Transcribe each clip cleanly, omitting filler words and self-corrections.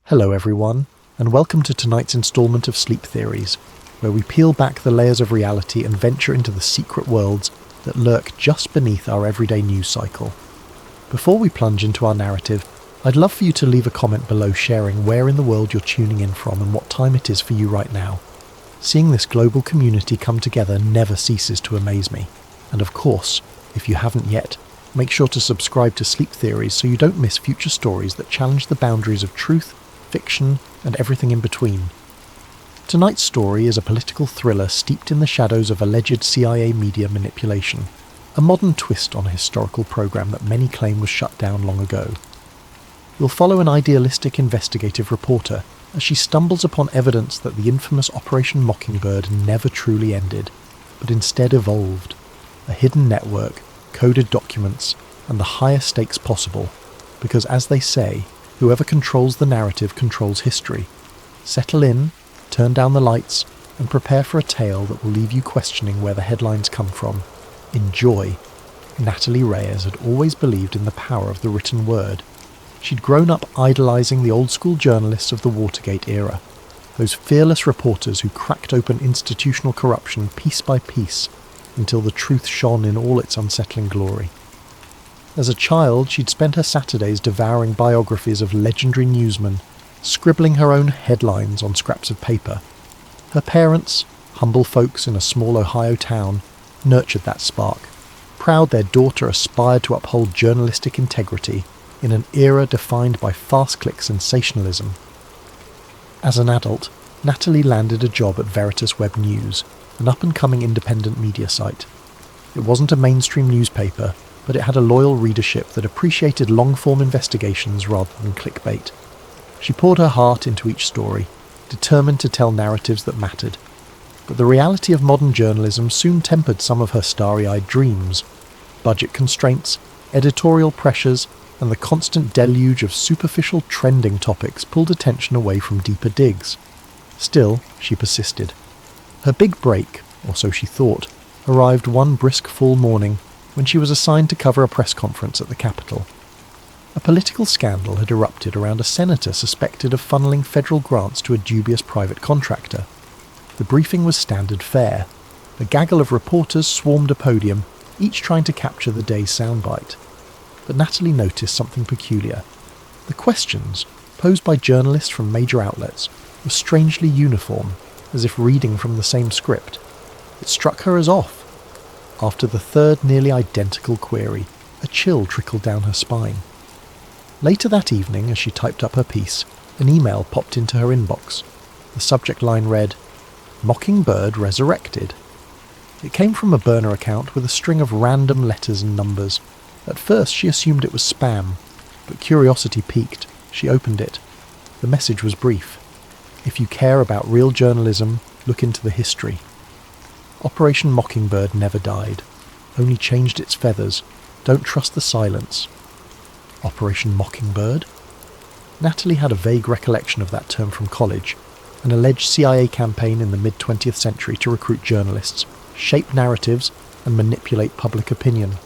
Hello everyone, and welcome to tonight's instalment of Sleep Theories, where we peel back the layers of reality and venture into the secret worlds that lurk just beneath our everyday news cycle. Before we plunge into our narrative, I'd love for you to leave a comment below sharing where in the world you're tuning in from and what time it is for you right now. Seeing this global community come together never ceases to amaze me. And of course, if you haven't yet, make sure to subscribe to Sleep Theories so you don't miss future stories that challenge the boundaries of truth, fiction, and everything in between. Tonight's story is a political thriller steeped in the shadows of alleged CIA media manipulation, a modern twist on a historical program that many claim was shut down long ago. We'll follow an idealistic investigative reporter as she stumbles upon evidence that the infamous Operation Mockingbird never truly ended, but instead evolved. A hidden network, coded documents, and the highest stakes possible, because as they say, whoever controls the narrative controls history. Settle in, turn down the lights, and prepare for a tale that will leave you questioning where the headlines come from. Enjoy. Natalie Reyes had always believed in the power of the written word. She'd grown up idolising the old-school journalists of the Watergate era, those fearless reporters who cracked open institutional corruption piece by piece until the truth shone in all its unsettling glory. As a child, she'd spent her Saturdays devouring biographies of legendary newsmen, scribbling her own headlines on scraps of paper. Her parents, humble folks in a small Ohio town, nurtured that spark, proud their daughter aspired to uphold journalistic integrity in an era defined by fast-click sensationalism. As an adult, Natalie landed a job at Veritas Web News, an up-and-coming independent media site. It wasn't a mainstream newspaper, but it had a loyal readership that appreciated long-form investigations rather than clickbait. She poured her heart into each story, determined to tell narratives that mattered. But the reality of modern journalism soon tempered some of her starry-eyed dreams. Budget constraints, editorial pressures, and the constant deluge of superficial trending topics pulled attention away from deeper digs. Still, she persisted. Her big break, or so she thought, arrived one brisk fall morning when she was assigned to cover a press conference at the Capitol. A political scandal had erupted around a senator suspected of funneling federal grants to a dubious private contractor. The briefing was standard fare. A gaggle of reporters swarmed a podium, each trying to capture the day's soundbite. But Natalie noticed something peculiar. The questions, posed by journalists from major outlets, were strangely uniform, as if reading from the same script. It struck her as off. After the third nearly identical query, a chill trickled down her spine. Later that evening, as she typed up her piece, an email popped into her inbox. The subject line read, "Mockingbird resurrected." It came from a burner account with a string of random letters and numbers. At first she assumed it was spam, but curiosity piqued. She opened it. The message was brief. If you care about real journalism, look into the history. Operation Mockingbird never died, only changed its feathers. Don't trust the silence. Operation Mockingbird? Natalie had a vague recollection of that term from college, an alleged CIA campaign in the mid-20th century to recruit journalists, shape narratives, and manipulate public opinion.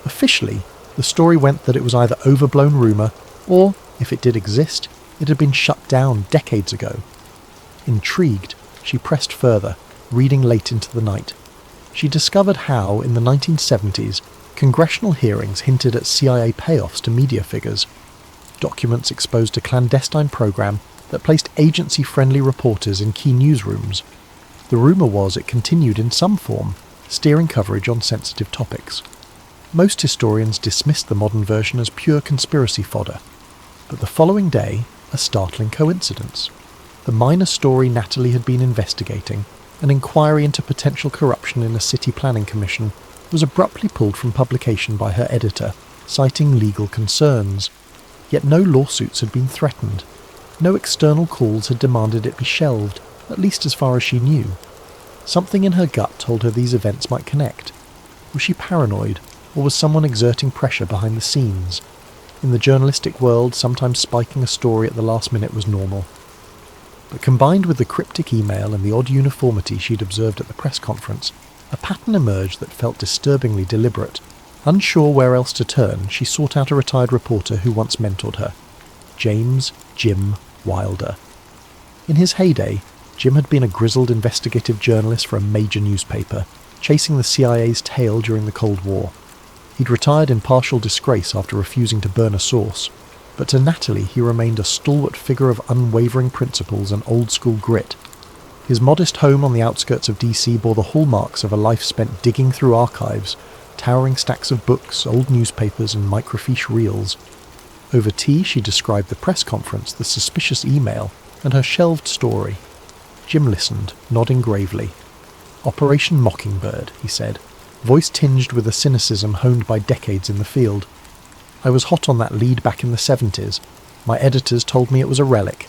Officially, the story went that it was either overblown rumour, or, if it did exist, it had been shut down decades ago. Intrigued, she pressed further, reading late into the night. She discovered how, in the 1970s, congressional hearings hinted at CIA payoffs to media figures. Documents exposed a clandestine program that placed agency-friendly reporters in key newsrooms. The rumour was it continued in some form, steering coverage on sensitive topics. Most historians dismissed the modern version as pure conspiracy fodder. But the following day, a startling coincidence. The minor story Natalie had been investigating, an inquiry into potential corruption in a city planning commission, was abruptly pulled from publication by her editor, citing legal concerns. Yet no lawsuits had been threatened. No external calls had demanded it be shelved, at least as far as she knew. Something in her gut told her these events might connect. Was she paranoid, or was someone exerting pressure behind the scenes? In the journalistic world, sometimes spiking a story at the last minute was normal. But combined with the cryptic email and the odd uniformity she'd observed at the press conference, a pattern emerged that felt disturbingly deliberate. Unsure where else to turn, she sought out a retired reporter who once mentored her. James Jim Wilder. In his heyday, Jim had been a grizzled investigative journalist for a major newspaper, chasing the CIA's tail during the Cold War. He'd retired in partial disgrace after refusing to burn a source, but to Natalie he remained a stalwart figure of unwavering principles and old-school grit. His modest home on the outskirts of DC bore the hallmarks of a life spent digging through archives, towering stacks of books, old newspapers and microfiche reels. Over tea she described the press conference, the suspicious email, and her shelved story. Jim listened, nodding gravely. "Operation Mockingbird," he said, voice tinged with a cynicism honed by decades in the field. "I was hot on that lead back in the 70s. My editors told me it was a relic.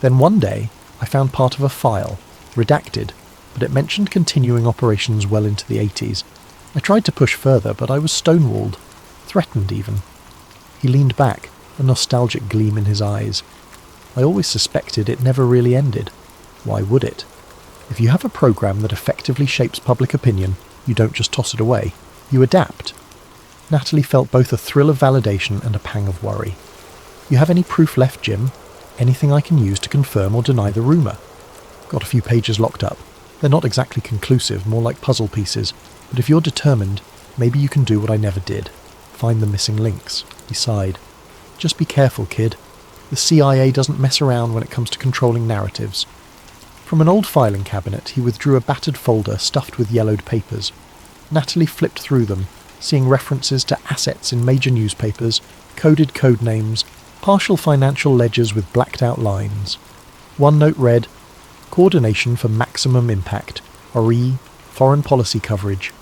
Then one day, I found part of a file, redacted, but it mentioned continuing operations well into the 80s. I tried to push further, but I was stonewalled, threatened even." He leaned back, a nostalgic gleam in his eyes. "I always suspected it never really ended. Why would it? If you have a program that effectively shapes public opinion, you don't just toss it away. You adapt." Natalie felt both a thrill of validation and a pang of worry. "You have any proof left, Jim? Anything I can use to confirm or deny the rumour?" "Got a few pages locked up. They're not exactly conclusive, more like puzzle pieces. But if you're determined, maybe you can do what I never did. Find the missing links." He sighed. "Just be careful, kid. The CIA doesn't mess around when it comes to controlling narratives." From an old filing cabinet, he withdrew a battered folder stuffed with yellowed papers. Natalie flipped through them, seeing references to assets in major newspapers, coded code names, partial financial ledgers with blacked-out lines. One note read, "Coordination for Maximum Impact, RE, Foreign Policy Coverage."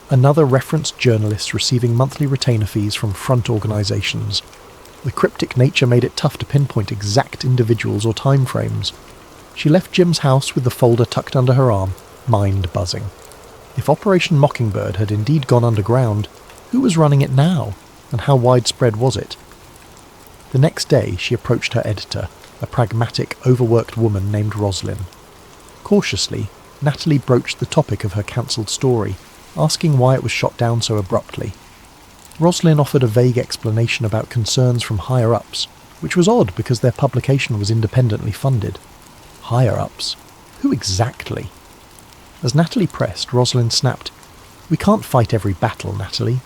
Another referenced journalists receiving monthly retainer fees from front organisations. The cryptic nature made it tough to pinpoint exact individuals or timeframes. She left Jim's house with the folder tucked under her arm, mind buzzing. If Operation Mockingbird had indeed gone underground, who was running it now, and how widespread was it? The next day she approached her editor, a pragmatic, overworked woman named Rosalind. Cautiously, Natalie broached the topic of her cancelled story, asking why it was shot down so abruptly. Rosalind offered a vague explanation about concerns from higher-ups, which was odd because their publication was independently funded. Higher-ups? Who exactly? As Natalie pressed, Rosalind snapped, "We can't fight every battle, Natalie.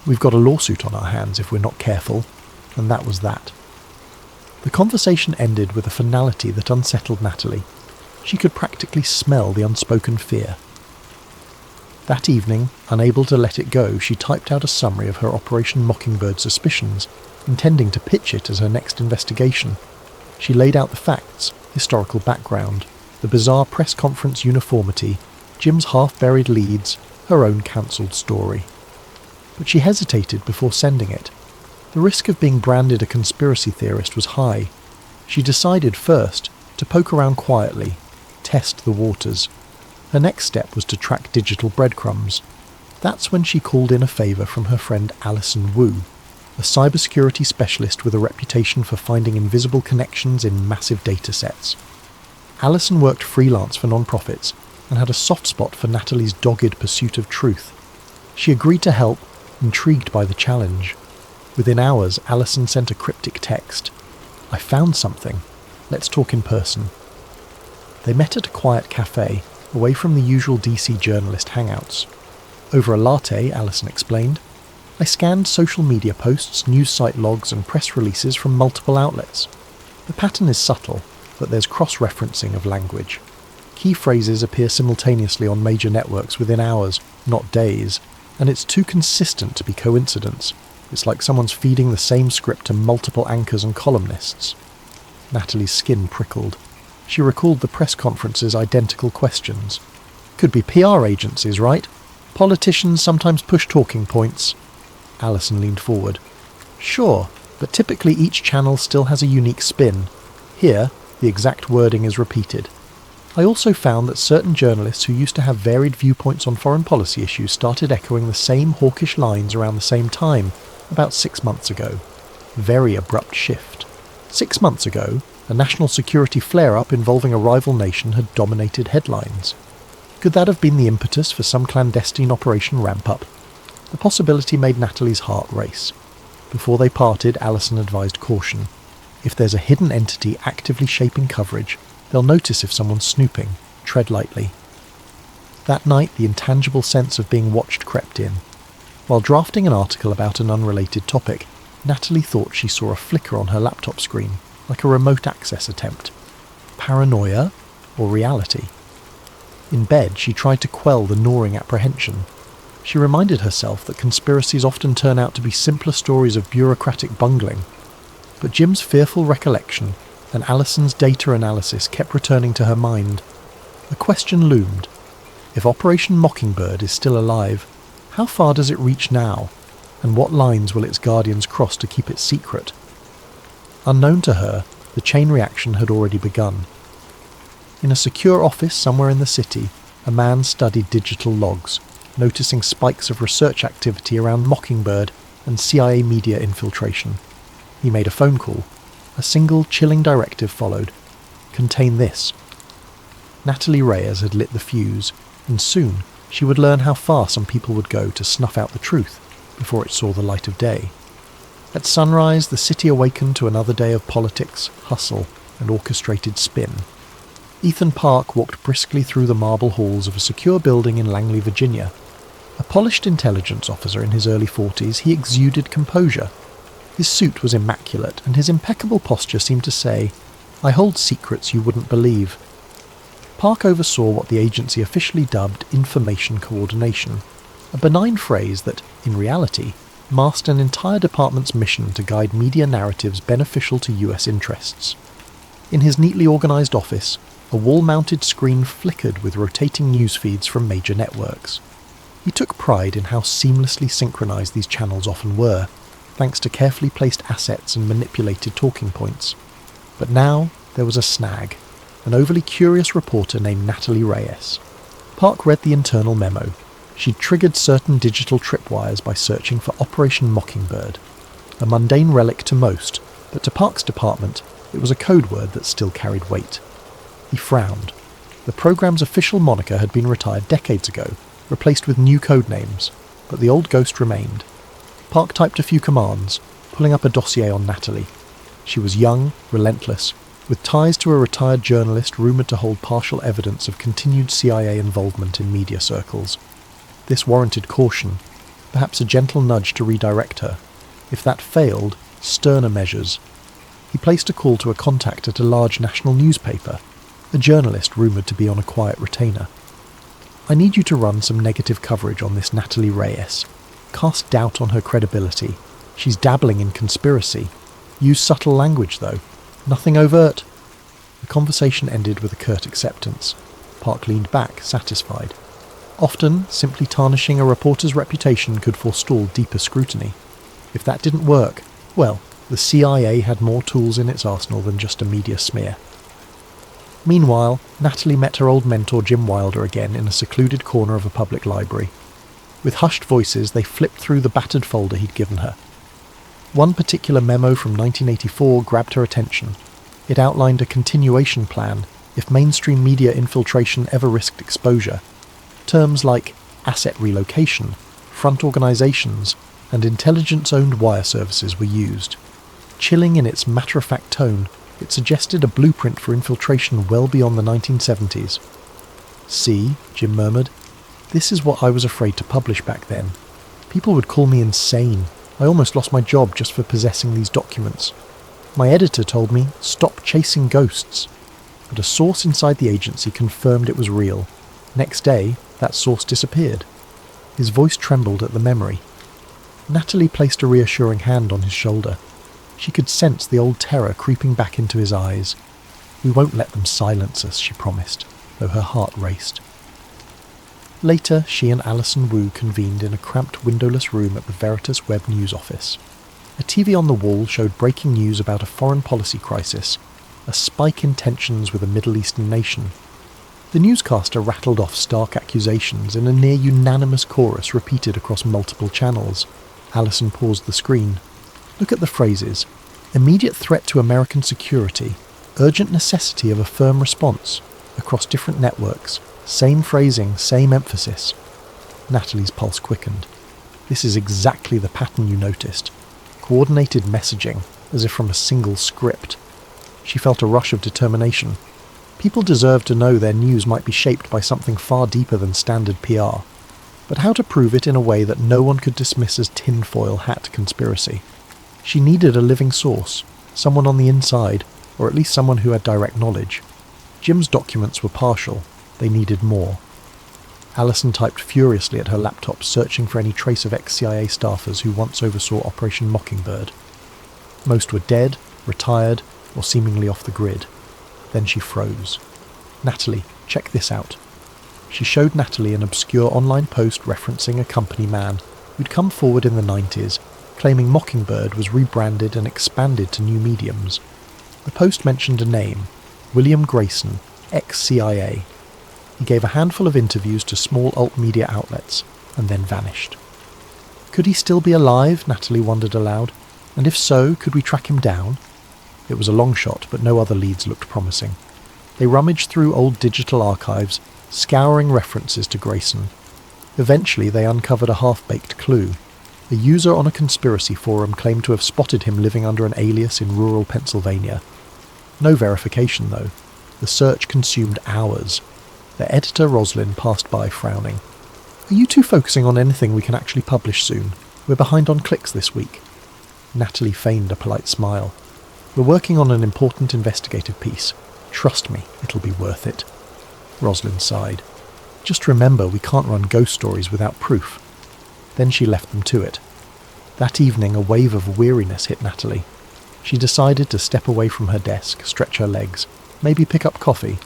We've got a lawsuit on our hands if we're not careful." And that was that. The conversation ended with a finality that unsettled Natalie. She could practically smell the unspoken fear. That evening, unable to let it go, she typed out a summary of her Operation Mockingbird suspicions, intending to pitch it as her next investigation. She laid out the facts, historical background, the bizarre press conference uniformity, Jim's half-buried leads, her own cancelled story. But she hesitated before sending it. The risk of being branded a conspiracy theorist was high. She decided first to poke around quietly, test the waters. Her next step was to track digital breadcrumbs. That's when she called in a favour from her friend Alison Wu, a cybersecurity specialist with a reputation for finding invisible connections in massive datasets. Alison worked freelance for non-profits and had a soft spot for Natalie's dogged pursuit of truth. She agreed to help, intrigued by the challenge. Within hours, Alison sent a cryptic text. "I found something. Let's talk in person." They met at a quiet cafe, away from the usual DC journalist hangouts. Over a latte, Alison explained, "I scanned social media posts, news site logs and press releases from multiple outlets. The pattern is subtle, but there's cross-referencing of language. Key phrases appear simultaneously on major networks within hours, not days, and it's too consistent to be coincidence. It's like someone's feeding the same script to multiple anchors and columnists." Natalie's skin prickled. She recalled the press conference's identical questions. "Could be PR agencies, right? Politicians sometimes push talking points." Alison leaned forward. "Sure, but typically each channel still has a unique spin. Here, the exact wording is repeated. I also found that certain journalists who used to have varied viewpoints on foreign policy issues started echoing the same hawkish lines around the same time, about 6 months ago. Very abrupt shift. 6 months ago, a national security flare-up involving a rival nation had dominated headlines. Could that have been the impetus for some clandestine operation ramp-up? The possibility made Natalie's heart race. Before they parted, Alison advised caution. If there's a hidden entity actively shaping coverage, they'll notice if someone's snooping. Tread lightly. That night, the intangible sense of being watched crept in. While drafting an article about an unrelated topic, Natalie thought she saw a flicker on her laptop screen, like a remote access attempt. Paranoia or reality? In bed, she tried to quell the gnawing apprehension. She reminded herself that conspiracies often turn out to be simpler stories of bureaucratic bungling. But Jim's fearful recollection and Alison's data analysis kept returning to her mind. A question loomed. If Operation Mockingbird is still alive, how far does it reach now? And what lines will its guardians cross to keep it secret? Unknown to her, the chain reaction had already begun. In a secure office somewhere in the city, a man studied digital logs, noticing spikes of research activity around Mockingbird and CIA media infiltration. He made a phone call. A single chilling directive followed. Contain this. Natalie Reyes had lit the fuse, and soon she would learn how far some people would go to snuff out the truth before it saw the light of day. At sunrise, the city awakened to another day of politics, hustle, and orchestrated spin. Ethan Park walked briskly through the marble halls of a secure building in Langley, Virginia. A polished intelligence officer in his early 40s, he exuded composure. His suit was immaculate, and his impeccable posture seemed to say, "I hold secrets you wouldn't believe." Park oversaw what the agency officially dubbed information coordination, a benign phrase that, in reality, masked an entire department's mission to guide media narratives beneficial to US interests. In his neatly organised office, a wall-mounted screen flickered with rotating news feeds from major networks. He took pride in how seamlessly synchronised these channels often were, thanks to carefully placed assets and manipulated talking points. But now there was a snag, an overly curious reporter named Natalie Reyes. Park read the internal memo. She'd triggered certain digital tripwires by searching for Operation Mockingbird, a mundane relic to most, but to Park's department, it was a code word that still carried weight. He frowned. The program's official moniker had been retired decades ago, replaced with new code names, but the old ghost remained. Park typed a few commands, pulling up a dossier on Natalie. She was young, relentless, with ties to a retired journalist rumoured to hold partial evidence of continued CIA involvement in media circles. This warranted caution, perhaps a gentle nudge to redirect her. If that failed, sterner measures. He placed a call to a contact at a large national newspaper, a journalist rumoured to be on a quiet retainer. "I need you to run some negative coverage on this Natalie Reyes. Cast doubt on her credibility. She's dabbling in conspiracy. Use subtle language, though. Nothing overt." The conversation ended with a curt acceptance. Park leaned back, satisfied. Often, simply tarnishing a reporter's reputation could forestall deeper scrutiny. If that didn't work, well, the CIA had more tools in its arsenal than just a media smear. Meanwhile, Natalie met her old mentor Jim Wilder again in a secluded corner of a public library. With hushed voices, they flipped through the battered folder he'd given her. One particular memo from 1984 grabbed her attention. It outlined a continuation plan if mainstream media infiltration ever risked exposure. Terms like asset relocation, front organisations, and intelligence-owned wire services were used. Chilling in its matter-of-fact tone, it suggested a blueprint for infiltration well beyond the 1970s. "See," Jim murmured, "this is what I was afraid to publish back then. People would call me insane. I almost lost my job just for possessing these documents. My editor told me, stop chasing ghosts." But a source inside the agency confirmed it was real. Next day, that source disappeared. His voice trembled at the memory. Natalie placed a reassuring hand on his shoulder. She could sense the old terror creeping back into his eyes. "We won't let them silence us," she promised, though her heart raced. Later, she and Alison Wu convened in a cramped windowless room at the Veritas Web News office. A TV on the wall showed breaking news about a foreign policy crisis, a spike in tensions with a Middle Eastern nation. The newscaster rattled off stark accusations in a near-unanimous chorus repeated across multiple channels. Alison paused the screen. "Look at the phrases. Immediate threat to American security. Urgent necessity of a firm response. Across different networks. Same phrasing, same emphasis." Natalie's pulse quickened. "This is exactly the pattern you noticed. Coordinated messaging. as if from a single script. She felt a rush of determination. People deserved to know their news might be shaped by something far deeper than standard PR. But how to prove it in a way that no one could dismiss as tinfoil hat conspiracy? She needed a living source, someone on the inside, or at least someone who had direct knowledge. Jim's documents were partial. They needed more. Alison typed furiously at her laptop, searching for any trace of ex-CIA staffers who once oversaw Operation Mockingbird. Most were dead, retired, or seemingly off the grid. Then she froze. "Natalie, check this out." She showed Natalie an obscure online post referencing a company man who'd come forward in the 90s, claiming Mockingbird was rebranded and expanded to new mediums. The post mentioned a name, William Grayson, ex-CIA. He gave a handful of interviews to small alt-media outlets, and then vanished. Could he still be alive, Natalie wondered aloud, and if so, could we track him down? It was a long shot, but no other leads looked promising. They rummaged through old digital archives, scouring references to Grayson. Eventually they uncovered a half-baked clue. A user on a conspiracy forum claimed to have spotted him living under an alias in rural Pennsylvania. No verification, though. The search consumed hours. Their editor, Roslyn, passed by frowning. "Are you two focusing on anything we can actually publish soon? We're behind on clicks this week." Natalie feigned a polite smile. "We're working on an important investigative piece. Trust me, it'll be worth it." Roslyn sighed. "Just remember, we can't run ghost stories without proof." Then she left them to it. That evening, a wave of weariness hit Natalie. She decided to step away from her desk, stretch her legs, maybe pick up coffee.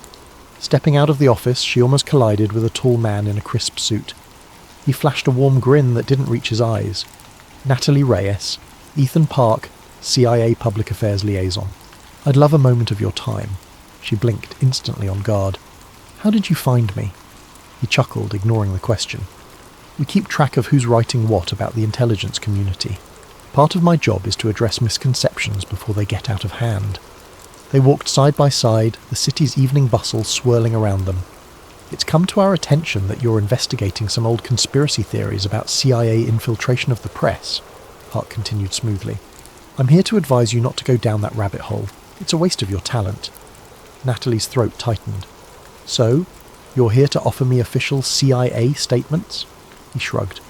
Stepping out of the office, she almost collided with a tall man in a crisp suit. He flashed a warm grin that didn't reach his eyes. "Natalie Reyes, Ethan Park, CIA Public Affairs Liaison. I'd love a moment of your time." She blinked, instantly on guard. "How did you find me?" He chuckled, ignoring the question. "We keep track of who's writing what about the intelligence community. Part of my job is to address misconceptions before they get out of hand." They walked side by side, the city's evening bustle swirling around them. "It's come to our attention that you're investigating some old conspiracy theories about CIA infiltration of the press," Park continued smoothly. "I'm here to advise you not to go down that rabbit hole. It's a waste of your talent." Natalie's throat tightened. "So, you're here to offer me official CIA statements?" He shrugged.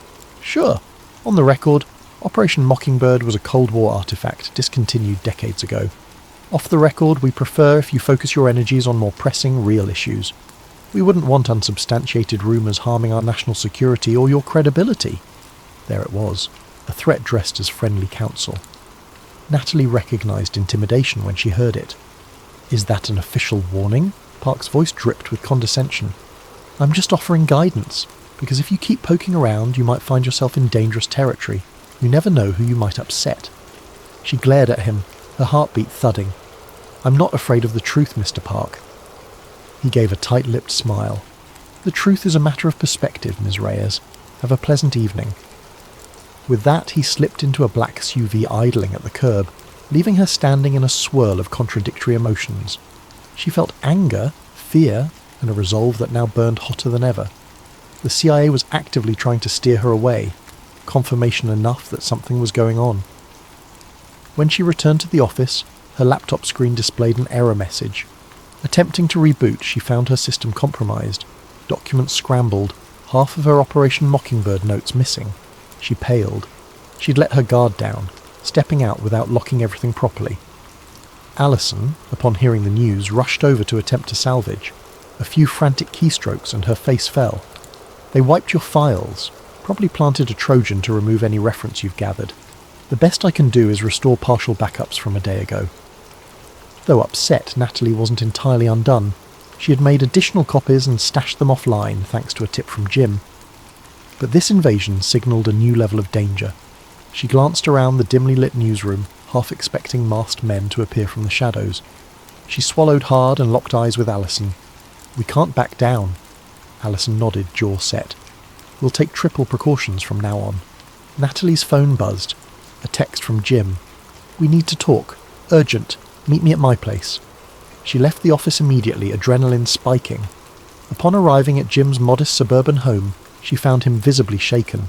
"Sure. On the record, Operation Mockingbird was a Cold War artifact discontinued decades ago. Off the record, we prefer if you focus your energies on more pressing, real issues. We wouldn't want unsubstantiated rumours harming our national security or your credibility." There it was, a threat dressed as friendly counsel. Natalie recognised intimidation when she heard it. "Is that an official warning?" Park's voice dripped with condescension. "I'm just offering guidance, because if you keep poking around, you might find yourself in dangerous territory. You never know who you might upset." She glared at him, her heartbeat thudding. "I'm not afraid of the truth, Mr. Park." He gave a tight-lipped smile. "The truth is a matter of perspective, Ms. Reyes. Have a pleasant evening." With that, he slipped into a black SUV idling at the curb, leaving her standing in a swirl of contradictory emotions. She felt anger, fear, and a resolve that now burned hotter than ever. The CIA was actively trying to steer her away, confirmation enough that something was going on. When she returned to the office, her laptop screen displayed an error message. Attempting to reboot, she found her system compromised, documents scrambled, half of her Operation Mockingbird notes missing. She paled. She'd let her guard down, stepping out without locking everything properly. Alison, upon hearing the news, rushed over to attempt to salvage. A few frantic keystrokes and her face fell. "They wiped your files. Probably planted a Trojan to remove any reference you've gathered. The best I can do is restore partial backups from a day ago." Though upset, Natalie wasn't entirely undone. She had made additional copies and stashed them offline, thanks to a tip from Jim. But this invasion signalled a new level of danger. She glanced around the dimly lit newsroom, half expecting masked men to appear from the shadows. She swallowed hard and locked eyes with Alison. "We can't back down." Alison nodded, jaw set. "We'll take triple precautions from now on." Natalie's phone buzzed. A text from Jim. "We need to talk. Urgent. Meet me at my place." She left the office immediately, adrenaline spiking. Upon arriving at Jim's modest suburban home, she found him visibly shaken.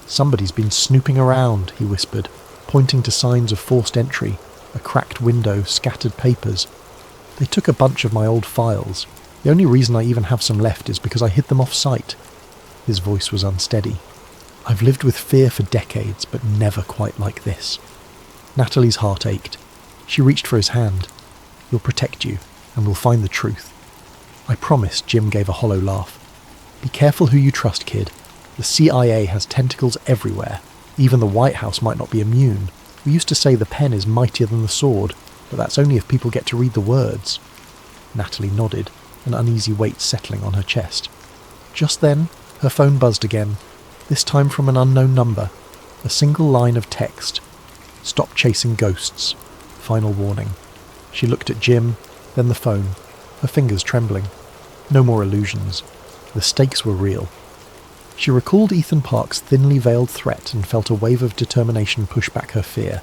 "Somebody's been snooping around," he whispered, pointing to signs of forced entry. a cracked window, scattered papers. They took a bunch of my old files. The only reason I even have some left is because I hid them off-site. His voice was unsteady. I've lived with fear for decades, but never quite like this. Natalie's heart ached. She reached for his hand. We'll protect you, and we'll find the truth. I promise, Jim gave a hollow laugh. Be careful who you trust, kid. The CIA has tentacles everywhere. Even the White House might not be immune. We used to say the pen is mightier than the sword, but that's only if people get to read the words. Natalie nodded, an uneasy weight settling on her chest. Just then, her phone buzzed again, this time from an unknown number. A single line of text. Stop chasing ghosts. Final warning. She looked at Jim, then the phone, her fingers trembling. No more illusions. The stakes were real. She recalled Ethan Park's thinly veiled threat and felt a wave of determination push back her fear.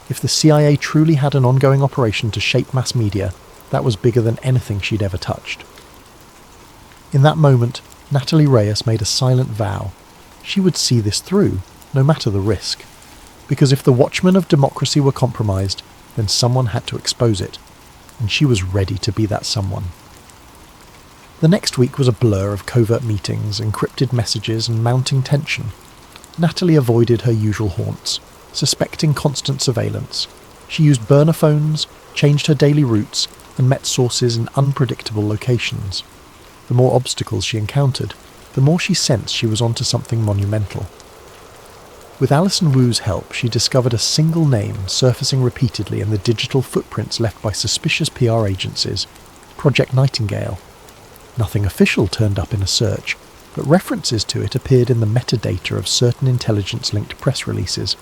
If the CIA truly had an ongoing operation to shape mass media, that was bigger than anything she'd ever touched. In that moment, Natalie Reyes made a silent vow. She would see this through, no matter the risk. Because if the watchmen of democracy were compromised, then someone had to expose it, and she was ready to be that someone. The next week was a blur of covert meetings, encrypted messages, and mounting tension. Natalie avoided her usual haunts, suspecting constant surveillance. She used burner phones, changed her daily routes, and met sources in unpredictable locations. The more obstacles she encountered, the more she sensed she was onto something monumental. With Alison Wu's help, she discovered a single name surfacing repeatedly in the digital footprints left by suspicious PR agencies, Project Nightingale. Nothing official turned up in a search, but references to it appeared in the metadata of certain intelligence-linked press releases.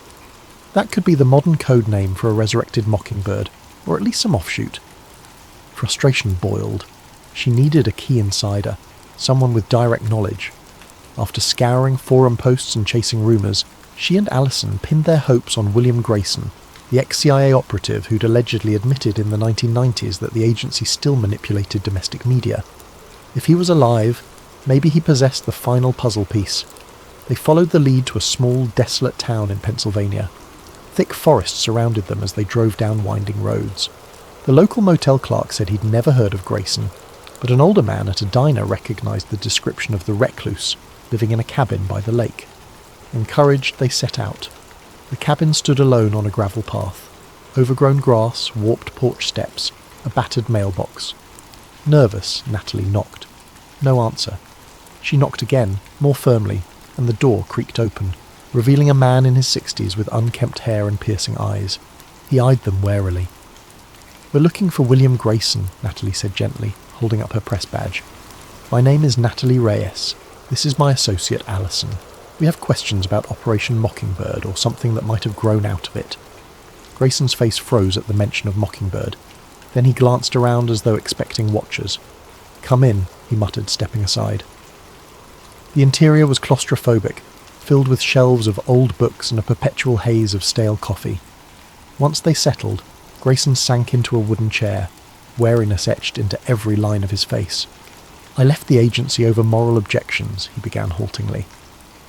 That could be the modern code name for a resurrected Mockingbird, or at least some offshoot. Frustration boiled. She needed a key insider, someone with direct knowledge. After scouring forum posts and chasing rumours, she and Alison pinned their hopes on William Grayson, the ex-CIA operative who'd allegedly admitted in the 1990s that the agency still manipulated domestic media. If he was alive, maybe he possessed the final puzzle piece. They followed the lead to a small, desolate town in Pennsylvania. Thick forest surrounded them as they drove down winding roads. The local motel clerk said he'd never heard of Grayson, but an older man at a diner recognised the description of the recluse, living in a cabin by the lake. Encouraged, they set out. The cabin stood alone on a gravel path. Overgrown grass, warped porch steps, a battered mailbox. Nervous, Natalie knocked. No answer. She knocked again, more firmly, and the door creaked open, revealing a man in his 60s with unkempt hair and piercing eyes. He eyed them warily. "We're looking for William Grayson," Natalie said gently, holding up her press badge. "My name is Natalie Reyes. This is my associate Alison. We have questions about Operation Mockingbird or something that might have grown out of it." Grayson's face froze at the mention of Mockingbird. Then he glanced around as though expecting watchers. "Come in," he muttered, stepping aside. The interior was claustrophobic, filled with shelves of old books and a perpetual haze of stale coffee. Once they settled, Grayson sank into a wooden chair, wariness etched into every line of his face. "I left the agency over moral objections," he began haltingly.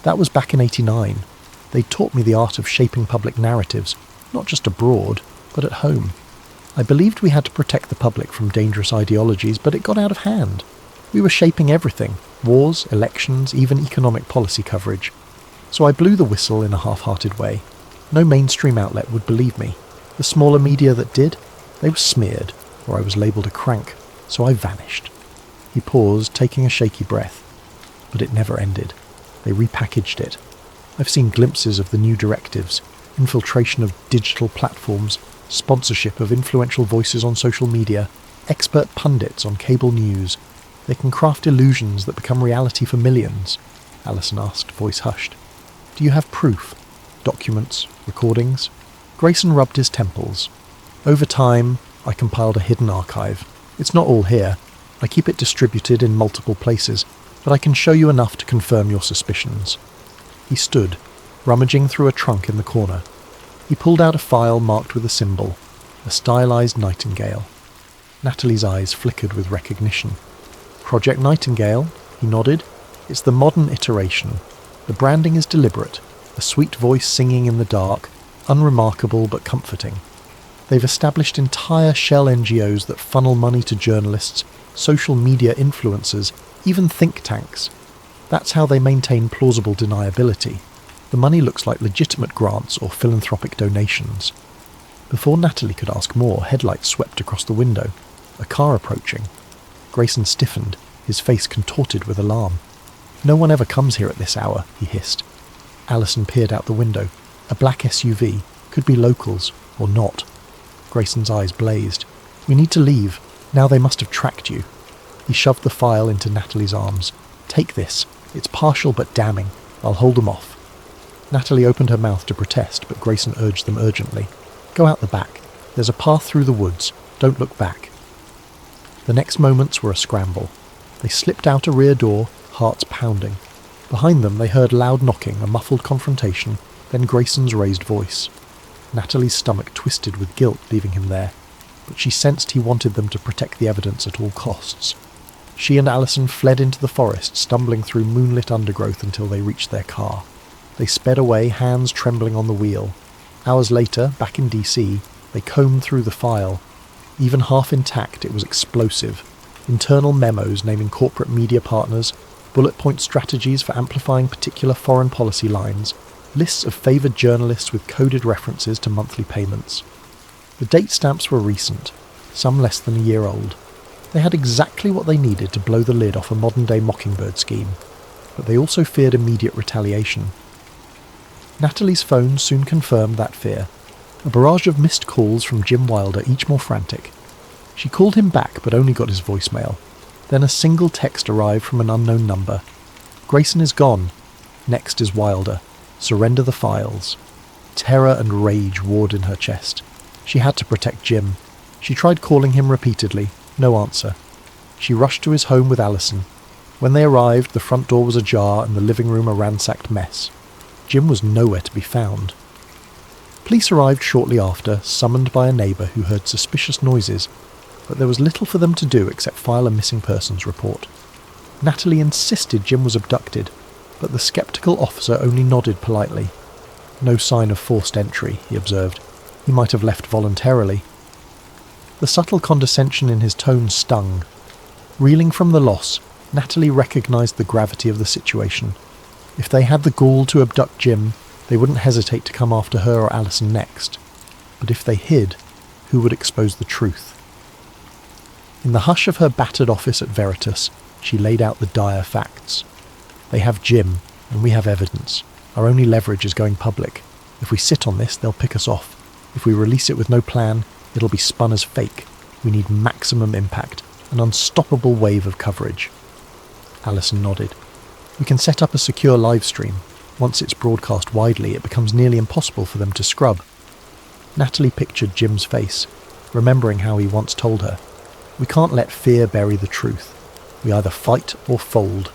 "That was back in '89. They taught me the art of shaping public narratives, not just abroad, but at home. I believed we had to protect the public from dangerous ideologies, but it got out of hand. We were shaping everything, wars, elections, even economic policy coverage. So I blew the whistle in a half-hearted way. No mainstream outlet would believe me. The smaller media that did, they were smeared, or I was labelled a crank, so I vanished." He paused, taking a shaky breath. But it never ended. They repackaged it. I've seen glimpses of the new directives, infiltration of digital platforms, sponsorship of influential voices on social media, expert pundits on cable news. They can craft illusions that become reality for millions. Alison asked, voice hushed. "Do you have proof? Documents? Recordings?" Grayson rubbed his temples. "Over time, I compiled a hidden archive. It's not all here. I keep it distributed in multiple places, but I can show you enough to confirm your suspicions." He stood, rummaging through a trunk in the corner. He pulled out a file marked with a symbol, a stylized nightingale. Natalie's eyes flickered with recognition. "Project Nightingale," he nodded. "It's the modern iteration. The branding is deliberate, a sweet voice singing in the dark, unremarkable but comforting. They've established entire shell NGOs that funnel money to journalists, social media influencers, even think tanks. That's how they maintain plausible deniability. The money looks like legitimate grants or philanthropic donations. Before Natalie could ask more, headlights swept across the window. A car approaching. Grayson stiffened, his face contorted with alarm. "No one ever comes here at this hour," he hissed. Alison peered out the window. A black SUV. Could be locals, or not. Grayson's eyes blazed. "We need to leave. Now they must have tracked you." He shoved the file into Natalie's arms. "Take this. It's partial but damning. I'll hold them off." Natalie opened her mouth to protest, but Grayson urged them urgently. "Go out the back. There's a path through the woods. Don't look back." The next moments were a scramble. They slipped out a rear door, hearts pounding. Behind them they heard loud knocking, a muffled confrontation, then Grayson's raised voice. Natalie's stomach twisted with guilt leaving him there, but she sensed he wanted them to protect the evidence at all costs. She and Alison fled into the forest, stumbling through moonlit undergrowth until they reached their car. They sped away, hands trembling on the wheel. Hours later, back in DC, they combed through the file. Even half intact, it was explosive. Internal memos naming corporate media partners, bullet point strategies for amplifying particular foreign policy lines, lists of favoured journalists with coded references to monthly payments. The date stamps were recent, some less than a year old. They had exactly what they needed to blow the lid off a modern-day Mockingbird scheme, but they also feared immediate retaliation. Natalie's phone soon confirmed that fear. A barrage of missed calls from Jim Wilder, each more frantic. She called him back, but only got his voicemail. Then a single text arrived from an unknown number. "Grayson is gone. Next is Wilder. Surrender the files." Terror and rage warred in her chest. She had to protect Jim. She tried calling him repeatedly. No answer. She rushed to his home with Alison. When they arrived, the front door was ajar and the living room a ransacked mess. Jim was nowhere to be found. Police arrived shortly after, summoned by a neighbour who heard suspicious noises, but there was little for them to do except file a missing persons report. Natalie insisted Jim was abducted, but the sceptical officer only nodded politely. "No sign of forced entry," he observed. "He might have left voluntarily." The subtle condescension in his tone stung. Reeling from the loss, Natalie recognised the gravity of the situation. If they had the gall to abduct Jim, they wouldn't hesitate to come after her or Alison next. But if they hid, who would expose the truth? In the hush of her battered office at Veritas, she laid out the dire facts. "They have Jim, and we have evidence. Our only leverage is going public. If we sit on this, they'll pick us off. If we release it with no plan, it'll be spun as fake. We need maximum impact, an unstoppable wave of coverage." Alison nodded. "We can set up a secure live stream. Once it's broadcast widely, it becomes nearly impossible for them to scrub." Natalie pictured Jim's face, remembering how he once told her, "We can't let fear bury the truth. We either fight or fold."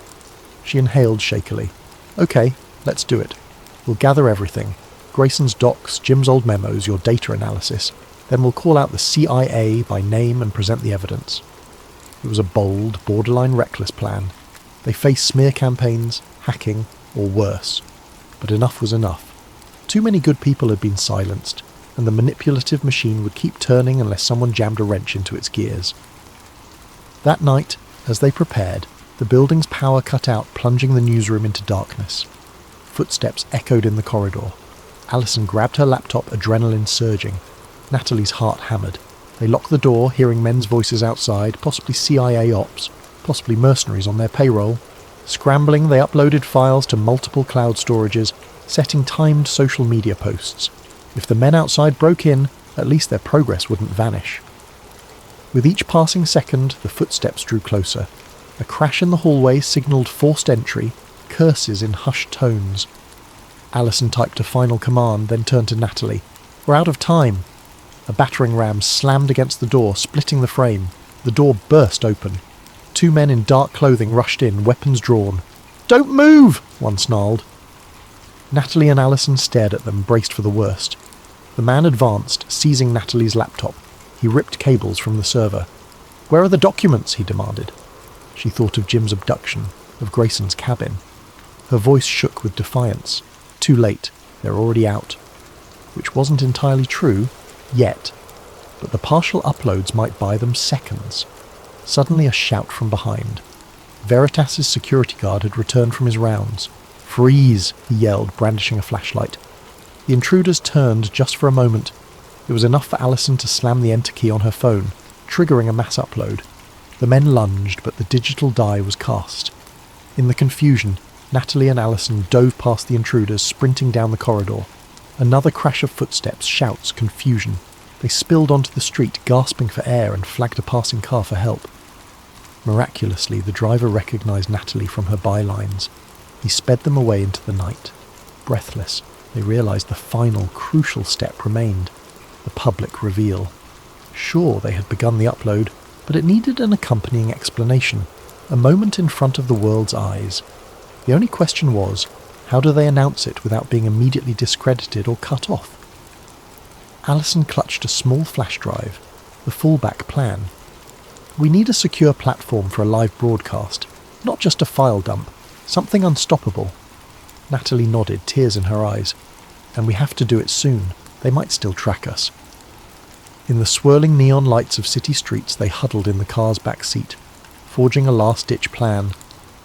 She inhaled shakily. "Okay, let's do it. We'll gather everything. Grayson's docs, Jim's old memos, your data analysis. Then we'll call out the CIA by name and present the evidence." It was a bold, borderline reckless plan. They faced smear campaigns, hacking, or worse. But enough was enough. Too many good people had been silenced, and the manipulative machine would keep turning unless someone jammed a wrench into its gears. That night, as they prepared, the building's power cut out, plunging the newsroom into darkness. Footsteps echoed in the corridor. Alison grabbed her laptop, adrenaline surging. Natalie's heart hammered. They locked the door, hearing men's voices outside, possibly CIA ops, possibly mercenaries on their payroll. Scrambling, they uploaded files to multiple cloud storages, setting timed social media posts. If the men outside broke in, at least their progress wouldn't vanish. With each passing second, the footsteps drew closer. A crash in the hallway signalled forced entry, curses in hushed tones. Alison typed a final command, then turned to Natalie. "We're out of time." A battering ram slammed against the door, splitting the frame. The door burst open. 2 men in dark clothing rushed in, weapons drawn. "Don't move!" one snarled. Natalie and Alison stared at them, braced for the worst. The man advanced, seizing Natalie's laptop. He ripped cables from the server. "Where are the documents?" he demanded. She thought of Jim's abduction, of Grayson's cabin. Her voice shook with defiance. Too late. They're already out. Which wasn't entirely true, yet. but the partial uploads might buy them seconds. Suddenly a shout from behind. Veritas's security guard had returned from his rounds. "Freeze!" he yelled, brandishing a flashlight. The intruders turned just for a moment. It was enough for Alison to slam the enter key on her phone, triggering a mass upload. The men lunged, but the digital die was cast. In the confusion, Natalie and Alison dove past the intruders, sprinting down the corridor. Another crash of footsteps, shouts, confusion. They spilled onto the street, gasping for air, and flagged a passing car for help. Miraculously, the driver recognised Natalie from her bylines. He sped them away into the night. Breathless, they realised the final, crucial step remained: the public reveal. Sure, they had begun the upload, but it needed an accompanying explanation, a moment in front of the world's eyes. The only question was, how do they announce it without being immediately discredited or cut off? Alison clutched a small flash drive, the fallback plan. We need a secure platform for a live broadcast, not just a file dump, something unstoppable. Natalie nodded, tears in her eyes. And we have to do it soon. They might still track us. In the swirling neon lights of city streets, they huddled in the car's back seat, forging a last-ditch plan.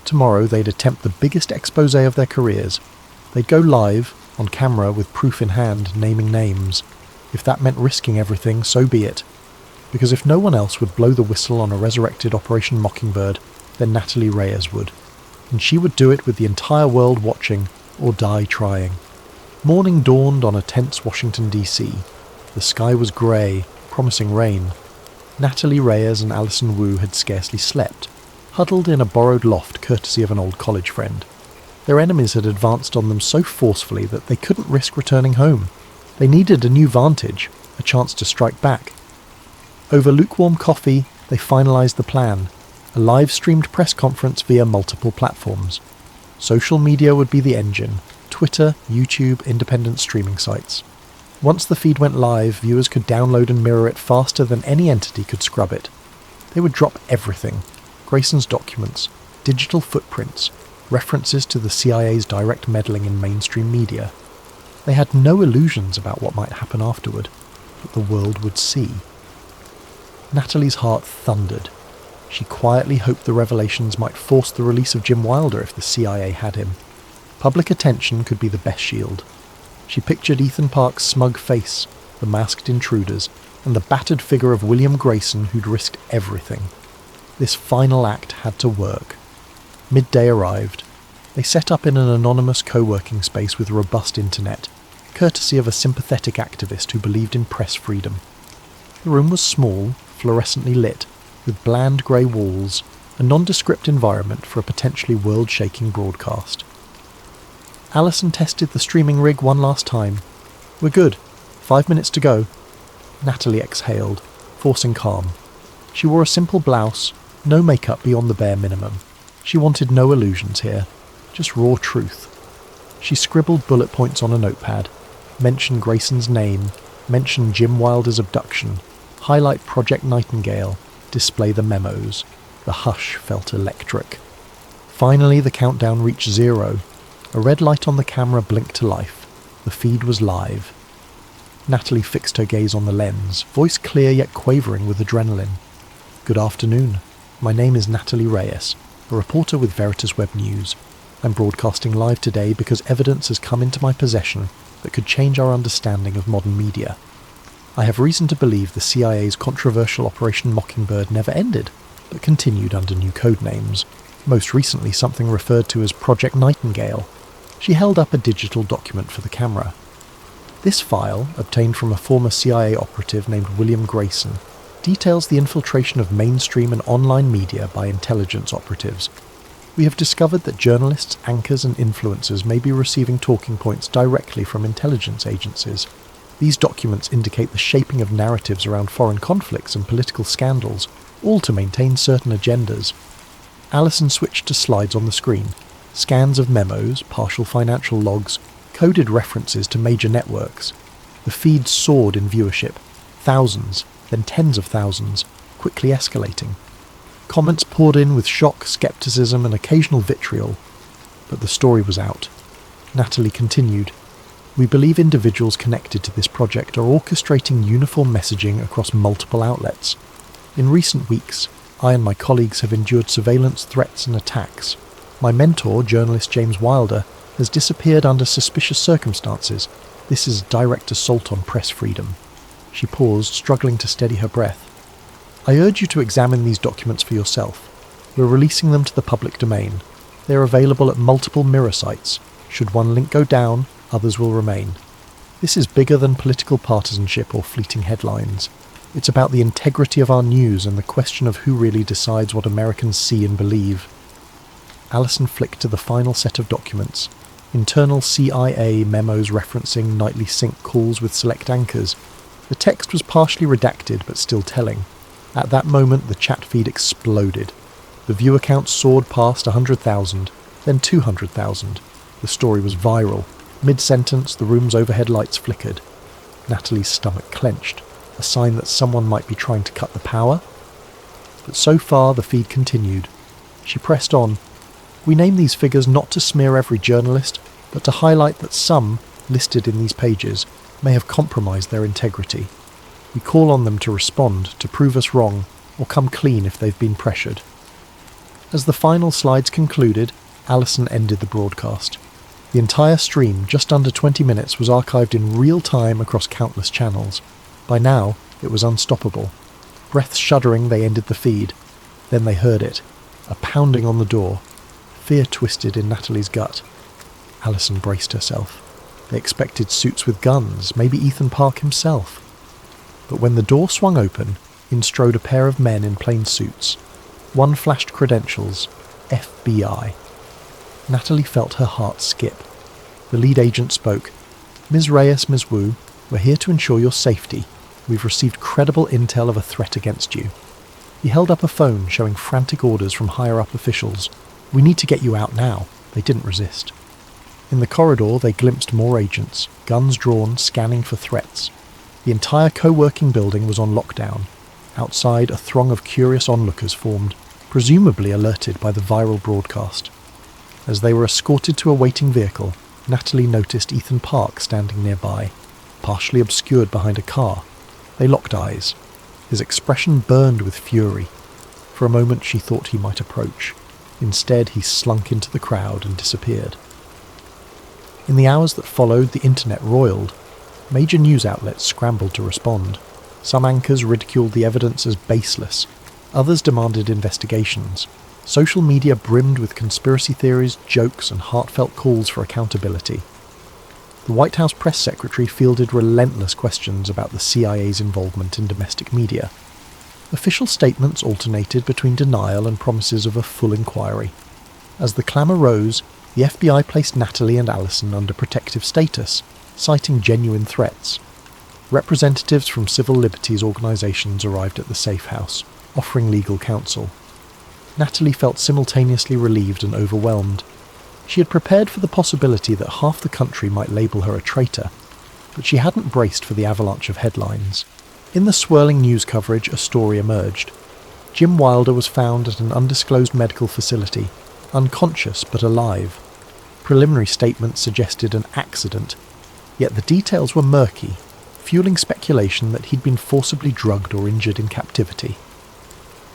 Tomorrow they'd attempt the biggest expose of their careers. They'd go live, on camera with proof in hand, naming names. If that meant risking everything, so be it. Because if no one else would blow the whistle on a resurrected Operation Mockingbird, then Natalie Reyes would. And she would do it with the entire world watching, or die trying. Morning dawned on a tense Washington, D.C. The sky was grey, promising rain. Natalie Reyes and Alison Wu had scarcely slept, huddled in a borrowed loft courtesy of an old college friend. Their enemies had advanced on them so forcefully that they couldn't risk returning home. They needed a new vantage, a chance to strike back. Over lukewarm coffee, they finalised the plan, a live-streamed press conference via multiple platforms. Social media would be the engine: Twitter, YouTube, independent streaming sites. Once the feed went live, viewers could download and mirror it faster than any entity could scrub it. They would drop everything: Grayson's documents, digital footprints, references to the CIA's direct meddling in mainstream media. They had no illusions about what might happen afterward, but the world would see. Natalie's heart thundered. She quietly hoped the revelations might force the release of Jim Wilder if the CIA had him. Public attention could be the best shield. She pictured Ethan Park's smug face, the masked intruders, and the battered figure of William Grayson who'd risked everything. This final act had to work. Midday arrived. They set up in an anonymous co-working space with robust internet, courtesy of a sympathetic activist who believed in press freedom. The room was small, fluorescently lit, with bland grey walls, a nondescript environment for a potentially world-shaking broadcast. Alison tested the streaming rig one last time. "We're good. 5 minutes to go." Natalie exhaled, forcing calm. She wore a simple blouse, no makeup beyond the bare minimum. She wanted no illusions here, just raw truth. She scribbled bullet points on a notepad, mention Grayson's name, mention Jim Wilder's abduction, highlight Project Nightingale, display the memos. The hush felt electric. Finally, the countdown reached 0. A red light on the camera blinked to life. The feed was live. Natalie fixed her gaze on the lens, voice clear yet quavering with adrenaline. "Good afternoon. My name is Natalie Reyes, a reporter with Veritas Web News. I'm broadcasting live today because evidence has come into my possession that could change our understanding of modern media. I have reason to believe the CIA's controversial Operation Mockingbird never ended, but continued under new code names, most recently something referred to as Project Nightingale." She held up a digital document for the camera. This file, obtained from a former CIA operative named William Grayson, details the infiltration of mainstream and online media by intelligence operatives. We have discovered that journalists, anchors and influencers may be receiving talking points directly from intelligence agencies. These documents indicate the shaping of narratives around foreign conflicts and political scandals, all to maintain certain agendas. Alison switched to slides on the screen. Scans of memos, partial financial logs, coded references to major networks. The feed soared in viewership. Thousands, then tens of thousands, quickly escalating. Comments poured in with shock, skepticism and occasional vitriol. But the story was out. Natalie continued. We believe individuals connected to this project are orchestrating uniform messaging across multiple outlets. In recent weeks, I and my colleagues have endured surveillance threats and attacks. My mentor, journalist James Wilder, has disappeared under suspicious circumstances. This is direct assault on press freedom. She paused, struggling to steady her breath. I urge you to examine these documents for yourself. We're releasing them to the public domain. They are available at multiple mirror sites. Should one link go down, others will remain. This is bigger than political partisanship or fleeting headlines. It's about the integrity of our news and the question of who really decides what Americans see and believe. Alison flicked to the final set of documents. Internal CIA memos referencing nightly sync calls with select anchors. The text was partially redacted but still telling. At that moment, the chat feed exploded. The viewer count soared past 100,000, then 200,000. The story was viral. Mid-sentence, the room's overhead lights flickered. Natalie's stomach clenched, a sign that someone might be trying to cut the power. But so far, the feed continued. She pressed on. We name these figures not to smear every journalist, but to highlight that some, listed in these pages, may have compromised their integrity. We call on them to respond, to prove us wrong, or come clean if they've been pressured. As the final slides concluded, Alison ended the broadcast. The entire stream, just under 20 minutes, was archived in real time across countless channels. By now, it was unstoppable. Breath shuddering, they ended the feed. Then they heard it, a pounding on the door. Fear twisted in Natalie's gut. Alison braced herself. They expected suits with guns, maybe Ethan Park himself. But when the door swung open, in strode a pair of men in plain suits. One flashed credentials, FBI. Natalie felt her heart skip. The lead agent spoke. Ms. Reyes, Ms. Wu, we're here to ensure your safety. We've received credible intel of a threat against you. He held up a phone showing frantic orders from higher-up officials. We need to get you out now. They didn't resist. In the corridor, they glimpsed more agents, guns drawn, scanning for threats. The entire co-working building was on lockdown. Outside, a throng of curious onlookers formed, presumably alerted by the viral broadcast. As they were escorted to a waiting vehicle, Natalie noticed Ethan Park standing nearby, partially obscured behind a car. They locked eyes. His expression burned with fury. For a moment she thought he might approach. Instead, he slunk into the crowd and disappeared. In the hours that followed, the internet roiled. Major news outlets scrambled to respond. Some anchors ridiculed the evidence as baseless. Others demanded investigations. Social media brimmed with conspiracy theories, jokes, and heartfelt calls for accountability. The White House press secretary fielded relentless questions about the CIA's involvement in domestic media. Official statements alternated between denial and promises of a full inquiry. As the clamour rose, the FBI placed Natalie and Alison under protective status, citing genuine threats. Representatives from civil liberties organisations arrived at the safe house, offering legal counsel. Natalie felt simultaneously relieved and overwhelmed. She had prepared for the possibility that half the country might label her a traitor, but she hadn't braced for the avalanche of headlines. In the swirling news coverage, a story emerged. Jim Wilder was found at an undisclosed medical facility, unconscious but alive. Preliminary statements suggested an accident, yet the details were murky, fueling speculation that he'd been forcibly drugged or injured in captivity.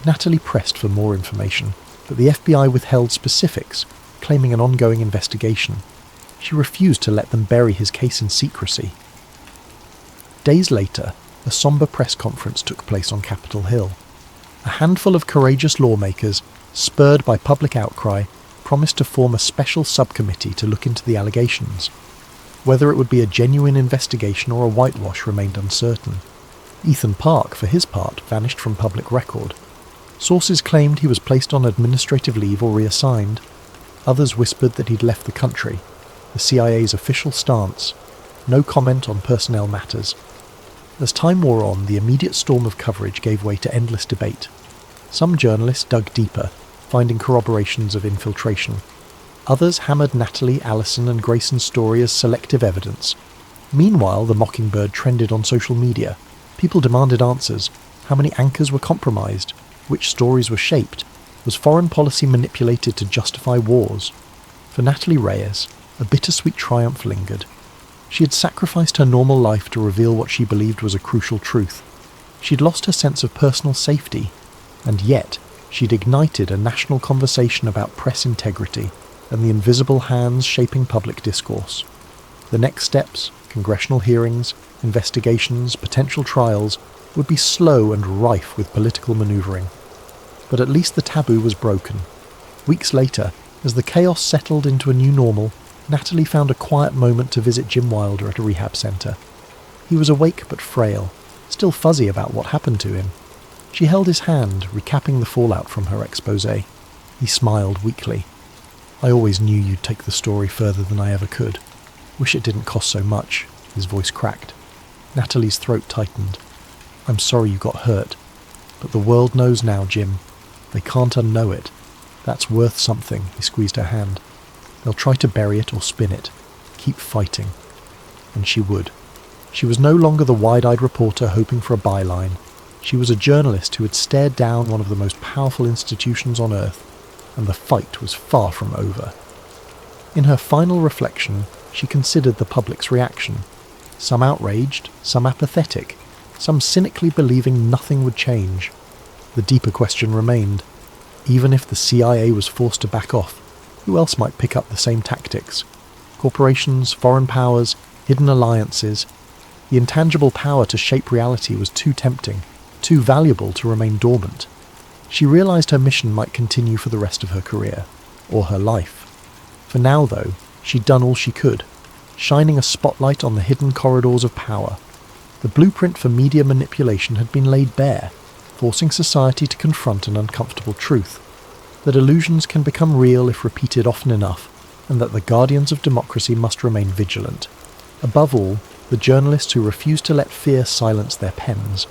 Natalie pressed for more information, but the FBI withheld specifics, claiming an ongoing investigation. She refused to let them bury his case in secrecy. Days later, a somber press conference took place on Capitol Hill. A handful of courageous lawmakers, spurred by public outcry, promised to form a special subcommittee to look into the allegations. Whether it would be a genuine investigation or a whitewash remained uncertain. Ethan Park, for his part, vanished from public record. Sources claimed he was placed on administrative leave or reassigned. Others whispered that he'd left the country. The CIA's official stance: no comment on personnel matters. As time wore on, the immediate storm of coverage gave way to endless debate. Some journalists dug deeper, finding corroborations of infiltration. Others hammered Natalie, Alison, and Grayson's story as selective evidence. Meanwhile, the Mockingbird trended on social media. People demanded answers. How many anchors were compromised? Which stories were shaped? Was foreign policy manipulated to justify wars? For Natalie Reyes, a bittersweet triumph lingered. She had sacrificed her normal life to reveal what she believed was a crucial truth. She'd lost her sense of personal safety, and yet she'd ignited a national conversation about press integrity and the invisible hands shaping public discourse. The next steps, congressional hearings, investigations, potential trials, would be slow and rife with political manoeuvring. But at least the taboo was broken. Weeks later, as the chaos settled into a new normal, Natalie found a quiet moment to visit Jim Wilder at a rehab centre. He was awake but frail, still fuzzy about what happened to him. She held his hand, recapping the fallout from her exposé. He smiled weakly. "I always knew you'd take the story further than I ever could. Wish it didn't cost so much." His voice cracked. Natalie's throat tightened. "I'm sorry you got hurt. But the world knows now, Jim. They can't unknow it. That's worth something." He squeezed her hand. "They'll try to bury it or spin it. Keep fighting." And she would. She was no longer the wide-eyed reporter hoping for a byline. She was a journalist who had stared down one of the most powerful institutions on Earth, and the fight was far from over. In her final reflection, she considered the public's reaction. Some outraged, some apathetic, some cynically believing nothing would change. The deeper question remained. Even if the CIA was forced to back off, who else might pick up the same tactics? Corporations, foreign powers, hidden alliances. The intangible power to shape reality was too tempting, too valuable to remain dormant. She realized her mission might continue for the rest of her career, or her life. For now, though, she'd done all she could, shining a spotlight on the hidden corridors of power. The blueprint for media manipulation had been laid bare, forcing society to confront an uncomfortable truth, that illusions can become real if repeated often enough, and that the guardians of democracy must remain vigilant. Above all, the journalists who refuse to let fear silence their pens.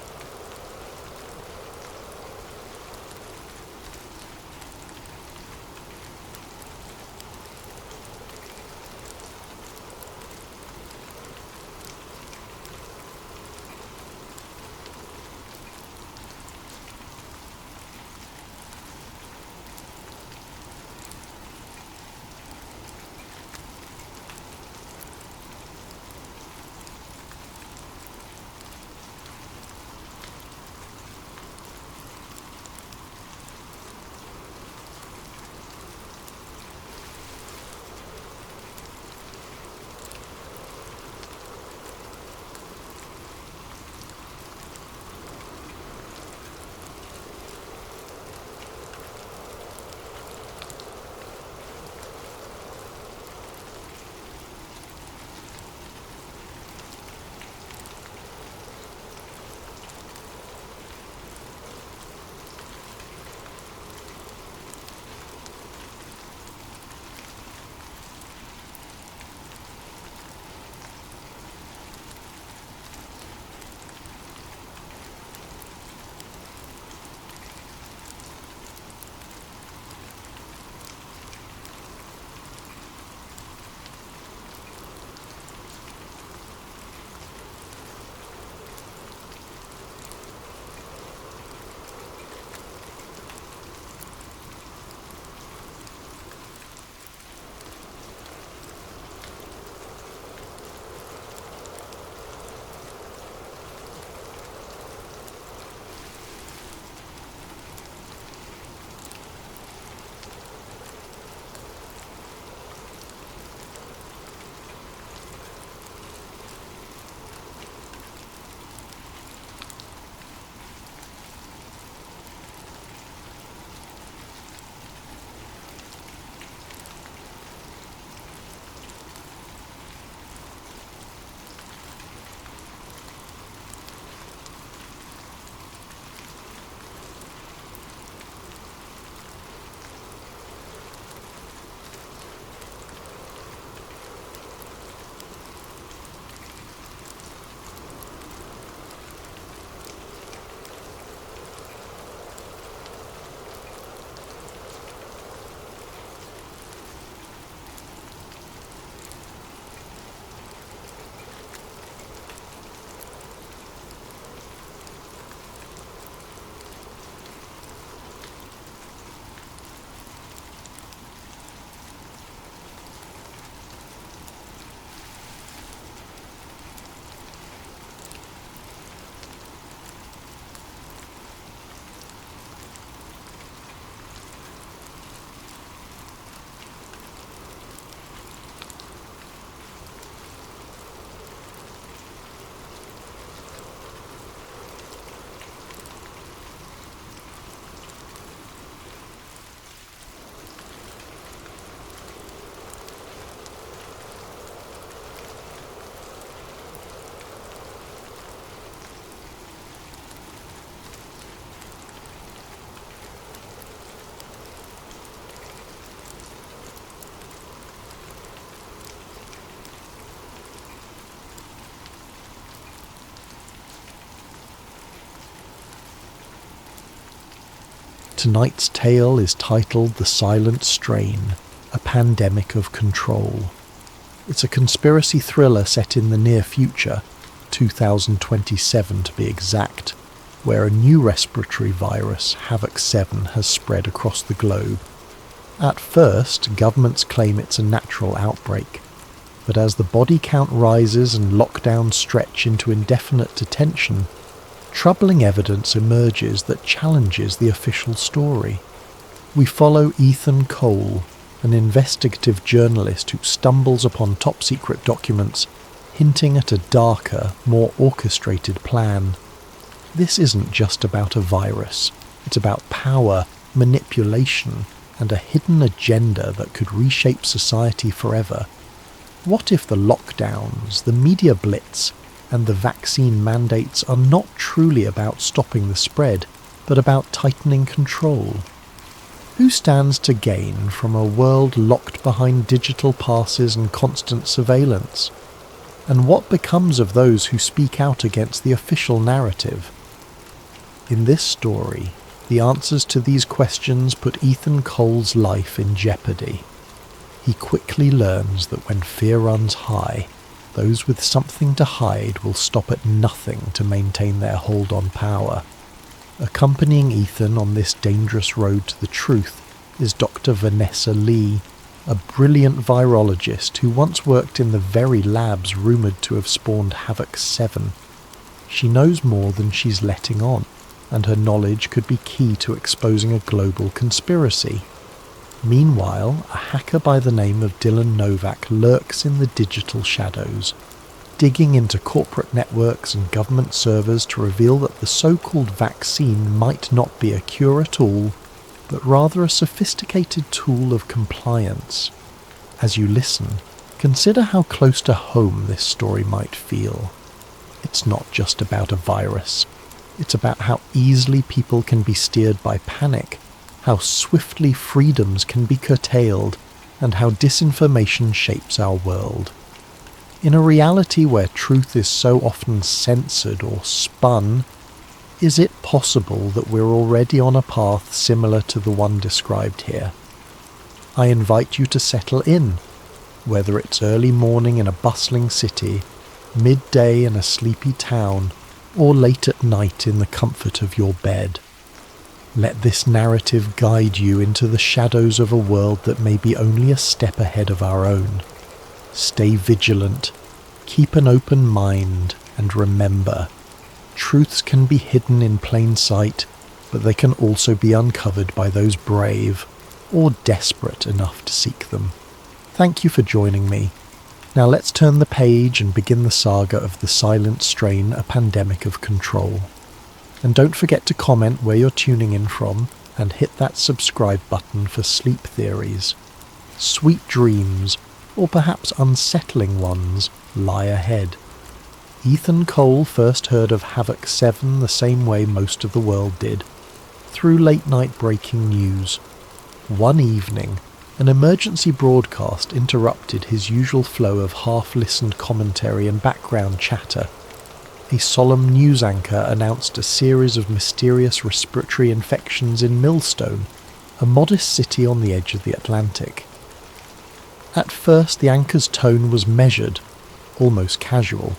Tonight's tale is titled The Silent Strain, A Pandemic of Control. It's a conspiracy thriller set in the near future, 2027 to be exact, where a new respiratory virus, Havoc-7, has spread across the globe. At first, governments claim it's a natural outbreak, but as the body count rises and lockdowns stretch into indefinite detention, troubling evidence emerges that challenges the official story. We follow Ethan Cole, an investigative journalist who stumbles upon top-secret documents hinting at a darker, more orchestrated plan. This isn't just about a virus. It's about power, manipulation, and a hidden agenda that could reshape society forever. What if the lockdowns, the media blitz, and the vaccine mandates are not truly about stopping the spread, but about tightening control? Who stands to gain from a world locked behind digital passes and constant surveillance? And what becomes of those who speak out against the official narrative? In this story, the answers to these questions put Ethan Cole's life in jeopardy. He quickly learns that when fear runs high, those with something to hide will stop at nothing to maintain their hold on power. Accompanying Ethan on this dangerous road to the truth is Dr. Vanessa Lee, a brilliant virologist who once worked in the very labs rumoured to have spawned Havoc-7. She knows more than she's letting on, and her knowledge could be key to exposing a global conspiracy. Meanwhile, a hacker by the name of Dylan Novak lurks in the digital shadows, digging into corporate networks and government servers to reveal that the so-called vaccine might not be a cure at all, but rather a sophisticated tool of compliance. As you listen, consider how close to home this story might feel. It's not just about a virus. It's about how easily people can be steered by panic, how swiftly freedoms can be curtailed, and how disinformation shapes our world. In a reality where truth is so often censored or spun, is it possible that we're already on a path similar to the one described here? I invite you to settle in, whether it's early morning in a bustling city, midday in a sleepy town, or late at night in the comfort of your bed. Let this narrative guide you into the shadows of a world that may be only a step ahead of our own. Stay vigilant, keep an open mind, and remember, truths can be hidden in plain sight, but they can also be uncovered by those brave or desperate enough to seek them. Thank you for joining me. Now let's turn the page and begin the saga of The Silent Strain, A Pandemic of Control. And don't forget to comment where you're tuning in from and hit that subscribe button for sleep theories. Sweet dreams, or perhaps unsettling ones, lie ahead. Ethan Cole first heard of Havoc-7 the same way most of the world did, through late-night breaking news. One evening, an emergency broadcast interrupted his usual flow of half-listened commentary and background chatter. A solemn news anchor announced a series of mysterious respiratory infections in Millstone, a modest city on the edge of the Atlantic. At first, the anchor's tone was measured, almost casual.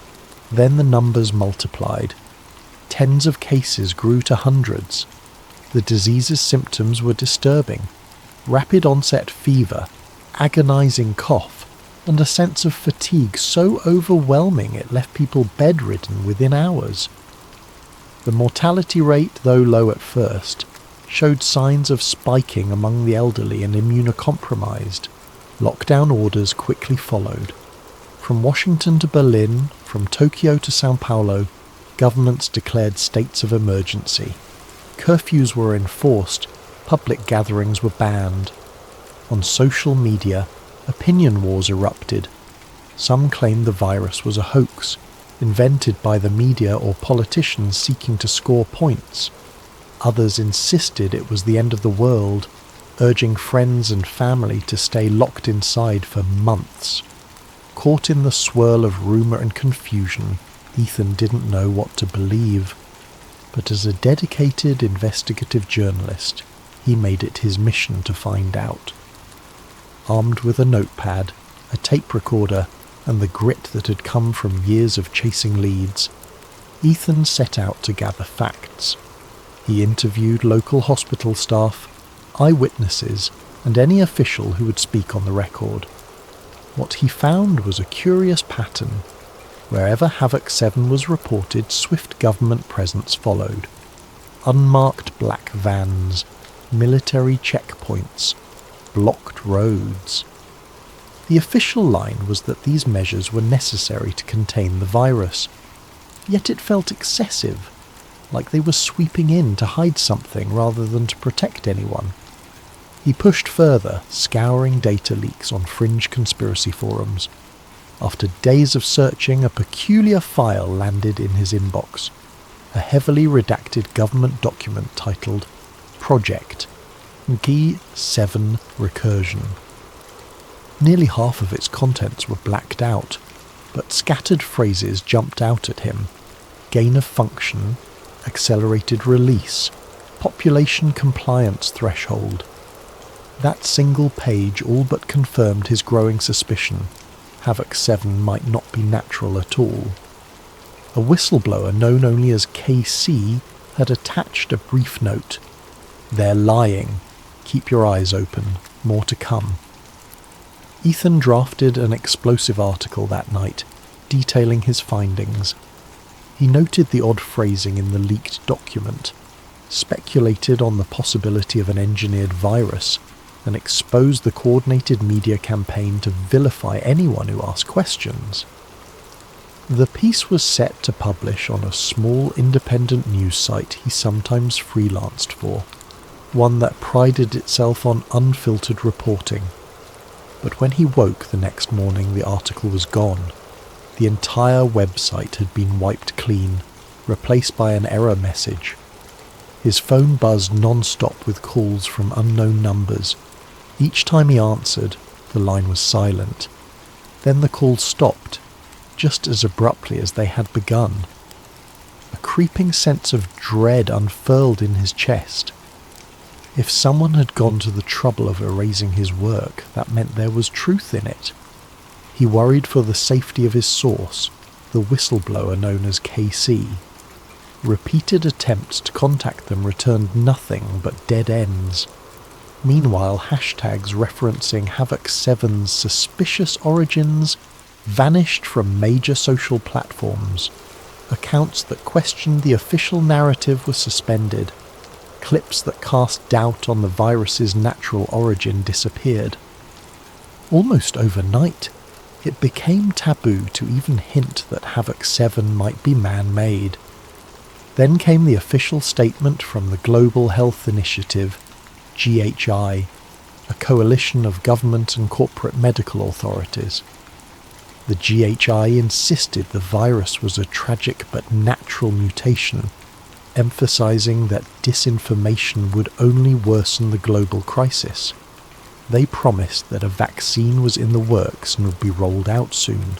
Then the numbers multiplied. Tens of cases grew to hundreds. The disease's symptoms were disturbing. Rapid onset fever, agonizing cough, and a sense of fatigue so overwhelming it left people bedridden within hours. The mortality rate, though low at first, showed signs of spiking among the elderly and immunocompromised. Lockdown orders quickly followed. From Washington to Berlin, from Tokyo to Sao Paulo, governments declared states of emergency. Curfews were enforced, public gatherings were banned. On social media, opinion wars erupted. Some claimed the virus was a hoax, invented by the media or politicians seeking to score points. Others insisted it was the end of the world, urging friends and family to stay locked inside for months. Caught in the swirl of rumour and confusion, Ethan didn't know what to believe. But as a dedicated investigative journalist, he made it his mission to find out. Armed with a notepad, a tape recorder, and the grit that had come from years of chasing leads, Ethan set out to gather facts. He interviewed local hospital staff, eyewitnesses, and any official who would speak on the record. What he found was a curious pattern. Wherever Havoc 7 was reported, swift government presence followed. Unmarked black vans, military checkpoints, blocked roads. The official line was that these measures were necessary to contain the virus, yet it felt excessive, like they were sweeping in to hide something rather than to protect anyone. He pushed further, scouring data leaks on fringe conspiracy forums. After days of searching, a peculiar file landed in his inbox, a heavily redacted government document titled Project G7 Recursion. Nearly half of its contents were blacked out, but scattered phrases jumped out at him. Gain of function, accelerated release, population compliance threshold. That single page all but confirmed his growing suspicion. Havoc 7 might not be natural at all. A whistleblower known only as KC had attached a brief note. "They're lying. Keep your eyes open. More to come." Ethan drafted an explosive article that night, detailing his findings. He noted the odd phrasing in the leaked document, speculated on the possibility of an engineered virus, and exposed the coordinated media campaign to vilify anyone who asked questions. The piece was set to publish on a small independent news site he sometimes freelanced for, one that prided itself on unfiltered reporting. But when he woke the next morning, the article was gone. The entire website had been wiped clean, replaced by an error message. His phone buzzed non-stop with calls from unknown numbers. Each time he answered, the line was silent. Then the calls stopped, just as abruptly as they had begun. A creeping sense of dread unfurled in his chest. If someone had gone to the trouble of erasing his work, that meant there was truth in it. He worried for the safety of his source, the whistleblower known as KC. Repeated attempts to contact them returned nothing but dead ends. Meanwhile, hashtags referencing Havoc 7's suspicious origins vanished from major social platforms. Accounts that questioned the official narrative were suspended. Clips that cast doubt on the virus's natural origin disappeared. Almost overnight, it became taboo to even hint that Havoc 7 might be man-made. Then came the official statement from the Global Health Initiative, GHI, a coalition of government and corporate medical authorities. The GHI insisted the virus was a tragic but natural mutation, emphasizing that disinformation would only worsen the global crisis. They promised that a vaccine was in the works and would be rolled out soon.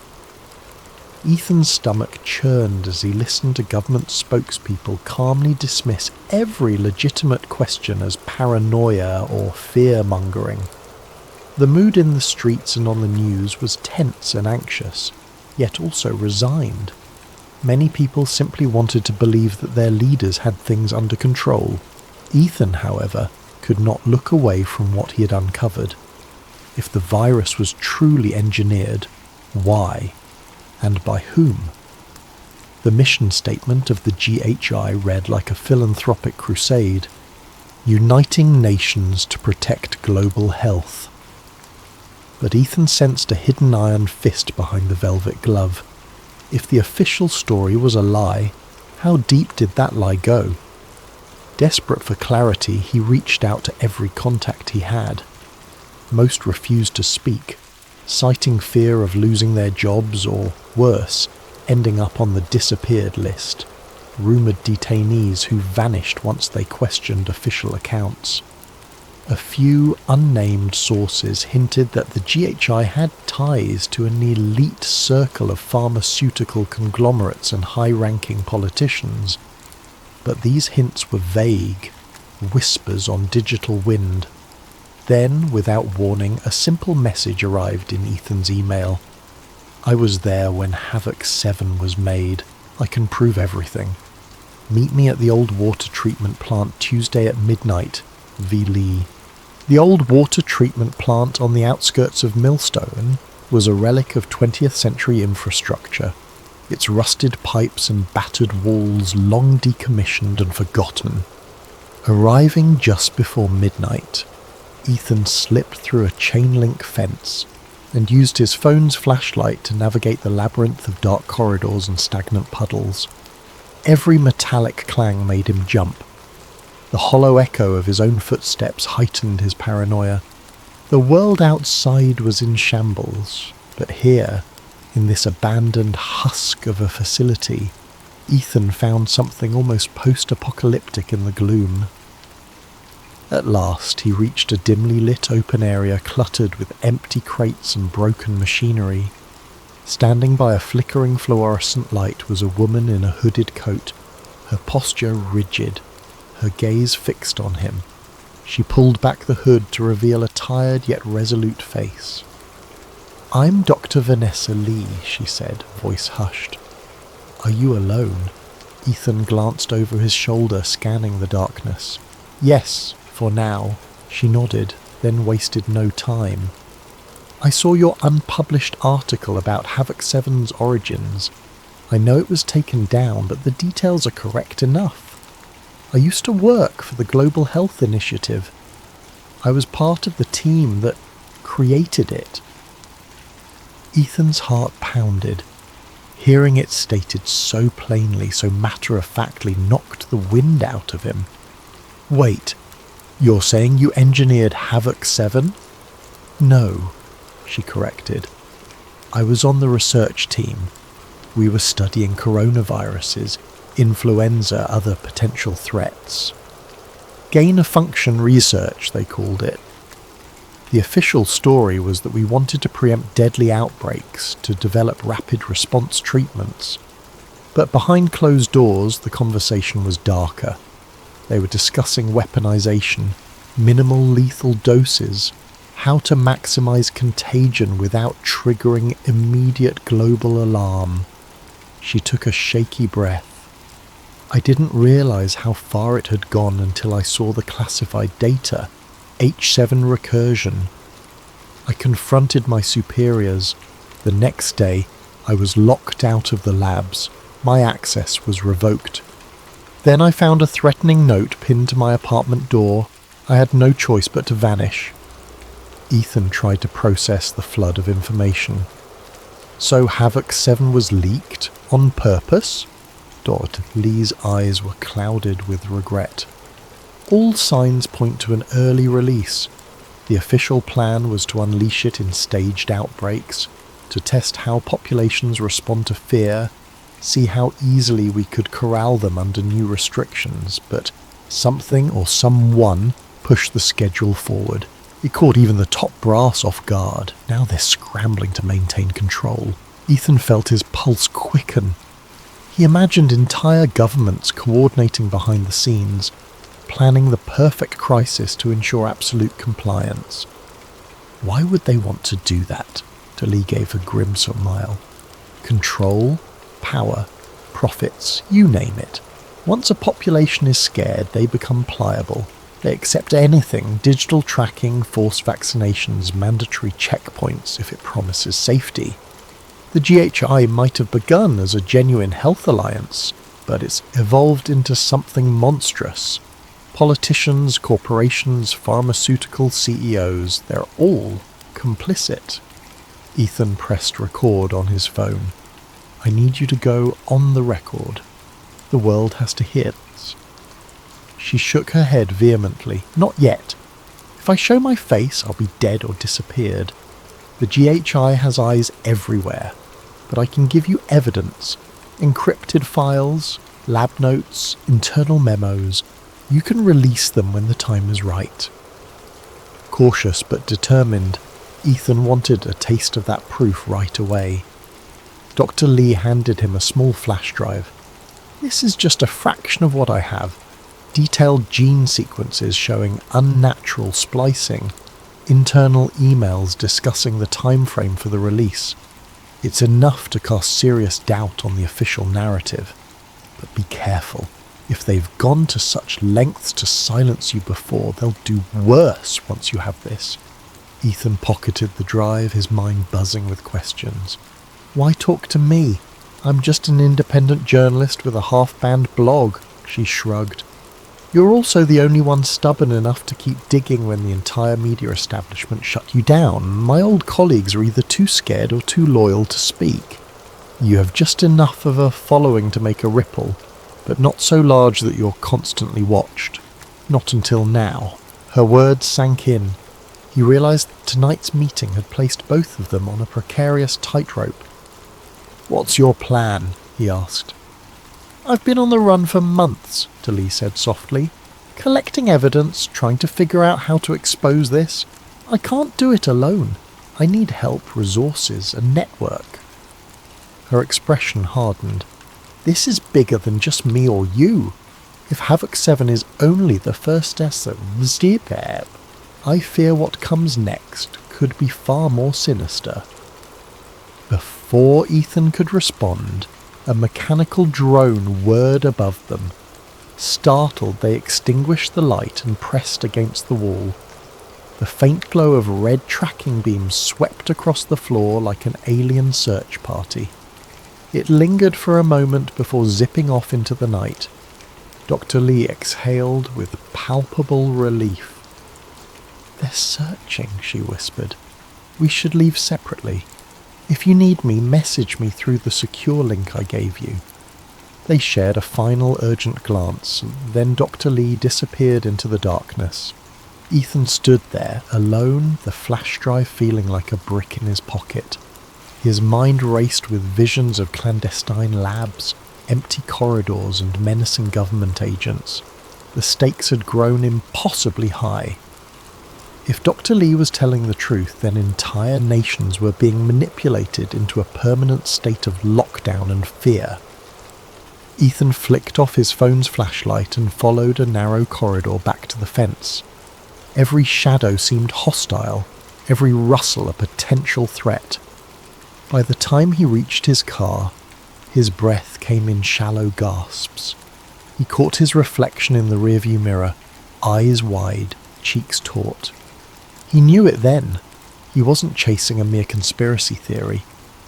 Ethan's stomach churned as he listened to government spokespeople calmly dismiss every legitimate question as paranoia or fear-mongering. The mood in the streets and on the news was tense and anxious, yet also resigned. Many people simply wanted to believe that their leaders had things under control. Ethan, however, could not look away from what he had uncovered. If the virus was truly engineered, why? And by whom? The mission statement of the GHI read like a philanthropic crusade, uniting nations to protect global health. But Ethan sensed a hidden iron fist behind the velvet glove. If the official story was a lie, how deep did that lie go? Desperate for clarity, he reached out to every contact he had. Most refused to speak, citing fear of losing their jobs or, worse, ending up on the disappeared list, rumoured detainees who vanished once they questioned official accounts. A few unnamed sources hinted that the GHI had ties to an elite circle of pharmaceutical conglomerates and high-ranking politicians, but these hints were vague, whispers on digital wind. Then, without warning, a simple message arrived in Ethan's email. I was there when Havoc 7 was made. I can prove everything. Meet me at the old water treatment plant Tuesday at midnight. V. Lee. The old water treatment plant on the outskirts of Millstone was a relic of 20th century infrastructure, its rusted pipes and battered walls long decommissioned and forgotten. Arriving just before midnight, Ethan slipped through a chain-link fence and used his phone's flashlight to navigate the labyrinth of dark corridors and stagnant puddles. Every metallic clang made him jump. The hollow echo of his own footsteps heightened his paranoia. The world outside was in shambles, but here, in this abandoned husk of a facility, Ethan found something almost post-apocalyptic in the gloom. At last he reached a dimly lit open area cluttered with empty crates and broken machinery. Standing by a flickering fluorescent light was a woman in a hooded coat, her posture rigid, her gaze fixed on him. She pulled back the hood to reveal a tired yet resolute face. "I'm Dr. Vanessa Lee," she said, voice hushed. "Are you alone?" Ethan glanced over his shoulder, scanning the darkness. "Yes, for now," she nodded, then wasted no time. "I saw your unpublished article about Havoc 7's origins. I know it was taken down, but the details are correct enough. I used to work for the Global Health Initiative. I was part of the team that created it." Ethan's heart pounded. Hearing it stated so plainly, so matter-of-factly, knocked the wind out of him. "Wait, you're saying you engineered Havoc 7? "No," she corrected. "I was on the research team. We were studying coronaviruses, influenza, other potential threats. Gain-of-function research, they called it. The official story was that we wanted to preempt deadly outbreaks to develop rapid response treatments. But behind closed doors, the conversation was darker. They were discussing weaponization, minimal lethal doses, how to maximize contagion without triggering immediate global alarm." She took a shaky breath. "I didn't realize how far it had gone until I saw the classified data, H7 recursion. I confronted my superiors. The next day, I was locked out of the labs. My access was revoked. Then I found a threatening note pinned to my apartment door. I had no choice but to vanish." Ethan tried to process the flood of information. "So Havoc 7 was leaked? On purpose?" Dr. Lee's eyes were clouded with regret. "All signs point to an early release. The official plan was to unleash it in staged outbreaks, to test how populations respond to fear, see how easily we could corral them under new restrictions, but something or someone pushed the schedule forward. It caught even the top brass off guard. Now they're scrambling to maintain control." Ethan felt his pulse quicken. He imagined entire governments coordinating behind the scenes, planning the perfect crisis to ensure absolute compliance. Why would they want to do that? Lee gave a grim smile. Control, power, profits, you name it. Once a population is scared, they become pliable. They accept anything: digital tracking, forced vaccinations, mandatory checkpoints if it promises safety. The GHI might have begun as a genuine health alliance, but it's evolved into something monstrous. Politicians, corporations, pharmaceutical CEOs, they're all complicit. Ethan pressed record on his phone. "I need you to go on the record. The world has to hear this." She shook her head vehemently. "Not yet. If I show my face, I'll be dead or disappeared. The GHI has eyes everywhere, but I can give you evidence. Encrypted files, lab notes, internal memos. You can release them when the time is right." Cautious but determined, Ethan wanted a taste of that proof right away. Dr. Lee handed him a small flash drive. "This is just a fraction of what I have. Detailed gene sequences showing unnatural splicing, internal emails discussing the time frame for the release. It's enough to cast serious doubt on the official narrative. But be careful. If they've gone to such lengths to silence you before, they'll do worse once you have this. Ethan pocketed the drive, his mind buzzing with questions. Why talk to me? I'm just an independent journalist with a half-banned blog, she shrugged. You're also the only one stubborn enough to keep digging when the entire media establishment shut you down. My old colleagues are either too scared or too loyal to speak. You have just enough of a following to make a ripple, but not so large that you're constantly watched. Not until now. Her words sank in. He realised that tonight's meeting had placed both of them on a precarious tightrope. What's your plan? He asked. I've been on the run for months, Dali said softly. Collecting evidence, trying to figure out how to expose this. I can't do it alone. I need help, resources, a network. Her expression hardened. This is bigger than just me or you. If Havoc 7 is only the first step, I fear what comes next could be far more sinister. Before Ethan could respond, a mechanical drone whirred above them. Startled, they extinguished the light and pressed against the wall. The faint glow of red tracking beams swept across the floor like an alien search party. It lingered for a moment before zipping off into the night. Dr. Lee exhaled with palpable relief. They're searching, she whispered. We should leave separately. If you need me, message me through the secure link I gave you. They shared a final urgent glance, then Dr. Lee disappeared into the darkness. Ethan stood there, alone, the flash drive feeling like a brick in his pocket. His mind raced with visions of clandestine labs, empty corridors and menacing government agents. The stakes had grown impossibly high. If Dr. Lee was telling the truth, then entire nations were being manipulated into a permanent state of lockdown and fear. Ethan flicked off his phone's flashlight and followed a narrow corridor back to the fence. Every shadow seemed hostile, every rustle a potential threat. By the time he reached his car, his breath came in shallow gasps. He caught his reflection in the rearview mirror, eyes wide, cheeks taut. He knew it then. He wasn't chasing a mere conspiracy theory.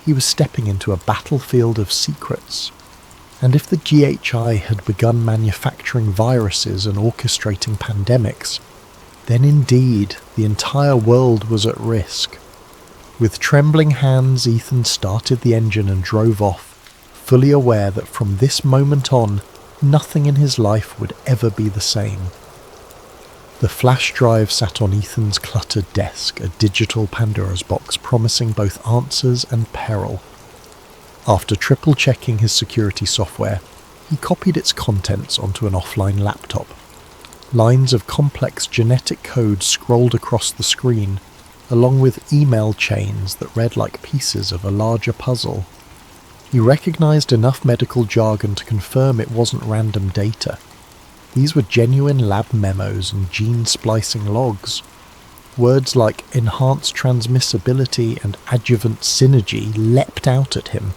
He was stepping into a battlefield of secrets. And if the GHI had begun manufacturing viruses and orchestrating pandemics, then indeed the entire world was at risk. With trembling hands, Ethan started the engine and drove off, fully aware that from this moment on, nothing in his life would ever be the same. The flash drive sat on Ethan's cluttered desk, a digital Pandora's box promising both answers and peril. After triple-checking his security software, he copied its contents onto an offline laptop. Lines of complex genetic code scrolled across the screen, along with email chains that read like pieces of a larger puzzle. He recognized enough medical jargon to confirm it wasn't random data. These were genuine lab memos and gene-splicing logs. Words like enhanced transmissibility and adjuvant synergy leapt out at him.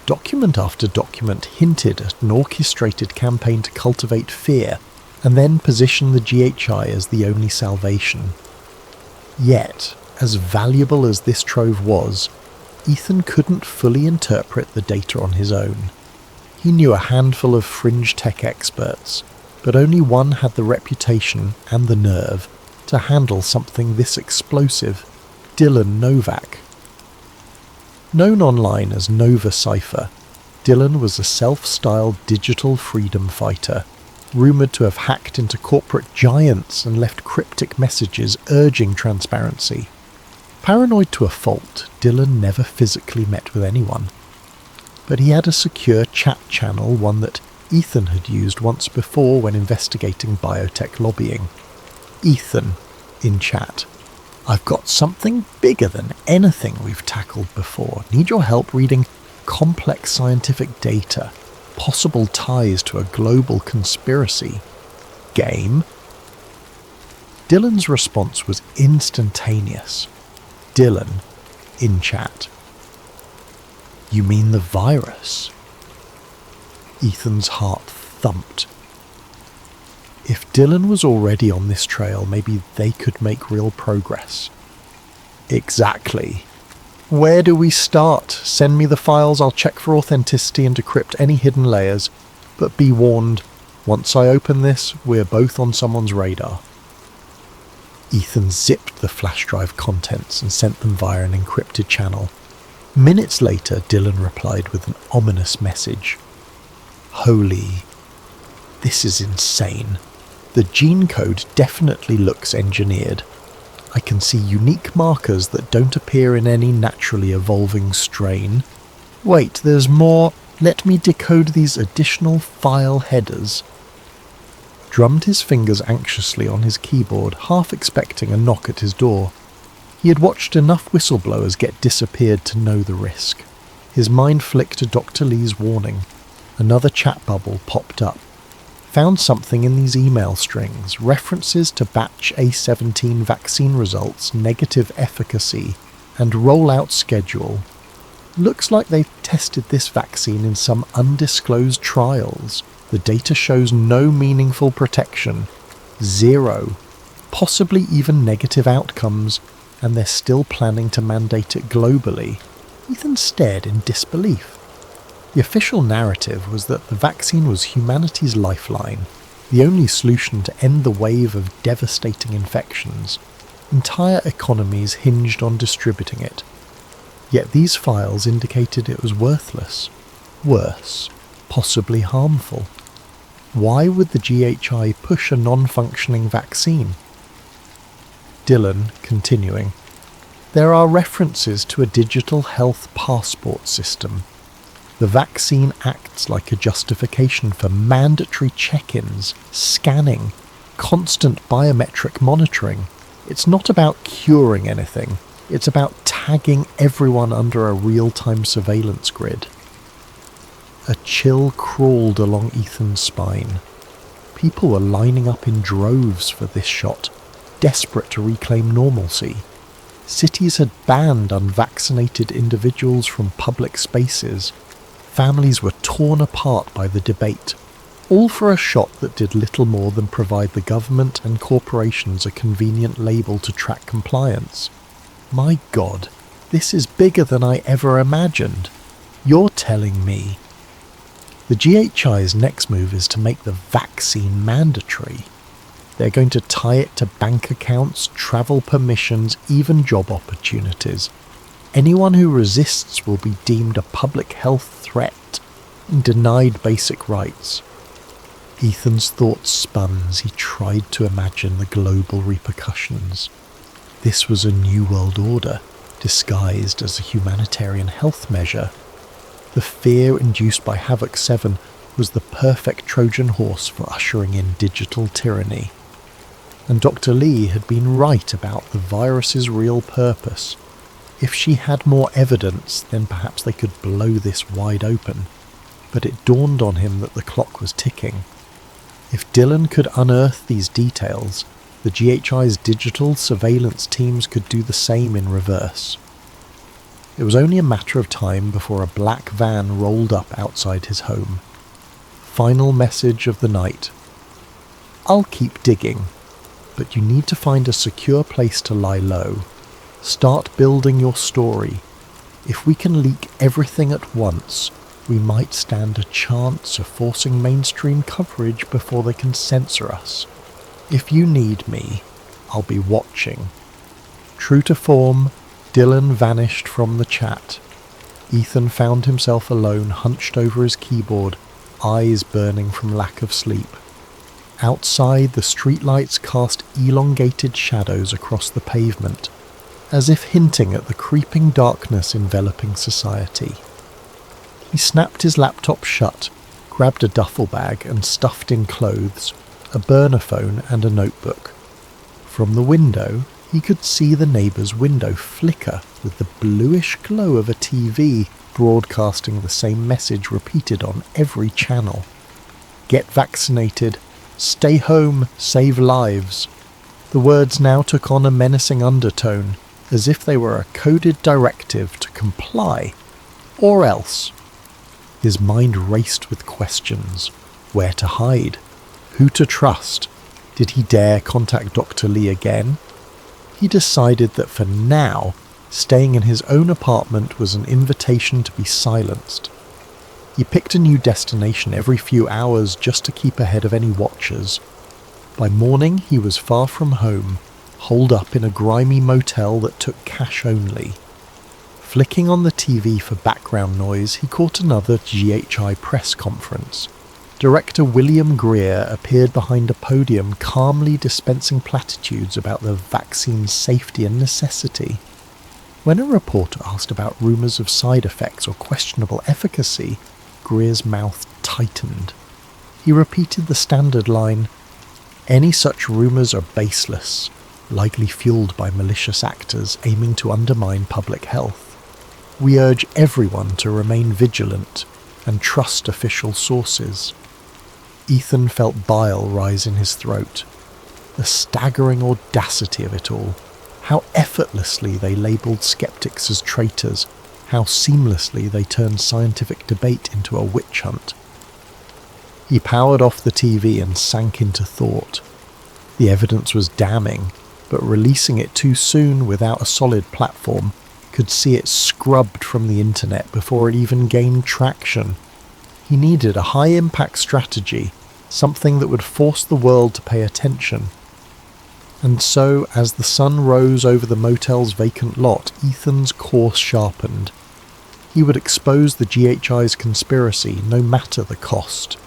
Document after document hinted at an orchestrated campaign to cultivate fear, and then position the GHI as the only salvation. Yet, as valuable as this trove was, Ethan couldn't fully interpret the data on his own. He knew a handful of fringe tech experts, but only one had the reputation and the nerve to handle something this explosive: Dylan Novak. Known online as Nova Cypher, Dylan was a self-styled digital freedom fighter, rumoured to have hacked into corporate giants and left cryptic messages urging transparency. Paranoid to a fault, Dylan never physically met with anyone. But he had a secure chat channel, one that Ethan had used once before when investigating biotech lobbying. Ethan, in chat. I've got something bigger than anything we've tackled before. Need your help reading complex scientific data, possible ties to a global conspiracy. Game? Dylan's response was instantaneous. Dylan, in chat. You mean the virus? Ethan's heart thumped. If Dylan was already on this trail, maybe they could make real progress. Exactly. Where do we start? Send me the files, I'll check for authenticity and decrypt any hidden layers. But be warned, once I open this, we're both on someone's radar. Ethan zipped the flash drive contents and sent them via an encrypted channel. Minutes later, Dylan replied with an ominous message. Holy, this is insane. The gene code definitely looks engineered. I can see unique markers that don't appear in any naturally evolving strain. Wait, there's more. Let me decode these additional file headers. Drummed his fingers anxiously on his keyboard, half expecting a knock at his door. He had watched enough whistleblowers get disappeared to know the risk. His mind flicked to Dr. Lee's warning. Another chat bubble popped up. Found something in these email strings, references to batch A17 vaccine results, negative efficacy, and rollout schedule. Looks like they've tested this vaccine in some undisclosed trials. The data shows no meaningful protection. 0. Possibly even negative outcomes, and they're still planning to mandate it globally. Ethan stared in disbelief. The official narrative was that the vaccine was humanity's lifeline, the only solution to end the wave of devastating infections. Entire economies hinged on distributing it. Yet these files indicated it was worthless. Worse, possibly harmful. Why would the GHI push a non-functioning vaccine? Dylan, continuing. There are references to a digital health passport system. The vaccine acts like a justification for mandatory check-ins, scanning, constant biometric monitoring. It's not about curing anything. It's about tagging everyone under a real-time surveillance grid. A chill crawled along Ethan's spine. People were lining up in droves for this shot, desperate to reclaim normalcy. Cities had banned unvaccinated individuals from public spaces. Families were torn apart by the debate, all for a shot that did little more than provide the government and corporations a convenient label to track compliance. My God, this is bigger than I ever imagined. You're telling me. The GHI's next move is to make the vaccine mandatory. They're going to tie it to bank accounts, travel permissions, even job opportunities. Anyone who resists will be deemed a public health threat and denied basic rights. Ethan's thoughts spun as he tried to imagine the global repercussions. This was a new world order, disguised as a humanitarian health measure. The fear induced by Havoc 7 was the perfect Trojan horse for ushering in digital tyranny. And Dr. Lee had been right about the virus's real purpose. If she had more evidence, then perhaps they could blow this wide open. But it dawned on him that the clock was ticking. If Dylan could unearth these details, the GHI's digital surveillance teams could do the same in reverse. It was only a matter of time before a black van rolled up outside his home. Final message of the night. I'll keep digging, but you need to find a secure place to lie low. Start building your story. If we can leak everything at once, we might stand a chance of forcing mainstream coverage before they can censor us. If you need me, I'll be watching. True to form, Dylan vanished from the chat. Ethan found himself alone, hunched over his keyboard, eyes burning from lack of sleep. Outside, the streetlights cast elongated shadows across the pavement, as if hinting at the creeping darkness enveloping society. He snapped his laptop shut, grabbed a duffel bag and stuffed in clothes, a burner phone and a notebook. From the window, he could see the neighbour's window flicker with the bluish glow of a TV broadcasting the same message repeated on every channel. Get vaccinated, "Stay home, save lives." The words now took on a menacing undertone, as if they were a coded directive to comply, or else. His mind raced with questions. Where to hide? Who to trust? Did he dare contact Dr. Lee again? He decided that for now, staying in his own apartment was an invitation to be silenced. He picked a new destination every few hours just to keep ahead of any watchers. By morning, he was far from home, holed up in a grimy motel that took cash only. Flicking on the TV for background noise, he caught another GHI press conference. Director William Greer appeared behind a podium calmly dispensing platitudes about the vaccine's safety and necessity. When a reporter asked about rumours of side effects or questionable efficacy, Greer's mouth tightened. He repeated the standard line, "Any such rumours are baseless, likely fueled by malicious actors aiming to undermine public health. We urge everyone to remain vigilant and trust official sources." Ethan felt bile rise in his throat. The staggering audacity of it all. How effortlessly they labelled skeptics as traitors. How seamlessly they turned scientific debate into a witch hunt. He powered off the TV and sank into thought. The evidence was damning, but releasing it too soon without a solid platform could see it scrubbed from the internet before it even gained traction. He needed a high-impact strategy, something that would force the world to pay attention. And so, as the sun rose over the motel's vacant lot, Ethan's course sharpened. He would expose the GHI's conspiracy, no matter the cost.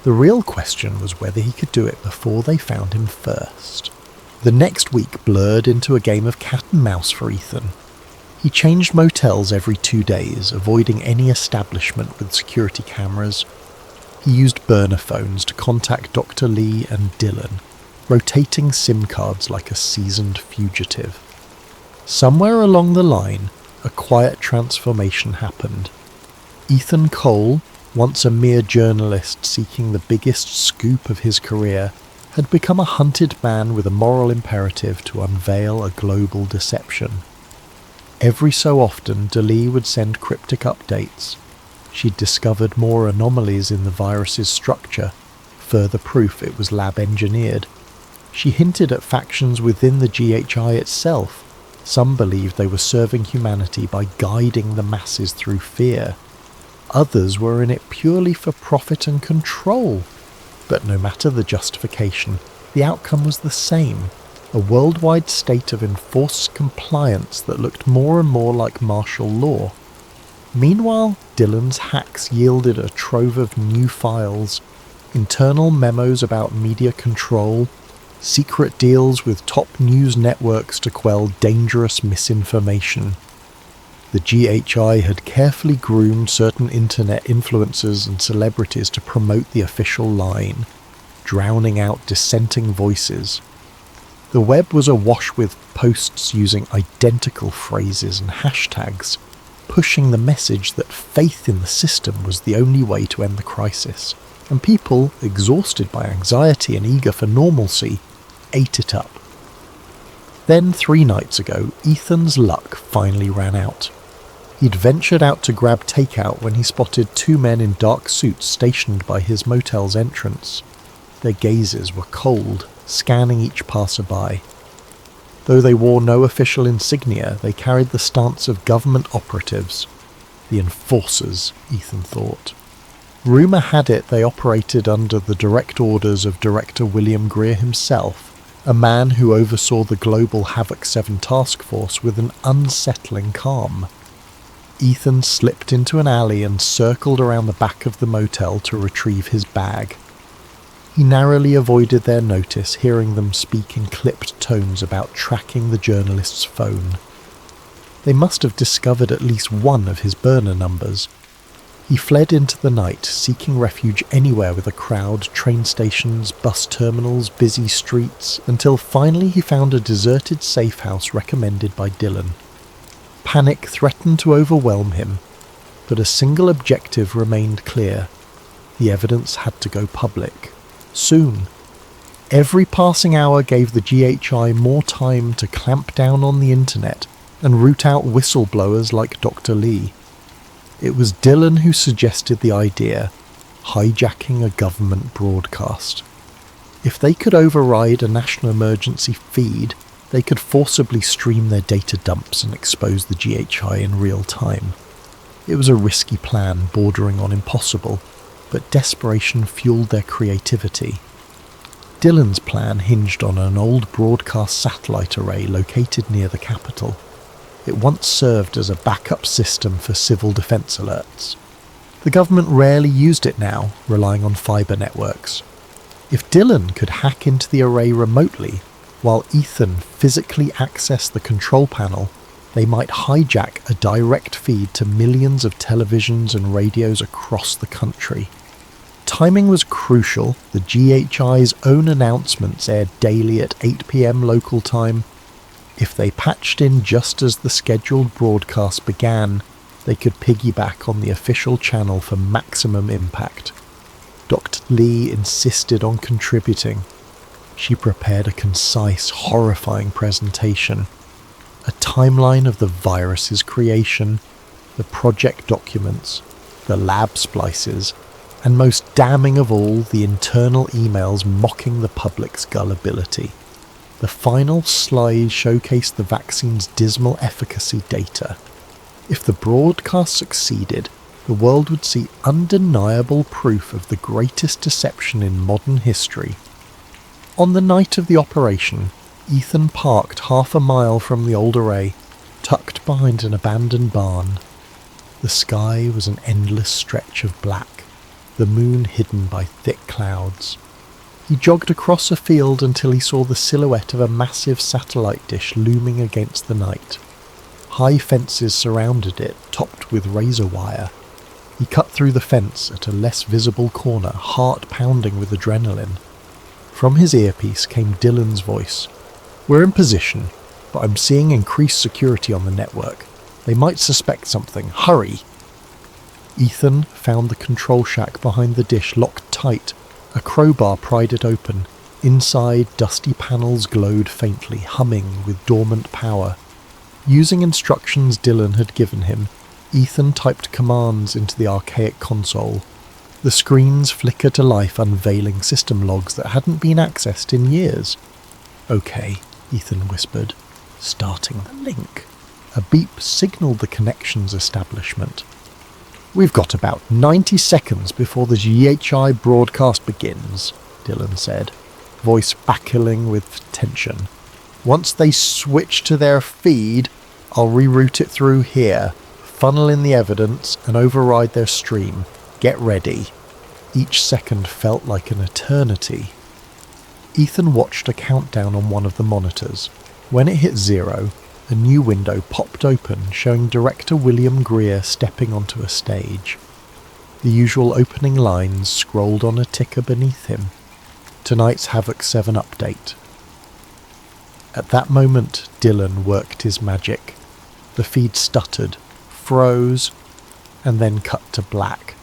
The real question was whether he could do it before they found him first. The next week blurred into a game of cat and mouse for Ethan. He changed motels every 2 days, avoiding any establishment with security cameras. He used burner phones to contact Dr. Lee and Dylan, rotating SIM cards like a seasoned fugitive. Somewhere along the line, a quiet transformation happened. Ethan Cole, once a mere journalist seeking the biggest scoop of his career, had become a hunted man with a moral imperative to unveil a global deception. Every so often, Delee would send cryptic updates. She'd discovered more anomalies in the virus's structure, further proof it was lab-engineered. She hinted at factions within the GHI itself. Some believed they were serving humanity by guiding the masses through fear. Others were in it purely for profit and control. But no matter the justification, the outcome was the same. A worldwide state of enforced compliance that looked more and more like martial law. Meanwhile, Dylan's hacks yielded a trove of new files, internal memos about media control, secret deals with top news networks to quell dangerous misinformation. The GHI had carefully groomed certain internet influencers and celebrities to promote the official line, drowning out dissenting voices. The web was awash with posts using identical phrases and hashtags, pushing the message that faith in the system was the only way to end the crisis, and people, exhausted by anxiety and eager for normalcy, ate it up. Then 3 nights ago, Ethan's luck finally ran out. He'd ventured out to grab takeout when he spotted 2 men in dark suits stationed by his motel's entrance. Their gazes were cold, scanning each passerby. Though they wore no official insignia, they carried the stance of government operatives. The enforcers, Ethan thought. Rumour had it they operated under the direct orders of Director William Greer himself, a man who oversaw the global Havoc 7 task force with an unsettling calm. Ethan slipped into an alley and circled around the back of the motel to retrieve his bag. He narrowly avoided their notice, hearing them speak in clipped tones about tracking the journalist's phone. They must have discovered at least one of his burner numbers. He fled into the night, seeking refuge anywhere with a crowd, train stations, bus terminals, busy streets, until finally he found a deserted safe house recommended by Dylan. Panic threatened to overwhelm him, but a single objective remained clear. The evidence had to go public. Soon, Every passing hour gave the GHI more time to clamp down on the internet and root out whistleblowers like Dr. Lee. It was Dylan who suggested the idea, hijacking a government broadcast. If they could override a national emergency feed, they could forcibly stream their data dumps and expose the GHI in real time. It was a risky plan bordering on impossible, but desperation fueled their creativity. Dylan's plan hinged on an old broadcast satellite array located near the capital. It once served as a backup system for civil defence alerts. The government rarely used it now, relying on fibre networks. If Dylan could hack into the array remotely, while Ethan physically accessed the control panel, they might hijack a direct feed to millions of televisions and radios across the country. Timing was crucial. The GHI's own announcements aired daily at 8 p.m. local time. If they patched in just as the scheduled broadcast began, they could piggyback on the official channel for maximum impact. Dr. Lee insisted on contributing. She prepared a concise, horrifying presentation. A timeline of the virus's creation, the project documents, the lab splices, and most damning of all, the internal emails mocking the public's gullibility. The final slide showcased the vaccine's dismal efficacy data. If the broadcast succeeded, the world would see undeniable proof of the greatest deception in modern history. On the night of the operation, Ethan parked half a mile from the old array, tucked behind an abandoned barn. The sky was an endless stretch of black, the moon hidden by thick clouds. He jogged across a field until he saw the silhouette of a massive satellite dish looming against the night. High fences surrounded it, topped with razor wire. He cut through the fence at a less visible corner, heart pounding with adrenaline. From his earpiece came Dylan's voice. "We're in position, but I'm seeing increased security on the network. They might suspect something. Hurry!" Ethan found the control shack behind the dish locked tight. A crowbar pried it open. Inside, dusty panels glowed faintly, humming with dormant power. Using instructions Dylan had given him, Ethan typed commands into the archaic console. The screens flickered to life, unveiling system logs that hadn't been accessed in years. "Okay," Ethan whispered, starting the link. A beep signalled the connection's establishment. "We've got about 90 seconds before the GHI broadcast begins," Dylan said, voice backling with tension. "Once they switch to their feed, I'll reroute it through here, funnel in the evidence, and override their stream. Get ready." Each second felt like an eternity. Ethan watched a countdown on one of the monitors. When it hit 0, a new window popped open, showing director William Greer stepping onto a stage. The usual opening lines scrolled on a ticker beneath him. Tonight's Havoc 7 update. At that moment, Dylan worked his magic. The feed stuttered, froze, and then cut to black.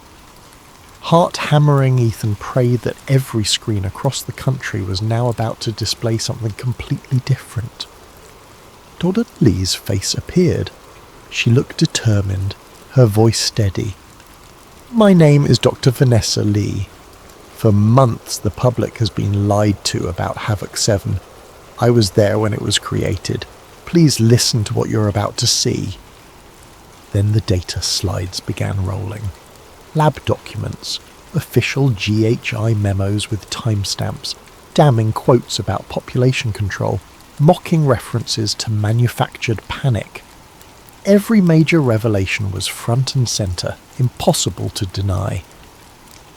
Heart-hammering, Ethan prayed that every screen across the country was now about to display something completely different. Dr. Lee's face appeared. She looked determined, her voice steady. "My name is Dr. Vanessa Lee. For months the public has been lied to about Havoc 7. I was there when it was created. Please listen to what you're about to see." Then the data slides began rolling. Lab documents, official GHI memos with timestamps, damning quotes about population control, mocking references to manufactured panic. Every major revelation was front and centre, impossible to deny.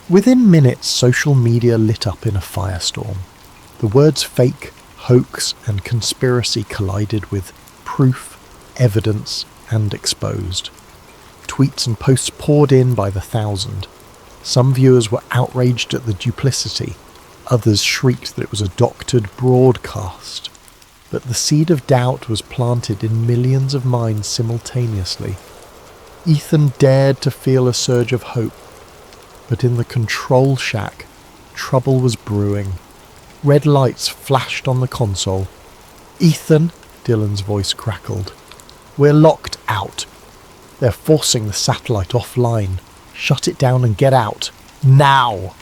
Within minutes, social media lit up in a firestorm. The words fake, hoax, and conspiracy collided with proof, evidence, and exposed. Tweets and posts poured in by the thousand. Some viewers were outraged at the duplicity. Others shrieked that it was a doctored broadcast. But the seed of doubt was planted in millions of minds simultaneously. Ethan dared to feel a surge of hope. But in the control shack, trouble was brewing. Red lights flashed on the console. "Ethan," Dylan's voice crackled. "We're locked out. They're forcing the satellite offline. Shut it down and get out. Now!"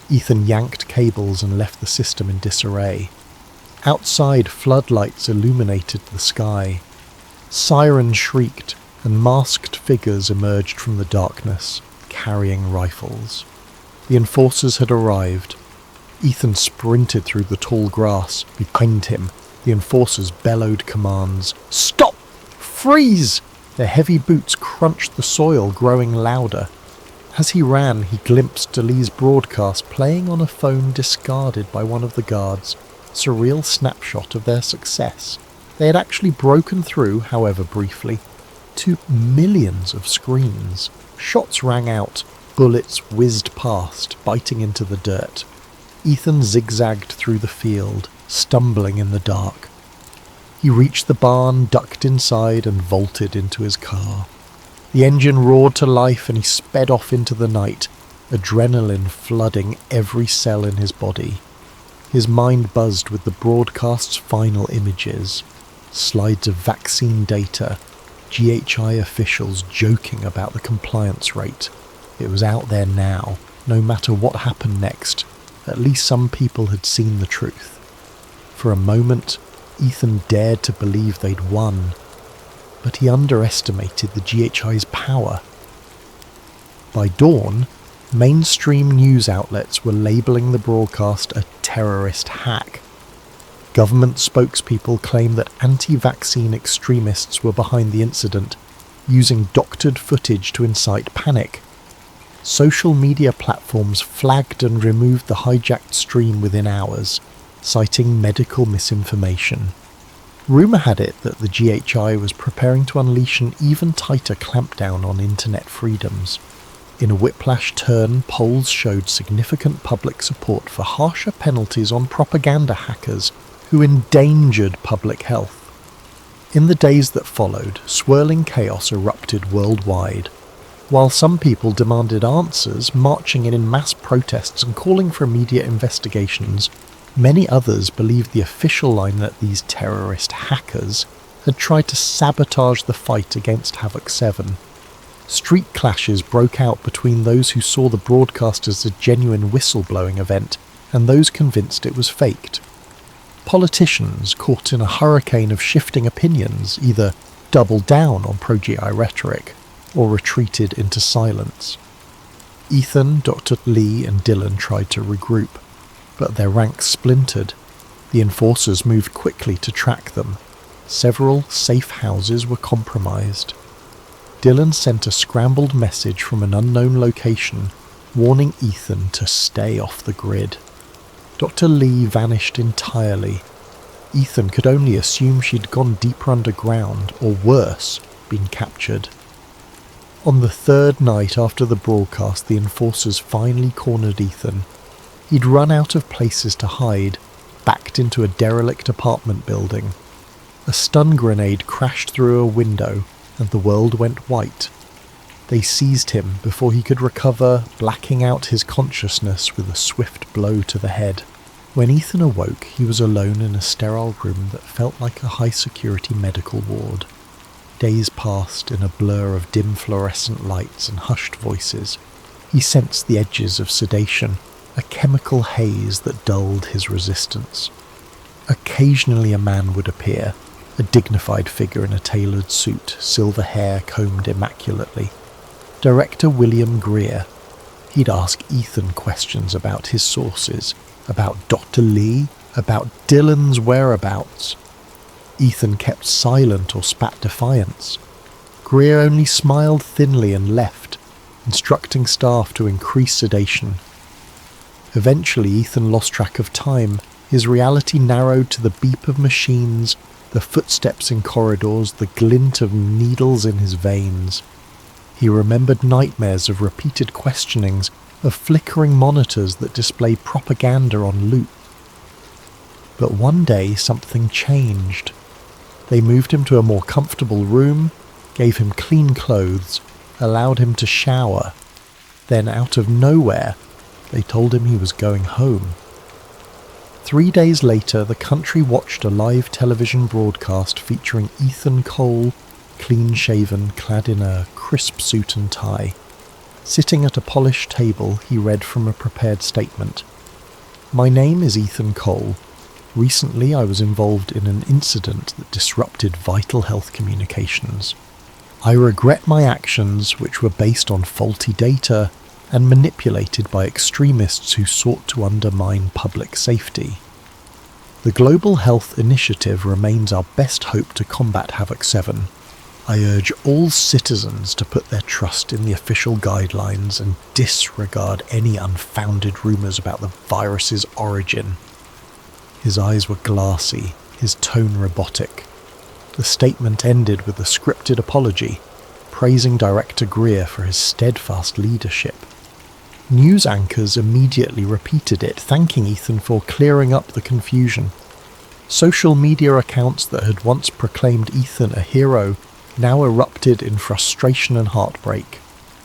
Ethan yanked cables and left the system in disarray. Outside, floodlights illuminated the sky. Sirens shrieked, and masked figures emerged from the darkness, carrying rifles. The enforcers had arrived. Ethan sprinted through the tall grass. Behind him, the enforcers bellowed commands. "Stop! Freeze!" Their heavy boots crunched the soil, growing louder. As he ran, he glimpsed Delee's broadcast playing on a phone discarded by one of the guards, a surreal snapshot of their success. They had actually broken through, however briefly, to millions of screens. Shots rang out, bullets whizzed past, biting into the dirt. Ethan zigzagged through the field, stumbling in the dark. He reached the barn, ducked inside, and vaulted into his car. The engine roared to life and he sped off into the night, adrenaline flooding every cell in his body. His mind buzzed with the broadcast's final images, slides of vaccine data, GHI officials joking about the compliance rate. It was out there now. No matter what happened next, at least some people had seen the truth. For a moment, Ethan dared to believe they'd won, but he underestimated the GHI's power. By dawn, mainstream news outlets were labelling the broadcast a terrorist hack. Government spokespeople claimed that anti-vaccine extremists were behind the incident, using doctored footage to incite panic. Social media platforms flagged and removed the hijacked stream within hours, citing medical misinformation. Rumour had it that the GHI was preparing to unleash an even tighter clampdown on internet freedoms. In a whiplash turn, polls showed significant public support for harsher penalties on propaganda hackers who endangered public health. In the days that followed, swirling chaos erupted worldwide. While some people demanded answers, marching in mass protests and calling for immediate investigations, many others believed the official line that these terrorist hackers had tried to sabotage the fight against Havoc 7. Street clashes broke out between those who saw the broadcast as a genuine whistleblowing event and those convinced it was faked. Politicians, caught in a hurricane of shifting opinions, either doubled down on pro-GI rhetoric or retreated into silence. Ethan, Dr. Lee and Dylan tried to regroup, but their ranks splintered. The enforcers moved quickly to track them. Several safe houses were compromised. Dylan sent a scrambled message from an unknown location, warning Ethan to stay off the grid. Dr. Lee vanished entirely. Ethan could only assume she'd gone deeper underground, or worse, been captured. On the third night after the broadcast, the enforcers finally cornered Ethan. He'd run out of places to hide, backed into a derelict apartment building. A stun grenade crashed through a window, and the world went white. They seized him before he could recover, blacking out his consciousness with a swift blow to the head. When Ethan awoke, he was alone in a sterile room that felt like a high-security medical ward. Days passed in a blur of dim fluorescent lights and hushed voices. He sensed the edges of sedation, a chemical haze that dulled his resistance. Occasionally a man would appear, a dignified figure in a tailored suit, silver hair combed immaculately. Director William Greer. He'd ask Ethan questions about his sources, about Dr. Lee, about Dylan's whereabouts. Ethan kept silent or spat defiance. Greer only smiled thinly and left, instructing staff to increase sedation. Eventually Ethan lost track of time. His reality narrowed to the beep of machines, the footsteps in corridors, the glint of needles in his veins. He remembered nightmares of repeated questionings, of flickering monitors that displayed propaganda on loop. But one day something changed. They moved him to a more comfortable room, gave him clean clothes, allowed him to shower. Then out of nowhere, they told him he was going home. 3 days later, the country watched a live television broadcast featuring Ethan Cole, clean-shaven, clad in a crisp suit and tie. Sitting at a polished table, he read from a prepared statement. "My name is Ethan Cole. Recently I was involved in an incident that disrupted vital health communications. I regret my actions, which were based on faulty data and manipulated by extremists who sought to undermine public safety. The Global Health Initiative remains our best hope to combat Havoc 7. I urge all citizens to put their trust in the official guidelines and disregard any unfounded rumours about the virus's origin." His eyes were glassy, his tone robotic. The statement ended with a scripted apology, praising Director Greer for his steadfast leadership. News anchors immediately repeated it, thanking Ethan for clearing up the confusion. Social media accounts that had once proclaimed Ethan a hero now erupted in frustration and heartbreak,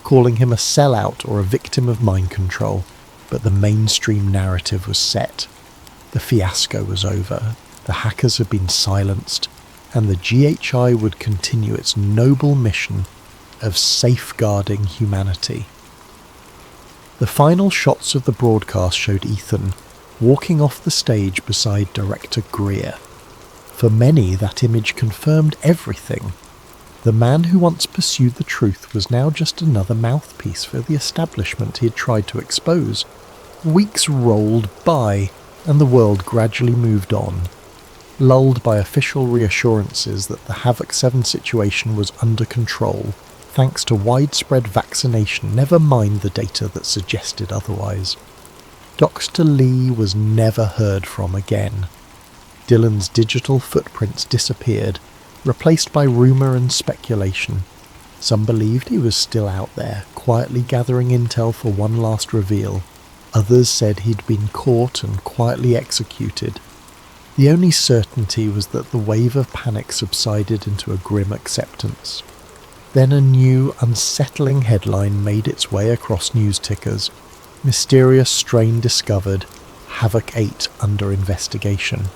calling him a sellout or a victim of mind control, but the mainstream narrative was set. The fiasco was over, the hackers had been silenced, and the GHI would continue its noble mission of safeguarding humanity. The final shots of the broadcast showed Ethan walking off the stage beside Director Greer. For many, that image confirmed everything. The man who once pursued the truth was now just another mouthpiece for the establishment he had tried to expose. Weeks rolled by, and the world gradually moved on, lulled by official reassurances that the Havoc 7 situation was under control, thanks to widespread vaccination, never mind the data that suggested otherwise. Dr. Lee was never heard from again. Dylan's digital footprints disappeared, replaced by rumour and speculation. Some believed he was still out there, quietly gathering intel for one last reveal. Others said he'd been caught and quietly executed. The only certainty was that the wave of panic subsided into a grim acceptance. Then a new, unsettling headline made its way across news tickers. Mysterious strain discovered, Havoc 8 under investigation.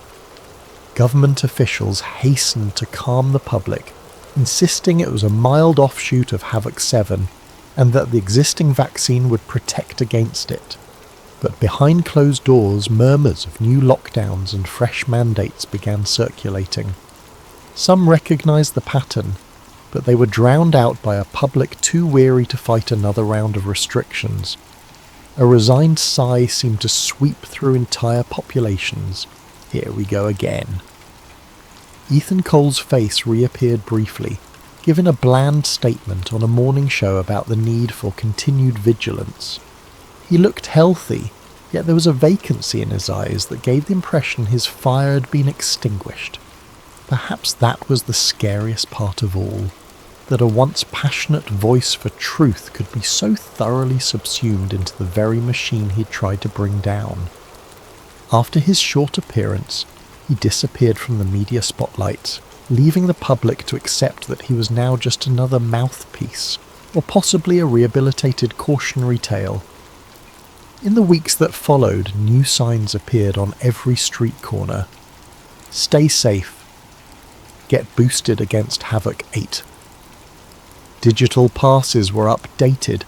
Government officials hastened to calm the public, insisting it was a mild offshoot of Havoc 7 and that the existing vaccine would protect against it. But behind closed doors, murmurs of new lockdowns and fresh mandates began circulating. Some recognised the pattern, but they were drowned out by a public too weary to fight another round of restrictions. A resigned sigh seemed to sweep through entire populations. Here we go again. Ethan Cole's face reappeared briefly, giving a bland statement on a morning show about the need for continued vigilance. He looked healthy, yet there was a vacancy in his eyes that gave the impression his fire had been extinguished. Perhaps that was the scariest part of all, that a once passionate voice for truth could be so thoroughly subsumed into the very machine he'd tried to bring down. After his short appearance, he disappeared from the media spotlight, leaving the public to accept that he was now just another mouthpiece, or possibly a rehabilitated cautionary tale. In the weeks that followed, new signs appeared on every street corner. Stay safe. Get boosted against Havoc 8. Digital passes were updated,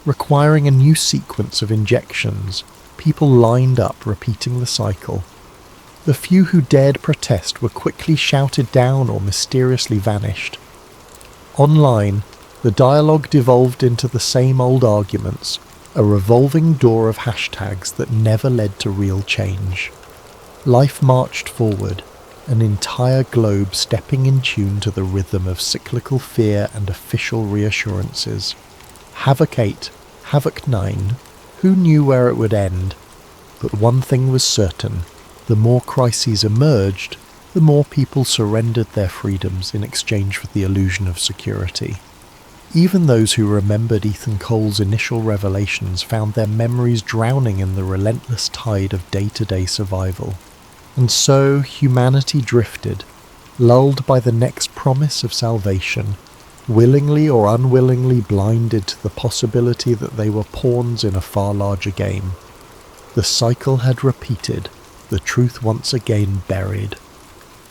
requiring a new sequence of injections. People lined up, repeating the cycle. The few who dared protest were quickly shouted down or mysteriously vanished. Online, the dialogue devolved into the same old arguments, a revolving door of hashtags that never led to real change. Life marched forward, an entire globe stepping in tune to the rhythm of cyclical fear and official reassurances. Havoc 8, Havoc 9, who knew where it would end? But one thing was certain: the more crises emerged, the more people surrendered their freedoms in exchange for the illusion of security. Even those who remembered Ethan Cole's initial revelations found their memories drowning in the relentless tide of day-to-day survival. And so humanity drifted, lulled by the next promise of salvation, willingly or unwillingly blinded to the possibility that they were pawns in a far larger game. The cycle had repeated, the truth once again buried.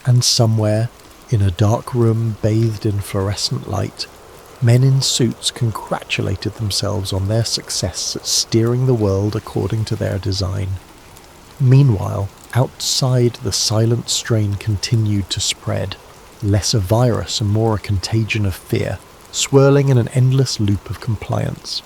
And somewhere, in a dark room bathed in fluorescent light, men in suits congratulated themselves on their success at steering the world according to their design. Meanwhile, outside, the silent strain continued to spread, less a virus and more a contagion of fear, swirling in an endless loop of compliance.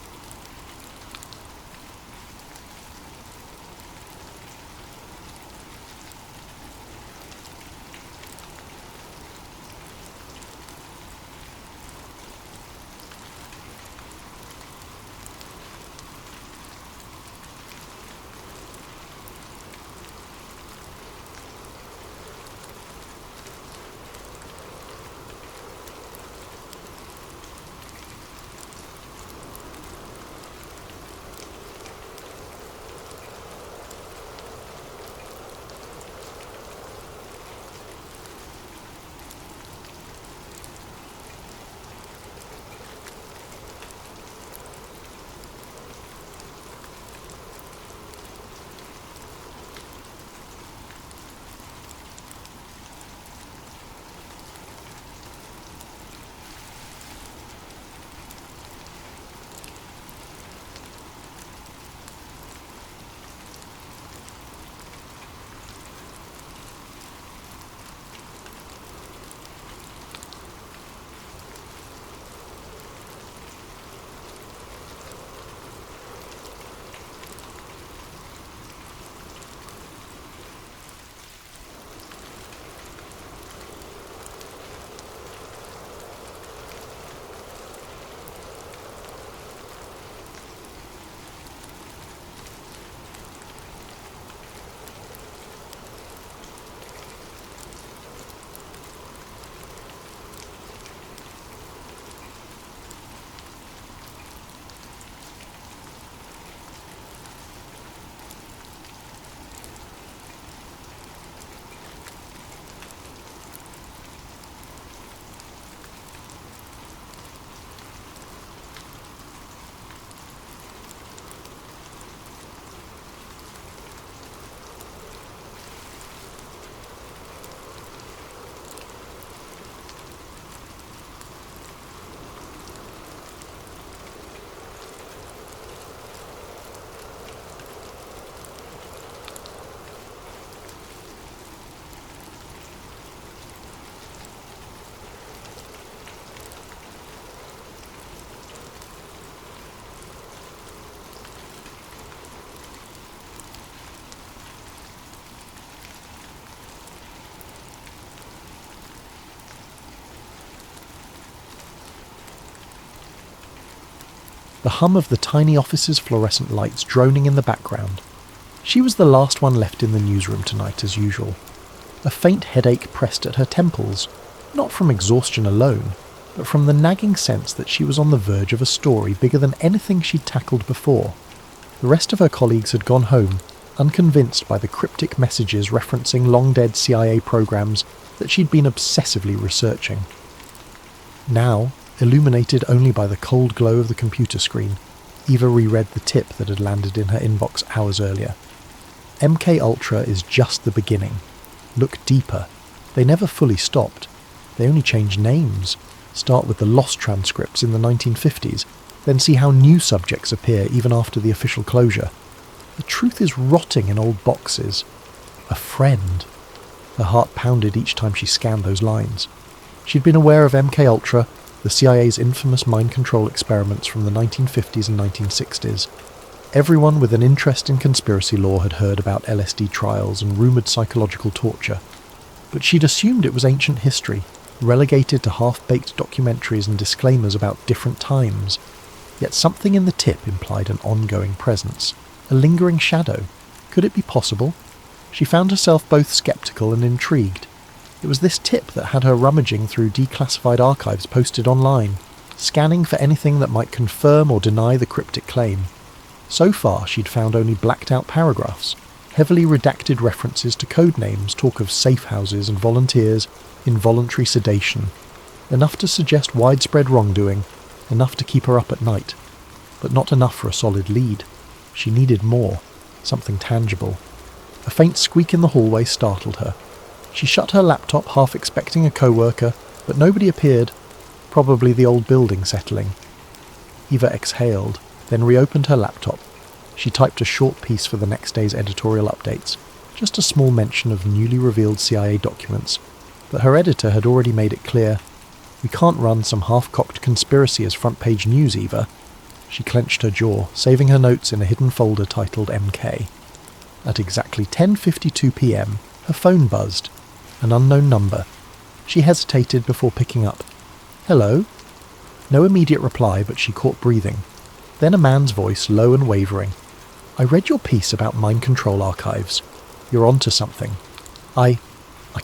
The hum of the tiny office's fluorescent lights droning in the background. She was the last one left in the newsroom tonight as usual. A faint headache pressed at her temples, not from exhaustion alone, but from the nagging sense that she was on the verge of a story bigger than anything she'd tackled before. The rest of her colleagues had gone home, unconvinced by the cryptic messages referencing long-dead CIA programs that she'd been obsessively researching. Now, illuminated only by the cold glow of the computer screen, Eva reread the tip that had landed in her inbox hours earlier. MK Ultra is just the beginning. Look deeper. They never fully stopped. They only changed names. Start with the lost transcripts in the 1950s, then see how new subjects appear even after the official closure. The truth is rotting in old boxes. A friend. Her heart pounded each time she scanned those lines. She'd been aware of MK Ultra, the CIA's infamous mind control experiments from the 1950s and 1960s. Everyone with an interest in conspiracy law had heard about LSD trials and rumoured psychological torture, but she'd assumed it was ancient history, relegated to half-baked documentaries and disclaimers about different times. Yet something in the tip implied an ongoing presence, a lingering shadow. Could it be possible? She found herself both sceptical and intrigued. It was this tip that had her rummaging through declassified archives posted online, scanning for anything that might confirm or deny the cryptic claim. So far, she'd found only blacked-out paragraphs, heavily redacted references to code names, talk of safe houses and volunteers, involuntary sedation. Enough to suggest widespread wrongdoing, enough to keep her up at night, but not enough for a solid lead. She needed more, something tangible. A faint squeak in the hallway startled her. She shut her laptop, half expecting a co-worker, but nobody appeared. Probably the old building settling. Eva exhaled, then reopened her laptop. She typed a short piece for the next day's editorial updates, just a small mention of newly revealed CIA documents, but her editor had already made it clear, "We can't run some half-cocked conspiracy as front-page news, Eva." She clenched her jaw, saving her notes in a hidden folder titled MK. At exactly 10:52 p.m, her phone buzzed. An unknown number. She hesitated before picking up. "Hello?" No immediate reply, but she caught breathing. Then a man's voice, low and wavering. "I read your piece about mind control archives. You're onto something. I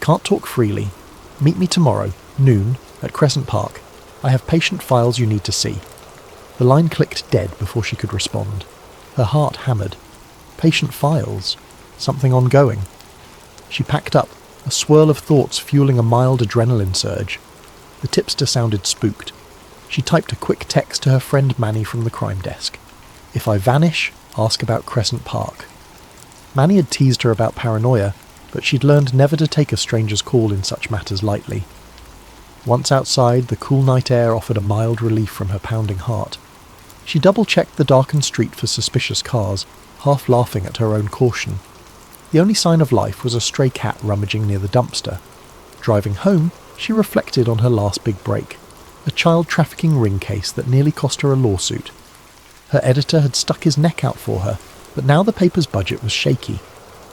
can't talk freely. Meet me tomorrow, noon, at Crescent Park. I have patient files you need to see." The line clicked dead before she could respond. Her heart hammered. Patient files? Something ongoing? She packed up, a swirl of thoughts fueling a mild adrenaline surge. The tipster sounded spooked. She typed a quick text to her friend Manny from the crime desk. "If I vanish, ask about Crescent Park." Manny had teased her about paranoia, but she'd learned never to take a stranger's call in such matters lightly. Once outside, the cool night air offered a mild relief from her pounding heart. She double-checked the darkened street for suspicious cars, half laughing at her own caution. The only sign of life was a stray cat rummaging near the dumpster. Driving home, she reflected on her last big break, a child trafficking ring case that nearly cost her a lawsuit. Her editor had stuck his neck out for her, but now the paper's budget was shaky.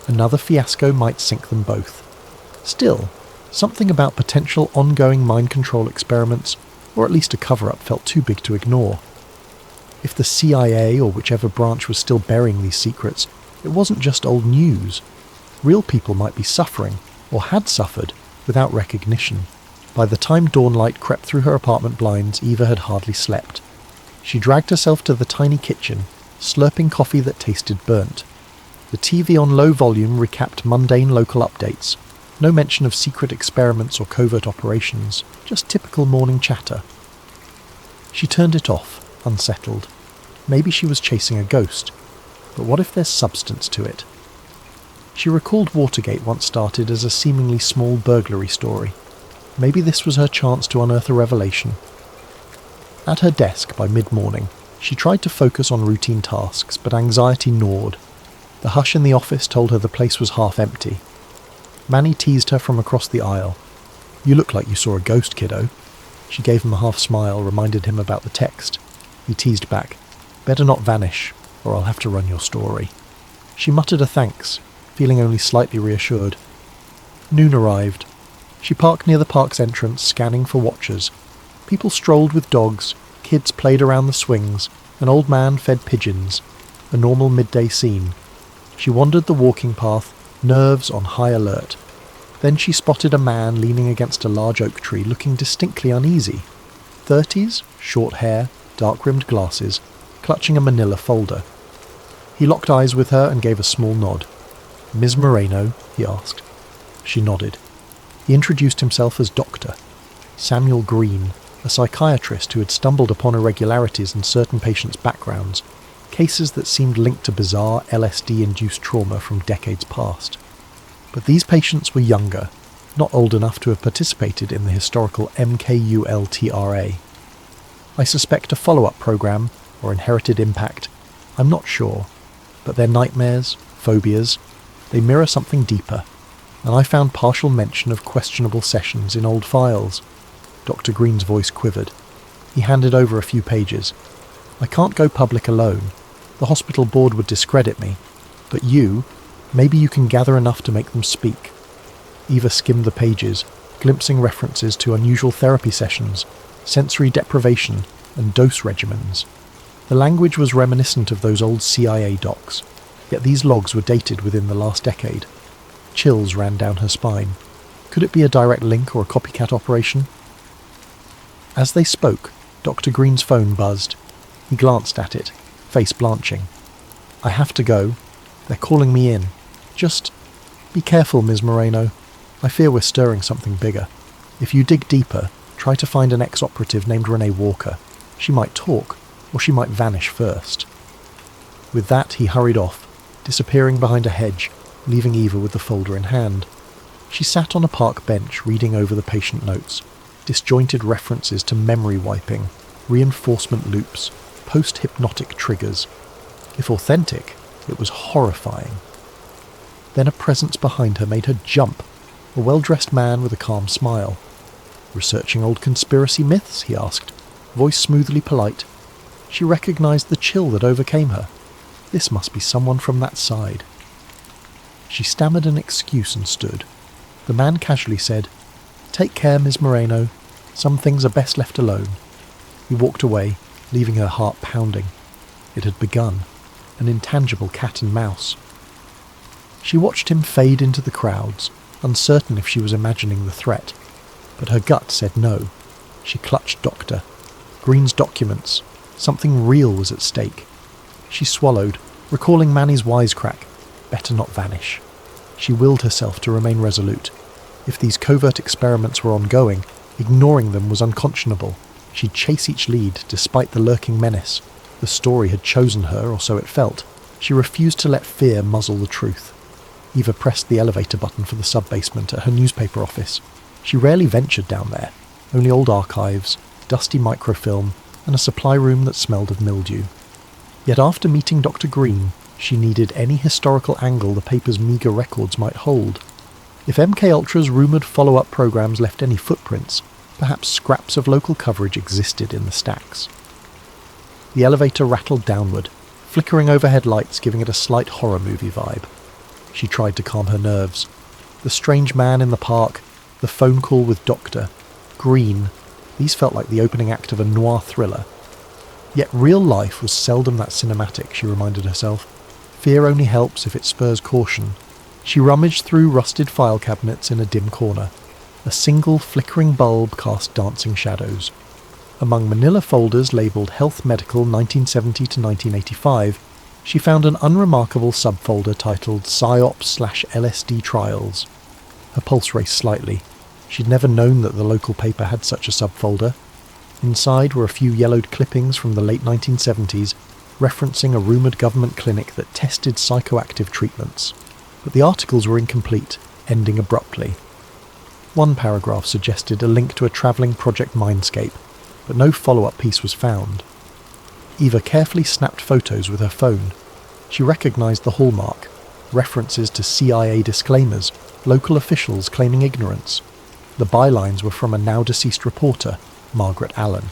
Another fiasco might sink them both. Still, something about potential ongoing mind control experiments, or at least a cover-up, felt too big to ignore. If the CIA or whichever branch was still burying these secrets, it wasn't just old news. Real people might be suffering, or had suffered, without recognition. By the time dawnlight crept through her apartment blinds, Eva had hardly slept. She dragged herself to the tiny kitchen, slurping coffee that tasted burnt. The TV on low volume recapped mundane local updates. No mention of secret experiments or covert operations, just typical morning chatter. She turned it off, unsettled. Maybe she was chasing a ghost, but what if there's substance to it? She recalled Watergate once started as a seemingly small burglary story. Maybe this was her chance to unearth a revelation. At her desk by mid-morning, she tried to focus on routine tasks, but anxiety gnawed. The hush in the office told her the place was half empty. Manny teased her from across the aisle. "You look like you saw a ghost, kiddo." She gave him a half smile, reminded him about the text. He teased back, "Better not vanish, or I'll have to run your story." She muttered a thanks, feeling only slightly reassured. Noon arrived. She parked near the park's entrance, scanning for watchers. People strolled with dogs, kids played around the swings, an old man fed pigeons. A normal midday scene. She wandered the walking path, nerves on high alert. Then she spotted a man leaning against a large oak tree, looking distinctly uneasy. 30s, short hair, dark-rimmed glasses, clutching a manila folder. He locked eyes with her and gave a small nod. "Ms. Moreno?" he asked. She nodded. He introduced himself as Doctor Samuel Green, a psychiatrist who had stumbled upon irregularities in certain patients' backgrounds, cases that seemed linked to bizarre LSD-induced trauma from decades past. But these patients were younger, not old enough to have participated in the historical MKULTRA. "I suspect a follow-up program, or inherited impact. I'm not sure. But their nightmares, phobias, they mirror something deeper. And I found partial mention of questionable sessions in old files." Dr. Green's voice quivered. He handed over a few pages. "I can't go public alone. The hospital board would discredit me. But you, maybe you can gather enough to make them speak." Eva skimmed the pages, glimpsing references to unusual therapy sessions, sensory deprivation, and dose regimens. The language was reminiscent of those old CIA docs, yet these logs were dated within the last decade. Chills ran down her spine. Could it be a direct link or a copycat operation? As they spoke, Dr. Green's phone buzzed. He glanced at it, face blanching. "I have to go. They're calling me in. Just be careful, Ms. Moreno. I fear we're stirring something bigger. If you dig deeper, try to find an ex-operative named Renee Walker. She might talk, or she might vanish first." With that, he hurried off, disappearing behind a hedge, leaving Eva with the folder in hand. She sat on a park bench reading over the patient notes, disjointed references to memory wiping, reinforcement loops, post-hypnotic triggers. If authentic, it was horrifying. Then a presence behind her made her jump, a well-dressed man with a calm smile. "Researching old conspiracy myths?" he asked, voice smoothly polite. She recognised the chill that overcame her. This must be someone from that side. She stammered an excuse and stood. The man casually said, "Take care, Ms. Moreno. Some things are best left alone." He walked away, leaving her heart pounding. It had begun, an intangible cat and mouse. She watched him fade into the crowds, uncertain if she was imagining the threat. But her gut said no. She clutched Doctor. Green's documents. Something real was at stake. She swallowed, recalling Manny's wisecrack. Better not vanish. She willed herself to remain resolute. If these covert experiments were ongoing, ignoring them was unconscionable. She'd chase each lead, despite the lurking menace. The story had chosen her, or so it felt. She refused to let fear muzzle the truth. Eva pressed the elevator button for the sub-basement at her newspaper office. She rarely ventured down there. Only old archives, dusty microfilm, and a supply room that smelled of mildew. Yet after meeting Dr. Green, she needed any historical angle the paper's meagre records might hold. If MKUltra's rumoured follow-up programmes left any footprints, perhaps scraps of local coverage existed in the stacks. The elevator rattled downward, flickering overhead lights giving it a slight horror movie vibe. She tried to calm her nerves. The strange man in the park, the phone call with Doctor, Green, these felt like the opening act of a noir thriller. Yet real life was seldom that cinematic, she reminded herself. Fear only helps if it spurs caution. She rummaged through rusted file cabinets in a dim corner. A single flickering bulb cast dancing shadows. Among manila folders labelled Health Medical 1970 to 1985, she found an unremarkable subfolder titled PsyOps/LSD Trials. Her pulse raced slightly. She'd never known that the local paper had such a subfolder. Inside were a few yellowed clippings from the late 1970s, referencing a rumoured government clinic that tested psychoactive treatments. But the articles were incomplete, ending abruptly. One paragraph suggested a link to a travelling Project Mindscape, but no follow-up piece was found. Eva carefully snapped photos with her phone. She recognised the hallmark, references to CIA disclaimers, local officials claiming ignorance. The bylines were from a now-deceased reporter, Margaret Allen.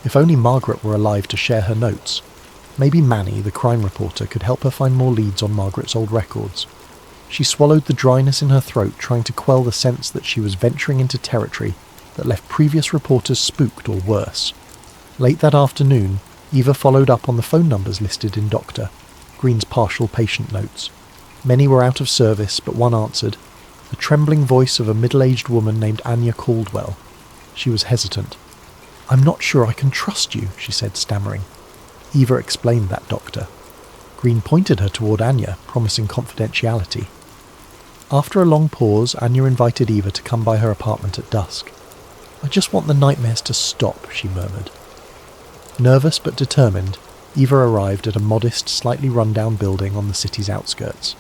If only Margaret were alive to share her notes. Maybe Manny, the crime reporter, could help her find more leads on Margaret's old records. She swallowed the dryness in her throat, trying to quell the sense that she was venturing into territory that left previous reporters spooked or worse. Late that afternoon, Eva followed up on the phone numbers listed in Dr. Green's partial patient notes. Many were out of service, but one answered. The trembling voice of a middle-aged woman named Anya Caldwell. She was hesitant. "I'm not sure I can trust you," she said, stammering. Eva explained that, Doctor. Green pointed her toward Anya, promising confidentiality. After a long pause, Anya invited Eva to come by her apartment at dusk. "I just want the nightmares to stop," she murmured. Nervous but determined, Eva arrived at a modest, slightly run-down building on the city's outskirts.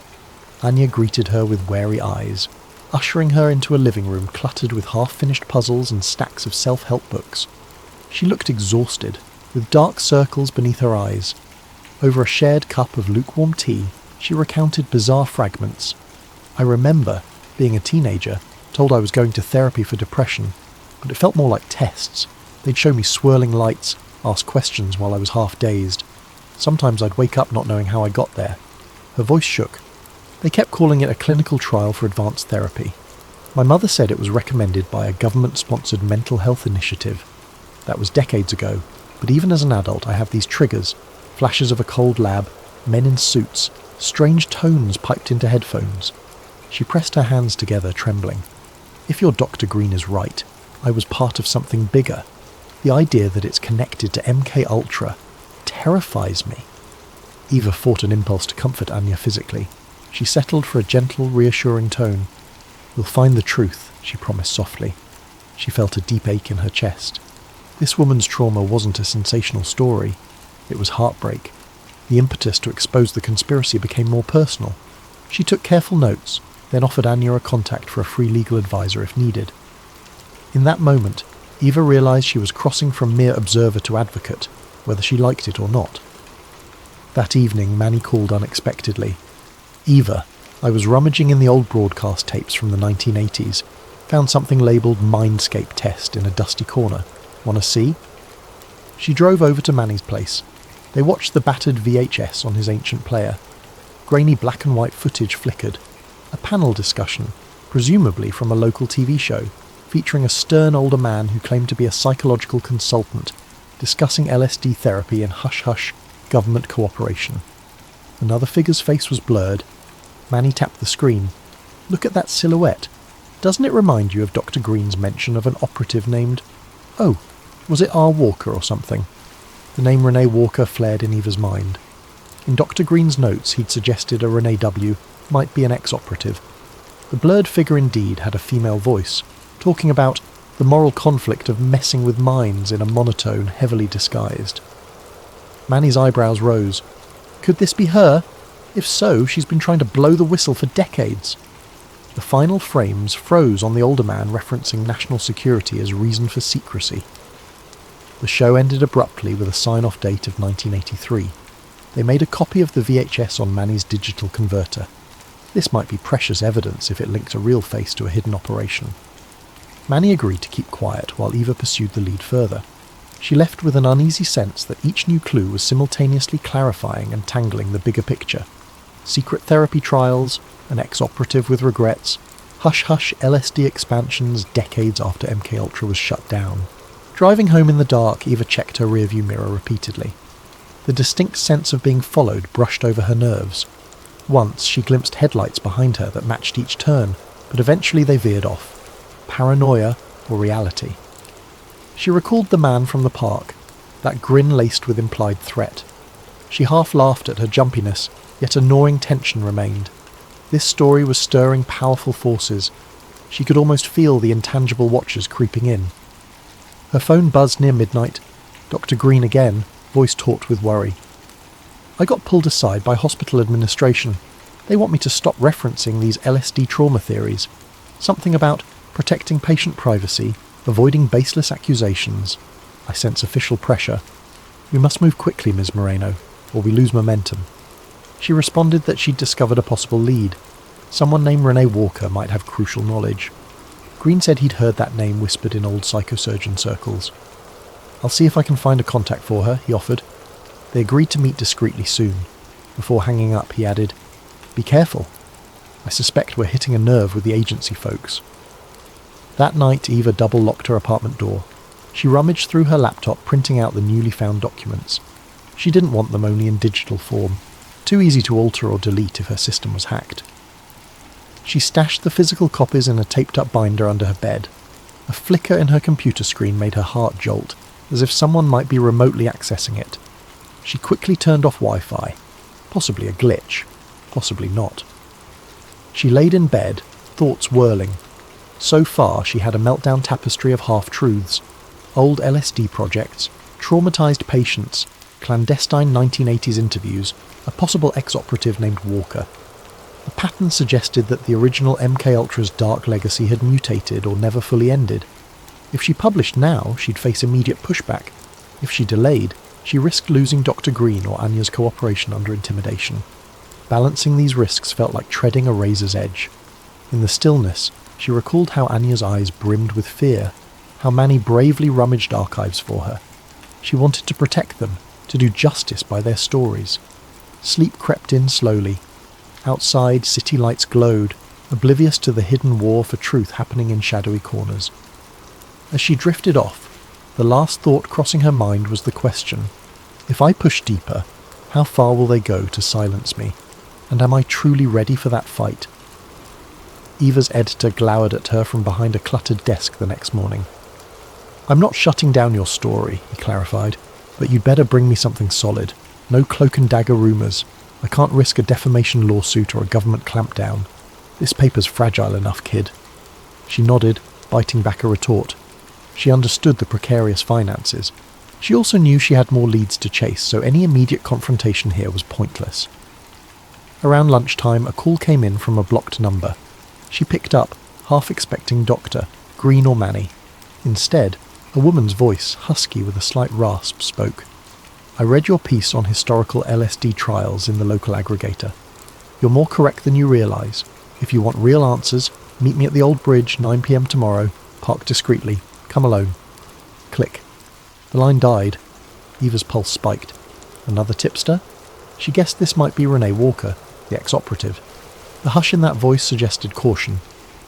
Anya greeted her with wary eyes, ushering her into a living room cluttered with half-finished puzzles and stacks of self-help books. She looked exhausted, with dark circles beneath her eyes. Over a shared cup of lukewarm tea, she recounted bizarre fragments. "I remember, being a teenager, told I was going to therapy for depression, but it felt more like tests. They'd show me swirling lights, ask questions while I was half-dazed. Sometimes I'd wake up not knowing how I got there." Her voice shook. "They kept calling it a clinical trial for advanced therapy. My mother said it was recommended by a government-sponsored mental health initiative. That was decades ago, but even as an adult I have these triggers, flashes of a cold lab, men in suits, strange tones piped into headphones." She pressed her hands together, trembling. "If your Dr. Green is right, I was part of something bigger. The idea that it's connected to MKUltra terrifies me." Eva fought an impulse to comfort Anya physically. She settled for a gentle, reassuring tone. "We'll find the truth," she promised softly. She felt a deep ache in her chest. This woman's trauma wasn't a sensational story. It was heartbreak. The impetus to expose the conspiracy became more personal. She took careful notes, then offered Anya a contact for a free legal advisor if needed. In that moment, Eva realised she was crossing from mere observer to advocate, whether she liked it or not. That evening, Manny called unexpectedly. "Eva, I was rummaging in the old broadcast tapes from the 1980s. Found something labelled Mindscape Test in a dusty corner. Want to see?" She drove over to Manny's place. They watched the battered VHS on his ancient player. Grainy black and white footage flickered. A panel discussion, presumably from a local TV show, featuring a stern older man who claimed to be a psychological consultant, discussing LSD therapy in hush-hush government cooperation. Another figure's face was blurred. Manny tapped the screen. "Look at that silhouette. Doesn't it remind you of Dr. Green's mention of an operative named... Oh, was it R. Walker or something?" The name Renee Walker flared in Eva's mind. In Dr. Green's notes he'd suggested a Renee W. might be an ex-operative. The blurred figure indeed had a female voice, talking about the moral conflict of messing with minds in a monotone heavily disguised. Manny's eyebrows rose. Could this be her? If so, she's been trying to blow the whistle for decades. The final frames froze on the older man referencing national security as reason for secrecy. The show ended abruptly with a sign-off date of 1983. They made a copy of the VHS on Manny's digital converter. This might be precious evidence if it linked a real face to a hidden operation. Manny agreed to keep quiet while Eva pursued the lead further. She left with an uneasy sense that each new clue was simultaneously clarifying and tangling the bigger picture. Secret therapy trials, an ex-operative with regrets, hush-hush LSD expansions decades after MKUltra was shut down. Driving home in the dark, Eva checked her rearview mirror repeatedly. The distinct sense of being followed brushed over her nerves. Once she glimpsed headlights behind her that matched each turn, but eventually they veered off. Paranoia or reality? She recalled the man from the park, that grin laced with implied threat. She half laughed at her jumpiness, yet a gnawing tension remained. This story was stirring powerful forces. She could almost feel the intangible watchers creeping in. Her phone buzzed near midnight. Dr. Green again, voice taut with worry. "I got pulled aside by hospital administration. They want me to stop referencing these LSD trauma theories. Something about protecting patient privacy, avoiding baseless accusations. I sense official pressure. We must move quickly, Ms. Moreno, or we lose momentum." She responded that she'd discovered a possible lead. Someone named Renee Walker might have crucial knowledge. Green said he'd heard that name whispered in old psychosurgeon circles. "I'll see if I can find a contact for her," he offered. They agreed to meet discreetly soon. Before hanging up, he added, "Be careful. I suspect we're hitting a nerve with the agency folks." That night, Eva double-locked her apartment door. She rummaged through her laptop, printing out the newly found documents. She didn't want them only in digital form. Too easy to alter or delete if her system was hacked. She stashed the physical copies in a taped-up binder under her bed. A flicker in her computer screen made her heart jolt, as if someone might be remotely accessing it. She quickly turned off Wi-Fi. Possibly a glitch. Possibly not. She laid in bed, thoughts whirling. So far, she had a meltdown tapestry of half-truths. Old LSD projects, traumatized patients, clandestine 1980s interviews, a possible ex-operative named Walker. The pattern suggested that the original MKUltra's dark legacy had mutated or never fully ended. If she published now, she'd face immediate pushback. If she delayed, she risked losing Dr. Green or Anya's cooperation under intimidation. Balancing these risks felt like treading a razor's edge. In the stillness, she recalled how Anya's eyes brimmed with fear, how Manny bravely rummaged archives for her. She wanted to protect them, to do justice by their stories. Sleep crept in slowly. Outside, city lights glowed, oblivious to the hidden war for truth happening in shadowy corners. As she drifted off, the last thought crossing her mind was the question, if I push deeper, how far will they go to silence me? And am I truly ready for that fight? Eva's editor glowered at her from behind a cluttered desk the next morning. "I'm not shutting down your story," he clarified, "but you'd better bring me something solid. No cloak and dagger rumours. I can't risk a defamation lawsuit or a government clampdown. This paper's fragile enough, kid." She nodded, biting back a retort. She understood the precarious finances. She also knew she had more leads to chase, so any immediate confrontation here was pointless. Around lunchtime, a call came in from a blocked number. She picked up, half expecting Doctor, Green or Manny. Instead, a woman's voice, husky with a slight rasp, spoke. I read your piece on historical LSD trials in the local aggregator. You're more correct than you realise. If you want real answers, meet me at the old bridge, 9 p.m. tomorrow. Park discreetly. Come alone. Click. The line died. Eva's pulse spiked. Another tipster? She guessed this might be Renee Walker, the ex-operative. The hush in that voice suggested caution.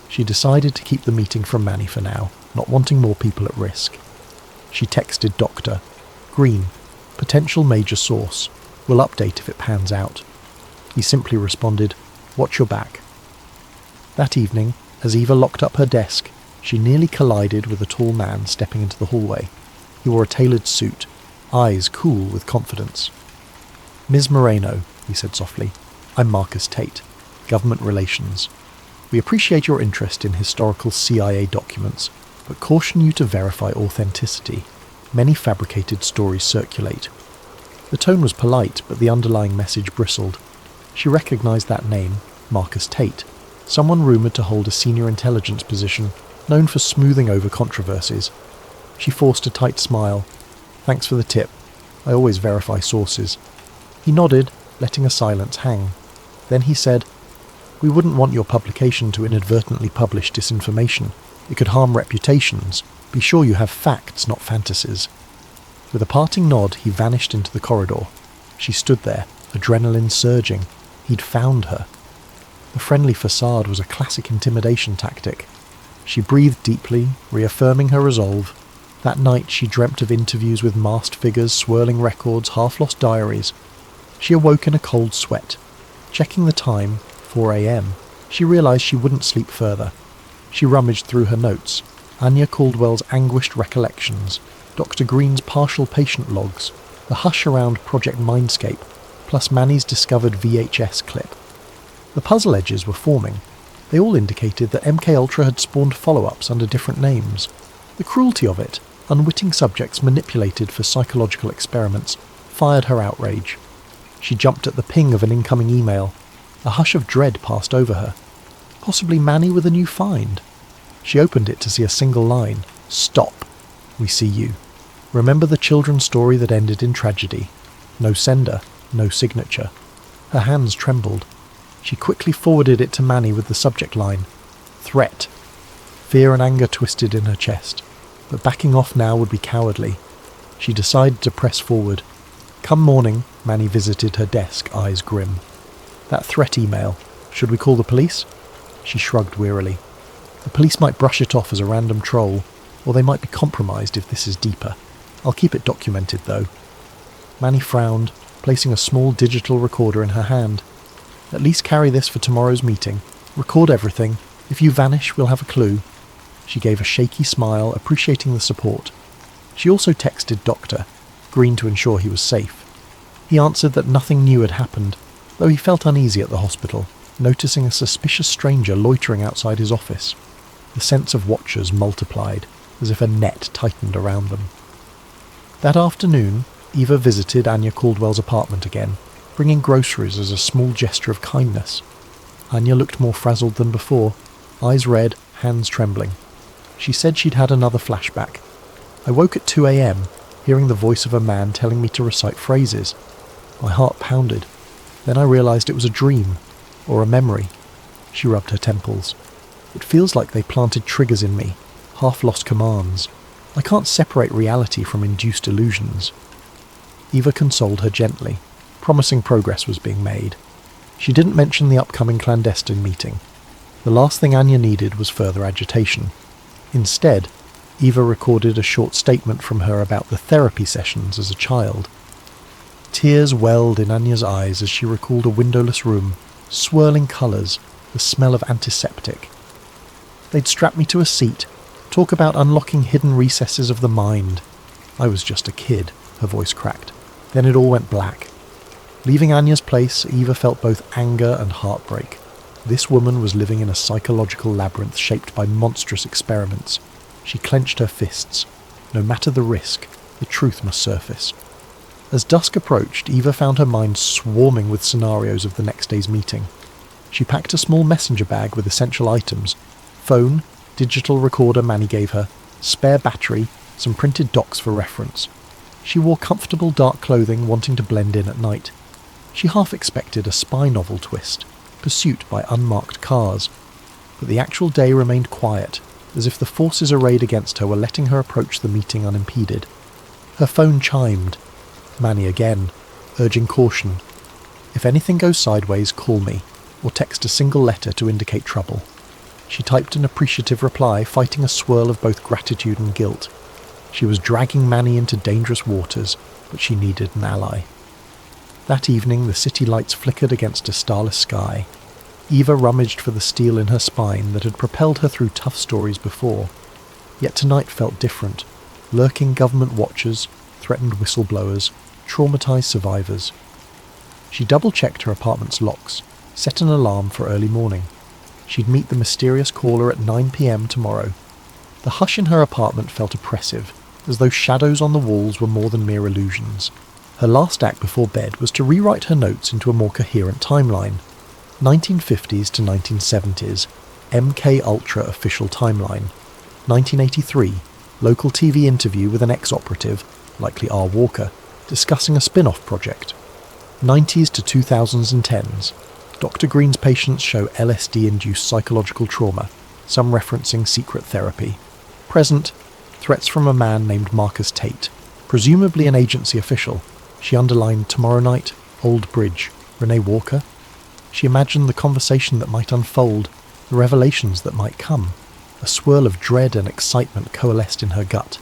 She decided to keep the meeting from Manny for now, not wanting more people at risk. She texted Doctor. Green. Potential major source. We'll update if it pans out. He simply responded, watch your back. That evening, as Eva locked up her desk, she nearly collided with a tall man stepping into the hallway. He wore a tailored suit, eyes cool with confidence. Ms. Moreno, he said softly, I'm Marcus Tate, Government Relations. We appreciate your interest in historical CIA documents, but caution you to verify authenticity. Many fabricated stories circulate. The tone was polite, but the underlying message bristled. She recognised that name, Marcus Tate, someone rumoured to hold a senior intelligence position, known for smoothing over controversies. She forced a tight smile. Thanks for the tip. I always verify sources. He nodded, letting a silence hang. Then he said, we wouldn't want your publication to inadvertently publish disinformation. It could harm reputations. Be sure you have facts, not fantasies. With a parting nod, he vanished into the corridor. She stood there, adrenaline surging. He'd found her. The friendly facade was a classic intimidation tactic. She breathed deeply, reaffirming her resolve. That night she dreamt of interviews with masked figures, swirling records, half-lost diaries. She awoke in a cold sweat. Checking the time, 4 a.m., she realised she wouldn't sleep further. She rummaged through her notes. Anya Caldwell's anguished recollections, Dr. Green's partial patient logs, the hush around Project Mindscape, plus Manny's discovered VHS clip. The puzzle edges were forming. They all indicated that MKUltra had spawned follow-ups under different names. The cruelty of it, unwitting subjects manipulated for psychological experiments, fired her outrage. She jumped at the ping of an incoming email. A hush of dread passed over her. Possibly Manny with a new find. She opened it to see a single line. Stop. We see you. Remember the children's story that ended in tragedy. No sender, no signature. Her hands trembled. She quickly forwarded it to Manny with the subject line. Threat. Fear and anger twisted in her chest. But backing off now would be cowardly. She decided to press forward. Come morning, Manny visited her desk, eyes grim. That threat email. Should we call the police? She shrugged wearily. The police might brush it off as a random troll, or they might be compromised if this is deeper. I'll keep it documented, though. Manny frowned, placing a small digital recorder in her hand. At least carry this for tomorrow's meeting. Record everything. If you vanish, we'll have a clue. She gave a shaky smile, appreciating the support. She also texted Doctor, Green to ensure he was safe. He answered that nothing new had happened, though he felt uneasy at the hospital, noticing a suspicious stranger loitering outside his office. The sense of watchers multiplied, as if a net tightened around them. That afternoon, Eva visited Anya Caldwell's apartment again, bringing groceries as a small gesture of kindness. Anya looked more frazzled than before, eyes red, hands trembling. She said she'd had another flashback. I woke at 2 a.m., hearing the voice of a man telling me to recite phrases. My heart pounded. Then I realised it was a dream, or a memory. She rubbed her temples. It feels like they planted triggers in me, half-lost commands. I can't separate reality from induced illusions. Eva consoled her gently, promising progress was being made. She didn't mention the upcoming clandestine meeting. The last thing Anya needed was further agitation. Instead, Eva recorded a short statement from her about the therapy sessions as a child. Tears welled in Anya's eyes as she recalled a windowless room, swirling colours, the smell of antiseptic. They'd strap me to a seat, talk about unlocking hidden recesses of the mind. I was just a kid, her voice cracked. Then it all went black. Leaving Anya's place, Eva felt both anger and heartbreak. This woman was living in a psychological labyrinth shaped by monstrous experiments. She clenched her fists. No matter the risk, the truth must surface. As dusk approached, Eva found her mind swarming with scenarios of the next day's meeting. She packed a small messenger bag with essential items: phone, digital recorder Manny gave her, spare battery, some printed docs for reference. She wore comfortable dark clothing, wanting to blend in at night. She half expected a spy novel twist, pursuit by unmarked cars. But the actual day remained quiet, as if the forces arrayed against her were letting her approach the meeting unimpeded. Her phone chimed. Manny again, urging caution. If anything goes sideways, call me, or text a single letter to indicate trouble. She typed an appreciative reply, fighting a swirl of both gratitude and guilt. She was dragging Manny into dangerous waters, but she needed an ally. That evening, the city lights flickered against a starless sky. Eva rummaged for the steel in her spine that had propelled her through tough stories before. Yet tonight felt different. Lurking government watchers, threatened whistleblowers, traumatized survivors. She double-checked her apartment's locks, set an alarm for early morning. She'd meet the mysterious caller at 9 p.m. tomorrow. The hush in her apartment felt oppressive, as though shadows on the walls were more than mere illusions. Her last act before bed was to rewrite her notes into a more coherent timeline. 1950s to 1970s, MK Ultra official timeline. 1983, local TV interview with an ex-operative, likely R. Walker, discussing a spin-off project. 90s to 2010s, Dr. Green's patients show LSD-induced psychological trauma, some referencing secret therapy. Present, threats from a man named Marcus Tate, presumably an agency official. She underlined tomorrow night, Old Bridge, Renee Walker. She imagined the conversation that might unfold, the revelations that might come. A swirl of dread and excitement coalesced in her gut.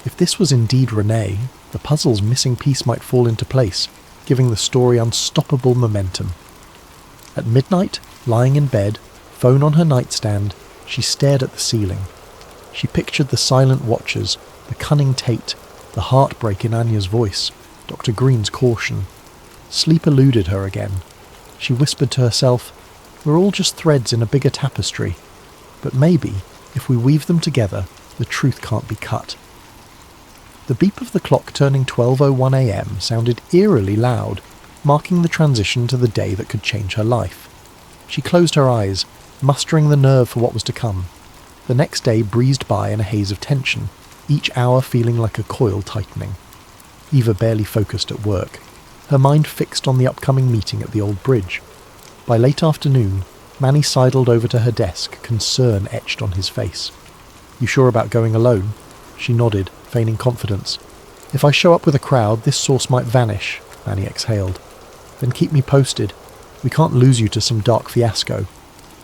If this was indeed Renee, the puzzle's missing piece might fall into place, giving the story unstoppable momentum. At midnight, lying in bed, phone on her nightstand, she stared at the ceiling. She pictured the silent watchers, the cunning Tate, the heartbreak in Anya's voice, Dr. Green's caution. Sleep eluded her again. She whispered to herself, "We're all just threads in a bigger tapestry. But maybe, if we weave them together, the truth can't be cut." The beep of the clock turning 12:01 a.m. sounded eerily loud, marking the transition to the day that could change her life. She closed her eyes, mustering the nerve for what was to come. The next day breezed by in a haze of tension, each hour feeling like a coil tightening. Eva barely focused at work, her mind fixed on the upcoming meeting at the Old Bridge. By late afternoon, Manny sidled over to her desk, concern etched on his face. "You sure about going alone?" She nodded, feigning confidence. "If I show up with a crowd, this source might vanish," Manny exhaled. "Then keep me posted. We can't lose you to some dark fiasco."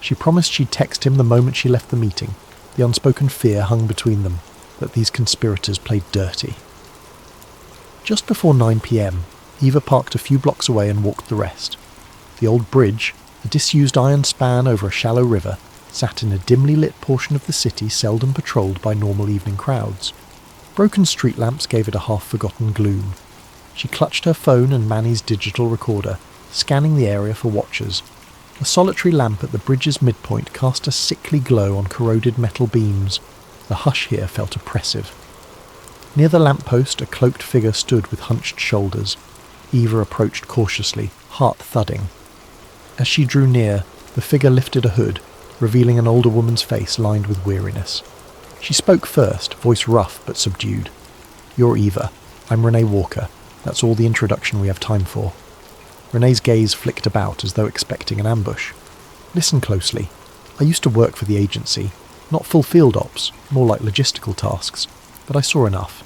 She promised she'd text him the moment she left the meeting. The unspoken fear hung between them, that these conspirators played dirty. Just before 9 p.m, Eva parked a few blocks away and walked the rest. The Old Bridge, a disused iron span over a shallow river, sat in a dimly lit portion of the city seldom patrolled by normal evening crowds. Broken street lamps gave it a half-forgotten gloom. She clutched her phone and Manny's digital recorder, scanning the area for watchers. A solitary lamp at the bridge's midpoint cast a sickly glow on corroded metal beams. The hush here felt oppressive. Near the lamppost, a cloaked figure stood with hunched shoulders. Eva approached cautiously, heart thudding. As she drew near, the figure lifted a hood, revealing an older woman's face lined with weariness. She spoke first, voice rough but subdued. "You're Eva. I'm Renee Walker. That's all the introduction we have time for." Renee's gaze flicked about as though expecting an ambush. "Listen closely. I used to work for the agency. Not full field ops, more like logistical tasks. But I saw enough.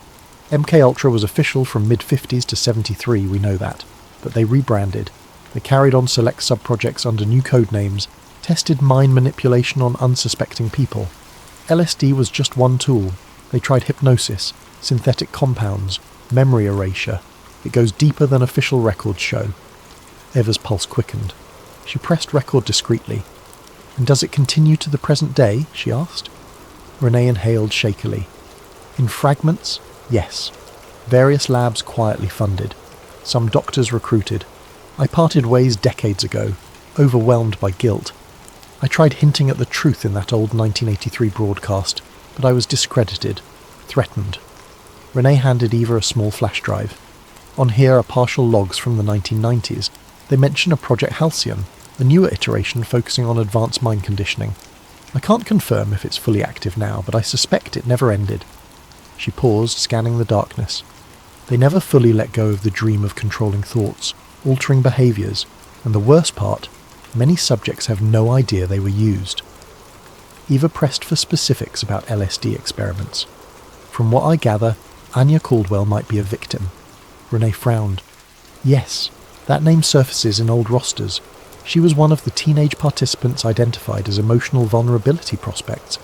MK Ultra was official from mid-50s to 73, we know that. But they rebranded. They carried on select sub-projects under new code names, tested mind manipulation on unsuspecting people. LSD was just one tool. They tried hypnosis, synthetic compounds, memory erasure. It goes deeper than official records show." Eva's pulse quickened. She pressed record discreetly. "And does it continue to the present day?" she asked. Renee inhaled shakily. "In fragments, yes. Various labs quietly funded. Some doctors recruited. I parted ways decades ago, overwhelmed by guilt. I tried hinting at the truth in that old 1983 broadcast, but I was discredited, threatened." Renee handed Eva a small flash drive. On here are partial logs from the 1990s. They mention a Project Halcyon, a newer iteration focusing on advanced mind conditioning. I can't confirm if it's fully active now, but I suspect it never ended. She paused, scanning the darkness. They never fully let go of the dream of controlling thoughts, altering behaviours, and the worst part, many subjects have no idea they were used. Eva pressed for specifics about LSD experiments. From what I gather, Anya Caldwell might be a victim. Renee frowned. Yes, that name surfaces in old rosters. She was one of the teenage participants identified as emotional vulnerability prospects.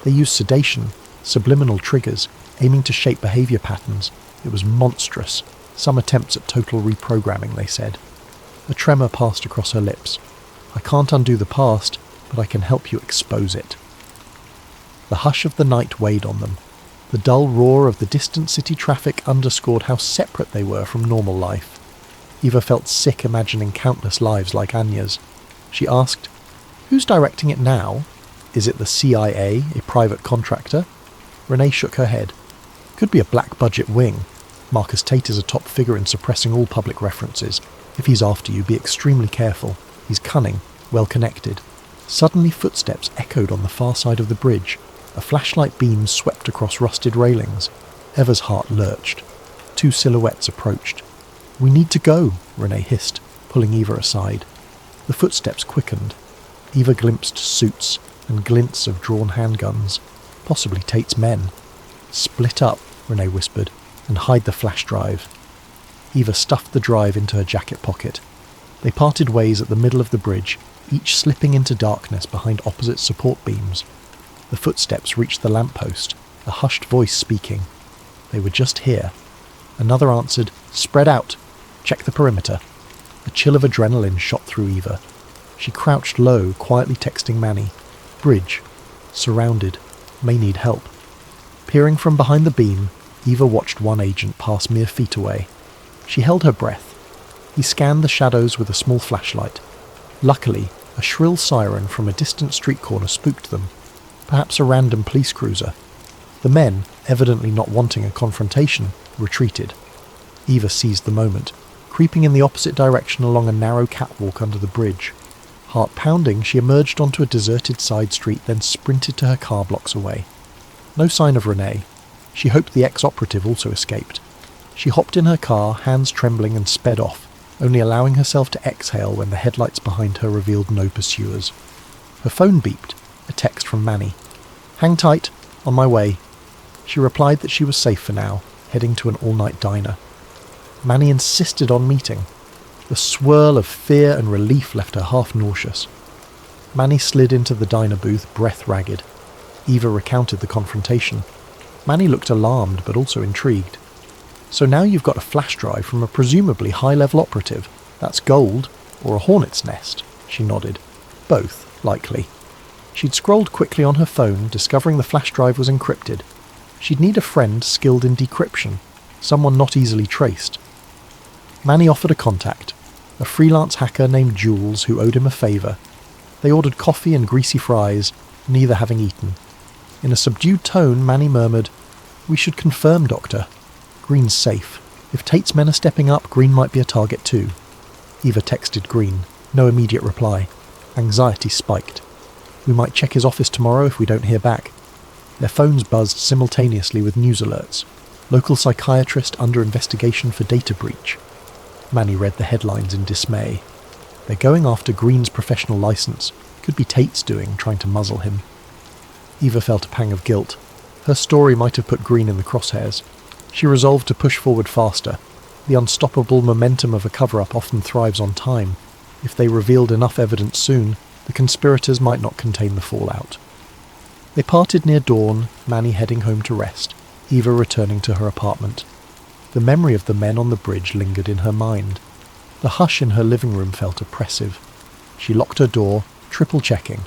They used sedation, subliminal triggers, aiming to shape behaviour patterns. It was monstrous. Some attempts at total reprogramming, they said. A tremor passed across her lips. I can't undo the past, but I can help you expose it. The hush of the night weighed on them. The dull roar of the distant city traffic underscored how separate they were from normal life. Eva felt sick imagining countless lives like Anya's. She asked, "Who's directing it now? Is it the CIA, a private contractor?" Renee shook her head. Could be a black-budget wing. Marcus Tate is a top figure in suppressing all public references. If he's after you, be extremely careful. He's cunning, well-connected. Suddenly footsteps echoed on the far side of the bridge. A flashlight beam swept across rusted railings. Eva's heart lurched. Two silhouettes approached. "We need to go," Renee hissed, pulling Eva aside. The footsteps quickened. Eva glimpsed suits and glints of drawn handguns. Possibly Tate's men. "Split up," Renee whispered, "and hide the flash drive." Eva stuffed the drive into her jacket pocket. They parted ways at the middle of the bridge, each slipping into darkness behind opposite support beams. The footsteps reached the lamppost, a hushed voice speaking. They were just here. Another answered, "Spread out. Check the perimeter." A chill of adrenaline shot through Eva. She crouched low, quietly texting Manny. Bridge. Surrounded. May need help. Peering from behind the beam, Eva watched one agent pass mere feet away. She held her breath. He scanned the shadows with a small flashlight. Luckily, a shrill siren from a distant street corner spooked them. Perhaps a random police cruiser. The men, evidently not wanting a confrontation, retreated. Eva seized the moment, creeping in the opposite direction along a narrow catwalk under the bridge. Heart pounding, she emerged onto a deserted side street, then sprinted to her car blocks away. No sign of Renee. She hoped the ex-operative also escaped. She hopped in her car, hands trembling, and sped off, only allowing herself to exhale when the headlights behind her revealed no pursuers. Her phone beeped, a text from Manny. "Hang tight, on my way." She replied that she was safe for now, heading to an all-night diner. Manny insisted on meeting. The swirl of fear and relief left her half nauseous. Manny slid into the diner booth, breath ragged. Eva recounted the confrontation. Manny looked alarmed, but also intrigued. "So now you've got a flash drive from a presumably high-level operative. That's gold, or a hornet's nest," she nodded. "Both, likely." She'd scrolled quickly on her phone, discovering the flash drive was encrypted. She'd need a friend skilled in decryption, someone not easily traced. Manny offered a contact, a freelance hacker named Jules who owed him a favour. They ordered coffee and greasy fries, neither having eaten. In a subdued tone, Manny murmured, "We should confirm, Doctor. Green's safe. If Tate's men are stepping up, Green might be a target too." Eva texted Green. No immediate reply. Anxiety spiked. "We might check his office tomorrow if we don't hear back." Their phones buzzed simultaneously with news alerts. Local psychiatrist under investigation for data breach. Manny read the headlines in dismay. They're going after Green's professional license. Could be Tate's doing, trying to muzzle him. Eva felt a pang of guilt. Her story might have put Green in the crosshairs. She resolved to push forward faster. The unstoppable momentum of a cover-up often thrives on time. If they revealed enough evidence soon, the conspirators might not contain the fallout. They parted near dawn, Manny heading home to rest, Eva returning to her apartment. The memory of the men on the bridge lingered in her mind. The hush in her living room felt oppressive. She locked her door, triple-checking.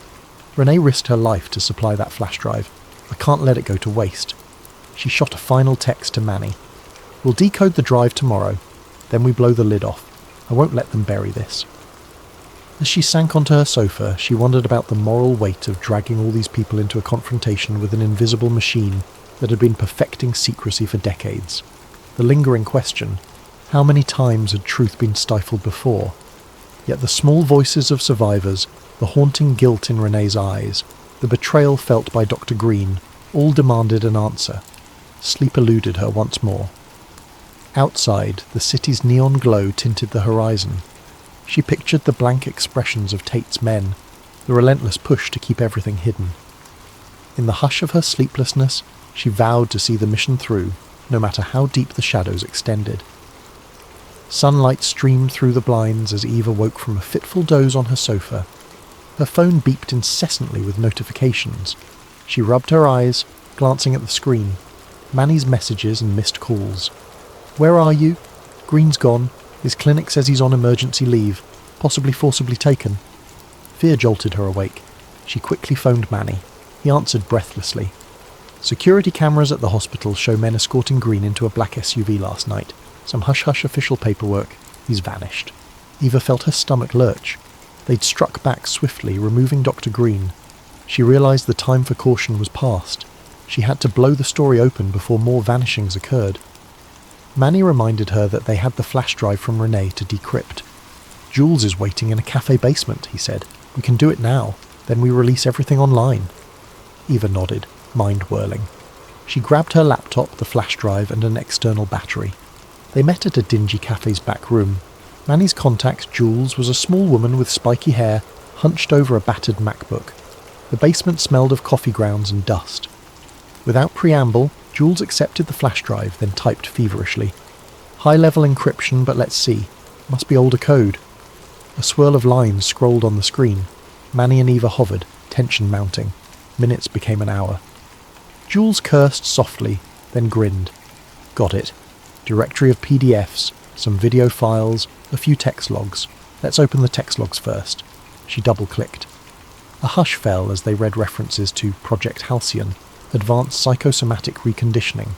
Renee risked her life to supply that flash drive. I can't let it go to waste. She shot a final text to Manny. "We'll decode the drive tomorrow. Then we blow the lid off. I won't let them bury this." As she sank onto her sofa, she wondered about the moral weight of dragging all these people into a confrontation with an invisible machine that had been perfecting secrecy for decades. The lingering question, How many times had truth been stifled before? Yet the small voices of survivors, the haunting guilt in Renee's eyes, the betrayal felt by Dr. Green, all demanded an answer. Sleep eluded her once more. Outside, the city's neon glow tinted the horizon. She pictured the blank expressions of Tate's men, the relentless push to keep everything hidden. In the hush of her sleeplessness, she vowed to see the mission through, no matter how deep the shadows extended. Sunlight streamed through the blinds as Eva woke from a fitful doze on her sofa. Her phone beeped incessantly with notifications. She rubbed her eyes, glancing at the screen. Manny's messages and missed calls. "Where are you? Green's gone. His clinic says he's on emergency leave, possibly forcibly taken." Fear jolted her awake. She quickly phoned Manny. He answered breathlessly. "Security cameras at the hospital show men escorting Green into a black SUV last night. Some hush-hush official paperwork. He's vanished." Eva felt her stomach lurch. They'd struck back swiftly, removing Dr. Green. She realised the time for caution was past. She had to blow the story open before more vanishings occurred. Manny reminded her that they had the flash drive from Renee to decrypt. "Jules is waiting in a cafe basement," he said. "We can do it now. Then we release everything online." Eva nodded, mind whirling. She grabbed her laptop, the flash drive, and an external battery. They met at a dingy cafe's back room. Manny's contact, Jules, was a small woman with spiky hair, hunched over a battered MacBook. The basement smelled of coffee grounds and dust. Without preamble, Jules accepted the flash drive, then typed feverishly. "High-level encryption, but let's see. Must be older code." A swirl of lines scrolled on the screen. Manny and Eva hovered, tension mounting. Minutes became an hour. Jules cursed softly, then grinned. "Got it. Directory of PDFs, some video files, a few text logs. Let's open the text logs first." She double-clicked. A hush fell as they read references to Project Halcyon, Advanced Psychosomatic Reconditioning,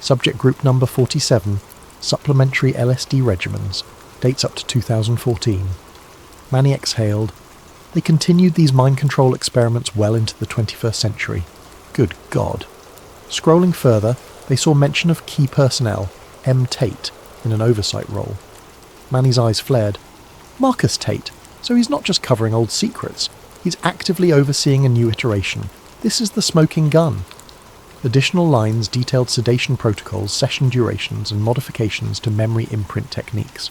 Subject Group Number 47, Supplementary LSD Regimens, dates up to 2014. Manny exhaled. They continued these mind control experiments well into the 21st century. Good God. Scrolling further, they saw mention of key personnel, M. Tate, in an oversight role. Manny's eyes flared. Marcus Tate, so he's not just covering old secrets. He's actively overseeing a new iteration. This is the smoking gun. Additional lines detailed sedation protocols, session durations, and modifications to memory imprint techniques.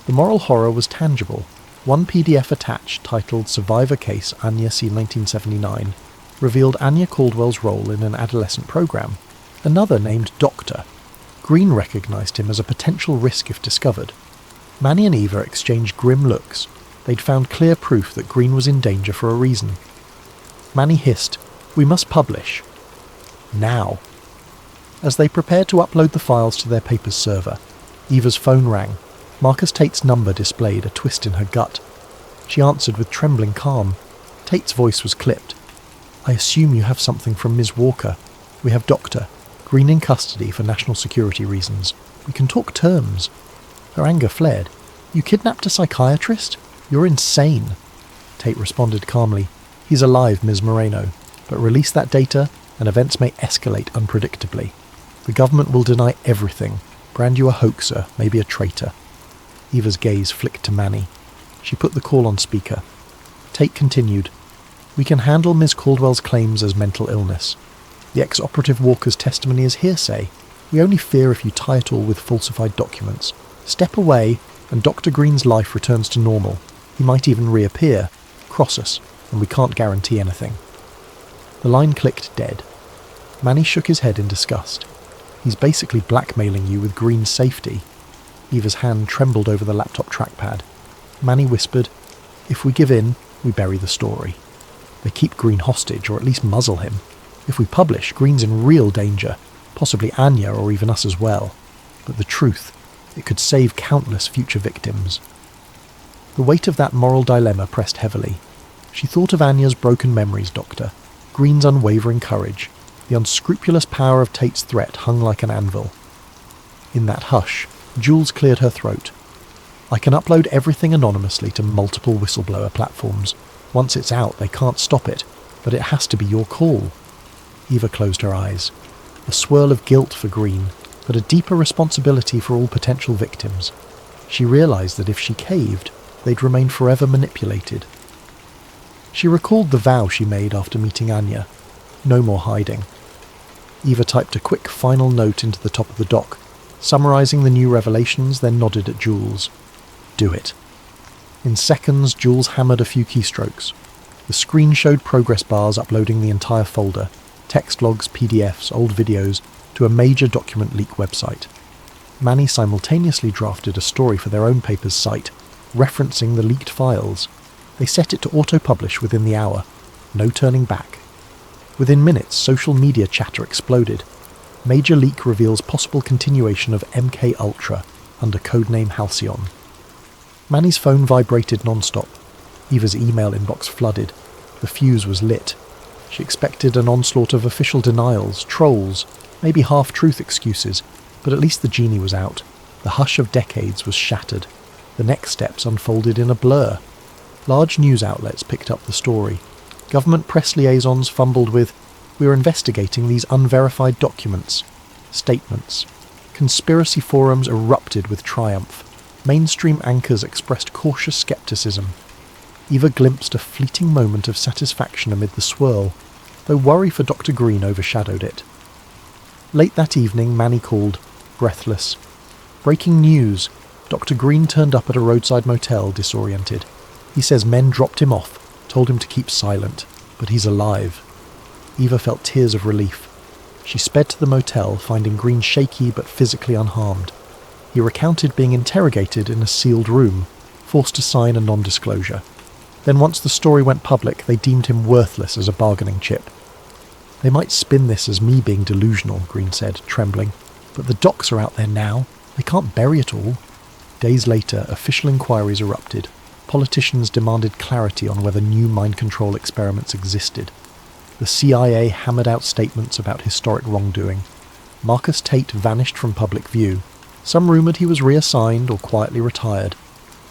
The moral horror was tangible. One PDF attached, titled Survivor Case Anya C. 1979, revealed Anya Caldwell's role in an adolescent program. Another named Doctor. Green recognised him as a potential risk if discovered. Manny and Eva exchanged grim looks. They'd found clear proof that Green was in danger for a reason. Manny hissed, "We must publish. Now." As they prepared to upload the files to their paper's server, Eva's phone rang. Marcus Tate's number displayed, a twist in her gut. She answered with trembling calm. Tate's voice was clipped. "I assume you have something from Ms. Walker. We have Dr. Green in custody for national security reasons. We can talk terms." Her anger flared. "You kidnapped a psychiatrist? You're insane." Tate responded calmly. "He's alive, Ms. Moreno, but release that data and events may escalate unpredictably. The government will deny everything, brand you a hoaxer, maybe a traitor." Eva's gaze flicked to Manny. She put the call on speaker. Tate continued, "We can handle Ms. Caldwell's claims as mental illness. The ex-operative Walker's testimony is hearsay. We only fear if you tie it all with falsified documents. Step away, and Dr. Green's life returns to normal. He might even reappear, cross us, and we can't guarantee anything." The line clicked dead. Manny shook his head in disgust. "He's basically blackmailing you with Green's safety." Eva's hand trembled over the laptop trackpad. Manny whispered, "If we give in, we bury the story. They keep Green hostage, or at least muzzle him. If we publish, Green's in real danger, possibly Anya or even us as well. But the truth, it could save countless future victims." The weight of that moral dilemma pressed heavily. She thought of Anya's broken memories, Doctor, Green's unwavering courage. The unscrupulous power of Tate's threat hung like an anvil. In that hush, Jules cleared her throat. "I can upload everything anonymously to multiple whistleblower platforms. Once it's out, they can't stop it, but it has to be your call." Eva closed her eyes. A swirl of guilt for Green. but a deeper responsibility for all potential victims. She realised that if she caved, they'd remain forever manipulated. She recalled the vow she made after meeting Anya. No more hiding. Eva typed a quick final note into the top of the doc, summarising the new revelations, then nodded at Jules. Do it. In seconds, Jules hammered a few keystrokes. The screen showed progress bars uploading the entire folder, text logs, PDFs, old videos, to a major document leak website. Manny simultaneously drafted a story for their own paper's site, referencing the leaked files. They set it to auto-publish within the hour. No turning back. Within minutes, social media chatter exploded. Major leak reveals possible continuation of MK Ultra under codename Halcyon. Manny's phone vibrated non-stop. Eva's email inbox flooded. The fuse was lit. She expected an onslaught of official denials, trolls, maybe half-truth excuses, but at least the genie was out. The hush of decades was shattered. The next steps unfolded in a blur. Large news outlets picked up the story. Government press liaisons fumbled with, "We're investigating these unverified documents." Statements. Conspiracy forums erupted with triumph. Mainstream anchors expressed cautious skepticism. Eva glimpsed a fleeting moment of satisfaction amid the swirl, though worry for Dr. Green overshadowed it. Late that evening, Manny called, breathless. Breaking news. Dr. Green turned up at a roadside motel, disoriented. He says men dropped him off, told him to keep silent, but he's alive. Eva felt tears of relief. She sped to the motel, finding Green shaky but physically unharmed. He recounted being interrogated in a sealed room, forced to sign a non-disclosure. Then once the story went public, they deemed him worthless as a bargaining chip. "They might spin this as me being delusional," Green said, trembling. "But the docs are out there now. They can't bury it all." Days later, official inquiries erupted. Politicians demanded clarity on whether new mind control experiments existed. The CIA hammered out statements about historic wrongdoing. Marcus Tate vanished from public view. Some rumoured he was reassigned or quietly retired.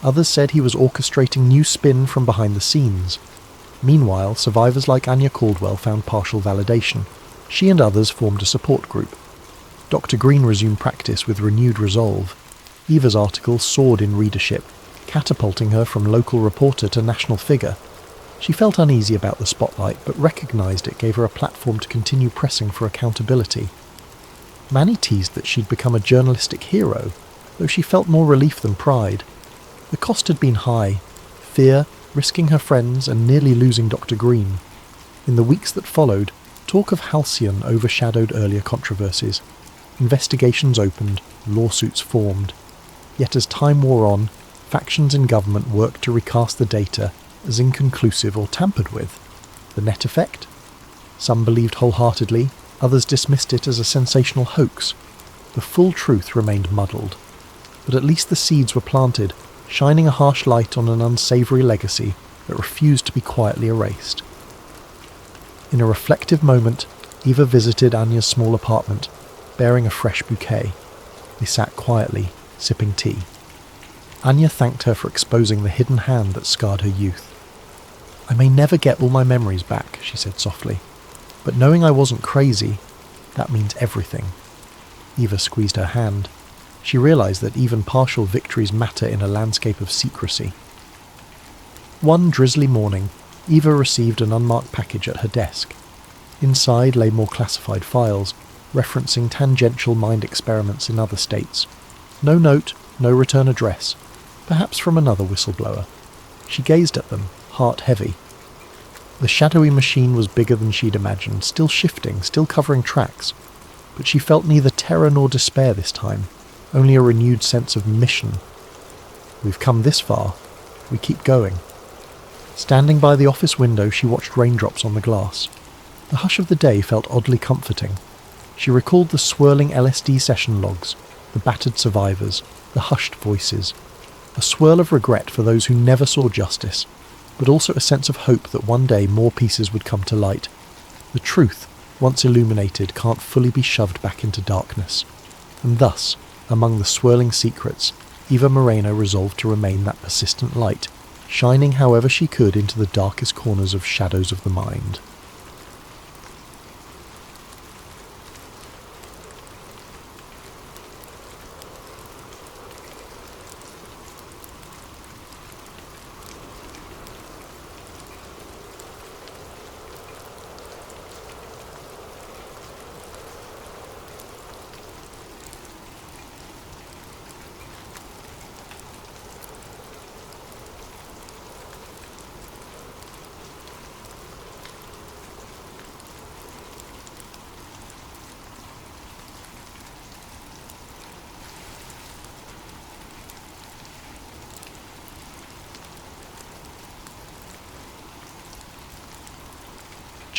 Others said he was orchestrating new spin from behind the scenes. Meanwhile, survivors like Anya Caldwell found partial validation. She and others formed a support group. Dr. Green resumed practice with renewed resolve. Eva's article soared in readership, catapulting her from local reporter to national figure. She felt uneasy about the spotlight, but recognised it gave her a platform to continue pressing for accountability. Manny teased that she'd become a journalistic hero, though she felt more relief than pride. The cost had been high: fear, risking her friends, and nearly losing Dr. Green. In the weeks that followed, talk of Halcyon overshadowed earlier controversies. Investigations opened, lawsuits formed. Yet as time wore on, factions in government worked to recast the data as inconclusive or tampered with. The net effect? Some believed wholeheartedly, others dismissed it as a sensational hoax. The full truth remained muddled. But at least the seeds were planted, shining a harsh light on an unsavoury legacy that refused to be quietly erased. In a reflective moment, Eva visited Anya's small apartment, bearing a fresh bouquet. They sat quietly, sipping tea. Anya thanked her for exposing the hidden hand that scarred her youth. "I may never get all my memories back," she said softly, "but knowing I wasn't crazy, that means everything." Eva squeezed her hand. She realised that even partial victories matter in a landscape of secrecy. One drizzly morning, Eva received an unmarked package at her desk. Inside lay more classified files, referencing tangential mind experiments in other states. No note, no return address, perhaps from another whistleblower. She gazed at them, heart heavy. The shadowy machine was bigger than she'd imagined, still shifting, still covering tracks. But she felt neither terror nor despair this time, only a renewed sense of mission. We've come this far. We keep going. Standing by the office window, she watched raindrops on the glass. The hush of the day felt oddly comforting. She recalled the swirling LSD session logs, the battered survivors, the hushed voices. A swirl of regret for those who never saw justice, but also a sense of hope that one day more pieces would come to light. The truth, once illuminated, can't fully be shoved back into darkness. And thus, among the swirling secrets, Eva Moreno resolved to remain that persistent light, shining however she could into the darkest corners of shadows of the mind.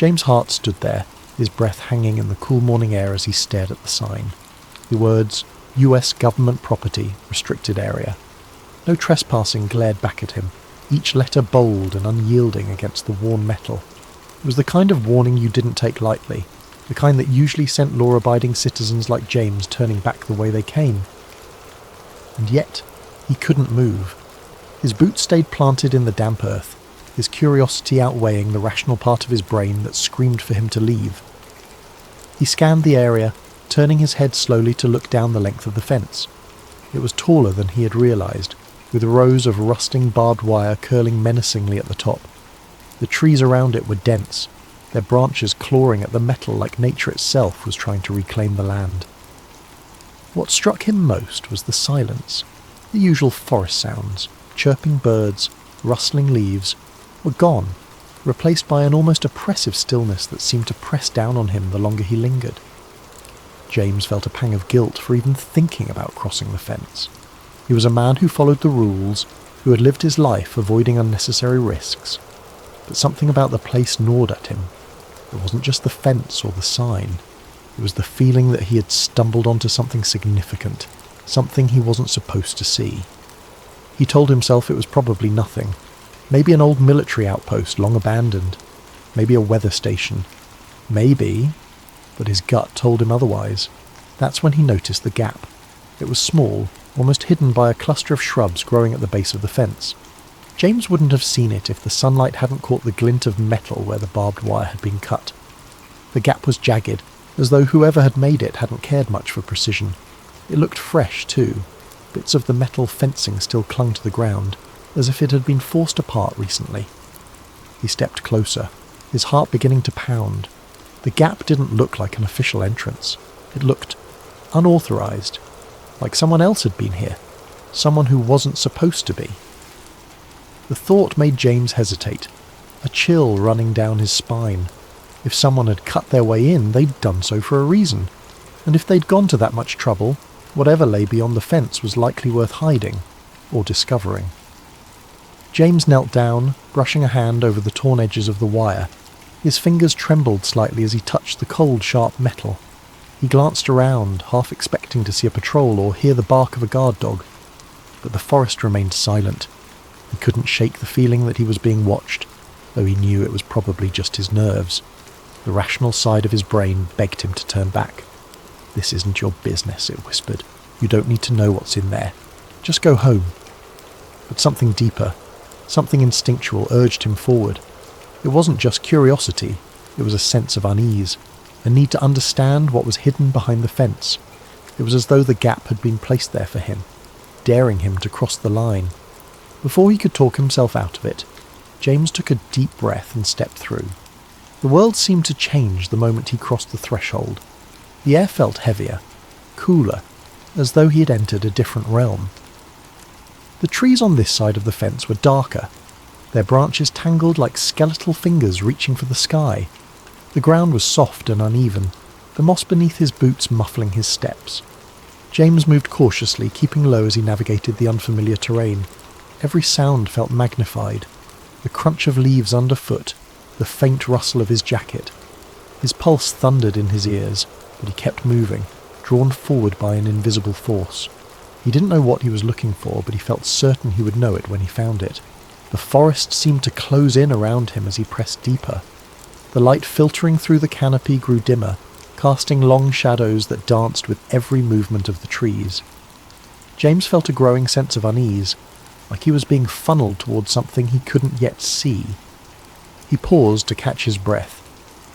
James Hart stood there, his breath hanging in the cool morning air as he stared at the sign. The words, US Government Property, Restricted Area. No trespassing glared back at him, each letter bold and unyielding against the worn metal. It was the kind of warning you didn't take lightly, the kind that usually sent law-abiding citizens like James turning back the way they came. And yet, he couldn't move. His boots stayed planted in the damp earth, his curiosity outweighing the rational part of his brain that screamed for him to leave. He scanned the area, turning his head slowly to look down the length of the fence. It was taller than he had realised, with rows of rusting barbed wire curling menacingly at the top. The trees around it were dense, their branches clawing at the metal like nature itself was trying to reclaim the land. What struck him most was the silence. The usual forest sounds, chirping birds, rustling leaves, were gone, replaced by an almost oppressive stillness that seemed to press down on him the longer he lingered. James felt a pang of guilt for even thinking about crossing the fence. He was a man who followed the rules, who had lived his life avoiding unnecessary risks. But something about the place gnawed at him. It wasn't just the fence or the sign. It was the feeling that he had stumbled onto something significant, something he wasn't supposed to see. He told himself it was probably nothing. Maybe an old military outpost long abandoned. Maybe a weather station. Maybe, but his gut told him otherwise. That's when he noticed the gap. It was small, almost hidden by a cluster of shrubs growing at the base of the fence. James wouldn't have seen it if the sunlight hadn't caught the glint of metal where the barbed wire had been cut. The gap was jagged, as though whoever had made it hadn't cared much for precision. It looked fresh, too. Bits of the metal fencing still clung to the ground, as if it had been forced apart recently. He stepped closer, his heart beginning to pound. The gap didn't look like an official entrance. It looked unauthorized, like someone else had been here, someone who wasn't supposed to be. The thought made James hesitate, a chill running down his spine. If someone had cut their way in, they'd done so for a reason, and if they'd gone to that much trouble, whatever lay beyond the fence was likely worth hiding, or discovering. James knelt down, brushing a hand over the torn edges of the wire. His fingers trembled slightly as he touched the cold, sharp metal. He glanced around, half expecting to see a patrol or hear the bark of a guard dog. But the forest remained silent. He couldn't shake the feeling that he was being watched, though he knew it was probably just his nerves. The rational side of his brain begged him to turn back. "This isn't your business," it whispered. "You don't need to know what's in there. Just go home." But something deeper, something instinctual urged him forward. It wasn't just curiosity, it was a sense of unease, a need to understand what was hidden behind the fence. It was as though the gap had been placed there for him, daring him to cross the line. Before he could talk himself out of it, James took a deep breath and stepped through. The world seemed to change the moment he crossed the threshold. The air felt heavier, cooler, as though he had entered a different realm. The trees on this side of the fence were darker, their branches tangled like skeletal fingers reaching for the sky. The ground was soft and uneven, the moss beneath his boots muffling his steps. James moved cautiously, keeping low as he navigated the unfamiliar terrain. Every sound felt magnified, the crunch of leaves underfoot, the faint rustle of his jacket. His pulse thundered in his ears, but he kept moving, drawn forward by an invisible force. He didn't know what he was looking for, but he felt certain he would know it when he found it. The forest seemed to close in around him as he pressed deeper. The light filtering through the canopy grew dimmer, casting long shadows that danced with every movement of the trees. James felt a growing sense of unease, like he was being funneled towards something he couldn't yet see. He paused to catch his breath,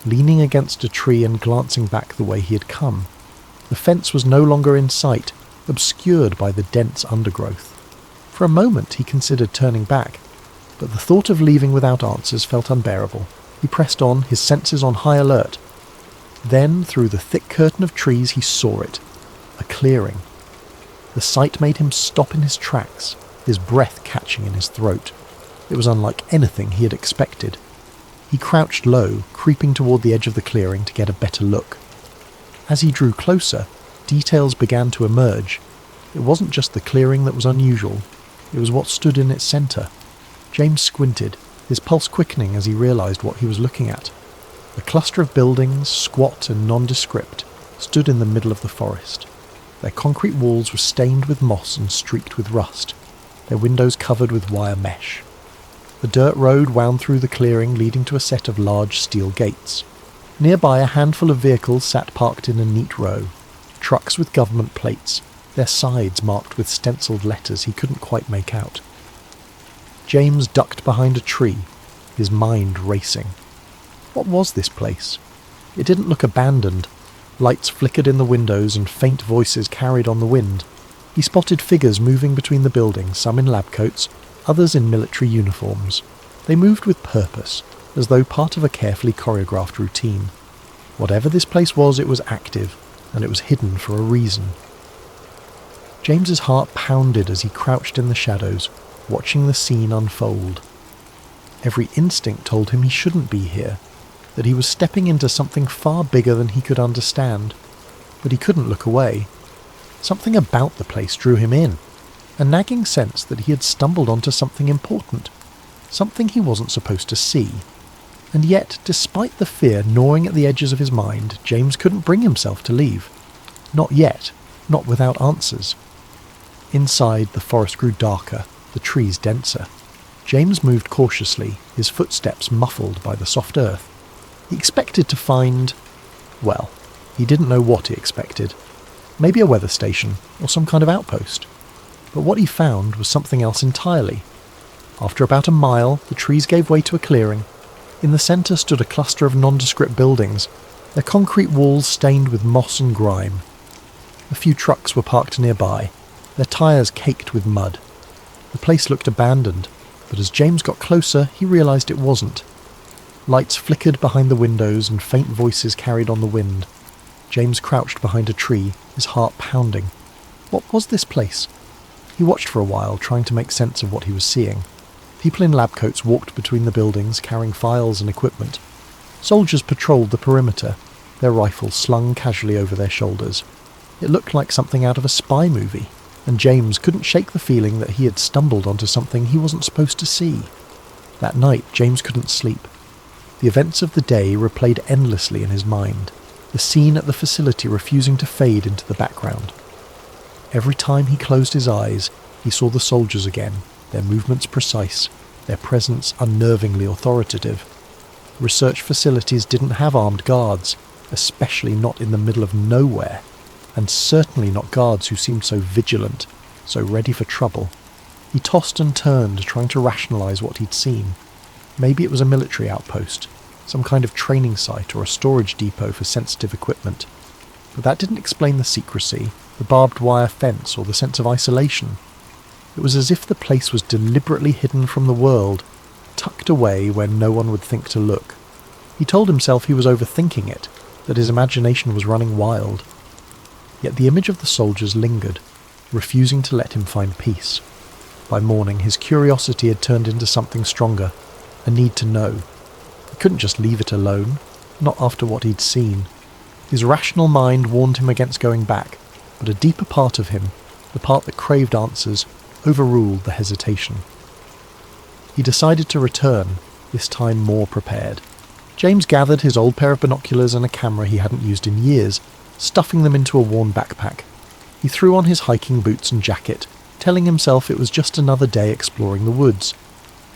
leaning against a tree and glancing back the way he had come. The fence was no longer in sight, obscured by the dense undergrowth. For a moment he considered turning back, but the thought of leaving without answers felt unbearable. He pressed on, his senses on high alert. Then, through the thick curtain of trees, he saw it. A clearing. The sight made him stop in his tracks, his breath catching in his throat. It was unlike anything he had expected. He crouched low, creeping toward the edge of the clearing to get a better look. As he drew closer, details began to emerge. It wasn't just the clearing that was unusual, it was what stood in its centre. James squinted, his pulse quickening as he realised what he was looking at. A cluster of buildings, squat and nondescript, stood in the middle of the forest. Their concrete walls were stained with moss and streaked with rust, their windows covered with wire mesh. The dirt road wound through the clearing, leading to a set of large steel gates. Nearby, a handful of vehicles sat parked in a neat row, trucks with government plates, their sides marked with stenciled letters he couldn't quite make out. James ducked behind a tree, his mind racing. What was this place? It didn't look abandoned. Lights flickered in the windows and faint voices carried on the wind. He spotted figures moving between the buildings, some in lab coats, others in military uniforms. They moved with purpose, as though part of a carefully choreographed routine. Whatever this place was, it was active, and it was hidden for a reason. James's heart pounded as he crouched in the shadows, watching the scene unfold. Every instinct told him he shouldn't be here, that he was stepping into something far bigger than he could understand, but he couldn't look away. Something about the place drew him in, a nagging sense that he had stumbled onto something important, something he wasn't supposed to see. And yet, despite the fear gnawing at the edges of his mind, James couldn't bring himself to leave. Not yet, not without answers. Inside, the forest grew darker, the trees denser. James moved cautiously, his footsteps muffled by the soft earth. He expected to find... well, he didn't know what he expected. Maybe a weather station, or some kind of outpost. But what he found was something else entirely. After about a mile, the trees gave way to a clearing. In the centre stood a cluster of nondescript buildings, their concrete walls stained with moss and grime. A few trucks were parked nearby, their tyres caked with mud. The place looked abandoned, but as James got closer, he realised it wasn't. Lights flickered behind the windows and faint voices carried on the wind. James crouched behind a tree, his heart pounding. What was this place? He watched for a while, trying to make sense of what he was seeing. People in lab coats walked between the buildings, carrying files and equipment. Soldiers patrolled the perimeter, their rifles slung casually over their shoulders. It looked like something out of a spy movie, and James couldn't shake the feeling that he had stumbled onto something he wasn't supposed to see. That night, James couldn't sleep. The events of the day replayed endlessly in his mind, the scene at the facility refusing to fade into the background. Every time he closed his eyes, he saw the soldiers again, their movements precise, their presence unnervingly authoritative. Research facilities didn't have armed guards, especially not in the middle of nowhere, and certainly not guards who seemed so vigilant, so ready for trouble. He tossed and turned, trying to rationalise what he'd seen. Maybe it was a military outpost, some kind of training site or a storage depot for sensitive equipment. But that didn't explain the secrecy, the barbed wire fence, or the sense of isolation. It was as if the place was deliberately hidden from the world, tucked away where no one would think to look. He told himself he was overthinking it, that his imagination was running wild. Yet the image of the soldiers lingered, refusing to let him find peace. By morning, his curiosity had turned into something stronger, a need to know. He couldn't just leave it alone, not after what he'd seen. His rational mind warned him against going back, but a deeper part of him, the part that craved answers, overruled the hesitation. He decided to return, this time more prepared. James gathered his old pair of binoculars and a camera he hadn't used in years, stuffing them into a worn backpack. He threw on his hiking boots and jacket, telling himself it was just another day exploring the woods.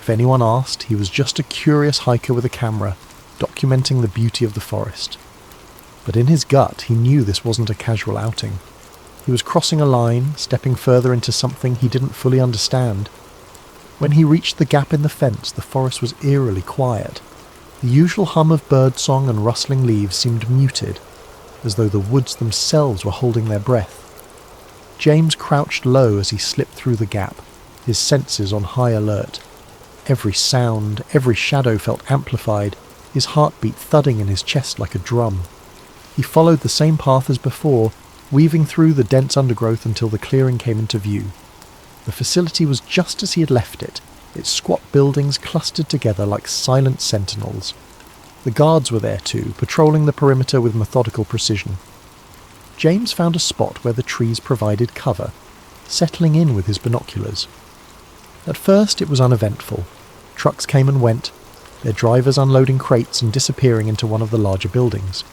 If anyone asked, he was just a curious hiker with a camera, documenting the beauty of the forest. But in his gut, he knew this wasn't a casual outing. He was crossing a line, stepping further into something he didn't fully understand. When he reached the gap in the fence, the forest was eerily quiet. The usual hum of birdsong and rustling leaves seemed muted, as though the woods themselves were holding their breath. James crouched low as he slipped through the gap, his senses on high alert. Every sound, every shadow felt amplified, his heartbeat thudding in his chest like a drum. He followed the same path as before, weaving through the dense undergrowth until the clearing came into view. The facility was just as he had left it, its squat buildings clustered together like silent sentinels. The guards were there too, patrolling the perimeter with methodical precision. James found a spot where the trees provided cover, settling in with his binoculars. At first it was uneventful. Trucks came and went, their drivers unloading crates and disappearing into one of the larger buildings.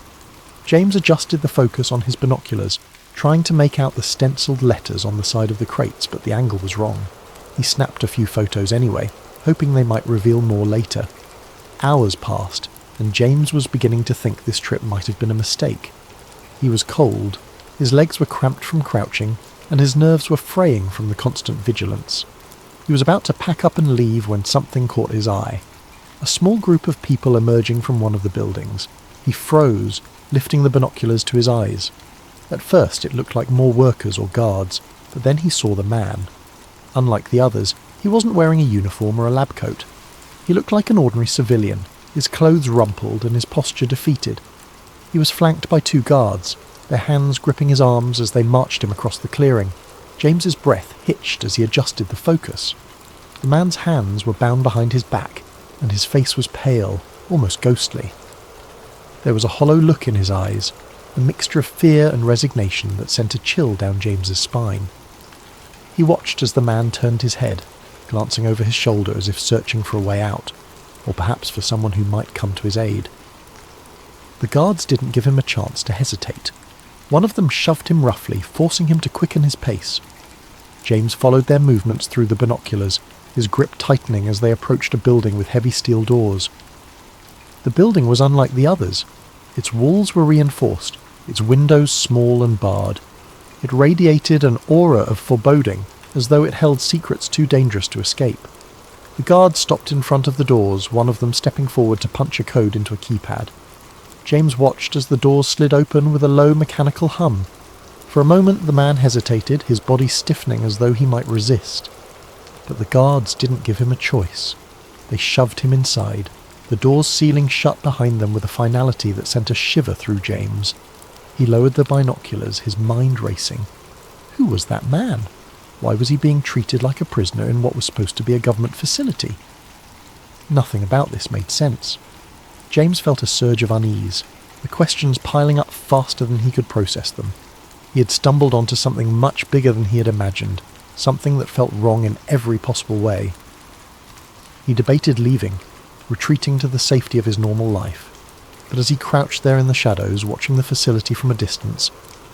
James adjusted the focus on his binoculars, trying to make out the stenciled letters on the side of the crates, but the angle was wrong. He snapped a few photos anyway, hoping they might reveal more later. Hours passed, and James was beginning to think this trip might have been a mistake. He was cold, his legs were cramped from crouching, and his nerves were fraying from the constant vigilance. He was about to pack up and leave when something caught his eye. A small group of people emerging from one of the buildings. He froze, lifting the binoculars to his eyes. At first it looked like more workers or guards, but then he saw the man. Unlike the others, he wasn't wearing a uniform or a lab coat. He looked like an ordinary civilian, his clothes rumpled and his posture defeated. He was flanked by 2 guards, their hands gripping his arms as they marched him across the clearing. James's breath hitched as he adjusted the focus. The man's hands were bound behind his back, and his face was pale, almost ghostly. There was a hollow look in his eyes, a mixture of fear and resignation that sent a chill down James's spine. He watched as the man turned his head, glancing over his shoulder as if searching for a way out, or perhaps for someone who might come to his aid. The guards didn't give him a chance to hesitate. One of them shoved him roughly, forcing him to quicken his pace. James followed their movements through the binoculars, his grip tightening as they approached a building with heavy steel doors. The building was unlike the others. Its walls were reinforced, its windows small and barred. It radiated an aura of foreboding, as though it held secrets too dangerous to escape. The guards stopped in front of the doors, one of them stepping forward to punch a code into a keypad. James watched as the doors slid open with a low mechanical hum. For a moment the man hesitated, his body stiffening as though he might resist. But the guards didn't give him a choice. They shoved him inside, the doors sealing shut behind them with a finality that sent a shiver through James. He lowered the binoculars, his mind racing. Who was that man? Why was he being treated like a prisoner in what was supposed to be a government facility? Nothing about this made sense. James felt a surge of unease, the questions piling up faster than he could process them. He had stumbled onto something much bigger than he had imagined, something that felt wrong in every possible way. He debated leaving, retreating to the safety of his normal life. But as he crouched there in the shadows, watching the facility from a distance,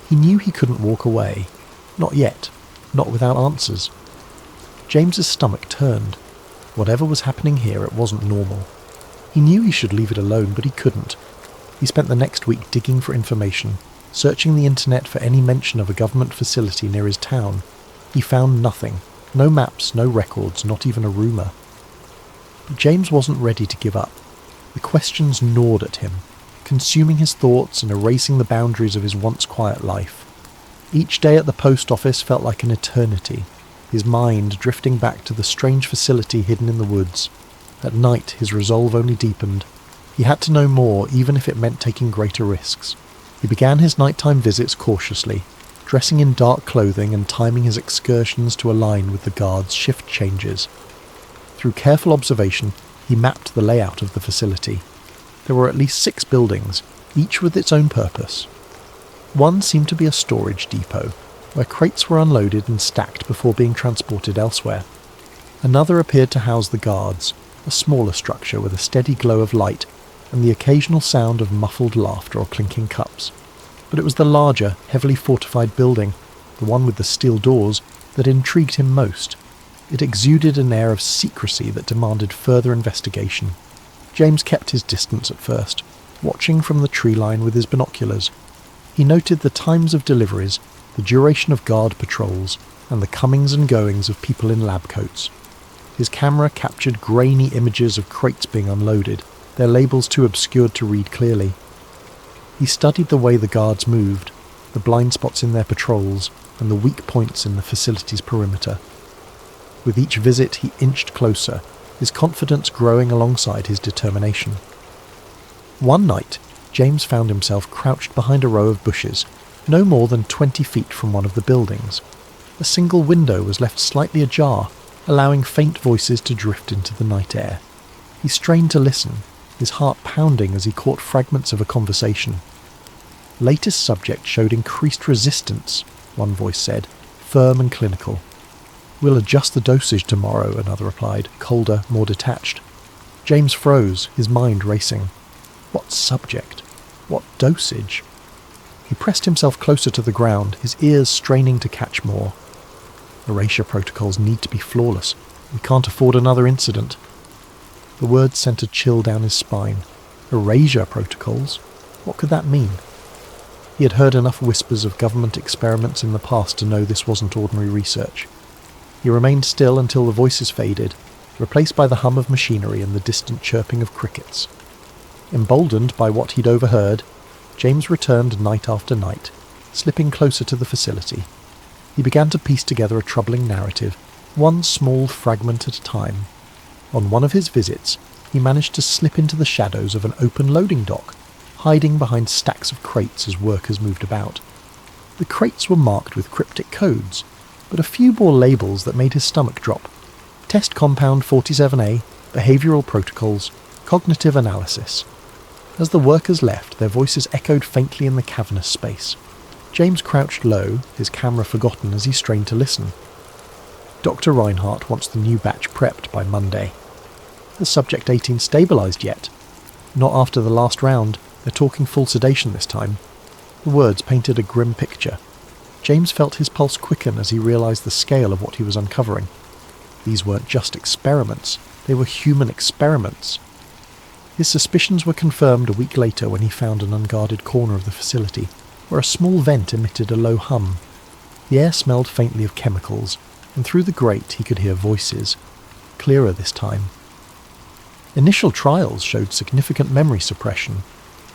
he knew he couldn't walk away. Not yet. Not without answers. James's stomach turned. Whatever was happening here, it wasn't normal. He knew he should leave it alone, but he couldn't. He spent the next week digging for information, searching the internet for any mention of a government facility near his town. He found nothing. No maps, no records, not even a rumour. But James wasn't ready to give up. The questions gnawed at him, consuming his thoughts and erasing the boundaries of his once quiet life. Each day at the post office felt like an eternity, his mind drifting back to the strange facility hidden in the woods. At night, his resolve only deepened. He had to know more, even if it meant taking greater risks. He began his nighttime visits cautiously, dressing in dark clothing and timing his excursions to align with the guards' shift changes. Through careful observation, he mapped the layout of the facility. There were at least 6 buildings, each with its own purpose. One seemed to be a storage depot, where crates were unloaded and stacked before being transported elsewhere. Another appeared to house the guards, a smaller structure with a steady glow of light and the occasional sound of muffled laughter or clinking cups. But it was the larger, heavily fortified building, the one with the steel doors, that intrigued him most. It exuded an air of secrecy that demanded further investigation. James kept his distance at first, watching from the tree line with his binoculars. He noted the times of deliveries, the duration of guard patrols, and the comings and goings of people in lab coats. His camera captured grainy images of crates being unloaded, their labels too obscured to read clearly. He studied the way the guards moved, the blind spots in their patrols, and the weak points in the facility's perimeter. With each visit he inched closer, his confidence growing alongside his determination. One night, James found himself crouched behind a row of bushes, no more than 20 feet from one of the buildings. A single window was left slightly ajar, allowing faint voices to drift into the night air. He strained to listen, his heart pounding as he caught fragments of a conversation. Latest subject showed increased resistance, one voice said, firm and clinical. We'll adjust the dosage tomorrow, another replied, colder, more detached. James froze, his mind racing. What subject? What dosage? He pressed himself closer to the ground, his ears straining to catch more. Erasure protocols need to be flawless. We can't afford another incident. The words sent a chill down his spine. Erasure protocols? What could that mean? He had heard enough whispers of government experiments in the past to know this wasn't ordinary research. He remained still until the voices faded, replaced by the hum of machinery and the distant chirping of crickets. Emboldened by what he'd overheard, James returned night after night, slipping closer to the facility. He began to piece together a troubling narrative, one small fragment at a time. On one of his visits, he managed to slip into the shadows of an open loading dock, hiding behind stacks of crates as workers moved about. The crates were marked with cryptic codes, but a few bore labels that made his stomach drop. Test Compound 47A, Behavioural Protocols, Cognitive Analysis. As the workers left, their voices echoed faintly in the cavernous space. James crouched low, his camera forgotten as he strained to listen. Dr. Reinhardt wants the new batch prepped by Monday. Has Subject 18 stabilised yet? Not after the last round. They're talking full sedation this time. The words painted a grim picture. James felt his pulse quicken as he realised the scale of what he was uncovering. These weren't just experiments. They were human experiments. His suspicions were confirmed a week later when he found an unguarded corner of the facility, where a small vent emitted a low hum. The air smelled faintly of chemicals, and through the grate he could hear voices, clearer this time. Initial trials showed significant memory suppression.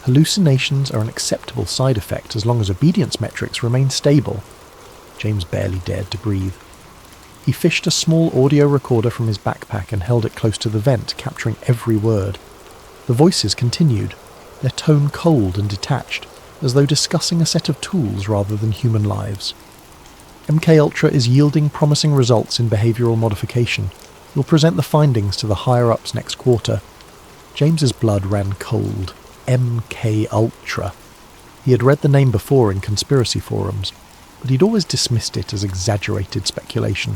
Hallucinations are an acceptable side effect as long as obedience metrics remain stable. James barely dared to breathe. He fished a small audio recorder from his backpack and held it close to the vent, capturing every word. The voices continued, their tone cold and detached, as though discussing a set of tools rather than human lives. MKUltra is yielding promising results in behavioural modification. We'll present the findings to the higher-ups next quarter. James's blood ran cold. MKUltra. He had read the name before in conspiracy forums, but he'd always dismissed it as exaggerated speculation.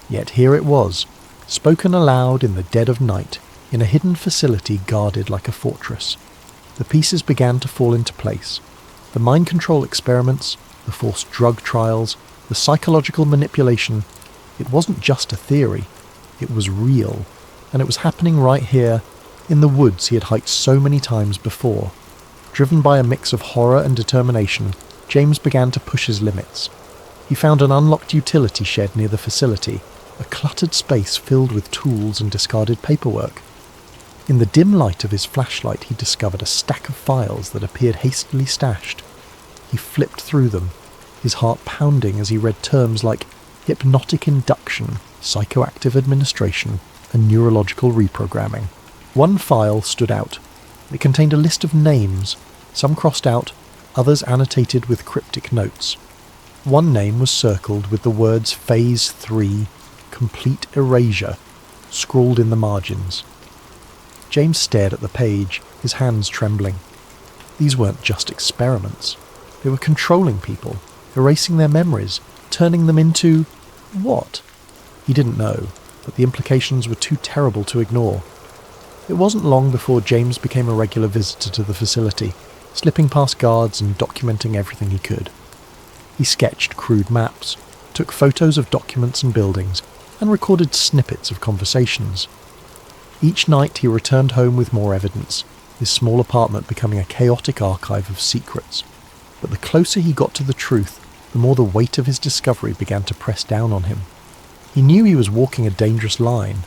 Yet here it was, spoken aloud in the dead of night, in a hidden facility guarded like a fortress. The pieces began to fall into place. The mind control experiments, the forced drug trials, the psychological manipulation. It wasn't just a theory. It was real, and it was happening right here, in the woods he had hiked so many times before. Driven by a mix of horror and determination, James began to push his limits. He found an unlocked utility shed near the facility, a cluttered space filled with tools and discarded paperwork. In the dim light of his flashlight he discovered a stack of files that appeared hastily stashed. He flipped through them, his heart pounding as he read terms like hypnotic induction, psychoactive administration, and neurological reprogramming. One file stood out. It contained a list of names, some crossed out, others annotated with cryptic notes. One name was circled with the words Phase 3, Complete Erasure, scrawled in the margins. James stared at the page, his hands trembling. These weren't just experiments. They were controlling people, erasing their memories, turning them into... what? He didn't know, but the implications were too terrible to ignore. It wasn't long before James became a regular visitor to the facility, slipping past guards and documenting everything he could. He sketched crude maps, took photos of documents and buildings, and recorded snippets of conversations. Each night he returned home with more evidence, his small apartment becoming a chaotic archive of secrets. But the closer he got to the truth, the more the weight of his discovery began to press down on him. He knew he was walking a dangerous line.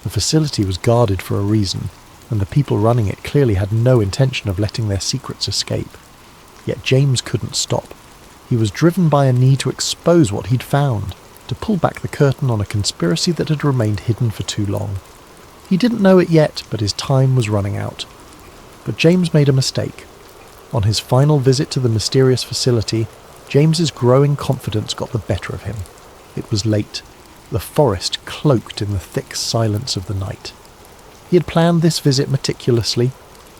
The facility was guarded for a reason, and the people running it clearly had no intention of letting their secrets escape. Yet James couldn't stop. He was driven by a need to expose what he'd found, to pull back the curtain on a conspiracy that had remained hidden for too long. He didn't know it yet, but his time was running out. But James made a mistake. On his final visit to the mysterious facility, James's growing confidence got the better of him. It was late, the forest cloaked in the thick silence of the night. He had planned this visit meticulously,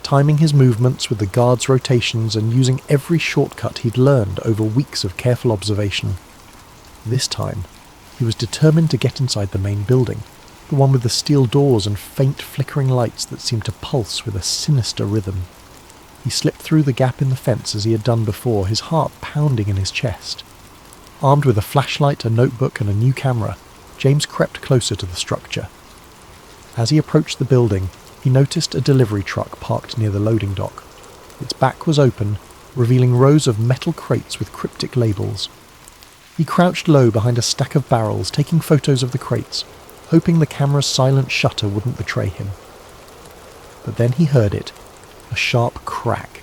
timing his movements with the guards' rotations and using every shortcut he'd learned over weeks of careful observation. This time, he was determined to get inside the main building, the one with the steel doors and faint flickering lights that seemed to pulse with a sinister rhythm. He slipped through the gap in the fence as he had done before, his heart pounding in his chest. Armed with a flashlight, a notebook and a new camera, James crept closer to the structure. As he approached the building, he noticed a delivery truck parked near the loading dock. Its back was open, revealing rows of metal crates with cryptic labels. He crouched low behind a stack of barrels, taking photos of the crates, hoping the camera's silent shutter wouldn't betray him. But then he heard it, a sharp crack,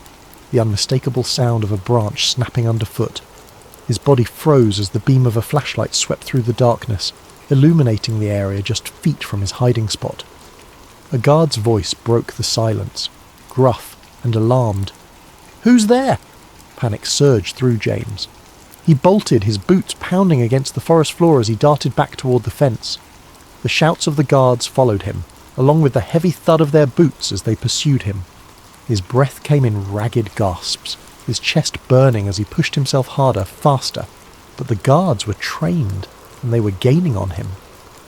the unmistakable sound of a branch snapping underfoot. His body froze as the beam of a flashlight swept through the darkness, illuminating the area just feet from his hiding spot. A guard's voice broke the silence, gruff and alarmed. "Who's there?" Panic surged through James. He bolted, his boots pounding against the forest floor as he darted back toward the fence. The shouts of the guards followed him, along with the heavy thud of their boots as they pursued him. His breath came in ragged gasps, his chest burning as he pushed himself harder, faster. But the guards were trained, and they were gaining on him.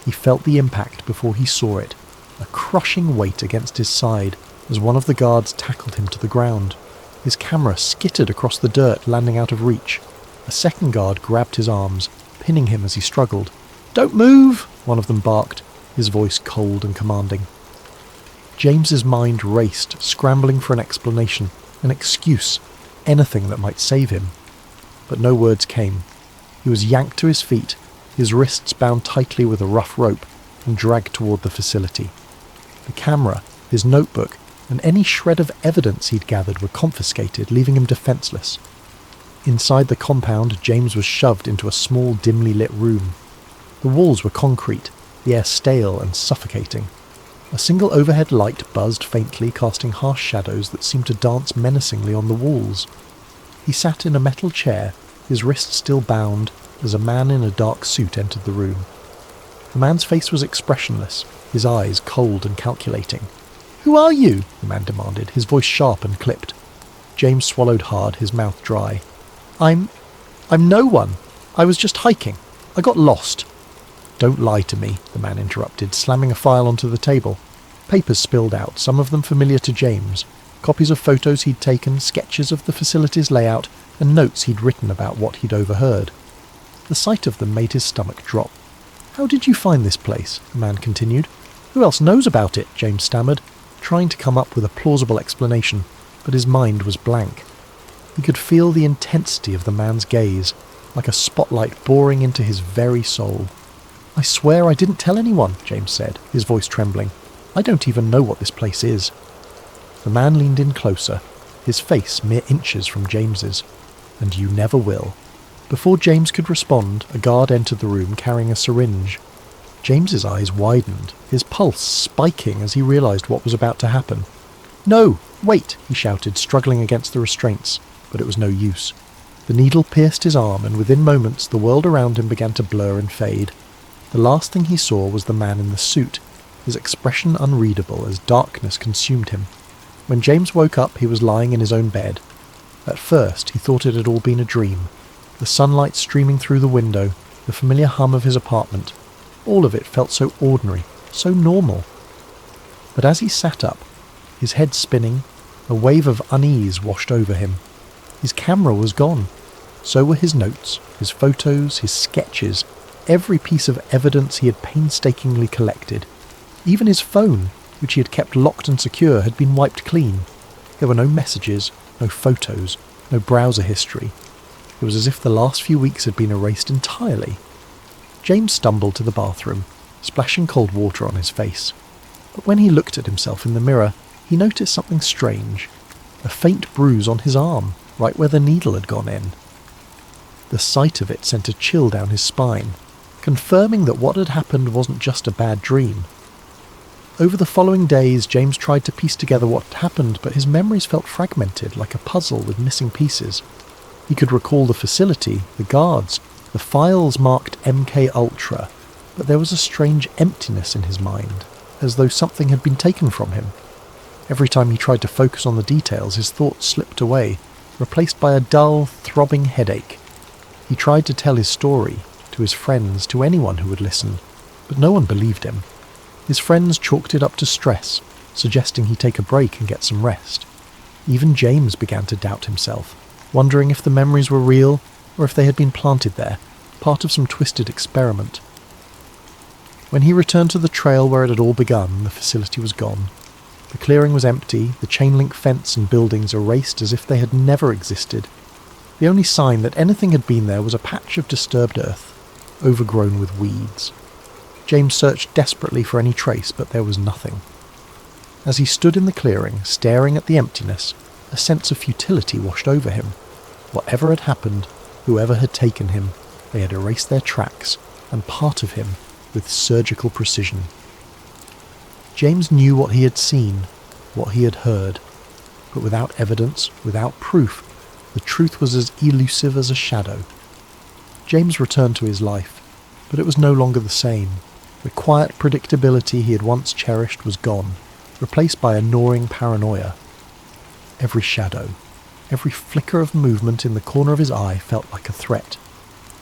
He felt the impact before he saw it, a crushing weight against his side as one of the guards tackled him to the ground. His camera skittered across the dirt, landing out of reach. A second guard grabbed his arms, pinning him as he struggled. "Don't move!" one of them barked, his voice cold and commanding. James's mind raced, scrambling for an explanation, an excuse, anything that might save him. But no words came. He was yanked to his feet, his wrists bound tightly with a rough rope, and dragged toward the facility. The camera, his notebook, and any shred of evidence he'd gathered were confiscated, leaving him defenseless. Inside the compound, James was shoved into a small, dimly lit room. The walls were concrete, the air stale and suffocating. A single overhead light buzzed faintly, casting harsh shadows that seemed to dance menacingly on the walls. He sat in a metal chair, his wrists still bound, as a man in a dark suit entered the room. The man's face was expressionless, his eyes cold and calculating. "Who are you?" the man demanded, his voice sharp and clipped. James swallowed hard, his mouth dry. I'm no one. I was just hiking. I got lost." "Don't lie to me," the man interrupted, slamming a file onto the table. Papers spilled out, some of them familiar to James. Copies of photos he'd taken, sketches of the facility's layout, and notes he'd written about what he'd overheard. The sight of them made his stomach drop. "How did you find this place?" the man continued. "Who else knows about it?" James stammered, trying to come up with a plausible explanation, but his mind was blank. He could feel the intensity of the man's gaze, like a spotlight boring into his very soul. "I swear I didn't tell anyone," James said, his voice trembling. "I don't even know what this place is." The man leaned in closer, his face mere inches from James's. "And you never will." Before James could respond, a guard entered the room carrying a syringe. James's eyes widened, his pulse spiking as he realized what was about to happen. "No, wait," he shouted, struggling against the restraints, but it was no use. The needle pierced his arm, and within moments the world around him began to blur and fade. The last thing he saw was the man in the suit, his expression unreadable as darkness consumed him. When James woke up, he was lying in his own bed. At first, he thought it had all been a dream. The sunlight streaming through the window, the familiar hum of his apartment, all of it felt so ordinary, so normal. But as he sat up, his head spinning, a wave of unease washed over him. His camera was gone. So were his notes, his photos, his sketches, every piece of evidence he had painstakingly collected. Even his phone, which he had kept locked and secure, had been wiped clean. There were no messages, no photos, no browser history. It was as if the last few weeks had been erased entirely. James stumbled to the bathroom, splashing cold water on his face. But when he looked at himself in the mirror, he noticed something strange. A faint bruise on his arm, right where the needle had gone in. The sight of it sent a chill down his spine, confirming that what had happened wasn't just a bad dream. Over the following days, James tried to piece together what had happened, but his memories felt fragmented, like a puzzle with missing pieces. He could recall the facility, the guards, the files marked MK Ultra, but there was a strange emptiness in his mind, as though something had been taken from him. Every time he tried to focus on the details, his thoughts slipped away, replaced by a dull, throbbing headache. He tried to tell his story, to his friends, to anyone who would listen, but no one believed him. His friends chalked it up to stress, suggesting he take a break and get some rest. Even James began to doubt himself, wondering if the memories were real or if they had been planted there, part of some twisted experiment. When he returned to the trail where it had all begun, the facility was gone. The clearing was empty, the chain-link fence and buildings erased as if they had never existed. The only sign that anything had been there was a patch of disturbed earth, overgrown with weeds. James searched desperately for any trace, but there was nothing. As he stood in the clearing, staring at the emptiness, a sense of futility washed over him. Whatever had happened, whoever had taken him, they had erased their tracks, and part of him, with surgical precision. James knew what he had seen, what he had heard, but without evidence, without proof, the truth was as elusive as a shadow. James returned to his life, but it was no longer the same. The quiet predictability he had once cherished was gone, replaced by a gnawing paranoia. Every shadow, every flicker of movement in the corner of his eye felt like a threat.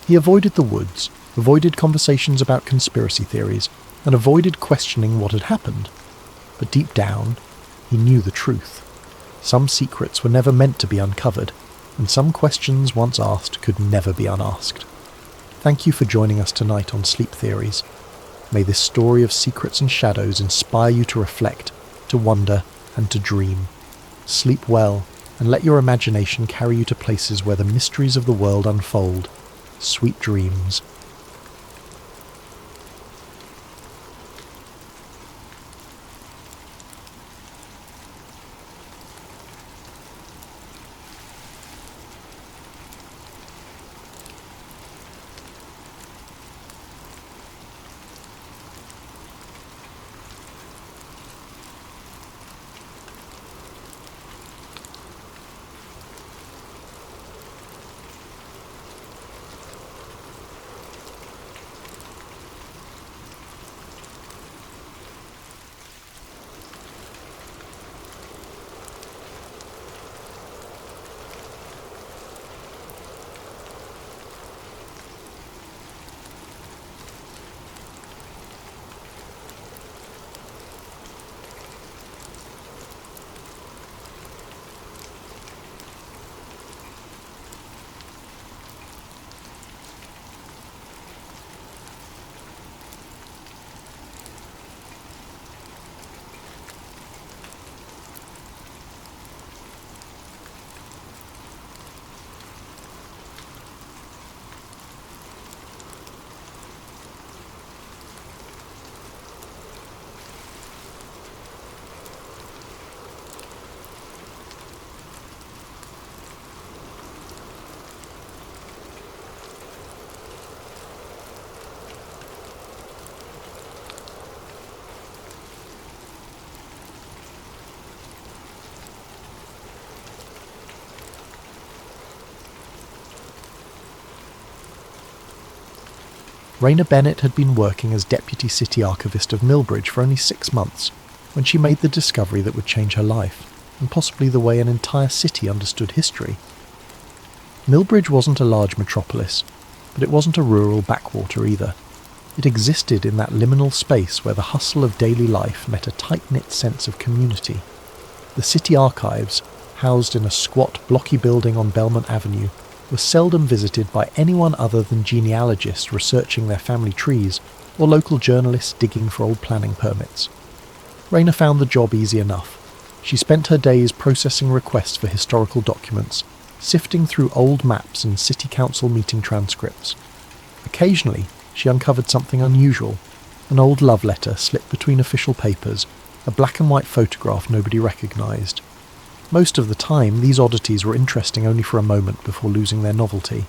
He avoided the woods, avoided conversations about conspiracy theories, and avoided questioning what had happened. But deep down, he knew the truth. Some secrets were never meant to be uncovered, and some questions once asked could never be unasked. Thank you for joining us tonight on Sleep Theories. May this story of secrets and shadows inspire you to reflect, to wonder, and to dream. Sleep well, and let your imagination carry you to places where the mysteries of the world unfold. Sweet dreams. Raina Bennett had been working as Deputy City Archivist of Millbridge for only 6 months when she made the discovery that would change her life, and possibly the way an entire city understood history. Millbridge wasn't a large metropolis, but it wasn't a rural backwater either. It existed in that liminal space where the hustle of daily life met a tight-knit sense of community. The city archives, housed in a squat, blocky building on Belmont Avenue, were seldom visited by anyone other than genealogists researching their family trees or local journalists digging for old planning permits. Raina found the job easy enough. She spent her days processing requests for historical documents, sifting through old maps and city council meeting transcripts. Occasionally, she uncovered something unusual, an old love letter slipped between official papers, a black and white photograph nobody recognised. Most of the time, these oddities were interesting only for a moment before losing their novelty.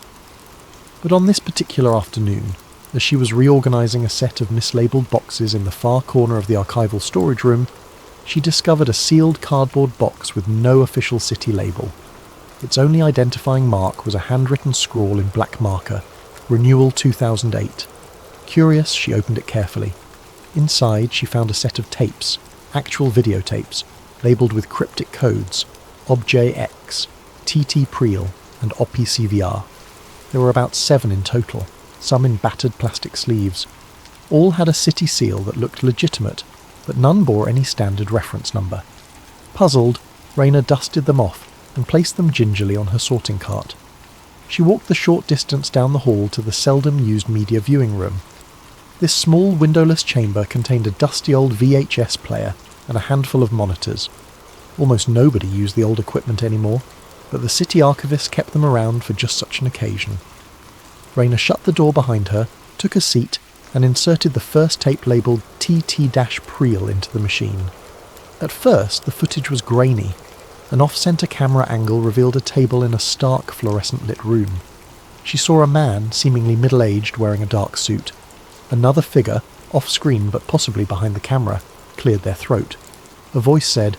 But on this particular afternoon, as she was reorganising a set of mislabelled boxes in the far corner of the archival storage room, she discovered a sealed cardboard box with no official city label. Its only identifying mark was a handwritten scrawl in black marker, Renewal 2008. Curious, she opened it carefully. Inside, she found a set of tapes, actual videotapes, labelled with cryptic codes, OBJX, TT Preel, and OPCVR. There were about 7 in total, some in battered plastic sleeves. All had a city seal that looked legitimate, but none bore any standard reference number. Puzzled, Raina dusted them off and placed them gingerly on her sorting cart. She walked the short distance down the hall to the seldom-used media viewing room. This small windowless chamber contained a dusty old VHS player and a handful of monitors. Almost nobody used the old equipment anymore, but the city archivist kept them around for just such an occasion. Raina shut the door behind her, took a seat, and inserted the first tape labelled TT-Preel into the machine. At first, the footage was grainy. An off-centre camera angle revealed a table in a stark, fluorescent-lit room. She saw a man, seemingly middle-aged, wearing a dark suit. Another figure, off-screen but possibly behind the camera, cleared their throat. A voice said,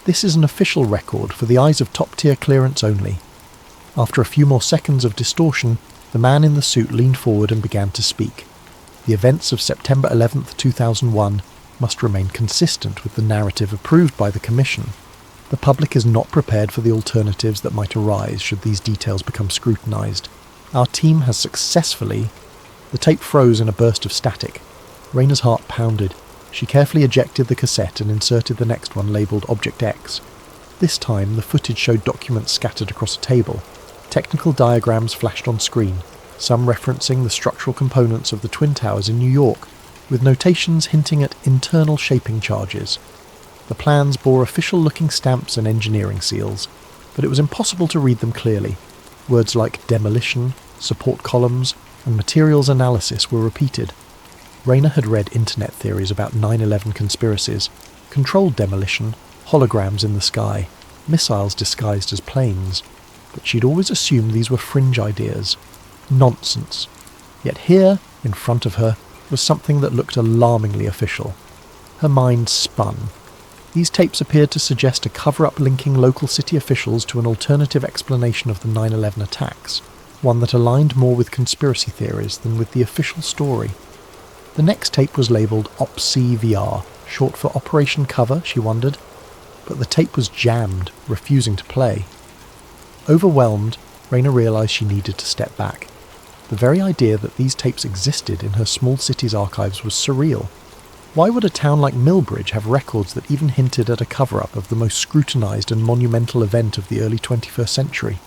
"This is an official record for the eyes of top-tier clearance only." After a few more seconds of distortion, the man in the suit leaned forward and began to speak. The events of September 11th, 2001 must remain consistent with the narrative approved by the Commission. The public is not prepared for the alternatives that might arise should these details become scrutinised. Our team has successfully... The tape froze in a burst of static. Raina's heart pounded. She carefully ejected the cassette and inserted the next one labelled Object X. This time, the footage showed documents scattered across a table. Technical diagrams flashed on screen, some referencing the structural components of the Twin Towers in New York, with notations hinting at internal shaping charges. The plans bore official-looking stamps and engineering seals, but it was impossible to read them clearly. Words like demolition, support columns, and materials analysis were repeated. Raina had read internet theories about 9/11 conspiracies, controlled demolition, holograms in the sky, missiles disguised as planes, but she'd always assumed these were fringe ideas. Nonsense. Yet here, in front of her, was something that looked alarmingly official. Her mind spun. These tapes appeared to suggest a cover-up linking local city officials to an alternative explanation of the 9/11 attacks, one that aligned more with conspiracy theories than with the official story. The next tape was labelled OPC-VR, short for Operation Cover, she wondered, but the tape was jammed, refusing to play. Overwhelmed, Raina realised she needed to step back. The very idea that these tapes existed in her small city's archives was surreal. Why would a town like Millbridge have records that even hinted at a cover-up of the most scrutinised and monumental event of the early 21st century?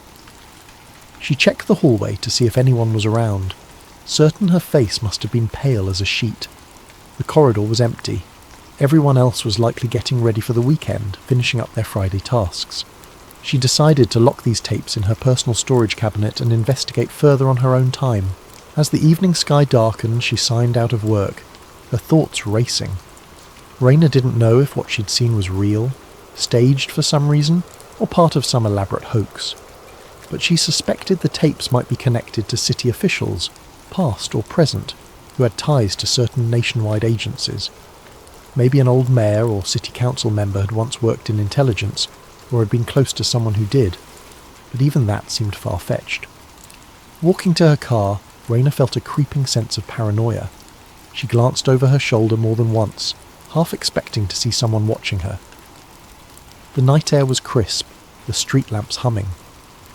She checked the hallway to see if anyone was around. Certain her face must have been pale as a sheet. The corridor was empty. Everyone else was likely getting ready for the weekend, finishing up their Friday tasks. She decided to lock these tapes in her personal storage cabinet and investigate further on her own time. As the evening sky darkened, she signed out of work, her thoughts racing. Raina didn't know if what she'd seen was real, staged for some reason, or part of some elaborate hoax. But she suspected the tapes might be connected to city officials, past or present, who had ties to certain nationwide agencies. Maybe an old mayor or city council member had once worked in intelligence, or had been close to someone who did, but even that seemed far-fetched. Walking to her car, Raina felt a creeping sense of paranoia. She glanced over her shoulder more than once, half expecting to see someone watching her. The night air was crisp, the street lamps humming.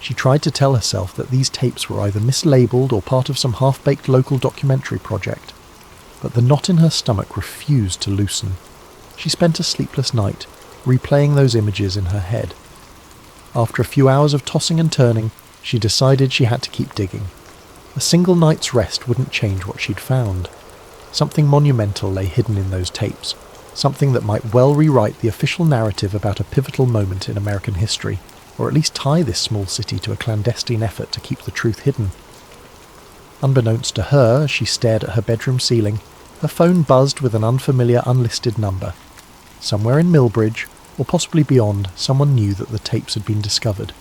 She tried to tell herself that these tapes were either mislabelled or part of some half-baked local documentary project, but the knot in her stomach refused to loosen. She spent a sleepless night, replaying those images in her head. After a few hours of tossing and turning, she decided she had to keep digging. A single night's rest wouldn't change what she'd found. Something monumental lay hidden in those tapes, something that might well rewrite the official narrative about a pivotal moment in American history, or at least tie this small city to a clandestine effort to keep the truth hidden. Unbeknownst to her, as she stared at her bedroom ceiling, her phone buzzed with an unfamiliar unlisted number. Somewhere in Millbridge, or possibly beyond, someone knew that the tapes had been discovered.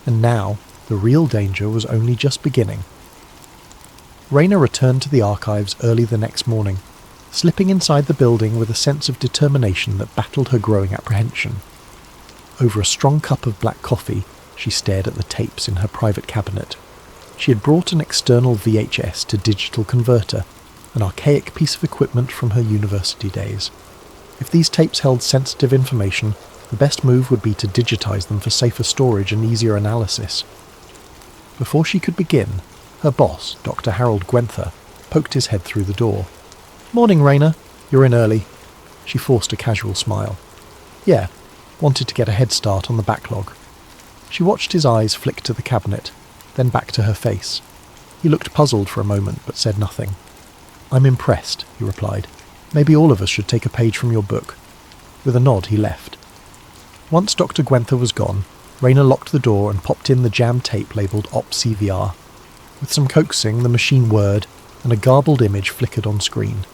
And now, the real danger was only just beginning. Raina returned to the archives early the next morning, slipping inside the building with a sense of determination that battled her growing apprehension. Over a strong cup of black coffee, she stared at the tapes in her private cabinet. She had brought an external VHS to digital converter, an archaic piece of equipment from her university days. If these tapes held sensitive information, the best move would be to digitize them for safer storage and easier analysis. Before she could begin, her boss, Dr. Harold Gwenther, poked his head through the door. "Morning, Raina. You're in early." She forced a casual smile. "Yeah, wanted to get a head start on the backlog." She watched his eyes flick to the cabinet, then back to her face. He looked puzzled for a moment, but said nothing. "I'm impressed," he replied. "Maybe all of us should take a page from your book." With a nod, he left. Once Dr. Gwenther was gone, Raina locked the door and popped in the jammed tape labelled OP-CVR. With some coaxing, the machine whirred, and a garbled image flickered on screen.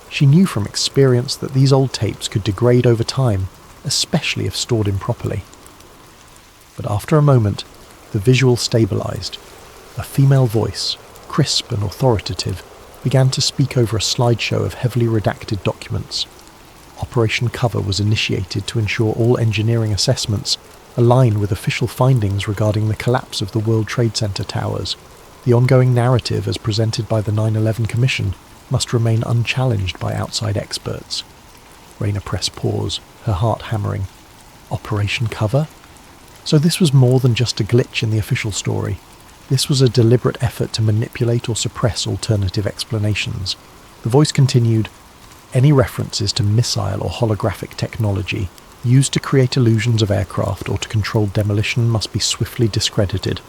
She knew from experience that these old tapes could degrade over time, especially if stored improperly. But after a moment, the visual stabilised. A female voice, crisp and authoritative, began to speak over a slideshow of heavily redacted documents. Operation Cover was initiated to ensure all engineering assessments align with official findings regarding the collapse of the World Trade Center towers. The ongoing narrative as presented by the 9/11 Commission must remain unchallenged by outside experts. Raina pressed pause, her heart hammering. Operation Cover? So this was more than just a glitch in the official story. This was a deliberate effort to manipulate or suppress alternative explanations. The voice continued, "Any references to missile or holographic technology used to create illusions of aircraft or to control demolition must be swiftly discredited.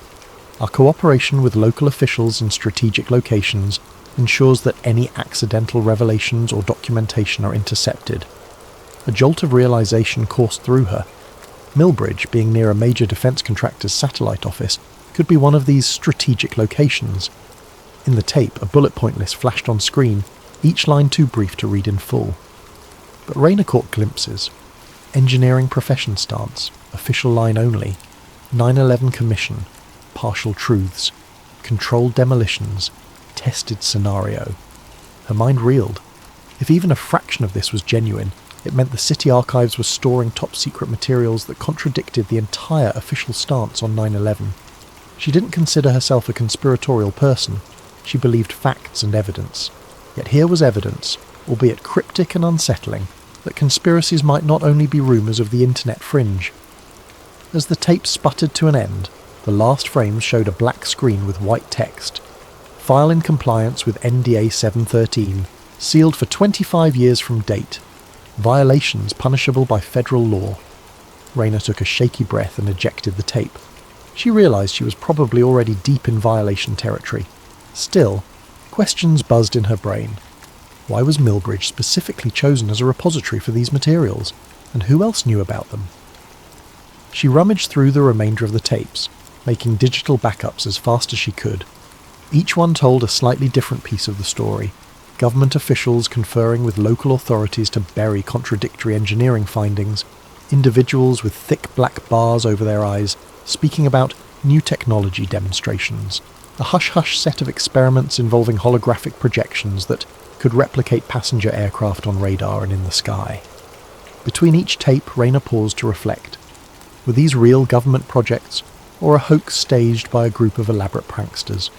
Our cooperation with local officials in strategic locations ensures that any accidental revelations or documentation are intercepted." A jolt of realization coursed through her. Millbridge, being near a major defense contractor's satellite office, could be one of these strategic locations. In the tape, a bullet point list flashed on screen, each line too brief to read in full. But Raina caught glimpses. Engineering profession stance, official line only, 9/11 Commission, partial truths, controlled demolitions, tested scenario. Her mind reeled. If even a fraction of this was genuine, it meant the city archives were storing top-secret materials that contradicted the entire official stance on 9/11. She didn't consider herself a conspiratorial person. She believed facts and evidence. Yet here was evidence, albeit cryptic and unsettling, that conspiracies might not only be rumours of the internet fringe. As the tape sputtered to an end, the last frames showed a black screen with white text. "File in compliance with NDA 713, sealed for 25 years from date. Violations punishable by federal law." Raina took a shaky breath and ejected the tape. She realised she was probably already deep in violation territory. Still, questions buzzed in her brain. Why was Millbridge specifically chosen as a repository for these materials? And who else knew about them? She rummaged through the remainder of the tapes, making digital backups as fast as she could. Each one told a slightly different piece of the story. Government officials conferring with local authorities to bury contradictory engineering findings, individuals with thick black bars over their eyes speaking about new technology demonstrations, a hush-hush set of experiments involving holographic projections that could replicate passenger aircraft on radar and in the sky. Between each tape, Raina paused to reflect. Were these real government projects, or a hoax staged by a group of elaborate pranksters?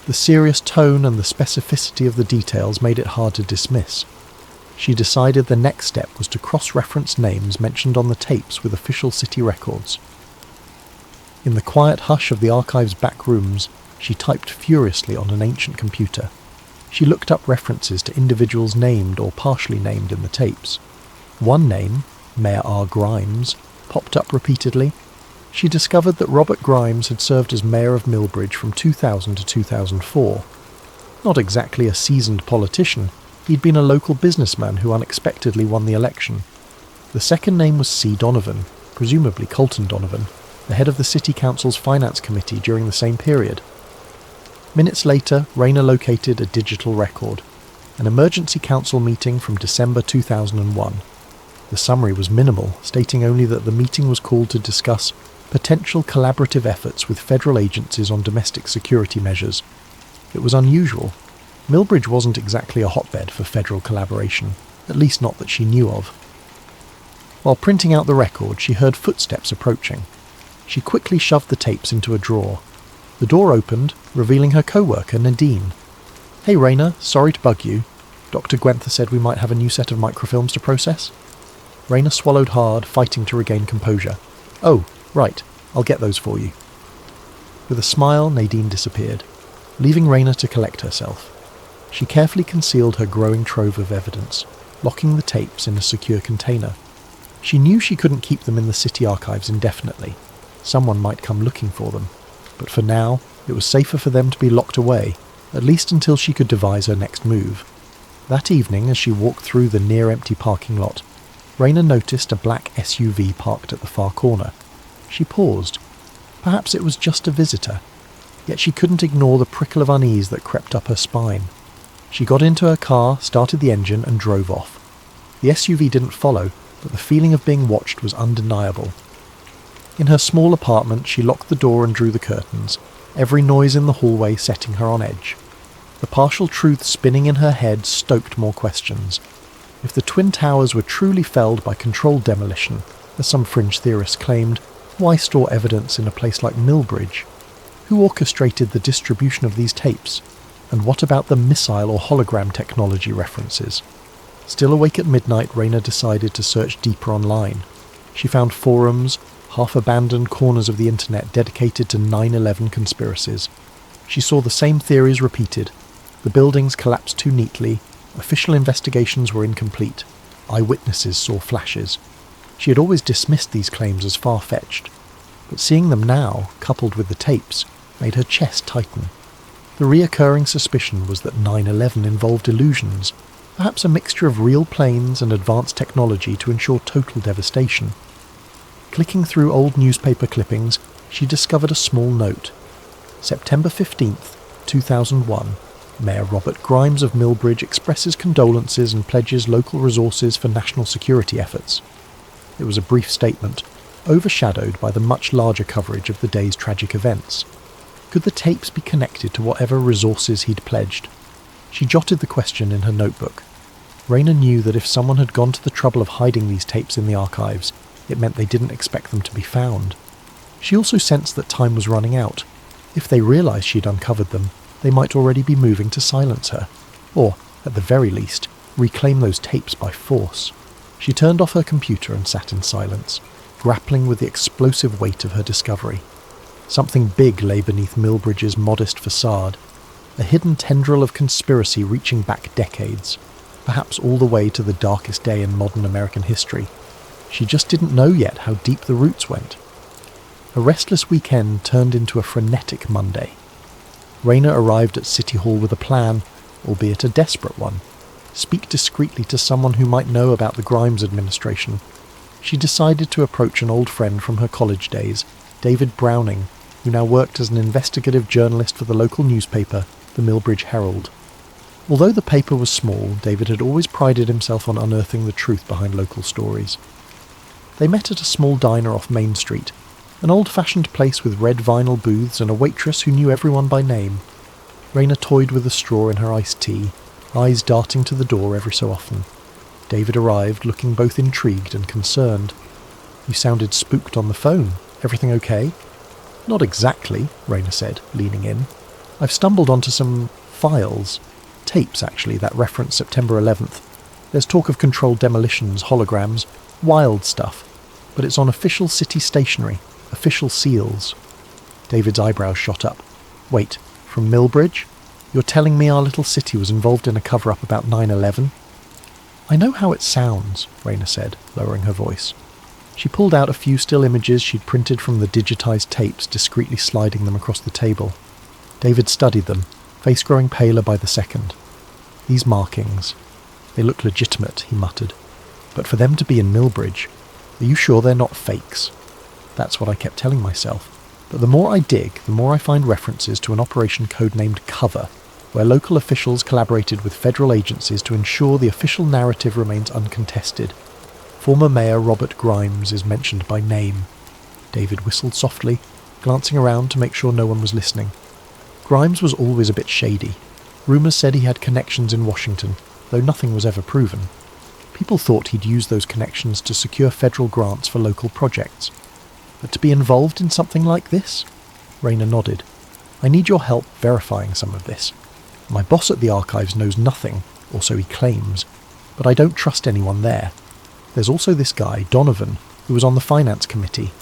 The serious tone and the specificity of the details made it hard to dismiss. She decided the next step was to cross-reference names mentioned on the tapes with official city records. In the quiet hush of the archive's back rooms, she typed furiously on an ancient computer. She looked up references to individuals named or partially named in the tapes. One name, Mayor R. Grimes, popped up repeatedly. She discovered that Robert Grimes had served as mayor of Millbridge from 2000 to 2004. Not exactly a seasoned politician, he'd been a local businessman who unexpectedly won the election. The second name was C. Donovan, presumably Colton Donovan, the head of the City Council's Finance Committee during the same period. Minutes later, Raina located a digital record, an emergency council meeting from December 2001. The summary was minimal, stating only that the meeting was called to discuss potential collaborative efforts with federal agencies on domestic security measures. It was unusual. Millbridge wasn't exactly a hotbed for federal collaboration, at least not that she knew of. While printing out the record, she heard footsteps approaching. She quickly shoved the tapes into a drawer. The door opened, revealing her co-worker, Nadine. "Hey Raina, sorry to bug you. Dr. Gwenther said we might have a new set of microfilms to process." Raina swallowed hard, fighting to regain composure. "Oh, right, I'll get those for you." With a smile, Nadine disappeared, leaving Raina to collect herself. She carefully concealed her growing trove of evidence, locking the tapes in a secure container. She knew she couldn't keep them in the city archives indefinitely. Someone might come looking for them. But for now, it was safer for them to be locked away, at least until she could devise her next move. That evening, as she walked through the near-empty parking lot, Raina noticed a black SUV parked at the far corner. She paused. Perhaps it was just a visitor. Yet she couldn't ignore the prickle of unease that crept up her spine. She got into her car, started the engine, and drove off. The SUV didn't follow, but the feeling of being watched was undeniable. In her small apartment, she locked the door and drew the curtains, every noise in the hallway setting her on edge. The partial truth spinning in her head stoked more questions. If the Twin Towers were truly felled by controlled demolition, as some fringe theorists claimed, why store evidence in a place like Millbridge? Who orchestrated the distribution of these tapes? And what about the missile or hologram technology references? Still awake at midnight, Raina decided to search deeper online. She found forums, half-abandoned corners of the internet dedicated to 9/11 conspiracies. She saw the same theories repeated. The buildings collapsed too neatly, official investigations were incomplete, eyewitnesses saw flashes. She had always dismissed these claims as far-fetched, but seeing them now, coupled with the tapes, made her chest tighten. The reoccurring suspicion was that 9/11 involved illusions, perhaps a mixture of real planes and advanced technology to ensure total devastation. Clicking through old newspaper clippings, she discovered a small note. September 15th, 2001. Mayor Robert Grimes of Millbridge expresses condolences and pledges local resources for national security efforts. It was a brief statement, overshadowed by the much larger coverage of the day's tragic events. Could the tapes be connected to whatever resources he'd pledged? She jotted the question in her notebook. Raina knew that if someone had gone to the trouble of hiding these tapes in the archives, it meant they didn't expect them to be found. She also sensed that time was running out. If they realised she'd uncovered them, they might already be moving to silence her, or, at the very least, reclaim those tapes by force. She turned off her computer and sat in silence, grappling with the explosive weight of her discovery. Something big lay beneath Millbridge's modest facade, a hidden tendril of conspiracy reaching back decades, perhaps all the way to the darkest day in modern American history. She just didn't know yet how deep the roots went. A restless weekend turned into a frenetic Monday. Raina arrived at City Hall with a plan, albeit a desperate one. Speak discreetly to someone who might know about the Grimes administration. She decided to approach an old friend from her college days, David Browning, who now worked as an investigative journalist for the local newspaper, the Millbridge Herald. Although the paper was small, David had always prided himself on unearthing the truth behind local stories. They met at a small diner off Main Street, an old-fashioned place with red vinyl booths and a waitress who knew everyone by name. Raina toyed with a straw in her iced tea, eyes darting to the door every so often. David arrived, looking both intrigued and concerned. "You sounded spooked on the phone. Everything okay?" "Not exactly," Raina said, leaning in. "I've stumbled onto some files. Tapes, actually, that reference September 11th. There's talk of controlled demolitions, holograms, wild stuff. But it's on official city stationery, official seals." David's eyebrows shot up. "Wait, from Millbridge? You're telling me our little city was involved in a cover-up about 9/11? "I know how it sounds," Raina said, lowering her voice. She pulled out a few still images she'd printed from the digitized tapes, discreetly sliding them across the table. David studied them, face growing paler by the second. "These markings. They look legitimate," he muttered. "But for them to be in Millbridge, are you sure they're not fakes?" That's what I kept telling myself. But the more I dig, the more I find references to an operation codenamed Cover, where local officials collaborated with federal agencies to ensure the official narrative remains uncontested. Former Mayor Robert Grimes is mentioned by name. David whistled softly, glancing around to make sure no one was listening. Grimes was always a bit shady. Rumours said he had connections in Washington, though nothing was ever proven. People thought he'd use those connections to secure federal grants for local projects. But to be involved in something like this? Raina nodded. "I need your help verifying some of this. My boss at the archives knows nothing, or so he claims, but I don't trust anyone there. There's also this guy, Donovan, who was on the finance committee.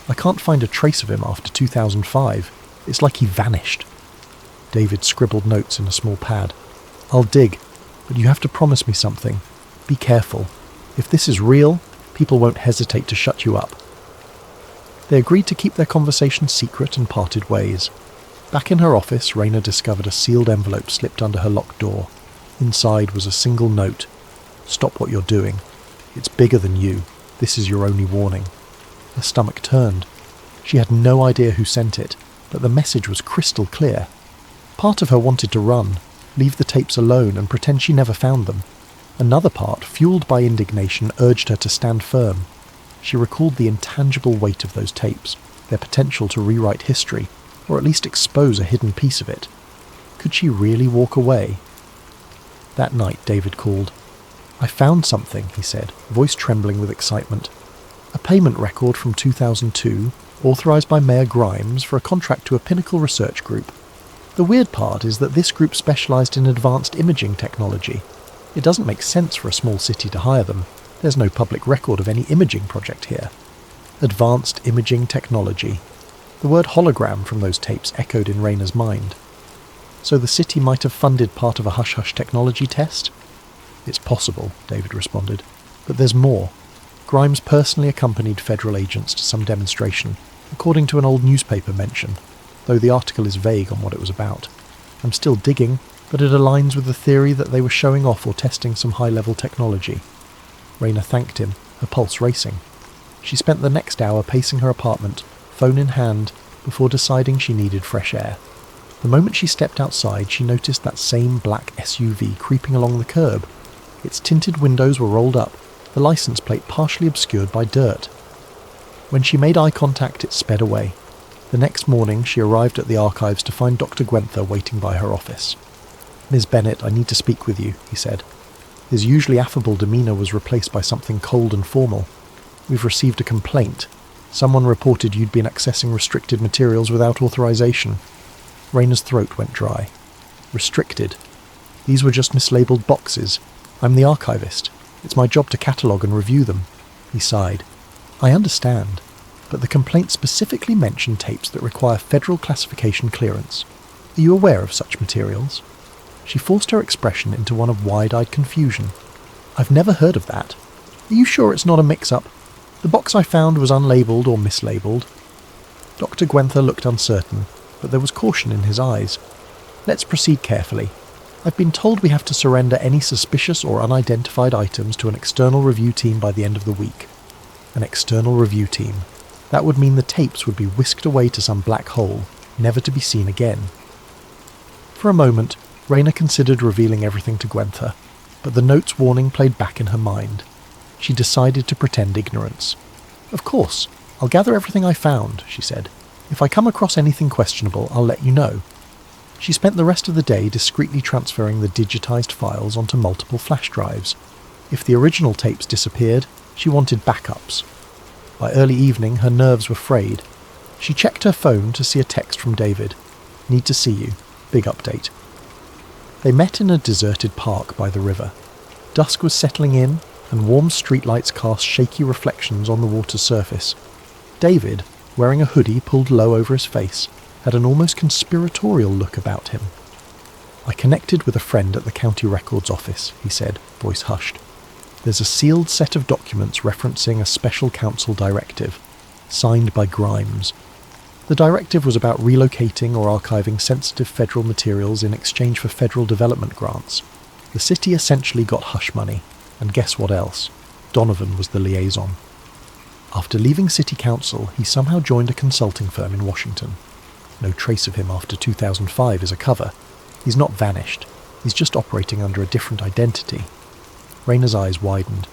I can't find a trace of him after 2005. It's like he vanished." David scribbled notes in a small pad. I'll dig, but you have to promise me something. Be careful. If this is real, people won't hesitate to shut you up." They agreed to keep their conversation secret and parted ways. Back in her office, Raina discovered a sealed envelope slipped under her locked door. Inside was a single note. "Stop what you're doing. It's bigger than you. This is your only warning." Her stomach turned. She had no idea who sent it, but the message was crystal clear. Part of her wanted to run, leave the tapes alone and pretend she never found them. Another part, fueled by indignation, urged her to stand firm. She recalled the intangible weight of those tapes, their potential to rewrite history, or at least expose a hidden piece of it. Could she really walk away? That night, David called. "I found something," he said, voice trembling with excitement. "A payment record from 2002, authorised by Mayor Grimes for a contract to a Pinnacle research group. The weird part is that this group specialised in advanced imaging technology. It doesn't make sense for a small city to hire them. There's no public record of any imaging project here." Advanced imaging technology. The word hologram from those tapes echoed in Raina's mind. So the city might have funded part of a hush-hush technology test? "It's possible," David responded. "But there's more. Grimes personally accompanied federal agents to some demonstration, according to an old newspaper mention, though the article is vague on what it was about. I'm still digging, but it aligns with the theory that they were showing off or testing some high-level technology." Raina thanked him, her pulse racing. She spent the next hour pacing her apartment, phone in hand, before deciding she needed fresh air. The moment she stepped outside, she noticed that same black SUV creeping along the curb. Its tinted windows were rolled up, the license plate partially obscured by dirt. When she made eye contact, it sped away. The next morning, she arrived at the archives to find Dr. Gwenther waiting by her office. "Ms. Bennett, I need to speak with you," he said. His usually affable demeanour was replaced by something cold and formal. "We've received a complaint. Someone reported you'd been accessing restricted materials without authorization." Raina's throat went dry. "Restricted? These were just mislabeled boxes. I'm the archivist. It's my job to catalogue and review them." He sighed. "I understand, but the complaint specifically mentioned tapes that require federal classification clearance. Are you aware of such materials?" She forced her expression into one of wide-eyed confusion. "I've never heard of that. Are you sure it's not a mix-up? The box I found was unlabelled or mislabelled." Dr. Gwenther looked uncertain, but there was caution in his eyes. "Let's proceed carefully. I've been told we have to surrender any suspicious or unidentified items to an external review team by the end of the week." An external review team. That would mean the tapes would be whisked away to some black hole, never to be seen again. For a moment, Raina considered revealing everything to Gwenther, but the note's warning played back in her mind. She decided to pretend ignorance. "Of course, I'll gather everything I found," she said. "If I come across anything questionable, I'll let you know." She spent the rest of the day discreetly transferring the digitized files onto multiple flash drives. If the original tapes disappeared, she wanted backups. By early evening, her nerves were frayed. She checked her phone to see a text from David. "Need to see you. Big update." They met in a deserted park by the river. Dusk was settling in, and warm streetlights cast shaky reflections on the water's surface. David, wearing a hoodie pulled low over his face, had an almost conspiratorial look about him. "I connected with a friend at the county records office," he said, voice hushed. "There's a sealed set of documents referencing a special council directive, signed by Grimes. The directive was about relocating or archiving sensitive federal materials in exchange for federal development grants. The city essentially got hush money, and guess what else? Donovan was the liaison. After leaving city council, he somehow joined a consulting firm in Washington. No trace of him after 2005 is a cover. He's not vanished. He's just operating under a different identity." Raina's eyes widened.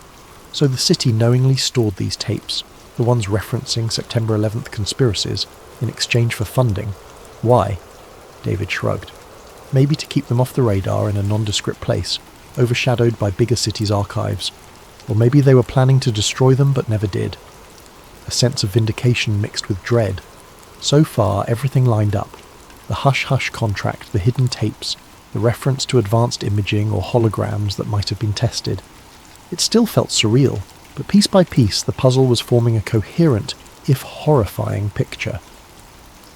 So the city knowingly stored these tapes, the ones referencing September 11th conspiracies, in exchange for funding. Why? David shrugged. Maybe to keep them off the radar in a nondescript place, overshadowed by bigger cities' archives. Or maybe they were planning to destroy them but never did. A sense of vindication mixed with dread. So far, everything lined up. The hush-hush contract, the hidden tapes, the reference to advanced imaging or holograms that might have been tested. It still felt surreal, but piece by piece the puzzle was forming a coherent, if horrifying, picture.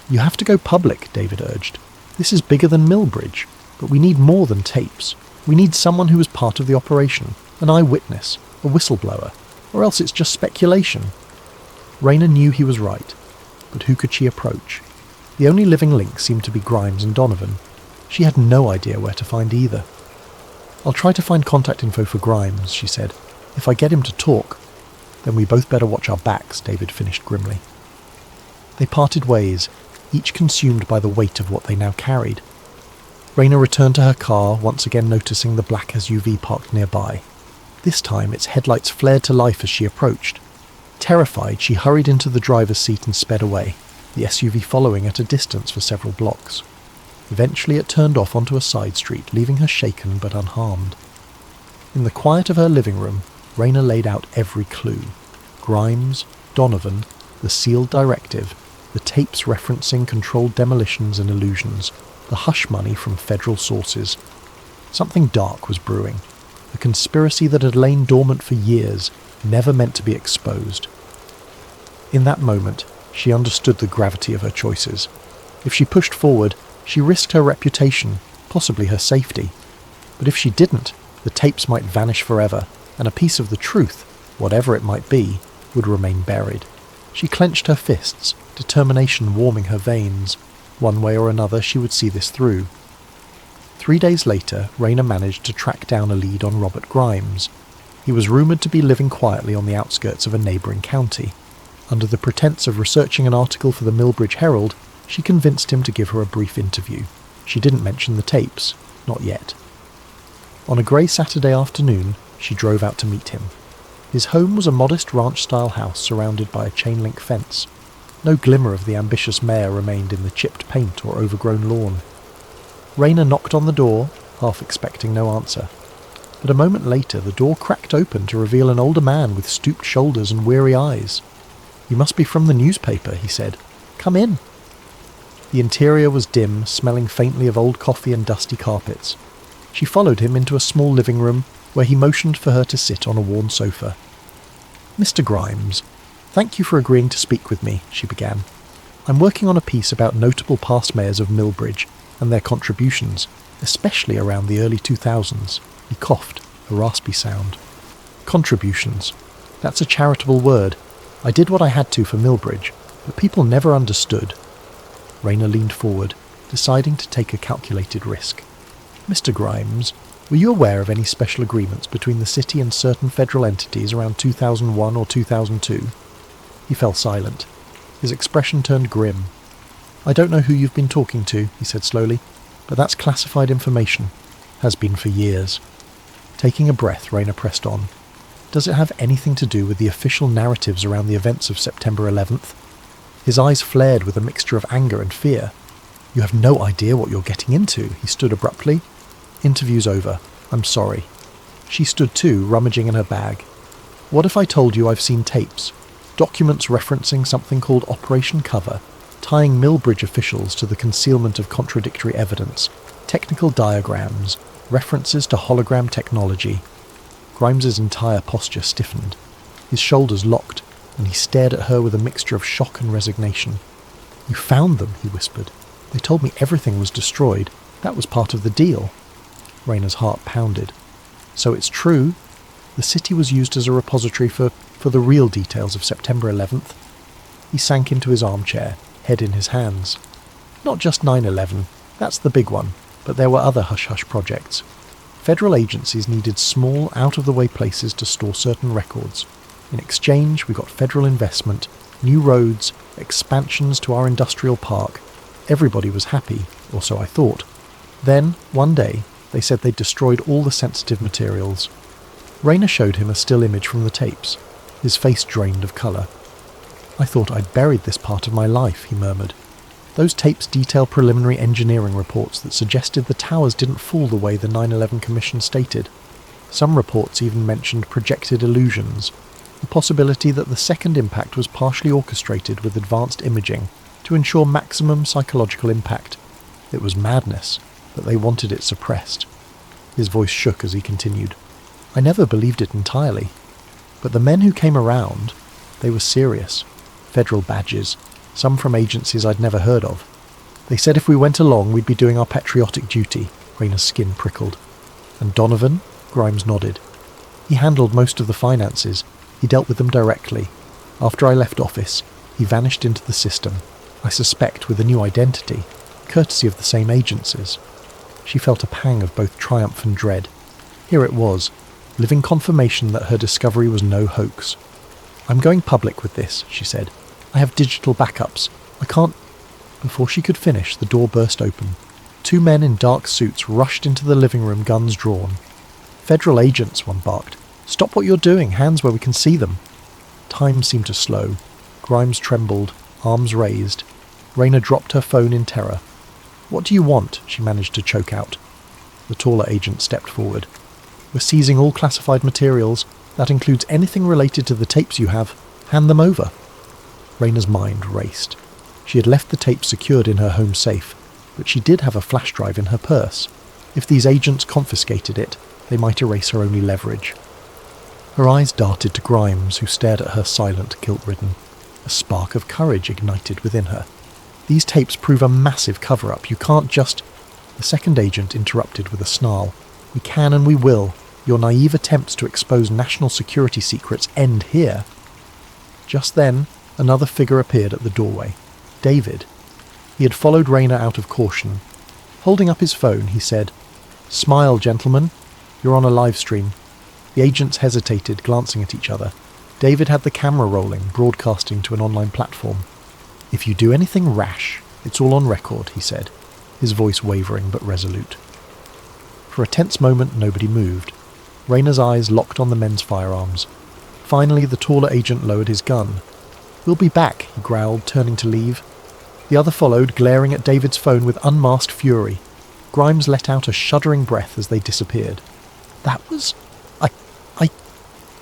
"You have to go public," David urged. "This is bigger than Millbridge, but we need more than tapes. We need someone who was part of the operation, an eyewitness, a whistleblower, or else it's just speculation. Rayner knew he was right, but who could she approach? The only living link seemed to be Grimes and Donovan. She had no idea where to find either. "I'll try to find contact info for Grimes," she said. "If I get him to talk." "Then we both better watch our backs," David finished grimly. They parted ways, each consumed by the weight of what they now carried. Rayner returned to her car, once again noticing the black SUV parked nearby. This time its headlights flared to life as she approached. Terrified, she hurried into the driver's seat and sped away, the SUV following at a distance for several blocks. Eventually it turned off onto a side street, leaving her shaken but unharmed. In the quiet of her living room, Rayner laid out every clue. Grimes, Donovan, the sealed directive, the tapes referencing controlled demolitions and illusions, the hush money from federal sources. Something dark was brewing, a conspiracy that had lain dormant for years, never meant to be exposed. In that moment, she understood the gravity of her choices. If she pushed forward, she risked her reputation, possibly her safety. But if she didn't, the tapes might vanish forever, and a piece of the truth, whatever it might be, would remain buried. She clenched her fists, determination warming her veins. One way or another, she would see this through. 3 days later, Rayner managed to track down a lead on Robert Grimes. He was rumoured to be living quietly on the outskirts of a neighbouring county. Under the pretence of researching an article for the Millbridge Herald, she convinced him to give her a brief interview. She didn't mention the tapes, not yet. On a grey Saturday afternoon, she drove out to meet him. His home was a modest ranch-style house surrounded by a chain-link fence. No glimmer of the ambitious mayor remained in the chipped paint or overgrown lawn. Rayner knocked on the door, half expecting no answer. But a moment later the door cracked open to reveal an older man with stooped shoulders and weary eyes. "You must be from the newspaper," he said. "Come in." The interior was dim, smelling faintly of old coffee and dusty carpets. She followed him into a small living room, where he motioned for her to sit on a worn sofa. "Mr. Grimes, thank you for agreeing to speak with me," she began. "I'm working on a piece about notable past mayors of Millbridge and their contributions, especially around the early 2000s. He coughed, a raspy sound. "Contributions. That's a charitable word. I did what I had to for Millbridge, but people never understood." Rayner leaned forward, deciding to take a calculated risk. "Mr. Grimes, were you aware of any special agreements between the city and certain federal entities around 2001 or 2002? He fell silent. His expression turned grim. "I don't know who you've been talking to," he said slowly, "but that's classified information. Has been for years." Taking a breath, Rayner pressed on. "Does it have anything to do with the official narratives around the events of September 11th? His eyes flared with a mixture of anger and fear. "You have no idea what you're getting into," he stood abruptly. "Interview's over. I'm sorry." She stood too, rummaging in her bag. "What if I told you I've seen tapes? Documents referencing something called Operation Cover, tying Millbridge officials to the concealment of contradictory evidence, technical diagrams, references to hologram technology." Grimes's entire posture stiffened. His shoulders locked, and he stared at her with a mixture of shock and resignation. "You found them," he whispered. "They told me everything was destroyed. That was part of the deal." Rayner's heart pounded. "So it's true? The city was used as a repository for the real details of September 11th? He sank into his armchair, head in his hands. "Not just 9/11, that's the big one, but there were other hush-hush projects. Federal agencies needed small, out-of-the-way places to store certain records. In exchange, we got federal investment, new roads, expansions to our industrial park. Everybody was happy, or so I thought. Then, one day, they said they'd destroyed all the sensitive materials." Rayner showed him a still image from the tapes. His face drained of colour. "I thought I'd buried this part of my life," he murmured. "Those tapes detail preliminary engineering reports that suggested the towers didn't fall the way the 9/11 Commission stated. Some reports even mentioned projected illusions, the possibility that the second impact was partially orchestrated with advanced imaging to ensure maximum psychological impact. It was madness, but they wanted it suppressed." His voice shook as he continued. "I never believed it entirely. But the men who came around, they were serious. Federal badges, some from agencies I'd never heard of. They said if we went along, we'd be doing our patriotic duty." Rayner's skin prickled. And Donovan? Grimes nodded. He handled most of the finances. He dealt with them directly. After I left office, he vanished into the system, I suspect with a new identity, courtesy of the same agencies. She felt a pang of both triumph and dread. Here it was, living confirmation that her discovery was no hoax. I'm going public with this, she said. I have digital backups. I can't... Before she could finish, the door burst open. 2 men in dark suits rushed into the living room, guns drawn. Federal agents, one barked. Stop what you're doing, hands where we can see them. Time seemed to slow. Grimes trembled, arms raised. Raina dropped her phone in terror. What do you want? She managed to choke out. The taller agent stepped forward. We're seizing all classified materials. That includes anything related to the tapes you have. Hand them over. Raina's mind raced. She had left the tapes secured in her home safe, but she did have a flash drive in her purse. If these agents confiscated it, they might erase her only leverage. Her eyes darted to Grimes, who stared at her silent, guilt-ridden. A spark of courage ignited within her. These tapes prove a massive cover-up. You can't just... The second agent interrupted with a snarl. We can and we will. Your naive attempts to expose national security secrets end here. Just then, another figure appeared at the doorway. David. He had followed Raina out of caution. Holding up his phone, he said, Smile, gentlemen. You're on a live stream. The agents hesitated, glancing at each other. David had the camera rolling, broadcasting to an online platform. If you do anything rash, it's all on record, he said, his voice wavering but resolute. For a tense moment, nobody moved. Raina's eyes locked on the men's firearms. Finally, the taller agent lowered his gun. We'll be back, he growled, turning to leave. The other followed, glaring at David's phone with unmasked fury. Grimes let out a shuddering breath as they disappeared. That was...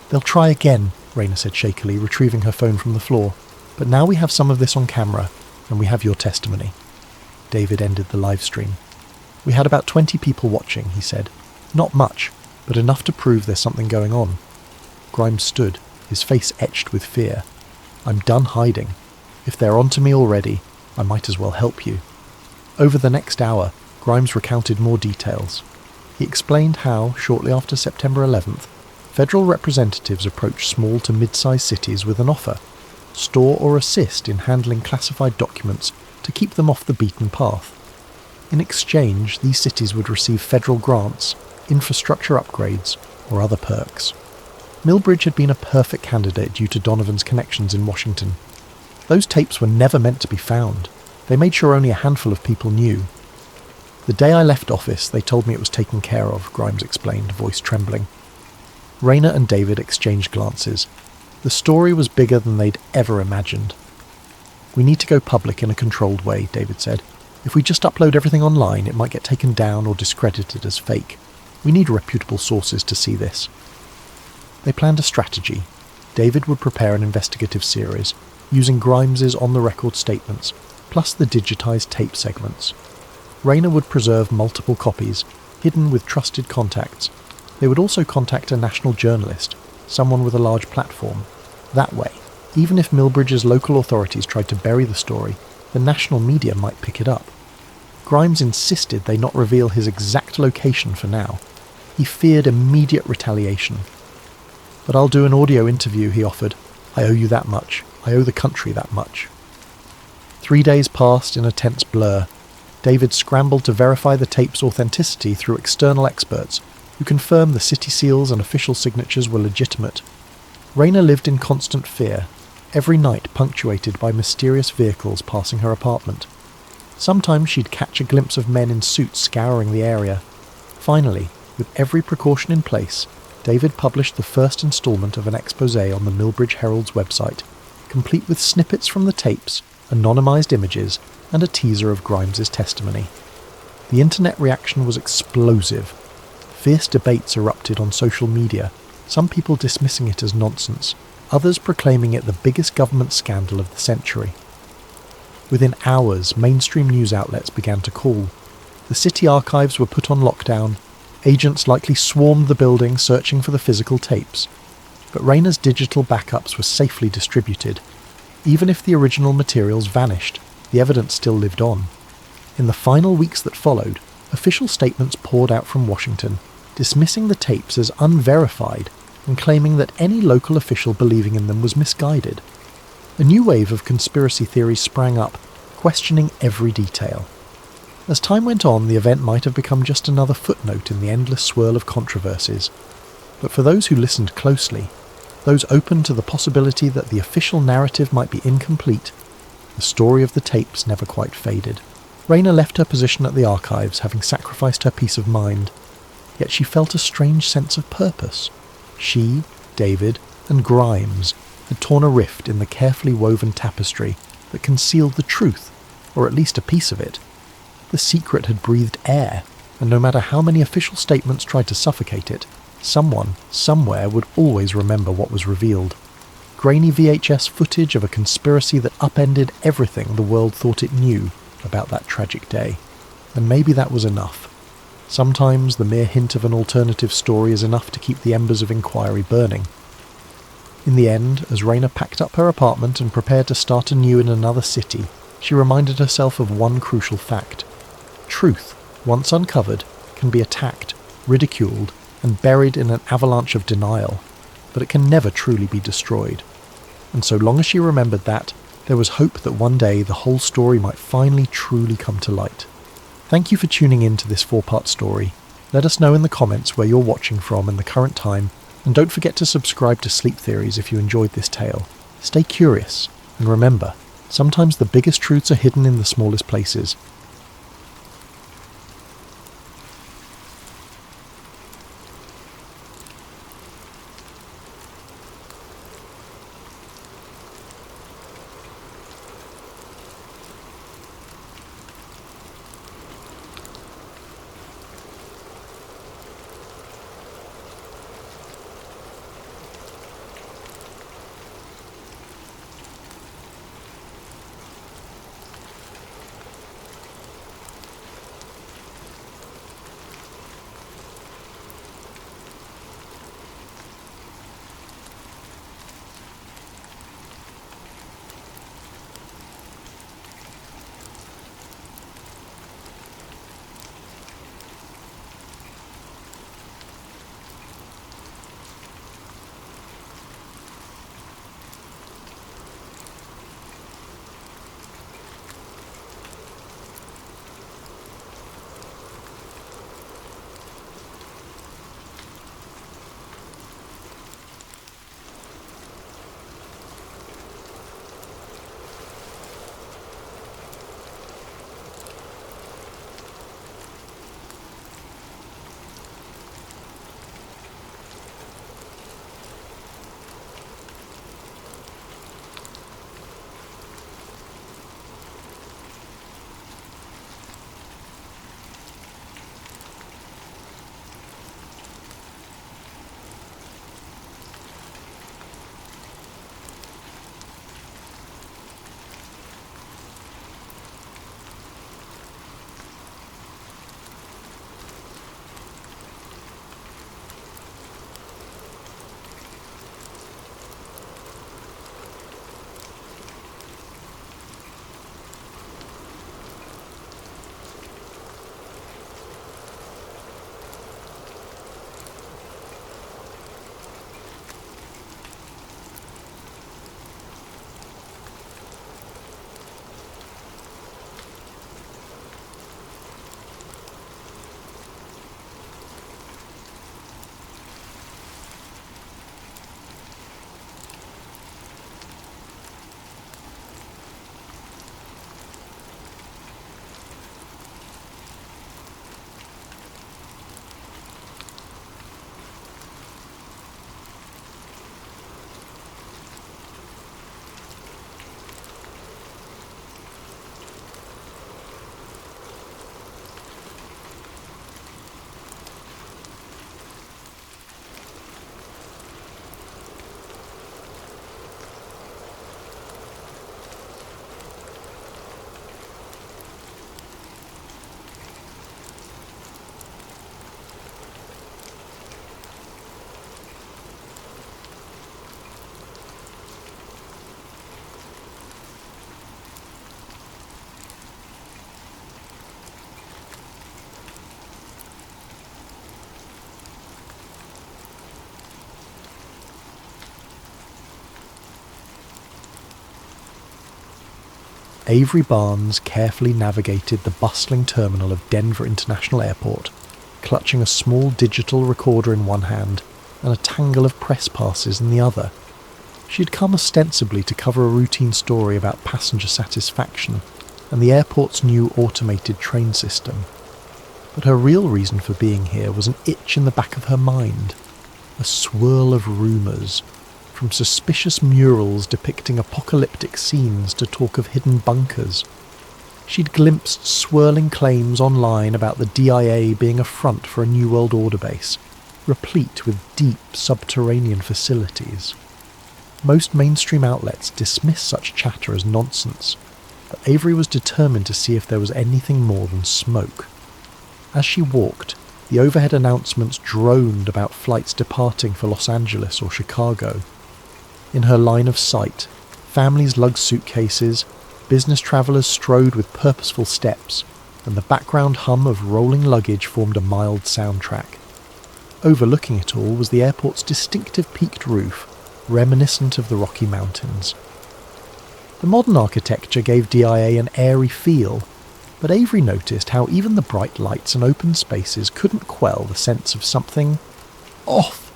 They'll try again, Raina said shakily, retrieving her phone from the floor. But now we have some of this on camera, and we have your testimony. David ended the live stream. We had about 20 people watching, he said. Not much, but enough to prove there's something going on. Grimes stood, his face etched with fear. I'm done hiding. If they're onto me already, I might as well help you. Over the next hour, Grimes recounted more details. He explained how, shortly after September 11th, federal representatives approached small to mid-sized cities with an offer: store or assist in handling classified documents to keep them off the beaten path. In exchange, these cities would receive federal grants, infrastructure upgrades, or other perks. Millbridge had been a perfect candidate due to Donovan's connections in Washington. Those tapes were never meant to be found. They made sure only a handful of people knew. The day I left office, they told me it was taken care of, Grimes explained, voice trembling. Raina and David exchanged glances. The story was bigger than they'd ever imagined. We need to go public in a controlled way, David said. If we just upload everything online, it might get taken down or discredited as fake. We need reputable sources to see this. They planned a strategy. David would prepare an investigative series, using Grimes's on-the-record statements, plus the digitized tape segments. Raina would preserve multiple copies, hidden with trusted contacts. They would also contact a national journalist, someone with a large platform. That way, even if Millbridge's local authorities tried to bury the story, the national media might pick it up. Grimes insisted they not reveal his exact location for now. He feared immediate retaliation. But I'll do an audio interview, he offered. I owe you that much. I owe the country that much. 3 days passed in a tense blur. David scrambled to verify the tape's authenticity through external experts, who confirmed the city seals and official signatures were legitimate. Raina lived in constant fear, every night punctuated by mysterious vehicles passing her apartment. Sometimes she'd catch a glimpse of men in suits scouring the area. Finally, with every precaution in place, David published the first installment of an exposé on the Millbridge Herald's website, complete with snippets from the tapes, anonymized images, and a teaser of Grimes's testimony. The internet reaction was explosive. Fierce debates erupted on social media, some people dismissing it as nonsense, others proclaiming it the biggest government scandal of the century. Within hours, mainstream news outlets began to call. The city archives were put on lockdown. Agents likely swarmed the building searching for the physical tapes. But Raina's digital backups were safely distributed. Even if the original materials vanished, the evidence still lived on. In the final weeks that followed, official statements poured out from Washington, dismissing the tapes as unverified and claiming that any local official believing in them was misguided. A new wave of conspiracy theories sprang up, questioning every detail. As time went on, the event might have become just another footnote in the endless swirl of controversies. But for those who listened closely, those open to the possibility that the official narrative might be incomplete, the story of the tapes never quite faded. Raina left her position at the archives, having sacrificed her peace of mind, yet she felt a strange sense of purpose. She, David, and Grimes had torn a rift in the carefully woven tapestry that concealed the truth, or at least a piece of it. The secret had breathed air, and no matter how many official statements tried to suffocate it, someone, somewhere would always remember what was revealed. Grainy VHS footage of a conspiracy that upended everything the world thought it knew about that tragic day. And maybe that was enough. Sometimes the mere hint of an alternative story is enough to keep the embers of inquiry burning. In the end, as Raina packed up her apartment and prepared to start anew in another city, she reminded herself of one crucial fact. Truth, once uncovered, can be attacked, ridiculed, and buried in an avalanche of denial, but it can never truly be destroyed. And so long as she remembered that, there was hope that one day the whole story might finally truly come to light. Thank you for tuning in to this 4-part story. Let us know in the comments where you're watching from and the current time, and don't forget to subscribe to Sleep Theories if you enjoyed this tale. Stay curious, and remember, sometimes the biggest truths are hidden in the smallest places. Avery Barnes carefully navigated the bustling terminal of Denver International Airport, clutching a small digital recorder in one hand and a tangle of press passes in the other. She had come ostensibly to cover a routine story about passenger satisfaction and the airport's new automated train system. But her real reason for being here was an itch in the back of her mind, a swirl of rumours, from suspicious murals depicting apocalyptic scenes to talk of hidden bunkers. She'd glimpsed swirling claims online about the DIA being a front for a New World Order base, replete with deep subterranean facilities. Most mainstream outlets dismiss such chatter as nonsense, but Avery was determined to see if there was anything more than smoke. As she walked, the overhead announcements droned about flights departing for Los Angeles or Chicago. In her line of sight, families lugged suitcases, business travellers strode with purposeful steps, and the background hum of rolling luggage formed a mild soundtrack. Overlooking it all was the airport's distinctive peaked roof, reminiscent of the Rocky Mountains. The modern architecture gave DIA an airy feel, but Avery noticed how even the bright lights and open spaces couldn't quell the sense of something off.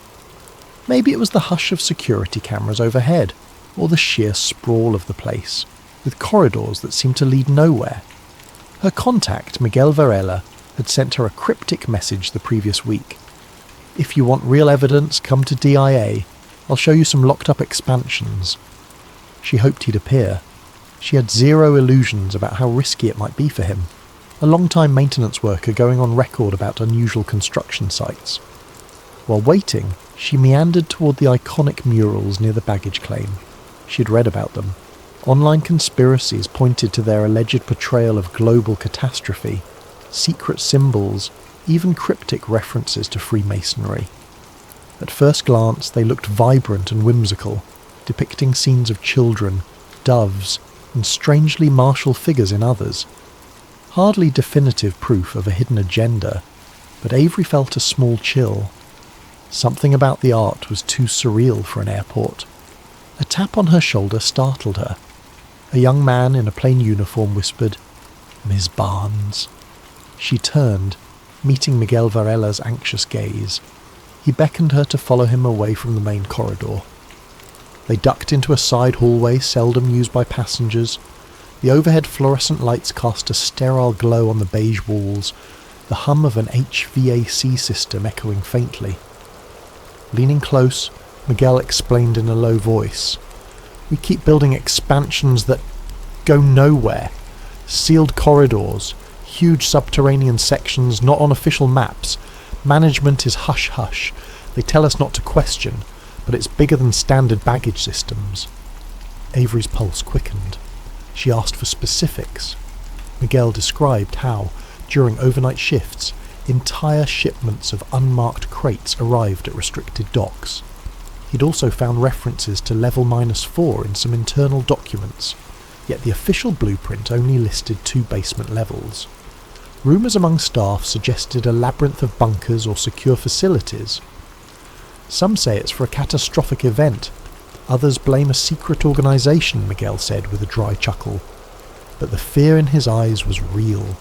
Maybe it was the hush of security cameras overhead, or the sheer sprawl of the place, with corridors that seemed to lead nowhere. Her contact, Miguel Varela, had sent her a cryptic message the previous week. "If you want real evidence, come to DIA. I'll show you some locked-up expansions." She hoped he'd appear. She had zero illusions about how risky it might be for him, a long-time maintenance worker going on record about unusual construction sites. While waiting, she meandered toward the iconic murals near the baggage claim. She had read about them. Online conspiracies pointed to their alleged portrayal of global catastrophe, secret symbols, even cryptic references to Freemasonry. At first glance, they looked vibrant and whimsical, depicting scenes of children, doves, and strangely martial figures in others. Hardly definitive proof of a hidden agenda, but Avery felt a small chill. Something about the art was too surreal for an airport. A tap on her shoulder startled her. A young man in a plain uniform whispered, "Ms. Barnes." She turned, meeting Miguel Varela's anxious gaze. He beckoned her to follow him away from the main corridor. They ducked into a side hallway seldom used by passengers. The overhead fluorescent lights cast a sterile glow on the beige walls, the hum of an HVAC system echoing faintly. Leaning close, Miguel explained in a low voice, "We keep building expansions that go nowhere. Sealed corridors, huge subterranean sections not on official maps. Management is hush-hush. They tell us not to question, but it's bigger than standard baggage systems." Avery's pulse quickened. She asked for specifics. Miguel described how, during overnight shifts, entire shipments of unmarked crates arrived at restricted docks. He'd also found references to level -4 in some internal documents, yet the official blueprint only listed 2 basement levels. Rumours among staff suggested a labyrinth of bunkers or secure facilities. "Some say it's for a catastrophic event. Others blame a secret organisation," Miguel said with a dry chuckle. But the fear in his eyes was real.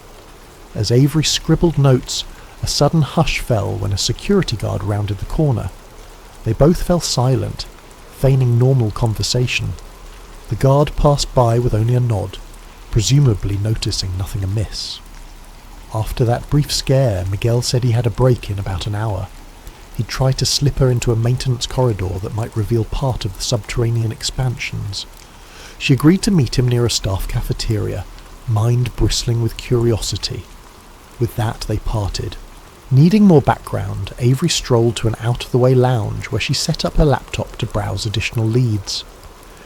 As Avery scribbled notes, a sudden hush fell when a security guard rounded the corner. They both fell silent, feigning normal conversation. The guard passed by with only a nod, presumably noticing nothing amiss. After that brief scare, Miguel said he had a break in about an hour. He'd try to slip her into a maintenance corridor that might reveal part of the subterranean expansions. She agreed to meet him near a staff cafeteria, mind bristling with curiosity. With that, they parted. Needing more background, Avery strolled to an out-of-the-way lounge where she set up her laptop to browse additional leads.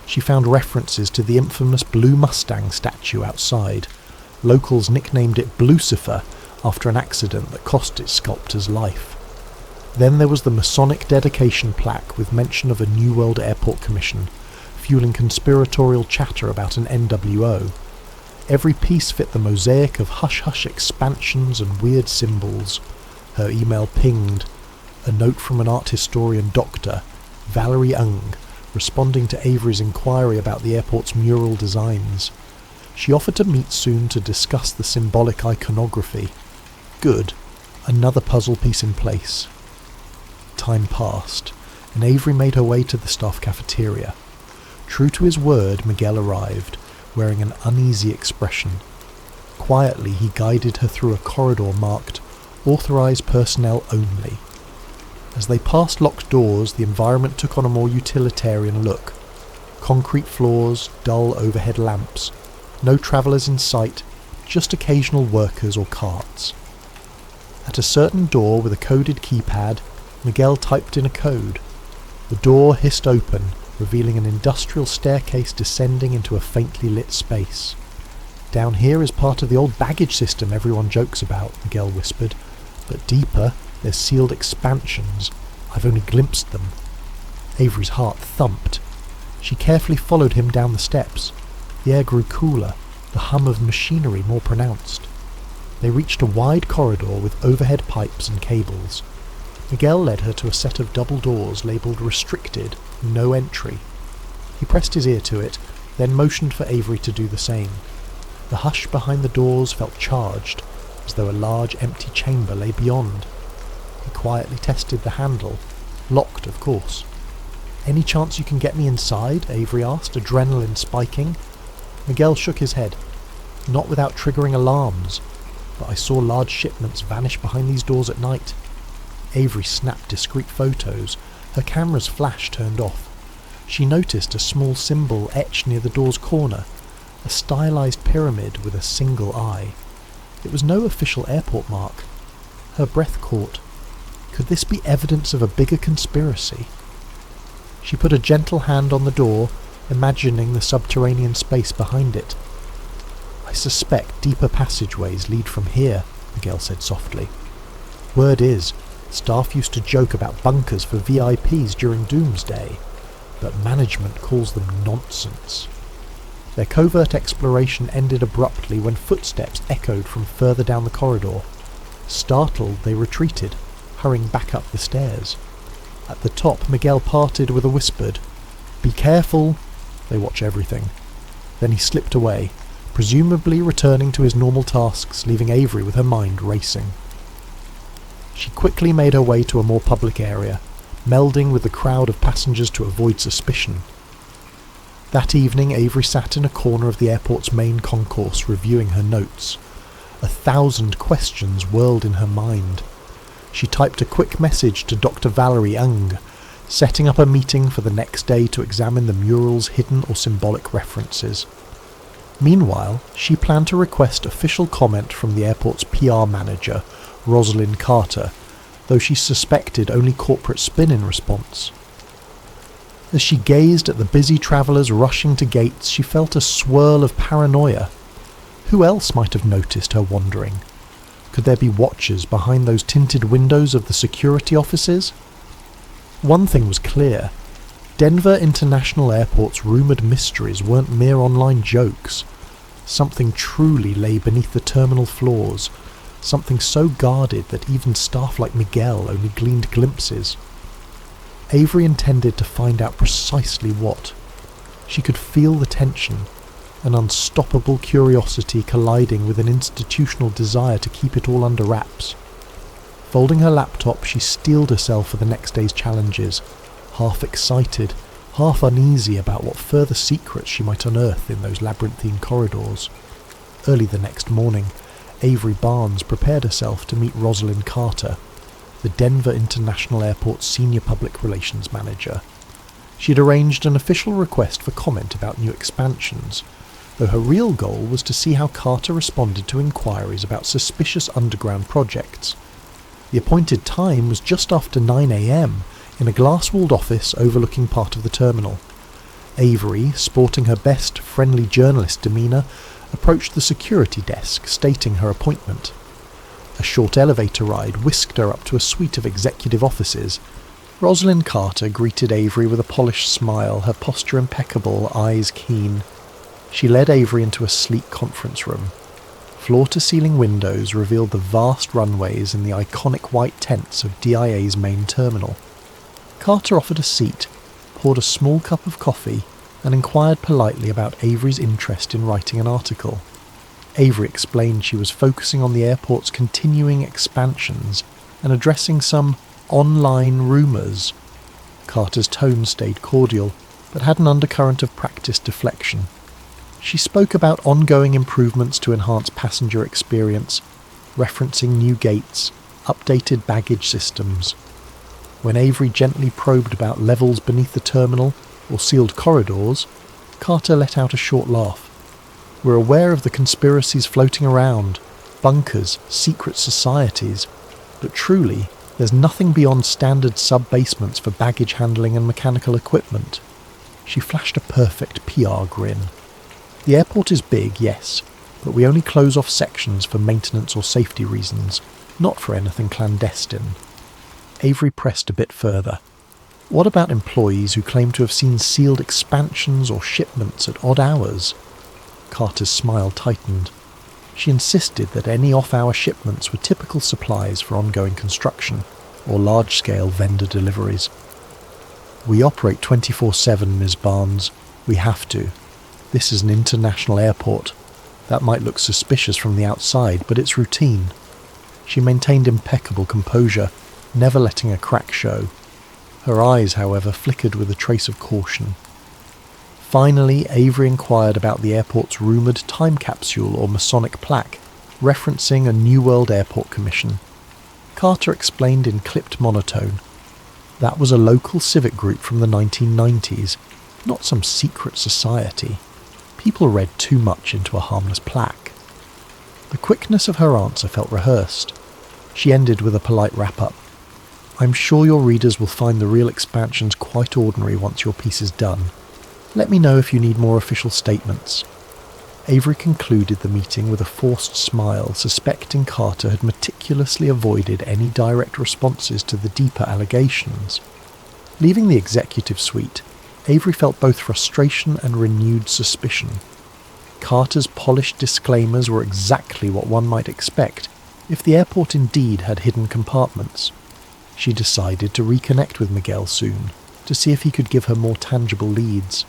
She found references to the infamous Blue Mustang statue outside. Locals nicknamed it Blucifer after an accident that cost its sculptor's life. Then there was the Masonic dedication plaque with mention of a New World Airport Commission, fueling conspiratorial chatter about an NWO. Every piece fit the mosaic of hush-hush expansions and weird symbols. Her email pinged. A note from an art historian doctor, Valerie Ung, responding to Avery's inquiry about the airport's mural designs. She offered to meet soon to discuss the symbolic iconography. Good. Another puzzle piece in place. Time passed, and Avery made her way to the staff cafeteria. True to his word, Miguel arrived, wearing an uneasy expression. Quietly, he guided her through a corridor marked "Authorized Personnel Only." As they passed locked doors, the environment took on a more utilitarian look. Concrete floors, dull overhead lamps, no travellers in sight, just occasional workers or carts. At a certain door with a coded keypad, Miguel typed in a code. The door hissed open, revealing an industrial staircase descending into a faintly lit space. "Down here is part of the old baggage system everyone jokes about," Miguel whispered. "But deeper, there's sealed expansions. I've only glimpsed them." Avery's heart thumped. She carefully followed him down the steps. The air grew cooler, the hum of machinery more pronounced. They reached a wide corridor with overhead pipes and cables. Miguel led her to a set of double doors labelled "Restricted, No Entry." He pressed his ear to it, then motioned for Avery to do the same. The hush behind the doors felt charged, as though a large empty chamber lay beyond. He quietly tested the handle. Locked, of course. "Any chance you can get me inside?" Avery asked, adrenaline spiking. Miguel shook his head. "Not without triggering alarms. But I saw large shipments vanish behind these doors at night." Avery snapped discreet photos, her camera's flash turned off. She noticed a small symbol etched near the door's corner, a stylized pyramid with a single eye. It was no official airport mark. Her breath caught. Could this be evidence of a bigger conspiracy? She put a gentle hand on the door, imagining the subterranean space behind it. "I suspect deeper passageways lead from here," Miguel said softly. "Word is, staff used to joke about bunkers for VIPs during Doomsday, but management calls them nonsense." Their covert exploration ended abruptly when footsteps echoed from further down the corridor. Startled, they retreated, hurrying back up the stairs. At the top, Miguel parted with a whispered, "Be careful." They watch everything. Then he slipped away, presumably returning to his normal tasks, leaving Avery with her mind racing. She quickly made her way to a more public area, melding with the crowd of passengers to avoid suspicion. That evening, Avery sat in a corner of the airport's main concourse reviewing her notes. 1,000 questions whirled in her mind. She typed a quick message to Dr. Valerie Ung, setting up a meeting for the next day to examine the mural's hidden or symbolic references. Meanwhile, she planned to request official comment from the airport's PR manager, Rosalind Carter, though she suspected only corporate spin in response. As she gazed at the busy travellers rushing to gates, she felt a swirl of paranoia. Who else might have noticed her wandering? Could there be watchers behind those tinted windows of the security offices? One thing was clear. Denver International Airport's rumoured mysteries weren't mere online jokes. Something truly lay beneath the terminal floors, something so guarded that even staff like Miguel only gleaned glimpses. Avery intended to find out precisely what. She could feel the tension, an unstoppable curiosity colliding with an institutional desire to keep it all under wraps. Folding her laptop, she steeled herself for the next day's challenges, half excited, half uneasy about what further secrets she might unearth in those labyrinthine corridors. Early the next morning, Avery Barnes prepared herself to meet Rosalind Carter, the Denver International Airport's senior public relations manager. She had arranged an official request for comment about new expansions, though her real goal was to see how Carter responded to inquiries about suspicious underground projects. The appointed time was just after 9 a.m. in a glass-walled office overlooking part of the terminal. Avery, sporting her best friendly journalist demeanour, approached the security desk, stating her appointment. A short elevator ride whisked her up to a suite of executive offices. Rosalind Carter greeted Avery with a polished smile, her posture impeccable, eyes keen. She led Avery into a sleek conference room. Floor-to-ceiling windows revealed the vast runways and the iconic white tents of DIA's main terminal. Carter offered a seat, poured a small cup of coffee, and inquired politely about Avery's interest in writing an article. Avery explained she was focusing on the airport's continuing expansions and addressing some online rumours. Carter's tone stayed cordial, but had an undercurrent of practiced deflection. She spoke about ongoing improvements to enhance passenger experience, referencing new gates, updated baggage systems. When Avery gently probed about levels beneath the terminal or sealed corridors, Carter let out a short laugh. We're aware of the conspiracies floating around, bunkers, secret societies, but truly, there's nothing beyond standard sub-basements for baggage handling and mechanical equipment. She flashed a perfect PR grin. The airport is big, yes, but we only close off sections for maintenance or safety reasons, not for anything clandestine. Avery pressed a bit further. What about employees who claim to have seen sealed expansions or shipments at odd hours? Carter's smile tightened. She insisted that any off-hour shipments were typical supplies for ongoing construction or large-scale vendor deliveries. We operate 24/7, Ms. Barnes. We have to. This is an international airport. That might look suspicious from the outside, but it's routine. She maintained impeccable composure, never letting a crack show. Her eyes, however, flickered with a trace of caution. Finally, Avery inquired about the airport's rumoured time capsule or Masonic plaque, referencing a New World Airport Commission. Carter explained in clipped monotone. That was a local civic group from the 1990s, not some secret society. People read too much into a harmless plaque. The quickness of her answer felt rehearsed. She ended with a polite wrap-up. I'm sure your readers will find the real expansions quite ordinary once your piece is done. Let me know if you need more official statements. Avery concluded the meeting with a forced smile, suspecting Carter had meticulously avoided any direct responses to the deeper allegations. Leaving the executive suite, Avery felt both frustration and renewed suspicion. Carter's polished disclaimers were exactly what one might expect if the airport indeed had hidden compartments. She decided to reconnect with Miguel soon, to see if he could give her more tangible leads.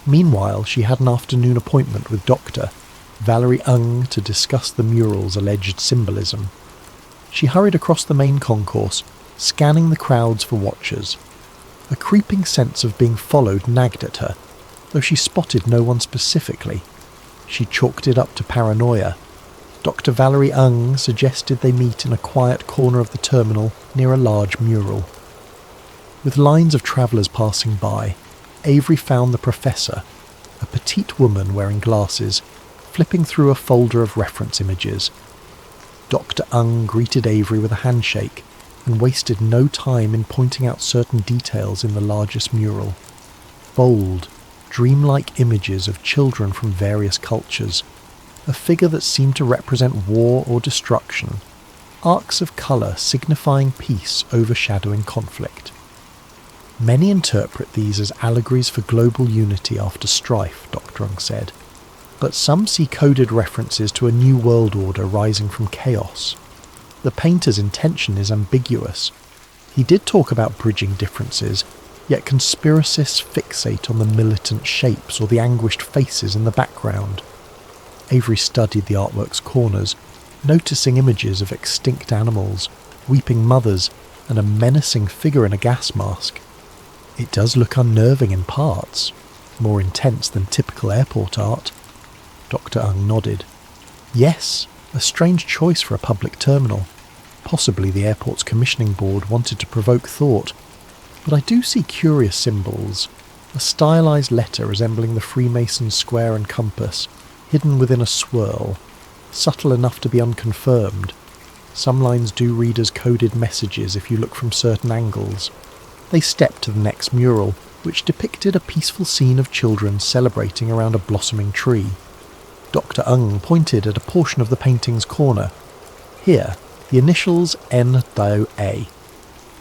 Meanwhile, she had an afternoon appointment with Dr. Valerie Ung to discuss the mural's alleged symbolism. She hurried across the main concourse, scanning the crowds for watchers. A creeping sense of being followed nagged at her, though she spotted no one specifically. She chalked it up to paranoia. Dr. Valerie Ung suggested they meet in a quiet corner of the terminal near a large mural. With lines of travellers passing by, Avery found the professor, a petite woman wearing glasses, flipping through a folder of reference images. Dr. Ung greeted Avery with a handshake and wasted no time in pointing out certain details in the largest mural. Bold, dreamlike images of children from various cultures, a figure that seemed to represent war or destruction, arcs of colour signifying peace overshadowing conflict. Many interpret these as allegories for global unity after strife, Dr. Ung said, but some see coded references to a new world order rising from chaos. The painter's intention is ambiguous. He did talk about bridging differences, yet conspiracists fixate on the militant shapes or the anguished faces in the background. Avery studied the artwork's corners, noticing images of extinct animals, weeping mothers, and a menacing figure in a gas mask. It does look unnerving in parts, more intense than typical airport art. Dr. Ung nodded. Yes, a strange choice for a public terminal. Possibly the airport's commissioning board wanted to provoke thought, but I do see curious symbols. A stylized letter resembling the Freemason's square and compass, hidden within a swirl, subtle enough to be unconfirmed. Some lines do read as coded messages if you look from certain angles. They stepped to the next mural, which depicted a peaceful scene of children celebrating around a blossoming tree. Dr. Ung pointed at a portion of the painting's corner. Here, the initials N-A.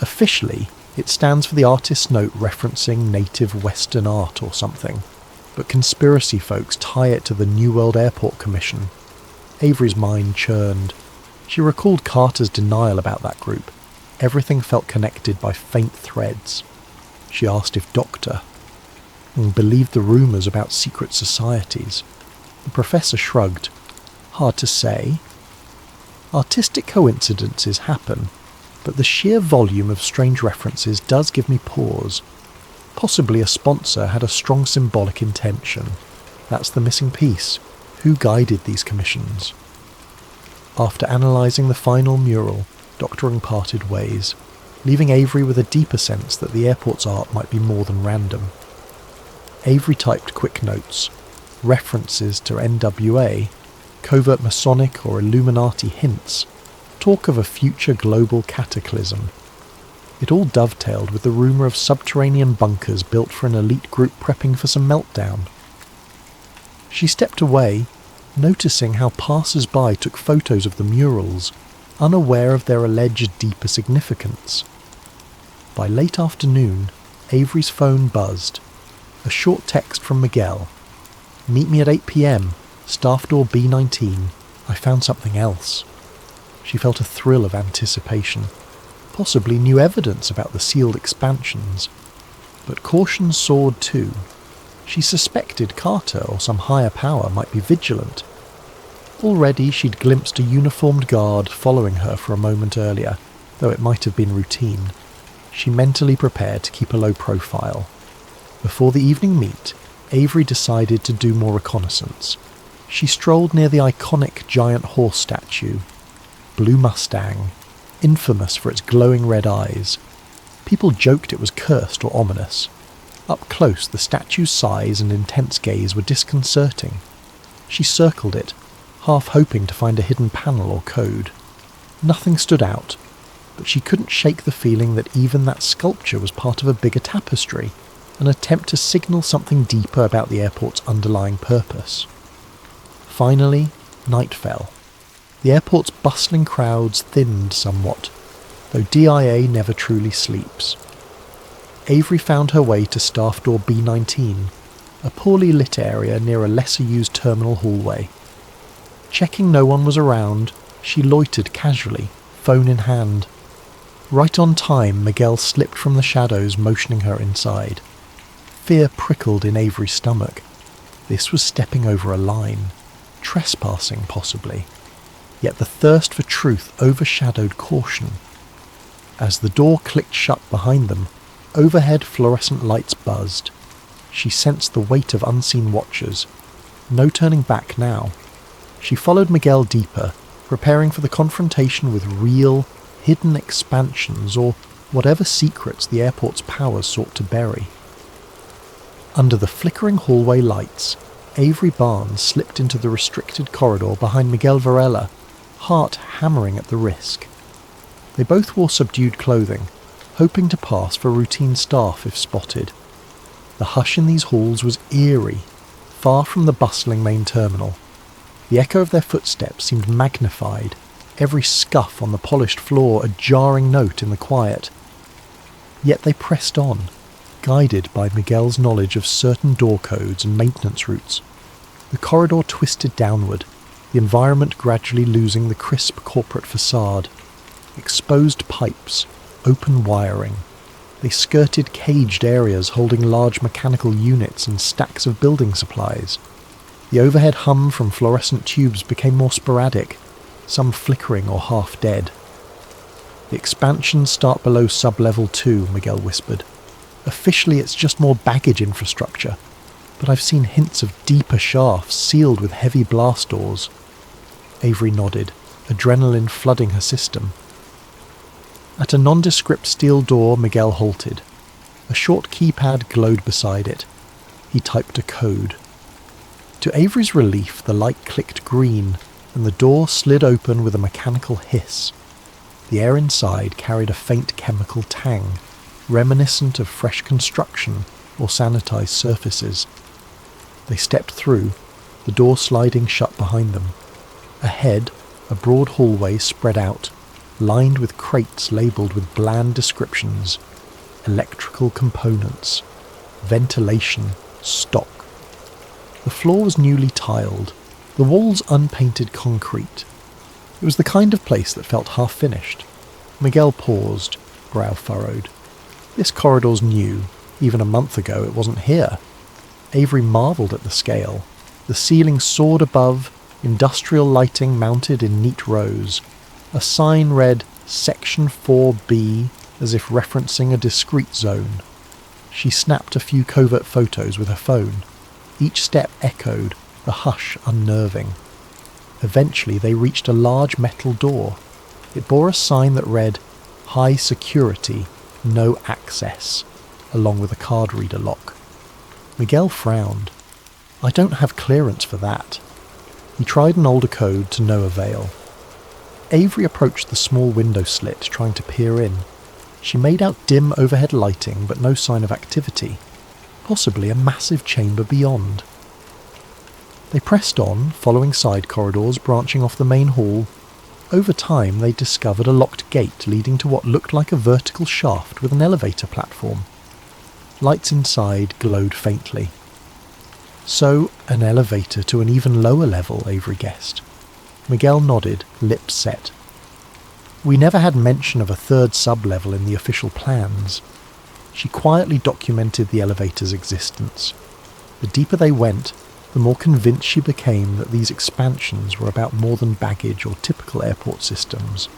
Officially, it stands for the artist's note referencing native Western art or something, but conspiracy folks tie it to the New World Airport Commission. Avery's mind churned. She recalled Carter's denial about that group. Everything felt connected by faint threads. She asked if Doctor. and believed the rumours about secret societies. The professor shrugged. Hard to say. Artistic coincidences happen, but the sheer volume of strange references does give me pause. Possibly a sponsor had a strong symbolic intention. That's the missing piece. Who guided these commissions? After analysing the final mural, Doctoring parted ways, leaving Avery with a deeper sense that the airport's art might be more than random. Avery typed quick notes, references to NWA, covert Masonic or Illuminati hints, talk of a future global cataclysm. It all dovetailed with the rumour of subterranean bunkers built for an elite group prepping for some meltdown. She stepped away, noticing how passers-by took photos of the murals, unaware of their alleged deeper significance. By late afternoon, Avery's phone buzzed. A short text from Miguel. Meet me at 8 p.m, staff door B19. I found something else. She felt a thrill of anticipation. Possibly new evidence about the sealed expansions. But caution soared too. She suspected Carter or some higher power might be vigilant. Already she'd glimpsed a uniformed guard following her for a moment earlier, though it might have been routine. She mentally prepared to keep a low profile. Before the evening meet, Avery decided to do more reconnaissance. She strolled near the iconic giant horse statue. Blue Mustang, infamous for its glowing red eyes. People joked it was cursed or ominous. Up close, the statue's size and intense gaze were disconcerting. She circled it, half hoping to find a hidden panel or code. Nothing stood out, but she couldn't shake the feeling that even that sculpture was part of a bigger tapestry, an attempt to signal something deeper about the airport's underlying purpose. Finally, night fell. The airport's bustling crowds thinned somewhat, though DIA never truly sleeps. Avery found her way to staff door B19, a poorly lit area near a lesser-used terminal hallway. Checking no one was around, she loitered casually, phone in hand. Right on time, Miguel slipped from the shadows, motioning her inside. Fear prickled in Avery's stomach. This was stepping over a line. Trespassing, possibly. Yet the thirst for truth overshadowed caution. As the door clicked shut behind them, overhead fluorescent lights buzzed. She sensed the weight of unseen watchers. No turning back now. She followed Miguel deeper, preparing for the confrontation with real, hidden expansions or whatever secrets the airport's powers sought to bury. Under the flickering hallway lights, Avery Barnes slipped into the restricted corridor behind Miguel Varela, heart hammering at the risk. They both wore subdued clothing, hoping to pass for routine staff if spotted. The hush in these halls was eerie, far from the bustling main terminal. The echo of their footsteps seemed magnified, every scuff on the polished floor a jarring note in the quiet. Yet they pressed on, guided by Miguel's knowledge of certain door codes and maintenance routes. The corridor twisted downward, the environment gradually losing the crisp corporate facade. Exposed pipes, open wiring. They skirted caged areas holding large mechanical units and stacks of building supplies. The overhead hum from fluorescent tubes became more sporadic, some flickering or half dead. The expansions start below sub-level 2, Miguel whispered. Officially it's just more baggage infrastructure, but I've seen hints of deeper shafts sealed with heavy blast doors. Avery nodded, adrenaline flooding her system. At a nondescript steel door, Miguel halted. A short keypad glowed beside it. He typed a code. To Avery's relief, the light clicked green, and the door slid open with a mechanical hiss. The air inside carried a faint chemical tang, reminiscent of fresh construction or sanitized surfaces. They stepped through, the door sliding shut behind them. Ahead, a broad hallway spread out, lined with crates labelled with bland descriptions. Electrical components, ventilation, stock. The floor was newly tiled, the walls unpainted concrete. It was the kind of place that felt half-finished. Miguel paused, brow furrowed. This corridor's new. Even a month ago it wasn't here. Avery marvelled at the scale. The ceiling soared above, industrial lighting mounted in neat rows. A sign read Section 4B, as if referencing a discrete zone. She snapped a few covert photos with her phone. Each step echoed, the hush unnerving. Eventually they reached a large metal door. It bore a sign that read, High Security, No Access, along with a card reader lock. Miguel frowned. I don't have clearance for that. He tried an older code to no avail. Avery approached the small window slit, trying to peer in. She made out dim overhead lighting, but no sign of activity. Possibly a massive chamber beyond. They pressed on, following side corridors branching off the main hall. Over time, they discovered a locked gate leading to what looked like a vertical shaft with an elevator platform. Lights inside glowed faintly. So, an elevator to an even lower level, Avery guessed. Miguel nodded, lips set. We never had mention of a third sub-level in the official plans. She quietly documented the elevator's existence. The deeper they went, the more convinced she became that these expansions were about more than baggage or typical airport systems.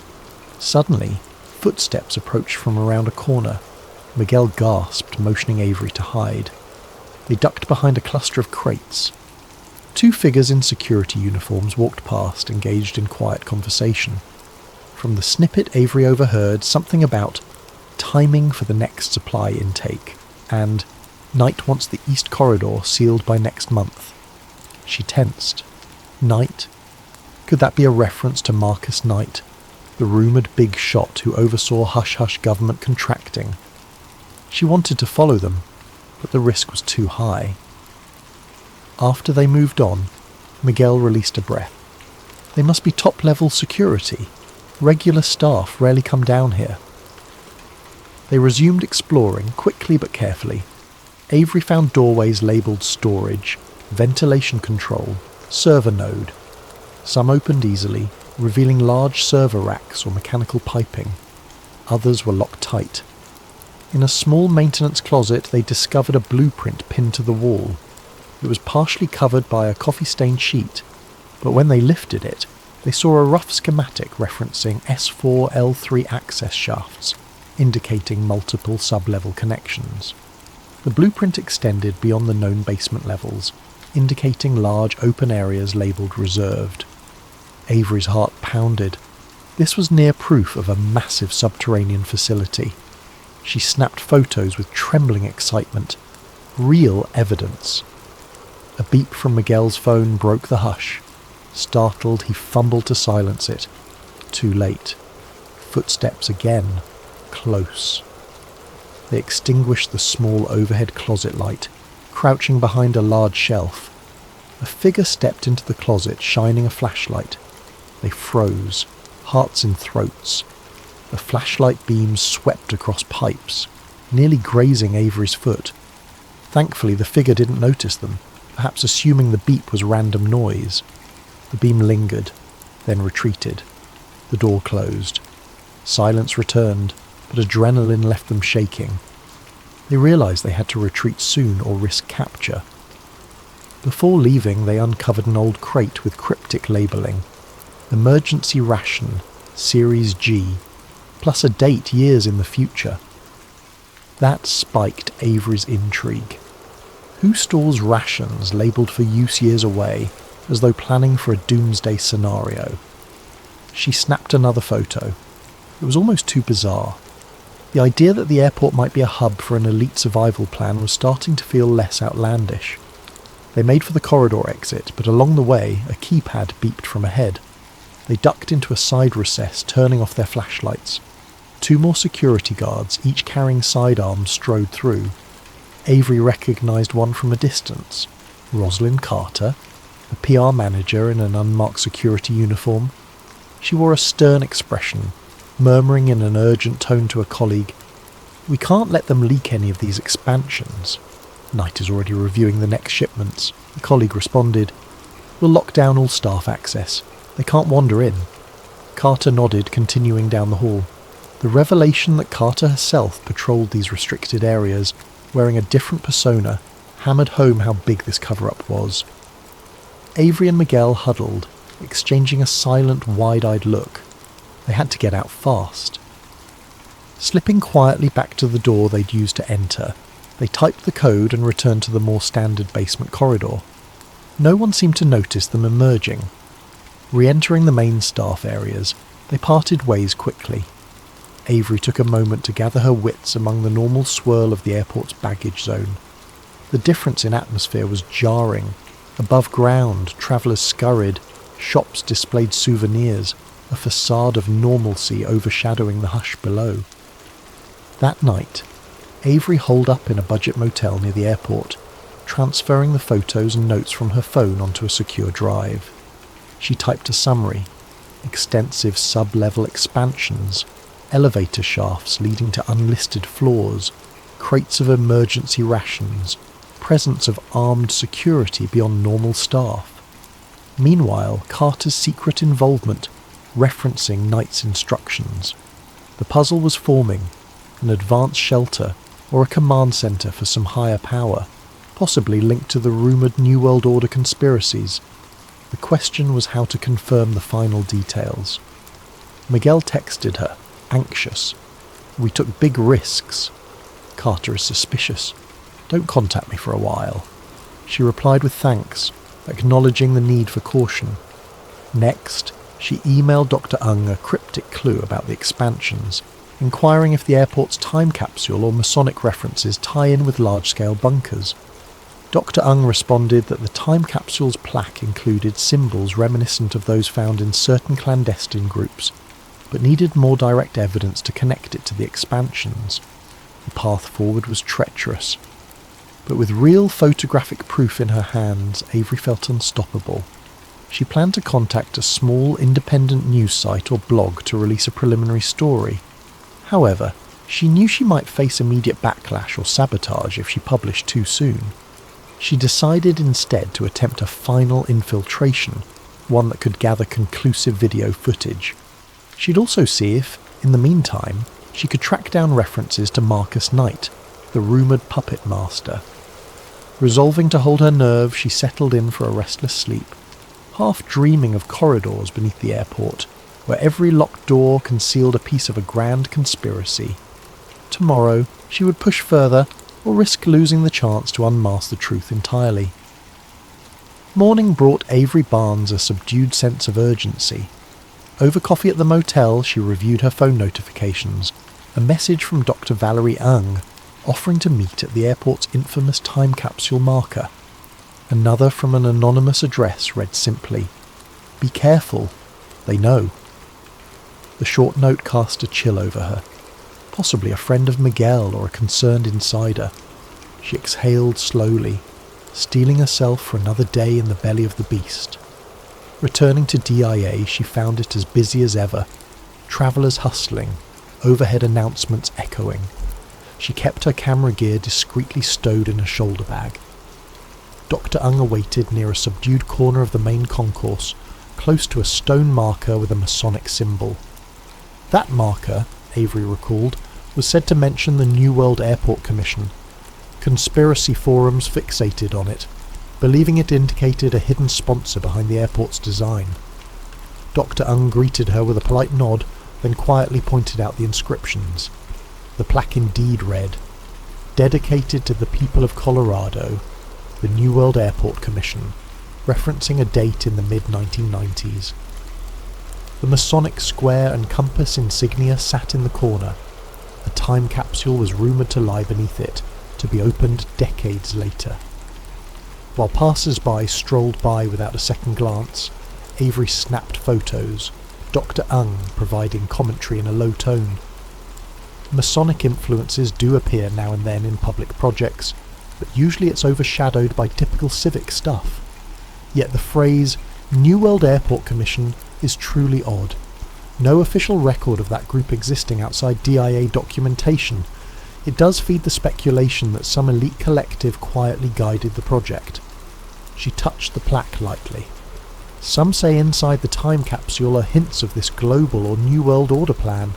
Suddenly, footsteps approached from around a corner. Miguel gasped, motioning Avery to hide. They ducked behind a cluster of crates. Two figures in security uniforms walked past, engaged in quiet conversation. From the snippet Avery overheard something about timing for the next supply intake and Knight wants the East Corridor sealed by next month. She tensed. Knight? Could that be a reference to Marcus Knight, the rumoured big shot who oversaw hush-hush government contracting? She wanted to follow them, but the risk was too high. After they moved on, Miguel released a breath. They must be top-level security. Regular staff rarely come down here. They resumed exploring, quickly but carefully. Avery found doorways labelled storage, ventilation control, server node. Some opened easily, revealing large server racks or mechanical piping. Others were locked tight. In a small maintenance closet they discovered a blueprint pinned to the wall. It was partially covered by a coffee-stained sheet, but when they lifted it, they saw a rough schematic referencing S4L3 access shafts, indicating multiple sub-level connections. The blueprint extended beyond the known basement levels, indicating large open areas labelled reserved. Avery's heart pounded. This was near proof of a massive subterranean facility. She snapped photos with trembling excitement. Real evidence. A beep from Miguel's phone broke the hush. Startled, he fumbled to silence it. Too late. Footsteps again. Close. They extinguished the small overhead closet light, crouching behind a large shelf. A figure stepped into the closet, shining a flashlight. They froze, hearts in throats. The flashlight beams swept across pipes, nearly grazing Avery's foot. Thankfully, the figure didn't notice them, perhaps assuming the beep was random noise. The beam lingered, then retreated. The door closed. Silence returned, but adrenaline left them shaking. They realised they had to retreat soon or risk capture. Before leaving, they uncovered an old crate with cryptic labelling. Emergency ration, Series G, plus a date years in the future. That spiked Avery's intrigue. Who stores rations labelled for use years away, as though planning for a doomsday scenario? She snapped another photo. It was almost too bizarre. The idea that the airport might be a hub for an elite survival plan was starting to feel less outlandish. They made for the corridor exit, but along the way, a keypad beeped from ahead. They ducked into a side recess, turning off their flashlights. Two more security guards, each carrying sidearms, strode through. Avery recognised one from a distance. Rosalind Carter, a PR manager in an unmarked security uniform. She wore a stern expression, murmuring in an urgent tone to a colleague, "We can't let them leak any of these expansions." Knight is already reviewing the next shipments. The colleague responded, "We'll lock down all staff access. They can't wander in." Carter nodded, continuing down the hall. The revelation that Carter herself patrolled these restricted areas, wearing a different persona, hammered home how big this cover-up was. Avery and Miguel huddled, exchanging a silent, wide-eyed look. They had to get out fast. Slipping quietly back to the door they'd used to enter, they typed the code and returned to the more standard basement corridor. No one seemed to notice them emerging. Re-entering the main staff areas, they parted ways quickly. Avery took a moment to gather her wits among the normal swirl of the airport's baggage zone. The difference in atmosphere was jarring. Above ground, travellers scurried, shops displayed souvenirs, a facade of normalcy overshadowing the hush below. That night, Avery holed up in a budget motel near the airport, transferring the photos and notes from her phone onto a secure drive. She typed a summary: extensive sub-level expansions, elevator shafts leading to unlisted floors, crates of emergency rations, presence of armed security beyond normal staff. Meanwhile, Carter's secret involvement, referencing Knight's instructions. The puzzle was forming: an advanced shelter or a command centre for some higher power, possibly linked to the rumoured New World Order conspiracies. The question was how to confirm the final details. Miguel texted her, anxious. "We took big risks. Carter is suspicious. Don't contact me for a while." She replied with thanks, acknowledging the need for caution. Next, she emailed Dr. Ung a cryptic clue about the expansions, inquiring if the airport's time capsule or Masonic references tie in with large-scale bunkers. Dr. Ung responded that the time capsule's plaque included symbols reminiscent of those found in certain clandestine groups, but needed more direct evidence to connect it to the expansions. The path forward was treacherous. But with real photographic proof in her hands, Avery felt unstoppable. She planned to contact a small independent news site or blog to release a preliminary story. However, she knew she might face immediate backlash or sabotage if she published too soon. She decided instead to attempt a final infiltration, one that could gather conclusive video footage. She'd also see if, in the meantime, she could track down references to Marcus Knight, the rumoured puppet master. Resolving to hold her nerve, she settled in for a restless sleep, half dreaming of corridors beneath the airport, where every locked door concealed a piece of a grand conspiracy. Tomorrow, she would push further, or risk losing the chance to unmask the truth entirely. Morning brought Avery Barnes a subdued sense of urgency. Over coffee at the motel, she reviewed her phone notifications. A message from Dr. Valerie Ung, offering to meet at the airport's infamous time capsule marker. Another from an anonymous address read simply, "Be careful, they know." The short note cast a chill over her. Possibly a friend of Miguel or a concerned insider. She exhaled slowly, steeling herself for another day in the belly of the beast. Returning to DIA, she found it as busy as ever. Travellers hustling, overhead announcements echoing. She kept her camera gear discreetly stowed in a shoulder bag. Dr. Ung awaited near a subdued corner of the main concourse, close to a stone marker with a Masonic symbol. That marker, Avery recalled, was said to mention the New World Airport Commission. Conspiracy forums fixated on it, believing it indicated a hidden sponsor behind the airport's design. Dr. Ung greeted her with a polite nod, then quietly pointed out the inscriptions. The plaque indeed read, "Dedicated to the people of Colorado, the New World Airport Commission," referencing a date in the mid-1990s. The Masonic square and compass insignia sat in the corner. A time capsule was rumoured to lie beneath it, to be opened decades later. While passers-by strolled by without a second glance, Avery snapped photos, Dr. Ung providing commentary in a low tone. Masonic influences do appear now and then in public projects, but usually it's overshadowed by typical civic stuff. Yet the phrase New World Airport Commission is truly odd. No official record of that group existing outside DIA documentation. It does feed the speculation that some elite collective quietly guided the project. She touched the plaque lightly. Some say inside the time capsule are hints of this global or New World Order plan.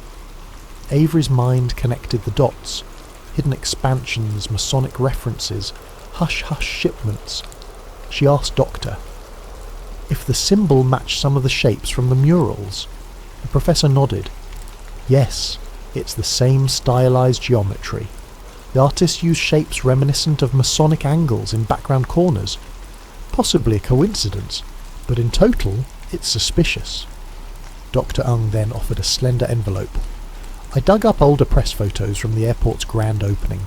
Avery's mind connected the dots. Hidden expansions, Masonic references, hush-hush shipments. She asked Doctor if the symbol matched some of the shapes from the murals. The professor nodded. Yes, it's the same stylized geometry. The artist used shapes reminiscent of Masonic angles in background corners. Possibly a coincidence, but in total, it's suspicious. Dr. Ung then offered a slender envelope. I dug up older press photos from the airport's grand opening.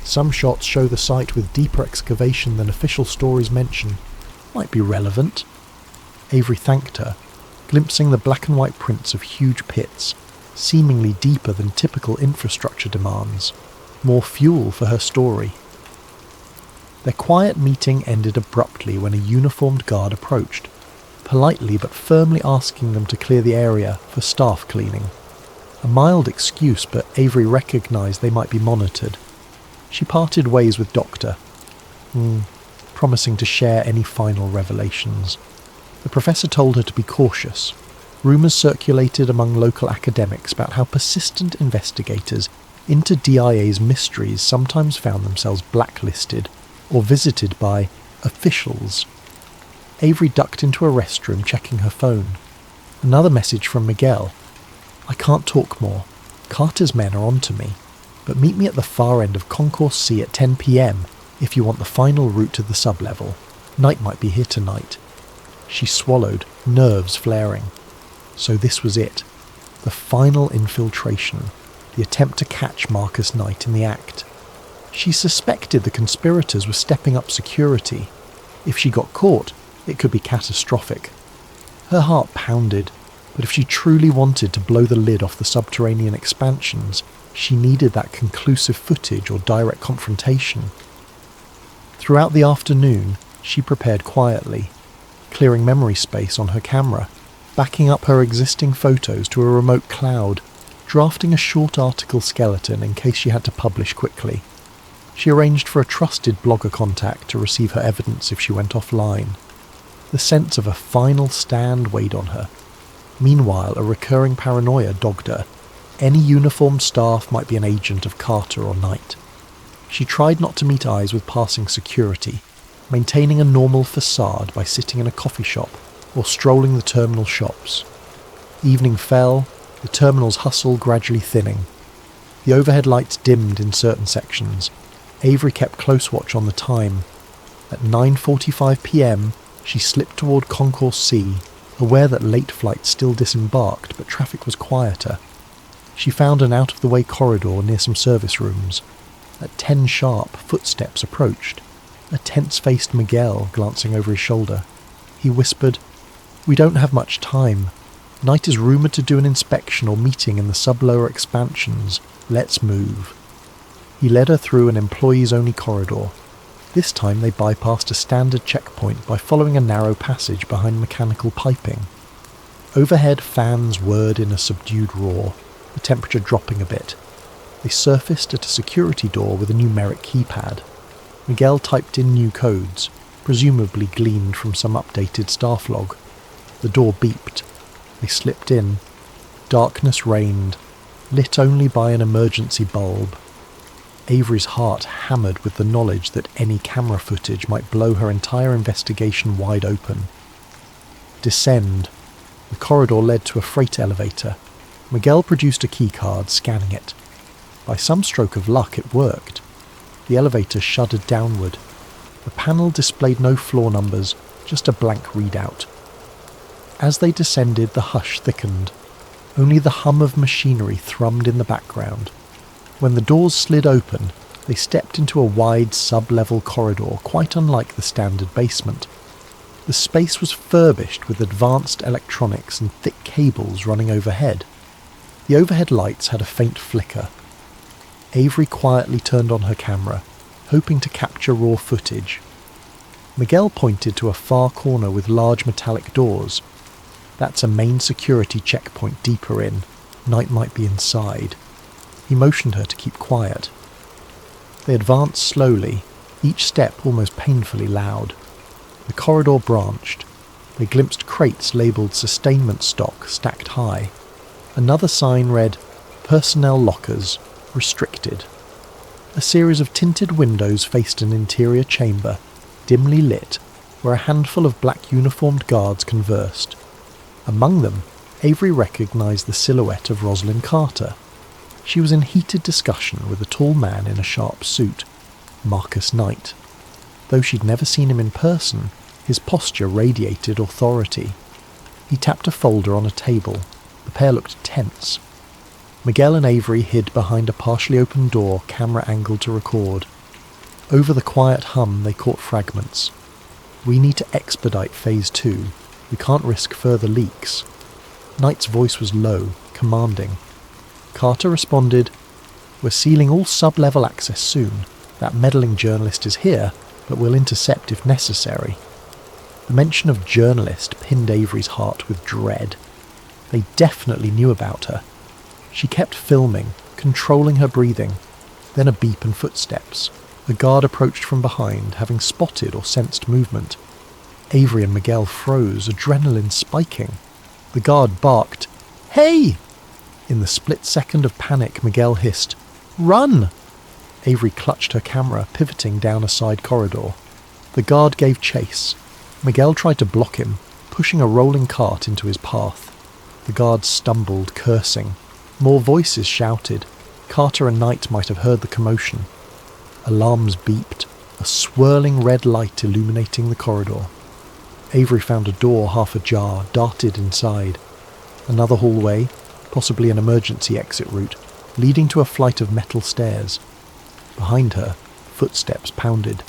Some shots show the site with deeper excavation than official stories mention. Might be relevant. Avery thanked her, glimpsing the black and white prints of huge pits, seemingly deeper than typical infrastructure demands. More fuel for her story. Their quiet meeting ended abruptly when a uniformed guard approached, politely but firmly asking them to clear the area for staff cleaning. A mild excuse, but Avery recognised they might be monitored. She parted ways with Doctor, promising to share any final revelations. The professor told her to be cautious. Rumours circulated among local academics about how persistent investigators into DIA's mysteries sometimes found themselves blacklisted or visited by officials. Avery ducked into a restroom, checking her phone. Another message from Miguel. I can't talk more. Carter's men are onto me, but meet me at the far end of Concourse C at 10 p.m. if you want the final route to the sub-level. Knight might be here tonight. She swallowed, nerves flaring. So this was it. The final infiltration. The attempt to catch Marcus Knight in the act. She suspected the conspirators were stepping up security. If she got caught, it could be catastrophic. Her heart pounded, but if she truly wanted to blow the lid off the subterranean expansions, she needed that conclusive footage or direct confrontation. Throughout the afternoon, she prepared quietly, clearing memory space on her camera, backing up her existing photos to a remote cloud, drafting a short article skeleton in case she had to publish quickly. She arranged for a trusted blogger contact to receive her evidence if she went offline. The sense of a final stand weighed on her. Meanwhile, a recurring paranoia dogged her. Any uniformed staff might be an agent of Carter or Knight. She tried not to meet eyes with passing security, maintaining a normal facade by sitting in a coffee shop or strolling the terminal shops. Evening fell, the terminal's hustle gradually thinning. The overhead lights dimmed in certain sections. Avery kept close watch on the time. At 9:45 p.m, she slipped toward Concourse C, aware that late flights still disembarked, but traffic was quieter. She found an out-of-the-way corridor near some service rooms. At 10 sharp, footsteps approached. A tense-faced Miguel glancing over his shoulder. He whispered, "We don't have much time. Knight is rumoured to do an inspection or meeting in the sub-lower expansions. Let's move." He led her through an employees-only corridor. This time they bypassed a standard checkpoint by following a narrow passage behind mechanical piping. Overhead fans whirred in a subdued roar, the temperature dropping a bit. They surfaced at a security door with a numeric keypad. Miguel typed in new codes, presumably gleaned from some updated staff log. The door beeped. They slipped in. Darkness reigned, lit only by an emergency bulb. Avery's heart hammered with the knowledge that any camera footage might blow her entire investigation wide open. Descend. The corridor led to a freight elevator. Miguel produced a keycard, scanning it. By some stroke of luck, it worked. The elevator shuddered downward. The panel displayed no floor numbers, just a blank readout. As they descended, the hush thickened. Only the hum of machinery thrummed in the background. When the doors slid open, they stepped into a wide sub-level corridor quite unlike the standard basement. The space was furbished with advanced electronics and thick cables running overhead. The overhead lights had a faint flicker. Avery quietly turned on her camera, hoping to capture raw footage. Miguel pointed to a far corner with large metallic doors. That's a main security checkpoint deeper in. Knight might be inside. He motioned her to keep quiet. They advanced slowly, each step almost painfully loud. The corridor branched. They glimpsed crates labelled sustainment stock stacked high. Another sign read, "Personnel lockers, restricted." A series of tinted windows faced an interior chamber, dimly lit, where a handful of black uniformed guards conversed. Among them, Avery recognised the silhouette of Rosalind Carter. She was in heated discussion with a tall man in a sharp suit, Marcus Knight. Though she'd never seen him in person, his posture radiated authority. He tapped a folder on a table. The pair looked tense. Miguel and Avery hid behind a partially open door, camera angled to record. Over the quiet hum they caught fragments. "We need to expedite Phase 2. We can't risk further leaks." Knight's voice was low, commanding. Carter responded, "We're sealing all sub-level access soon. That meddling journalist is here, but we'll intercept if necessary." The mention of journalist pinned Avery's heart with dread. They definitely knew about her. She kept filming, controlling her breathing. Then a beep and footsteps. A guard approached from behind, having spotted or sensed movement. Avery and Miguel froze, adrenaline spiking. The guard barked, "Hey!" In the split second of panic, Miguel hissed, "Run!" Avery clutched her camera, pivoting down a side corridor. The guard gave chase. Miguel tried to block him, pushing a rolling cart into his path. The guard stumbled, cursing. More voices shouted. Carter and Knight might have heard the commotion. Alarms beeped, a swirling red light illuminating the corridor. Avery found a door half ajar, darted inside. Another hallway, possibly an emergency exit route, leading to a flight of metal stairs. Behind her, footsteps pounded.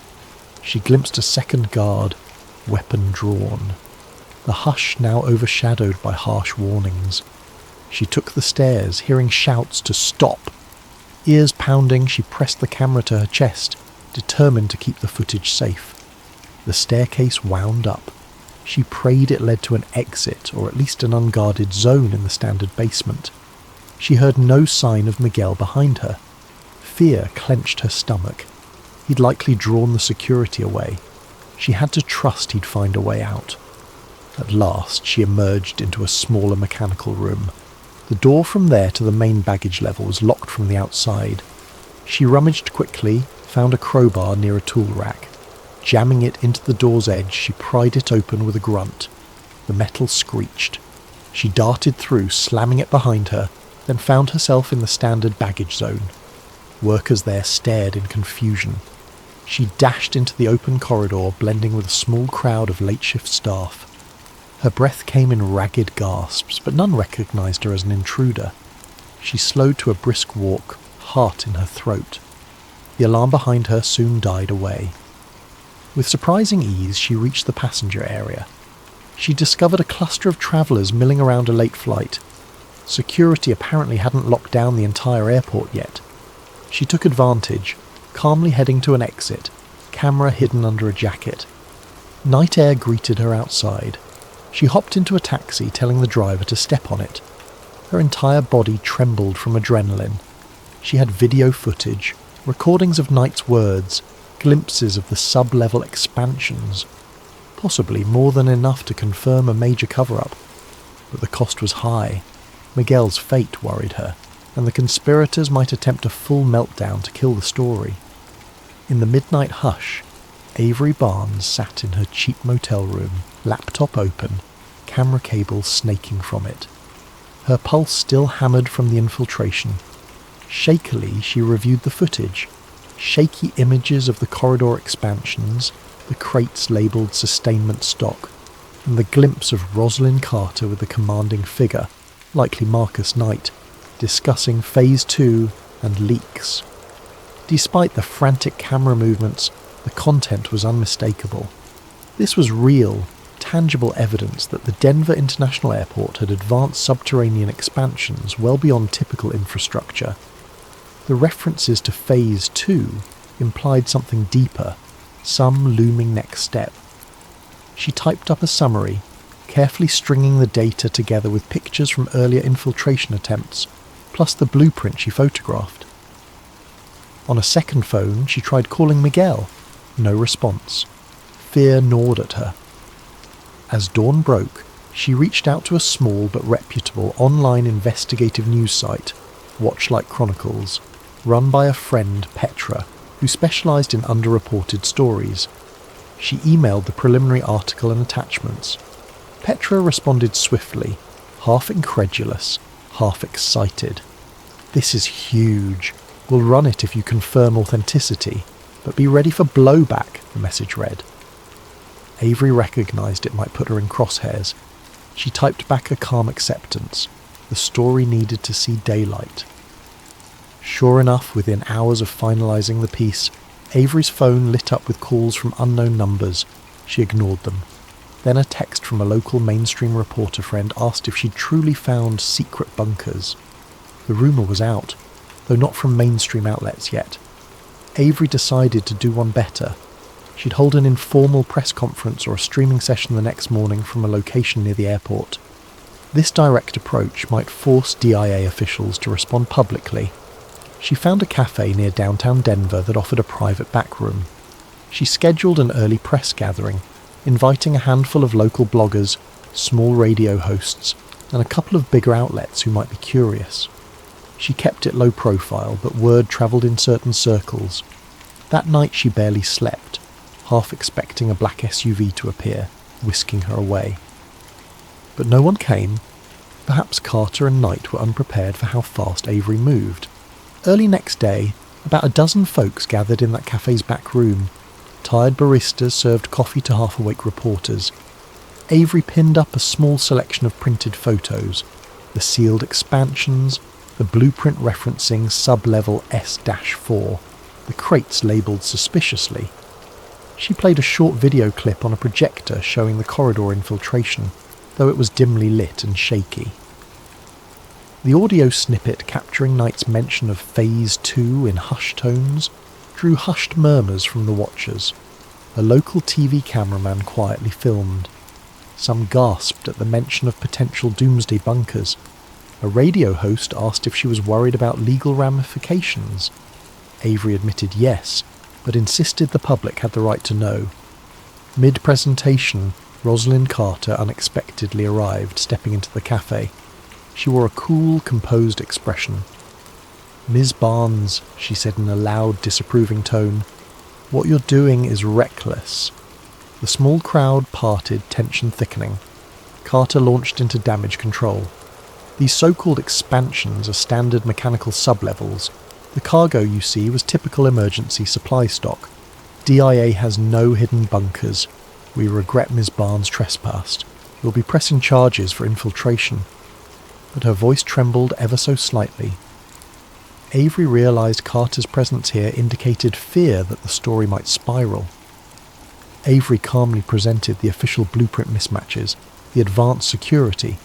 She glimpsed a second guard, weapon drawn. The hush now overshadowed by harsh warnings. She took the stairs, hearing shouts to stop. Ears pounding, she pressed the camera to her chest, determined to keep the footage safe. The staircase wound up. She prayed it led to an exit, or at least an unguarded zone in the standard basement. She heard no sign of Miguel behind her. Fear clenched her stomach. He'd likely drawn the security away. She had to trust he'd find a way out. At last, she emerged into a smaller mechanical room. The door from there to the main baggage level was locked from the outside. She rummaged quickly, found a crowbar near a tool rack. Jamming it into the door's edge, she pried it open with a grunt. The metal screeched. She darted through, slamming it behind her, then found herself in the standard baggage zone. Workers there stared in confusion. She dashed into the open corridor, blending with a small crowd of late-shift staff. Her breath came in ragged gasps, but none recognised her as an intruder. She slowed to a brisk walk, heart in her throat. The alarm behind her soon died away. With surprising ease, she reached the passenger area. She discovered a cluster of travellers milling around a late flight. Security apparently hadn't locked down the entire airport yet. She took advantage, calmly heading to an exit, camera hidden under a jacket. Night air greeted her outside. She hopped into a taxi, telling the driver to step on it. Her entire body trembled from adrenaline. She had video footage, recordings of Knight's words, glimpses of the sub-level expansions. Possibly more than enough to confirm a major cover-up. But the cost was high. Miguel's fate worried her, and the conspirators might attempt a full meltdown to kill the story. In the midnight hush, Avery Barnes sat in her cheap motel room, laptop open, camera cables snaking from it. Her pulse still hammered from the infiltration. Shakily, she reviewed the footage. Shaky images of the corridor expansions, the crates labelled sustainment stock, and the glimpse of Rosalind Carter with a commanding figure, likely Marcus Knight, discussing Phase 2 and leaks. Despite the frantic camera movements, the content was unmistakable. This was real, tangible evidence that the Denver International Airport had advanced subterranean expansions well beyond typical infrastructure. The references to Phase 2 implied something deeper, some looming next step. She typed up a summary, carefully stringing the data together with pictures from earlier infiltration attempts, plus the blueprint she photographed. On a second phone, she tried calling Miguel. No response. Fear gnawed at her. As dawn broke, she reached out to a small but reputable online investigative news site, Watchlight Chronicles. run by a friend, Petra, who specialised in underreported stories. She emailed the preliminary article and attachments. Petra responded swiftly, half incredulous, half excited. "This is huge. We'll run it if you confirm authenticity, but be ready for blowback," the message read. Avery recognised it might put her in crosshairs. She typed back a calm acceptance. The story needed to see daylight. Sure enough, within hours of finalising the piece, Avery's phone lit up with calls from unknown numbers. She ignored them. Then a text from a local mainstream reporter friend asked if she'd truly found secret bunkers. The rumour was out, though not from mainstream outlets yet. Avery decided to do one better. She'd hold an informal press conference or a streaming session the next morning from a location near the airport. This direct approach might force DIA officials to respond publicly. She found a cafe near downtown Denver that offered a private back room. She scheduled an early press gathering, inviting a handful of local bloggers, small radio hosts, and a couple of bigger outlets who might be curious. She kept it low profile, but word travelled in certain circles. That night she barely slept, half expecting a black SUV to appear, whisking her away. But no one came. Perhaps Carter and Knight were unprepared for how fast Avery moved. Early next day, about a dozen folks gathered in that cafe's back room. Tired baristas served coffee to half-awake reporters. Avery pinned up a small selection of printed photos, the sealed expansions, the blueprint referencing sub-level S-4, the crates labelled suspiciously. She played a short video clip on a projector showing the corridor infiltration, though it was dimly lit and shaky. The audio snippet capturing Knight's mention of Phase 2 in hushed tones drew hushed murmurs from the watchers. A local TV cameraman quietly filmed. Some gasped at the mention of potential doomsday bunkers. A radio host asked if she was worried about legal ramifications. Avery admitted yes, but insisted the public had the right to know. Mid-presentation, Rosalind Carter unexpectedly arrived, stepping into the cafe. She wore a cool, composed expression. "Ms. Barnes," she said in a loud, disapproving tone, "what you're doing is reckless." The small crowd parted, tension thickening. Carter launched into damage control. These so-called expansions are standard mechanical sublevels. The cargo you see was typical emergency supply stock. DIA has no hidden bunkers. We regret Ms. Barnes trespassed. We'll be pressing charges for infiltration. But her voice trembled ever so slightly. Avery realised Carter's presence here indicated fear that the story might spiral. Avery calmly presented the official blueprint mismatches, the advanced security.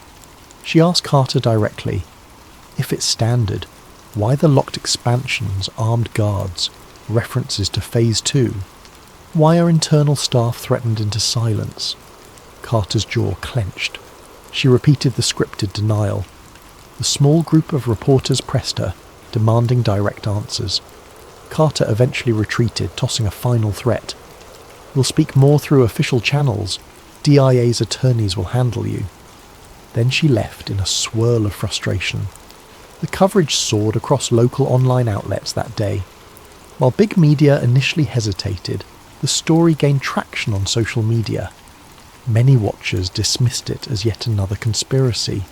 She asked Carter directly, if it's standard, why the locked expansions, armed guards, references to Phase 2? Why are internal staff threatened into silence? Carter's jaw clenched. She repeated the scripted denial. The small group of reporters pressed her, demanding direct answers. Carter eventually retreated, tossing a final threat. "We'll speak more through official channels. DIA's attorneys will handle you." Then she left in a swirl of frustration. The coverage soared across local online outlets that day. While big media initially hesitated, the story gained traction on social media. Many watchers dismissed it as yet another conspiracy.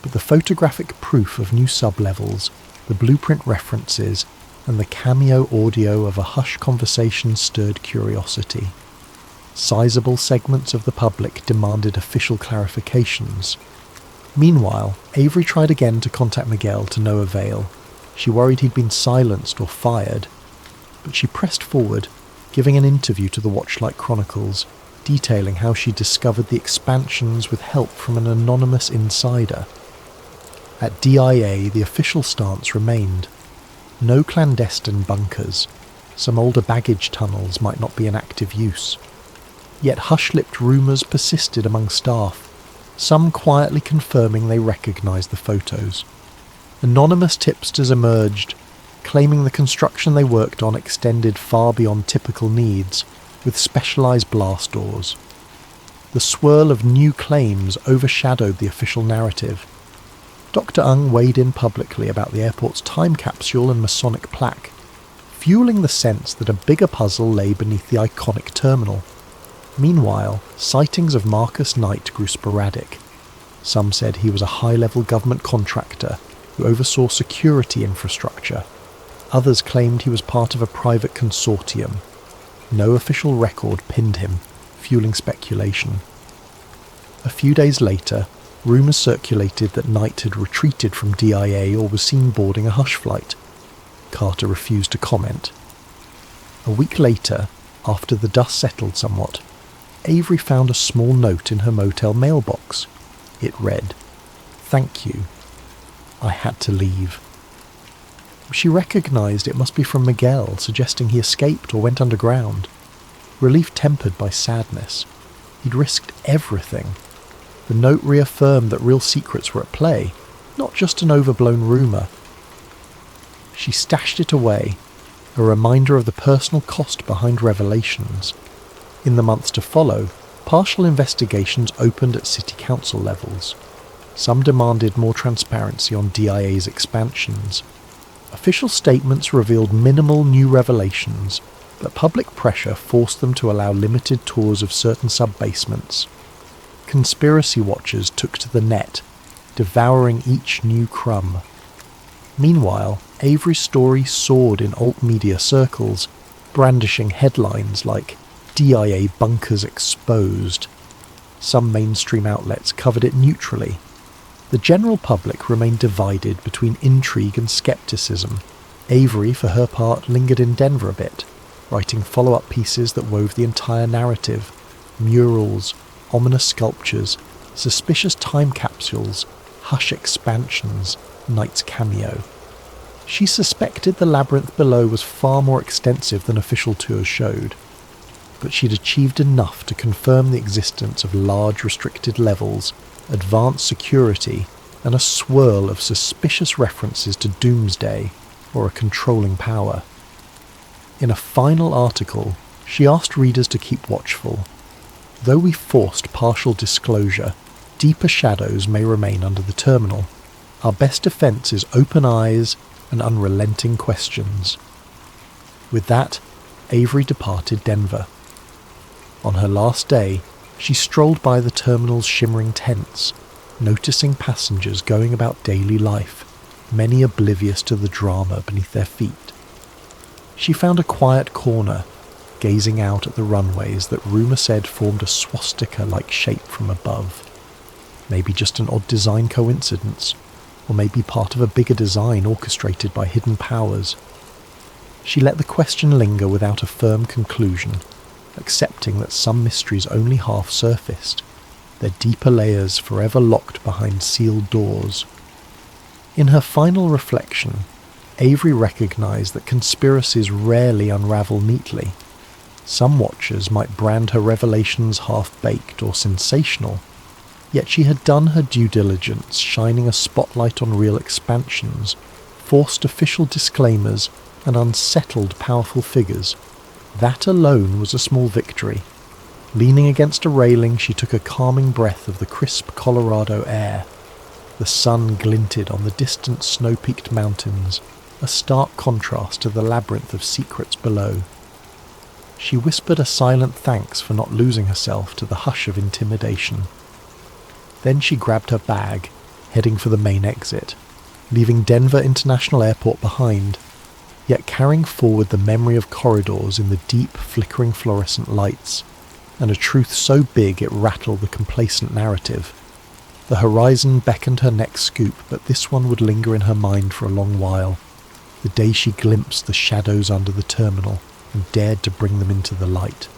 But the photographic proof of new sublevels, the blueprint references, and the cameo audio of a hushed conversation stirred curiosity. Sizable segments of the public demanded official clarifications. Meanwhile, Avery tried again to contact Miguel to no avail. She worried he'd been silenced or fired. But she pressed forward, giving an interview to the Watchlight Chronicles, detailing how she discovered the expansions with help from an anonymous insider. At DIA, the official stance remained. No clandestine bunkers. Some older baggage tunnels might not be in active use. Yet hush-lipped rumours persisted among staff, some quietly confirming they recognised the photos. Anonymous tipsters emerged, claiming the construction they worked on extended far beyond typical needs, with specialised blast doors. The swirl of new claims overshadowed the official narrative. Dr. Ung weighed in publicly about the airport's time capsule and Masonic plaque, fueling the sense that a bigger puzzle lay beneath the iconic terminal. Meanwhile, sightings of Marcus Knight grew sporadic. Some said he was a high-level government contractor who oversaw security infrastructure. Others claimed he was part of a private consortium. No official record pinned him, fueling speculation. A few days later, rumours circulated that Knight had retreated from DIA or was seen boarding a hush flight. Carter refused to comment. A week later, after the dust settled somewhat, Avery found a small note in her motel mailbox. It read, "Thank you. I had to leave." She recognised it must be from Miguel, suggesting he escaped or went underground. Relief tempered by sadness. He'd risked everything. The note reaffirmed that real secrets were at play, not just an overblown rumour. She stashed it away, a reminder of the personal cost behind revelations. In the months to follow, partial investigations opened at city council levels. Some demanded more transparency on DIA's expansions. Official statements revealed minimal new revelations, but public pressure forced them to allow limited tours of certain sub-basements. Conspiracy watchers took to the net, devouring each new crumb. Meanwhile, Avery's story soared in alt-media circles, brandishing headlines like DIA bunkers exposed. Some mainstream outlets covered it neutrally. The general public remained divided between intrigue and skepticism. Avery, for her part, lingered in Denver a bit, writing follow-up pieces that wove the entire narrative. Murals, ominous sculptures, suspicious time capsules, hush expansions, Knight's cameo. She suspected the labyrinth below was far more extensive than official tours showed, but she'd achieved enough to confirm the existence of large restricted levels, advanced security, and a swirl of suspicious references to doomsday or a controlling power. In a final article, she asked readers to keep watchful. Though we forced partial disclosure, deeper shadows may remain under the terminal. Our best defence is open eyes and unrelenting questions. With that, Avery departed Denver. On her last day, she strolled by the terminal's shimmering tents, noticing passengers going about daily life, many oblivious to the drama beneath their feet. She found a quiet corner, gazing out at the runways that rumour said formed a swastika-like shape from above. Maybe just an odd design coincidence, or maybe part of a bigger design orchestrated by hidden powers. She let the question linger without a firm conclusion, accepting that some mysteries only half surfaced, their deeper layers forever locked behind sealed doors. In her final reflection, Avery recognised that conspiracies rarely unravel neatly. Some watchers might brand her revelations half-baked or sensational, yet she had done her due diligence, shining a spotlight on real expansions, forced official disclaimers, and unsettled powerful figures. That alone was a small victory. Leaning against a railing, she took a calming breath of the crisp Colorado air. The sun glinted on the distant snow-peaked mountains, a stark contrast to the labyrinth of secrets below. She whispered a silent thanks for not losing herself to the hush of intimidation. Then she grabbed her bag, heading for the main exit, leaving Denver International Airport behind, yet carrying forward the memory of corridors in the deep, flickering fluorescent lights, and a truth so big it rattled the complacent narrative. The horizon beckoned her next scoop, but this one would linger in her mind for a long while. The day she glimpsed the shadows under the terminal and dared to bring them into the light.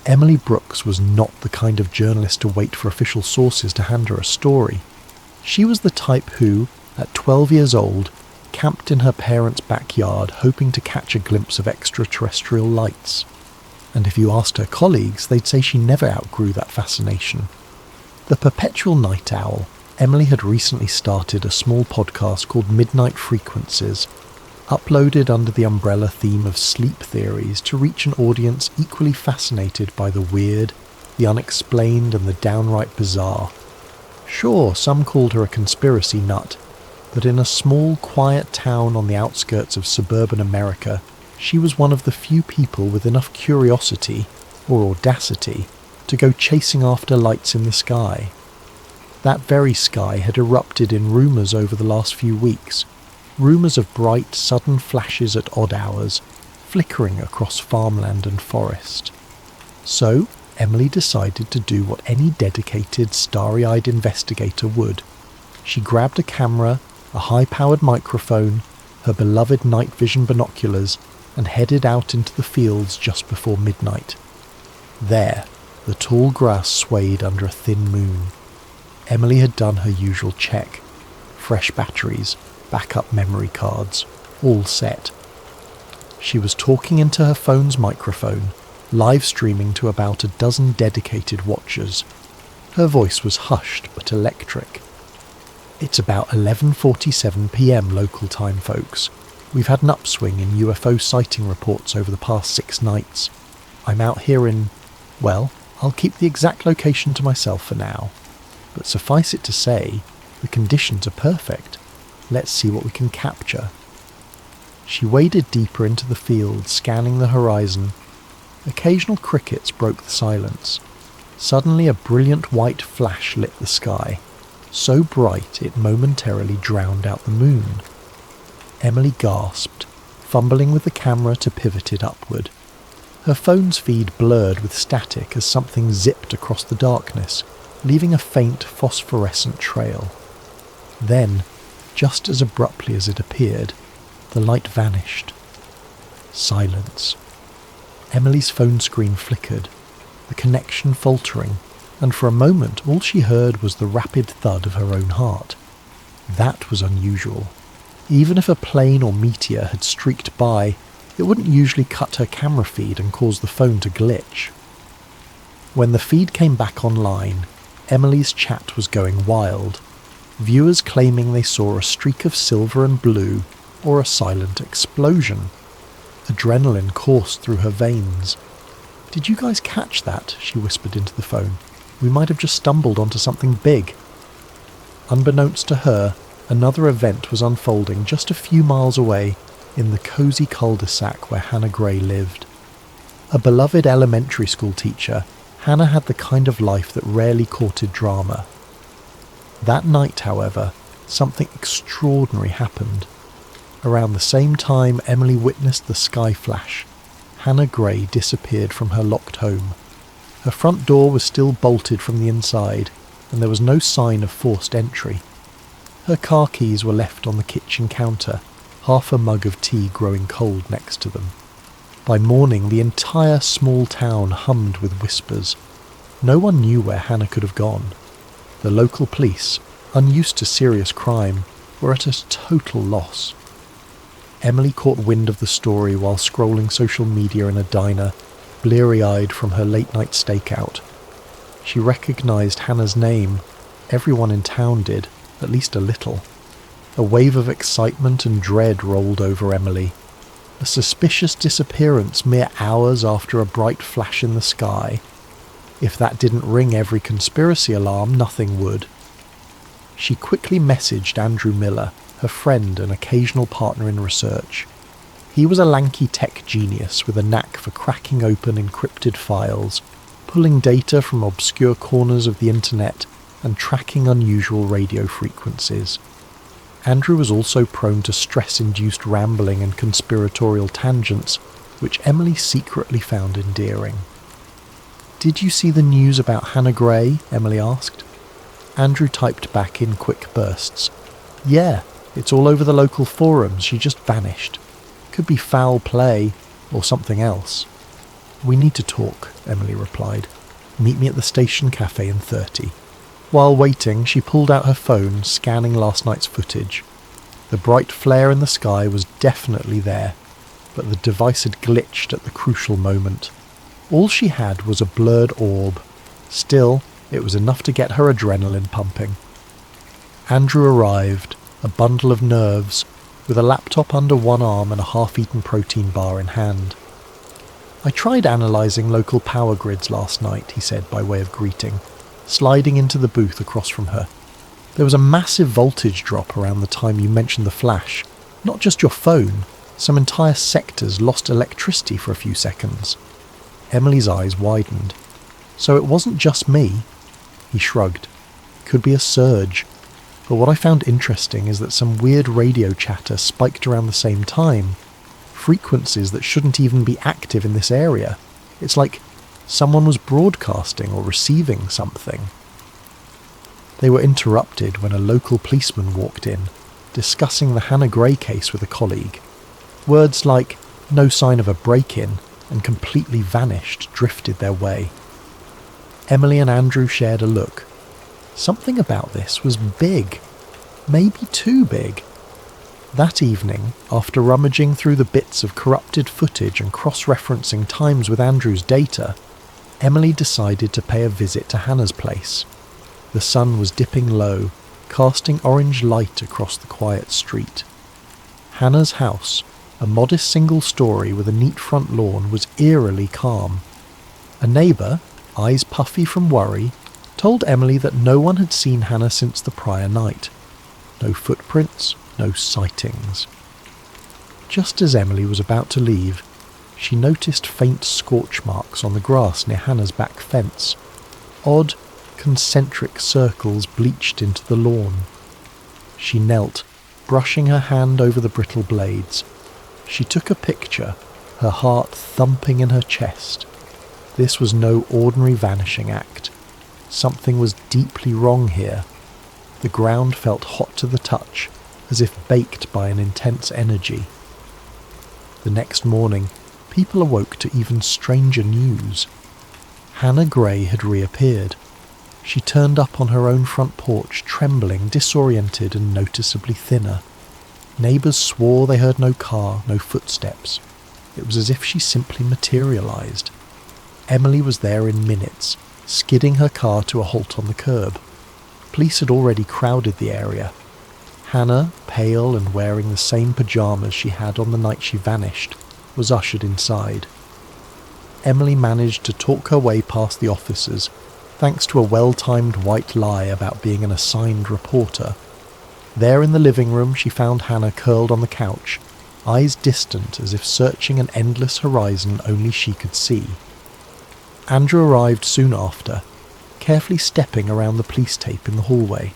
Emily Brooks was not the kind of journalist to wait for official sources to hand her a story. She was the type who, at 12 years old, camped in her parents' backyard hoping to catch a glimpse of extraterrestrial lights. And if you asked her colleagues, they'd say she never outgrew that fascination. The perpetual night owl, Emily had recently started a small podcast called Midnight Frequencies, uploaded under the umbrella theme of sleep theories to reach an audience equally fascinated by the weird, the unexplained and the downright bizarre. Sure, some called her a conspiracy nut, but in a small, quiet town on the outskirts of suburban America, she was one of the few people with enough curiosity, or audacity, to go chasing after lights in the sky. That very sky had erupted in rumours over the last few weeks, rumours of bright, sudden flashes at odd hours, flickering across farmland and forest. So, Emily decided to do what any dedicated, starry-eyed investigator would. She grabbed a camera, a high-powered microphone, her beloved night vision binoculars, and headed out into the fields just before midnight. There, the tall grass swayed under a thin moon. Emily had done her usual check. Fresh batteries, backup memory cards, all set. She was talking into her phone's microphone, live streaming to about a dozen dedicated watchers. Her voice was hushed but electric. It's about 11:47 p.m. local time, folks. We've had an upswing in UFO sighting reports over the past 6 nights. I'm out here in, well, I'll keep the exact location to myself for now. But suffice it to say, the conditions are perfect. Let's see what we can capture. She waded deeper into the field, scanning the horizon. Occasional crickets broke the silence. Suddenly a brilliant white flash lit the sky, so bright it momentarily drowned out the moon. Emily gasped, fumbling with the camera to pivot it upward. Her phone's feed blurred with static as something zipped across the darkness, leaving a faint phosphorescent trail. Then, just as abruptly as it appeared, the light vanished. Silence. Emily's phone screen flickered, the connection faltering, and for a moment all she heard was the rapid thud of her own heart. That was unusual. Even if a plane or meteor had streaked by, it wouldn't usually cut her camera feed and cause the phone to glitch. When the feed came back online, Emily's chat was going wild. Viewers claiming they saw a streak of silver and blue, or a silent explosion. Adrenaline coursed through her veins. "Did you guys catch that?" she whispered into the phone. "We might have just stumbled onto something big." Unbeknownst to her, another event was unfolding just a few miles away in the cosy cul-de-sac where Hannah Gray lived. A beloved elementary school teacher, Hannah had the kind of life that rarely courted drama. That night, however, something extraordinary happened. Around the same time Emily witnessed the sky flash, Hannah Gray disappeared from her locked home. Her front door was still bolted from the inside, and there was no sign of forced entry. Her car keys were left on the kitchen counter, half a mug of tea growing cold next to them. By morning, the entire small town hummed with whispers. No one knew where Hannah could have gone. The local police, unused to serious crime, were at a total loss. Emily caught wind of the story while scrolling social media in a diner, bleary-eyed from her late-night stakeout. She recognised Hannah's name. Everyone in town did, at least a little. A wave of excitement and dread rolled over Emily. A suspicious disappearance mere hours after a bright flash in the sky. If that didn't ring every conspiracy alarm, nothing would. She quickly messaged Andrew Miller, her friend and occasional partner in research. He was a lanky tech genius with a knack for cracking open encrypted files, pulling data from obscure corners of the internet, and tracking unusual radio frequencies. Andrew was also prone to stress-induced rambling and conspiratorial tangents, which Emily secretly found endearing. "Did you see the news about Hannah Gray?" Emily asked. Andrew typed back in quick bursts. "Yeah, it's all over the local forums. She just vanished. Could be foul play, or something else." "We need to talk," Emily replied. "Meet me at the station cafe in 30. While waiting, she pulled out her phone, scanning last night's footage. The bright flare in the sky was definitely there, but the device had glitched at the crucial moment. All she had was a blurred orb. Still, it was enough to get her adrenaline pumping. Andrew arrived, a bundle of nerves, with a laptop under one arm and a half-eaten protein bar in hand. "I tried analysing local power grids last night," he said by way of greeting, sliding into the booth across from her. "There was a massive voltage drop around the time you mentioned the flash. Not just your phone. Some entire sectors lost electricity for a few seconds." Emily's eyes widened. "So it wasn't just me?" He shrugged. "Could be a surge. But what I found interesting is that some weird radio chatter spiked around the same time. Frequencies that shouldn't even be active in this area. It's like someone was broadcasting or receiving something." They were interrupted when a local policeman walked in, discussing the Hannah Gray case with a colleague. Words like "no sign of a break-in" and "completely vanished" drifted their way. Emily and Andrew shared a look. Something about this was big. Maybe too big. That evening, after rummaging through the bits of corrupted footage and cross-referencing times with Andrew's data, Emily decided to pay a visit to Hannah's place. The sun was dipping low, casting orange light across the quiet street. Hannah's house, a modest single story with a neat front lawn, was eerily calm. A neighbour, eyes puffy from worry, told Emily that no one had seen Hannah since the prior night. No footprints, no sightings. Just as Emily was about to leave, she noticed faint scorch marks on the grass near Hannah's back fence. Odd, concentric circles bleached into the lawn. She knelt, brushing her hand over the brittle blades. She took a picture, her heart thumping in her chest. This was no ordinary vanishing act. Something was deeply wrong here. The ground felt hot to the touch, as if baked by an intense energy. The next morning, people awoke to even stranger news. Hannah Gray had reappeared. She turned up on her own front porch, trembling, disoriented and noticeably thinner. Neighbours swore they heard no car, no footsteps. It was as if she simply materialised. Emily was there in minutes, skidding her car to a halt on the curb. Police had already crowded the area. Hannah, pale and wearing the same pyjamas she had on the night she vanished, was ushered inside. Emily managed to talk her way past the officers, thanks to a well-timed white lie about being an assigned reporter. There in the living room she found Hannah curled on the couch, eyes distant as if searching an endless horizon only she could see. Andrew arrived soon after, carefully stepping around the police tape in the hallway.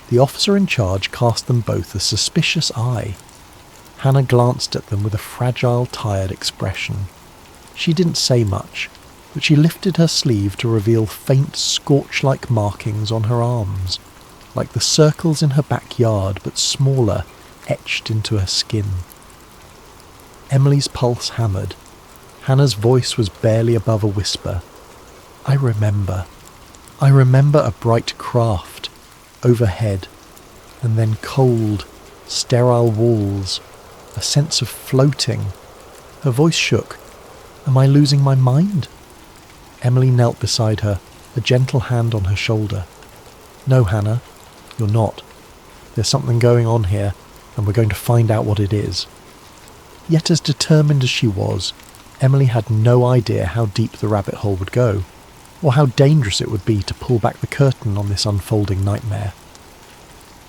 The officer in charge cast them both a suspicious eye. Hannah glanced at them with a fragile, tired expression. She didn't say much, but she lifted her sleeve to reveal faint, scorch-like markings on her arms, like the circles in her backyard, but smaller, etched into her skin. Emily's pulse hammered. Hannah's voice was barely above a whisper. I remember a bright craft, overhead, and then cold, sterile walls, a sense of floating. Her voice shook. Am I losing my mind? Emily knelt beside her, a gentle hand on her shoulder. No, Hannah, you're not. There's something going on here, and we're going to find out what it is. Yet as determined as she was, Emily had no idea how deep the rabbit hole would go, or how dangerous it would be to pull back the curtain on this unfolding nightmare.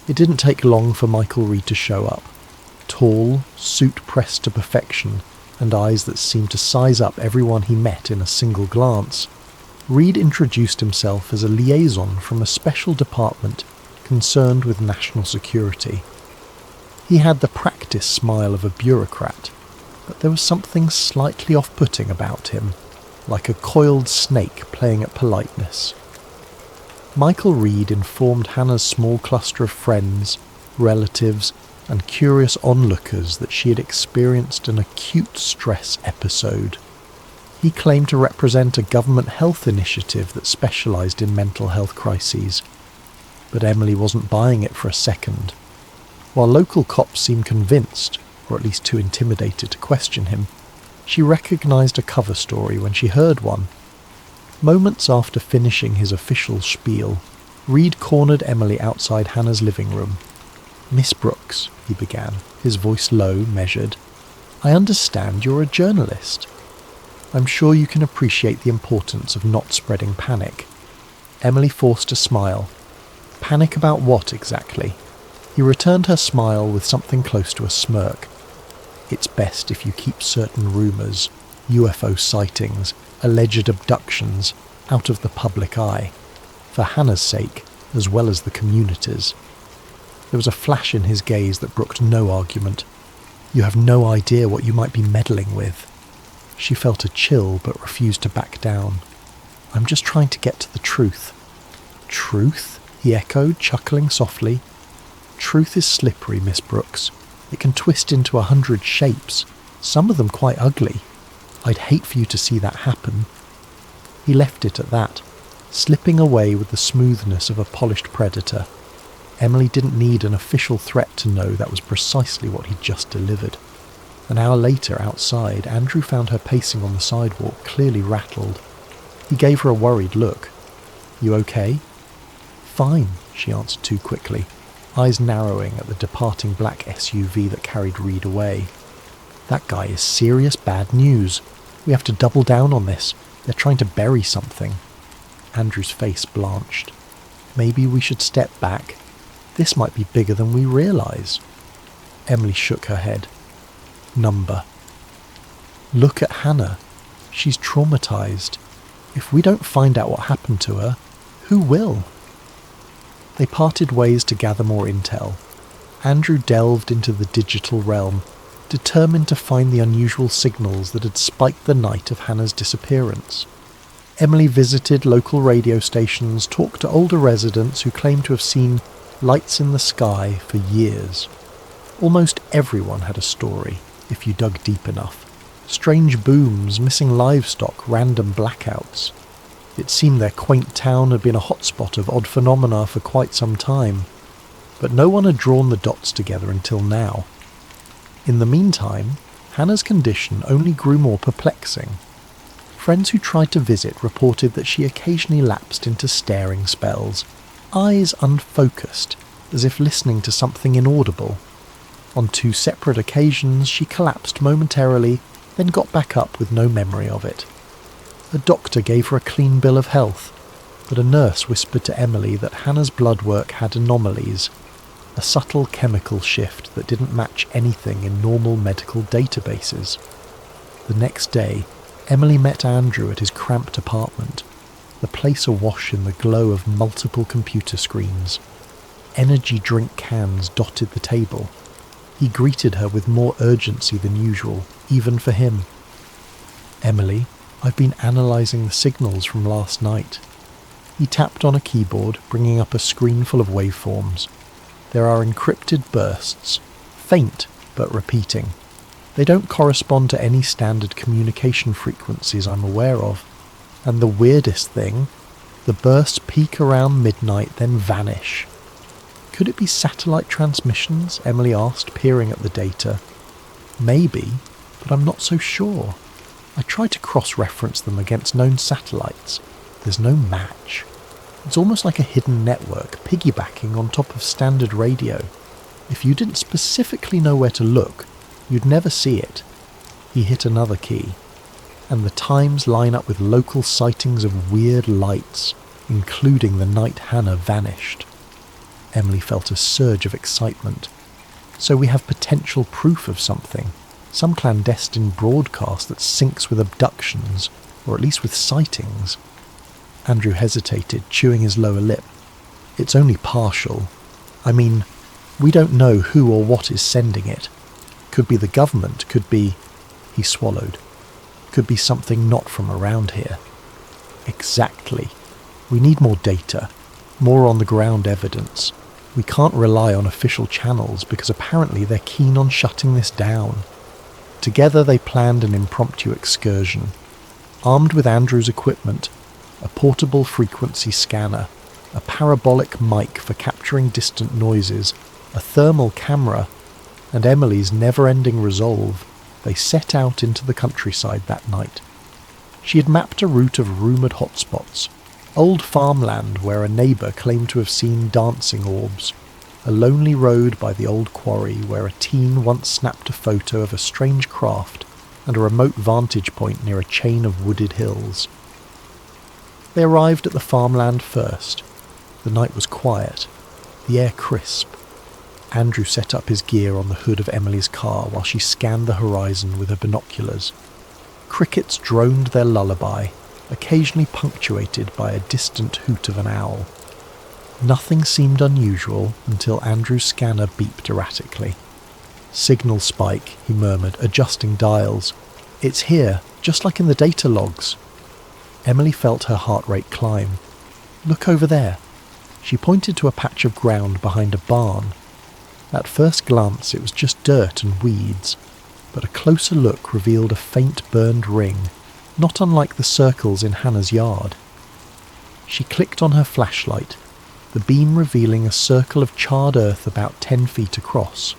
It didn't take long for Michael Reed to show up. Tall, suit pressed to perfection, and eyes that seemed to size up everyone he met in a single glance. Reed introduced himself as a liaison from a special department concerned with national security. He had the practiced smile of a bureaucrat, but there was something slightly off-putting about him, like a coiled snake playing at politeness. Michael Reed informed Hannah's small cluster of friends, relatives, and curious onlookers that she had experienced an acute stress episode. He claimed to represent a government health initiative that specialised in mental health crises. But Emily wasn't buying it for a second. While local cops seemed convinced, or at least too intimidated to question him, she recognised a cover story when she heard one. Moments after finishing his official spiel, Reed cornered Emily outside Hannah's living room. "Miss Brooks," he began, his voice low, measured, "I understand you're a journalist. I'm sure you can appreciate the importance of not spreading panic." Emily forced a smile. Panic about what exactly? He returned her smile with something close to a smirk. "It's best if you keep certain rumours, UFO sightings, alleged abductions, out of the public eye, for Hannah's sake as well as the community's." There was a flash in his gaze that brooked no argument. "You have no idea what you might be meddling with." She felt a chill but refused to back down. "I'm just trying to get to the truth." "Truth?" he echoed, chuckling softly. "Truth is slippery, Miss Brooks. It can twist into 100 shapes, some of them quite ugly. I'd hate for you to see that happen." He left it at that, slipping away with the smoothness of a polished predator. Emily didn't need an official threat to know that was precisely what he'd just delivered. An hour later, outside, Andrew found her pacing on the sidewalk, clearly rattled. He gave her a worried look. "You okay?" "Fine," she answered too quickly, eyes narrowing at the departing black SUV that carried Reed away. "That guy is serious bad news. We have to double down on this. They're trying to bury something." Andrew's face blanched. "Maybe we should step back. This might be bigger than we realise." Emily shook her head. "Number. Look at Hannah. She's traumatised. If we don't find out what happened to her, who will?" They parted ways to gather more intel. Andrew delved into the digital realm, determined to find the unusual signals that had spiked the night of Hannah's disappearance. Emily visited local radio stations, talked to older residents who claimed to have seen lights in the sky for years. Almost everyone had a story, if you dug deep enough. Strange booms, missing livestock, random blackouts. It seemed their quaint town had been a hotspot of odd phenomena for quite some time, but no one had drawn the dots together until now. In the meantime, Hannah's condition only grew more perplexing. Friends who tried to visit reported that she occasionally lapsed into staring spells, eyes unfocused, as if listening to something inaudible. On 2 separate occasions, she collapsed momentarily, then got back up with no memory of it. A doctor gave her a clean bill of health, but a nurse whispered to Emily that Hannah's blood work had anomalies, a subtle chemical shift that didn't match anything in normal medical databases. The next day, Emily met Andrew at his cramped apartment, the place awash in the glow of multiple computer screens. Energy drink cans dotted the table. He greeted her with more urgency than usual, even for him. "Emily, I've been analysing the signals from last night." He tapped on a keyboard, bringing up a screen full of waveforms. There are encrypted bursts, faint but repeating. They don't correspond to any standard communication frequencies I'm aware of. And the weirdest thing, the bursts peak around midnight, then vanish. "Could it be satellite transmissions?" Emily asked, peering at the data. "Maybe, but I'm not so sure. I tried to cross-reference them against known satellites. There's no match. It's almost like a hidden network, piggybacking on top of standard radio. If you didn't specifically know where to look, you'd never see it." He hit another key. "And the times line up with local sightings of weird lights, including the night Hannah vanished." Emily felt a surge of excitement. "So we have potential proof of something, some clandestine broadcast that syncs with abductions, or at least with sightings." Andrew hesitated, chewing his lower lip. "It's only partial. I mean, we don't know who or what is sending it. Could be the government, could be..." He swallowed. "Could be something not from around here." "Exactly. We need more data, more on-the-ground evidence. We can't rely on official channels because apparently they're keen on shutting this down." Together they planned an impromptu excursion. Armed with Andrew's equipment, a portable frequency scanner, a parabolic mic for capturing distant noises, a thermal camera, and Emily's never-ending resolve, they set out into the countryside that night. She had mapped a route of rumoured hotspots, old farmland where a neighbour claimed to have seen dancing orbs, a lonely road by the old quarry where a teen once snapped a photo of a strange craft, and a remote vantage point near a chain of wooded hills. They arrived at the farmland first. The night was quiet, the air crisp. Andrew set up his gear on the hood of Emily's car while she scanned the horizon with her binoculars. Crickets droned their lullaby, occasionally punctuated by a distant hoot of an owl. Nothing seemed unusual until Andrew's scanner beeped erratically. "Signal spike," he murmured, adjusting dials. "It's here, just like in the data logs." Emily felt her heart rate climb. "Look over there." She pointed to a patch of ground behind a barn. At first glance it was just dirt and weeds, but a closer look revealed a faint burned ring, not unlike the circles in Hannah's yard. She clicked on her flashlight, the beam revealing a circle of charred earth about 10 feet across.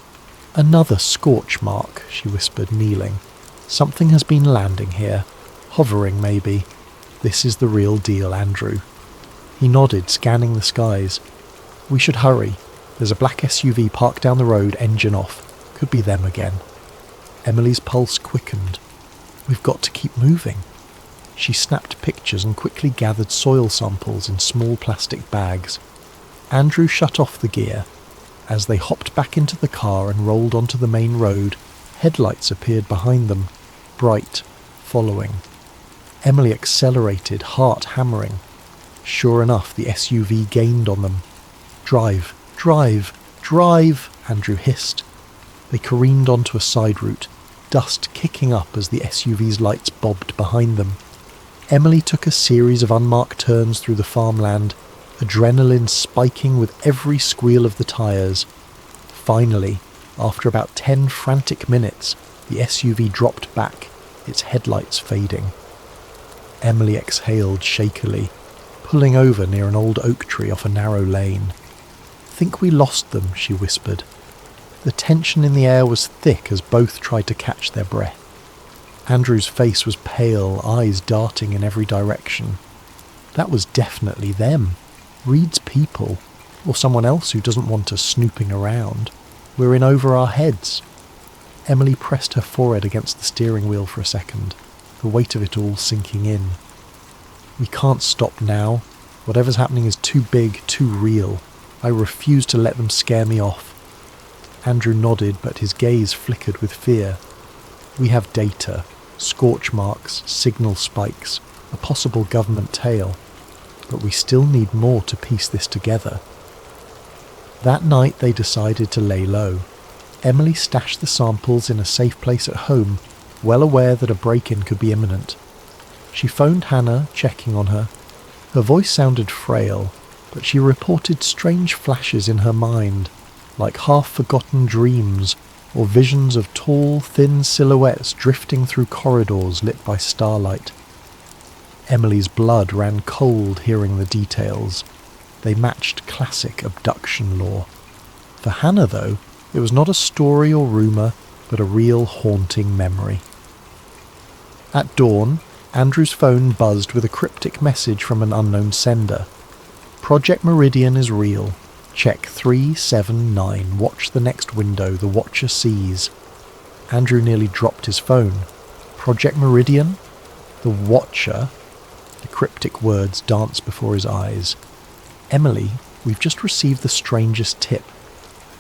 "Another scorch mark," she whispered, kneeling. "Something has been landing here. Hovering, maybe. This is the real deal, Andrew." He nodded, scanning the skies. "We should hurry. There's a black SUV parked down the road, engine off. Could be them again." Emily's pulse quickened. "We've got to keep moving." She snapped pictures and quickly gathered soil samples in small plastic bags. Andrew shut off the gear. As they hopped back into the car and rolled onto the main road, headlights appeared behind them, bright, following. Emily accelerated, heart hammering. Sure enough, the SUV gained on them. "Drive, drive, drive," Andrew hissed. They careened onto a side route, dust kicking up as the SUV's lights bobbed behind them. Emily took a series of unmarked turns through the farmland, adrenaline spiking with every squeal of the tyres. Finally, after about 10 frantic minutes, the SUV dropped back, its headlights fading. Emily exhaled shakily, pulling over near an old oak tree off a narrow lane. "Think we lost them," she whispered. The tension in the air was thick as both tried to catch their breath. Andrew's face was pale, eyes darting in every direction. That was definitely them. Reed's people, or someone else who doesn't want us snooping around. We're in over our heads. Emily pressed her forehead against the steering wheel for a second, the weight of it all sinking in. "We can't stop now. Whatever's happening is too big, too real. I refuse to let them scare me off." Andrew nodded, but his gaze flickered with fear. "We have data, scorch marks, signal spikes, a possible government tail. But we still need more to piece this together." That night they decided to lay low. Emily stashed the samples in a safe place at home, well aware that a break-in could be imminent. She phoned Hannah, checking on her. Her voice sounded frail, but she reported strange flashes in her mind, like half-forgotten dreams or visions of tall, thin silhouettes drifting through corridors lit by starlight. Emily's blood ran cold hearing the details. They matched classic abduction lore. For Hannah, though, it was not a story or rumour, but a real haunting memory. At dawn, Andrew's phone buzzed with a cryptic message from an unknown sender. "Project Meridian is real. Check 379. Watch the next window. The Watcher sees." Andrew nearly dropped his phone. Project Meridian? The Watcher? The cryptic words danced before his eyes. "Emily, we've just received the strangest tip."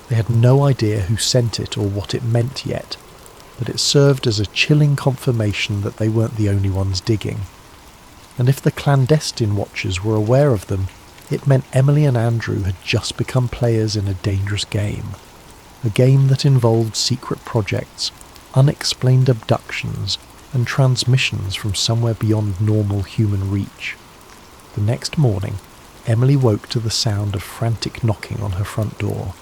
They had no idea who sent it or what it meant yet, but it served as a chilling confirmation that they weren't the only ones digging. And if the clandestine watchers were aware of them, it meant Emily and Andrew had just become players in a dangerous game. A game that involved secret projects, unexplained abductions, and transmissions from somewhere beyond normal human reach. The next morning, Emily woke to the sound of frantic knocking on her front door.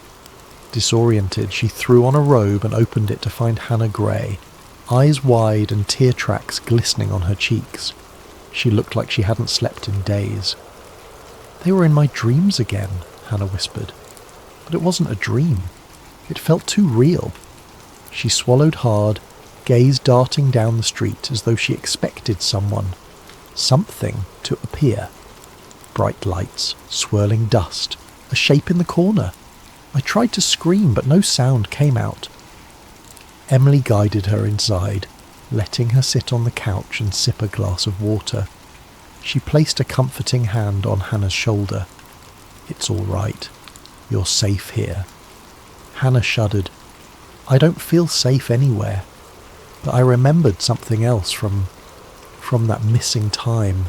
Disoriented, she threw on a robe and opened it to find Hannah Gray, eyes wide and tear tracks glistening on her cheeks. She looked like she hadn't slept in days. "They were in my dreams again," Hannah whispered. But it wasn't a dream. It felt too real. She swallowed hard, gaze darting down the street as though she expected something to appear. Bright lights, swirling dust, a shape in the corner. I tried to scream, but no sound came out. Emily guided her inside, letting her sit on the couch and sip a glass of water. She placed a comforting hand on Hannah's shoulder. "It's all right. You're safe here." Hannah shuddered. "I don't feel safe anywhere." But I remembered something else from that missing time.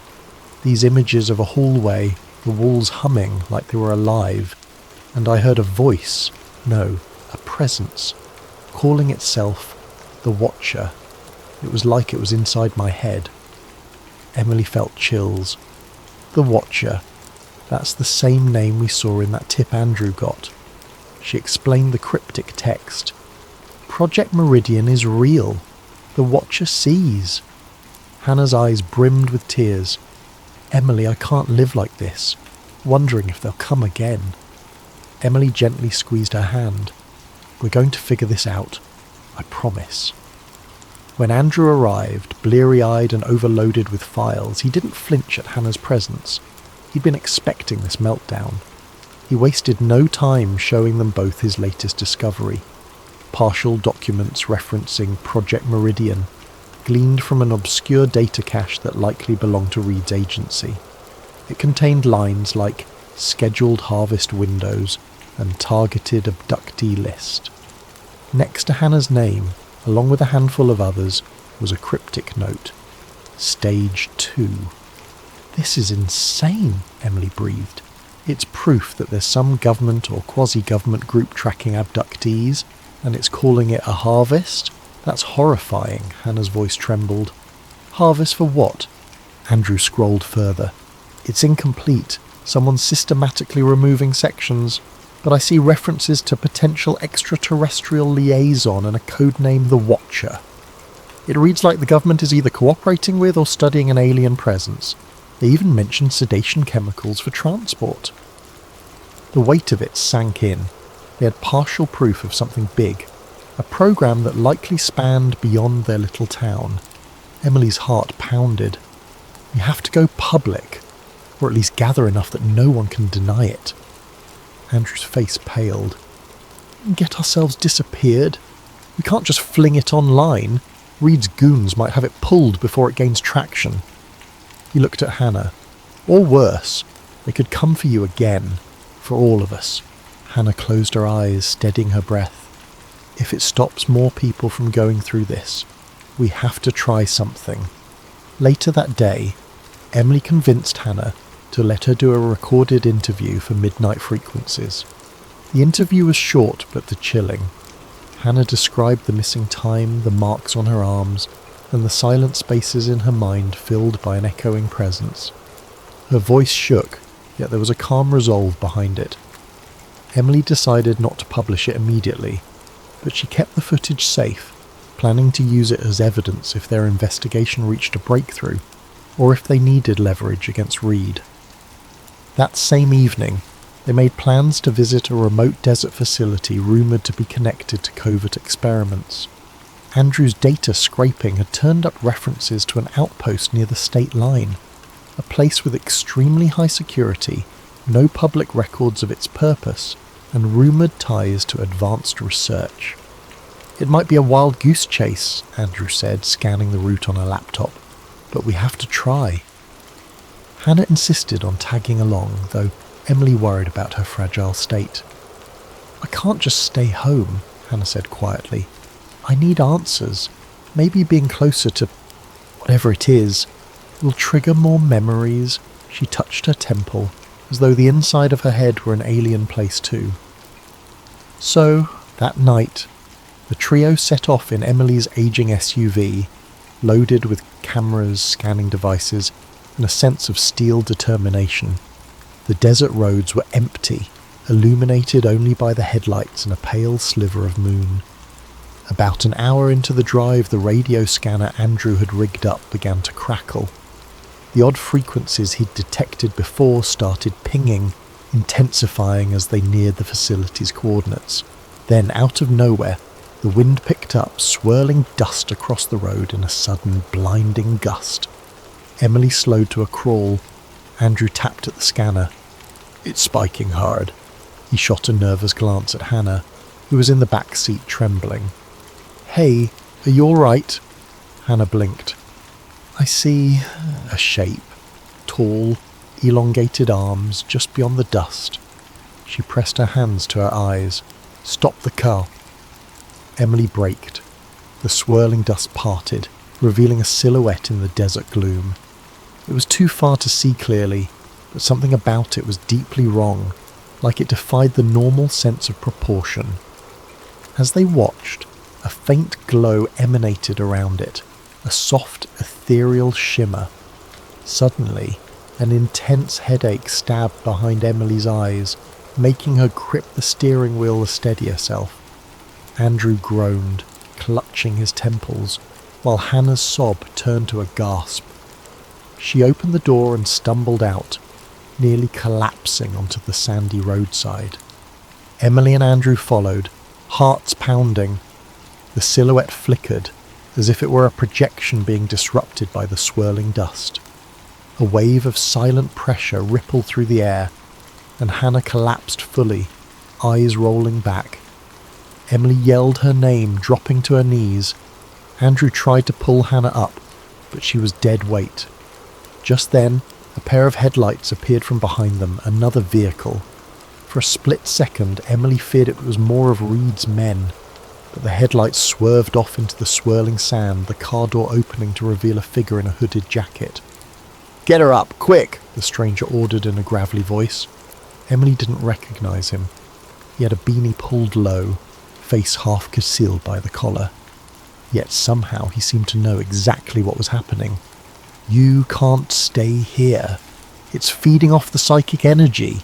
These images of a hallway, the walls humming like they were alive, and I heard a voice, no, a presence, calling itself the Watcher. It was like it was inside my head. Emily felt chills. The Watcher. That's the same name we saw in that tip Andrew got. She explained the cryptic text. Project Meridian is real. The Watcher sees. Hannah's eyes brimmed with tears. "Emily, I can't live like this, wondering if they'll come again." Emily gently squeezed her hand. "We're going to figure this out. I promise." When Andrew arrived, bleary-eyed and overloaded with files, he didn't flinch at Hannah's presence. He'd been expecting this meltdown. He wasted no time showing them both his latest discovery. Partial documents referencing Project Meridian, gleaned from an obscure data cache that likely belonged to Reed's agency. It contained lines like scheduled harvest windows and targeted abductee list. Next to Hannah's name, along with a handful of others, was a cryptic note. Stage 2. "This is insane," Emily breathed. "It's proof that there's some government or quasi-government group tracking abductees, and it's calling it a harvest? That's horrifying," Hannah's voice trembled. "Harvest for what?" Andrew scrolled further. "It's incomplete. Someone's systematically removing sections, but I see references to potential extraterrestrial liaison and a codename The Watcher. It reads like the government is either cooperating with or studying an alien presence. They even mentioned sedation chemicals for transport." The weight of it sank in. They had partial proof of something big, a program that likely spanned beyond their little town. Emily's heart pounded. "We have to go public, or at least gather enough that no one can deny it." Andrew's face paled. "Get ourselves disappeared? We can't just fling it online. Reed's goons might have it pulled before it gains traction." He looked at Hannah. "Or worse, they could come for you again, for all of us." Hannah closed her eyes, steadying her breath. "If it stops more people from going through this, we have to try something." Later that day, Emily convinced Hannah to let her do a recorded interview for Midnight Frequencies. The interview was short but chilling. Hannah described the missing time, the marks on her arms, and the silent spaces in her mind filled by an echoing presence. Her voice shook, yet there was a calm resolve behind it. Emily decided not to publish it immediately, but she kept the footage safe, planning to use it as evidence if their investigation reached a breakthrough, or if they needed leverage against Reed. That same evening, they made plans to visit a remote desert facility rumoured to be connected to covert experiments. Andrew's data scraping had turned up references to an outpost near the state line, a place with extremely high security, no public records of its purpose, and rumoured ties to advanced research. "It might be a wild goose chase," Andrew said, scanning the route on a laptop, "but we have to try." Hannah insisted on tagging along, though Emily worried about her fragile state. "I can't just stay home," Hannah said quietly. "I need answers. Maybe being closer to whatever it is will trigger more memories." She touched her temple, as though the inside of her head were an alien place too. So, that night, the trio set off in Emily's aging SUV, loaded with cameras, scanning devices, and a sense of steel determination. The desert roads were empty, illuminated only by the headlights and a pale sliver of moon. About an hour into the drive, the radio scanner Andrew had rigged up began to crackle. The odd frequencies he'd detected before started pinging, intensifying as they neared the facility's coordinates. Then, out of nowhere, the wind picked up, swirling dust across the road in a sudden, blinding gust. Emily slowed to a crawl. Andrew tapped at the scanner. "It's spiking hard." He shot a nervous glance at Hannah, who was in the back seat trembling. "Hey, are you all right?" Hannah blinked. "I see a shape. Tall, elongated arms just beyond the dust." She pressed her hands to her eyes. "Stop the car." Emily braked. The swirling dust parted, revealing a silhouette in the desert gloom. It was too far to see clearly, but something about it was deeply wrong, like it defied the normal sense of proportion. As they watched, a faint glow emanated around it, a soft, ethereal shimmer. Suddenly, an intense headache stabbed behind Emily's eyes, making her grip the steering wheel to steady herself. Andrew groaned, clutching his temples, while Hannah's sob turned to a gasp. She opened the door and stumbled out, nearly collapsing onto the sandy roadside. Emily and Andrew followed, hearts pounding. The silhouette flickered, as if it were a projection being disrupted by the swirling dust. A wave of silent pressure rippled through the air, and Hannah collapsed fully, eyes rolling back. Emily yelled her name, dropping to her knees. Andrew tried to pull Hannah up, but she was dead weight. Just then, a pair of headlights appeared from behind them, another vehicle. For a split second, Emily feared it was more of Reed's men, but the headlights swerved off into the swirling sand, the car door opening to reveal a figure in a hooded jacket. "Get her up, quick!" the stranger ordered in a gravelly voice. Emily didn't recognize him. He had a beanie pulled low, face half concealed by the collar. Yet somehow he seemed to know exactly what was happening. "You can't stay here. It's feeding off the psychic energy."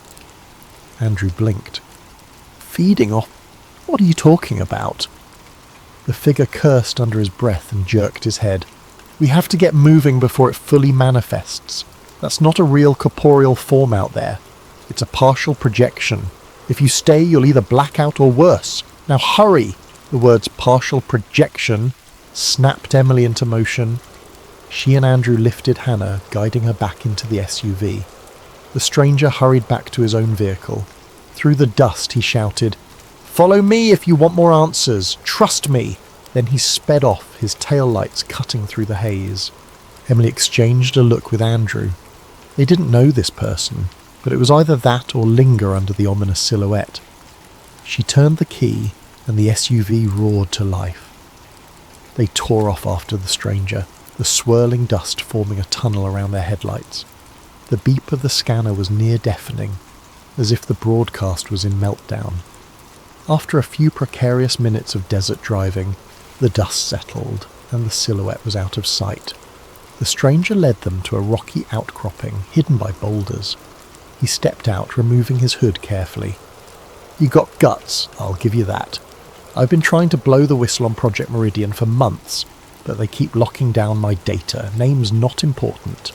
Andrew blinked. "Feeding off? What are you talking about?" The figure cursed under his breath and jerked his head. "We have to get moving before it fully manifests. That's not a real corporeal form out there. It's a partial projection. If you stay, you'll either black out or worse. Now hurry!" The words "partial projection" snapped Emily into motion. She and Andrew lifted Hannah, guiding her back into the SUV. The stranger hurried back to his own vehicle. Through the dust he shouted, "Follow me if you want more answers. Trust me." Then he sped off, his taillights cutting through the haze. Emily exchanged a look with Andrew. They didn't know this person, but it was either that or linger under the ominous silhouette. She turned the key, and the SUV roared to life. They tore off after the stranger, the swirling dust forming a tunnel around their headlights. The beep of the scanner was near deafening, as if the broadcast was in meltdown. After a few precarious minutes of desert driving, the dust settled, and the silhouette was out of sight. The stranger led them to a rocky outcropping, hidden by boulders. He stepped out, removing his hood carefully. "You got guts, I'll give you that. I've been trying to blow the whistle on Project Meridian for months, but they keep locking down my data. Name's not important."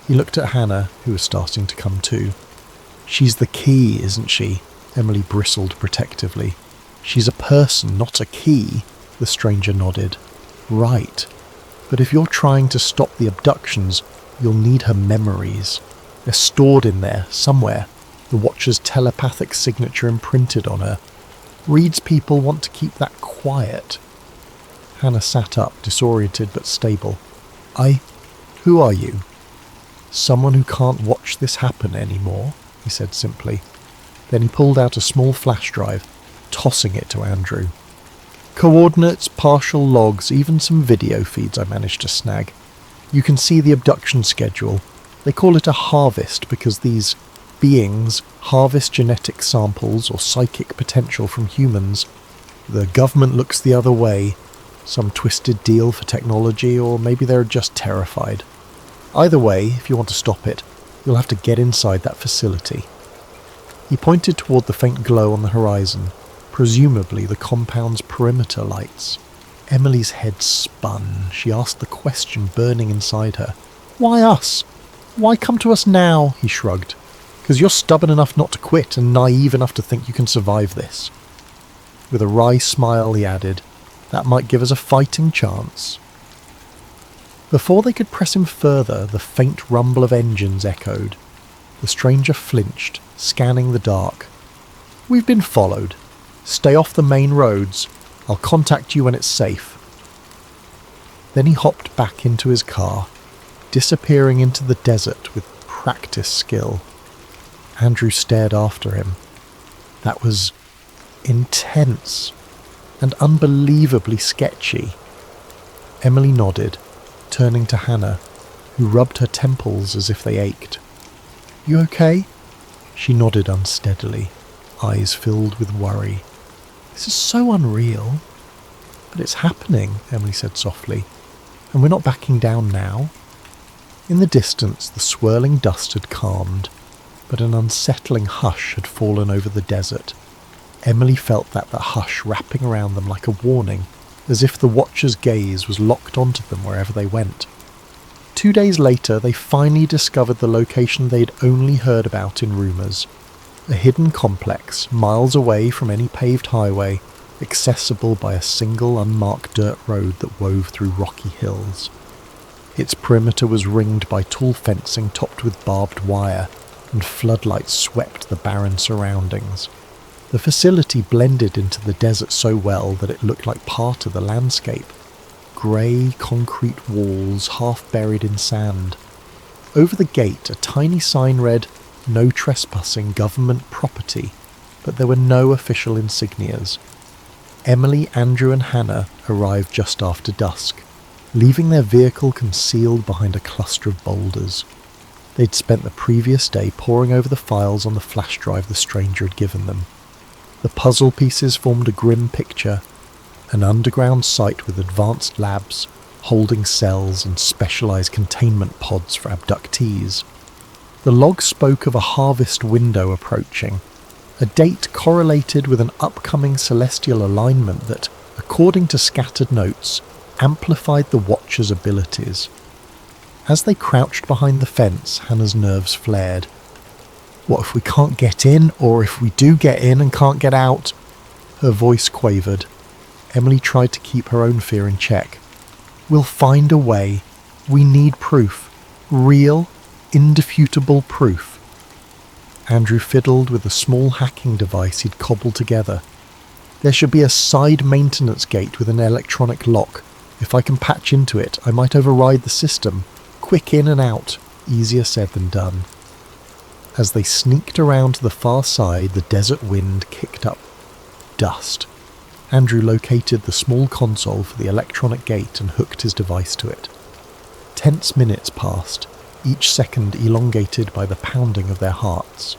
He looked at Hannah, who was starting to come to. "She's the key, isn't she?" Emily bristled protectively. "She's a person, not a key," the stranger nodded. "Right. But if you're trying to stop the abductions, you'll need her memories. They're stored in there, somewhere. The Watcher's telepathic signature imprinted on her. Reed's people want to keep that quiet." Hannah sat up, disoriented but stable. Who are you?" "Someone who can't watch this happen anymore," he said simply. Then he pulled out a small flash drive, tossing it to Andrew. "Coordinates, partial logs, even some video feeds I managed to snag. You can see the abduction schedule. They call it a harvest because these beings harvest genetic samples or psychic potential from humans. The government looks the other way. Some twisted deal for technology, or maybe they're just terrified. Either way, if you want to stop it, you'll have to get inside that facility." He pointed toward the faint glow on the horizon, presumably the compound's perimeter lights. Emily's head spun. She asked the question burning inside her. "Why us? Why come to us now? He shrugged. Because you're stubborn enough not to quit and naive enough to think you can survive this. With a wry smile, he added, that might give us a fighting chance. Before they could press him further, the faint rumble of engines echoed. The stranger flinched, scanning the dark. We've been followed. Stay off the main roads. I'll contact you when it's safe. Then he hopped back into his car, disappearing into the desert with practiced skill. Andrew stared after him. That was intense and unbelievably sketchy. Emily nodded, turning to Hannah, who rubbed her temples as if they ached. You okay? She nodded unsteadily, eyes filled with worry. This is so unreal. But it's happening, Emily said softly, and we're not backing down now. In the distance, the swirling dust had calmed, but an unsettling hush had fallen over the desert. Emily felt that hush wrapping around them like a warning, as if the watcher's gaze was locked onto them wherever they went. 2 days later, they finally discovered the location they'd only heard about in rumours. A hidden complex, miles away from any paved highway, accessible by a single unmarked dirt road that wove through rocky hills. Its perimeter was ringed by tall fencing topped with barbed wire, and floodlights swept the barren surroundings. The facility blended into the desert so well that it looked like part of the landscape. Grey concrete walls half buried in sand. Over the gate, a tiny sign read, "No trespassing, government property," but there were no official insignias. Emily, Andrew and Hannah arrived just after dusk, leaving their vehicle concealed behind a cluster of boulders. They'd spent the previous day poring over the files on the flash drive the stranger had given them. The puzzle pieces formed a grim picture, an underground site with advanced labs, holding cells and specialised containment pods for abductees. The log spoke of a harvest window approaching, a date correlated with an upcoming celestial alignment that, according to scattered notes, amplified the Watcher's abilities. As they crouched behind the fence, Hannah's nerves flared. What if we can't get in, or if we do get in and can't get out? Her voice quavered. Emily tried to keep her own fear in check. We'll find a way. We need proof. Real, indefutable proof. Andrew fiddled with a small hacking device he'd cobbled together. There should be a side maintenance gate with an electronic lock. If I can patch into it, I might override the system. Quick in and out. Easier said than done. As they sneaked around to the far side, the desert wind kicked up dust. Andrew located the small console for the electronic gate and hooked his device to it. Tense minutes passed, each second elongated by the pounding of their hearts.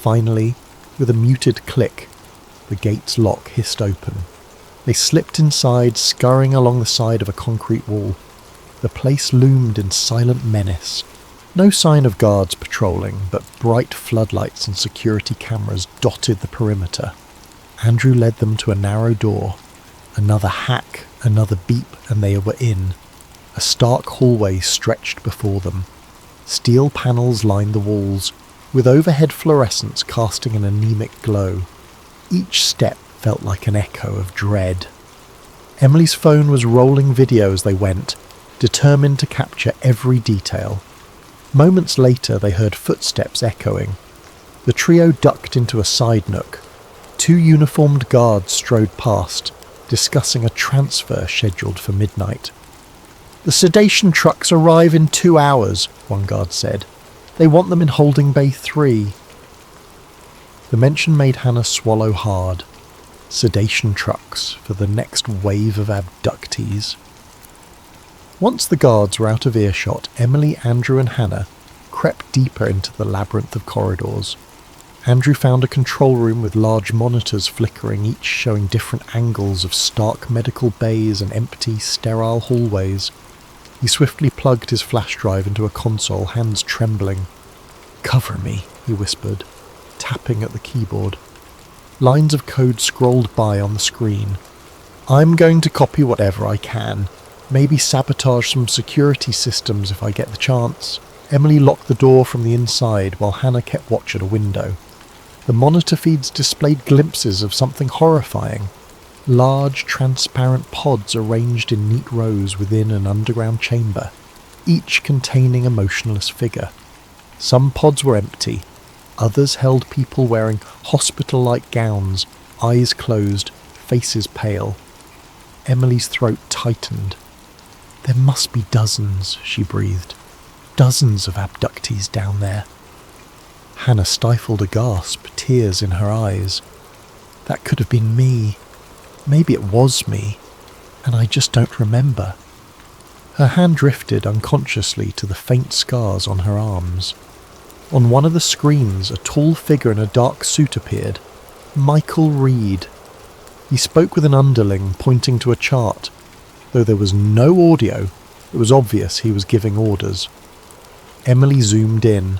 Finally, with a muted click, the gate's lock hissed open. They slipped inside, scurrying along the side of a concrete wall. The place loomed in silent menace. No sign of guards patrolling, but bright floodlights and security cameras dotted the perimeter. Andrew led them to a narrow door. Another hack, another beep, and they were in. A stark hallway stretched before them. Steel panels lined the walls, with overhead fluorescents casting an anemic glow. Each step felt like an echo of dread. Emily's phone was rolling video as they went, determined to capture every detail. Moments later, they heard footsteps echoing. The trio ducked into a side nook. 2 uniformed guards strode past, discussing a transfer scheduled for midnight. The sedation trucks arrive in 2 hours, one guard said. They want them in holding bay 3. The mention made Hannah swallow hard. Sedation trucks for the next wave of abductees. Once the guards were out of earshot, Emily, Andrew and Hannah crept deeper into the labyrinth of corridors. Andrew found a control room with large monitors flickering, each showing different angles of stark medical bays and empty, sterile hallways. He swiftly plugged his flash drive into a console, hands trembling. "Cover me," he whispered, tapping at the keyboard. Lines of code scrolled by on the screen. "I'm going to copy whatever I can. Maybe sabotage some security systems if I get the chance." Emily locked the door from the inside while Hannah kept watch at a window. The monitor feeds displayed glimpses of something horrifying. Large, transparent pods arranged in neat rows within an underground chamber, each containing a motionless figure. Some pods were empty, others held people wearing hospital-like gowns, eyes closed, faces pale. Emily's throat tightened. There must be dozens, she breathed. Dozens of abductees down there. Hannah stifled a gasp, tears in her eyes. That could have been me. Maybe it was me, and I just don't remember. Her hand drifted unconsciously to the faint scars on her arms. On one of the screens, a tall figure in a dark suit appeared. Michael Reed. He spoke with an underling, pointing to a chart. Though there was no audio, it was obvious he was giving orders. Emily zoomed in.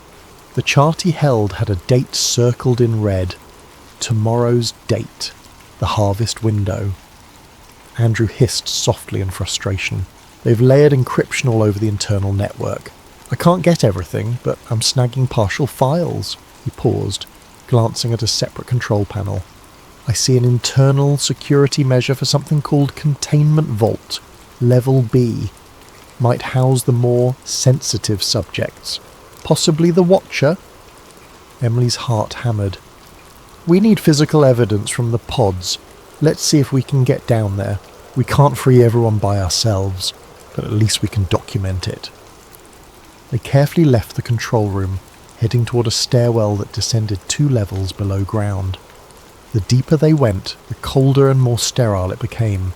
The chart he held had a date circled in red. Tomorrow's date. The harvest window. Andrew hissed softly in frustration. They've layered encryption all over the internal network. I can't get everything, but I'm snagging partial files. He paused, glancing at a separate control panel. I see an internal security measure for something called Containment Vault, Level B. Might house the more sensitive subjects. Possibly the Watcher? Emily's heart hammered. We need physical evidence from the pods. Let's see if we can get down there. We can't free everyone by ourselves, but at least we can document it. They carefully left the control room, heading toward a stairwell that descended 2 levels below ground. The deeper they went, the colder and more sterile it became.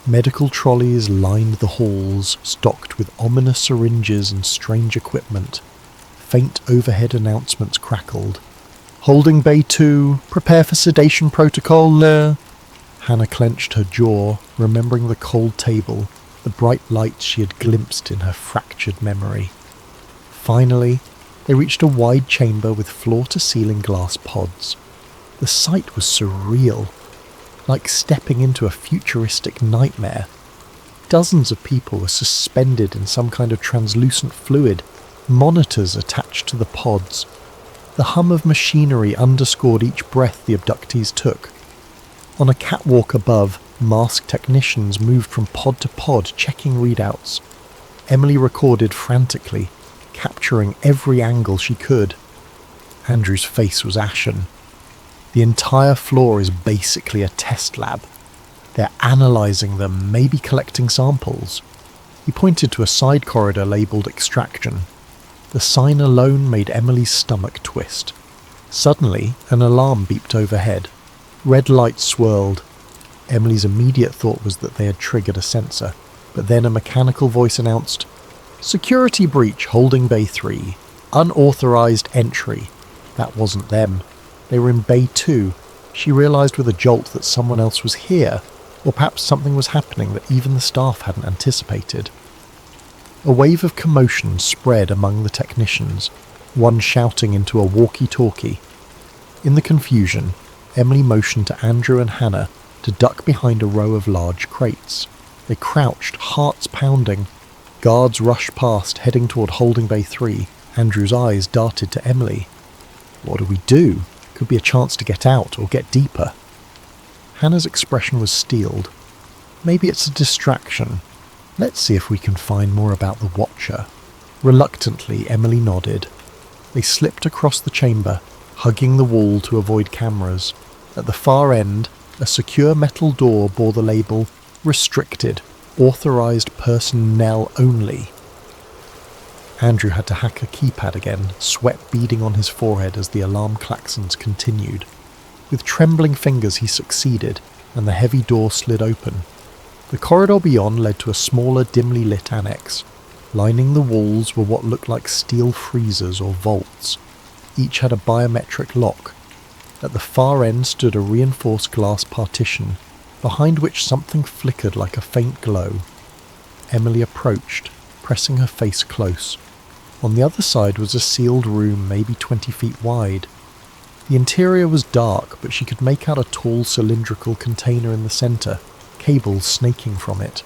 Medical trolleys lined the halls, stocked with ominous syringes and strange equipment. Faint overhead announcements crackled. Holding Bay 2, prepare for sedation protocol. Hannah clenched her jaw, remembering the cold table, the bright lights she had glimpsed in her fractured memory. Finally, they reached a wide chamber with floor-to-ceiling glass pods. The sight was surreal, like stepping into a futuristic nightmare. Dozens of people were suspended in some kind of translucent fluid, monitors attached to the pods. The hum of machinery underscored each breath the abductees took. On a catwalk above, masked technicians moved from pod to pod, checking readouts. Emily recorded frantically, capturing every angle she could. Andrew's face was ashen. The entire floor is basically a test lab. They're analysing them, maybe collecting samples. He pointed to a side corridor labelled Extraction. The sign alone made Emily's stomach twist. Suddenly, an alarm beeped overhead. Red lights swirled. Emily's immediate thought was that they had triggered a sensor, but then a mechanical voice announced, "Security breach holding Bay 3. Unauthorised entry." That wasn't them. They were in Bay 2. She realised with a jolt that someone else was here, or perhaps something was happening that even the staff hadn't anticipated. A wave of commotion spread among the technicians, one shouting into a walkie-talkie. In the confusion, Emily motioned to Andrew and Hannah to duck behind a row of large crates. They crouched, hearts pounding. Guards rushed past, heading toward Holding Bay 3. Andrew's eyes darted to Emily. What do we do? Could be a chance to get out or get deeper. Hannah's expression was steeled. Maybe it's a distraction. Let's see if we can find more about the Watcher. Reluctantly, Emily nodded. They slipped across the chamber, hugging the wall to avoid cameras. At the far end, a secure metal door bore the label Restricted, Authorised Personnel Only. Andrew had to hack a keypad again, sweat beading on his forehead as the alarm klaxons continued. With trembling fingers he succeeded, and the heavy door slid open. The corridor beyond led to a smaller, dimly lit annex. Lining the walls were what looked like steel freezers or vaults. Each had a biometric lock. At the far end stood a reinforced glass partition, behind which something flickered like a faint glow. Emily approached, pressing her face close. On the other side was a sealed room maybe 20 feet wide. The interior was dark, but she could make out a tall cylindrical container in the centre, cables snaking from it.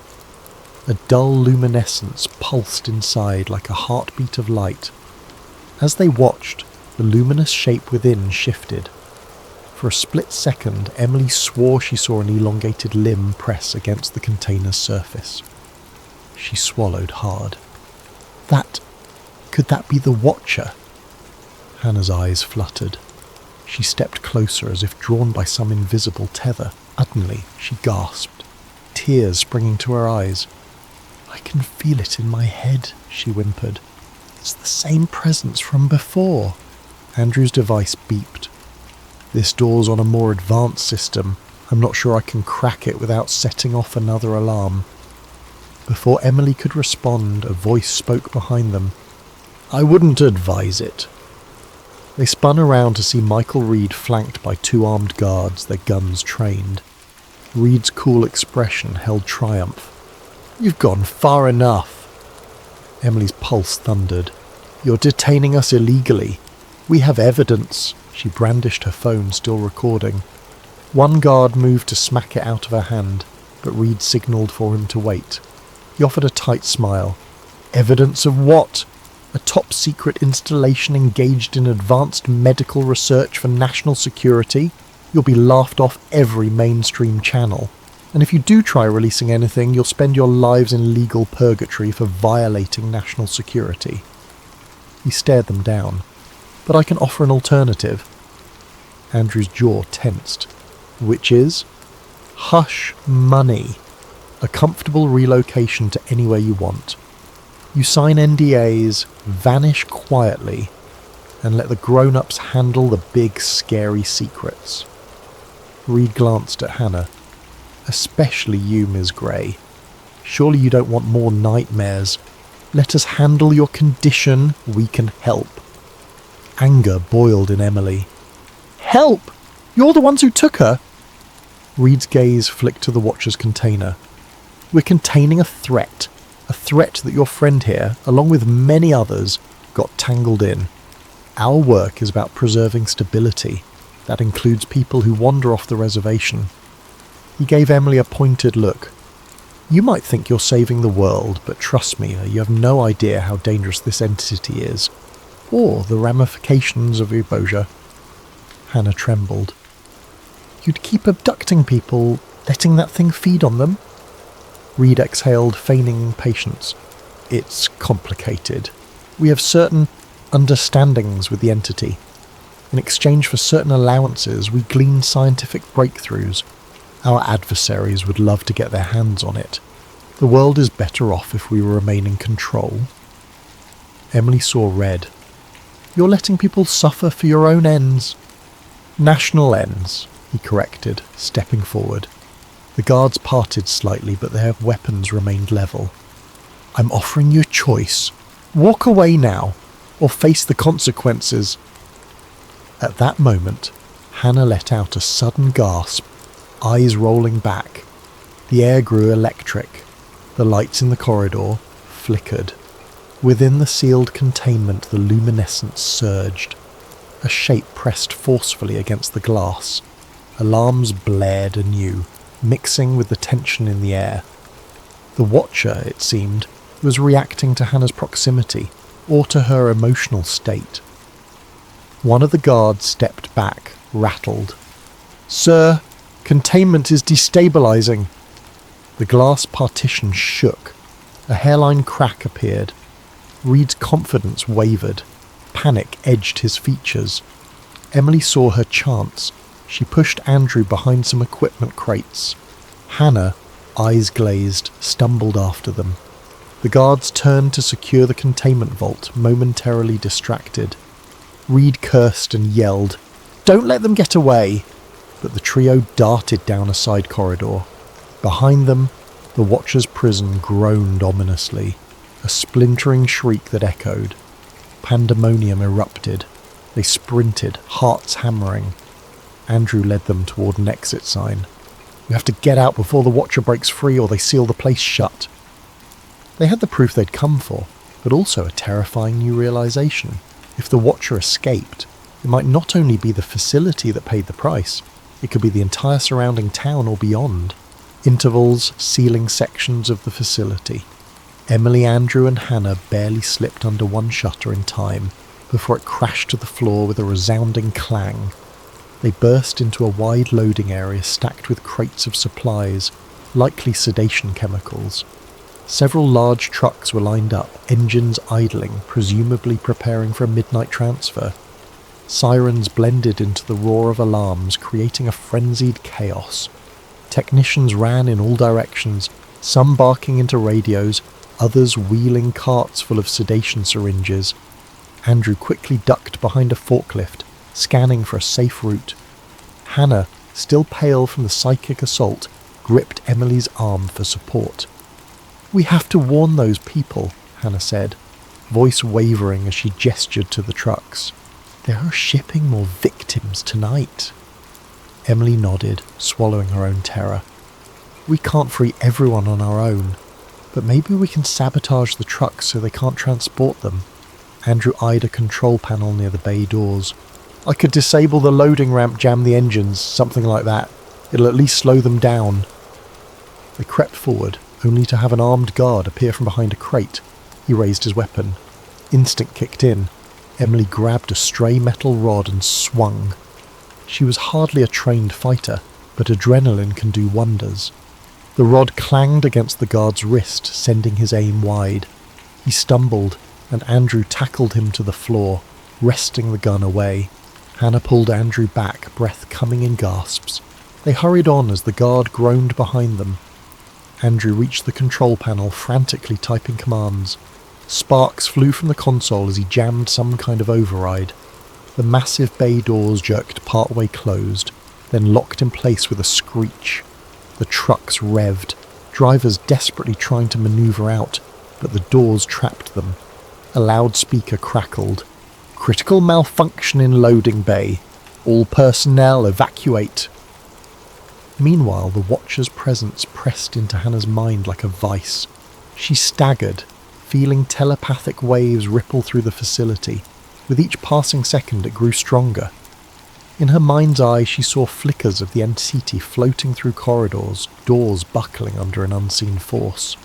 A dull luminescence pulsed inside like a heartbeat of light. As they watched, the luminous shape within shifted. For a split second, Emily swore she saw an elongated limb press against the container's surface. She swallowed hard. Could that be the Watcher? Hannah's eyes fluttered. She stepped closer as if drawn by some invisible tether. Suddenly, she gasped, tears springing to her eyes. "I can feel it in my head," she whimpered. "It's the same presence from before." Andrew's device beeped. "This door's on a more advanced system. I'm not sure I can crack it without setting off another alarm." Before Emily could respond, a voice spoke behind them. "I wouldn't advise it." They spun around to see Michael Reed flanked by 2 armed guards, their guns trained. Reed's cool expression held triumph. "You've gone far enough." Emily's pulse thundered. "You're detaining us illegally. We have evidence." She brandished her phone, still recording. One guard moved to smack it out of her hand, but Reed signalled for him to wait. He offered a tight smile. "Evidence of what? A top-secret installation engaged in advanced medical research for national security? You'll be laughed off every mainstream channel. And if you do try releasing anything, you'll spend your lives in legal purgatory for violating national security." He stared them down. "But I can offer an alternative." Andrew's jaw tensed. "Which is?" "Hush money. A comfortable relocation to anywhere you want. You sign NDAs, vanish quietly, and let the grown-ups handle the big, scary secrets." Reed glanced at Hannah. "Especially you, Ms. Grey. Surely you don't want more nightmares. Let us handle your condition. We can help." Anger boiled in Emily. "Help! You're the ones who took her!" Reed's gaze flicked to the Watcher's container. "We're containing a threat that your friend here, along with many others, got tangled in. Our work is about preserving stability. That includes people who wander off the reservation." He gave Emily a pointed look. "You might think you're saving the world, but trust me, you have no idea how dangerous this entity is, or the ramifications of exposure." Hannah trembled. "You'd keep abducting people, letting that thing feed on them?" Reed exhaled, feigning patience. "It's complicated. We have certain understandings with the entity. In exchange for certain allowances, we glean scientific breakthroughs. Our adversaries would love to get their hands on it. The world is better off if we remain in control." Emily saw red. "You're letting people suffer for your own ends." "National ends," he corrected, stepping forward. The guards parted slightly, but their weapons remained level. "I'm offering you a choice. Walk away now, or face the consequences." At that moment, Hannah let out a sudden gasp, eyes rolling back. The air grew electric. The lights in the corridor flickered. Within the sealed containment, the luminescence surged. A shape pressed forcefully against the glass. Alarms blared anew, mixing with the tension in the air. The Watcher, it seemed, was reacting to Hannah's proximity, or to her emotional state. One of the guards stepped back, rattled. "Sir, containment is destabilizing." The glass partition shook. A hairline crack appeared. Reed's confidence wavered. Panic edged his features. Emily saw her chance. She pushed Andrew behind some equipment crates. Hannah, eyes glazed, stumbled after them. The guards turned to secure the containment vault, momentarily distracted. Reed cursed and yelled, "Don't let them get away!" But the trio darted down a side corridor. Behind them, the Watcher's prison groaned ominously, a splintering shriek that echoed. Pandemonium erupted. They sprinted, hearts hammering. Andrew led them toward an exit sign. "We have to get out before the Watcher breaks free, or they seal the place shut." They had the proof they'd come for, but also a terrifying new realization. If the Watcher escaped, it might not only be the facility that paid the price, it could be the entire surrounding town or beyond. intervals sealing sections of the facility. Emily, Andrew and Hannah barely slipped under one shutter in time before it crashed to the floor with a resounding clang. They burst into a wide loading area stacked with crates of supplies, likely sedation chemicals. Several large trucks were lined up, engines idling, presumably preparing for a midnight transfer. Sirens blended into the roar of alarms, creating a frenzied chaos. Technicians ran in all directions, some barking into radios, others wheeling carts full of sedation syringes. Andrew quickly ducked behind a forklift, scanning for a safe route. Hannah, still pale from the psychic assault, gripped Emily's arm for support. "We have to warn those people," Hannah said, voice wavering as she gestured to the trucks. "They are shipping more victims tonight." Emily nodded, swallowing her own terror. "We can't free everyone on our own, but maybe we can sabotage the trucks so they can't transport them." Andrew eyed a control panel near the bay doors. "I could disable the loading ramp, jam the engines, something like that. It'll at least slow them down." They crept forward, only to have an armed guard appear from behind a crate. He raised his weapon. Instinct kicked in. Emily grabbed a stray metal rod and swung. She was hardly a trained fighter, but adrenaline can do wonders. The rod clanged against the guard's wrist, sending his aim wide. He stumbled, and Andrew tackled him to the floor, wresting the gun away. Hannah pulled Andrew back, breath coming in gasps. They hurried on as the guard groaned behind them. Andrew reached the control panel, frantically typing commands. Sparks flew from the console as he jammed some kind of override. The massive bay doors jerked partway closed, then locked in place with a screech. The trucks revved, drivers desperately trying to maneuver out, but the doors trapped them. A loudspeaker crackled. "Critical malfunction in loading bay. All personnel evacuate." Meanwhile, the Watcher's presence pressed into Hannah's mind like a vice. She staggered, feeling telepathic waves ripple through the facility. With each passing second it grew stronger. In her mind's eye she saw flickers of the entity floating through corridors, doors buckling under an unseen force.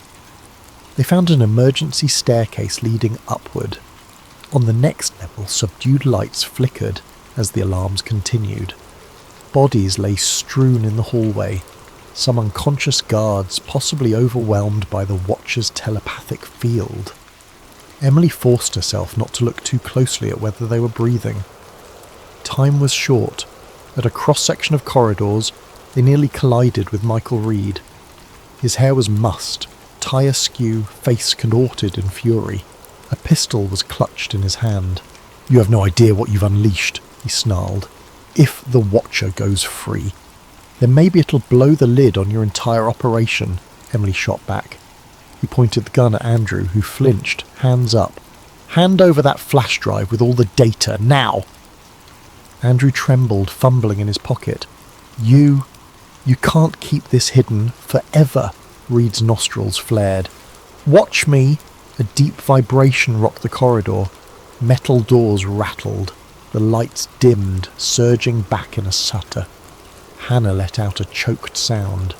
They found an emergency staircase leading upward. On the next level, subdued lights flickered as the alarms continued. Bodies lay strewn in the hallway, some unconscious guards, possibly overwhelmed by the Watcher's telepathic field. Emily forced herself not to look too closely at whether they were breathing. Time was short. At a cross-section of corridors, they nearly collided with Michael Reed. His hair was mussed, tie askew, face contorted in fury. A pistol was clutched in his hand. "You have no idea what you've unleashed," he snarled. "If the Watcher goes free, then maybe it'll blow the lid on your entire operation," Emily shot back. He pointed the gun at Andrew, who flinched, hands up. "Hand over that flash drive with all the data, now!" Andrew trembled, fumbling in his pocket. You can't keep this hidden forever," Reed's nostrils flared. "Watch me!" A deep vibration rocked the corridor. Metal doors rattled. The lights dimmed, surging back in a stutter. Hannah let out a choked sound.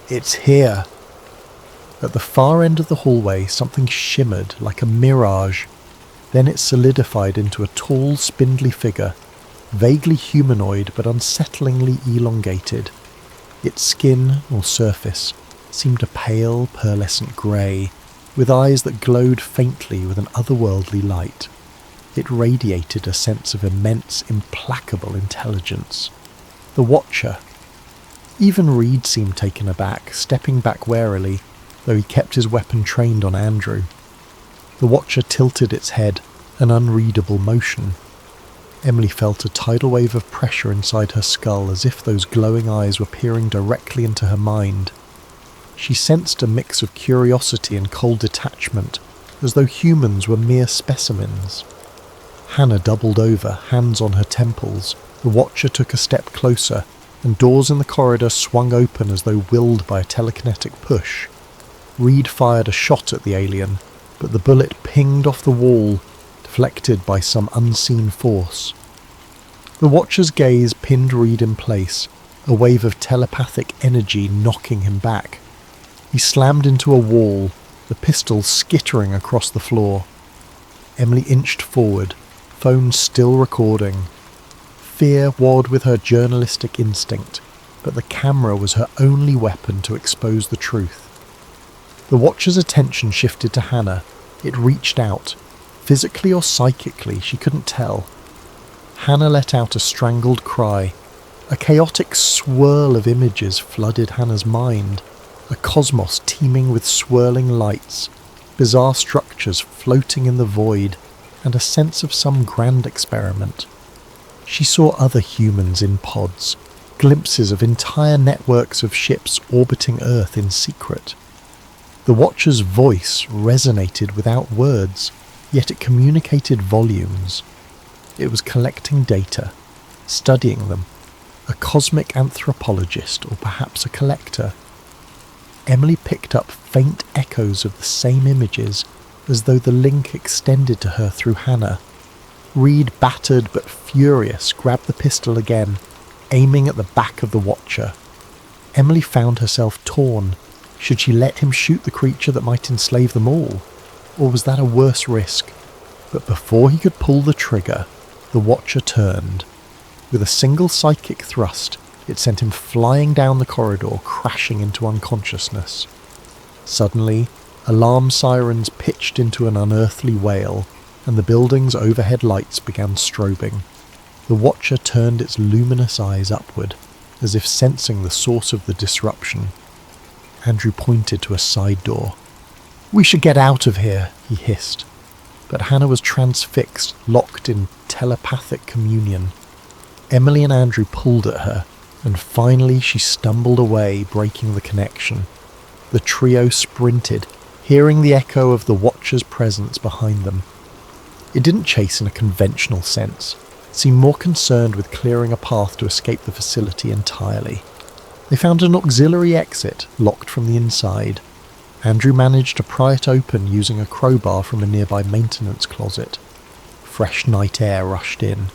"It's here!" At the far end of the hallway, something shimmered like a mirage. Then it solidified into a tall, spindly figure, vaguely humanoid but unsettlingly elongated. Its skin, or surface, seemed a pale, pearlescent grey, with eyes that glowed faintly with an otherworldly light. It radiated a sense of immense, implacable intelligence. The Watcher. Even Reed seemed taken aback, stepping back warily, though he kept his weapon trained on Andrew. The Watcher tilted its head, an unreadable motion. Emily felt a tidal wave of pressure inside her skull, as if those glowing eyes were peering directly into her mind. She sensed a mix of curiosity and cold detachment, as though humans were mere specimens. Hannah doubled over, hands on her temples. The Watcher took a step closer, and doors in the corridor swung open as though willed by a telekinetic push. Reed fired a shot at the alien, but the bullet pinged off the wall, deflected by some unseen force. The Watcher's gaze pinned Reed in place, a wave of telepathic energy knocking him back. He slammed into a wall, the pistol skittering across the floor. Emily inched forward, phone still recording. Fear warred with her journalistic instinct, but the camera was her only weapon to expose the truth. The watcher's attention shifted to Hannah. It reached out. Physically or psychically, she couldn't tell. Hannah let out a strangled cry. A chaotic swirl of images flooded Hannah's mind, a cosmos teeming with swirling lights, bizarre structures floating in the void, and a sense of some grand experiment. She saw other humans in pods, glimpses of entire networks of ships orbiting Earth in secret. The Watcher's voice resonated without words, yet it communicated volumes. It was collecting data, studying them, a cosmic anthropologist or perhaps a collector. Emily picked up faint echoes of the same images, as though the link extended to her through Hannah. Reed, battered but furious, grabbed the pistol again, aiming at the back of the Watcher. Emily found herself torn. Should she let him shoot the creature that might enslave them all? Or was that a worse risk? But before he could pull the trigger, the Watcher turned. With a single psychic thrust, it sent him flying down the corridor, crashing into unconsciousness. Suddenly, alarm sirens pitched into an unearthly wail, and the building's overhead lights began strobing. The Watcher turned its luminous eyes upward, as if sensing the source of the disruption. Andrew pointed to a side door. "We should get out of here," he hissed. But Hannah was transfixed, locked in telepathic communion. Emily and Andrew pulled at her, and finally she stumbled away, breaking the connection. The trio sprinted, hearing the echo of the Watcher's presence behind them. It didn't chase in a conventional sense. It seemed more concerned with clearing a path to escape the facility entirely. They found an auxiliary exit, locked from the inside. Andrew managed to pry it open using a crowbar from a nearby maintenance closet. Fresh night air rushed in.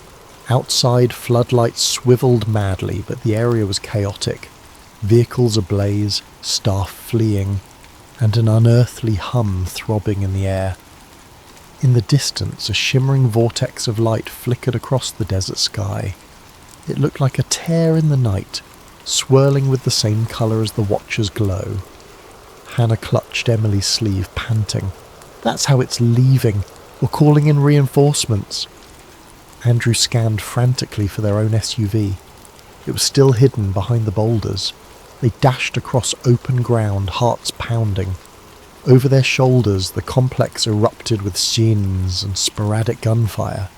Outside, floodlights swiveled madly, but the area was chaotic. Vehicles ablaze, staff fleeing, and an unearthly hum throbbing in the air. In the distance, a shimmering vortex of light flickered across the desert sky. It looked like a tear in the night, swirling with the same colour as the Watcher's glow. Hannah clutched Emily's sleeve, panting. "That's how it's leaving. We're calling in reinforcements." Andrew scanned frantically for their own SUV. It was still hidden behind the boulders. They dashed across open ground, hearts pounding. Over their shoulders, the complex erupted with scenes and sporadic gunfire.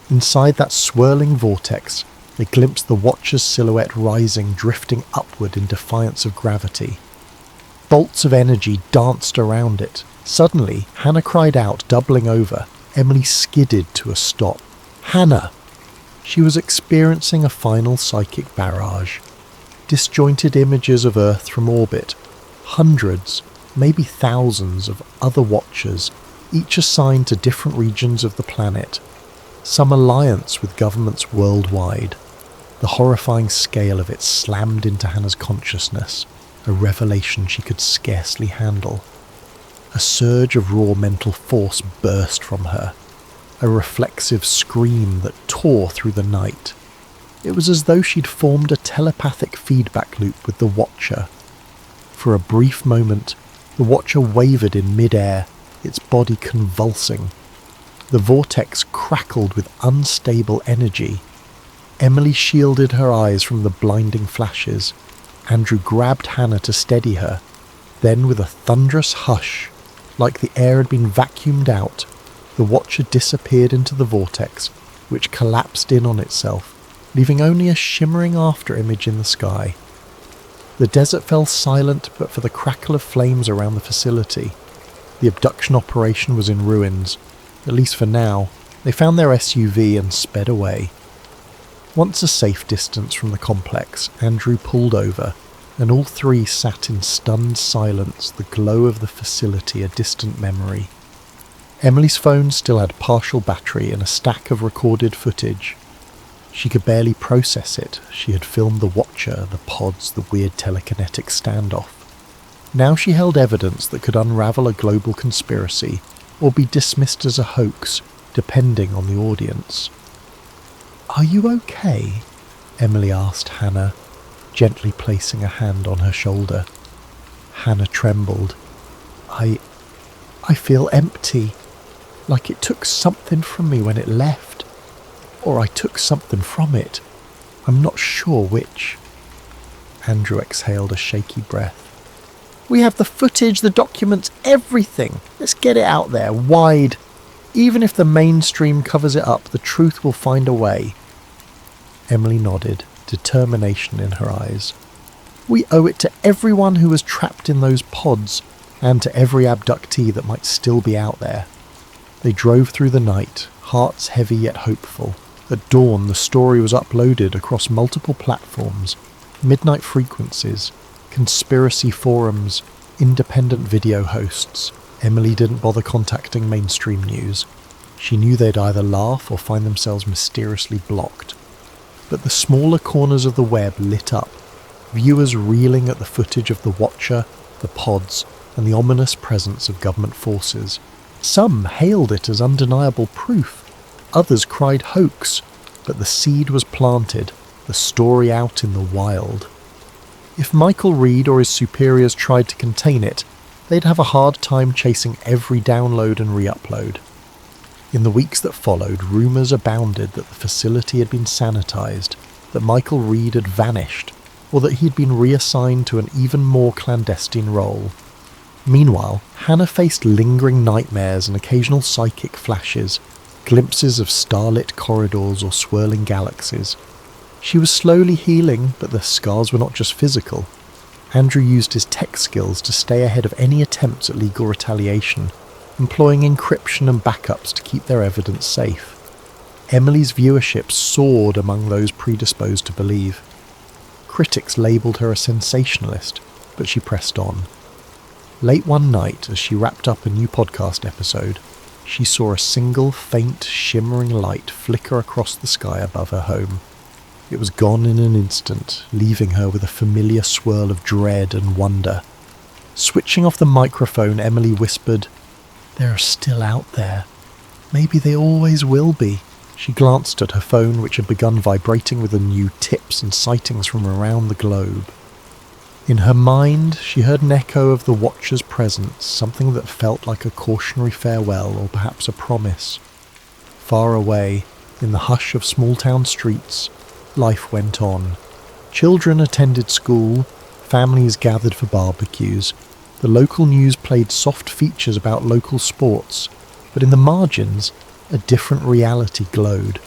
Inside that swirling vortex, they glimpsed the Watcher's silhouette rising, drifting upward in defiance of gravity. Bolts of energy danced around it. Suddenly, Hannah cried out, doubling over. Emily skidded to a stop. "Hannah!" She was experiencing a final psychic barrage. Disjointed images of Earth from orbit. Hundreds, maybe thousands of other Watchers, each assigned to different regions of the planet. Some alliance with governments worldwide. The horrifying scale of it slammed into Hannah's consciousness, a revelation she could scarcely handle. A surge of raw mental force burst from her, a reflexive scream that tore through the night. It was as though she'd formed a telepathic feedback loop with the Watcher. For a brief moment, the Watcher wavered in mid-air, its body convulsing. The vortex crackled with unstable energy. Emily shielded her eyes from the blinding flashes. Andrew grabbed Hannah to steady her. Then, with a thunderous hush, like the air had been vacuumed out, the Watcher disappeared into the vortex, which collapsed in on itself, leaving only a shimmering after-image in the sky. The desert fell silent but for the crackle of flames around the facility. The abduction operation was in ruins. At least for now. They found their SUV and sped away. Once a safe distance from the complex, Andrew pulled over, and all three sat in stunned silence, the glow of the facility a distant memory. Emily's phone still had partial battery and a stack of recorded footage. She could barely process it. She had filmed the Watcher, the pods, the weird telekinetic standoff. Now she held evidence that could unravel a global conspiracy or be dismissed as a hoax, depending on the audience. "Are you okay?" Emily asked Hannah, gently placing a hand on her shoulder. Hannah trembled. I feel empty, like it took something from me when it left, or I took something from it. I'm not sure which." Andrew exhaled a shaky breath. "We have the footage, the documents, everything. Let's get it out there, wide. Even if the mainstream covers it up, the truth will find a way." Emily nodded, determination in her eyes. "We owe it to everyone who was trapped in those pods, and to every abductee that might still be out there." They drove through the night, hearts heavy yet hopeful. At dawn, the story was uploaded across multiple platforms, midnight frequencies, conspiracy forums, independent video hosts. Emily didn't bother contacting mainstream news. She knew they'd either laugh or find themselves mysteriously blocked. But the smaller corners of the web lit up, viewers reeling at the footage of the Watcher, the pods, and the ominous presence of government forces. Some hailed it as undeniable proof. Others cried hoax, but the seed was planted, the story out in the wild. If Michael Reed or his superiors tried to contain it, they'd have a hard time chasing every download and re-upload. In the weeks that followed, rumours abounded that the facility had been sanitised, that Michael Reed had vanished, or that he'd been reassigned to an even more clandestine role. Meanwhile, Hannah faced lingering nightmares and occasional psychic flashes, glimpses of starlit corridors or swirling galaxies. She was slowly healing, but the scars were not just physical. Andrew used his tech skills to stay ahead of any attempts at legal retaliation, employing encryption and backups to keep their evidence safe. Emily's viewership soared among those predisposed to believe. Critics labelled her a sensationalist, but she pressed on. Late one night, as she wrapped up a new podcast episode, she saw a single faint, shimmering light flicker across the sky above her home. It was gone in an instant, leaving her with a familiar swirl of dread and wonder. Switching off the microphone, Emily whispered, "They're still out there. Maybe they always will be." She glanced at her phone, which had begun vibrating with the new tips and sightings from around the globe. In her mind, she heard an echo of the Watcher's presence, something that felt like a cautionary farewell or perhaps a promise. Far away, in the hush of small-town streets, life went on. Children attended school, families gathered for barbecues. The local news played soft features about local sports, but in the margins, a different reality glowed.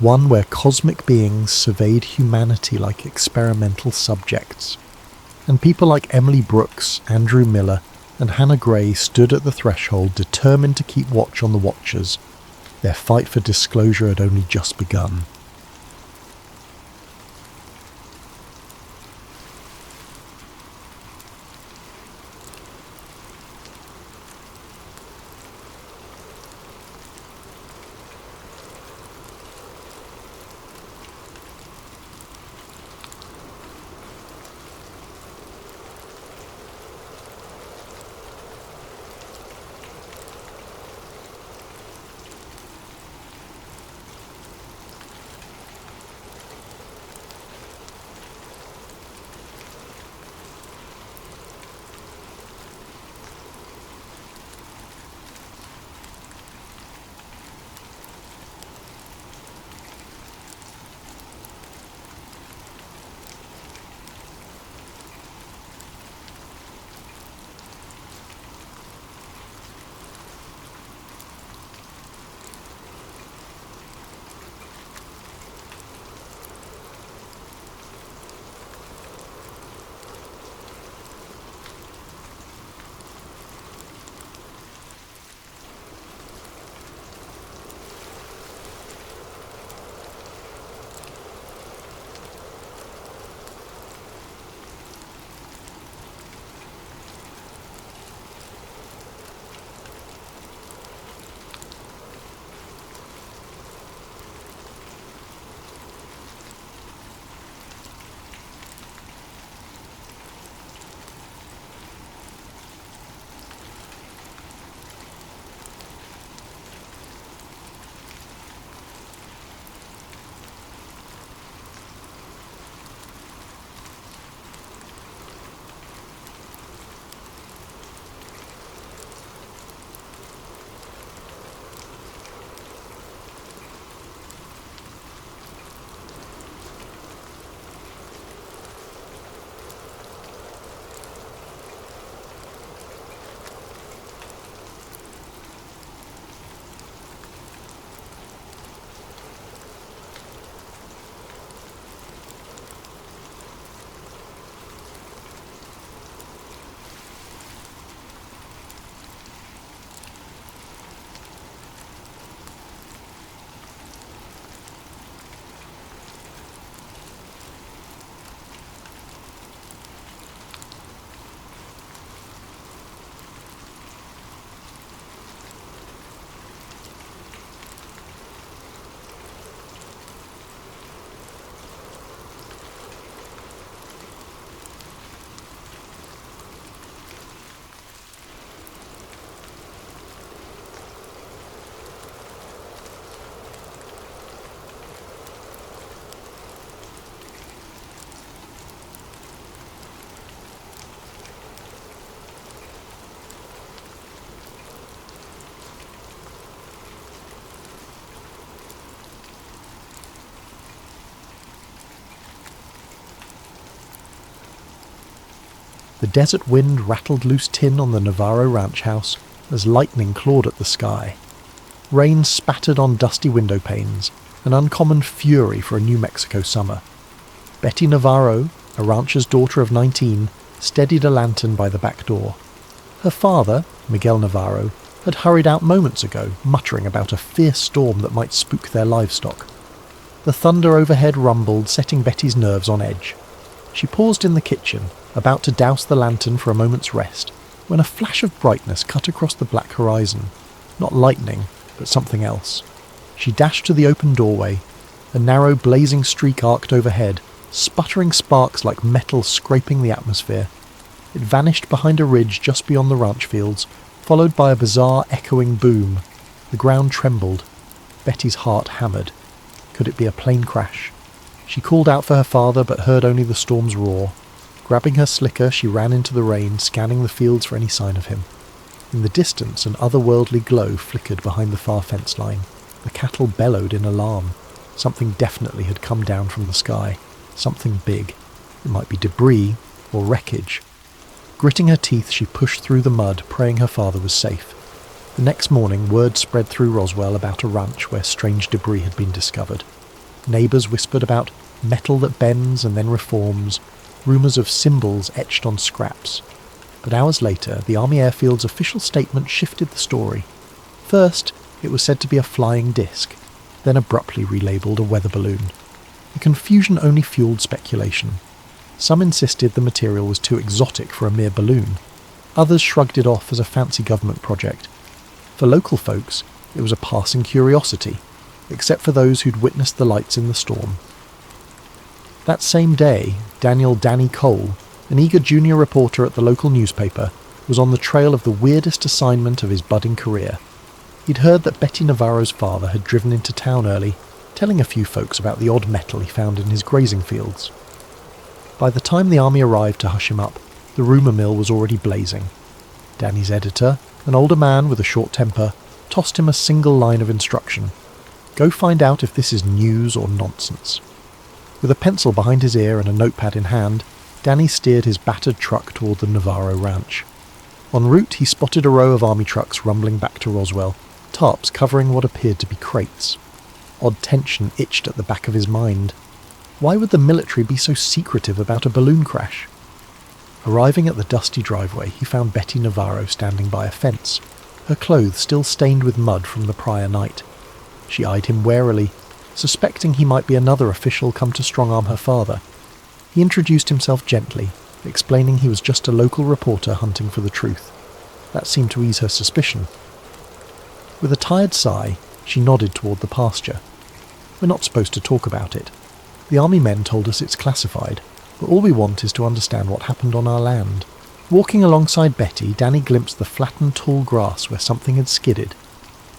One where cosmic beings surveyed humanity like experimental subjects. And people like Emily Brooks, Andrew Miller, and Hannah Gray stood at the threshold, determined to keep watch on the Watchers. Their fight for disclosure had only just begun. The desert wind rattled loose tin on the Navarro ranch house as lightning clawed at the sky. Rain spattered on dusty window panes, an uncommon fury for a New Mexico summer. Betty Navarro, a rancher's daughter of 19, steadied a lantern by the back door. Her father, Miguel Navarro, had hurried out moments ago, muttering about a fierce storm that might spook their livestock. The thunder overhead rumbled, setting Betty's nerves on edge. She paused in the kitchen, about to douse the lantern for a moment's rest, when a flash of brightness cut across the black horizon. Not lightning, but something else. She dashed to the open doorway. A narrow blazing streak arced overhead, sputtering sparks like metal scraping the atmosphere. It vanished behind a ridge just beyond the ranch fields, followed by a bizarre echoing boom. The ground trembled. Betty's heart hammered. Could it be a plane crash? She called out for her father, but heard only the storm's roar. Grabbing her slicker, she ran into the rain, scanning the fields for any sign of him. In the distance, an otherworldly glow flickered behind the far fence line. The cattle bellowed in alarm. Something definitely had come down from the sky. Something big. It might be debris or wreckage. Gritting her teeth, she pushed through the mud, praying her father was safe. The next morning, word spread through Roswell about a ranch where strange debris had been discovered. Neighbours whispered about metal that bends and then reforms, rumours of symbols etched on scraps. But hours later, the Army Airfield's official statement shifted the story. First, it was said to be a flying disc, then abruptly relabelled a weather balloon. The confusion only fueled speculation. Some insisted the material was too exotic for a mere balloon. Others shrugged it off as a fancy government project. For local folks, it was a passing curiosity, except for those who'd witnessed the lights in the storm. That same day, Daniel "Danny" Cole, an eager junior reporter at the local newspaper, was on the trail of the weirdest assignment of his budding career. He'd heard that Betty Navarro's father had driven into town early, telling a few folks about the odd metal he found in his grazing fields. By the time the army arrived to hush him up, the rumour mill was already blazing. Danny's editor, an older man with a short temper, tossed him a single line of instruction. Go find out if this is news or nonsense. With a pencil behind his ear and a notepad in hand, Danny steered his battered truck toward the Navarro ranch. En route, he spotted a row of army trucks rumbling back to Roswell, tarps covering what appeared to be crates. Odd tension itched at the back of his mind. Why would the military be so secretive about a balloon crash? Arriving at the dusty driveway, he found Betty Navarro standing by a fence, her clothes still stained with mud from the prior night. She eyed him warily, suspecting he might be another official come to strong-arm her father. He introduced himself gently, explaining he was just a local reporter hunting for the truth. That seemed to ease her suspicion. With a tired sigh, she nodded toward the pasture. We're not supposed to talk about it. The army men told us it's classified, but all we want is to understand what happened on our land. Walking alongside Betty, Danny glimpsed the flattened tall grass where something had skidded.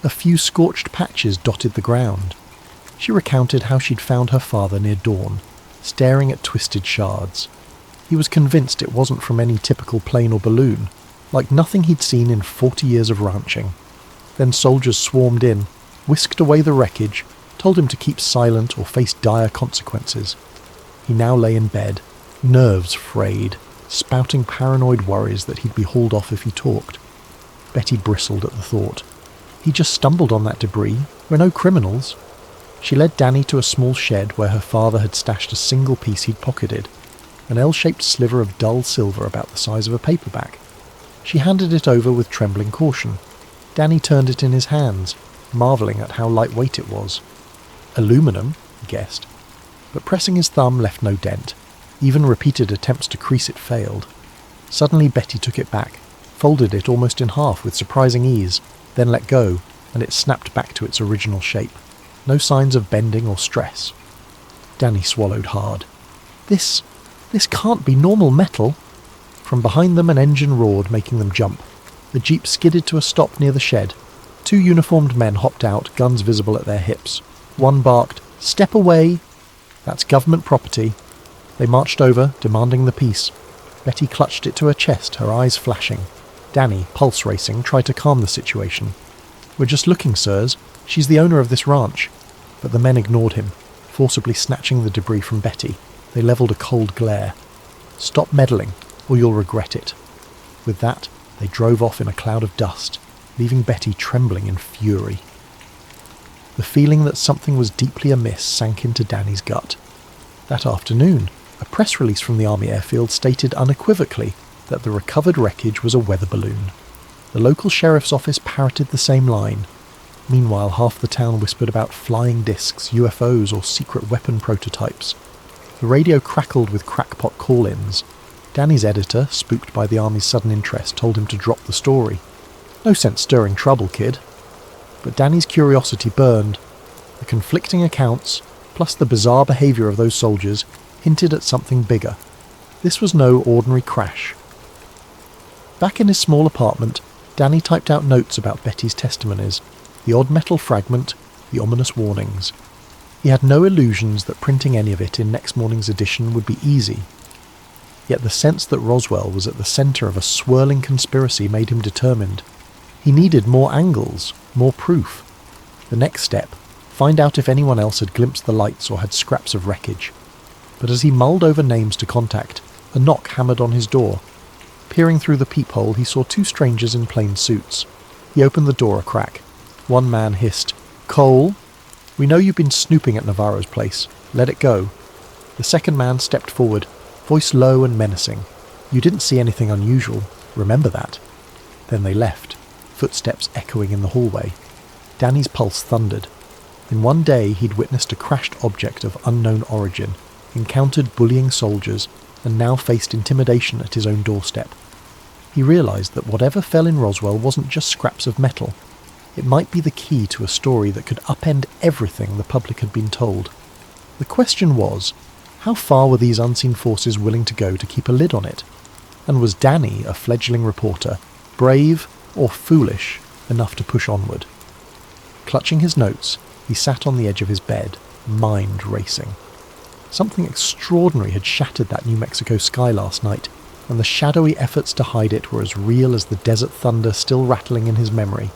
A few scorched patches dotted the ground. She recounted how she'd found her father near dawn, staring at twisted shards. He was convinced it wasn't from any typical plane or balloon, like nothing he'd seen in 40 years of ranching. Then soldiers swarmed in, whisked away the wreckage, told him to keep silent or face dire consequences. He now lay in bed, nerves frayed, spouting paranoid worries that he'd be hauled off if he talked. Betty bristled at the thought. He just stumbled on that debris. We're no criminals. She led Danny to a small shed where her father had stashed a single piece he'd pocketed, an L-shaped sliver of dull silver about the size of a paperback. She handed it over with trembling caution. Danny turned it in his hands, marvelling at how lightweight it was. Aluminum, he guessed, but pressing his thumb left no dent. Even repeated attempts to crease it failed. Suddenly Betty took it back, folded it almost in half with surprising ease, then let go, and it snapped back to its original shape. No signs of bending or stress. Danny swallowed hard. This can't be normal metal. From behind them an engine roared, making them jump. The jeep skidded to a stop near the shed. 2 uniformed men hopped out, guns visible at their hips. One barked, "Step away!" "That's government property." They marched over, demanding the piece. Betty clutched it to her chest, her eyes flashing. Danny, pulse racing, tried to calm the situation. "We're just looking, sirs. She's the owner of this ranch." But the men ignored him, forcibly snatching the debris from Betty. They levelled a cold glare. "Stop meddling. or you'll regret it." With that, they drove off in a cloud of dust, leaving Betty trembling in fury. The feeling that something was deeply amiss sank into Danny's gut. That afternoon, a press release from the Army airfield stated unequivocally that the recovered wreckage was a weather balloon. The local sheriff's office parroted the same line. Meanwhile, half the town whispered about flying discs, UFOs, or secret weapon prototypes. The radio crackled with crackpot call-ins. Danny's editor, spooked by the Army's sudden interest, told him to drop the story. "No sense stirring trouble, kid." But Danny's curiosity burned. The conflicting accounts, plus the bizarre behaviour of those soldiers, hinted at something bigger. This was no ordinary crash. Back in his small apartment, Danny typed out notes about Betty's testimonies, the odd metal fragment, the ominous warnings. He had no illusions that printing any of it in next morning's edition would be easy. Yet the sense that Roswell was at the centre of a swirling conspiracy made him determined. He needed more angles, more proof. The next step, find out if anyone else had glimpsed the lights or had scraps of wreckage. But as he mulled over names to contact, a knock hammered on his door. Peering through the peephole, he saw two strangers in plain suits. He opened the door a crack. One man hissed, "Cole? We know you've been snooping at Navarro's place. Let it go." The second man stepped forward, voice low and menacing. "You didn't see anything unusual. Remember that." Then they left, footsteps echoing in the hallway. Danny's pulse thundered. In one day he'd witnessed a crashed object of unknown origin, encountered bullying soldiers, and now faced intimidation at his own doorstep. He realised that whatever fell in Roswell wasn't just scraps of metal. It might be the key to a story that could upend everything the public had been told. The question was, how far were these unseen forces willing to go to keep a lid on it? And was Danny, a fledgling reporter, brave or foolish enough to push onward? Clutching his notes, he sat on the edge of his bed, mind racing. Something extraordinary had shattered that New Mexico sky last night, and the shadowy efforts to hide it were as real as the desert thunder still rattling in his memory.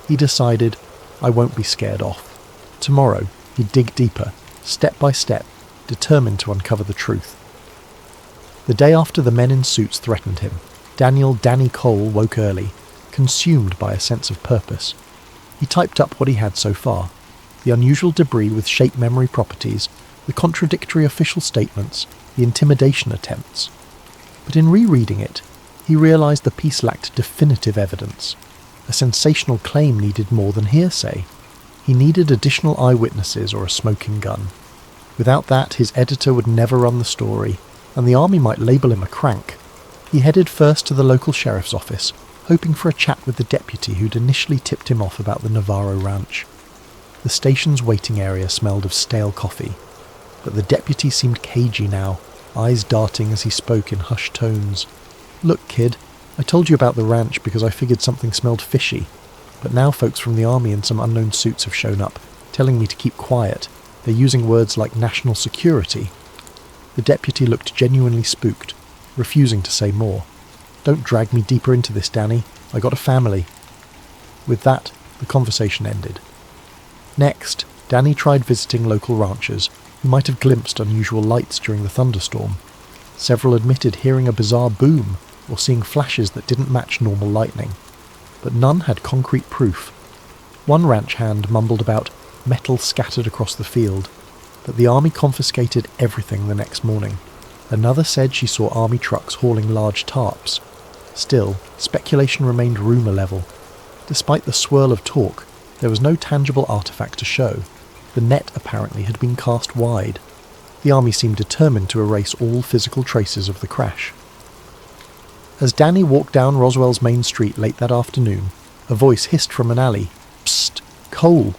He decided, I won't be scared off. Tomorrow, he'd dig deeper, step by step, determined to uncover the truth. The day after the men in suits threatened him, Danny Cole woke early, consumed by a sense of purpose. He typed up what he had so far, the unusual debris with shape memory properties, the contradictory official statements, the intimidation attempts. But in rereading it, he realised the piece lacked definitive evidence. A sensational claim needed more than hearsay. He needed additional eyewitnesses or a smoking gun. Without that, his editor would never run the story, and the Army might label him a crank. He headed first to the local sheriff's office, hoping for a chat with the deputy who'd initially tipped him off about the Navarro ranch. The station's waiting area smelled of stale coffee, but the deputy seemed cagey now, eyes darting as he spoke in hushed tones. "Look, kid, I told you about the ranch because I figured something smelled fishy, but now folks from the Army in some unknown suits have shown up, telling me to keep quiet. They're using words like national security." The deputy looked genuinely spooked, refusing to say more. "Don't drag me deeper into this, Danny. I got a family." With that, the conversation ended. Next, Danny tried visiting local ranchers who might have glimpsed unusual lights during the thunderstorm. Several admitted hearing a bizarre boom or seeing flashes that didn't match normal lightning, but none had concrete proof. One ranch hand mumbled about metal scattered across the field, but the Army confiscated everything the next morning. Another said she saw Army trucks hauling large tarps. Still, speculation remained rumour level. Despite the swirl of talk, there was no tangible artefact to show. The net apparently had been cast wide. The Army seemed determined to erase all physical traces of the crash. As Danny walked down Roswell's main street late that afternoon, a voice hissed from an alley, "Psst, Cole!"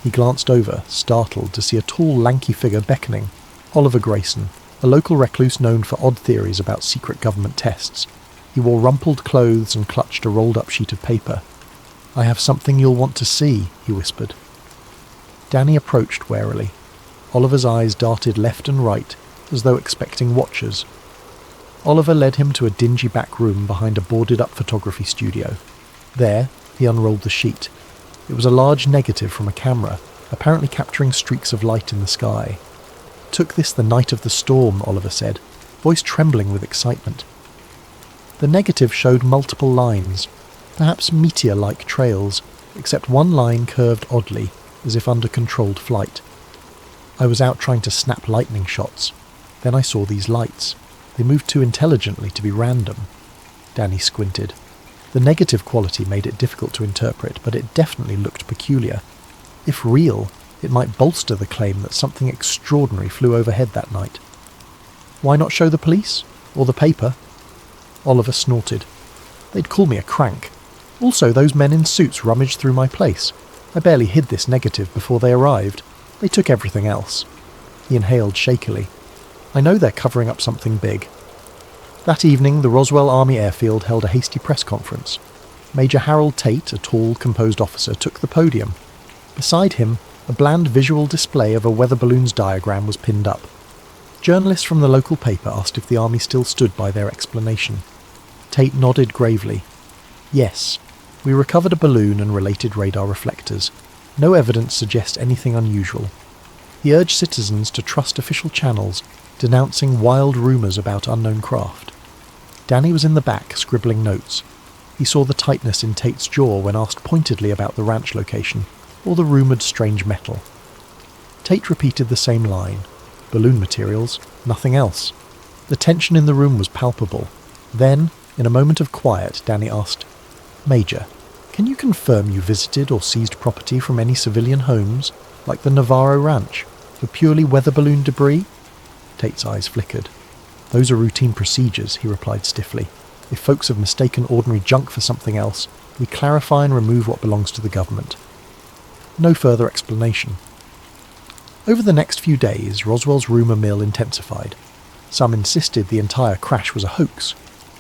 He glanced over, startled, to see a tall, lanky figure beckoning. Oliver Grayson, a local recluse known for odd theories about secret government tests. He wore rumpled clothes and clutched a rolled-up sheet of paper. "I have something you'll want to see," he whispered. Danny approached warily. Oliver's eyes darted left and right, as though expecting watchers. Oliver led him to a dingy back room behind a boarded-up photography studio. There, he unrolled the sheet. It was a large negative from a camera, apparently capturing streaks of light in the sky. "Took this the night of the storm," Oliver said, voice trembling with excitement. The negative showed multiple lines, perhaps meteor-like trails, except one line curved oddly, as if under controlled flight. I was out trying to snap lightning shots. Then I saw these lights. They moved too intelligently to be random. Danny squinted. The negative quality made it difficult to interpret, but it definitely looked peculiar. If real, it might bolster the claim that something extraordinary flew overhead that night. Why not show the police? Or the paper? Oliver snorted. They'd call me a crank. Also, those men in suits rummaged through my place. I barely hid this negative before they arrived. They took everything else. He inhaled shakily. I know they're covering up something big. That evening, the Roswell Army Airfield held a hasty press conference. Major Harold Tate, a tall, composed officer, took the podium. Beside him, a bland visual display of a weather balloon's diagram was pinned up. Journalists from the local paper asked if the Army still stood by their explanation. Tate nodded gravely. Yes, we recovered a balloon and related radar reflectors. No evidence suggests anything unusual. He urged citizens to trust official channels, denouncing wild rumours about unknown craft. Danny was in the back, scribbling notes. He saw the tightness in Tate's jaw when asked pointedly about the ranch location, or the rumoured strange metal. Tate repeated the same line. Balloon materials, nothing else. The tension in the room was palpable. Then, in a moment of quiet, Danny asked, Major, can you confirm you visited or seized property from any civilian homes, like the Navarro Ranch, for purely weather balloon debris? Tate's eyes flickered. Those are routine procedures, he replied stiffly. If folks have mistaken ordinary junk for something else, we clarify and remove what belongs to the government. No further explanation. Over the next few days, Roswell's rumour mill intensified. Some insisted the entire crash was a hoax.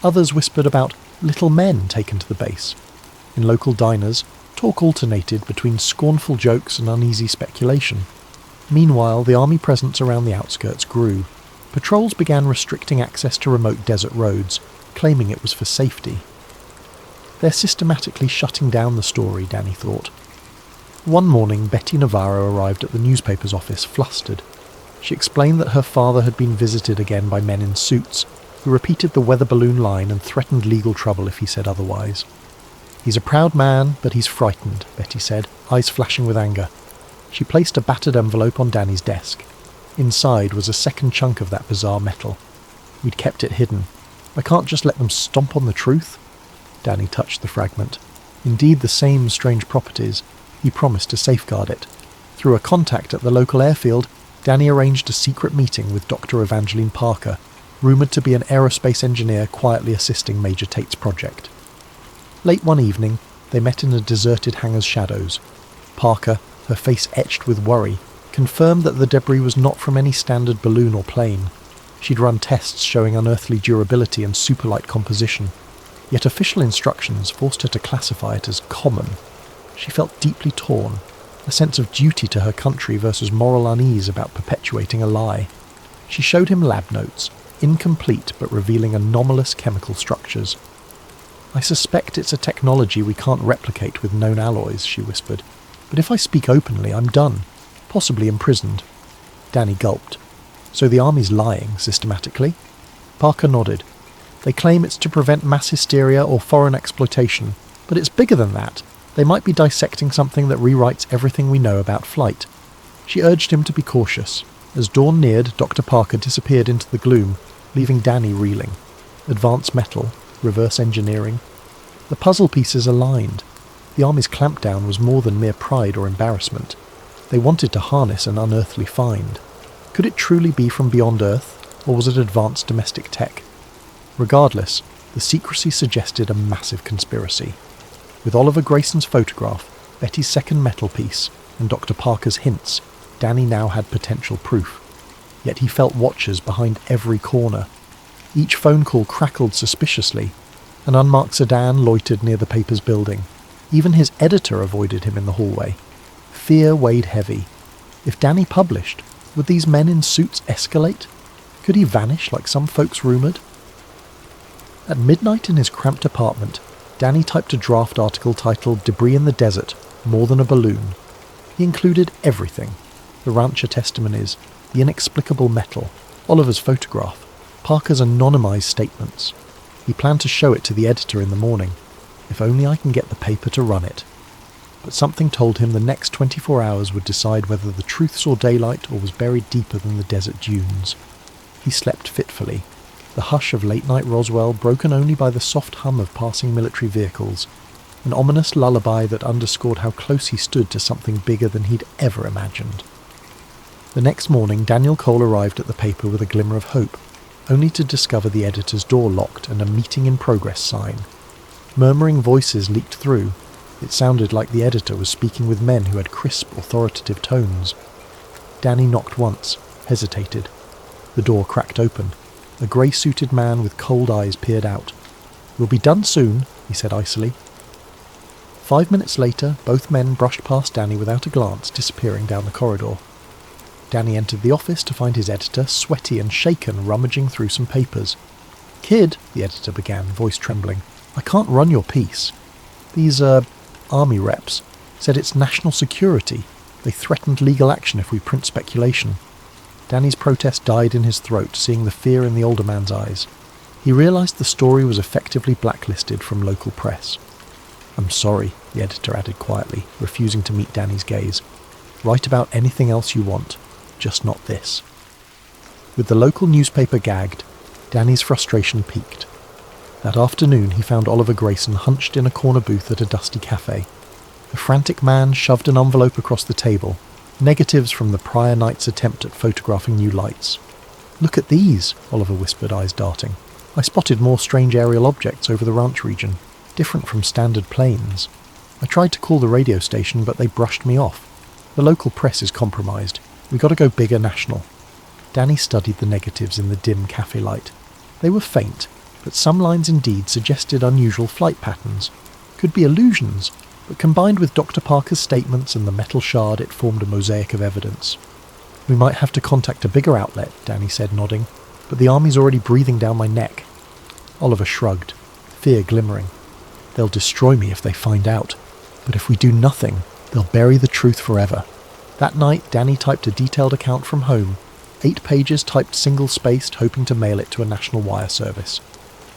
Others whispered about little men taken to the base. In local diners, talk alternated between scornful jokes and uneasy speculation. Meanwhile, the Army presence around the outskirts grew. Patrols began restricting access to remote desert roads, claiming it was for safety. They're systematically shutting down the story, Danny thought. One morning, Betty Navarro arrived at the newspaper's office, flustered. She explained that her father had been visited again by men in suits, who repeated the weather balloon line and threatened legal trouble if he said otherwise. He's a proud man, but he's frightened, Betty said, eyes flashing with anger. She placed a battered envelope on Danny's desk. Inside was a second chunk of that bizarre metal. We'd kept it hidden. I can't just let them stomp on the truth. Danny touched the fragment. Indeed, the same strange properties. He promised to safeguard it. Through a contact at the local airfield, Danny arranged a secret meeting with Dr. Evangeline Parker, rumoured to be an aerospace engineer quietly assisting Major Tate's project. Late one evening, they met in a deserted hangar's shadows. Parker, her face etched with worry, confirmed that the debris was not from any standard balloon or plane. She'd run tests showing unearthly durability and superlight composition, yet official instructions forced her to classify it as common. She felt deeply torn, a sense of duty to her country versus moral unease about perpetuating a lie. She showed him lab notes, incomplete but revealing anomalous chemical structures. I suspect it's a technology we can't replicate with known alloys, she whispered. But if I speak openly, I'm done, possibly imprisoned. Danny gulped. So the Army's lying, systematically? Parker nodded. They claim it's to prevent mass hysteria or foreign exploitation, but it's bigger than that. They might be dissecting something that rewrites everything we know about flight. She urged him to be cautious. As dawn neared, Dr. Parker disappeared into the gloom, leaving Danny reeling. Advanced metal, reverse engineering. The puzzle pieces aligned. The Army's clampdown was more than mere pride or embarrassment. They wanted to harness an unearthly find. Could it truly be from beyond Earth, or was it advanced domestic tech? Regardless, the secrecy suggested a massive conspiracy. With Oliver Grayson's photograph, Betty's second metal piece, and Dr. Parker's hints, Danny now had potential proof. Yet he felt watchers behind every corner. Each phone call crackled suspiciously. An unmarked sedan loitered near the paper's building. Even his editor avoided him in the hallway. Fear weighed heavy. If Danny published, would these men in suits escalate? Could he vanish like some folks rumoured? At midnight in his cramped apartment, Danny typed a draft article titled Debris in the Desert, More Than a Balloon. He included everything. The rancher testimonies, the inexplicable metal, Oliver's photograph, Parker's anonymised statements. He planned to show it to the editor in the morning. If only I can get the paper to run it. But something told him the next 24 hours would decide whether the truth saw daylight or was buried deeper than the desert dunes. He slept fitfully, the hush of late-night Roswell broken only by the soft hum of passing military vehicles, an ominous lullaby that underscored how close he stood to something bigger than he'd ever imagined. The next morning, Daniel Cole arrived at the paper with a glimmer of hope, only to discover the editor's door locked and a meeting in progress sign. Murmuring voices leaked through. It sounded like the editor was speaking with men who had crisp, authoritative tones. Danny knocked once, hesitated. The door cracked open. A grey-suited man with cold eyes peered out. "We'll be done soon," he said icily. 5 minutes later, both men brushed past Danny without a glance, disappearing down the corridor. Danny entered the office to find his editor, sweaty and shaken, rummaging through some papers. "Kid," the editor began, voice trembling, "I can't run your piece. These, army reps said it's national security. They threatened legal action if we print speculation." Danny's protest died in his throat, seeing the fear in the older man's eyes. He realised the story was effectively blacklisted from local press. "I'm sorry," the editor added quietly, refusing to meet Danny's gaze. "Write about anything else you want, just not this." With the local newspaper gagged, Danny's frustration peaked. That afternoon he found Oliver Grayson hunched in a corner booth at a dusty cafe. The frantic man shoved an envelope across the table, negatives from the prior night's attempt at photographing new lights. "Look at these," Oliver whispered, eyes darting. "I spotted more strange aerial objects over the ranch region, different from standard planes. I tried to call the radio station, but they brushed me off. The local press is compromised. We got to go bigger national." Danny studied the negatives in the dim cafe light. They were faint, but some lines indeed suggested unusual flight patterns. Could be illusions, but combined with Dr. Parker's statements and the metal shard, it formed a mosaic of evidence. "We might have to contact a bigger outlet," Danny said, nodding, "but the army's already breathing down my neck." Oliver shrugged, fear glimmering. "They'll destroy me if they find out, but if we do nothing, they'll bury the truth forever." That night, Danny typed a detailed account from home, 8 pages typed single-spaced, hoping to mail it to a national wire service.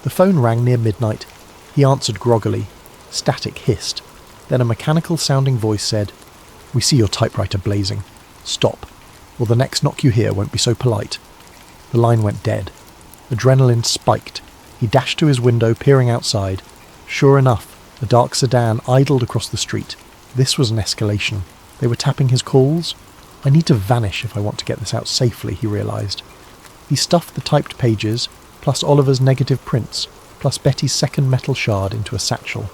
The phone rang near midnight. He answered groggily. Static hissed. Then a mechanical-sounding voice said, "We see your typewriter blazing. Stop, or the next knock you hear won't be so polite." The line went dead. Adrenaline spiked. He dashed to his window, peering outside. Sure enough, a dark sedan idled across the street. This was an escalation. They were tapping his calls. "I need to vanish if I want to get this out safely," he realised. He stuffed the typed pages, plus Oliver's negative prints, plus Betty's second metal shard into a satchel.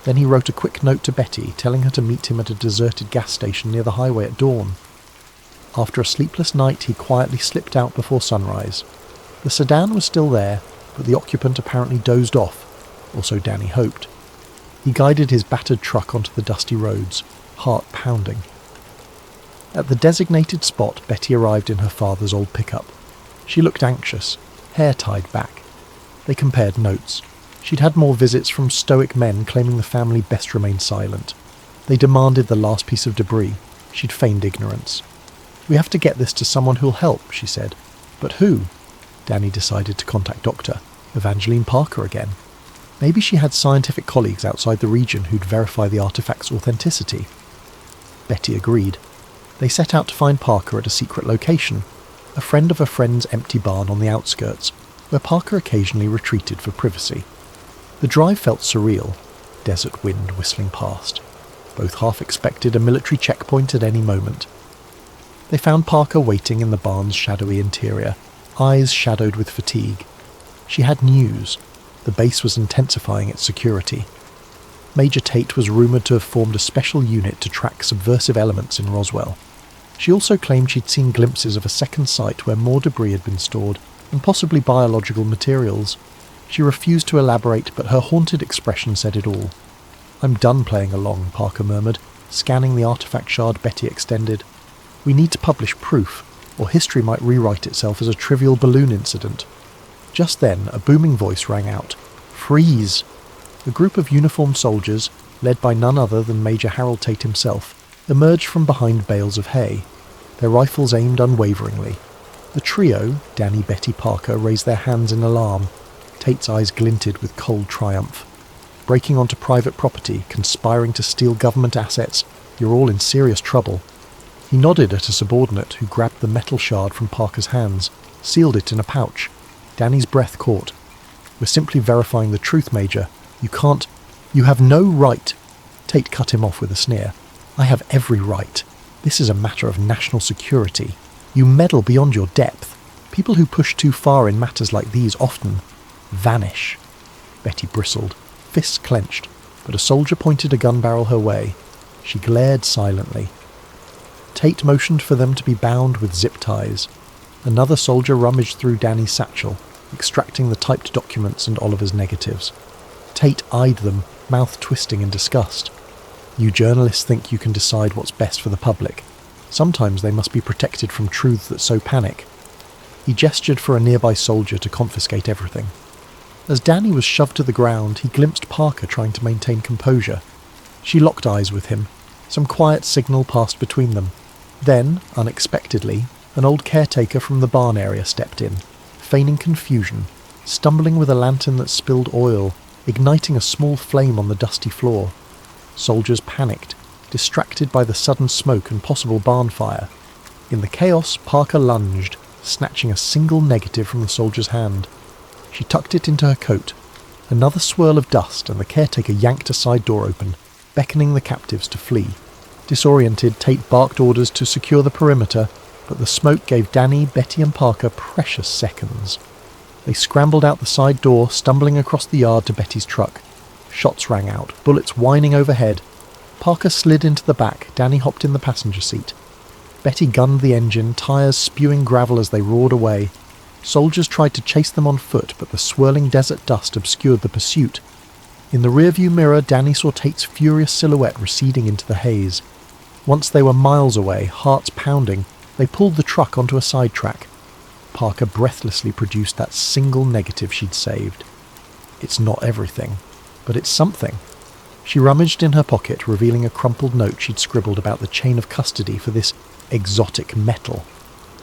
Then he wrote a quick note to Betty, telling her to meet him at a deserted gas station near the highway at dawn. After a sleepless night, he quietly slipped out before sunrise. The sedan was still there, but the occupant apparently dozed off, or so Danny hoped. He guided his battered truck onto the dusty roads, heart pounding. At the designated spot, Betty arrived in her father's old pickup. She looked anxious, hair tied back. They compared notes. She'd had more visits from stoic men claiming the family best remain silent. They demanded the last piece of debris. She'd feigned ignorance. "We have to get this to someone who'll help," she said. "But who?" Danny decided to contact Dr. Evangeline Parker again. Maybe she had scientific colleagues outside the region who'd verify the artifact's authenticity. Betty agreed. They set out to find Parker at a secret location, a friend of a friend's empty barn on the outskirts, where Parker occasionally retreated for privacy. The drive felt surreal, desert wind whistling past. Both half expected a military checkpoint at any moment. They found Parker waiting in the barn's shadowy interior, eyes shadowed with fatigue. She had news. The base was intensifying its security. Major Tate was rumoured to have formed a special unit to track subversive elements in Roswell. She also claimed she'd seen glimpses of a second site where more debris had been stored, and possibly biological materials. She refused to elaborate, but her haunted expression said it all. "I'm done playing along," Parker murmured, scanning the artifact shard Betty extended. "We need to publish proof, or history might rewrite itself as a trivial balloon incident." Just then, a booming voice rang out. "Freeze!" A group of uniformed soldiers, led by none other than Major Harold Tate himself, emerged from behind bales of hay, their rifles aimed unwaveringly. The trio, Danny, Betty, Parker, raised their hands in alarm. Tate's eyes glinted with cold triumph. Breaking onto private property, conspiring to steal government assets, you're all in serious trouble. He nodded at a subordinate who grabbed the metal shard from Parker's hands, sealed it in a pouch. Danny's breath caught. We're simply verifying the truth, Major. You have no right. Tate cut him off with a sneer. I have every right. This is a matter of national security. You meddle beyond your depth. People who push too far in matters like these often vanish. Betty bristled, fists clenched, but a soldier pointed a gun barrel her way. She glared silently. Tate motioned for them to be bound with zip ties. Another soldier rummaged through Danny's satchel, extracting the typed documents and Oliver's negatives. Tate eyed them, mouth twisting in disgust. You journalists think you can decide what's best for the public. Sometimes they must be protected from truths that sow panic. He gestured for a nearby soldier to confiscate everything. As Danny was shoved to the ground, he glimpsed Parker trying to maintain composure. She locked eyes with him. Some quiet signal passed between them. Then, unexpectedly, an old caretaker from the barn area stepped in, feigning confusion, stumbling with a lantern that spilled oil, igniting a small flame on the dusty floor. Soldiers panicked, distracted by the sudden smoke and possible barn fire. In the chaos, Parker lunged, snatching a single negative from the soldier's hand. She tucked it into her coat. Another swirl of dust, and the caretaker yanked a side door open, beckoning the captives to flee. Disoriented, Tate barked orders to secure the perimeter, but the smoke gave Danny, Betty and Parker precious seconds. They scrambled out the side door, stumbling across the yard to Betty's truck. Shots rang out, bullets whining overhead. Parker slid into the back, Danny hopped in the passenger seat. Betty gunned the engine, tyres spewing gravel as they roared away. Soldiers tried to chase them on foot, but the swirling desert dust obscured the pursuit. In the rearview mirror, Danny saw Tate's furious silhouette receding into the haze. Once they were miles away, hearts pounding, they pulled the truck onto a sidetrack. Parker breathlessly produced that single negative she'd saved. It's not everything, but it's something. She rummaged in her pocket, revealing a crumpled note she'd scribbled about the chain of custody for this exotic metal.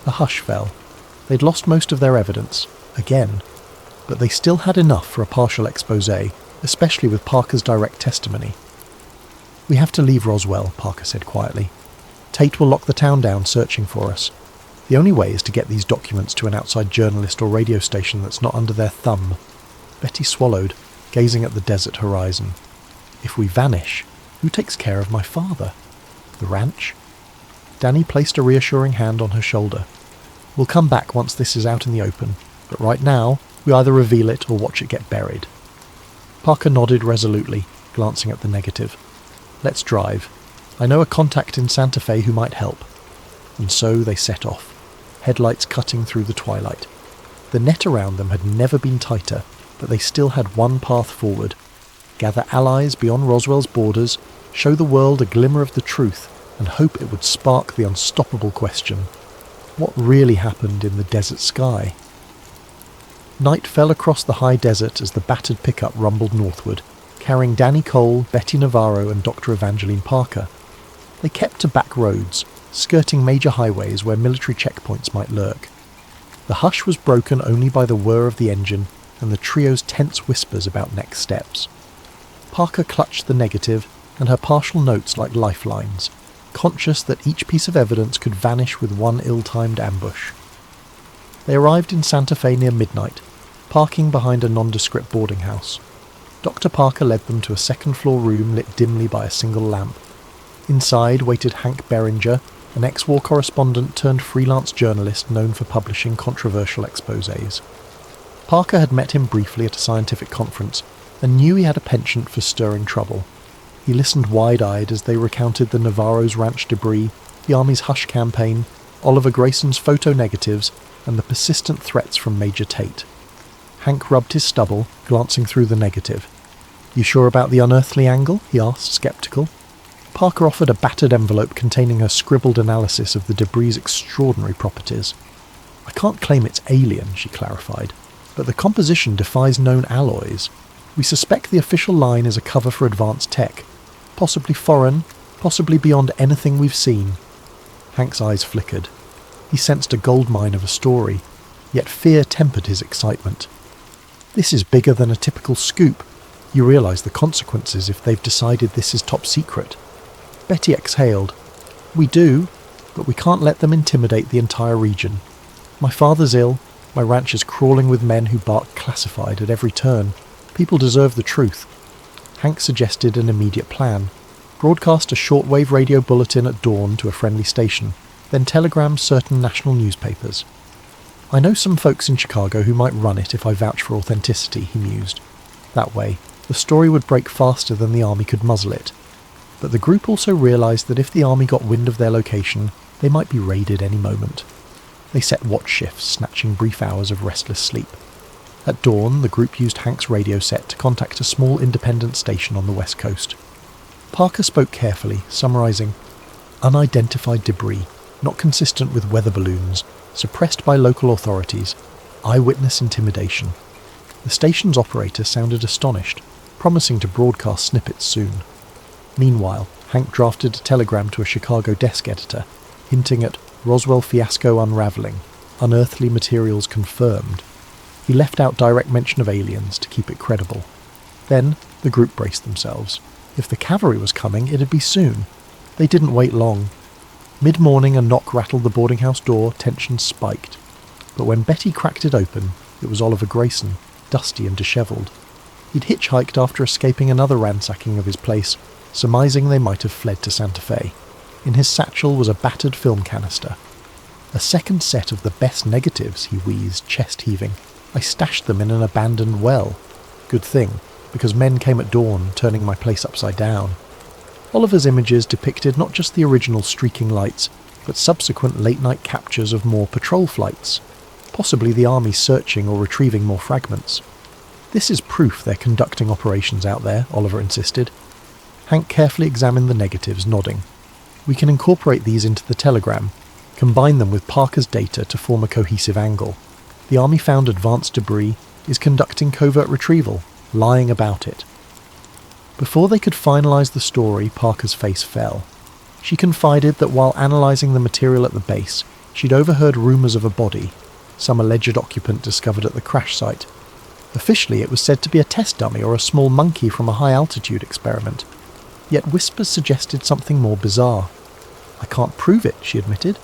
A hush fell. They'd lost most of their evidence, again, but they still had enough for a partial exposé, especially with Parker's direct testimony. We have to leave Roswell, Parker said quietly. Tate will lock the town down searching for us. The only way is to get these documents to an outside journalist or radio station that's not under their thumb. Betty swallowed, gazing at the desert horizon. If we vanish, who takes care of my father? The ranch? Danny placed a reassuring hand on her shoulder. We'll come back once this is out in the open, but right now, we either reveal it or watch it get buried. Parker nodded resolutely, glancing at the negative. Let's drive. I know a contact in Santa Fe who might help. And so they set off, headlights cutting through the twilight. The net around them had never been tighter, but they still had one path forward. Gather allies beyond Roswell's borders, show the world a glimmer of the truth, and hope it would spark the unstoppable question. What really happened in the desert sky? Night fell across the high desert as the battered pickup rumbled northward, carrying Danny Cole, Betty Navarro and Dr. Evangeline Parker. They kept to back roads, skirting major highways where military checkpoints might lurk. The hush was broken only by the whir of the engine and the trio's tense whispers about next steps. Parker clutched the negative and her partial notes like lifelines, conscious that each piece of evidence could vanish with one ill-timed ambush. They arrived in Santa Fe near midnight, parking behind a nondescript boarding house. Dr. Parker led them to a second-floor room lit dimly by a single lamp. Inside waited Hank Beringer, an ex-war correspondent turned freelance journalist known for publishing controversial exposés. Parker had met him briefly at a scientific conference and knew he had a penchant for stirring trouble. He listened wide-eyed as they recounted the Navarro's ranch debris, the Army's hush campaign, Oliver Grayson's photo negatives, and the persistent threats from Major Tate. Hank rubbed his stubble, glancing through the negative. "You sure about the unearthly angle?" he asked, sceptical. Parker offered a battered envelope containing her scribbled analysis of the debris' extraordinary properties. "I can't claim it's alien," she clarified, "but the composition defies known alloys. We suspect the official line is a cover for advanced tech. Possibly foreign, possibly beyond anything we've seen." Hank's eyes flickered. He sensed a goldmine of a story, yet fear tempered his excitement. This is bigger than a typical scoop. You realise the consequences if they've decided this is top secret. Betty exhaled. We do, but we can't let them intimidate the entire region. My father's ill. My ranch is crawling with men who bark classified at every turn. People deserve the truth. Hank suggested an immediate plan. Broadcast a shortwave radio bulletin at dawn to a friendly station, then telegram certain national newspapers. I know some folks in Chicago who might run it if I vouch for authenticity, he mused. That way, the story would break faster than the army could muzzle it. But the group also realised that if the army got wind of their location, they might be raided any moment. They set watch shifts, snatching brief hours of restless sleep. At dawn, the group used Hank's radio set to contact a small independent station on the west coast. Parker spoke carefully, summarising, unidentified debris, not consistent with weather balloons, suppressed by local authorities, eyewitness intimidation. The station's operator sounded astonished, promising to broadcast snippets soon. Meanwhile, Hank drafted a telegram to a Chicago desk editor, hinting at Roswell fiasco unravelling, unearthly materials confirmed. He left out direct mention of aliens to keep it credible. Then, the group braced themselves. If the cavalry was coming, it'd be soon. They didn't wait long. Mid-morning, a knock rattled the boarding house door, tension spiked. But when Betty cracked it open, it was Oliver Grayson, dusty and dishevelled. He'd hitchhiked after escaping another ransacking of his place, surmising they might have fled to Santa Fe. In his satchel was a battered film canister. A second set of the best negatives, he wheezed, chest-heaving. I stashed them in an abandoned well. Good thing, because men came at dawn, turning my place upside down. Oliver's images depicted not just the original streaking lights, but subsequent late-night captures of more patrol flights. Possibly the army searching or retrieving more fragments. This is proof they're conducting operations out there, Oliver insisted. Hank carefully examined the negatives, nodding. We can incorporate these into the telegram, combine them with Parker's data to form a cohesive angle. The army found advanced debris, is conducting covert retrieval, lying about it. Before they could finalise the story, Parker's face fell. She confided that while analysing the material at the base, she'd overheard rumours of a body, some alleged occupant discovered at the crash site. Officially, it was said to be a test dummy or a small monkey from a high-altitude experiment. Yet whispers suggested something more bizarre. I can't prove it, she admitted,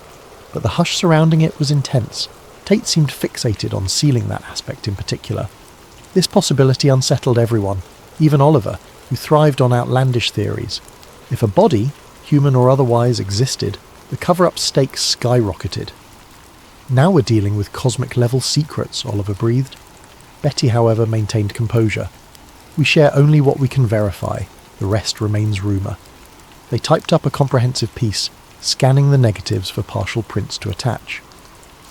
but the hush surrounding it was intense. Tate seemed fixated on sealing that aspect in particular. This possibility unsettled everyone, even Oliver, who thrived on outlandish theories. If a body, human or otherwise, existed, the cover-up stakes skyrocketed. Now we're dealing with cosmic-level secrets, Oliver breathed. Betty, however, maintained composure. We share only what we can verify. The rest remains rumour. They typed up a comprehensive piece, scanning the negatives for partial prints to attach.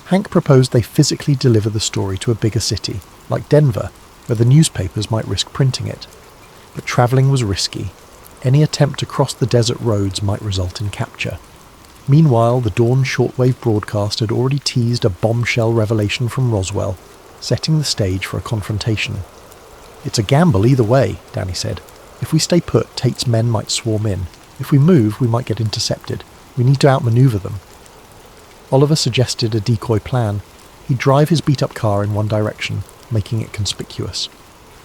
Hank proposed they physically deliver the story to a bigger city, like Denver, where the newspapers might risk printing it. But travelling was risky. Any attempt to cross the desert roads might result in capture. Meanwhile, the dawn shortwave broadcast had already teased a bombshell revelation from Roswell, setting the stage for a confrontation. It's a gamble either way, Danny said. If we stay put, Tate's men might swarm in. If we move, we might get intercepted. We need to outmaneuver them. Oliver suggested a decoy plan. He'd drive his beat-up car in one direction, making it conspicuous.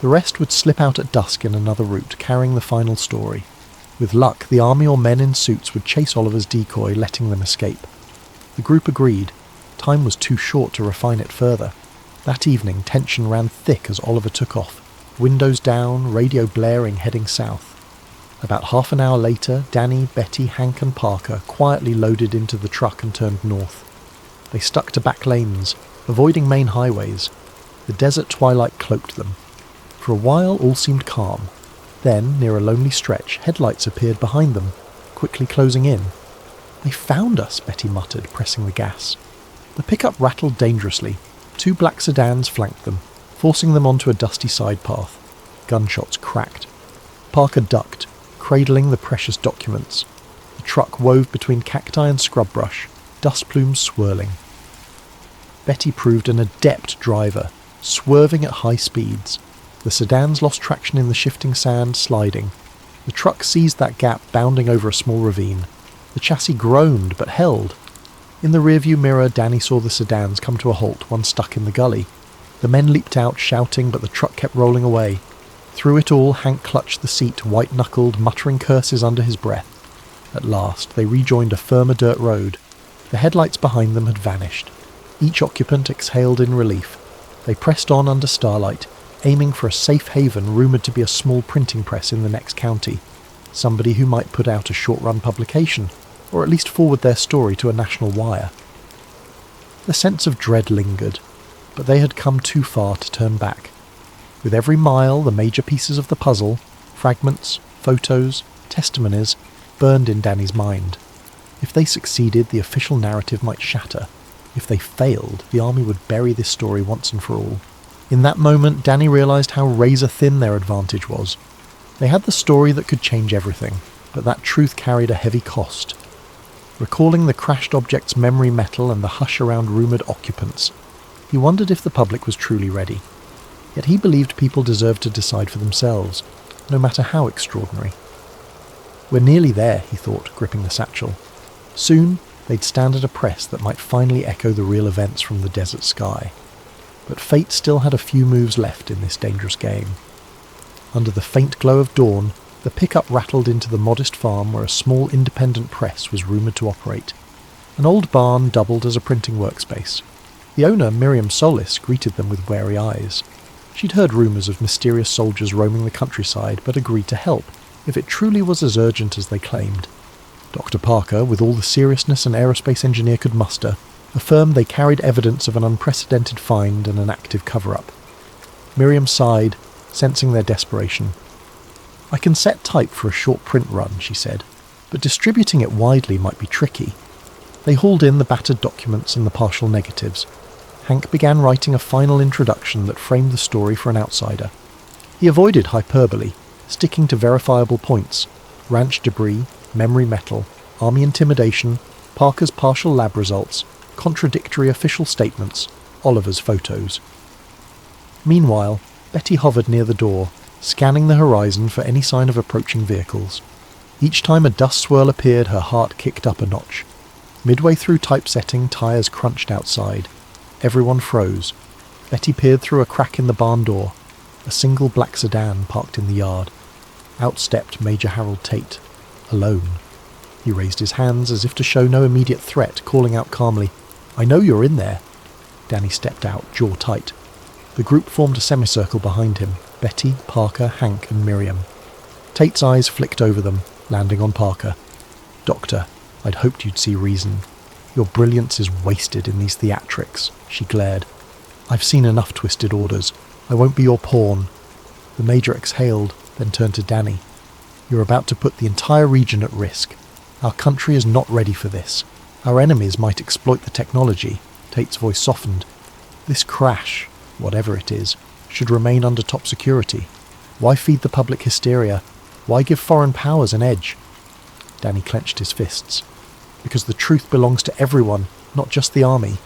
The rest would slip out at dusk in another route, carrying the final story. With luck, the army or men in suits would chase Oliver's decoy, letting them escape. The group agreed. Time was too short to refine it further. That evening, tension ran thick as Oliver took off. Windows down, radio blaring, heading south. About half an hour later, Danny, Betty, Hank and Parker quietly loaded into the truck and turned north. They stuck to back lanes, avoiding main highways. The desert twilight cloaked them. For a while, all seemed calm. Then, near a lonely stretch, headlights appeared behind them, quickly closing in. They found us, Betty muttered, pressing the gas. The pickup rattled dangerously. 2 black sedans flanked them, forcing them onto a dusty side path. Gunshots cracked. Parker ducked, cradling the precious documents. The truck wove between cacti and scrub brush, dust plumes swirling. Betty proved an adept driver, swerving at high speeds. The sedans lost traction in the shifting sand, sliding. The truck seized that gap, bounding over a small ravine. The chassis groaned, but held. In the rearview mirror, Danny saw the sedans come to a halt, one stuck in the gully. The men leaped out, shouting, but the truck kept rolling away. Through it all, Hank clutched the seat, white-knuckled, muttering curses under his breath. At last, they rejoined a firmer dirt road. The headlights behind them had vanished. Each occupant exhaled in relief. They pressed on under starlight, aiming for a safe haven rumoured to be a small printing press in the next county. Somebody who might put out a short-run publication, or at least forward their story to a national wire. The sense of dread lingered, but they had come too far to turn back. With every mile, the major pieces of the puzzle, fragments, photos, testimonies, burned in Danny's mind. If they succeeded, the official narrative might shatter. If they failed, the army would bury this story once and for all. In that moment, Danny realised how razor-thin their advantage was. They had the story that could change everything, but that truth carried a heavy cost. Recalling the crashed object's memory metal and the hush around rumoured occupants, he wondered if the public was truly ready. Yet he believed people deserved to decide for themselves, no matter how extraordinary. We're nearly there, he thought, gripping the satchel. Soon, they'd stand at a press that might finally echo the real events from the desert sky. But fate still had a few moves left in this dangerous game. Under the faint glow of dawn, the pickup rattled into the modest farm where a small independent press was rumoured to operate. An old barn doubled as a printing workspace. The owner, Miriam Solis, greeted them with wary eyes. She'd heard rumours of mysterious soldiers roaming the countryside, but agreed to help, if it truly was as urgent as they claimed. Dr. Parker, with all the seriousness an aerospace engineer could muster, affirmed they carried evidence of an unprecedented find and an active cover-up. Miriam sighed, sensing their desperation. "I can set type for a short print run," she said, "but distributing it widely might be tricky." They hauled in the battered documents and the partial negatives. Hank began writing a final introduction that framed the story for an outsider. He avoided hyperbole, sticking to verifiable points: ranch debris, memory metal, army intimidation, Parker's partial lab results, contradictory official statements, Oliver's photos. Meanwhile, Betty hovered near the door, scanning the horizon for any sign of approaching vehicles. Each time a dust swirl appeared, her heart kicked up a notch. Midway through typesetting, tyres crunched outside. Everyone froze. Betty peered through a crack in the barn door. A single black sedan parked in the yard. Out stepped Major Harold Tate, alone. He raised his hands as if to show no immediate threat, calling out calmly, "I know you're in there." Danny stepped out, jaw tight. The group formed a semicircle behind him: Betty, Parker, Hank and Miriam. Tate's eyes flicked over them, landing on Parker. "Doctor, I'd hoped you'd see reason. Your brilliance is wasted in these theatrics," she glared. "I've seen enough twisted orders. I won't be your pawn." The Major exhaled, then turned to Danny. "You're about to put the entire region at risk. Our country is not ready for this. Our enemies might exploit the technology." Tate's voice softened. "This crash, whatever it is, should remain under top security. Why feed the public hysteria? Why give foreign powers an edge?" Danny clenched his fists. "Because the truth belongs to everyone, not just the army.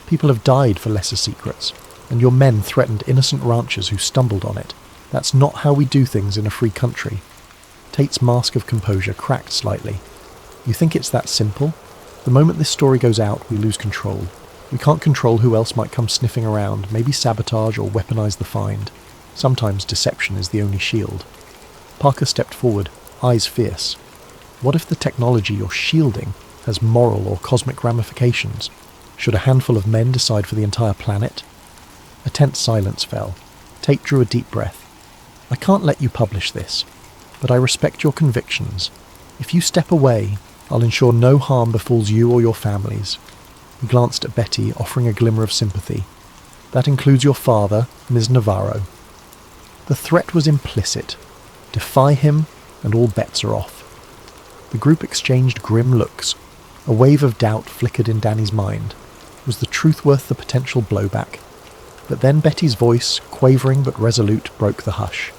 People have died for lesser secrets, and your men threatened innocent ranchers who stumbled on it. That's not how we do things in a free country." Tate's mask of composure cracked slightly. "You think it's that simple? The moment this story goes out, we lose control. We can't control who else might come sniffing around, maybe sabotage or weaponize the find. Sometimes deception is the only shield." Parker stepped forward, eyes fierce. "What if the technology you're shielding has moral or cosmic ramifications? Should a handful of men decide for the entire planet?" A tense silence fell. Tate drew a deep breath. "I can't let you publish this, but I respect your convictions. If you step away, I'll ensure no harm befalls you or your families." He glanced at Betty, offering a glimmer of sympathy. "That includes your father, Ms. Navarro." The threat was implicit. Defy him, and all bets are off. The group exchanged grim looks. A wave of doubt flickered in Danny's mind. Was the truth worth the potential blowback? But then Betty's voice, quavering but resolute, broke the hush.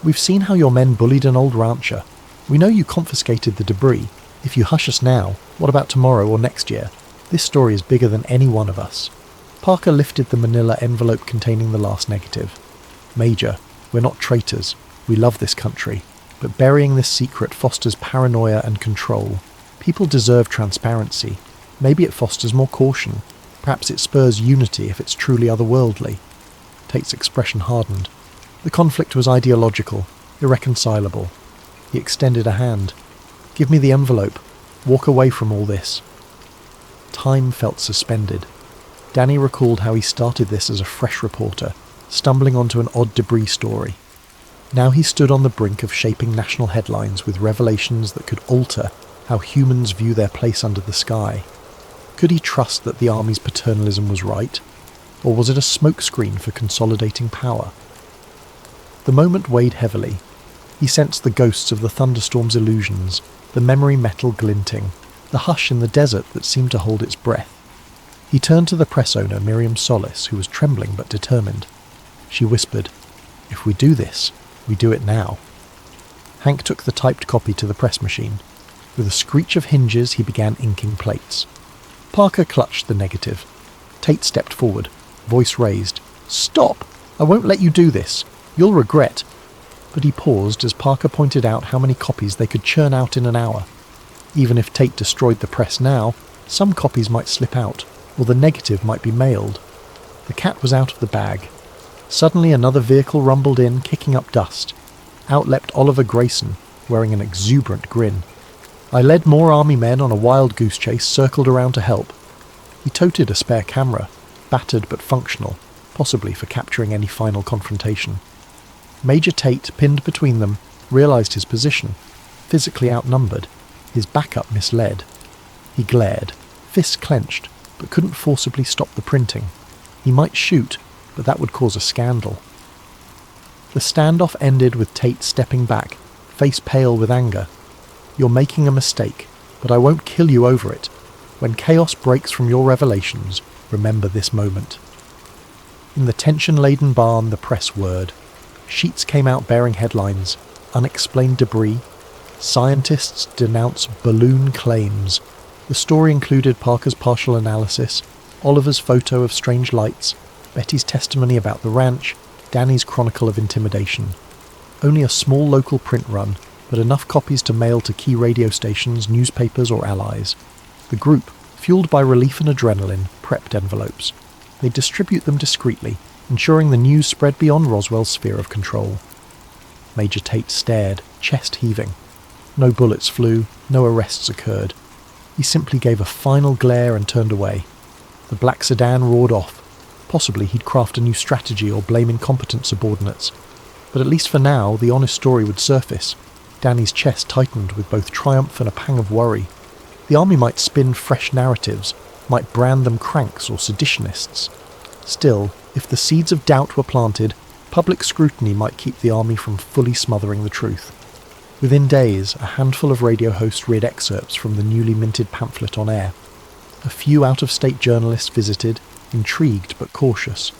"We've seen how your men bullied an old rancher. We know you confiscated the debris. If you hush us now, what about tomorrow or next year? This story is bigger than any one of us." Parker lifted the manila envelope containing the last negative. "Major, we're not traitors. We love this country. But burying this secret fosters paranoia and control. People deserve transparency. Maybe it fosters more caution. Perhaps it spurs unity if it's truly otherworldly." Tate's expression hardened. The conflict was ideological, irreconcilable. He extended a hand. "Give me the envelope. Walk away from all this." Time felt suspended. Danny recalled how he started this as a fresh reporter, stumbling onto an odd debris story. Now he stood on the brink of shaping national headlines with revelations that could alter how humans view their place under the sky. Could he trust that the Army's paternalism was right? Or was it a smokescreen for consolidating power? The moment weighed heavily. He sensed the ghosts of the thunderstorm's illusions, the memory metal glinting, the hush in the desert that seemed to hold its breath. He turned to the press owner, Miriam Solis, who was trembling but determined. She whispered, "If we do this, we do it now." Hank took the typed copy to the press machine. With a screech of hinges, he began inking plates. Parker clutched the negative. Tate stepped forward, voice raised. "Stop! I won't let you do this. You'll regret." But he paused as Parker pointed out how many copies they could churn out in an hour. Even if Tate destroyed the press now, some copies might slip out, or the negative might be mailed. The cat was out of the bag. Suddenly another vehicle rumbled in, kicking up dust. Out leapt Oliver Grayson, wearing an exuberant grin. "I led more army men on a wild goose chase, circled around to help." He toted a spare camera, battered but functional, possibly for capturing any final confrontation. Major Tate, pinned between them, realised his position. Physically outnumbered, his backup misled. He glared, fists clenched, but couldn't forcibly stop the printing. He might shoot, but that would cause a scandal. The standoff ended with Tate stepping back, face pale with anger. "You're making a mistake, but I won't kill you over it. When chaos breaks from your revelations, remember this moment." In the tension-laden barn, the press whirred. Sheets came out bearing headlines: "Unexplained debris," "Scientists denounce balloon claims." The story included Parker's partial analysis, Oliver's photo of strange lights, Betty's testimony about the ranch, Danny's chronicle of intimidation. Only a small local print run, but enough copies to mail to key radio stations, newspapers or allies. The group, fueled by relief and adrenaline, prepped envelopes. They distribute them discreetly, ensuring the news spread beyond Roswell's sphere of control. Major Tate stared, chest heaving. No bullets flew, no arrests occurred. He simply gave a final glare and turned away. The black sedan roared off. Possibly he'd craft a new strategy or blame incompetent subordinates. But at least for now, the honest story would surface. Danny's chest tightened with both triumph and a pang of worry. The Army might spin fresh narratives, might brand them cranks or seditionists. Still, if the seeds of doubt were planted, public scrutiny might keep the Army from fully smothering the truth. Within days, a handful of radio hosts read excerpts from the newly minted pamphlet on air. A few out-of-state journalists visited, intrigued but cautious.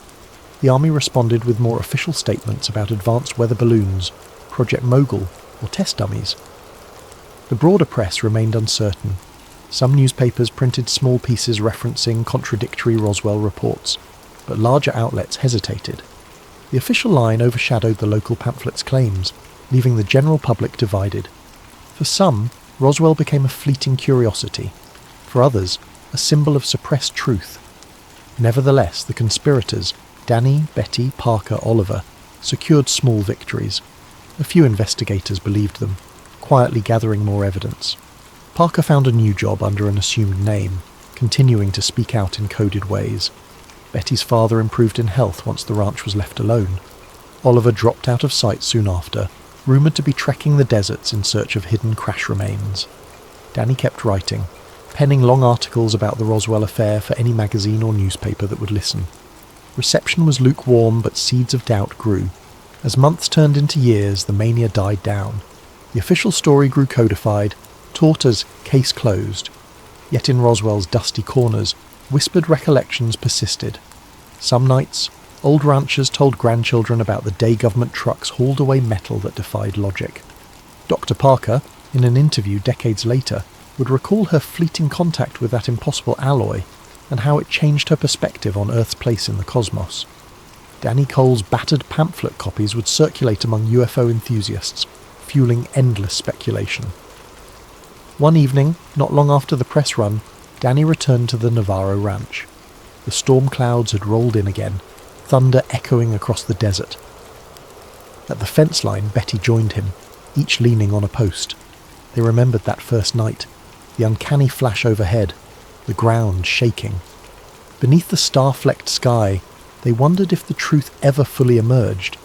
The Army responded with more official statements about advanced weather balloons, Project Mogul, or test dummies. The broader press remained uncertain. Some newspapers printed small pieces referencing contradictory Roswell reports, but larger outlets hesitated. The official line overshadowed the local pamphlet's claims, leaving the general public divided. For some, Roswell became a fleeting curiosity. For others, a symbol of suppressed truth. Nevertheless, the conspirators, Danny, Betty, Parker, Oliver, secured small victories. A few investigators believed them, quietly gathering more evidence. Parker found a new job under an assumed name, continuing to speak out in coded ways. Betty's father improved in health once the ranch was left alone. Oliver dropped out of sight soon after, rumoured to be trekking the deserts in search of hidden crash remains. Danny kept writing, penning long articles about the Roswell affair for any magazine or newspaper that would listen. Reception was lukewarm, but seeds of doubt grew. As months turned into years, the mania died down. The official story grew codified, taught as case closed. Yet in Roswell's dusty corners, whispered recollections persisted. Some nights, old ranchers told grandchildren about the day government trucks hauled away metal that defied logic. Dr. Parker, in an interview decades later, would recall her fleeting contact with that impossible alloy and how it changed her perspective on Earth's place in the cosmos. Danny Cole's battered pamphlet copies would circulate among UFO enthusiasts, fueling endless speculation. One evening, not long after the press run, Danny returned to the Navarro ranch. The storm clouds had rolled in again. thunder echoing across the desert. At the fence line, Betty joined him, each leaning on a post. They remembered that first night, the uncanny flash overhead, the ground shaking. Beneath the star-flecked sky, they wondered if the truth ever fully emerged.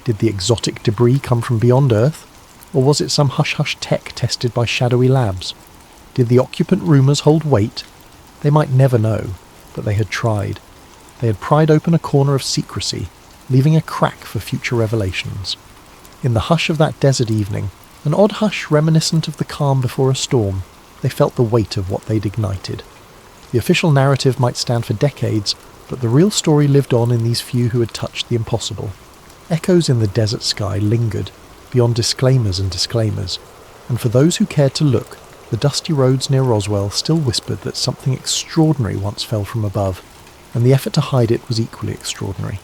Did the exotic debris come from beyond Earth? Or was it some hush-hush tech tested by shadowy labs? Did the occupant rumours hold weight? They might never know, but they had tried. They had pried open a corner of secrecy, leaving a crack for future revelations. In the hush of that desert evening, an odd hush reminiscent of the calm before a storm, they felt the weight of what they'd ignited. The official narrative might stand for decades, but the real story lived on in these few who had touched the impossible. Echoes in the desert sky lingered, beyond disclaimers and disclaimers, and for those who cared to look, the dusty roads near Roswell still whispered that something extraordinary once fell from above, and the effort to hide it was equally extraordinary.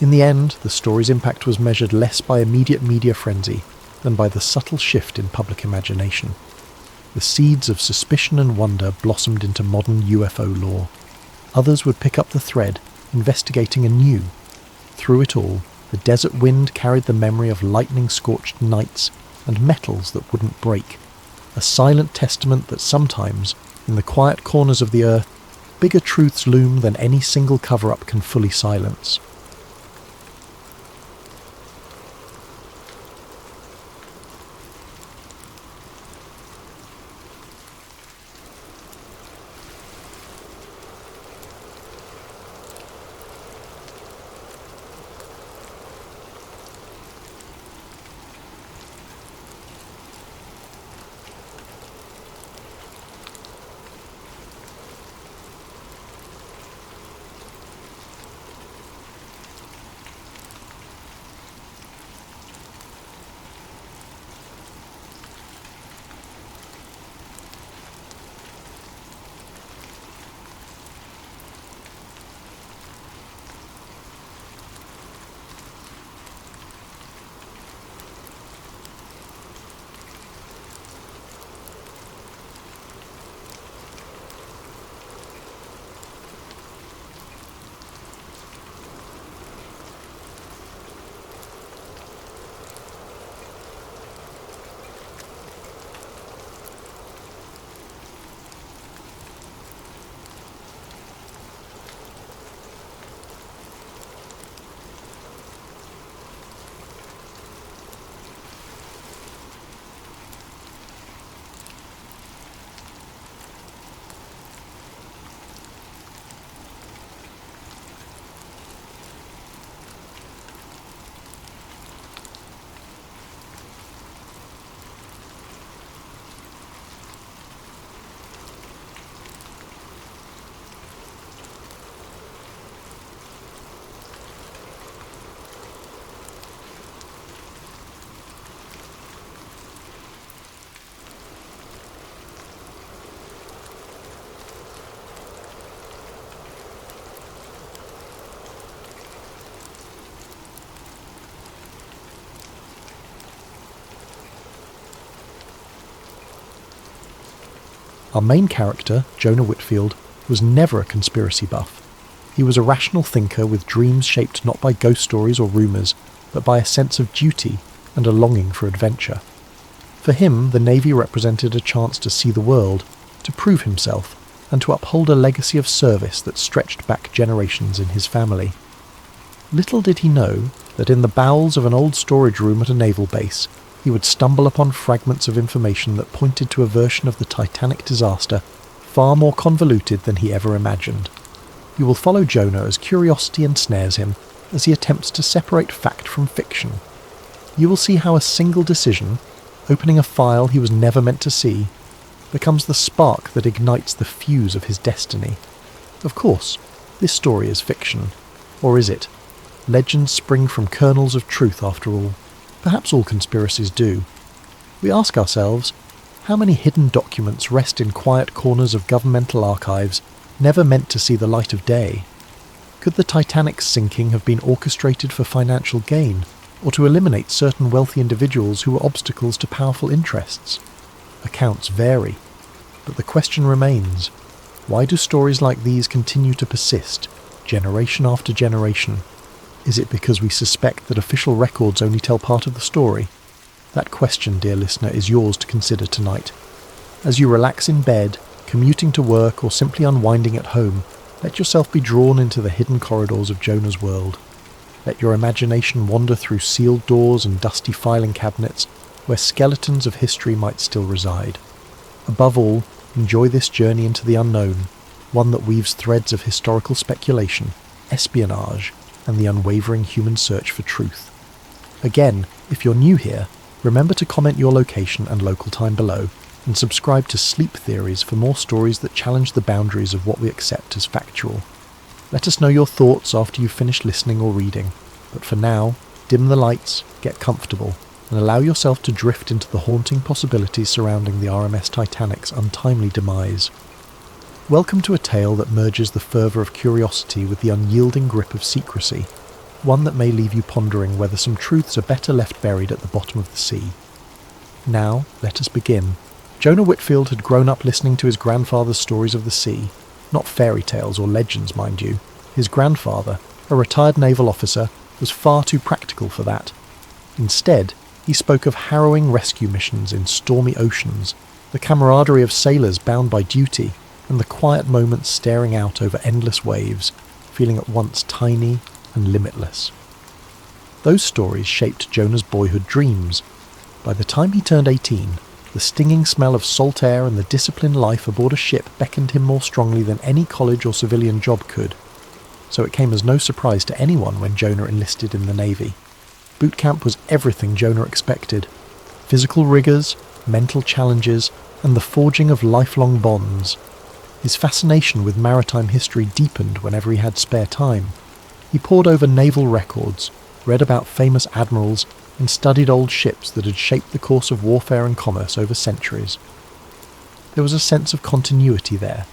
In the end, the story's impact was measured less by immediate media frenzy than by the subtle shift in public imagination. The seeds of suspicion and wonder blossomed into modern UFO lore. Others would pick up the thread, investigating anew. Through it all, the desert wind carried the memory of lightning-scorched nights and metals that wouldn't break, a silent testament that sometimes, in the quiet corners of the earth, bigger truths loom than any single cover-up can fully silence. Our main character, Jonah Whitfield, was never a conspiracy buff. He was a rational thinker with dreams shaped not by ghost stories or rumours, but by a sense of duty and a longing for adventure. For him, the Navy represented a chance to see the world, to prove himself, and to uphold a legacy of service that stretched back generations in his family. Little did he know that in the bowels of an old storage room at a naval base, he would stumble upon fragments of information that pointed to a version of the Titanic disaster far more convoluted than he ever imagined. You will follow Jonah as curiosity ensnares him as he attempts to separate fact from fiction. You will see how a single decision, opening a file he was never meant to see, becomes the spark that ignites the fuse of his destiny. Of course, this story is fiction. Or is it? Legends spring from kernels of truth after all. Perhaps all conspiracies do. We ask ourselves, how many hidden documents rest in quiet corners of governmental archives, never meant to see the light of day? Could the Titanic's sinking have been orchestrated for financial gain, or to eliminate certain wealthy individuals who were obstacles to powerful interests? Accounts vary, but the question remains, why do stories like these continue to persist, generation after generation? Is it because we suspect that official records only tell part of the story? That question, dear listener, is yours to consider tonight. As you relax in bed, commuting to work, or simply unwinding at home, let yourself be drawn into the hidden corridors of Jonah's world. Let your imagination wander through sealed doors and dusty filing cabinets where skeletons of history might still reside. Above all, enjoy this journey into the unknown, one that weaves threads of historical speculation, espionage, and the unwavering human search for truth. Again, if you're new here, remember to comment your location and local time below, and subscribe to Sleep Theories for more stories that challenge the boundaries of what we accept as factual. Let us know your thoughts after you've finished listening or reading, but for now, dim the lights, get comfortable, and allow yourself to drift into the haunting possibilities surrounding the RMS Titanic's untimely demise. Welcome to a tale that merges the fervour of curiosity with the unyielding grip of secrecy, one that may leave you pondering whether some truths are better left buried at the bottom of the sea. Now, let us begin. Jonah Whitfield had grown up listening to his grandfather's stories of the sea, not fairy tales or legends, mind you. His grandfather, a retired naval officer, was far too practical for that. Instead, he spoke of harrowing rescue missions in stormy oceans, the camaraderie of sailors bound by duty, and the quiet moments staring out over endless waves, feeling at once tiny and limitless. Those stories shaped Jonah's boyhood dreams. By the time he turned 18, the stinging smell of salt air and the disciplined life aboard a ship beckoned him more strongly than any college or civilian job could. So it came as no surprise to anyone when Jonah enlisted in the Navy. Boot camp was everything Jonah expected. Physical rigours, mental challenges, and the forging of lifelong bonds. His fascination with maritime history deepened whenever he had spare time. He pored over naval records, read about famous admirals, and studied old ships that had shaped the course of warfare and commerce over centuries. There was a sense of continuity there,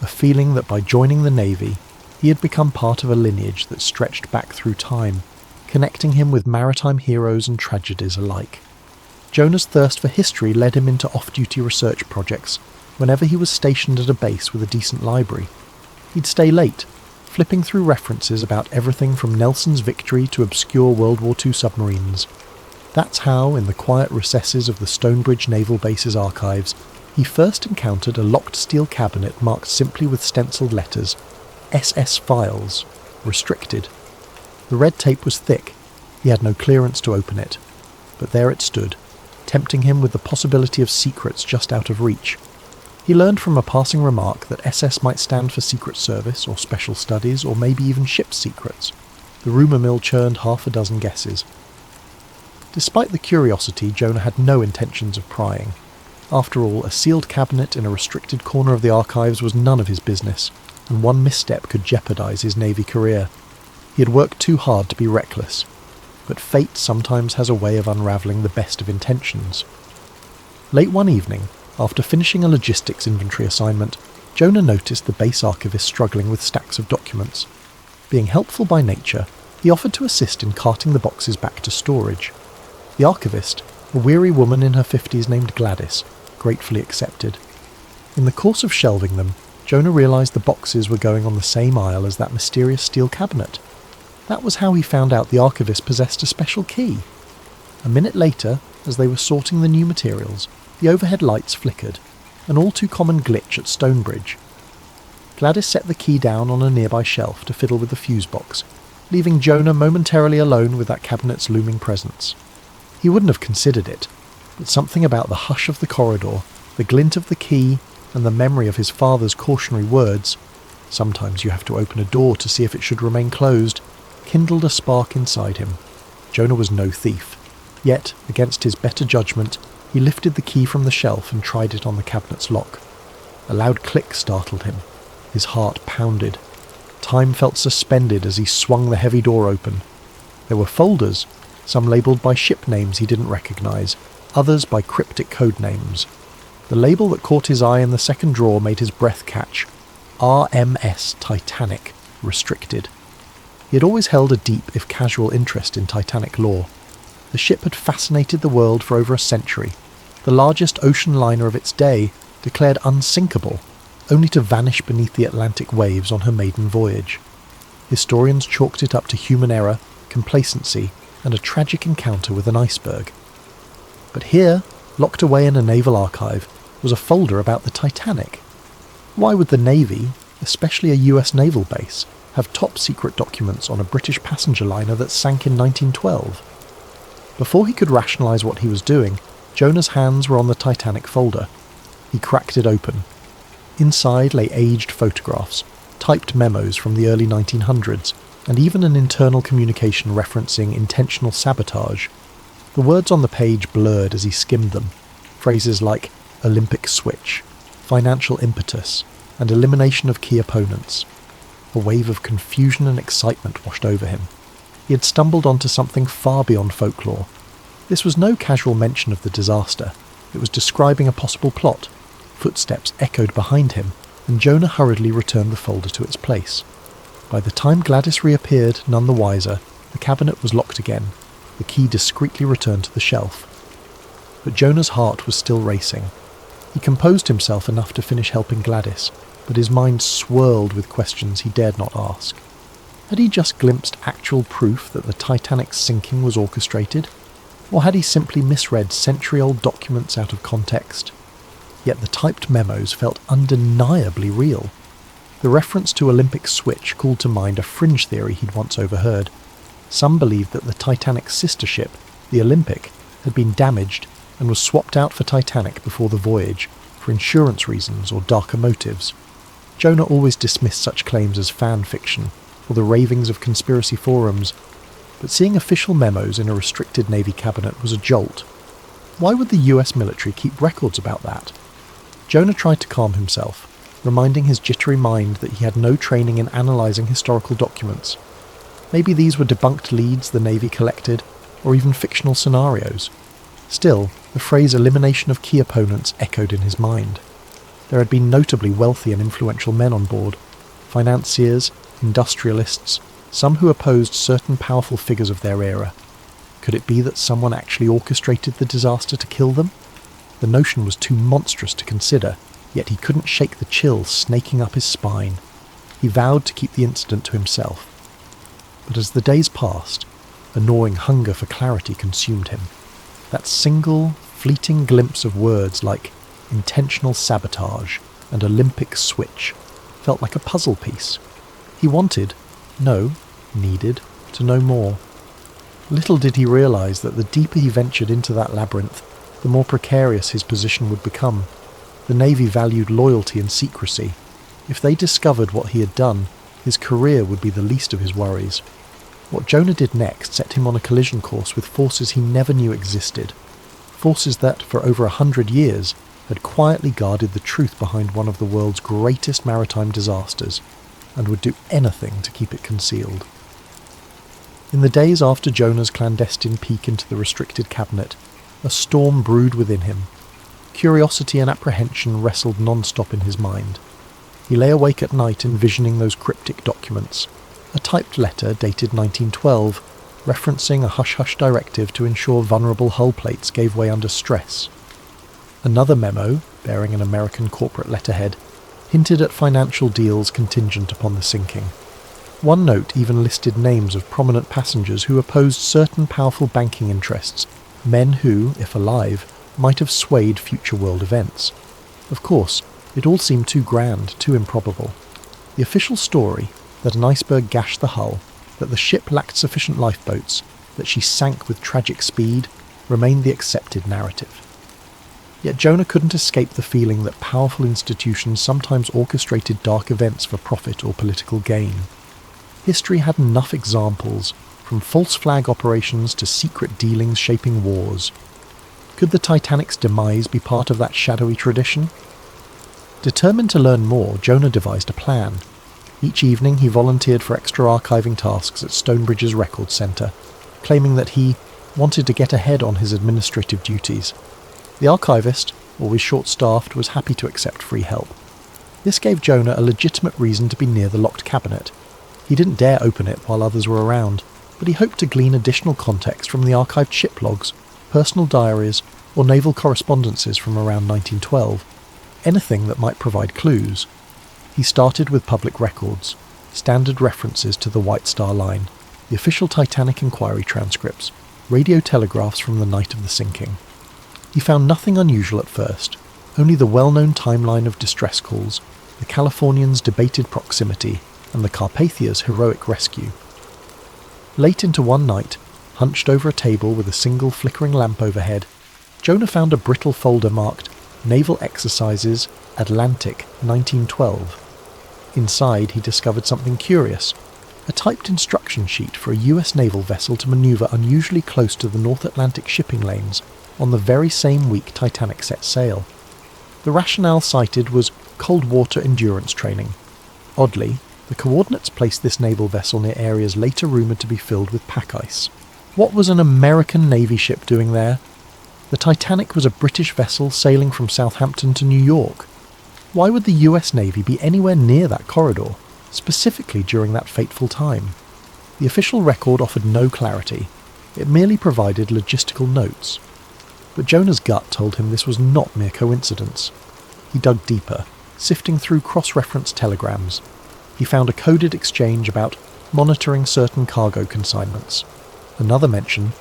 a feeling that by joining the Navy, he had become part of a lineage that stretched back through time, connecting him with maritime heroes and tragedies alike. Jonah's thirst for history led him into off-duty research projects whenever he was stationed at a base with a decent library. He'd stay late, flipping through references about everything from Nelson's victory to obscure World War II submarines. That's how, in the quiet recesses of the Stonebridge Naval Base's archives, he first encountered a locked steel cabinet marked simply with stenciled letters, SS Files, Restricted. The red tape was thick. He had no clearance to open it. But there it stood, tempting him with the possibility of secrets just out of reach. He learned from a passing remark that SS might stand for Secret Service or Special Studies or maybe even ship secrets. The rumour mill churned half a dozen guesses. Despite the curiosity, Jonah had no intentions of prying. After all, a sealed cabinet in a restricted corner of the archives was none of his business, and one misstep could jeopardise his Navy career. He had worked too hard to be reckless, but fate sometimes has a way of unravelling the best of intentions. Late one evening, after finishing a logistics inventory assignment, Jonah noticed the base archivist struggling with stacks of documents. Being helpful by nature, he offered to assist in carting the boxes back to storage. The archivist, a weary woman in her 50s named Gladys, gratefully accepted. In the course of shelving them, Jonah realised the boxes were going on the same aisle as that mysterious steel cabinet. That was how he found out the archivist possessed a special key. A minute later, as they were sorting the new materials, the overhead lights flickered, an all-too-common glitch at Stonebridge. Gladys set the key down on a nearby shelf to fiddle with the fuse box, leaving Jonah momentarily alone with that cabinet's looming presence. He wouldn't have considered it, but something about the hush of the corridor, the glint of the key, and the memory of his father's cautionary words, "Sometimes you have to open a door to see if it should remain closed," kindled a spark inside him. Jonah was no thief, yet, against his better judgment, he lifted the key from the shelf and tried it on the cabinet's lock. A loud click startled him. His heart pounded. Time felt suspended as he swung the heavy door open. There were folders, some labelled by ship names he didn't recognise, others by cryptic code names. The label that caught his eye in the second drawer made his breath catch. RMS Titanic, Restricted. He had always held a deep, if casual, interest in Titanic lore. The ship had fascinated the world for over a century. The largest ocean liner of its day, declared unsinkable, only to vanish beneath the Atlantic waves on her maiden voyage. Historians chalked it up to human error, complacency, and a tragic encounter with an iceberg. But here, locked away in a naval archive, was a folder about the Titanic. Why would the Navy, especially a US naval base, have top-secret documents on a British passenger liner that sank in 1912? Before he could rationalise what he was doing, Jonah's hands were on the Titanic folder. He cracked it open. Inside lay aged photographs, typed memos from the early 1900s, and even an internal communication referencing intentional sabotage. The words on the page blurred as he skimmed them. Phrases like Olympic switch, financial impetus, and elimination of key opponents. A wave of confusion and excitement washed over him. He had stumbled onto something far beyond folklore. This was no casual mention of the disaster. It was describing a possible plot. Footsteps echoed behind him, and Jonah hurriedly returned the folder to its place. By the time Gladys reappeared, none the wiser, the cabinet was locked again, the key discreetly returned to the shelf. But Jonah's heart was still racing. He composed himself enough to finish helping Gladys, but his mind swirled with questions he dared not ask. Had he just glimpsed actual proof that the Titanic's sinking was orchestrated? Or had he simply misread century-old documents out of context? Yet the typed memos felt undeniably real. The reference to Olympic switch called to mind a fringe theory he'd once overheard. Some believed that the Titanic's sister ship, the Olympic, had been damaged and was swapped out for Titanic before the voyage, for insurance reasons or darker motives. Jonah always dismissed such claims as fan fiction, or the ravings of conspiracy forums, but seeing official memos in a restricted Navy cabinet was a jolt. Why would the US military keep records about that? Jonah tried to calm himself, reminding his jittery mind that he had no training in analysing historical documents. Maybe these were debunked leads the Navy collected, or even fictional scenarios. Still, the phrase elimination of key opponents echoed in his mind. There had been notably wealthy and influential men on board, financiers, industrialists, some who opposed certain powerful figures of their era. Could it be that someone actually orchestrated the disaster to kill them? The notion was too monstrous to consider, yet he couldn't shake the chill snaking up his spine. He vowed to keep the incident to himself. But as the days passed, a gnawing hunger for clarity consumed him. That single, fleeting glimpse of words like intentional sabotage and Olympic switch felt like a puzzle piece. He wanted, needed, to know more. Little did he realise that the deeper he ventured into that labyrinth, the more precarious his position would become. The Navy valued loyalty and secrecy. If they discovered what he had done, his career would be the least of his worries. What Jonah did next set him on a collision course with forces he never knew existed. Forces that, for over 100 years, had quietly guarded the truth behind one of the world's greatest maritime disasters, and would do anything to keep it concealed. In the days after Jonah's clandestine peek into the restricted cabinet, a storm brewed within him. Curiosity and apprehension wrestled non-stop in his mind. He lay awake at night envisioning those cryptic documents. A typed letter dated 1912, referencing a hush-hush directive to ensure vulnerable hull plates gave way under stress. Another memo, bearing an American corporate letterhead, hinted at financial deals contingent upon the sinking. One note even listed names of prominent passengers who opposed certain powerful banking interests, men who, if alive, might have swayed future world events. Of course, it all seemed too grand, too improbable. The official story, that an iceberg gashed the hull, that the ship lacked sufficient lifeboats, that she sank with tragic speed, remained the accepted narrative. Yet Jonah couldn't escape the feeling that powerful institutions sometimes orchestrated dark events for profit or political gain. History had enough examples, from false flag operations to secret dealings shaping wars. Could the Titanic's demise be part of that shadowy tradition? Determined to learn more, Jonah devised a plan. Each evening he volunteered for extra archiving tasks at Stonebridge's Records Centre, claiming that he wanted to get ahead on his administrative duties. The archivist, always short-staffed, was happy to accept free help. This gave Jonah a legitimate reason to be near the locked cabinet. He didn't dare open it while others were around, but he hoped to glean additional context from the archived ship logs, personal diaries, or naval correspondences from around 1912. Anything that might provide clues. He started with public records. standard references to the White Star Line, the official Titanic inquiry transcripts, radio telegraphs from the night of the sinking. He found nothing unusual at first, only the well-known timeline of distress calls, the Californians' debated proximity, and the Carpathia's heroic rescue. Late into one night, hunched over a table with a single flickering lamp overhead, Jonah found a brittle folder marked Naval Exercises, Atlantic, 1912. Inside, he discovered something curious, a typed instruction sheet for a US naval vessel to manoeuvre unusually close to the North Atlantic shipping lanes on the very same week Titanic set sail. The rationale cited was cold water endurance training. Oddly, the coordinates placed this naval vessel near areas later rumoured to be filled with pack ice. What was an American Navy ship doing there? The Titanic was a British vessel sailing from Southampton to New York. Why would the US Navy be anywhere near that corridor, specifically during that fateful time? The official record offered no clarity. It merely provided logistical notes. But Jonah's gut told him this was not mere coincidence. He dug deeper, sifting through cross-reference telegrams. He found a coded exchange about monitoring certain cargo consignments. Another mention,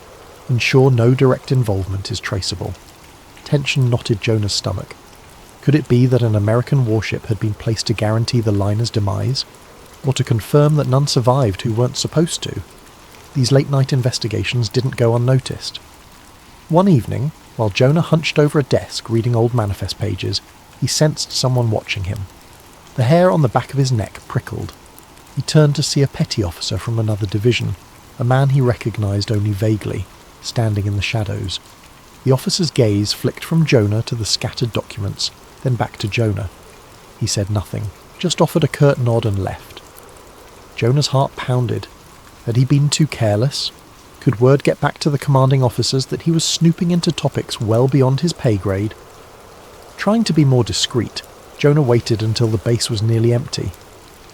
ensure no direct involvement is traceable. Tension knotted Jonah's stomach. Could it be that an American warship had been placed to guarantee the liner's demise? Or to confirm that none survived who weren't supposed to? These late-night investigations didn't go unnoticed. One evening, while Jonah hunched over a desk reading old manifest pages, he sensed someone watching him. The hair on the back of his neck prickled. He turned to see a petty officer from another division, a man he recognised only vaguely, standing in the shadows. The officer's gaze flicked from Jonah to the scattered documents, then back to Jonah. He said nothing, just offered a curt nod and left. Jonah's heart pounded. Had he been too careless? Could word get back to the commanding officers that he was snooping into topics well beyond his pay grade? Trying to be more discreet, Jonah waited until the base was nearly empty.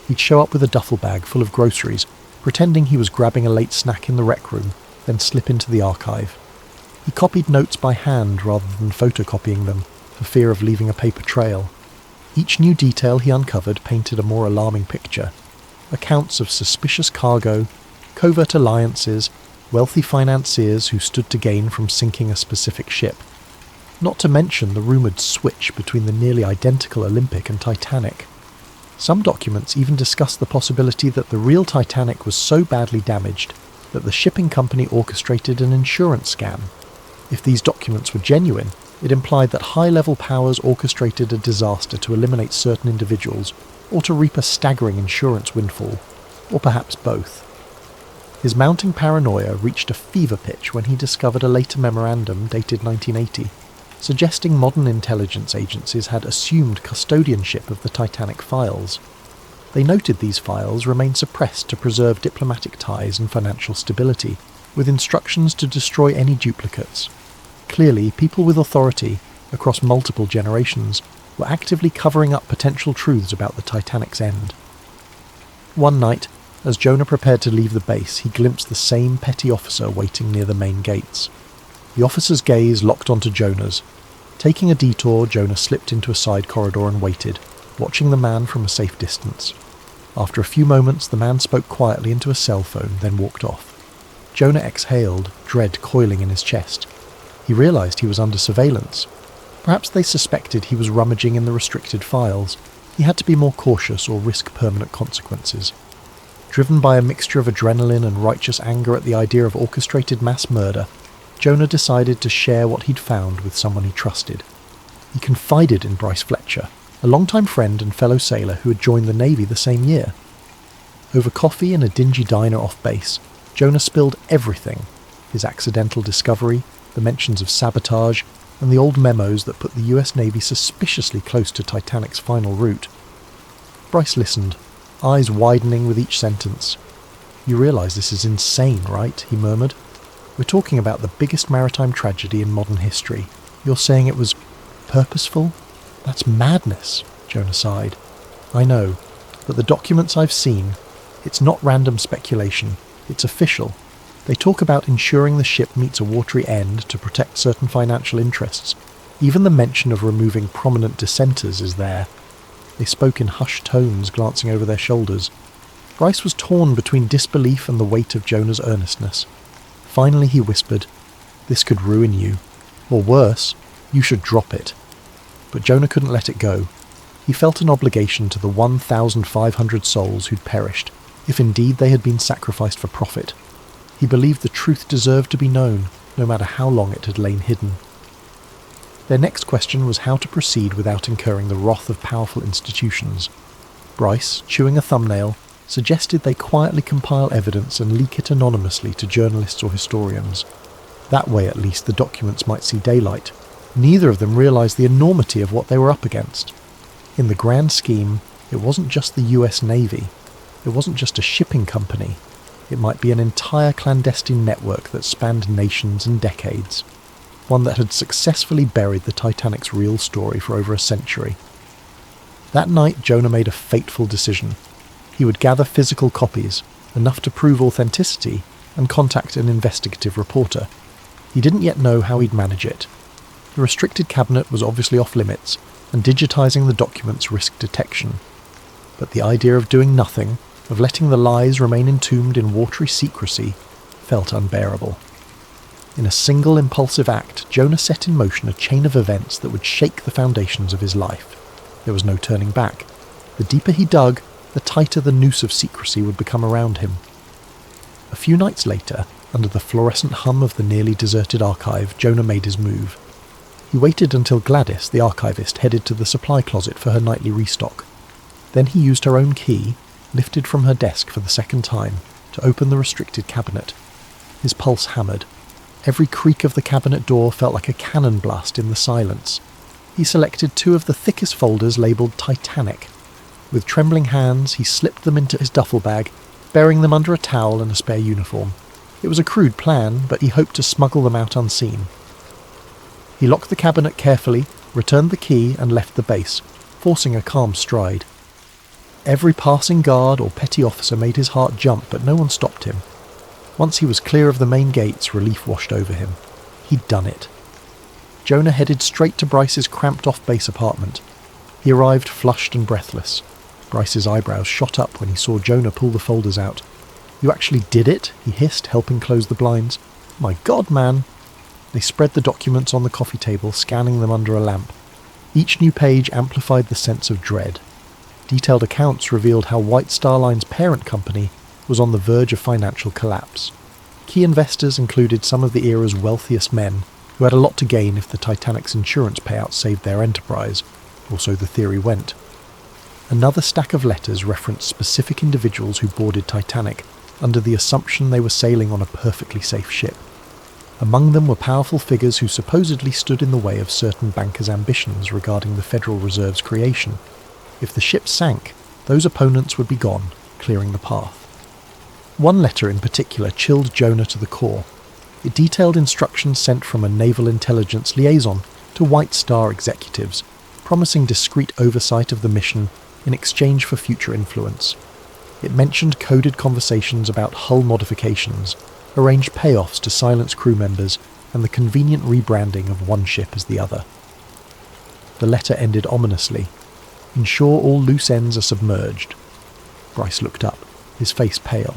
He'd show up with a duffel bag full of groceries, pretending he was grabbing a late snack in the rec room, then slip into the archive. He copied notes by hand rather than photocopying them, for fear of leaving a paper trail. Each new detail he uncovered painted a more alarming picture. Accounts of suspicious cargo, covert alliances, wealthy financiers who stood to gain from sinking a specific ship. Not to mention the rumoured switch between the nearly identical Olympic and Titanic. Some documents even discussed the possibility that the real Titanic was so badly damaged that the shipping company orchestrated an insurance scam. If these documents were genuine, it implied that high-level powers orchestrated a disaster to eliminate certain individuals, or to reap a staggering insurance windfall, or perhaps both. His mounting paranoia reached a fever pitch when he discovered a later memorandum dated 1980, suggesting modern intelligence agencies had assumed custodianship of the Titanic files. They noted these files remained suppressed to preserve diplomatic ties and financial stability, with instructions to destroy any duplicates. Clearly, people with authority, across multiple generations, were actively covering up potential truths about the Titanic's end. One night, as Jonah prepared to leave the base, he glimpsed the same petty officer waiting near the main gates. The officer's gaze locked onto Jonah's. Taking a detour, Jonah slipped into a side corridor and waited, watching the man from a safe distance. After a few moments, the man spoke quietly into a cell phone, then walked off. Jonah exhaled, dread coiling in his chest. He realised he was under surveillance. Perhaps they suspected he was rummaging in the restricted files. He had to be more cautious or risk permanent consequences. Driven by a mixture of adrenaline and righteous anger at the idea of orchestrated mass murder, Jonah decided to share what he'd found with someone he trusted. He confided in Bryce Fletcher, a longtime friend and fellow sailor who had joined the Navy the same year. Over coffee in a dingy diner off base, Jonah spilled everything: his accidental discovery, the mentions of sabotage, and the old memos that put the US Navy suspiciously close to Titanic's final route. Bryce listened, eyes widening with each sentence. "You realise this is insane, right?" he murmured. "We're talking about the biggest maritime tragedy in modern history. You're saying it was purposeful? That's madness," Jonah sighed. "I know, but the documents I've seen, it's not random speculation, it's official. They talk about ensuring the ship meets a watery end to protect certain financial interests. Even the mention of removing prominent dissenters is there." They spoke in hushed tones, glancing over their shoulders. Bryce was torn between disbelief and the weight of Jonah's earnestness. Finally he whispered, "This could ruin you. Or worse, you should drop it." But Jonah couldn't let it go. He felt an obligation to the 1,500 souls who'd perished, if indeed they had been sacrificed for profit. He believed the truth deserved to be known, no matter how long it had lain hidden. Their next question was how to proceed without incurring the wrath of powerful institutions. Bryce, chewing a thumbnail, suggested they quietly compile evidence and leak it anonymously to journalists or historians. That way at least the documents might see daylight. Neither of them realised the enormity of what they were up against. In the grand scheme, it wasn't just the US Navy. It wasn't just a shipping company. It might be an entire clandestine network that spanned nations and decades. One that had successfully buried the Titanic's real story for over a century. That night, Jonah made a fateful decision. He would gather physical copies, enough to prove authenticity, and contact an investigative reporter. He didn't yet know how he'd manage it. The restricted cabinet was obviously off limits, and digitising the documents risked detection. But the idea of doing nothing, of letting the lies remain entombed in watery secrecy, felt unbearable. In a single impulsive act, Jonah set in motion a chain of events that would shake the foundations of his life. There was no turning back. The deeper he dug, the tighter the noose of secrecy would become around him. A few nights later, under the fluorescent hum of the nearly deserted archive, Jonah made his move. He waited until Gladys, the archivist, headed to the supply closet for her nightly restock. Then he used her own key, lifted from her desk for the second time, to open the restricted cabinet. His pulse hammered. Every creak of the cabinet door felt like a cannon blast in the silence. He selected two of the thickest folders labelled Titanic. With trembling hands, he slipped them into his duffel bag, burying them under a towel and a spare uniform. It was a crude plan, but he hoped to smuggle them out unseen. He locked the cabinet carefully, returned the key, and left the base, forcing a calm stride. Every passing guard or petty officer made his heart jump, but no one stopped him. Once he was clear of the main gates, relief washed over him. He'd done it. Jonah headed straight to Bryce's cramped-off base apartment. He arrived flushed and breathless. Bryce's eyebrows shot up when he saw Jonah pull the folders out. "You actually did it?" he hissed, helping close the blinds. "My God, man!" They spread the documents on the coffee table, scanning them under a lamp. Each new page amplified the sense of dread. Detailed accounts revealed how White Star Line's parent company was on the verge of financial collapse. Key investors included some of the era's wealthiest men, who had a lot to gain if the Titanic's insurance payout saved their enterprise, or so the theory went. Another stack of letters referenced specific individuals who boarded Titanic, under the assumption they were sailing on a perfectly safe ship. Among them were powerful figures who supposedly stood in the way of certain bankers' ambitions regarding the Federal Reserve's creation. If the ship sank, those opponents would be gone, clearing the path. One letter in particular chilled Jonah to the core. It detailed instructions sent from a naval intelligence liaison to White Star executives, promising discreet oversight of the mission in exchange for future influence. It mentioned coded conversations about hull modifications, arranged payoffs to silence crew members, and the convenient rebranding of one ship as the other. The letter ended ominously. "Ensure all loose ends are submerged." Bryce looked up, his face pale.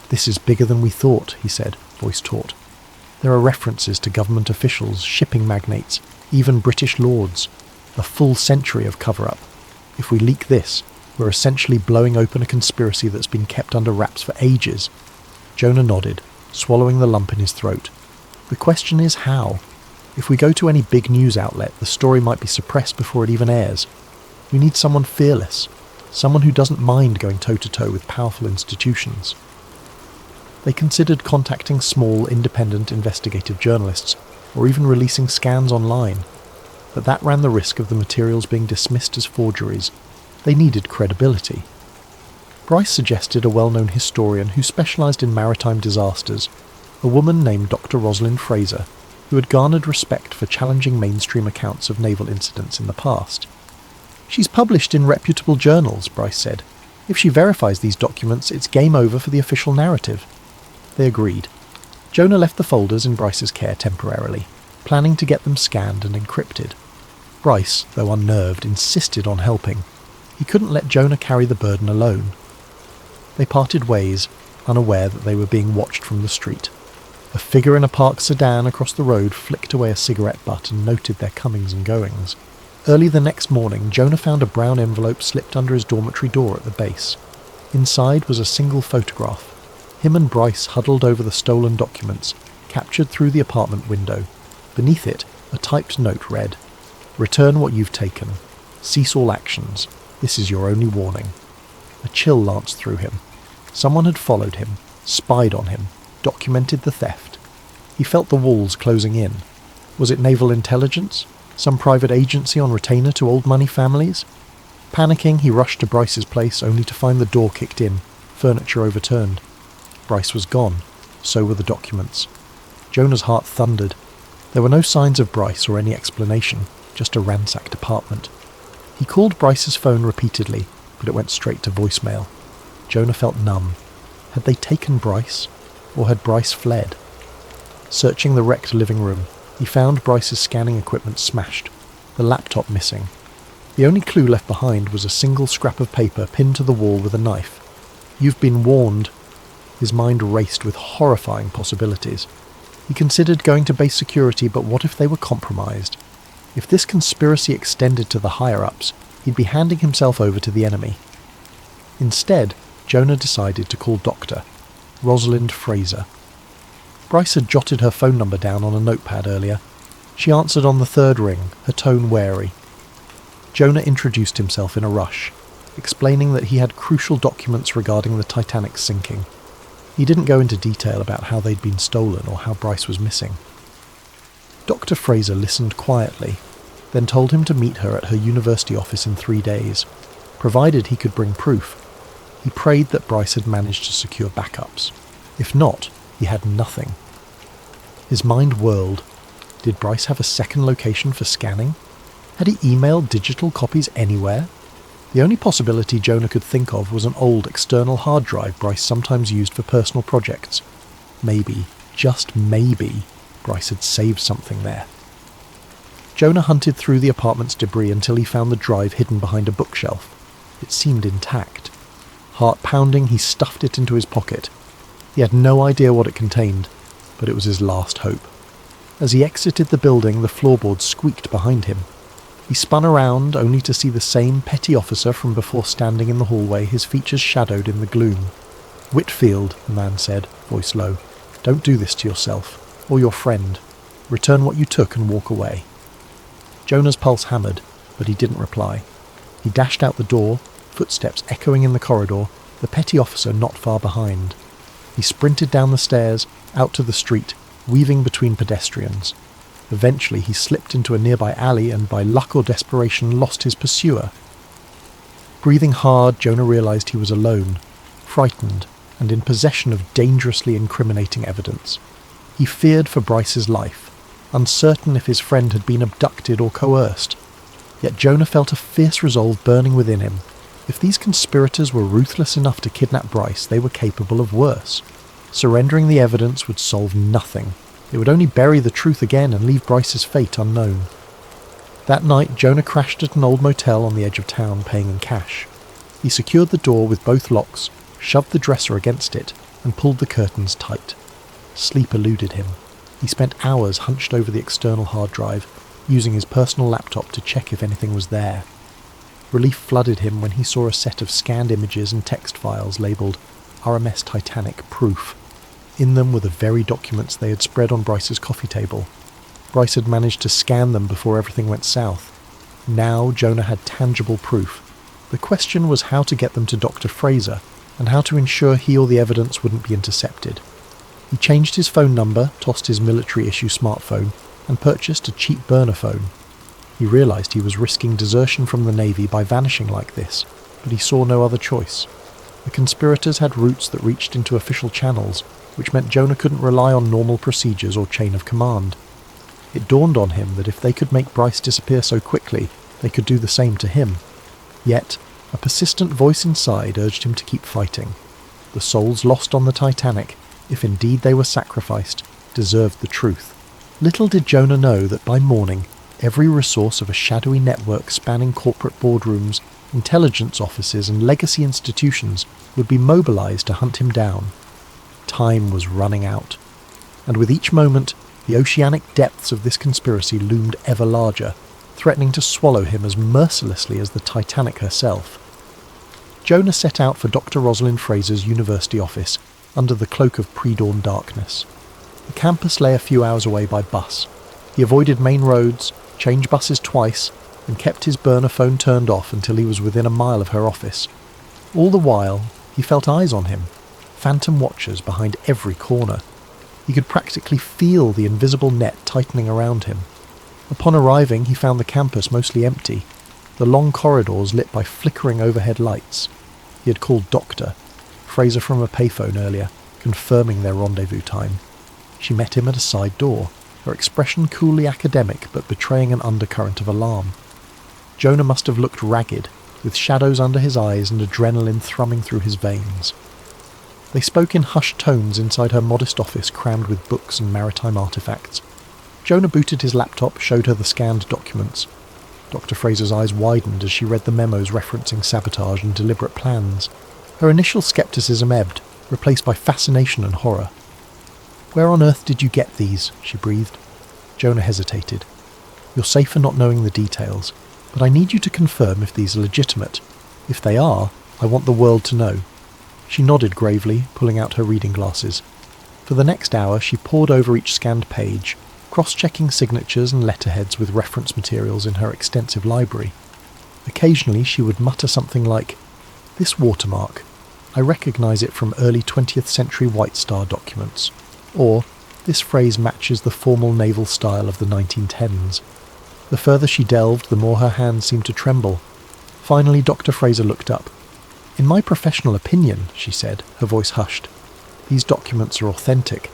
"This is bigger than we thought," he said, voice taut. "There are references to government officials, shipping magnates, even British lords. A full century of cover-up. If we leak this, we're essentially blowing open a conspiracy that's been kept under wraps for ages." Jonah nodded, swallowing the lump in his throat. "The question is how. If we go to any big news outlet, the story might be suppressed before it even airs. We need someone fearless, someone who doesn't mind going toe-to-toe with powerful institutions." They considered contacting small, independent investigative journalists, or even releasing scans online, but that ran the risk of the materials being dismissed as forgeries. They needed credibility. Bryce suggested a well-known historian who specialised in maritime disasters, a woman named Dr. Rosalind Fraser, who had garnered respect for challenging mainstream accounts of naval incidents in the past. "She's published in reputable journals," Bryce said. "If she verifies these documents, it's game over for the official narrative." They agreed. Jonah left the folders in Bryce's care temporarily, planning to get them scanned and encrypted. Bryce, though unnerved, insisted on helping. He couldn't let Jonah carry the burden alone. They parted ways, unaware that they were being watched from the street. A figure in a parked sedan across the road flicked away a cigarette butt and noted their comings and goings. Early the next morning, Jonah found a brown envelope slipped under his dormitory door at the base. Inside was a single photograph. Him and Bryce huddled over the stolen documents, captured through the apartment window. Beneath it, a typed note read, "Return what you've taken. Cease all actions. This is your only warning." A chill lanced through him. Someone had followed him, spied on him, documented the theft. He felt the walls closing in. Was it naval intelligence? Some private agency on retainer to old money families? Panicking, he rushed to Bryce's place only to find the door kicked in, furniture overturned. Bryce was gone. So were the documents. Jonah's heart thundered. There were no signs of Bryce or any explanation, just a ransacked apartment. He called Bryce's phone repeatedly, but it went straight to voicemail. Jonah felt numb. Had they taken Bryce? Or had Bryce fled? Searching the wrecked living room, he found Bryce's scanning equipment smashed, the laptop missing. The only clue left behind was a single scrap of paper pinned to the wall with a knife. "You've been warned." His mind raced with horrifying possibilities. He considered going to base security, but what if they were compromised? If this conspiracy extended to the higher-ups, he'd be handing himself over to the enemy. Instead, Jonah decided to call Dr. Rosalind Fraser. Bryce had jotted her phone number down on a notepad earlier. She answered on the third ring, her tone wary. Jonah introduced himself in a rush, explaining that he had crucial documents regarding the Titanic's sinking. He didn't go into detail about how they'd been stolen or how Bryce was missing. Dr. Fraser listened quietly, then told him to meet her at her university office in 3 days, provided he could bring proof. He prayed that Bryce had managed to secure backups. If not, he had nothing. His mind whirled. Did Bryce have a second location for scanning? Had he emailed digital copies anywhere? The only possibility Jonah could think of was an old external hard drive Bryce sometimes used for personal projects. Maybe, just maybe, Bryce had saved something there. Jonah hunted through the apartment's debris until he found the drive hidden behind a bookshelf. It seemed intact. Heart pounding, he stuffed it into his pocket. He had no idea what it contained, but it was his last hope. As he exited the building, the floorboards squeaked behind him. He spun around, only to see the same petty officer from before standing in the hallway, his features shadowed in the gloom. "Whitfield," the man said, voice low, "don't do this to yourself, or your friend. Return what you took and walk away." Jonah's pulse hammered, but he didn't reply. He dashed out the door, footsteps echoing in the corridor, the petty officer not far behind. He sprinted down the stairs, out to the street, weaving between pedestrians. Eventually he slipped into a nearby alley and by luck or desperation lost his pursuer. Breathing hard, Jonah realized he was alone, frightened, and in possession of dangerously incriminating evidence. He feared for Bryce's life, uncertain if his friend had been abducted or coerced. Yet Jonah felt a fierce resolve burning within him. If these conspirators were ruthless enough to kidnap Bryce, they were capable of worse. Surrendering the evidence would solve nothing. It would only bury the truth again and leave Bryce's fate unknown. That night, Jonah crashed at an old motel on the edge of town, paying in cash. He secured the door with both locks, shoved the dresser against it, and pulled the curtains tight. Sleep eluded him. He spent hours hunched over the external hard drive, using his personal laptop to check if anything was there. Relief flooded him when he saw a set of scanned images and text files labelled RMS Titanic Proof. In them were the very documents they had spread on Bryce's coffee table. Bryce had managed to scan them before everything went south. Now Jonah had tangible proof. The question was how to get them to Dr. Fraser, and how to ensure he or the evidence wouldn't be intercepted. He changed his phone number, tossed his military-issue smartphone, and purchased a cheap burner phone. He realised he was risking desertion from the Navy by vanishing like this, but he saw no other choice. The conspirators had routes that reached into official channels, which meant Jonah couldn't rely on normal procedures or chain of command. It dawned on him that if they could make Bryce disappear so quickly, they could do the same to him. Yet, a persistent voice inside urged him to keep fighting. The souls lost on the Titanic, if indeed they were sacrificed, deserved the truth. Little did Jonah know that by morning, every resource of a shadowy network spanning corporate boardrooms, intelligence offices and legacy institutions would be mobilized to hunt him down. Time was running out, and with each moment, the oceanic depths of this conspiracy loomed ever larger, threatening to swallow him as mercilessly as the Titanic herself. Jonah set out for Dr. Rosalind Fraser's university office, under the cloak of pre-dawn darkness. The campus lay a few hours away by bus. He avoided main roads, changed buses twice, and kept his burner phone turned off until he was within a mile of her office. All the while, he felt eyes on him, phantom watchers behind every corner. He could practically feel the invisible net tightening around him. Upon arriving, he found the campus mostly empty, the long corridors lit by flickering overhead lights. He had called Doctor Fraser from a payphone earlier, confirming their rendezvous time. She met him at a side door, her expression coolly academic but betraying an undercurrent of alarm. Jonah must have looked ragged, with shadows under his eyes and adrenaline thrumming through his veins. They spoke in hushed tones inside her modest office crammed with books and maritime artefacts. Jonah booted his laptop, showed her the scanned documents. Dr. Fraser's eyes widened as she read the memos referencing sabotage and deliberate plans. Her initial skepticism ebbed, replaced by fascination and horror. "Where on earth did you get these?" she breathed. Jonah hesitated. "You're safe for not knowing the details, but I need you to confirm if these are legitimate. If they are, I want the world to know." She nodded gravely, pulling out her reading glasses. For the next hour she pored over each scanned page, cross-checking signatures and letterheads with reference materials in her extensive library. Occasionally she would mutter something like, "This watermark, I recognise it from early 20th century White Star documents," or "This phrase matches the formal naval style of the 1910s. The further she delved, the more her hands seemed to tremble. Finally Dr. Fraser looked up. "In my professional opinion," she said, her voice hushed, "these documents are authentic.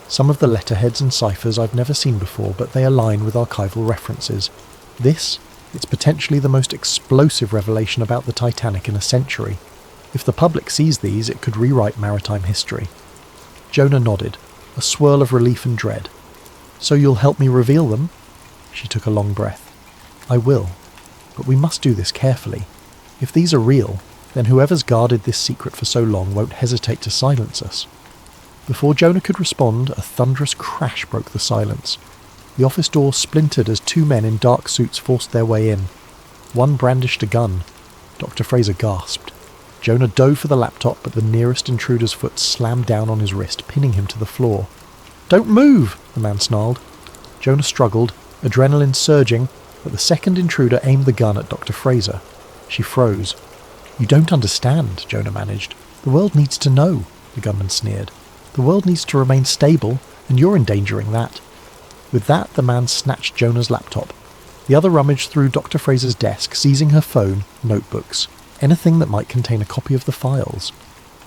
Some of the letterheads and ciphers I've never seen before, but they align with archival references. It's potentially the most explosive revelation about the Titanic in a century. If the public sees these, it could rewrite maritime history." Jonah nodded, a swirl of relief and dread. "So you'll help me reveal them?" She took a long breath. "I will, but we must do this carefully. If these are real, then whoever's guarded this secret for so long won't hesitate to silence us." Before Jonah could respond, a thunderous crash broke the silence. The office door splintered as two men in dark suits forced their way in. One brandished a gun. Dr. Fraser gasped. Jonah dove for the laptop, but the nearest intruder's foot slammed down on his wrist, pinning him to the floor. "Don't move!" the man snarled. Jonah struggled, adrenaline surging, but the second intruder aimed the gun at Dr. Fraser. She froze. "You don't understand," Jonah managed. "The world needs to know," the gunman sneered. "The world needs to remain stable, and you're endangering that." With that, the man snatched Jonah's laptop. The other rummaged through Dr. Fraser's desk, seizing her phone, notebooks, anything that might contain a copy of the files.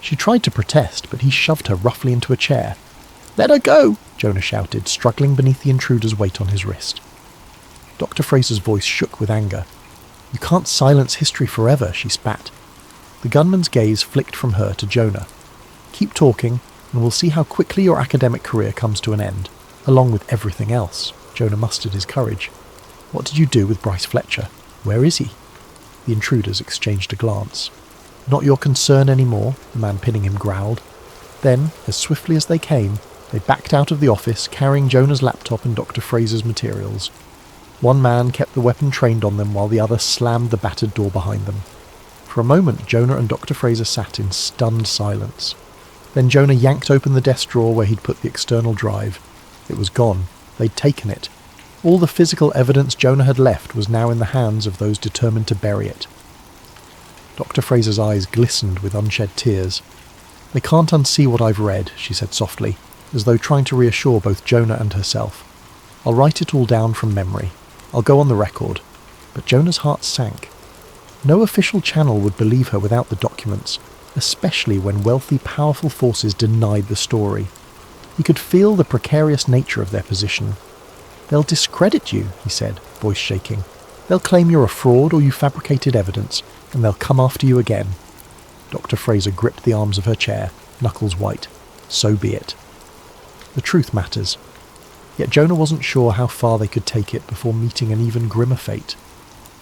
She tried to protest, but he shoved her roughly into a chair. "Let her go!" Jonah shouted, struggling beneath the intruder's weight on his wrist. Dr. Fraser's voice shook with anger. "You can't silence history forever," she spat. The gunman's gaze flicked from her to Jonah. "Keep talking, and we'll see how quickly your academic career comes to an end, along with everything else." Jonah mustered his courage. "What did you do with Bryce Fletcher? Where is he?" The intruders exchanged a glance. "Not your concern anymore," the man pinning him growled. Then, as swiftly as they came, they backed out of the office, carrying Jonah's laptop and Dr. Fraser's materials. One man kept the weapon trained on them while the other slammed the battered door behind them. For a moment, Jonah and Dr. Fraser sat in stunned silence. Then Jonah yanked open the desk drawer where he'd put the external drive. It was gone. They'd taken it. All the physical evidence Jonah had left was now in the hands of those determined to bury it. Dr. Fraser's eyes glistened with unshed tears. "They can't unsee what I've read," she said softly, as though trying to reassure both Jonah and herself. "I'll write it all down from memory. I'll go on the record." But Jonah's heart sank. No official channel would believe her without the documents, especially when wealthy, powerful forces denied the story. He could feel the precarious nature of their position. "They'll discredit you," he said, voice shaking. "They'll claim you're a fraud or you fabricated evidence, and they'll come after you again." Dr. Fraser gripped the arms of her chair, knuckles white. "So be it. The truth matters." Yet Jonah wasn't sure how far they could take it before meeting an even grimmer fate.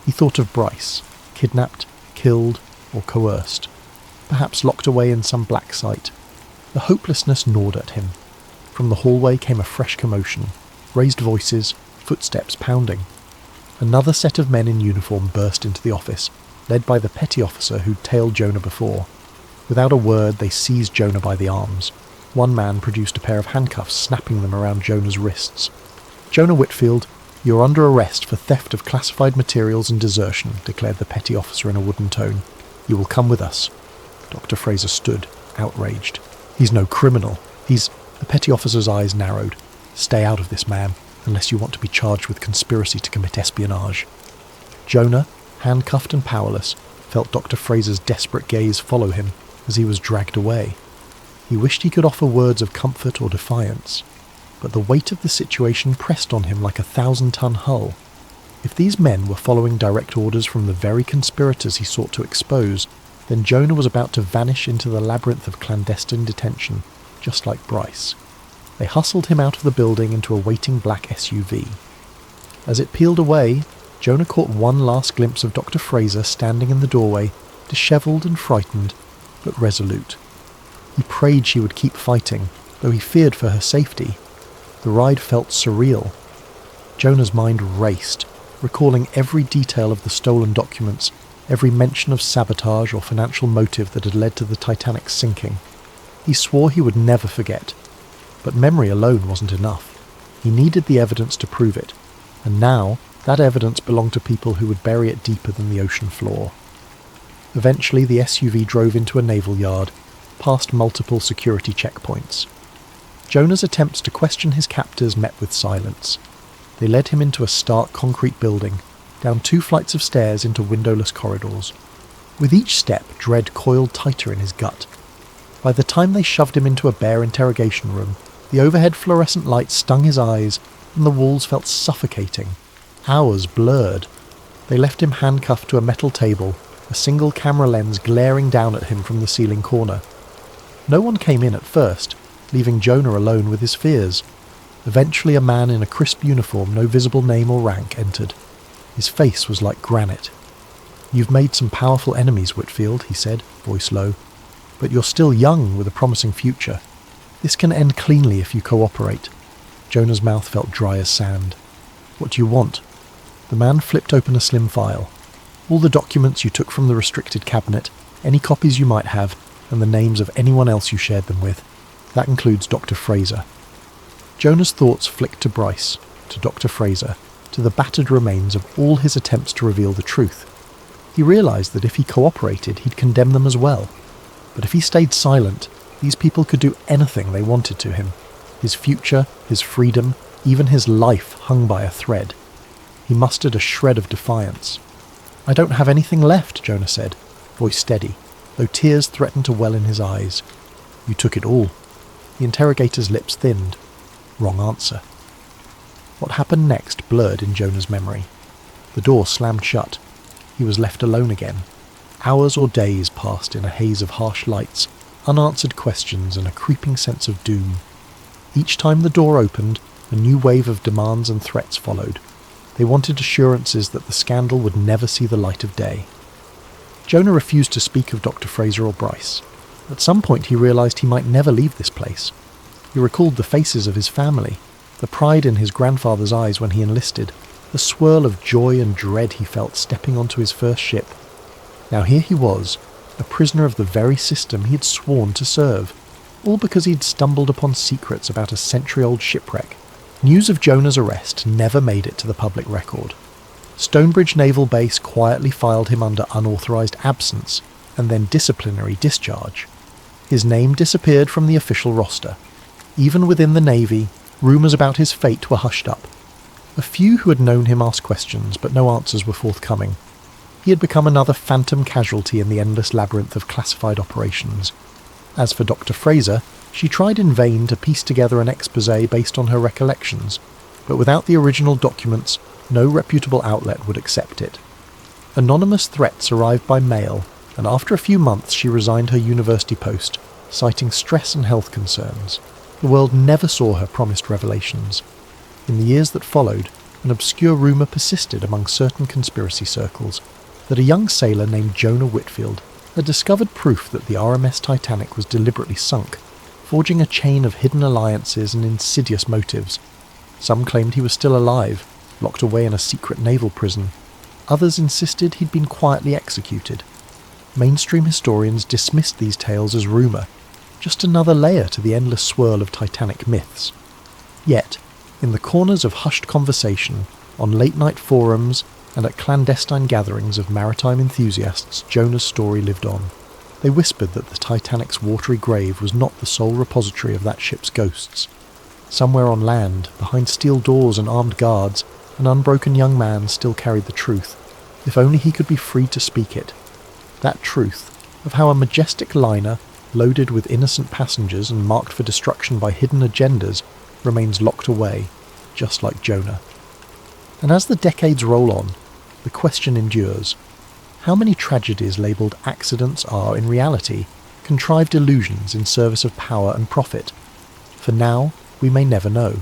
He thought of Bryce, kidnapped, killed, or coerced, perhaps locked away in some black site. The hopelessness gnawed at him. From the hallway came a fresh commotion, raised voices, footsteps pounding. Another set of men in uniform burst into the office, led by the petty officer who'd tailed Jonah before. Without a word, they seized Jonah by the arms. One man produced a pair of handcuffs, snapping them around Jonah's wrists. "Jonah Whitfield, you're under arrest for theft of classified materials and desertion," declared the petty officer in a wooden tone. "You will come with us." Dr. Fraser stood, outraged. "He's no criminal. He's—" The petty officer's eyes narrowed. "Stay out of this, ma'am, unless you want to be charged with conspiracy to commit espionage." Jonah, handcuffed and powerless, felt Dr. Fraser's desperate gaze follow him as he was dragged away. He wished he could offer words of comfort or defiance, but the weight of the situation pressed on him like a 1,000-ton hull. If these men were following direct orders from the very conspirators he sought to expose, then Jonah was about to vanish into the labyrinth of clandestine detention, just like Bryce. They hustled him out of the building into a waiting black SUV. As it peeled away, Jonah caught one last glimpse of Dr. Fraser standing in the doorway, dishevelled and frightened, but resolute. He prayed she would keep fighting, though he feared for her safety. The ride felt surreal. Jonah's mind raced, recalling every detail of the stolen documents, every mention of sabotage or financial motive that had led to the Titanic's sinking. He swore he would never forget. But memory alone wasn't enough. He needed the evidence to prove it, and now that evidence belonged to people who would bury it deeper than the ocean floor. Eventually the SUV drove into a naval yard, past multiple security checkpoints. Jonah's attempts to question his captors met with silence. They led him into a stark concrete building, down 2 flights of stairs into windowless corridors. With each step, dread coiled tighter in his gut. By the time they shoved him into a bare interrogation room, the overhead fluorescent light stung his eyes, and the walls felt suffocating. Hours blurred. They left him handcuffed to a metal table, a single camera lens glaring down at him from the ceiling corner. No one came in at first, leaving Jonah alone with his fears. Eventually a man in a crisp uniform, no visible name or rank, entered. His face was like granite. "You've made some powerful enemies, Whitfield," he said, voice low. "But you're still young with a promising future. This can end cleanly if you cooperate." Jonah's mouth felt dry as sand. "What do you want?" The man flipped open a slim file. "All the documents you took from the restricted cabinet, any copies you might have, and the names of anyone else you shared them with. That includes Dr. Fraser." Jonah's thoughts flicked to Bryce, to Dr. Fraser, to the battered remains of all his attempts to reveal the truth. He realised that if he cooperated, he'd condemn them as well. But if he stayed silent, these people could do anything they wanted to him. His future, his freedom, even his life hung by a thread. He mustered a shred of defiance. "I don't have anything left," Jonah said, voice steady, though tears threatened to well in his eyes. "You took it all." The interrogator's lips thinned. Wrong answer. What happened next blurred in Jonah's memory. The door slammed shut. He was left alone again. Hours or days passed in a haze of harsh lights, unanswered questions and a creeping sense of doom. Each time the door opened, a new wave of demands and threats followed. They wanted assurances that the scandal would never see the light of day. Jonah refused to speak of Dr. Fraser or Bryce. At some point he realised he might never leave this place. He recalled the faces of his family, the pride in his grandfather's eyes when he enlisted, the swirl of joy and dread he felt stepping onto his first ship. Now here he was, a prisoner of the very system he had sworn to serve, all because he'd stumbled upon secrets about a century-old shipwreck. News of Jonah's arrest never made it to the public record. Stonebridge Naval Base quietly filed him under unauthorised absence, and then disciplinary discharge. His name disappeared from the official roster. Even within the Navy, rumours about his fate were hushed up. A few who had known him asked questions, but no answers were forthcoming. He had become another phantom casualty in the endless labyrinth of classified operations. As for Dr. Fraser, she tried in vain to piece together an exposé based on her recollections, but without the original documents, no reputable outlet would accept it. Anonymous threats arrived by mail, and after a few months she resigned her university post, citing stress and health concerns. The world never saw her promised revelations. In the years that followed, an obscure rumour persisted among certain conspiracy circles that a young sailor named Jonah Whitfield had discovered proof that the RMS Titanic was deliberately sunk, forging a chain of hidden alliances and insidious motives. Some claimed he was still alive, locked away in a secret naval prison. Others insisted he'd been quietly executed. Mainstream historians dismissed these tales as rumour, just another layer to the endless swirl of Titanic myths. Yet, in the corners of hushed conversation, on late-night forums, and at clandestine gatherings of maritime enthusiasts, Jonah's story lived on. They whispered that the Titanic's watery grave was not the sole repository of that ship's ghosts. Somewhere on land, behind steel doors and armed guards, an unbroken young man still carried the truth, if only he could be freed to speak it. That truth, of how a majestic liner, loaded with innocent passengers and marked for destruction by hidden agendas, remains locked away, just like Jonah. And as the decades roll on, the question endures. How many tragedies labelled accidents are, in reality, contrived illusions in service of power and profit? For now, we may never know.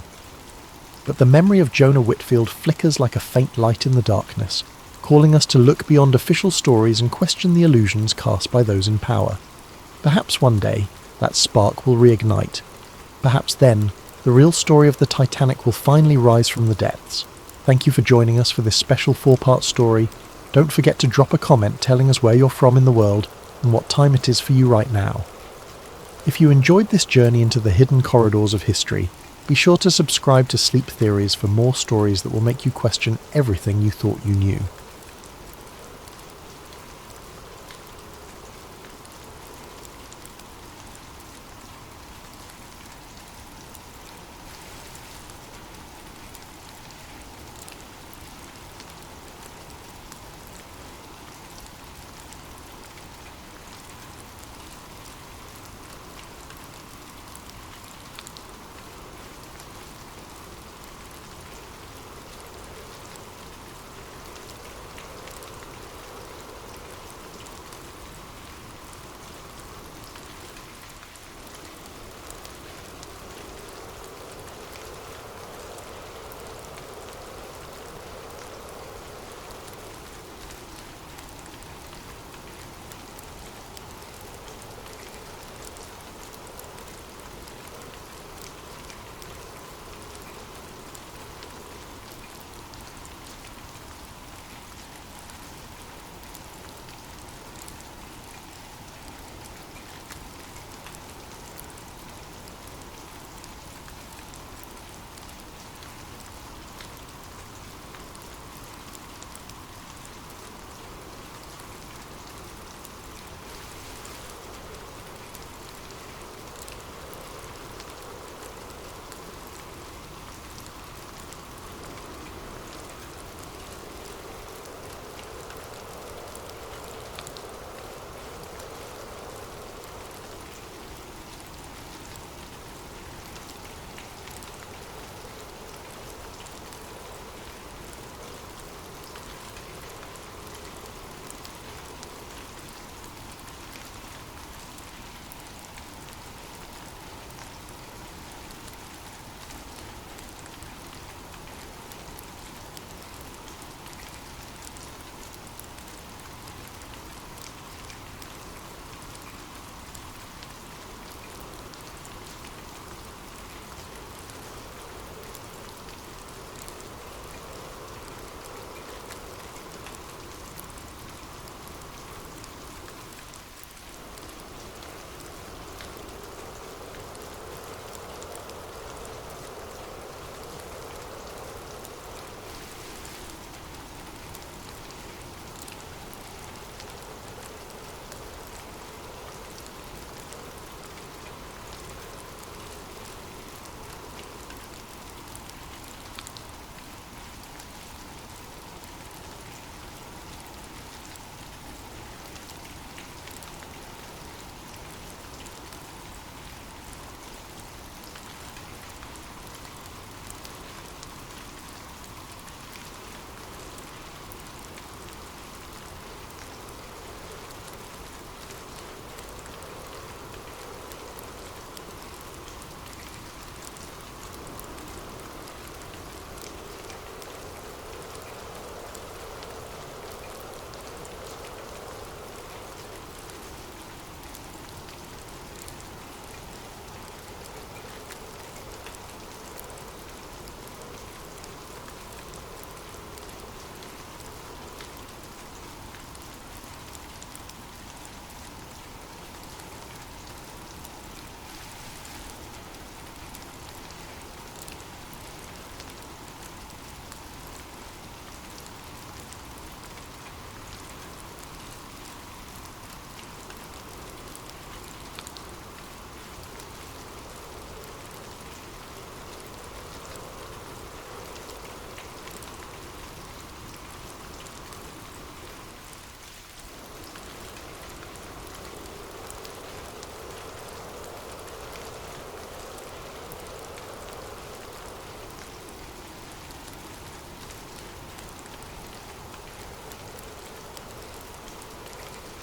But the memory of Jonah Whitfield flickers like a faint light in the darkness, calling us to look beyond official stories and question the illusions cast by those in power. Perhaps one day, that spark will reignite. Perhaps then, the real story of the Titanic will finally rise from the depths. Thank you for joining us for this special 4-part story. Don't forget to drop a comment telling us where you're from in the world and what time it is for you right now. If you enjoyed this journey into the hidden corridors of history, be sure to subscribe to Sleep Theories for more stories that will make you question everything you thought you knew.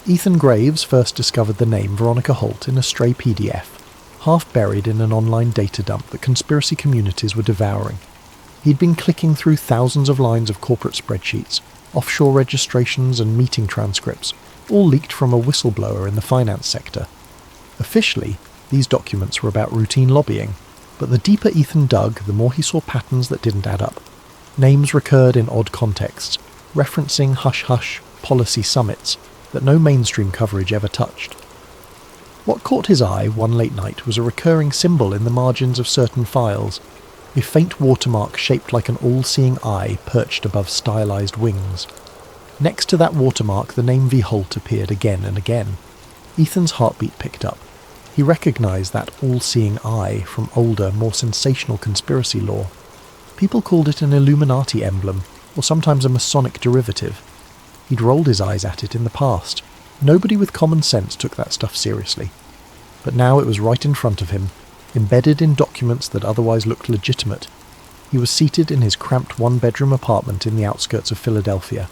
Ethan Graves first discovered the name Veronica Holt in a stray PDF, half buried in an online data dump that conspiracy communities were devouring. He'd been clicking through thousands of lines of corporate spreadsheets, offshore registrations and meeting transcripts, all leaked from a whistleblower in the finance sector. Officially, these documents were about routine lobbying, but the deeper Ethan dug, the more he saw patterns that didn't add up. Names recurred in odd contexts, referencing hush-hush policy summits that no mainstream coverage ever touched. What caught his eye one late night was a recurring symbol in the margins of certain files, a faint watermark shaped like an all-seeing eye perched above stylized wings. Next to that watermark, the name V. Holt appeared again and again. Ethan's heartbeat picked up. He recognized that all-seeing eye from older, more sensational conspiracy lore. People called it an Illuminati emblem, or sometimes a Masonic derivative. He'd rolled his eyes at it in the past. Nobody with common sense took that stuff seriously. But now it was right in front of him, embedded in documents that otherwise looked legitimate. He was seated in his cramped one-bedroom apartment in the outskirts of Philadelphia.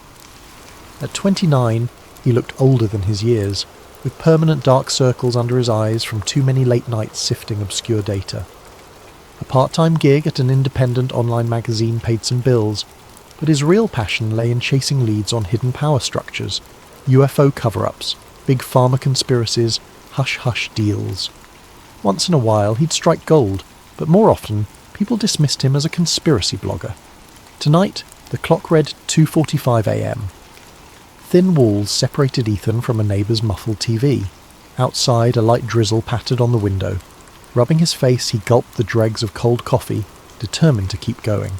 At 29, he looked older than his years, with permanent dark circles under his eyes from too many late nights sifting obscure data. A part-time gig at an independent online magazine paid some bills, but his real passion lay in chasing leads on hidden power structures, UFO cover-ups, big pharma conspiracies, hush-hush deals. Once in a while he'd strike gold, but more often people dismissed him as a conspiracy blogger. Tonight, the clock read 2:45 a.m. Thin walls separated Ethan from a neighbour's muffled TV. Outside, a light drizzle pattered on the window. Rubbing his face, he gulped the dregs of cold coffee, determined to keep going.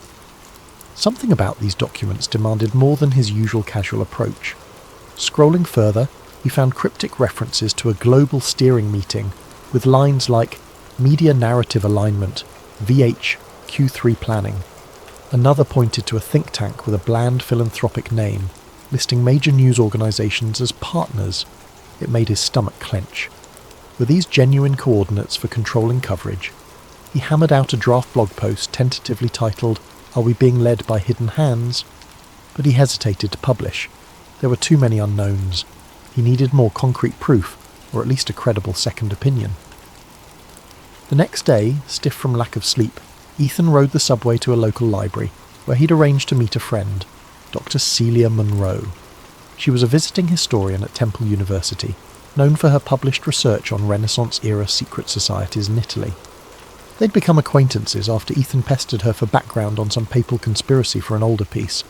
Something about these documents demanded more than his usual casual approach. Scrolling further, he found cryptic references to a global steering meeting, with lines like Media Narrative Alignment, VH, Q3 Planning. Another pointed to a think tank with a bland philanthropic name, listing major news organisations as partners. It made his stomach clench. Were these genuine coordinates for controlling coverage? He hammered out a draft blog post tentatively titled, "Are we being led by hidden hands?" But he hesitated to publish. There were too many unknowns. He needed more concrete proof, or at least a credible second opinion. The next day, stiff from lack of sleep, Ethan rode the subway to a local library, where he'd arranged to meet a friend, Dr. Celia Monroe. She was a visiting historian at Temple University, known for her published research on Renaissance-era secret societies in Italy. They'd become acquaintances after Ethan pestered her for background on some papal conspiracy for an older piece.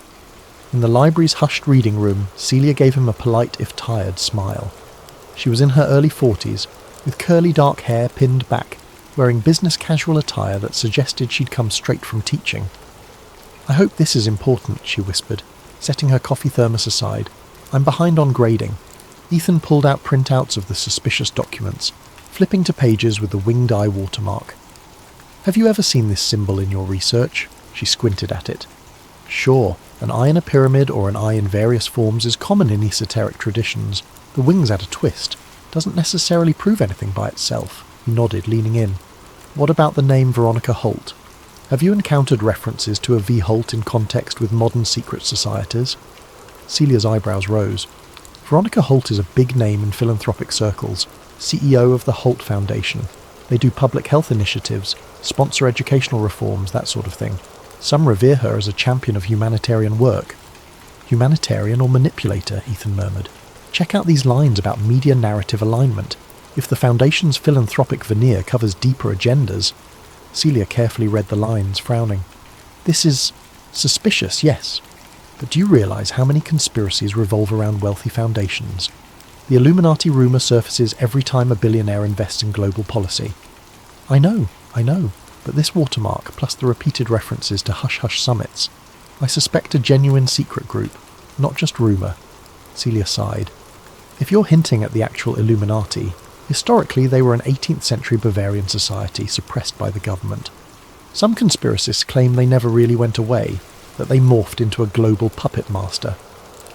In the library's hushed reading room, Celia gave him a polite, if tired, smile. She was in her early 40s, with curly dark hair pinned back, wearing business casual attire that suggested she'd come straight from teaching. "I hope this is important," she whispered, setting her coffee thermos aside. "I'm behind on grading." Ethan pulled out printouts of the suspicious documents, flipping to pages with the winged eye watermark. "Have you ever seen this symbol in your research?" She squinted at it. "Sure, an eye in a pyramid or an eye in various forms is common in esoteric traditions. The wings add a twist. Doesn't necessarily prove anything by itself." He nodded, leaning in. "What about the name Veronica Holt? Have you encountered references to a V. Holt in context with modern secret societies?" Celia's eyebrows rose. Veronica Holt is a big name in philanthropic circles, CEO of the Holt Foundation. They do public health initiatives, sponsor educational reforms, that sort of thing. Some revere her as a champion of humanitarian work. "Humanitarian or manipulator?" Ethan murmured. "Check out these lines about media narrative alignment. If the Foundation's philanthropic veneer covers deeper agendas..." Celia carefully read the lines, frowning. "This is suspicious, yes. But do you realise how many conspiracies revolve around wealthy foundations? The Illuminati rumour surfaces every time a billionaire invests in global policy." I know, but this watermark, plus the repeated references to hush-hush summits, I suspect a genuine secret group, not just rumour." Celia sighed. "If you're hinting at the actual Illuminati, historically they were an 18th century Bavarian society suppressed by the government. Some conspiracists claim they never really went away, that they morphed into a global puppet master.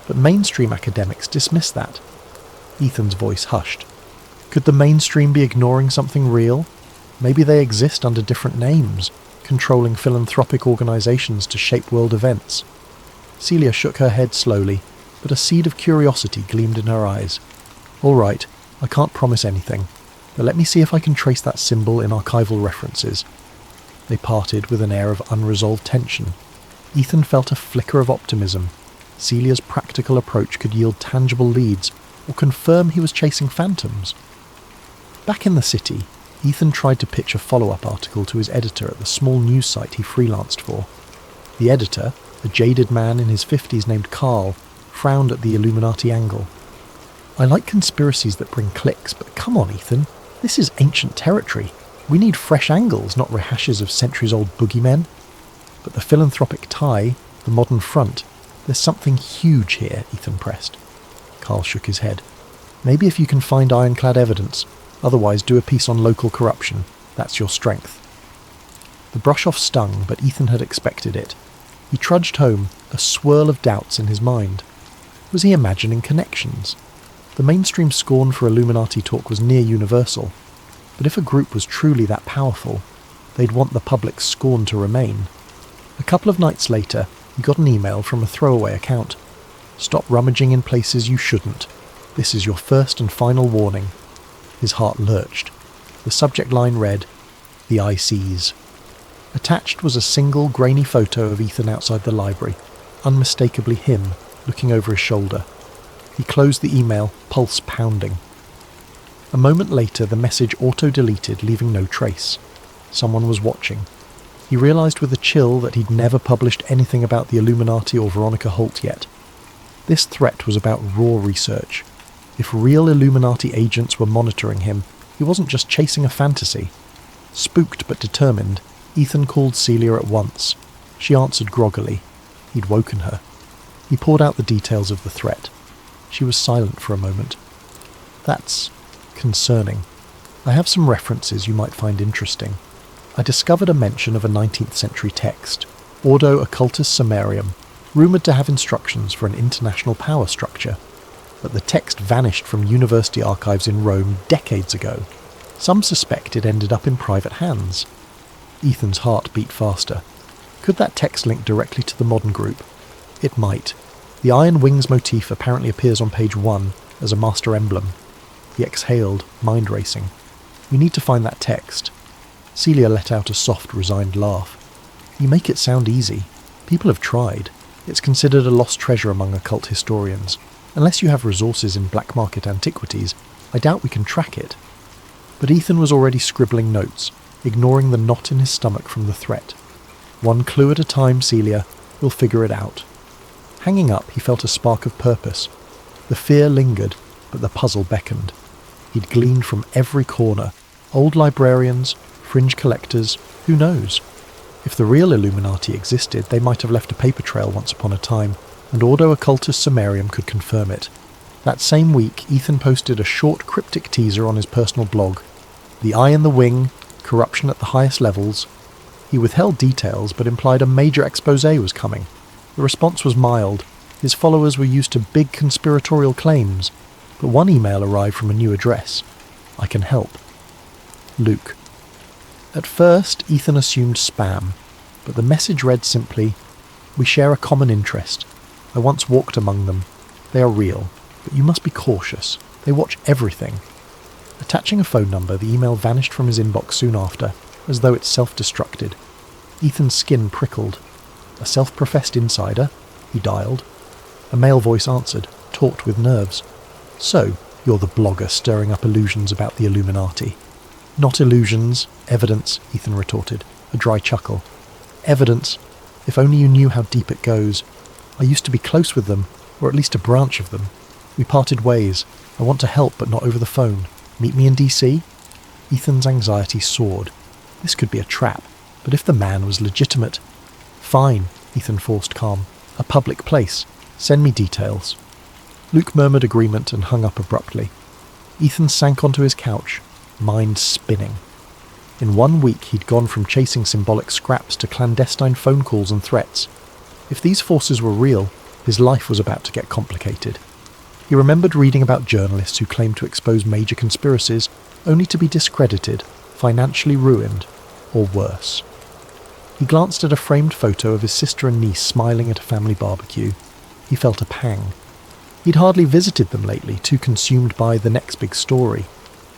But mainstream academics dismiss that." Ethan's voice hushed. Could the mainstream be ignoring something real? Maybe they exist under different names, controlling philanthropic organisations to shape world events. Celia shook her head slowly, but a seed of curiosity gleamed in her eyes. All right, I can't promise anything, but let me see if I can trace that symbol in archival references. They parted with an air of unresolved tension. Ethan felt a flicker of optimism. Celia's practical approach could yield tangible leads, or confirm he was chasing phantoms. Back in the city, Ethan tried to pitch a follow-up article to his editor at the small news site he freelanced for. The editor, a jaded man in his 50s named Carl, frowned at the Illuminati angle. "I like conspiracies that bring clicks, but come on, Ethan, this is ancient territory. We need fresh angles, not rehashes of centuries-old boogeymen." But the philanthropic tie, the modern front, there's something huge here, Ethan pressed. Carl shook his head. "Maybe if you can find ironclad evidence, otherwise do a piece on local corruption. That's your strength." The brush-off stung, but Ethan had expected it. He trudged home, a swirl of doubts in his mind. Was he imagining connections? The mainstream scorn for Illuminati talk was near universal, but if a group was truly that powerful, they'd want the public's scorn to remain. A couple of nights later, he got an email from a throwaway account. "Stop rummaging in places you shouldn't. This is your first and final warning." His heart lurched. The subject line read, "The ICs." Attached was a single, grainy photo of Ethan outside the library, unmistakably him, looking over his shoulder. He closed the email, pulse pounding. A moment later, the message auto-deleted, leaving no trace. Someone was watching. He realised with a chill that he'd never published anything about the Illuminati or Veronica Holt yet. This threat was about raw research. If real Illuminati agents were monitoring him, he wasn't just chasing a fantasy. Spooked but determined, Ethan called Celia at once. She answered groggily. He'd woken her. He poured out the details of the threat. She was silent for a moment. "That's concerning. I have some references you might find interesting. I discovered a mention of a 19th century text, Ordo Occultus Sumerium, rumoured to have instructions for an international power structure. But the text vanished from university archives in Rome decades ago. Some suspect it ended up in private hands." Ethan's heart beat faster. Could that text link directly to the modern group? It might. The Iron Wings motif apparently appears on page 1 as a master emblem. He exhaled, mind racing. "We need to find that text." Celia let out a soft, resigned laugh. "You make it sound easy. People have tried. It's considered a lost treasure among occult historians. Unless you have resources in black market antiquities, I doubt we can track it." But Ethan was already scribbling notes, ignoring the knot in his stomach from the threat. "One clue at a time, Celia. We'll figure it out." Hanging up, he felt a spark of purpose. The fear lingered, but the puzzle beckoned. He'd gleaned from every corner. Old librarians, fringe collectors, who knows? If the real Illuminati existed, they might have left a paper trail once upon a time, and Ordo Occultus Sumerium could confirm it. That same week, Ethan posted a short cryptic teaser on his personal blog. The Eye in the Wing, corruption at the highest levels. He withheld details, but implied a major exposé was coming. The response was mild. His followers were used to big conspiratorial claims, but one email arrived from a new address. "I can help. Luke." At first, Ethan assumed spam, but the message read simply, "We share a common interest. I once walked among them. They are real, but you must be cautious. They watch everything." Attaching a phone number, the email vanished from his inbox soon after, as though it self-destructed. Ethan's skin prickled. A self-professed insider? He dialed. A male voice answered, taut with nerves. "So, you're the blogger stirring up illusions about the Illuminati." "Not illusions, evidence," Ethan retorted, a dry chuckle. "Evidence. If only you knew how deep it goes. I used to be close with them, or at least a branch of them. We parted ways. I want to help, but not over the phone. Meet me in DC?" Ethan's anxiety soared. This could be a trap, but if the man was legitimate... "Fine," Ethan forced calm. "A public place. Send me details." Luke murmured agreement and hung up abruptly. Ethan sank onto his couch, mind spinning. In 1 week he'd gone from chasing symbolic scraps to clandestine phone calls and threats. If these forces were real, his life was about to get complicated. He remembered reading about journalists who claimed to expose major conspiracies, only to be discredited, financially ruined, or worse. He glanced at a framed photo of his sister and niece smiling at a family barbecue. He felt a pang. He'd hardly visited them lately, too consumed by the next big story.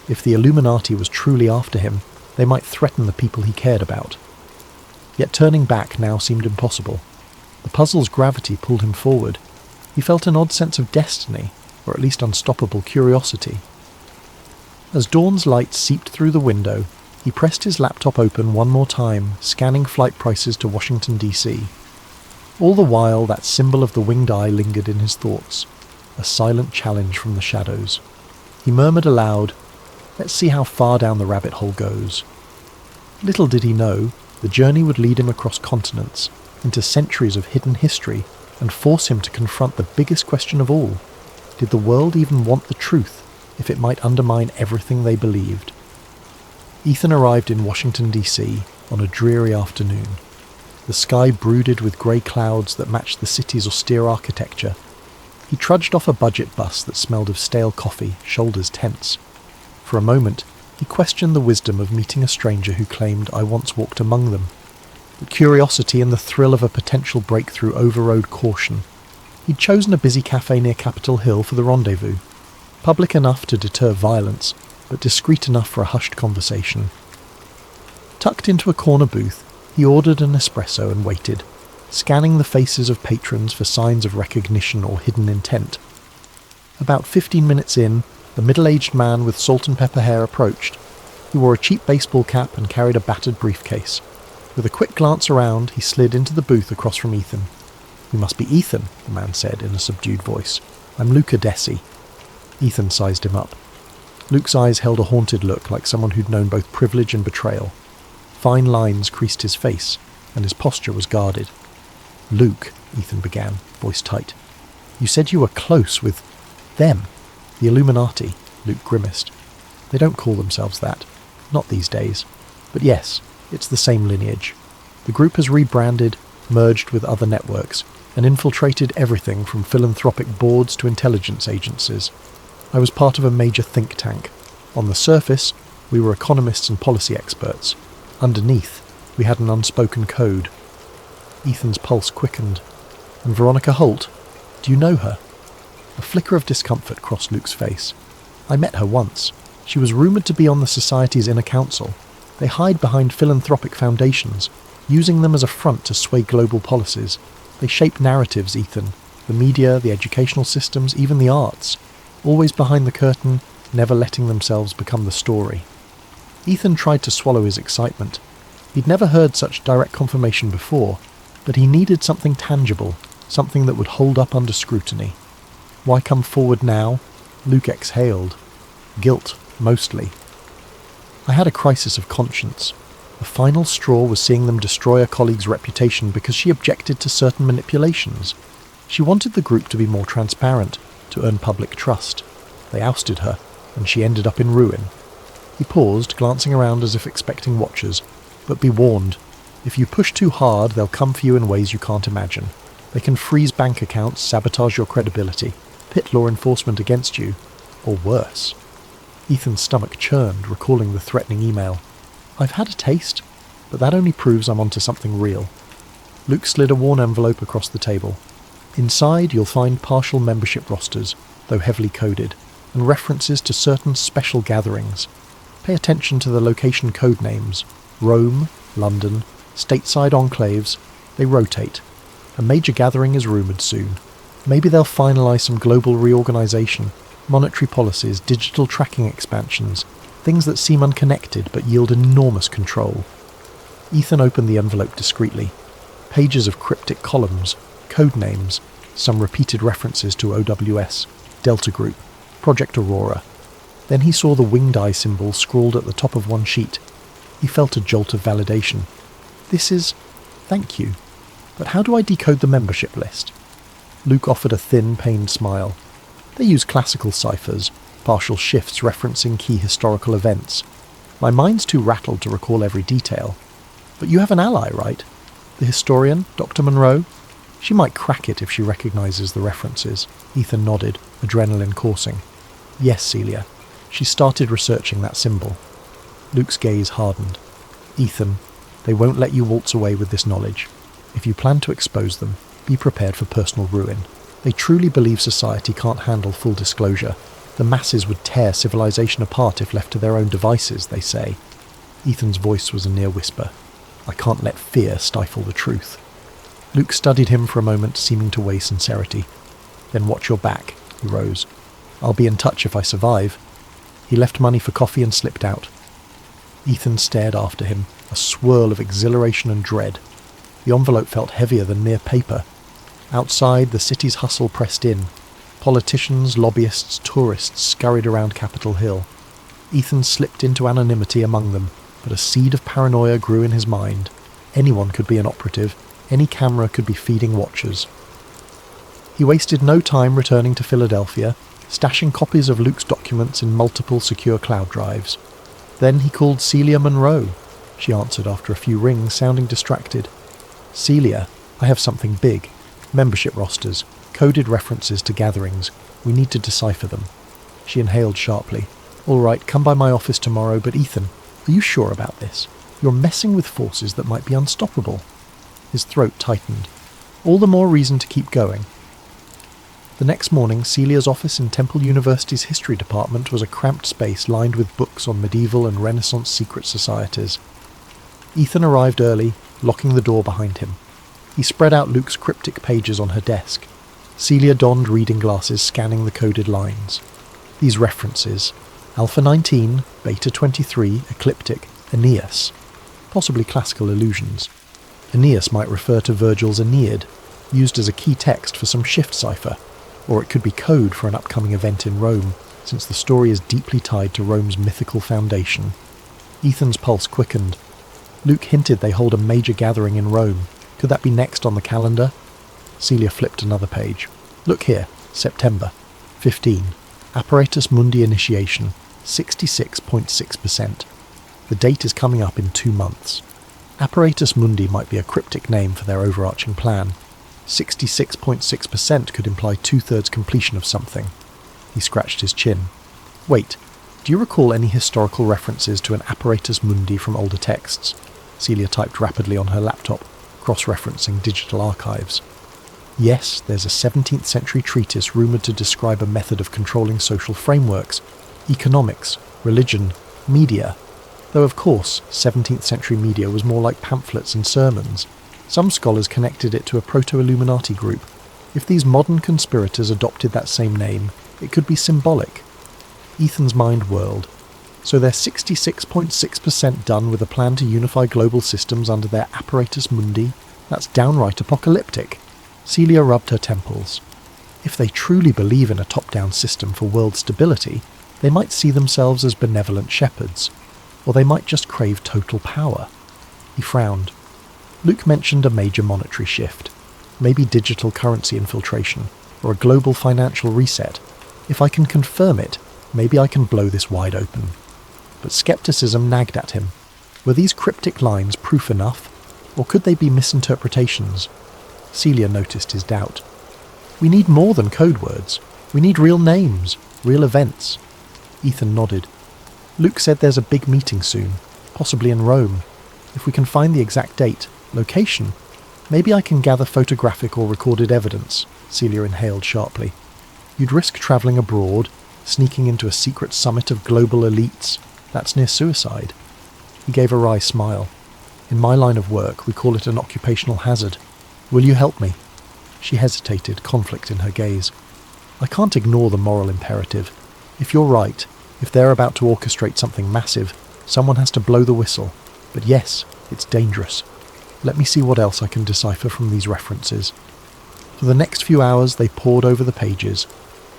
If the Illuminati was truly after him, they might threaten the people he cared about. Yet turning back now seemed impossible. The puzzle's gravity pulled him forward. He felt an odd sense of destiny, or at least unstoppable curiosity. As dawn's light seeped through the window, he pressed his laptop open one more time, scanning flight prices to Washington, D.C. All the while, that symbol of the winged eye lingered in his thoughts, a silent challenge from the shadows. He murmured aloud, "Let's see how far down the rabbit hole goes." Little did he know, the journey would lead him across continents, into centuries of hidden history, and force him to confront the biggest question of all. Did the world even want the truth, if it might undermine everything they believed? Ethan arrived in Washington, D.C. on a dreary afternoon. The sky brooded with grey clouds that matched the city's austere architecture. He trudged off a budget bus that smelled of stale coffee, shoulders tense. For a moment, he questioned the wisdom of meeting a stranger who claimed, "I once walked among them." But curiosity and the thrill of a potential breakthrough overrode caution. He'd chosen a busy cafe near Capitol Hill for the rendezvous, public enough to deter violence, but discreet enough for a hushed conversation. Tucked into a corner booth, he ordered an espresso and waited, scanning the faces of patrons for signs of recognition or hidden intent. About 15 minutes in, the middle-aged man with salt and pepper hair approached. He wore a cheap baseball cap and carried a battered briefcase. With a quick glance around, he slid into the booth across from Ethan. "You must be Ethan," the man said in a subdued voice. "I'm Luca Desi." Ethan sized him up. Luke's eyes held a haunted look, like someone who'd known both privilege and betrayal. Fine lines creased his face, and his posture was guarded. "Luke," Ethan began, voice tight. "You said you were close with them. The Illuminati," Luke grimaced. "They don't call themselves that. Not these days. But yes, it's the same lineage. The group has rebranded, merged with other networks, and infiltrated everything from philanthropic boards to intelligence agencies. I was part of a major think tank. On the surface, we were economists and policy experts. Underneath, we had an unspoken code." Ethan's pulse quickened. "And Veronica Holt? Do you know her?" A flicker of discomfort crossed Luke's face. "I met her once. She was rumoured to be on the Society's inner council. They hide behind philanthropic foundations, using them as a front to sway global policies. They shape narratives, Ethan. The media, the educational systems, even the arts. Always behind the curtain, never letting themselves become the story." Ethan tried to swallow his excitement. He'd never heard such direct confirmation before, but he needed something tangible, something that would hold up under scrutiny. Why come forward now? Luke exhaled. Guilt, mostly. "I had a crisis of conscience. The final straw was seeing them destroy a colleague's reputation because she objected to certain manipulations. She wanted the group to be more transparent, to earn public trust. They ousted her, and she ended up in ruin." He paused, glancing around as if expecting watchers. "But be warned, if you push too hard, they'll come for you in ways you can't imagine. They can freeze bank accounts, sabotage your credibility, pit law enforcement against you, or worse." Ethan's stomach churned, recalling the threatening email. "I've had a taste, but that only proves I'm onto something real." Luke slid a worn envelope across the table. "Inside, you'll find partial membership rosters, though heavily coded, and references to certain special gatherings. Pay attention to the location code names. Rome, London, stateside enclaves. They rotate. A major gathering is rumoured soon. Maybe they'll finalise some global reorganisation, monetary policies, digital tracking expansions, things that seem unconnected but yield enormous control." Ethan opened the envelope discreetly. Pages of cryptic columns, code names, some repeated references to OWS, Delta Group, Project Aurora. Then he saw the winged eye symbol scrawled at the top of one sheet. He felt a jolt of validation. "This is... thank you. But how do I decode the membership list?" Luke offered a thin, pained smile. "They use classical ciphers, partial shifts referencing key historical events. My mind's too rattled to recall every detail. But you have an ally, right? The historian, Dr. Monroe? She might crack it if she recognises the references." Ethan nodded, adrenaline coursing. "Yes, Celia. She started researching that symbol." Luke's gaze hardened. "Ethan, they won't let you waltz away with this knowledge. If you plan to expose them, be prepared for personal ruin. They truly believe society can't handle full disclosure. The masses would tear civilization apart if left to their own devices, they say. Ethan's voice was a near whisper. I can't let fear stifle the truth. Luke studied him for a moment, seeming to weigh sincerity. Then watch your back, he rose. I'll be in touch if I survive. He left money for coffee and slipped out. Ethan stared after him, a swirl of exhilaration and dread. The envelope felt heavier than mere paper. Outside, the city's hustle pressed in. Politicians, lobbyists, tourists scurried around Capitol Hill. Ethan slipped into anonymity among them, but a seed of paranoia grew in his mind. Anyone could be an operative. Any camera could be feeding watchers. He wasted no time returning to Philadelphia, stashing copies of Luke's documents in multiple secure cloud drives. Then he called Celia Monroe. She answered after a few rings, sounding distracted. Celia, I have something big. Membership rosters, coded references to gatherings. We need to decipher them. She inhaled sharply. All right, come by my office tomorrow, but Ethan, are you sure about this? You're messing with forces that might be unstoppable. His throat tightened. All the more reason to keep going. The next morning, Celia's office in Temple University's history department was a cramped space lined with books on medieval and Renaissance secret societies. Ethan arrived early, locking the door behind him. He spread out Luke's cryptic pages on her desk. Celia donned reading glasses, scanning the coded lines. These references: Alpha 19, Beta 23, Ecliptic, Aeneas. Possibly classical allusions. Aeneas might refer to Virgil's Aeneid, used as a key text for some shift cipher, or it could be code for an upcoming event in Rome, since the story is deeply tied to Rome's mythical foundation. Ethan's pulse quickened. Luke hinted they hold a major gathering in Rome. Could that be next on the calendar? Celia flipped another page. Look here, September 15. Apparatus Mundi initiation, 66.6%. The date is coming up in 2 months. Apparatus Mundi might be a cryptic name for their overarching plan. 66.6% could imply 2/3 completion of something. He scratched his chin. Wait, do you recall any historical references to an Apparatus Mundi from older texts? Celia typed rapidly on her laptop, cross-referencing digital archives. Yes, there's a 17th century treatise rumoured to describe a method of controlling social frameworks, economics, religion, media. Though of course, 17th century media was more like pamphlets and sermons. Some scholars connected it to a proto-Illuminati group. If these modern conspirators adopted that same name, it could be symbolic. Ethan's mind whirled. So they're 66.6% done with a plan to unify global systems under their Apparatus Mundi? That's downright apocalyptic. Celia rubbed her temples. If they truly believe in a top-down system for world stability, they might see themselves as benevolent shepherds, or they might just crave total power. He frowned. Luke mentioned a major monetary shift, maybe digital currency infiltration, or a global financial reset. If I can confirm it, maybe I can blow this wide open. But skepticism nagged at him. Were these cryptic lines proof enough, or could they be misinterpretations? Celia noticed his doubt. We need more than code words. We need real names, real events. Ethan nodded. Luke said there's a big meeting soon, possibly in Rome. If we can find the exact date, location, maybe I can gather photographic or recorded evidence. Celia inhaled sharply. You'd risk travelling abroad, sneaking into a secret summit of global elites. That's near suicide. He gave a wry smile. In my line of work, we call it an occupational hazard. Will you help me? She hesitated, conflict in her gaze. I can't ignore the moral imperative. If you're right, if they're about to orchestrate something massive, someone has to blow the whistle. But yes, it's dangerous. Let me see what else I can decipher from these references. For the next few hours they pored over the pages.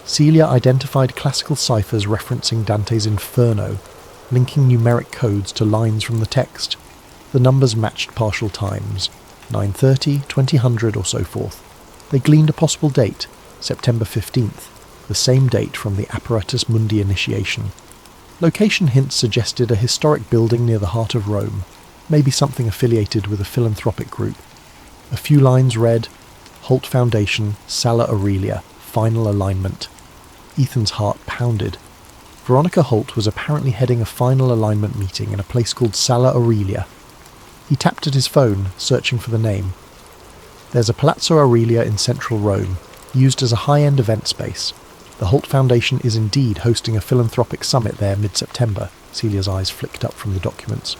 Celia identified classical ciphers referencing Dante's Inferno, linking numeric codes to lines from the text. The numbers matched partial times, 9:30, 2000 or so forth. They gleaned a possible date, September 15th, the same date from the Apparatus Mundi initiation. Location hints suggested a historic building near the heart of Rome, maybe something affiliated with a philanthropic group. A few lines read, Holt Foundation, Sala Aurelia, final alignment. Ethan's heart pounded. Veronica Holt was apparently heading a final alignment meeting in a place called Sala Aurelia. He tapped at his phone, searching for the name. There's a Palazzo Aurelia in central Rome. used as a high-end event space. The Holt Foundation is indeed hosting a philanthropic summit there mid-September. Celia's eyes flicked up from the documents.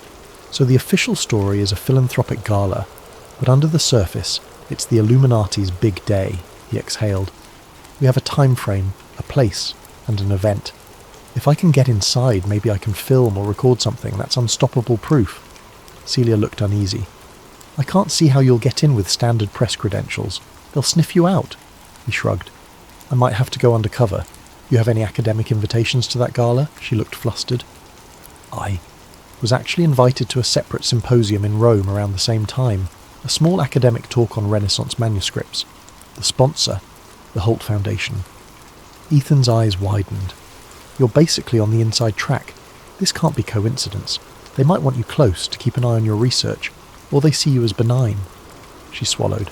So the official story is a philanthropic gala, but under the surface, it's the Illuminati's big day, he exhaled. We have a time frame, a place, and an event. If I can get inside, maybe I can film or record something. That's unstoppable proof. Celia looked uneasy. I can't see how you'll get in with standard press credentials. They'll sniff you out. He shrugged. I might have to go undercover. You have any academic invitations to that gala? She looked flustered. I was actually invited to a separate symposium in Rome around the same time. A small academic talk on Renaissance manuscripts. The sponsor, the Holt Foundation. Ethan's eyes widened. You're basically on the inside track. This can't be coincidence. They might want you close to keep an eye on your research, or they see you as benign. She swallowed.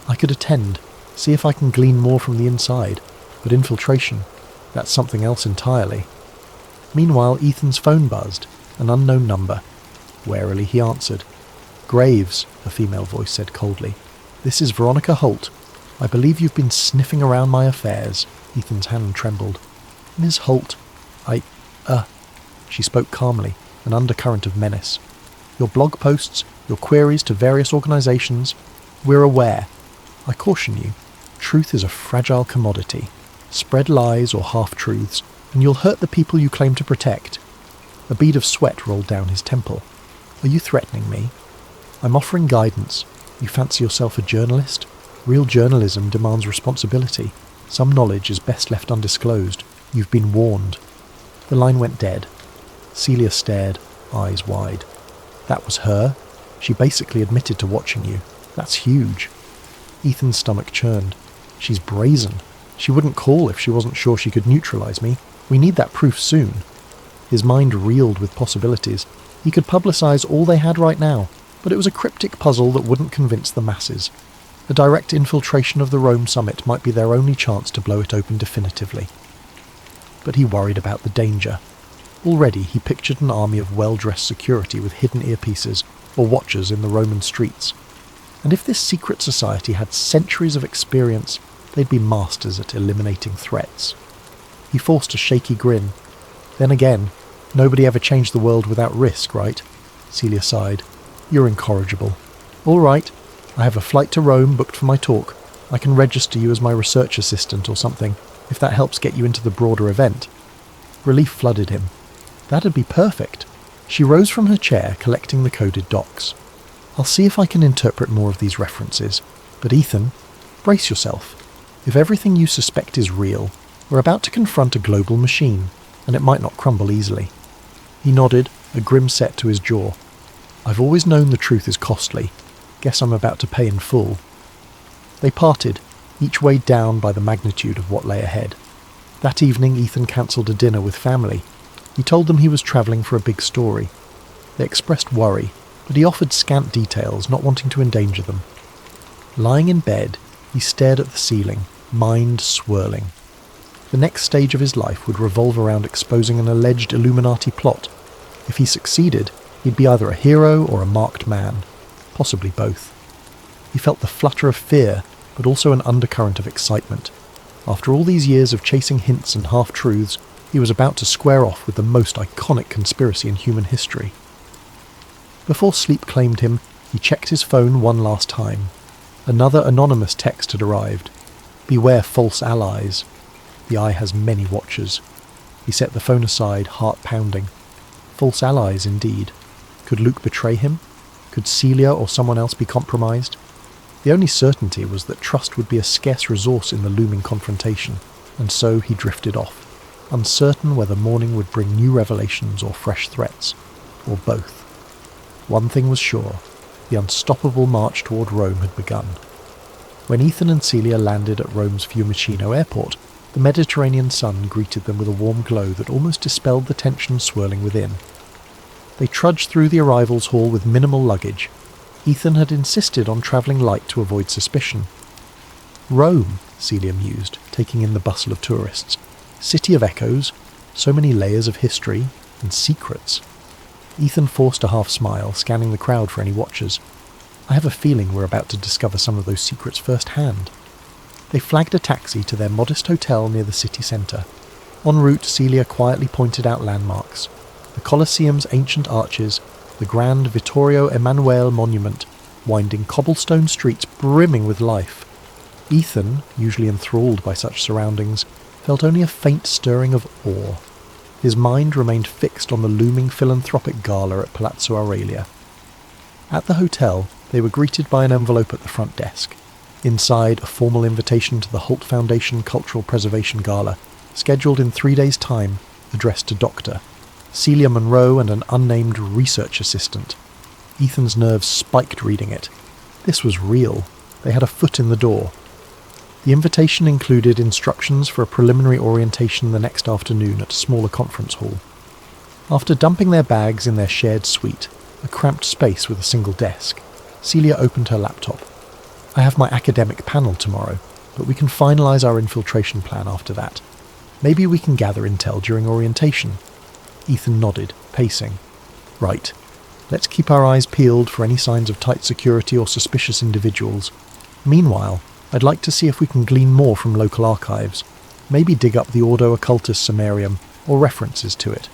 I could attend, see if I can glean more from the inside, but infiltration, that's something else entirely. Meanwhile, Ethan's phone buzzed, an unknown number. Warily he answered. Graves, a female voice said coldly. This is Veronica Holt. I believe you've been sniffing around my affairs. Ethan's hand trembled. Ms. Holt, She spoke calmly, an undercurrent of menace. Your blog posts, your queries to various organisations, we're aware. I caution you, truth is a fragile commodity. Spread lies or half-truths, and you'll hurt the people you claim to protect. A bead of sweat rolled down his temple. Are you threatening me? I'm offering guidance. You fancy yourself a journalist? Real journalism demands responsibility. Some knowledge is best left undisclosed. You've been warned. The line went dead. Celia stared, eyes wide. That was her? She basically admitted to watching you. That's huge. Ethan's stomach churned. She's brazen. She wouldn't call if she wasn't sure she could neutralise me. We need that proof soon. His mind reeled with possibilities. He could publicise all they had right now, but it was a cryptic puzzle that wouldn't convince the masses. A direct infiltration of the Rome summit might be their only chance to blow it open definitively. But he worried about the danger. Already he pictured an army of well-dressed security with hidden earpieces, or watchers in the Roman streets. And if this secret society had centuries of experience, they'd be masters at eliminating threats. He forced a shaky grin. Then again, nobody ever changed the world without risk, right? Celia sighed. You're incorrigible. All right, I have a flight to Rome booked for my talk. I can register you as my research assistant or something, if that helps get you into the broader event. Relief flooded him. That'd be perfect. She rose from her chair, collecting the coded docs. I'll see if I can interpret more of these references. But Ethan, brace yourself. If everything you suspect is real, we're about to confront a global machine, and it might not crumble easily. He nodded, a grim set to his jaw. I've always known the truth is costly. Guess I'm about to pay in full. They parted, each weighed down by the magnitude of what lay ahead. That evening Ethan cancelled a dinner with family. He told them he was travelling for a big story. They expressed worry, but he offered scant details, not wanting to endanger them. Lying in bed, he stared at the ceiling, mind swirling. The next stage of his life would revolve around exposing an alleged Illuminati plot. If he succeeded, he'd be either a hero or a marked man, possibly both. He felt the flutter of fear, but also an undercurrent of excitement. After all these years of chasing hints and half-truths, he was about to square off with the most iconic conspiracy in human history. Before sleep claimed him, he checked his phone one last time. Another anonymous text had arrived. Beware false allies. The eye has many watchers. He set the phone aside, heart pounding. False allies, indeed. Could Luke betray him? Could Celia or someone else be compromised? The only certainty was that trust would be a scarce resource in the looming confrontation, and so he drifted off, uncertain whether morning would bring new revelations or fresh threats, or both. One thing was sure, the unstoppable march toward Rome had begun. When Ethan and Celia landed at Rome's Fiumicino airport, the Mediterranean sun greeted them with a warm glow that almost dispelled the tension swirling within. They trudged through the arrivals hall with minimal luggage. Ethan had insisted on travelling light to avoid suspicion. Rome, Celia mused, taking in the bustle of tourists. City of echoes, so many layers of history and secrets. Ethan forced a half-smile, scanning the crowd for any watchers. I have a feeling we're about to discover some of those secrets firsthand. They flagged a taxi to their modest hotel near the city centre. En route, Celia quietly pointed out landmarks. The Colosseum's ancient arches, the grand Vittorio Emanuele monument, winding cobblestone streets brimming with life. Ethan, usually enthralled by such surroundings, felt only a faint stirring of awe. His mind remained fixed on the looming philanthropic gala at Palazzo Aurelia. At the hotel, they were greeted by an envelope at the front desk. Inside, a formal invitation to the Holt Foundation Cultural Preservation Gala, scheduled in 3 days' time, addressed to Dr. Celia Monroe and an unnamed research assistant. Ethan's nerves spiked reading it. This was real. They had a foot in the door. The invitation included instructions for a preliminary orientation the next afternoon at a smaller conference hall. After dumping their bags in their shared suite, a cramped space with a single desk, Celia opened her laptop. I have my academic panel tomorrow, but we can finalise our infiltration plan after that. Maybe we can gather intel during orientation. Ethan nodded, pacing. Right. Let's keep our eyes peeled for any signs of tight security or suspicious individuals. Meanwhile, I'd like to see if we can glean more from local archives. Maybe dig up the Ordo Occultus Summarium or references to it.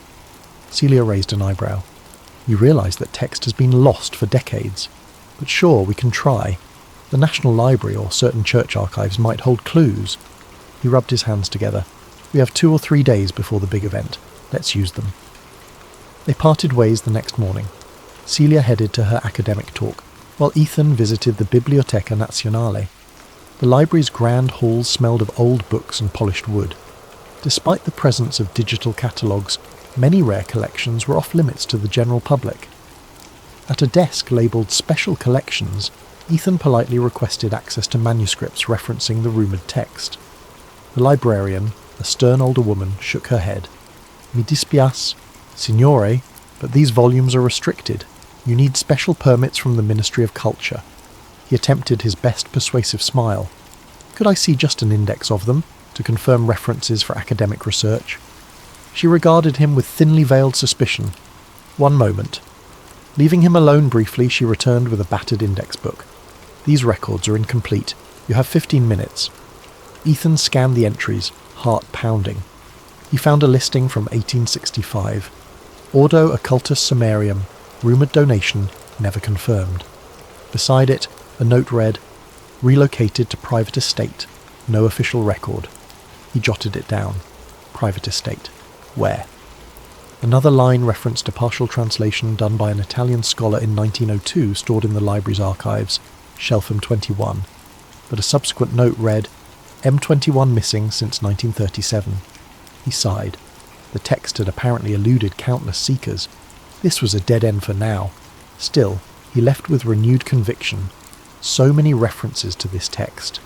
Celia raised an eyebrow. You realise that text has been lost for decades. But sure, we can try. The National Library or certain church archives might hold clues. He rubbed his hands together. We have 2 or 3 days before the big event. Let's use them. They parted ways the next morning. Celia headed to her academic talk, while Ethan visited the Biblioteca Nazionale. The library's grand halls smelled of old books and polished wood. Despite the presence of digital catalogues, many rare collections were off-limits to the general public. At a desk labelled Special Collections, Ethan politely requested access to manuscripts referencing the rumoured text. The librarian, a stern older woman, shook her head. Mi dispiace, signore, but these volumes are restricted. You need special permits from the Ministry of Culture. He attempted his best persuasive smile. Could I see just an index of them, to confirm references for academic research? She regarded him with thinly veiled suspicion. One moment. Leaving him alone briefly, she returned with a battered index book. These records are incomplete. You have 15 minutes. Ethan scanned the entries, heart pounding. He found a listing from 1865. Ordo Occultus Summarium, rumoured donation, never confirmed. Beside it, a note read, relocated to private estate, no official record. He jotted it down. Private estate. Where? Another line referenced a partial translation done by an Italian scholar in 1902 stored in the library's archives, Shelf M21, but a subsequent note read, M21 missing since 1937. He sighed. The text had apparently eluded countless seekers. This was a dead end for now. Still, he left with renewed conviction. So many references to this text.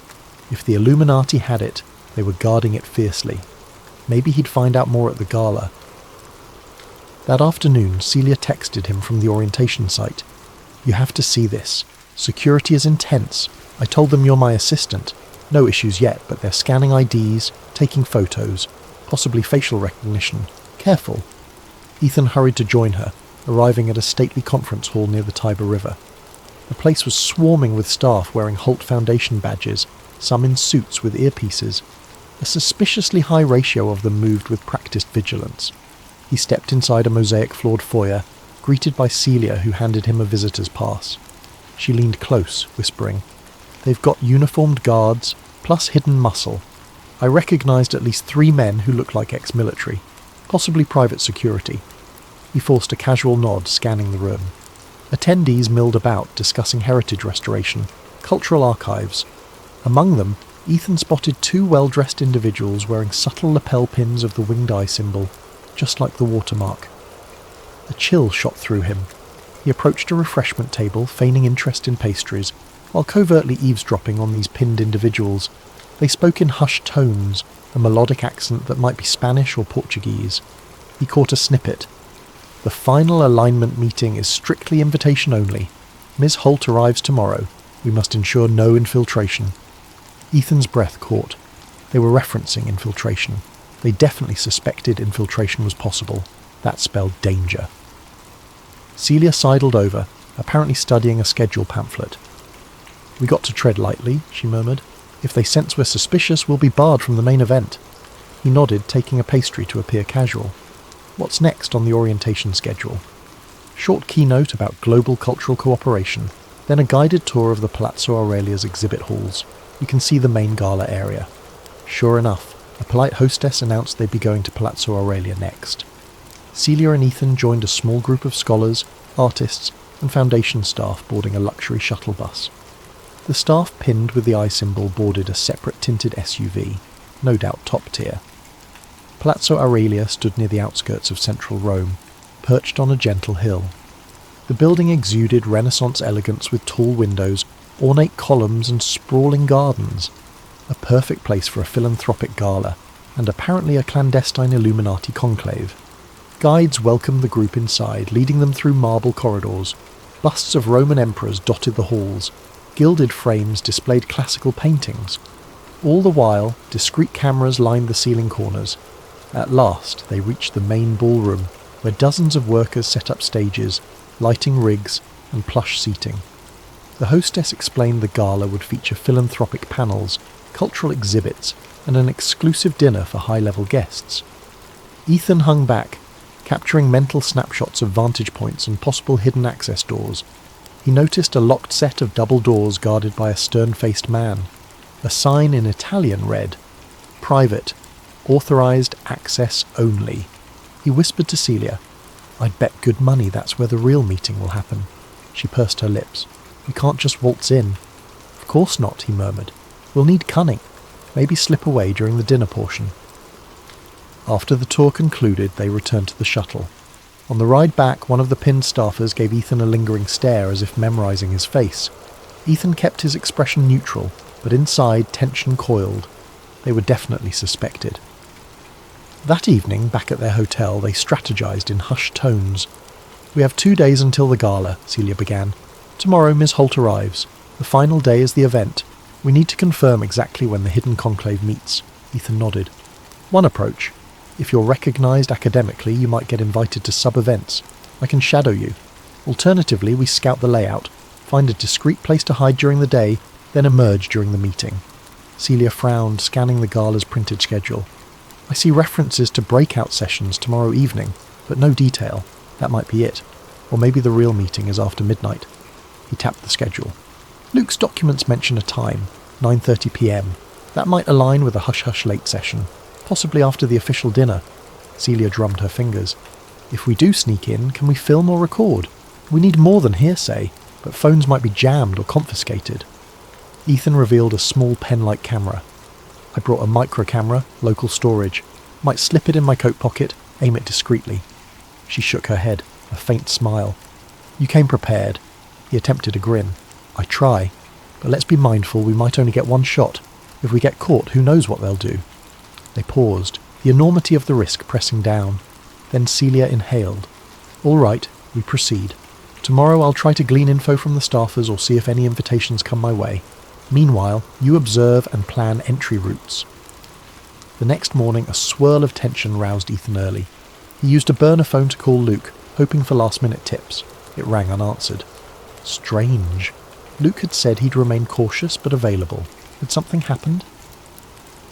If the Illuminati had it, they were guarding it fiercely. Maybe he'd find out more at the gala. That afternoon, Celia texted him from the orientation site. You have to see this. Security is intense. I told them you're my assistant. No issues yet, but they're scanning IDs, taking photos, possibly facial recognition. Careful. Ethan hurried to join her, arriving at a stately conference hall near the Tiber River. The place was swarming with staff wearing Holt Foundation badges, some in suits with earpieces. A suspiciously high ratio of them moved with practiced vigilance. He stepped inside a mosaic-floored foyer, greeted by Celia, who handed him a visitor's pass. She leaned close, whispering, They've got uniformed guards, plus hidden muscle. I recognised at least 3 men who looked like ex-military, possibly private security. He forced a casual nod, scanning the room. Attendees milled about, discussing heritage restoration, cultural archives. Among them, Ethan spotted 2 well-dressed individuals wearing subtle lapel pins of the winged eye symbol, just like the watermark. A chill shot through him. He approached a refreshment table, feigning interest in pastries, while covertly eavesdropping on these pinned individuals. They spoke in hushed tones, a melodic accent that might be Spanish or Portuguese. He caught a snippet. The final alignment meeting is strictly invitation only. Ms. Holt arrives tomorrow. We must ensure no infiltration. Ethan's breath caught. They were referencing infiltration. They definitely suspected infiltration was possible. That spelled danger. Celia sidled over, apparently studying a schedule pamphlet. We got to tread lightly, she murmured. If they sense we're suspicious, we'll be barred from the main event. He nodded, taking a pastry to appear casual. What's next on the orientation schedule? Short keynote about global cultural cooperation, then a guided tour of the Palazzo Aurelia's exhibit halls. You can see the main gala area. Sure enough, a polite hostess announced they'd be going to Palazzo Aurelia next. Celia and Ethan joined a small group of scholars, artists, and foundation staff boarding a luxury shuttle bus. The staff pinned with the eye symbol boarded a separate tinted SUV, no doubt top tier. Palazzo Aurelia stood near the outskirts of central Rome, perched on a gentle hill. The building exuded Renaissance elegance with tall windows, ornate columns and sprawling gardens. A perfect place for a philanthropic gala, and apparently a clandestine Illuminati conclave. Guides welcomed the group inside, leading them through marble corridors. Busts of Roman emperors dotted the halls. Gilded frames displayed classical paintings. All the while, discreet cameras lined the ceiling corners. At last, they reached the main ballroom, where dozens of workers set up stages, lighting rigs, and plush seating. The hostess explained the gala would feature philanthropic panels, cultural exhibits, and an exclusive dinner for high-level guests. Ethan hung back, capturing mental snapshots of vantage points and possible hidden access doors. He noticed a locked set of double doors guarded by a stern-faced man. A sign in Italian read, "Private, authorized access only." He whispered to Celia, "I'd bet good money that's where the real meeting will happen." She pursed her lips. "We can't just waltz in." "Of course not," he murmured. "We'll need cunning. Maybe slip away during the dinner portion." After the tour concluded, they returned to the shuttle. On the ride back, one of the pinned staffers gave Ethan a lingering stare as if memorizing his face. Ethan kept his expression neutral, but inside tension coiled. They were definitely suspected. That evening, back at their hotel, they strategized in hushed tones. "We have 2 days until the gala," Celia began. "Tomorrow Miss Holt arrives. The final day is the event. We need to confirm exactly when the hidden conclave meets." Ethan nodded. "One approach. If you're recognised academically, you might get invited to sub-events. I can shadow you. Alternatively, we scout the layout, find a discreet place to hide during the day, then emerge during the meeting." Celia frowned, scanning the gala's printed schedule. "I see references to breakout sessions tomorrow evening, but no detail. That might be it. Or maybe the real meeting is after midnight." He tapped the schedule. "Luke's documents mention a time, 9:30 p.m. That might align with a hush-hush late session, possibly after the official dinner." Celia drummed her fingers. "If we do sneak in, can we film or record? We need more than hearsay, but phones might be jammed or confiscated." Ethan revealed a small pen-like camera. "I brought a micro camera, local storage. Might slip it in my coat pocket, aim it discreetly." She shook her head, a faint smile. "You came prepared." He attempted a grin. "I try. But let's be mindful we might only get one shot. If we get caught, who knows what they'll do." They paused, the enormity of the risk pressing down. Then Celia inhaled. "All right, we proceed. Tomorrow I'll try to glean info from the staffers or see if any invitations come my way. Meanwhile, you observe and plan entry routes." The next morning, a swirl of tension roused Ethan early. He used a burner phone to call Luke, hoping for last-minute tips. It rang unanswered. Strange. Luke had said he'd remain cautious but available. Had something happened?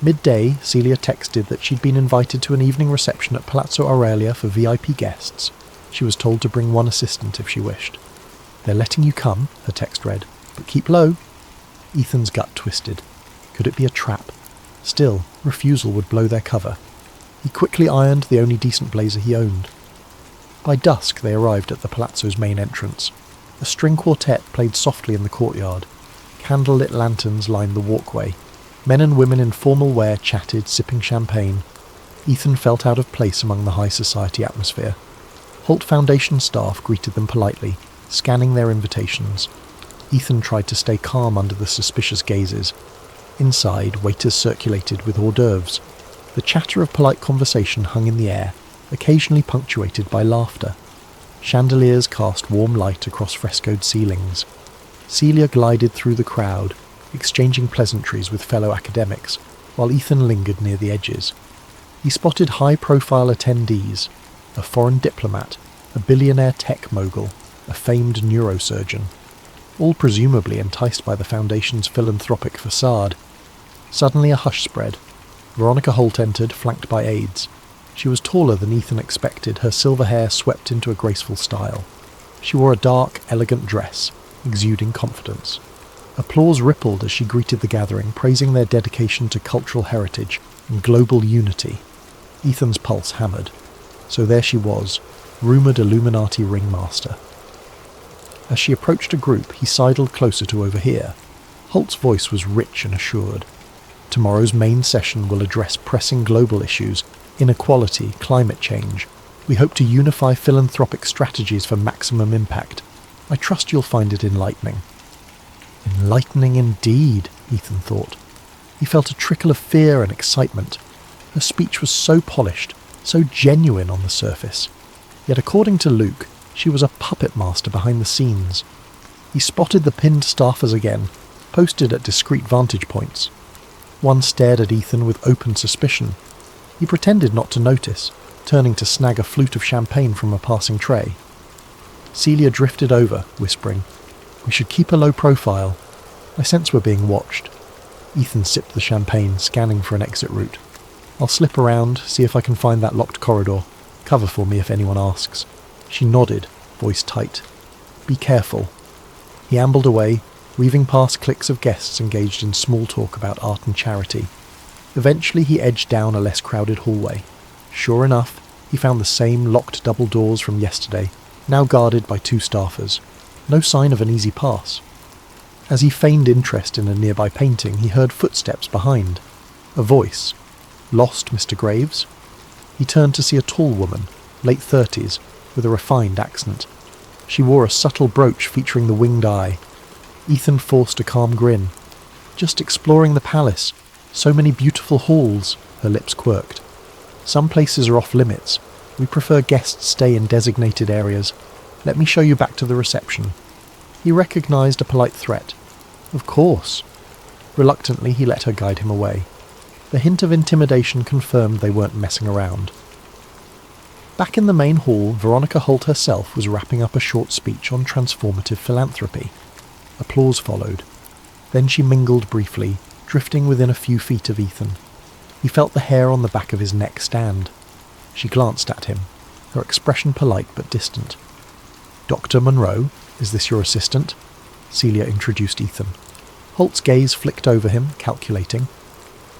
Midday, Celia texted that she'd been invited to an evening reception at Palazzo Aurelia for VIP guests. She was told to bring one assistant if she wished. "They're letting you come," her text read, "but keep low." Ethan's gut twisted. Could it be a trap? Still, refusal would blow their cover. He quickly ironed the only decent blazer he owned. By dusk they arrived at the palazzo's main entrance. A string quartet played softly in the courtyard. Candle-lit lanterns lined the walkway. Men and women in formal wear chatted, sipping champagne. Ethan felt out of place among the high society atmosphere. Holt Foundation staff greeted them politely, scanning their invitations. Ethan tried to stay calm under the suspicious gazes. Inside, waiters circulated with hors d'oeuvres. The chatter of polite conversation hung in the air, occasionally punctuated by laughter. Chandeliers cast warm light across frescoed ceilings. Celia glided through the crowd, exchanging pleasantries with fellow academics, while Ethan lingered near the edges. He spotted high-profile attendees, a foreign diplomat, a billionaire tech mogul, a famed neurosurgeon, all presumably enticed by the Foundation's philanthropic facade. Suddenly a hush spread. Veronica Holt entered, flanked by aides. She was taller than Ethan expected, her silver hair swept into a graceful style. She wore a dark, elegant dress, exuding confidence. Applause rippled as she greeted the gathering, praising their dedication to cultural heritage and global unity. Ethan's pulse hammered. So there she was, rumoured Illuminati ringmaster. As she approached a group, he sidled closer to overhear. Holt's voice was rich and assured. Tomorrow's main session will address pressing global issues, inequality, climate change. We hope to unify philanthropic strategies for maximum impact. I trust you'll find it enlightening. Enlightening indeed, Ethan thought. He felt a trickle of fear and excitement. Her speech was so polished, so genuine on the surface. Yet according to Luke, she was a puppet master behind the scenes. He spotted the pinned staffers again, posted at discreet vantage points. One stared at Ethan with open suspicion. He pretended not to notice, turning to snag a flute of champagne from a passing tray. Celia drifted over, whispering, "We should keep a low profile. I sense we're being watched." Ethan sipped the champagne, scanning for an exit route. "I'll slip around, see if I can find that locked corridor. Cover for me if anyone asks." She nodded, voice tight. "Be careful." He ambled away, weaving past cliques of guests engaged in small talk about art and charity. Eventually he edged down a less crowded hallway. Sure enough, he found the same locked double doors from yesterday, now guarded by 2 staffers. No sign of an easy pass. As he feigned interest in a nearby painting, he heard footsteps behind. A voice. "Lost, Mr. Graves?" He turned to see a tall woman, late 30s, with a refined accent. She wore a subtle brooch featuring the winged eye. Ethan forced a calm grin. "Just exploring the palace. So many beautiful halls," her lips quirked. "Some places are off limits. We prefer guests stay in designated areas. Let me show you back to the reception." He recognized a polite threat. Of course. Reluctantly, he let her guide him away. The hint of intimidation confirmed they weren't messing around. Back in the main hall, Veronica Holt herself was wrapping up a short speech on transformative philanthropy. Applause followed. Then she mingled briefly, drifting within a few feet of Ethan. He felt the hair on the back of his neck stand. She glanced at him, her expression polite but distant. "Dr. Monroe, is this your assistant?" Celia introduced Ethan. Holt's gaze flicked over him, calculating.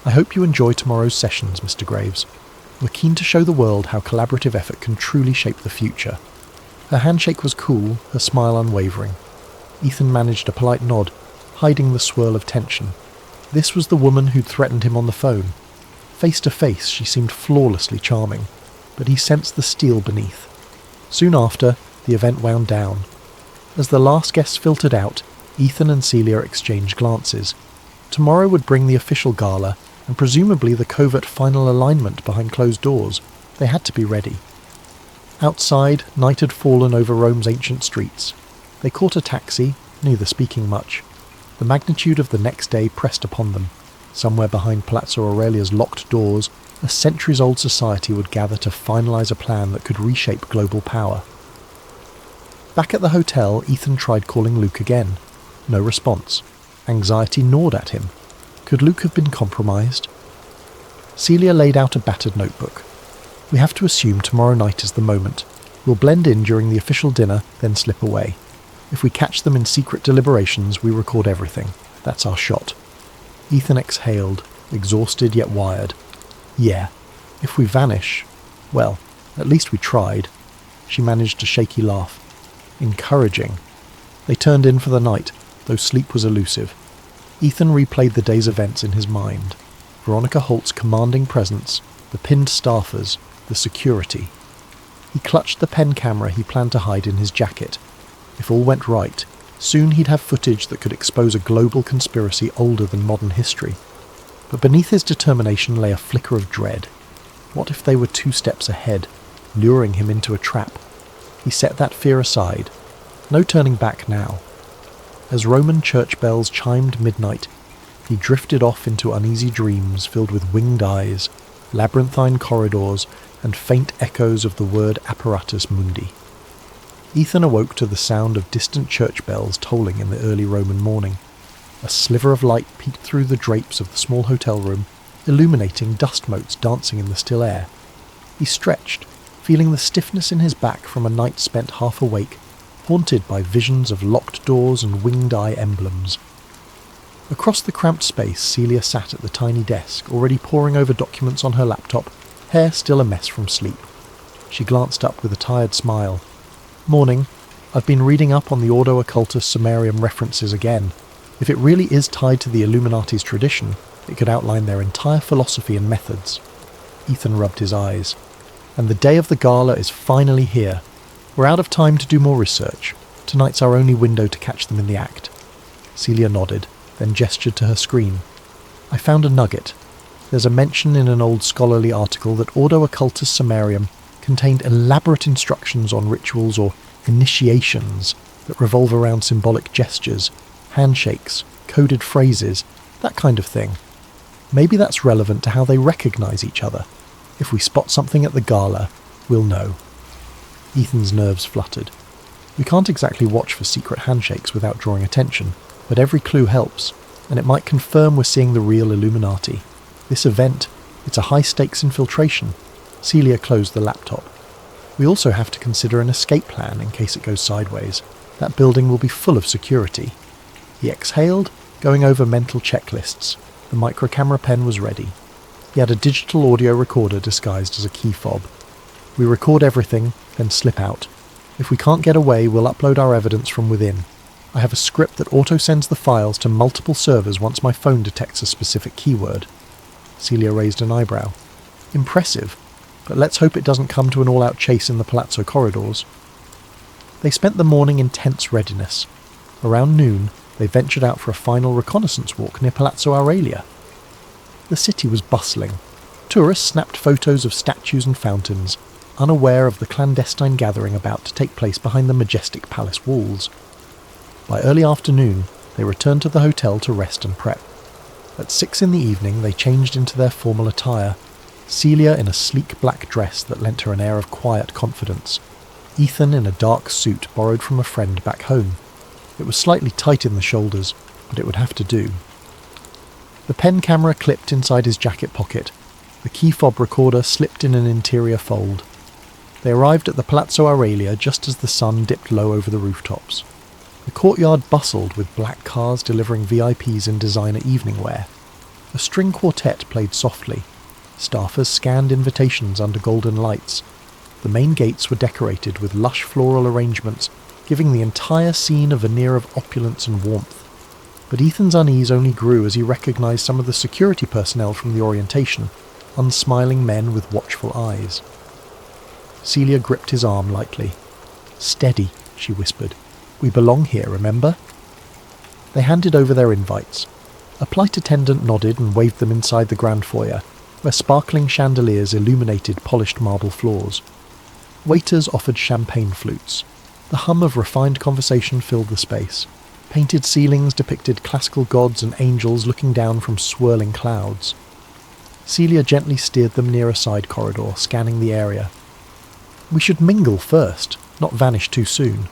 "I hope you enjoy tomorrow's sessions, Mr. Graves. We're keen to show the world how collaborative effort can truly shape the future." Her handshake was cool, her smile unwavering. Ethan managed a polite nod, hiding the swirl of tension. This was the woman who'd threatened him on the phone. Face to face, she seemed flawlessly charming, but he sensed the steel beneath. Soon after, the event wound down. As the last guests filtered out, Ethan and Celia exchanged glances. Tomorrow would bring the official gala, and presumably the covert final alignment behind closed doors. They had to be ready. Outside, night had fallen over Rome's ancient streets. They caught a taxi, neither speaking much. The magnitude of the next day pressed upon them. Somewhere behind Palazzo Aurelia's locked doors, a centuries-old society would gather to finalise a plan that could reshape global power. Back at the hotel, Ethan tried calling Luke again. No response. Anxiety gnawed at him. Could Luke have been compromised? Celia laid out a battered notebook. "We have to assume tomorrow night is the moment. We'll blend in during the official dinner, then slip away. If we catch them in secret deliberations, we record everything. That's our shot." Ethan exhaled, exhausted yet wired. "Yeah, if we vanish, well, at least we tried." She managed a shaky laugh. Encouraging. They turned in for the night, though sleep was elusive. Ethan replayed the day's events in his mind. Veronica Holt's commanding presence, the pinned staffers, the security. He clutched the pen camera he planned to hide in his jacket. If all went right, soon he'd have footage that could expose a global conspiracy older than modern history. But beneath his determination lay a flicker of dread. What if they were 2 steps ahead, luring him into a trap? He set that fear aside. No turning back now. As Roman church bells chimed midnight, he drifted off into uneasy dreams filled with winged eyes, labyrinthine corridors, and faint echoes of the word apparatus mundi. Ethan awoke to the sound of distant church bells tolling in the early Roman morning. A sliver of light peeked through the drapes of the small hotel room, illuminating dust motes dancing in the still air. He stretched, feeling the stiffness in his back from a night spent half awake, haunted by visions of locked doors and winged eye emblems. Across the cramped space, Celia sat at the tiny desk, already poring over documents on her laptop, hair still a mess from sleep. She glanced up with a tired smile. "Morning. I've been reading up on the Ordo Occultus Sumerium references again. If it really is tied to the Illuminati's tradition, it could outline their entire philosophy and methods." Ethan rubbed his eyes. "And the day of the gala is finally here. We're out of time to do more research. Tonight's our only window to catch them in the act." Celia nodded, then gestured to her screen. "I found a nugget. There's a mention in an old scholarly article that Ordo Occultus Sumerium contained elaborate instructions on rituals or initiations that revolve around symbolic gestures, handshakes, coded phrases, that kind of thing. Maybe that's relevant to how they recognize each other. If we spot something at the gala, we'll know." Ethan's nerves fluttered. We can't exactly watch for secret handshakes without drawing attention, but every clue helps, and it might confirm we're seeing the real Illuminati. This event, it's a high-stakes infiltration. Celia closed the laptop. "We also have to consider an escape plan in case it goes sideways. That building will be full of security." He exhaled, going over mental checklists. The micro-camera pen was ready. He had a digital audio recorder disguised as a key fob. "We record everything, then slip out. If we can't get away, we'll upload our evidence from within. I have a script that auto-sends the files to multiple servers once my phone detects a specific keyword." Celia raised an eyebrow. "Impressive, but let's hope it doesn't come to an all-out chase in the palazzo corridors." They spent the morning in tense readiness. Around noon, they ventured out for a final reconnaissance walk near Palazzo Aurelia. The city was bustling. Tourists snapped photos of statues and fountains, unaware of the clandestine gathering about to take place behind the majestic palace walls. By early afternoon, they returned to the hotel to rest and prep. At 6 in the evening, they changed into their formal attire, Celia in a sleek black dress that lent her an air of quiet confidence, Ethan in a dark suit borrowed from a friend back home. It was slightly tight in the shoulders, but it would have to do. The pen camera clipped inside his jacket pocket. The key fob recorder slipped in an interior fold. They arrived at the Palazzo Aurelia just as the sun dipped low over the rooftops. The courtyard bustled with black cars delivering VIPs in designer evening wear. A string quartet played softly. Staffers scanned invitations under golden lights. The main gates were decorated with lush floral arrangements, giving the entire scene a veneer of opulence and warmth. But Ethan's unease only grew as he recognized some of the security personnel from the orientation, unsmiling men with watchful eyes. Celia gripped his arm lightly. "Steady," she whispered. "We belong here, remember?" They handed over their invites. A flight attendant nodded and waved them inside the grand foyer, where sparkling chandeliers illuminated polished marble floors. Waiters offered champagne flutes. The hum of refined conversation filled the space. Painted ceilings depicted classical gods and angels looking down from swirling clouds. Celia gently steered them near a side corridor, scanning the area. "We should mingle first, not vanish too soon.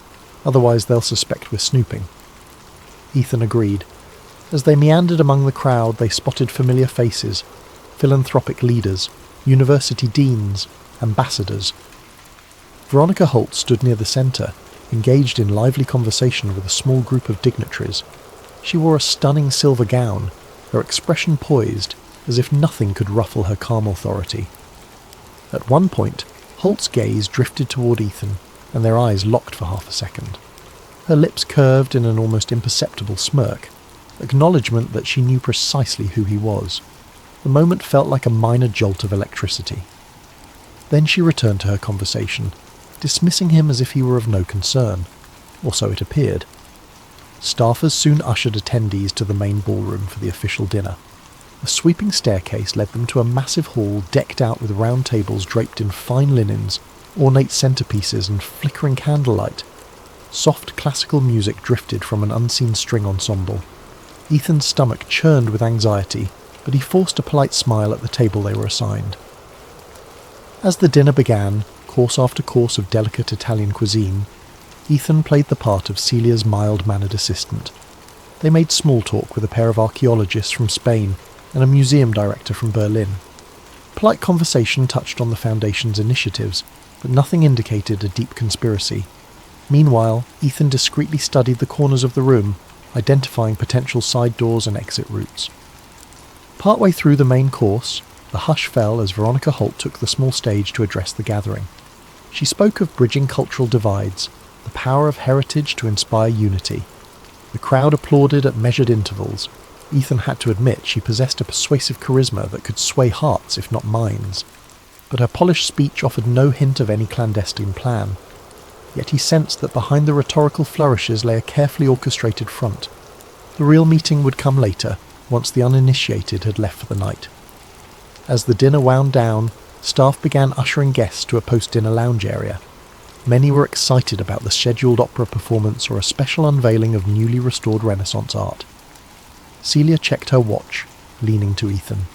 Otherwise they'll suspect we're snooping." Ethan agreed. As they meandered among the crowd, they spotted familiar faces, philanthropic leaders, university deans, ambassadors. Veronica Holt stood near the centre, engaged in lively conversation with a small group of dignitaries. She wore a stunning silver gown, her expression poised, as if nothing could ruffle her calm authority. At one point, Holt's gaze drifted toward Ethan, and their eyes locked for half a second. Her lips curved in an almost imperceptible smirk, acknowledgement that she knew precisely who he was. The moment felt like a minor jolt of electricity. Then she returned to her conversation, dismissing him as if he were of no concern, or so it appeared. Staffers soon ushered attendees to the main ballroom for the official dinner. A sweeping staircase led them to a massive hall decked out with round tables draped in fine linens, ornate centerpieces and flickering candlelight. Soft classical music drifted from an unseen string ensemble. Ethan's stomach churned with anxiety, but he forced a polite smile at the table they were assigned. As the dinner began, course after course of delicate Italian cuisine, Ethan played the part of Celia's mild-mannered assistant. They made small talk with a pair of archaeologists from Spain and a museum director from Berlin. Polite conversation touched on the Foundation's initiatives, but nothing indicated a deep conspiracy. Meanwhile, Ethan discreetly studied the corners of the room, identifying potential side doors and exit routes. Partway through the main course, the hush fell as Veronica Holt took the small stage to address the gathering. She spoke of bridging cultural divides, the power of heritage to inspire unity. The crowd applauded at measured intervals. Ethan had to admit she possessed a persuasive charisma that could sway hearts if not minds. But her polished speech offered no hint of any clandestine plan. Yet he sensed that behind the rhetorical flourishes lay a carefully orchestrated front. The real meeting would come later, once the uninitiated had left for the night. As the dinner wound down, staff began ushering guests to a post-dinner lounge area. Many were excited about the scheduled opera performance or a special unveiling of newly restored Renaissance art. Celia checked her watch, leaning to Ethan.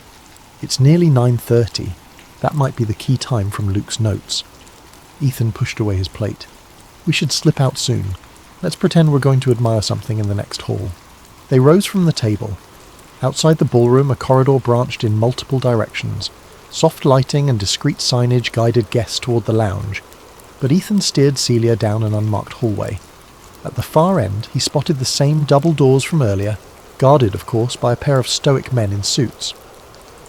"It's nearly 9:30. That might be the key time from Luke's notes." Ethan pushed away his plate. "We should slip out soon. Let's pretend we're going to admire something in the next hall." They rose from the table. Outside the ballroom, a corridor branched in multiple directions. Soft lighting and discreet signage guided guests toward the lounge, but Ethan steered Celia down an unmarked hallway. At the far end, he spotted the same double doors from earlier, guarded, of course, by a pair of stoic men in suits.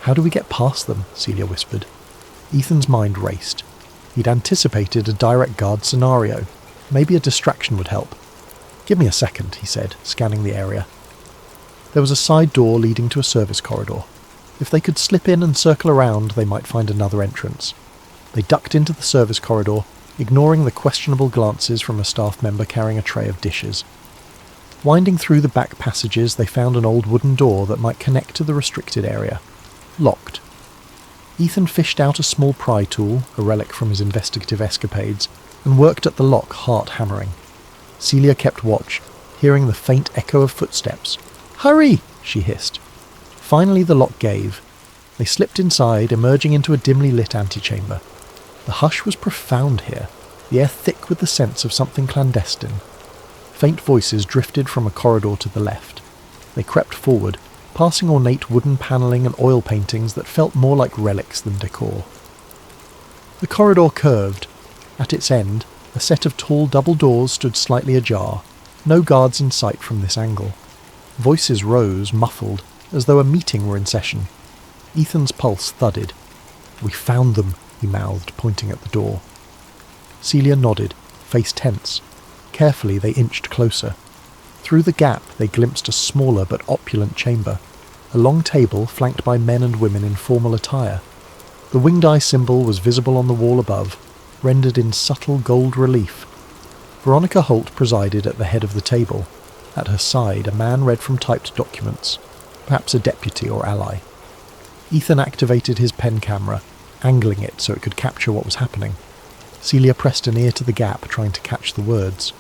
"How do we get past them?" Celia whispered. Ethan's mind raced. He'd anticipated a direct guard scenario. Maybe a distraction would help. "Give me a second," he said, scanning the area. There was a side door leading to a service corridor. If they could slip in and circle around, they might find another entrance. They ducked into the service corridor, ignoring the questionable glances from a staff member carrying a tray of dishes. Winding through the back passages, they found an old wooden door that might connect to the restricted area. Locked. Ethan fished out a small pry tool, a relic from his investigative escapades, and worked at the lock, heart hammering. Celia kept watch, hearing the faint echo of footsteps. "Hurry!" she hissed. Finally the lock gave. They slipped inside, emerging into a dimly lit antechamber. The hush was profound here, the air thick with the sense of something clandestine. Faint voices drifted from a corridor to the left. They crept forward, passing ornate wooden panelling and oil paintings that felt more like relics than decor. The corridor curved. At its end, a set of tall double doors stood slightly ajar, no guards in sight from this angle. Voices rose, muffled, as though a meeting were in session. Ethan's pulse thudded. "We found them," he mouthed, pointing at the door. Celia nodded, face tense. Carefully they inched closer. Through the gap they glimpsed a smaller but opulent chamber, a long table flanked by men and women in formal attire. The winged eye symbol was visible on the wall above, rendered in subtle gold relief. Veronica Holt presided at the head of the table. At her side, a man read from typed documents, perhaps a deputy or ally. Ethan activated his pen camera, angling it so it could capture what was happening. Celia pressed an ear to the gap, trying to catch the words.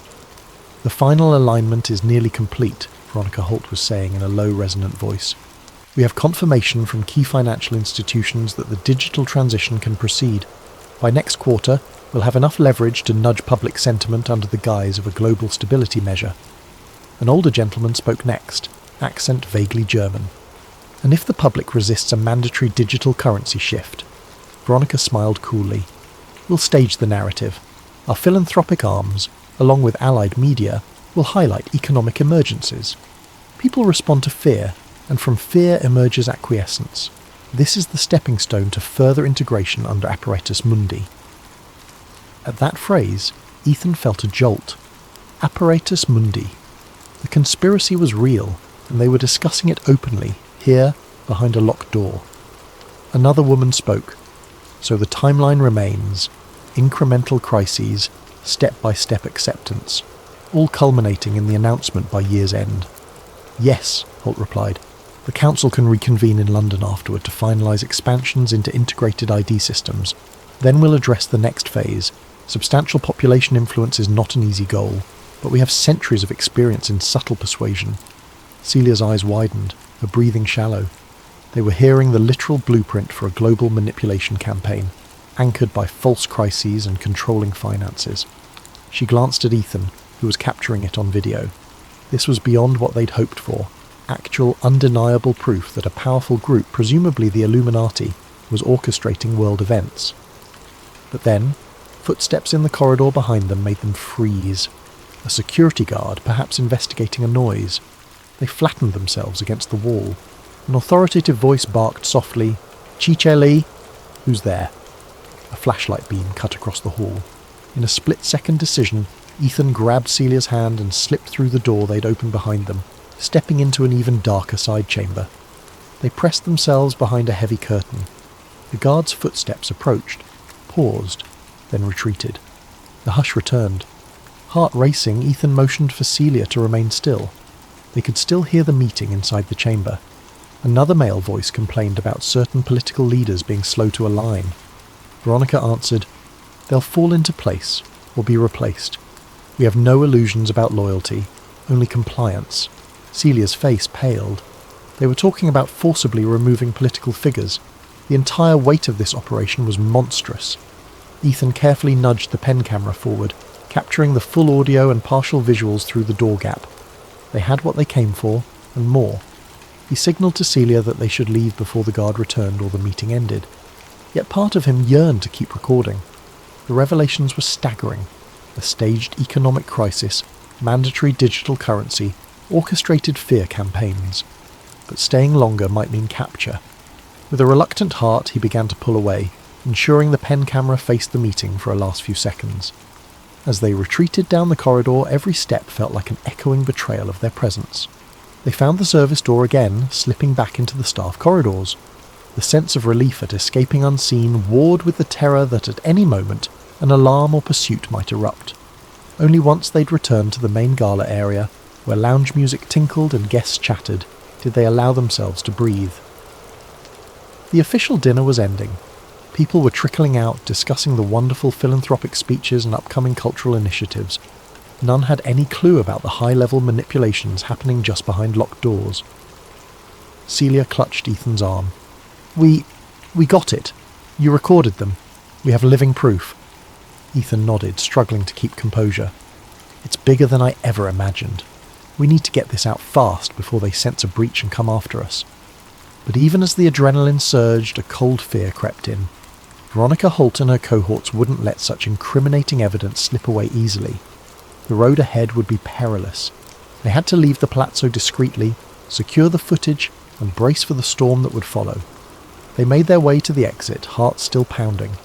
"The final alignment is nearly complete," Veronica Holt was saying in a low, resonant voice. "We have confirmation from key financial institutions that the digital transition can proceed. By next quarter, we'll have enough leverage to nudge public sentiment under the guise of a global stability measure." An older gentleman spoke next, accent vaguely German. "And if the public resists a mandatory digital currency shift?" Veronica smiled coolly. "We'll stage the narrative. Our philanthropic arms, along with allied media, will highlight economic emergencies. People respond to fear, and from fear emerges acquiescence. This is the stepping stone to further integration under Apparatus Mundi." At that phrase, Ethan felt a jolt. Apparatus Mundi. The conspiracy was real, and they were discussing it openly, here, behind a locked door. Another woman spoke. "So the timeline remains. Incremental crises, step-by-step acceptance, all culminating in the announcement by year's end." "Yes," Holt replied. "The Council can reconvene in London afterward to finalise expansions into integrated ID systems. Then we'll address the next phase. Substantial population influence is not an easy goal, but we have centuries of experience in subtle persuasion." Celia's eyes widened, her breathing shallow. They were hearing the literal blueprint for a global manipulation campaign, anchored by false crises and controlling finances. She glanced at Ethan, who was capturing it on video. This was beyond what they'd hoped for, actual undeniable proof that a powerful group, presumably the Illuminati, was orchestrating world events. But then, footsteps in the corridor behind them made them freeze. A security guard, perhaps investigating a noise. They flattened themselves against the wall. An authoritative voice barked softly, "Chiche Lee? Who's there?" A flashlight beam cut across the hall. In a split-second decision, Ethan grabbed Celia's hand and slipped through the door they'd opened behind them, stepping into an even darker side chamber. They pressed themselves behind a heavy curtain. The guard's footsteps approached, paused, then retreated. The hush returned. Heart racing, Ethan motioned for Celia to remain still. They could still hear the meeting inside the chamber. Another male voice complained about certain political leaders being slow to align. Veronica answered, "They'll fall into place, or be replaced. We have no illusions about loyalty, only compliance." Celia's face paled. They were talking about forcibly removing political figures. The entire weight of this operation was monstrous. Ethan carefully nudged the pen camera forward, capturing the full audio and partial visuals through the door gap. They had what they came for, and more. He signalled to Celia that they should leave before the guard returned or the meeting ended. Yet part of him yearned to keep recording. The revelations were staggering. A staged economic crisis, mandatory digital currency, orchestrated fear campaigns. But staying longer might mean capture. With a reluctant heart, he began to pull away, ensuring the pen camera faced the meeting for a last few seconds. As they retreated down the corridor, every step felt like an echoing betrayal of their presence. They found the service door again, slipping back into the staff corridors. The sense of relief at escaping unseen warred with the terror that at any moment an alarm or pursuit might erupt. Only once they'd returned to the main gala area, where lounge music tinkled and guests chattered, did they allow themselves to breathe. The official dinner was ending. People were trickling out, discussing the wonderful philanthropic speeches and upcoming cultural initiatives. None had any clue about the high-level manipulations happening just behind locked doors. Celia clutched Ethan's arm. We got it. You recorded them. We have living proof." Ethan nodded, struggling to keep composure. "It's bigger than I ever imagined. We need to get this out fast before they sense a breach and come after us." But even as the adrenaline surged, a cold fear crept in. Veronica Holt and her cohorts wouldn't let such incriminating evidence slip away easily. The road ahead would be perilous. They had to leave the palazzo discreetly, secure the footage, and brace for the storm that would follow. They made their way to the exit, hearts still pounding.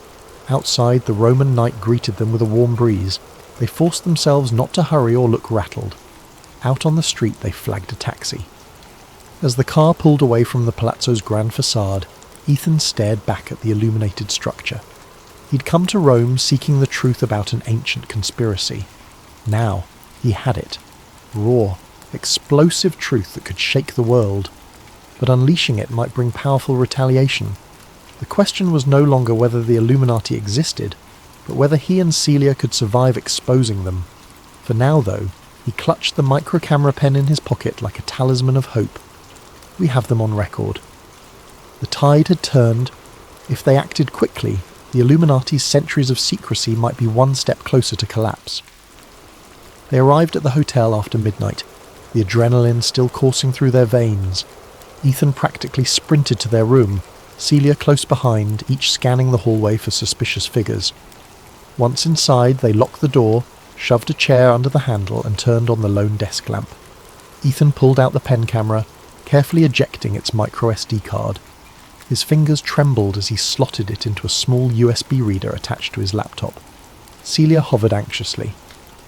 Outside, the Roman night greeted them with a warm breeze. They forced themselves not to hurry or look rattled. Out on the street, they flagged a taxi. As the car pulled away from the palazzo's grand facade, Ethan stared back at the illuminated structure. He'd come to Rome seeking the truth about an ancient conspiracy. Now, he had it. Raw, explosive truth that could shake the world. But unleashing it might bring powerful retaliation. The question was no longer whether the Illuminati existed, but whether he and Celia could survive exposing them. For now, though, he clutched the micro-camera pen in his pocket like a talisman of hope. We have them on record. The tide had turned. If they acted quickly, the Illuminati's centuries of secrecy might be one step closer to collapse. They arrived at the hotel after midnight, the adrenaline still coursing through their veins. Ethan practically sprinted to their room, Celia close behind, each scanning the hallway for suspicious figures. Once inside, they locked the door, shoved a chair under the handle and turned on the lone desk lamp. Ethan pulled out the pen camera, carefully ejecting its micro SD card. His fingers trembled as he slotted it into a small USB reader attached to his laptop. Celia hovered anxiously.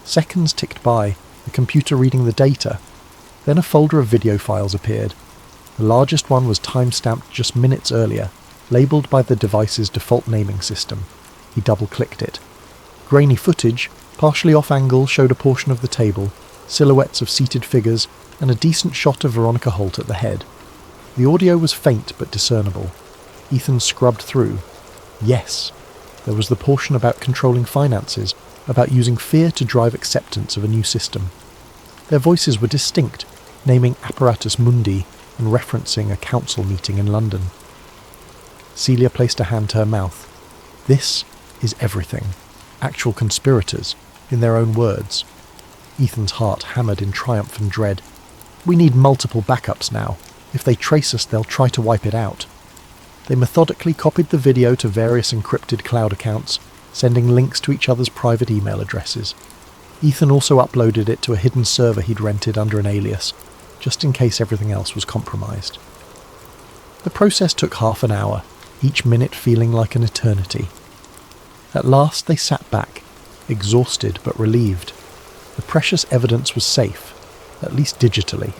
Seconds ticked by, the computer reading the data. Then a folder of video files appeared. The largest one was time-stamped just minutes earlier, labelled by the device's default naming system. He double-clicked it. Grainy footage, partially off-angle, showed a portion of the table, silhouettes of seated figures, and a decent shot of Veronica Holt at the head. The audio was faint but discernible. Ethan scrubbed through. Yes, there was the portion about controlling finances, about using fear to drive acceptance of a new system. Their voices were distinct, naming Apparatus Mundi and referencing a council meeting in London. Celia placed a hand to her mouth. This is everything. Actual conspirators, in their own words. Ethan's heart hammered in triumph and dread. We need multiple backups now. If they trace us, they'll try to wipe it out. They methodically copied the video to various encrypted cloud accounts, sending links to each other's private email addresses. Ethan also uploaded it to a hidden server he'd rented under an alias, just in case everything else was compromised. The process took half an hour, each minute feeling like an eternity. At last they sat back, exhausted but relieved. The precious evidence was safe, at least digitally.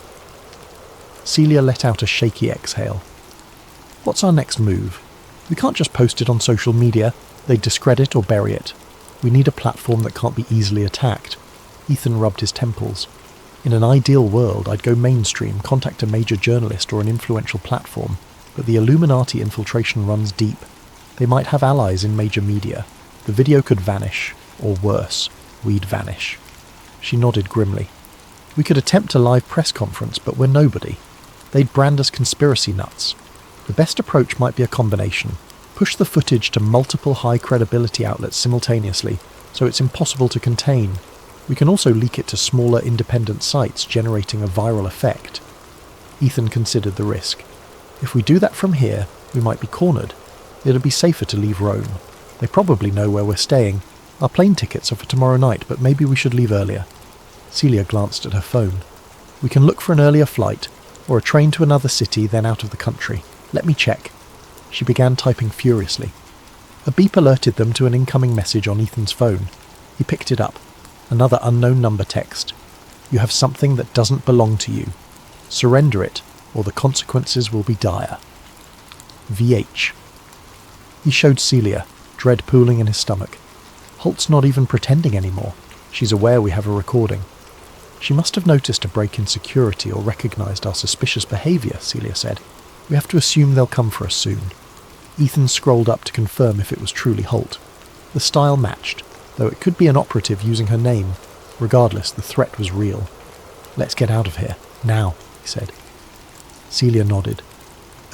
Celia let out a shaky exhale. What's our next move? We can't just post it on social media. They'd discredit or bury it. We need a platform that can't be easily attacked. Ethan rubbed his temples. In an ideal world, I'd go mainstream, contact a major journalist or an influential platform, but the Illuminati infiltration runs deep. They might have allies in major media. The video could vanish, or worse, we'd vanish. She nodded grimly. We could attempt a live press conference, but we're nobody. They'd brand us conspiracy nuts. The best approach might be a combination. Push the footage to multiple high-credibility outlets simultaneously, so it's impossible to contain. We can also leak it to smaller independent sites, generating a viral effect. Ethan considered the risk. If we do that from here, we might be cornered. It'd be safer to leave Rome. They probably know where we're staying. Our plane tickets are for tomorrow night, but maybe we should leave earlier. Celia glanced at her phone. We can look for an earlier flight, or a train to another city, then out of the country. Let me check. She began typing furiously. A beep alerted them to an incoming message on Ethan's phone. He picked it up. Another unknown number text. You have something that doesn't belong to you. Surrender it, or the consequences will be dire. VH. He showed Celia, dread pooling in his stomach. Holt's not even pretending anymore. She's aware we have a recording. She must have noticed a break in security or recognised our suspicious behaviour, Celia said. We have to assume they'll come for us soon. Ethan scrolled up to confirm if it was truly Holt. The style matched, though it could be an operative using her name. Regardless, the threat was real. Let's get out of here, now, he said. Celia nodded.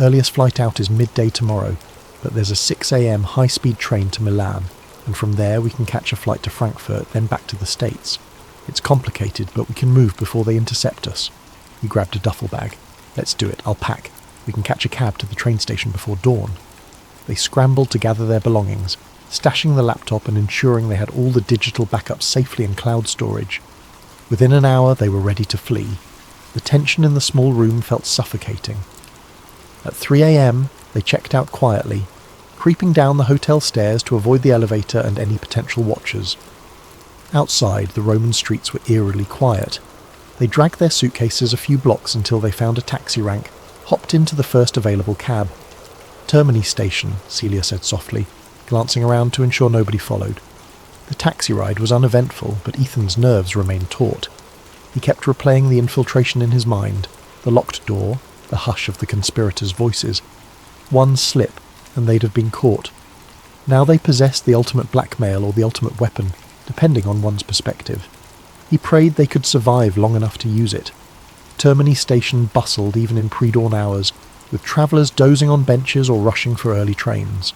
Earliest flight out is midday tomorrow, but there's a 6 a.m. high-speed train to Milan, and from there we can catch a flight to Frankfurt, then back to the States. It's complicated, but we can move before they intercept us. He grabbed a duffel bag. Let's do it, I'll pack. We can catch a cab to the train station before dawn. They scrambled to gather their belongings, stashing the laptop and ensuring they had all the digital backups safely in cloud storage. Within an hour they were ready to flee. The tension in the small room felt suffocating. At 3 a.m. they checked out quietly, creeping down the hotel stairs to avoid the elevator and any potential watchers. Outside, the Roman streets were eerily quiet. They dragged their suitcases a few blocks until they found a taxi rank, hopped into the first available cab. Termini station, Celia said softly, glancing around to ensure nobody followed. The taxi ride was uneventful, but Ethan's nerves remained taut. He kept replaying the infiltration in his mind, the locked door, the hush of the conspirators' voices. One slip, and they'd have been caught. Now they possessed the ultimate blackmail or the ultimate weapon, depending on one's perspective. He prayed they could survive long enough to use it. Termini station bustled even in pre-dawn hours, with travellers dozing on benches or rushing for early trains.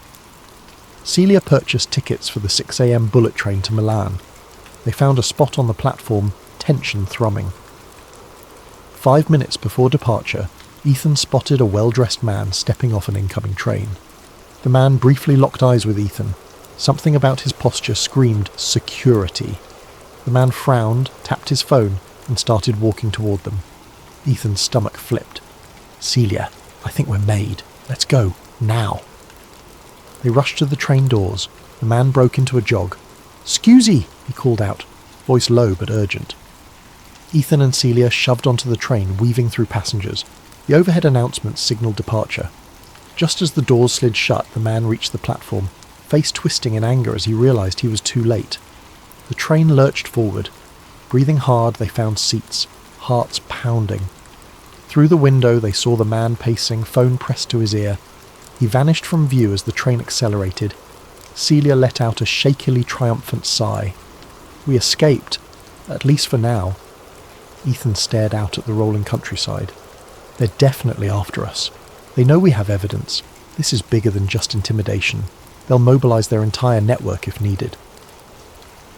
Celia purchased tickets for the 6 a.m. bullet train to Milan. They found a spot on the platform, tension thrumming. 5 minutes before departure, Ethan spotted a well-dressed man stepping off an incoming train. The man briefly locked eyes with Ethan. Something about his posture screamed security. The man frowned, tapped his phone, and started walking toward them. Ethan's stomach flipped. Celia, I think we're made. Let's go, now. They rushed to the train doors. The man broke into a jog. "Scusy," he called out, voice low but urgent. Ethan and Celia shoved onto the train, weaving through passengers. The overhead announcement signalled departure. Just as the doors slid shut, the man reached the platform, face twisting in anger as he realised he was too late. The train lurched forward. Breathing hard, they found seats, hearts pounding. Through the window, they saw the man pacing, phone pressed to his ear. He vanished from view as the train accelerated. Celia let out a shakily triumphant sigh. We escaped, at least for now. Ethan stared out at the rolling countryside. They're definitely after us. They know we have evidence. This is bigger than just intimidation. They'll mobilise their entire network if needed.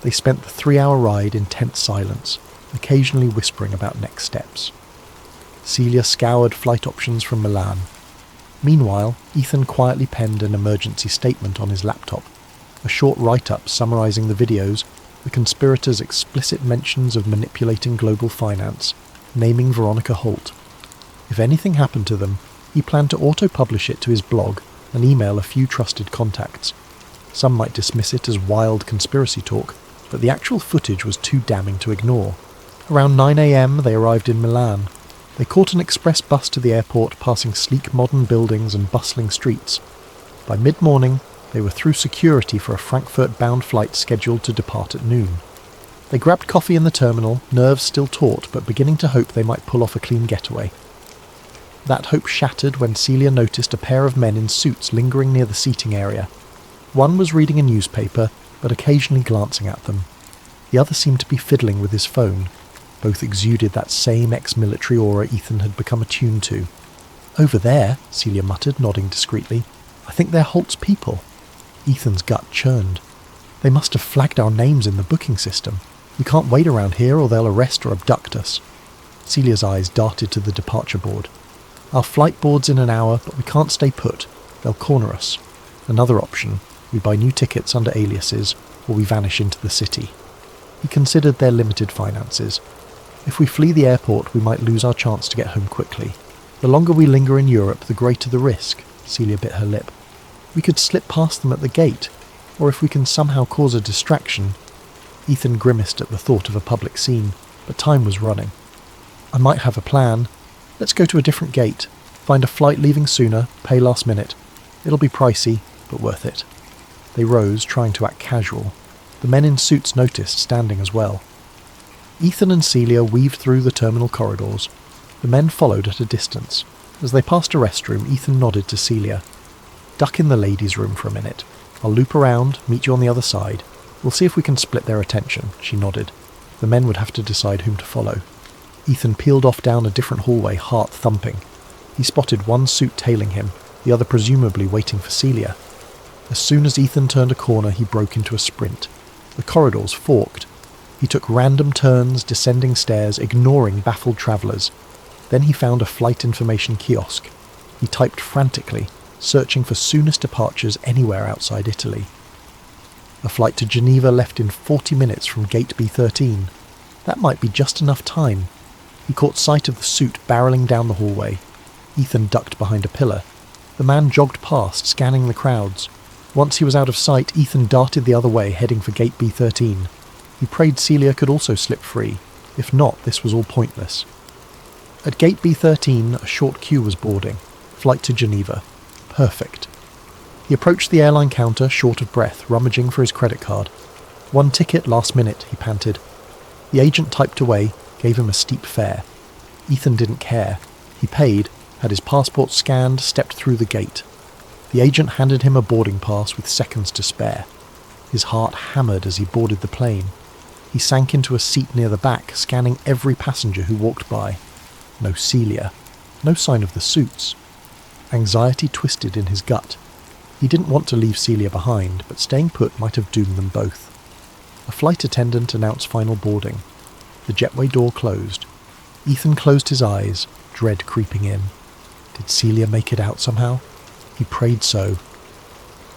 They spent the 3-hour ride in tense silence. occasionally whispering about next steps. Celia scoured flight options from Milan. Meanwhile, Ethan quietly penned an emergency statement on his laptop, a short write-up summarising the videos, the conspirators' explicit mentions of manipulating global finance, naming Veronica Holt. If anything happened to them, he planned to auto-publish it to his blog and email a few trusted contacts. Some might dismiss it as wild conspiracy talk, but the actual footage was too damning to ignore. Around 9 a.m. they arrived in Milan. They caught an express bus to the airport, passing sleek modern buildings and bustling streets. By mid-morning, they were through security for a Frankfurt-bound flight scheduled to depart at noon. They grabbed coffee in the terminal, nerves still taut, but beginning to hope they might pull off a clean getaway. That hope shattered when Celia noticed a pair of men in suits lingering near the seating area. One was reading a newspaper, but occasionally glancing at them. The other seemed to be fiddling with his phone. Both exuded that same ex-military aura Ethan had become attuned to. "Over there," Celia muttered, nodding discreetly. "I think they're Holt's people." Ethan's gut churned. "They must have flagged our names in the booking system. We can't wait around here or they'll arrest or abduct us." Celia's eyes darted to the departure board. "Our flight board's in an hour, but we can't stay put. They'll corner us. Another option, we buy new tickets under aliases, or we vanish into the city." He considered their limited finances. If we flee the airport, we might lose our chance to get home quickly. The longer we linger in Europe, the greater the risk. Celia bit her lip. We could slip past them at the gate, or if we can somehow cause a distraction. Ethan grimaced at the thought of a public scene, but time was running. "I might have a plan. Let's go to a different gate, find a flight leaving sooner, pay last minute. It'll be pricey, but worth it." They rose, trying to act casual. The men in suits noticed, standing as well. Ethan and Celia weaved through the terminal corridors. The men followed at a distance. As they passed a restroom, Ethan nodded to Celia. "Duck in the ladies' room for a minute. I'll loop around, meet you on the other side. We'll see if we can split their attention," she nodded. The men would have to decide whom to follow. Ethan peeled off down a different hallway, heart thumping. He spotted one suit tailing him, the other presumably waiting for Celia. As soon as Ethan turned a corner, he broke into a sprint. The corridors forked. He took random turns, descending stairs, ignoring baffled travellers. Then he found a flight information kiosk. He typed frantically, searching for soonest departures anywhere outside Italy. A flight to Geneva left in 40 minutes from gate B13. That might be just enough time. He caught sight of the suit barreling down the hallway. Ethan ducked behind a pillar. The man jogged past, scanning the crowds. Once he was out of sight, Ethan darted the other way, heading for gate B13. He prayed Celia could also slip free. If not, this was all pointless. At gate B13, a short queue was boarding. Flight to Geneva. Perfect. He approached the airline counter, short of breath, rummaging for his credit card. "One ticket, last minute," he panted. The agent typed away, gave him a steep fare. Ethan didn't care. He paid, had his passport scanned, stepped through the gate. The agent handed him a boarding pass with seconds to spare. His heart hammered as he boarded the plane. He sank into a seat near the back, scanning every passenger who walked by. No Celia. No sign of the suits. Anxiety twisted in his gut. He didn't want to leave Celia behind, but staying put might have doomed them both. A flight attendant announced final boarding. The jetway door closed. Ethan closed his eyes, dread creeping in. Did Celia make it out somehow? He prayed so.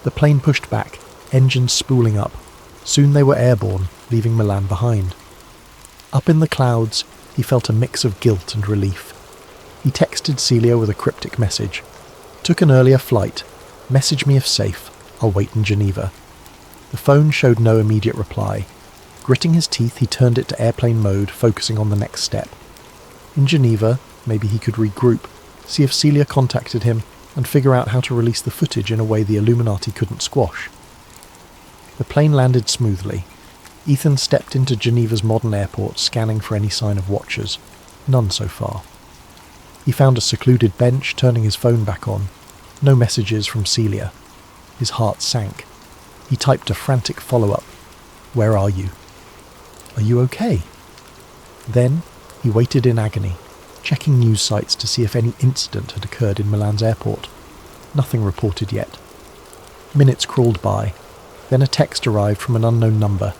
The plane pushed back, engines spooling up. Soon they were airborne, leaving Milan behind. Up in the clouds, he felt a mix of guilt and relief. He texted Celia with a cryptic message. "Took an earlier flight. Message me if safe. I'll wait in Geneva." The phone showed no immediate reply. Gritting his teeth, he turned it to airplane mode, focusing on the next step. In Geneva, maybe he could regroup, see if Celia contacted him, and figure out how to release the footage in a way the Illuminati couldn't squash. The plane landed smoothly. Ethan stepped into Geneva's modern airport, scanning for any sign of watchers. None so far. He found a secluded bench, turning his phone back on. No messages from Celia. His heart sank. He typed a frantic follow-up. "Where are you? Are you okay?" Then he waited in agony, checking news sites to see if any incident had occurred in Milan's airport. Nothing reported yet. Minutes crawled by. Then a text arrived from an unknown number.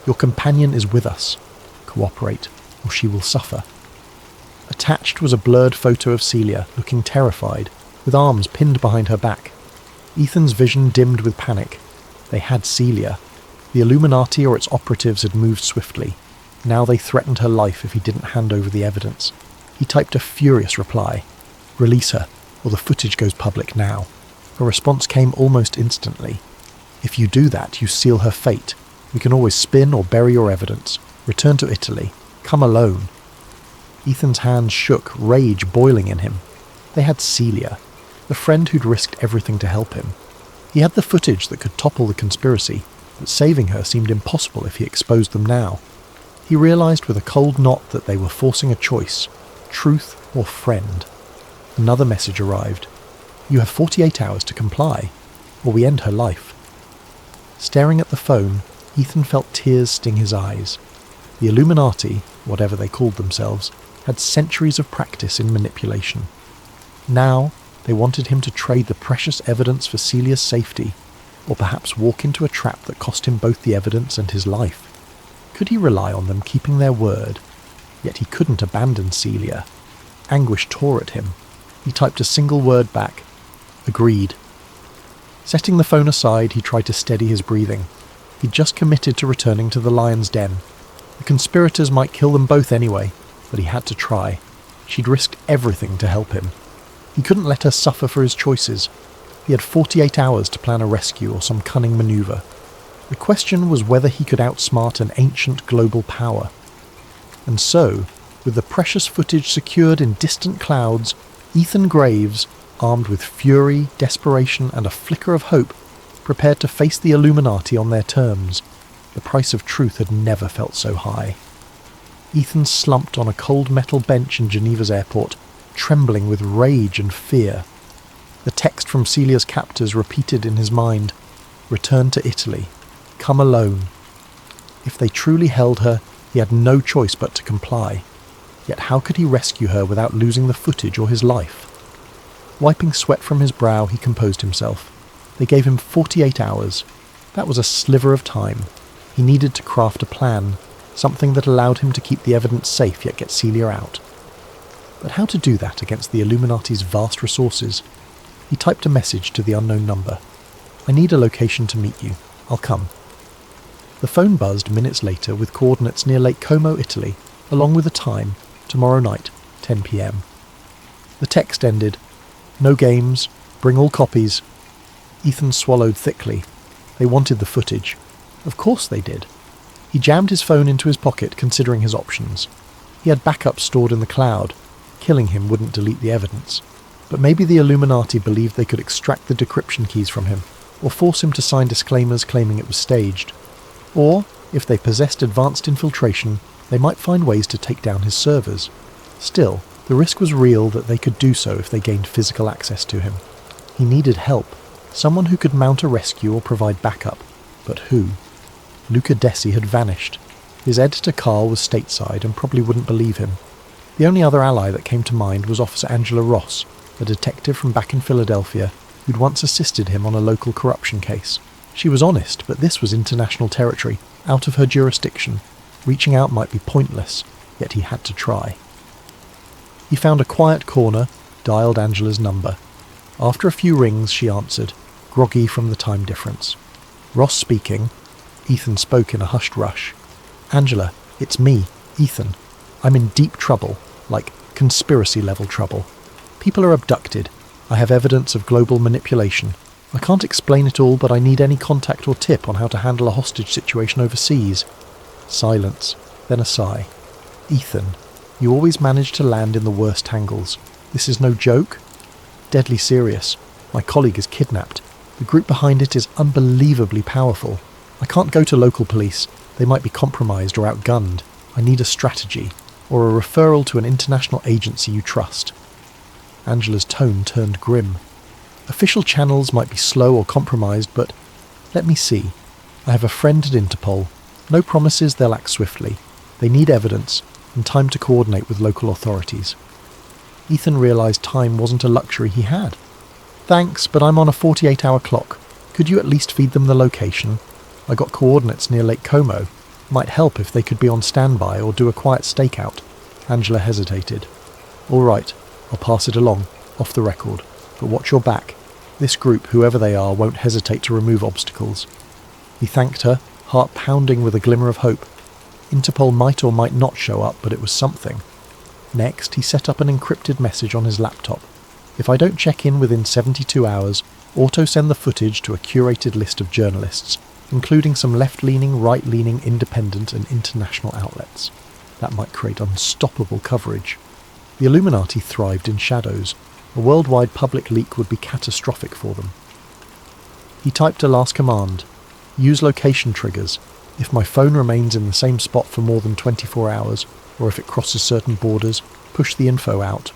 "Your companion is with us. Cooperate." or she will suffer. Attached was a blurred photo of Celia, looking terrified, with arms pinned behind her back. Ethan's vision dimmed with panic. They had Celia. The Illuminati or its operatives had moved swiftly. Now they threatened her life if he didn't hand over the evidence. He typed a furious reply. "Release her, or the footage goes public now." A response came almost instantly. "If you do that, you seal her fate. We can always spin or bury your evidence. Return to Italy. Come alone." Ethan's hands shook, rage boiling in him. They had Celia, the friend who'd risked everything to help him. He had the footage that could topple the conspiracy, but saving her seemed impossible if he exposed them now. He realized with a cold knot that they were forcing a choice, truth or friend. Another message arrived. "You have 48 hours to comply, or we end her life." Staring at the phone, Ethan felt tears sting his eyes. The Illuminati, whatever they called themselves, had centuries of practice in manipulation. Now, they wanted him to trade the precious evidence for Celia's safety, or perhaps walk into a trap that cost him both the evidence and his life. Could he rely on them keeping their word? Yet he couldn't abandon Celia. Anguish tore at him. He typed a single word back. "Agreed." Setting the phone aside, he tried to steady his breathing. He'd just committed to returning to the lion's den. The conspirators might kill them both anyway, but he had to try. She'd risked everything to help him. He couldn't let her suffer for his choices. He had 48 hours to plan a rescue or some cunning maneuver. The question was whether he could outsmart an ancient global power. And so, with the precious footage secured in distant clouds, Ethan Graves, armed with fury, desperation, and a flicker of hope, prepared to face the Illuminati on their terms. The price of truth had never felt so high. Ethan slumped on a cold metal bench in Geneva's airport, trembling with rage and fear. The text from Celia's captors repeated in his mind, "Return to Italy. Come alone." If they truly held her, he had no choice but to comply. Yet how could he rescue her without losing the footage or his life? Wiping sweat from his brow, he composed himself. They gave him 48 hours. That was a sliver of time. He needed to craft a plan, something that allowed him to keep the evidence safe yet get Celia out. But how to do that against the Illuminati's vast resources? He typed a message to the unknown number. "I need a location to meet you. I'll come." The phone buzzed minutes later with coordinates near Lake Como, Italy, along with a time, tomorrow night, 10 p.m. The text ended, "No games, bring all copies." Ethan swallowed thickly. They wanted the footage. Of course they did. He jammed his phone into his pocket, considering his options. He had backups stored in the cloud. Killing him wouldn't delete the evidence. But maybe the Illuminati believed they could extract the decryption keys from him, or force him to sign disclaimers claiming it was staged. Or, if they possessed advanced infiltration, they might find ways to take down his servers. Still, the risk was real that they could do so if they gained physical access to him. He needed help, someone who could mount a rescue or provide backup. But who? Luca Desi had vanished. His editor Carl was stateside and probably wouldn't believe him. The only other ally that came to mind was Officer Angela Ross, a detective from back in Philadelphia who'd once assisted him on a local corruption case. She was honest, but this was international territory, out of her jurisdiction. Reaching out might be pointless, yet he had to try. He found a quiet corner, dialed Angela's number. After a few rings, she answered, groggy from the time difference. Ross speaking. Ethan spoke in a hushed rush. "Angela, it's me, Ethan. I'm in deep trouble, like conspiracy-level trouble. People are abducted. I have evidence of global manipulation. I can't explain it all, but I need any contact or tip on how to handle a hostage situation overseas." Silence, then a sigh. "Ethan, you always manage to land in the worst angles. This is no joke? Deadly serious. My colleague is kidnapped. The group behind it is unbelievably powerful. I can't go to local police. They might be compromised or outgunned. I need a strategy, or a referral to an international agency you trust." Angela's tone turned grim. "Official channels might be slow or compromised, but let me see. I have a friend at Interpol. No promises they'll act swiftly. They need evidence, and time to coordinate with local authorities." Ethan realised time wasn't a luxury he had. "Thanks, but I'm on a 48-hour clock. Could you at least feed them the location? I got coordinates near Lake Como." Might help if they could be on standby or do a quiet stakeout. Angela hesitated. All right, I'll pass it along, off the record, but watch your back. This group, whoever they are, won't hesitate to remove obstacles. He thanked her, heart pounding with a glimmer of hope. Interpol might or might not show up, but it was something. Next, he set up an encrypted message on his laptop. If I don't check in within 72 hours, auto-send the footage to a curated list of journalists, including some left-leaning, right-leaning, independent and international outlets. That might create unstoppable coverage. The Illuminati thrived in shadows. A worldwide public leak would be catastrophic for them. He typed a last command. Use location triggers. If my phone remains in the same spot for more than 24 hours, or if it crosses certain borders, push the info out.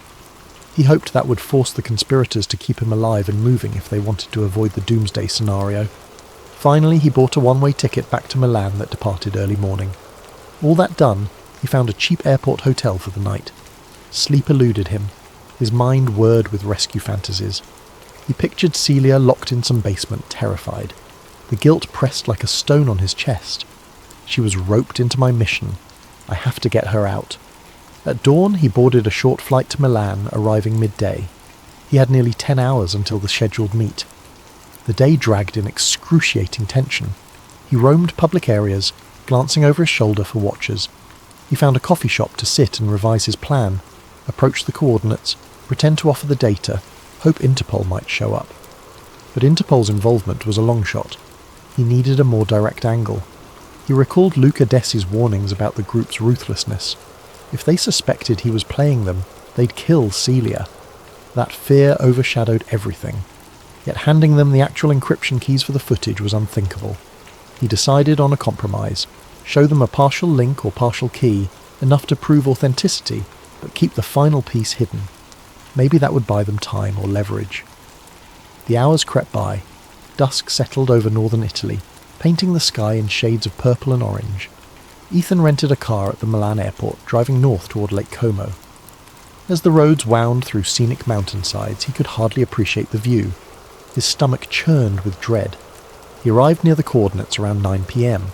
He hoped that would force the conspirators to keep him alive and moving if they wanted to avoid the doomsday scenario. Finally, he bought a one-way ticket back to Milan that departed early morning. All that done, he found a cheap airport hotel for the night. Sleep eluded him. His mind whirred with rescue fantasies. He pictured Celia locked in some basement, terrified. The guilt pressed like a stone on his chest. She was roped into my mission. I have to get her out. At dawn, he boarded a short flight to Milan, arriving midday. He had nearly 10 hours until the scheduled meet. The day dragged in excruciating tension. He roamed public areas, glancing over his shoulder for watchers. He found a coffee shop to sit and revise his plan, approach the coordinates, pretend to offer the data, hope Interpol might show up. But Interpol's involvement was a long shot. He needed a more direct angle. He recalled Luca Dessi's warnings about the group's ruthlessness. If they suspected he was playing them, they'd kill Celia. That fear overshadowed everything. Yet handing them the actual encryption keys for the footage was unthinkable. He decided on a compromise. Show them a partial link or partial key, enough to prove authenticity, but keep the final piece hidden. Maybe that would buy them time or leverage. The hours crept by. Dusk settled over northern Italy, painting the sky in shades of purple and orange. Ethan rented a car at the Milan airport, driving north toward Lake Como. As the roads wound through scenic mountainsides, he could hardly appreciate the view. His stomach churned with dread. He arrived near the coordinates around 9 p.m.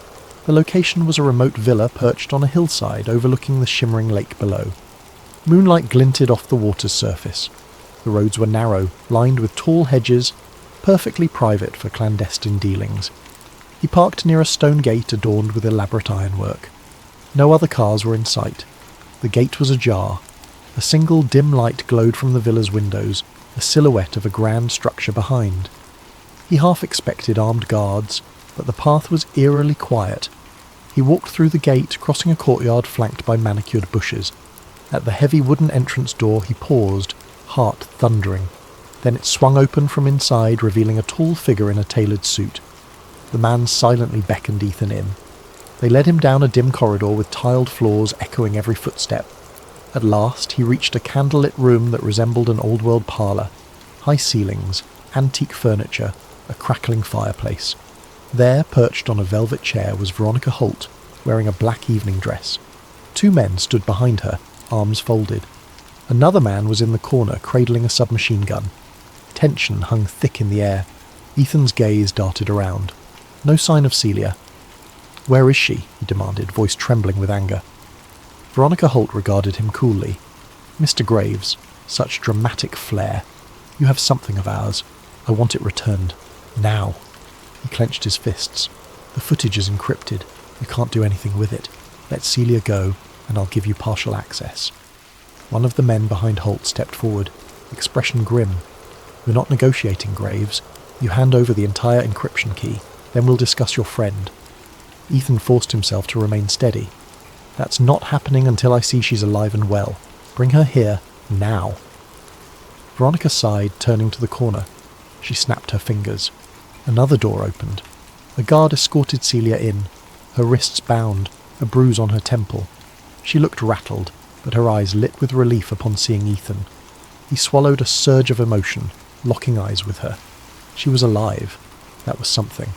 The location was a remote villa perched on a hillside overlooking the shimmering lake below. Moonlight glinted off the water's surface. The roads were narrow, lined with tall hedges, perfectly private for clandestine dealings. He parked near a stone gate adorned with elaborate ironwork. No other cars were in sight. The gate was ajar. A single dim light glowed from the villa's windows, a silhouette of a grand structure behind. He half expected armed guards, but the path was eerily quiet. He walked through the gate, crossing a courtyard flanked by manicured bushes. At the heavy wooden entrance door he paused, heart thundering. Then it swung open from inside, revealing a tall figure in a tailored suit. The man silently beckoned Ethan in. They led him down a dim corridor with tiled floors echoing every footstep. At last he reached a candlelit room that resembled an old-world parlour. High ceilings, antique furniture, a crackling fireplace. There, perched on a velvet chair, was Veronica Holt, wearing a black evening dress. Two men stood behind her, arms folded. Another man was in the corner, cradling a submachine gun. Tension hung thick in the air. Ethan's gaze darted around. No sign of Celia. "Where is she?" he demanded, voice trembling with anger. Veronica Holt regarded him coolly. "Mr. Graves, such dramatic flair. You have something of ours. I want it returned. Now." He clenched his fists. "The footage is encrypted. You can't do anything with it. Let Celia go, and I'll give you partial access." One of the men behind Holt stepped forward, expression grim. "We're not negotiating, Graves. You hand over the entire encryption key, then we'll discuss your friend." Ethan forced himself to remain steady. "That's not happening until I see she's alive and well. Bring her here, now." Veronica sighed, turning to the corner. She snapped her fingers. Another door opened. A guard escorted Celia in, her wrists bound, a bruise on her temple. She looked rattled, but her eyes lit with relief upon seeing Ethan. He swallowed a surge of emotion, locking eyes with her. She was alive. That was something.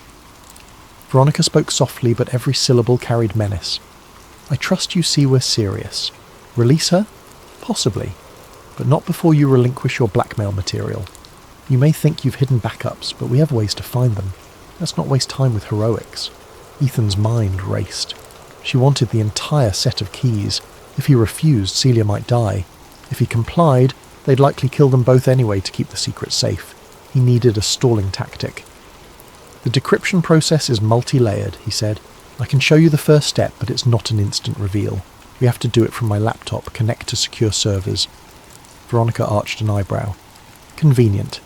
Veronica spoke softly, but every syllable carried menace. "I trust you see we're serious. Release her? Possibly. But not before you relinquish your blackmail material. You may think you've hidden backups, but we have ways to find them. Let's not waste time with heroics." Ethan's mind raced. She wanted the entire set of keys. If he refused, Celia might die. If he complied, they'd likely kill them both anyway to keep the secret safe. He needed a stalling tactic. The decryption process is multi-layered, he said. I can show you the first step, but it's not an instant reveal. We have to do it from my laptop, connect to secure servers. Veronica arched an eyebrow. Convenient.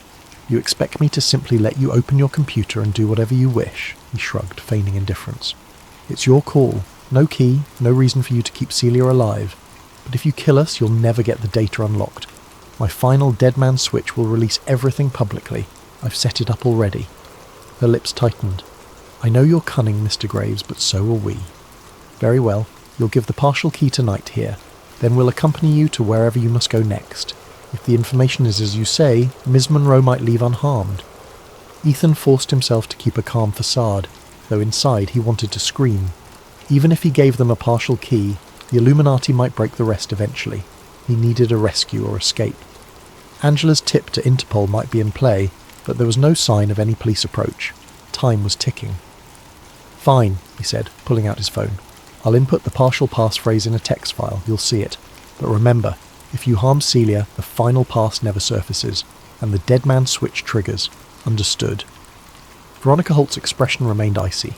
You expect me to simply let you open your computer and do whatever you wish, he shrugged, feigning indifference. It's your call. No key, no reason for you to keep Celia alive. But if you kill us, you'll never get the data unlocked. My final dead man switch will release everything publicly. I've set it up already. Her lips tightened. I know you're cunning, Mr. Graves, but so are we. Very well. You'll give the partial key tonight here. Then we'll accompany you to wherever you must go next. If the information is as you say, Ms. Monroe might leave unharmed. Ethan forced himself to keep a calm facade, though inside he wanted to scream. Even if he gave them a partial key, the Illuminati might break the rest eventually. He needed a rescue or escape. Angela's tip to Interpol might be in play, but there was no sign of any police approach. Time was ticking. Fine, he said, pulling out his phone. I'll input the partial passphrase in a text file, you'll see it. But remember, if you harm Celia, the final pass never surfaces, and the dead man switch triggers. Understood. Veronica Holt's expression remained icy.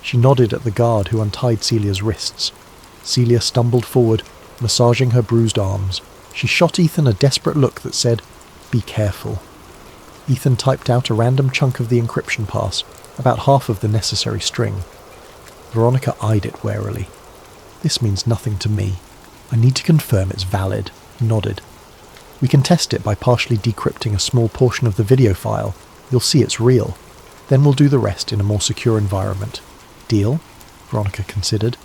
She nodded at the guard who untied Celia's wrists. Celia stumbled forward, massaging her bruised arms. She shot Ethan a desperate look that said, "Be careful." Ethan typed out a random chunk of the encryption pass, about half of the necessary string. Veronica eyed it warily. This means nothing to me. I need to confirm it's valid. He nodded. We can test it by partially decrypting a small portion of the video file. You'll see it's real. Then we'll do the rest in a more secure environment. Deal? Veronica considered.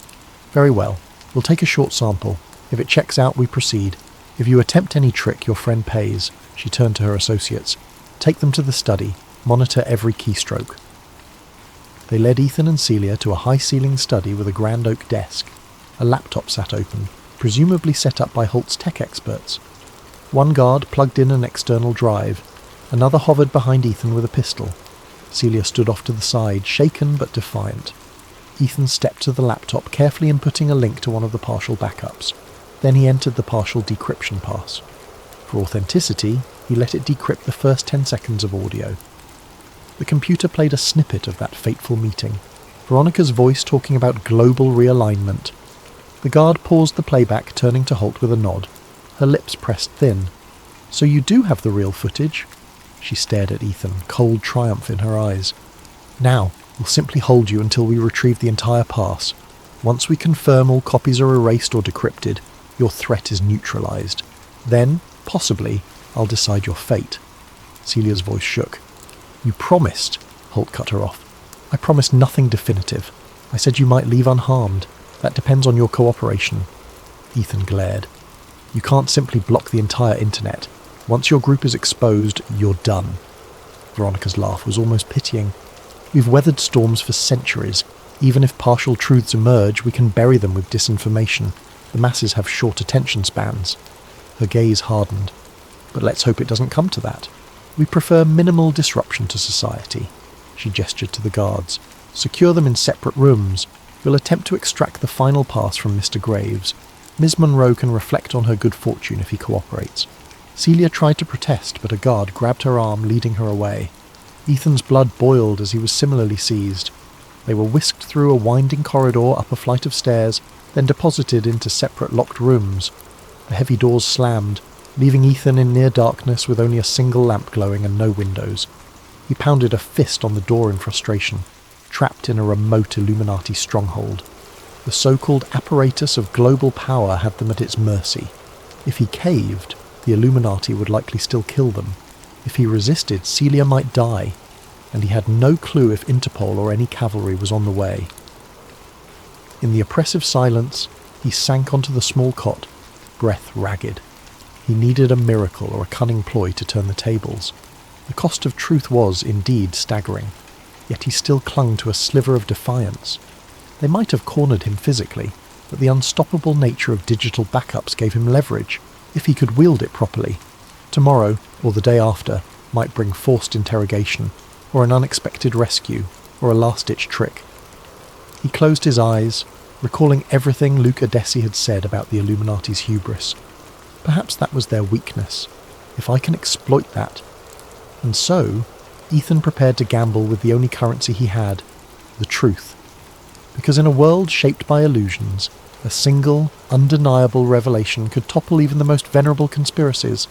Very well. We'll take a short sample. If it checks out, we proceed. If you attempt any trick, your friend pays. She turned to her associates. Take them to the study. Monitor every keystroke. They led Ethan and Celia to a high-ceilinged study with a grand oak desk. A laptop sat open, presumably set up by Holt's tech experts. One guard plugged in an external drive. Another hovered behind Ethan with a pistol. Celia stood off to the side, shaken but defiant. Ethan stepped to the laptop, carefully inputting a link to one of the partial backups. Then he entered the partial decryption pass. For authenticity, he let it decrypt the first 10 seconds of audio. The computer played a snippet of that fateful meeting. Veronica's voice talking about global realignment. The guard paused the playback, turning to Holt with a nod. Her lips pressed thin. So you do have the real footage? She stared at Ethan, cold triumph in her eyes. Now, we'll simply hold you until we retrieve the entire pass. Once we confirm all copies are erased or decrypted, your threat is neutralized. Then, possibly, I'll decide your fate. Celia's voice shook. You promised, Holt cut her off. I promised nothing definitive. I said you might leave unharmed. That depends on your cooperation. Ethan glared. You can't simply block the entire internet. Once your group is exposed, you're done. Veronica's laugh was almost pitying. We've weathered storms for centuries. Even if partial truths emerge, we can bury them with disinformation. The masses have short attention spans. Her gaze hardened. But let's hope it doesn't come to that. We prefer minimal disruption to society. She gestured to the guards. Secure them in separate rooms. We'll attempt to extract the final pass from Mr. Graves. Ms. Monroe can reflect on her good fortune if he cooperates. Celia tried to protest, but a guard grabbed her arm, leading her away. Ethan's blood boiled as he was similarly seized. They were whisked through a winding corridor up a flight of stairs, then deposited into separate locked rooms. The heavy doors slammed, leaving Ethan in near darkness with only a single lamp glowing and no windows. He pounded a fist on the door in frustration, trapped in a remote Illuminati stronghold. The so-called apparatus of global power had them at its mercy. If he caved, the Illuminati would likely still kill them. If he resisted, Celia might die, and he had no clue if Interpol or any cavalry was on the way. In the oppressive silence, he sank onto the small cot, breath ragged. He needed a miracle or a cunning ploy to turn the tables. The cost of truth was, indeed, staggering, yet he still clung to a sliver of defiance. They might have cornered him physically, but the unstoppable nature of digital backups gave him leverage, if he could wield it properly. Tomorrow, or the day after, might bring forced interrogation, or an unexpected rescue, or a last-ditch trick. He closed his eyes, recalling everything Luca Desi had said about the Illuminati's hubris. Perhaps that was their weakness. If I can exploit that. And so, Ethan prepared to gamble with the only currency he had, the truth. Because in a world shaped by illusions, a single, undeniable revelation could topple even the most venerable conspiracies.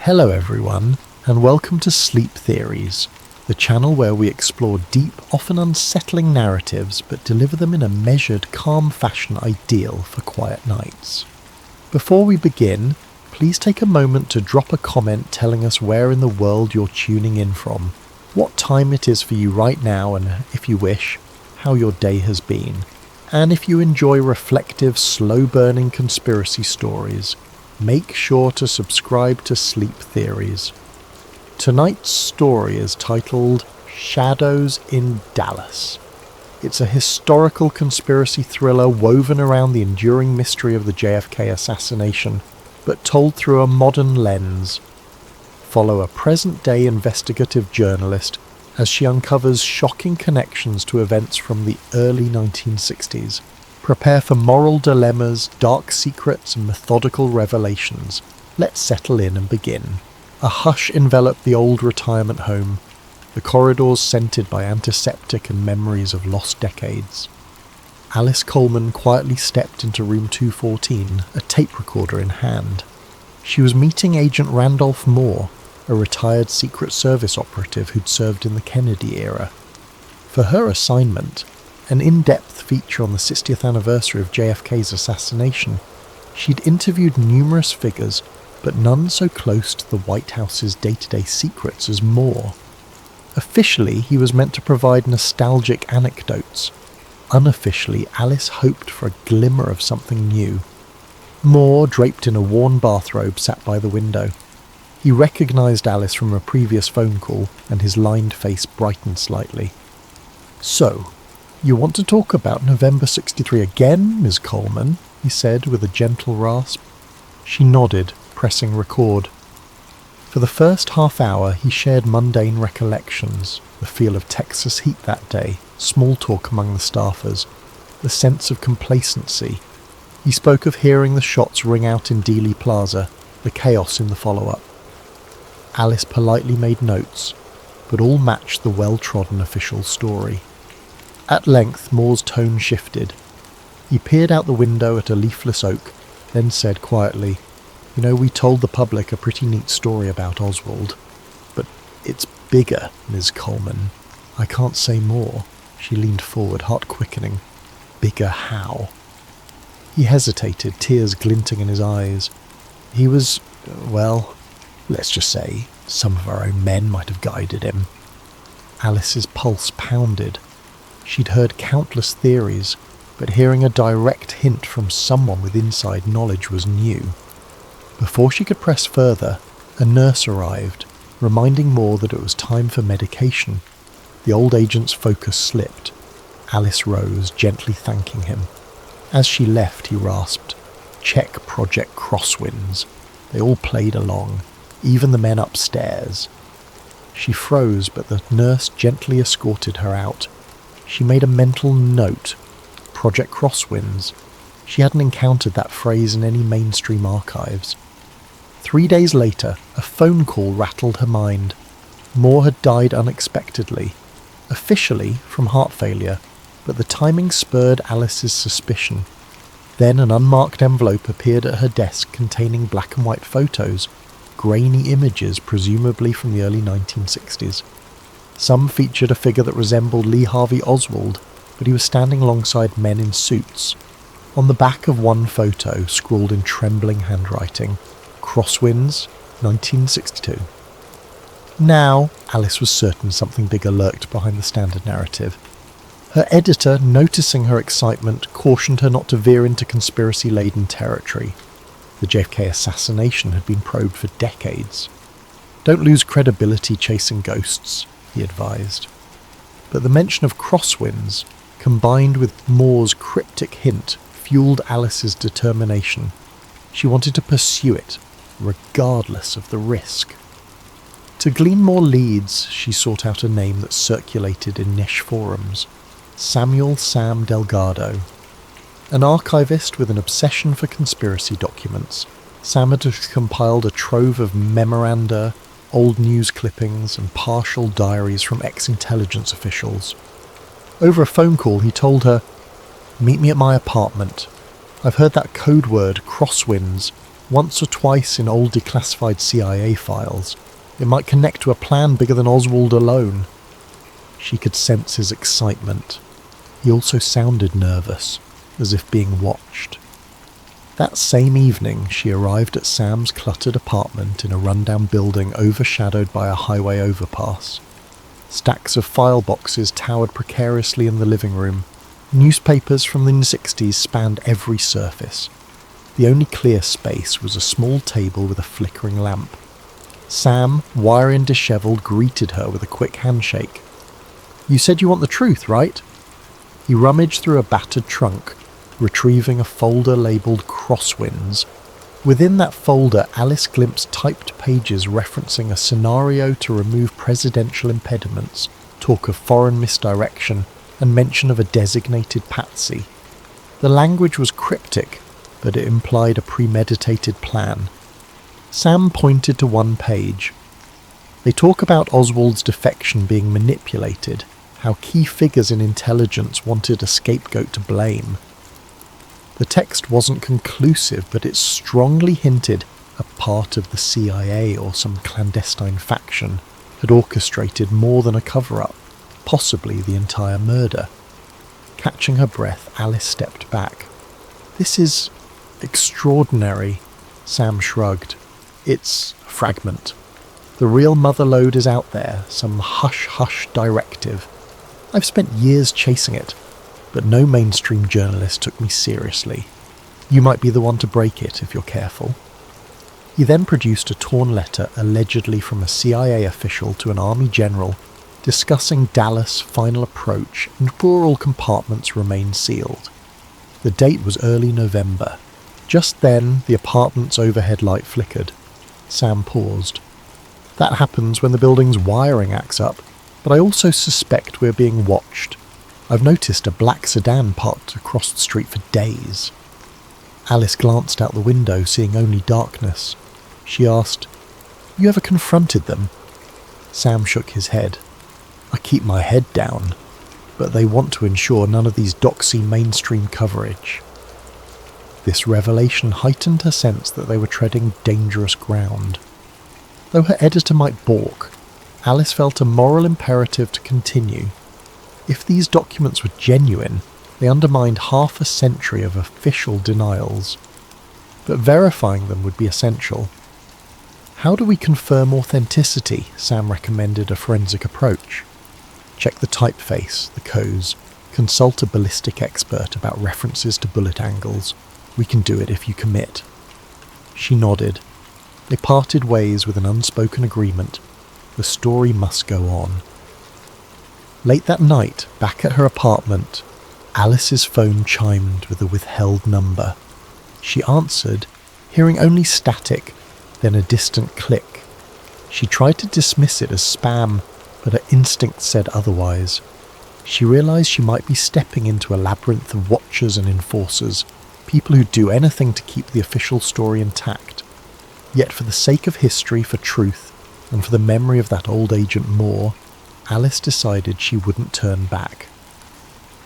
Hello everyone, and welcome to Sleep Theories, the channel where we explore deep, often unsettling narratives but deliver them in a measured, calm fashion ideal for quiet nights. Before we begin, please take a moment to drop a comment telling us where in the world you're tuning in from, what time it is for you right now, and if you wish, how your day has been. And if you enjoy reflective, slow-burning conspiracy stories, make sure to subscribe to Sleep Theories. Tonight's story is titled Shadows in Dallas. It's a historical conspiracy thriller woven around the enduring mystery of the JFK assassination, but told through a modern lens. Follow a present-day investigative journalist as she uncovers shocking connections to events from the early 1960s. Prepare for moral dilemmas, dark secrets, and methodical revelations. Let's settle in and begin. A hush enveloped the old retirement home, the corridors scented by antiseptic and memories of lost decades. Alice Coleman quietly stepped into room 214, a tape recorder in hand. She was meeting Agent Randolph Moore, a retired Secret Service operative who'd served in the Kennedy era. For her assignment, an in-depth feature on the 60th anniversary of JFK's assassination, she'd interviewed numerous figures, but none so close to the White House's day-to-day secrets as Moore. Officially, he was meant to provide nostalgic anecdotes. Unofficially, Alice hoped for a glimmer of something new. Moore, draped in a worn bathrobe, sat by the window. He recognised Alice from a previous phone call, and his lined face brightened slightly. "So, you want to talk about November 63 again, Ms. Coleman?" he said with a gentle rasp. She nodded, pressing record. For the first half hour he shared mundane recollections, the feel of Texas heat that day, small talk among the staffers, the sense of complacency. He spoke of hearing the shots ring out in Dealey Plaza, the chaos in the follow-up. Alice politely made notes, but all matched the well-trodden official story. At length Moore's tone shifted. He peered out the window at a leafless oak, then said quietly, "You know, we told the public a pretty neat story about Oswald. But it's bigger, Ms. Coleman. I can't say more." She leaned forward, heart quickening. "Bigger how?" He hesitated, tears glinting in his eyes. He was, well, let's just say, some of our own men might have guided him. Alice's pulse pounded. She'd heard countless theories, but hearing a direct hint from someone with inside knowledge was new. Before she could press further, a nurse arrived, reminding Moore that it was time for medication. The old agent's focus slipped. Alice rose, gently thanking him. As she left, he rasped, "Check Project Crosswinds." They all played along, even the men upstairs. She froze, but the nurse gently escorted her out. She made a mental note. Project Crosswinds. She hadn't encountered that phrase in any mainstream archives. 3 days later, a phone call rattled her mind. Moore had died unexpectedly, officially from heart failure, but the timing spurred Alice's suspicion. Then an unmarked envelope appeared at her desk containing black and white photos, grainy images presumably from the early 1960s. Some featured a figure that resembled Lee Harvey Oswald, but he was standing alongside men in suits. On the back of one photo, scrawled in trembling handwriting, "Crosswinds, 1962. Now, Alice was certain something bigger lurked behind the standard narrative. Her editor, noticing her excitement, cautioned her not to veer into conspiracy-laden territory. The JFK assassination had been probed for decades. "Don't lose credibility chasing ghosts," he advised. But the mention of crosswinds, combined with Moore's cryptic hint, fueled Alice's determination. She wanted to pursue it, regardless of the risk. To glean more leads, she sought out a name that circulated in niche forums. Samuel Sam Delgado. An archivist with an obsession for conspiracy documents, Sam had compiled a trove of memoranda, old news clippings, and partial diaries from ex-intelligence officials. Over a phone call, he told her, "Meet me at my apartment. I've heard that code word, crosswinds, once or twice in old declassified CIA files. It might connect to a plan bigger than Oswald alone." She could sense his excitement. He also sounded nervous, as if being watched. That same evening, she arrived at Sam's cluttered apartment in a rundown building overshadowed by a highway overpass. Stacks of file boxes towered precariously in the living room. Newspapers from the 60s spanned every surface. The only clear space was a small table with a flickering lamp. Sam, wiry and dishevelled, greeted her with a quick handshake. "You said you want the truth, right?" He rummaged through a battered trunk, retrieving a folder labelled Crosswinds. Within that folder, Alice glimpsed typed pages referencing a scenario to remove presidential impediments, talk of foreign misdirection, and mention of a designated patsy. The language was cryptic, but it implied a premeditated plan. Sam pointed to one page. They talk about Oswald's defection being manipulated, how key figures in intelligence wanted a scapegoat to blame. The text wasn't conclusive, but it strongly hinted a part of the CIA or some clandestine faction had orchestrated more than a cover-up, possibly the entire murder. Catching her breath, Alice stepped back. "This is extraordinary," Sam shrugged. "It's a fragment. The real motherlode is out there, some hush-hush directive. I've spent years chasing it, but no mainstream journalist took me seriously. You might be the one to break it if you're careful." He then produced a torn letter allegedly from a CIA official to an army general discussing Dallas' final approach and rural compartments remained sealed. The date was early November. Just then, the apartment's overhead light flickered. Sam paused. That happens when the building's wiring acts up, but I also suspect we're being watched. I've noticed a black sedan parked across the street for days." Alice glanced out the window, seeing only darkness. She asked, "You ever confronted them?" Sam shook his head. "I keep my head down, but they want to ensure none of these doxy mainstream coverage." This revelation heightened her sense that they were treading dangerous ground. Though her editor might balk, Alice felt a moral imperative to continue. If these documents were genuine, they undermined half a century of official denials. But verifying them would be essential. "How do we confirm authenticity?" Sam recommended a forensic approach. "Check the typeface, the codes, consult a ballistic expert about references to bullet angles. We can do it if you commit." She nodded. They parted ways with an unspoken agreement. The story must go on. Late that night, back at her apartment, Alice's phone chimed with a withheld number. She answered, hearing only static, then a distant click. She tried to dismiss it as spam, but her instinct said otherwise. She realized she might be stepping into a labyrinth of watchers and enforcers, people who do anything to keep the official story intact. Yet for the sake of history, for truth, and for the memory of that old Agent Moore, Alice decided she wouldn't turn back.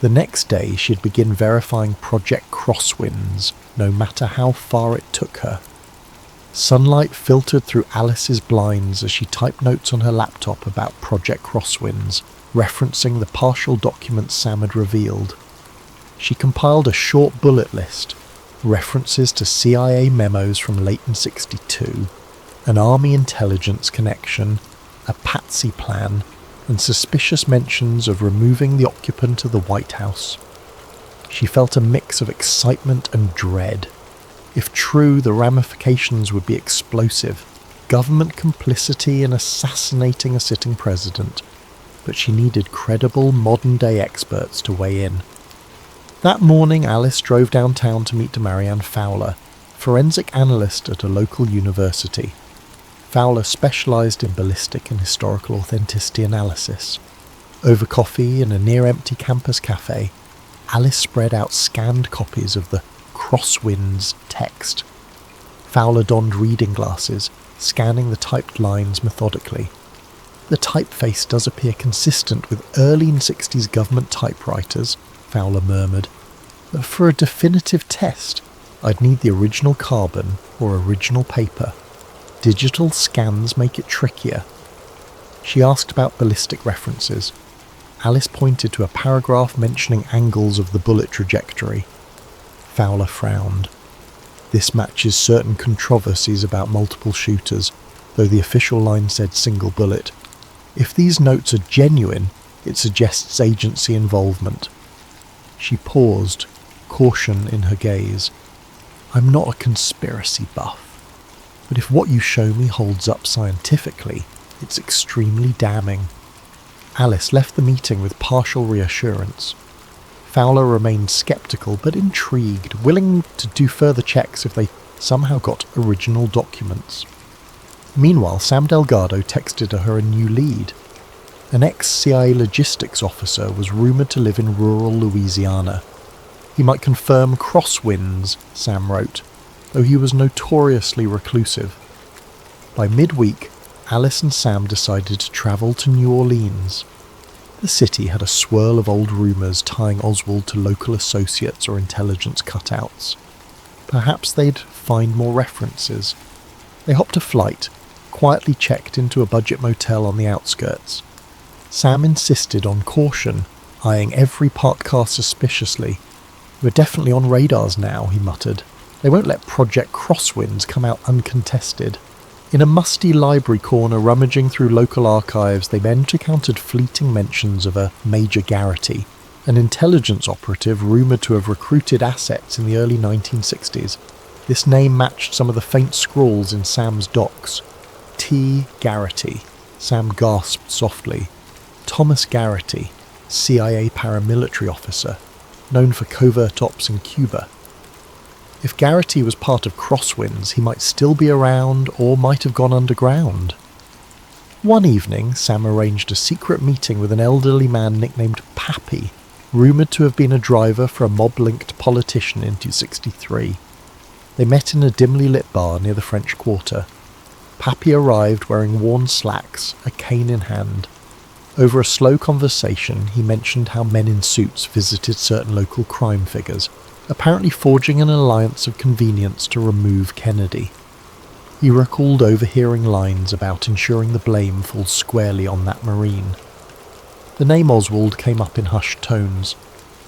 The next day she'd begin verifying Project Crosswinds, no matter how far it took her. Sunlight filtered through Alice's blinds as she typed notes on her laptop about Project Crosswinds, referencing the partial documents Sam had revealed. She compiled a short bullet list, references to CIA memos from Leighton 62, an army intelligence connection, a patsy plan, and suspicious mentions of removing the occupant of the White House. She felt a mix of excitement and dread. If true, the ramifications would be explosive. Government complicity in assassinating a sitting president. But she needed credible, modern-day experts to weigh in. That morning, Alice drove downtown to meet Marianne Fowler, forensic analyst at a local university. Fowler specialised in ballistic and historical authenticity analysis. Over coffee in a near-empty campus cafe, Alice spread out scanned copies of the Crosswinds text. Fowler donned reading glasses, scanning the typed lines methodically. "The typeface does appear consistent with early 60s government typewriters," Fowler murmured. "But for a definitive test, I'd need the original carbon or original paper. Digital scans make it trickier." She asked about ballistic references. Alice pointed to a paragraph mentioning angles of the bullet trajectory. Fowler frowned. "This matches certain controversies about multiple shooters, though the official line said single bullet. If these notes are genuine, it suggests agency involvement." She paused, caution in her gaze. "I'm not a conspiracy buff, but if what you show me holds up scientifically, it's extremely damning." Alice left the meeting with partial reassurance. Fowler remained sceptical but intrigued, willing to do further checks if they somehow got original documents. Meanwhile, Sam Delgado texted her a new lead. An ex-CIA logistics officer was rumoured to live in rural Louisiana. He might confirm crosswinds, Sam wrote, though he was notoriously reclusive. By midweek, Alice and Sam decided to travel to New Orleans. The city had a swirl of old rumours tying Oswald to local associates or intelligence cutouts. Perhaps they'd find more references. They hopped a flight, quietly checked into a budget motel on the outskirts. Sam insisted on caution, eyeing every parked car suspiciously. "We're definitely on radars now," he muttered. "They won't let Project Crosswinds come out uncontested." In a musty library corner rummaging through local archives, they encountered fleeting mentions of a Major Garrity, an intelligence operative rumoured to have recruited assets in the early 1960s. This name matched some of the faint scrawls in Sam's docs. T. Garrity. Sam gasped softly. Thomas Garrity, CIA paramilitary officer, known for covert ops in Cuba. If Garrity was part of Crosswinds, he might still be around or might have gone underground. One evening, Sam arranged a secret meeting with an elderly man nicknamed Pappy, rumoured to have been a driver for a mob-linked politician in 1963. They met in a dimly lit bar near the French Quarter. Pappy arrived wearing worn slacks, a cane in hand. Over a slow conversation, he mentioned how men in suits visited certain local crime figures, apparently forging an alliance of convenience to remove Kennedy. He recalled overhearing lines about ensuring the blame falls squarely on that Marine. The name Oswald came up in hushed tones.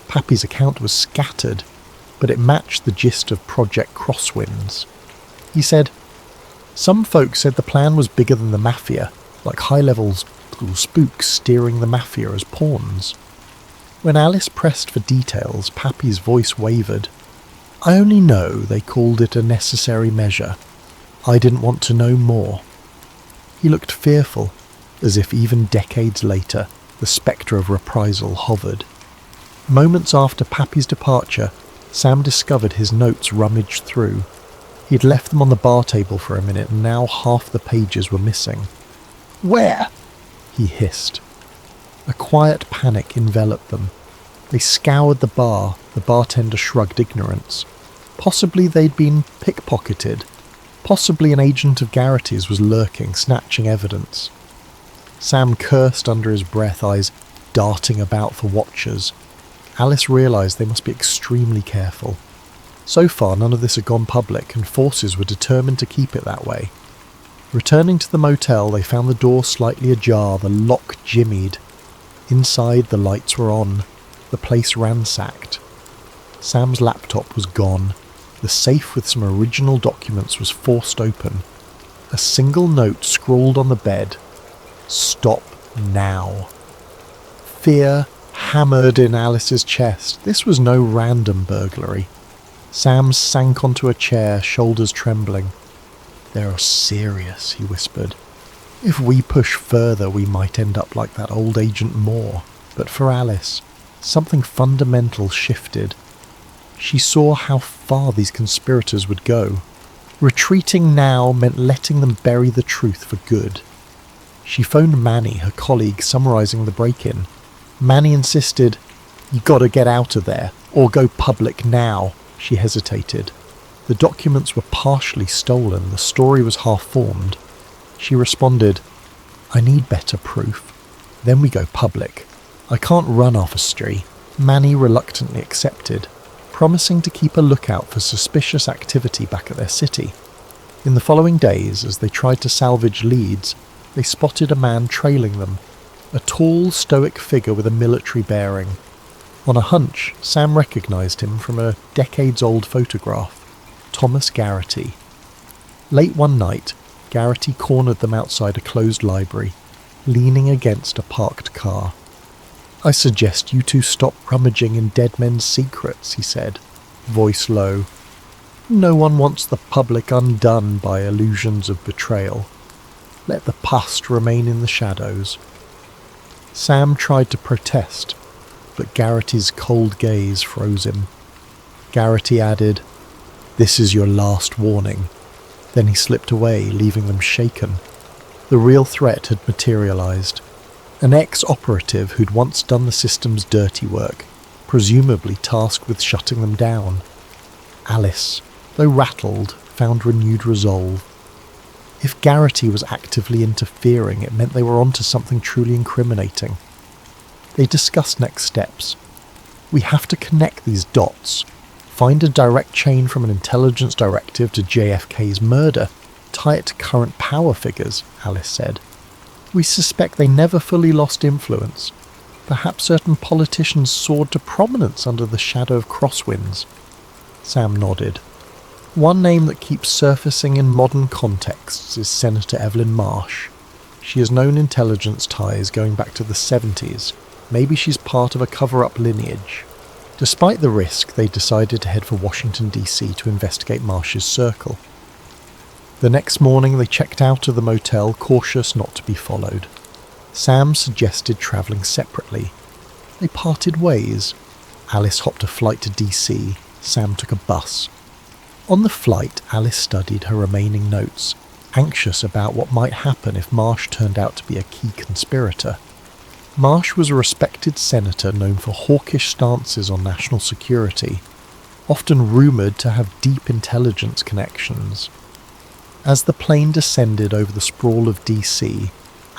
Pappy's account was scattered, but it matched the gist of Project Crosswinds. He said, "Some folks said the plan was bigger than the Mafia, like high-level spooks steering the Mafia as pawns." When Alice pressed for details, Pappy's voice wavered. "I only know they called it a necessary measure. I didn't want to know more." He looked fearful, as if even decades later, the spectre of reprisal hovered. Moments after Pappy's departure, Sam discovered his notes rummaged through. He'd left them on the bar table for a minute, and now half the pages were missing. "Where?" he hissed. A quiet panic enveloped them. They scoured the bar. The bartender shrugged ignorance. Possibly they'd been pickpocketed. Possibly an agent of Garrity's was lurking, snatching evidence. Sam cursed under his breath, eyes darting about for watchers. Alice realised they must be extremely careful. So far, none of this had gone public, and forces were determined to keep it that way. Returning to the motel, they found the door slightly ajar, the lock jimmied. Inside, the lights were on, the place ransacked. Sam's laptop was gone. The safe with some original documents was forced open. A single note scrawled on the bed. "Stop now." Fear hammered in Alice's chest. This was no random burglary. Sam sank onto a chair, shoulders trembling. "They're serious," he whispered. "If we push further, we might end up like that old Agent Moore." But for Alice, something fundamental shifted. She saw how far these conspirators would go. Retreating now meant letting them bury the truth for good. She phoned Manny, her colleague, summarising the break-in. Manny insisted, "You gotta get out of there, or go public now." She hesitated. The documents were partially stolen, the story was half-formed. She responded, "I need better proof. Then we go public. I can't run off a spree." Manny reluctantly accepted, promising to keep a lookout for suspicious activity back at their city. In the following days, as they tried to salvage leads, they spotted a man trailing them, a tall, stoic figure with a military bearing. On a hunch, Sam recognised him from a decades-old photograph, Thomas Garrity. Late one night, Garrity cornered them outside a closed library, leaning against a parked car. "I suggest you two stop rummaging in dead men's secrets," he said, voice low. "No one wants the public undone by illusions of betrayal. Let the past remain in the shadows." Sam tried to protest, but Garrity's cold gaze froze him. Garrity added, "This is your last warning." Then he slipped away, leaving them shaken. The real threat had materialised. An ex-operative who'd once done the system's dirty work, presumably tasked with shutting them down. Alice, though rattled, found renewed resolve. If Garrity was actively interfering, it meant they were onto something truly incriminating. They discussed next steps. "We have to connect these dots. Find a direct chain from an intelligence directive to JFK's murder. Tie it to current power figures," Alice said. "We suspect they never fully lost influence. Perhaps certain politicians soared to prominence under the shadow of crosswinds." Sam nodded. "One name that keeps surfacing in modern contexts is Senator Evelyn Marsh. She has known intelligence ties going back to the 70s. Maybe she's part of a cover-up lineage." Despite the risk, they decided to head for Washington, D.C. to investigate Marsh's circle. The next morning they checked out of the motel, cautious not to be followed. Sam suggested travelling separately. They parted ways. Alice hopped a flight to D.C. Sam took a bus. On the flight, Alice studied her remaining notes. anxious about what might happen if Marsh turned out to be a key conspirator. Marsh was a respected senator known for hawkish stances on national security, often rumoured to have deep intelligence connections. As the plane descended over the sprawl of DC,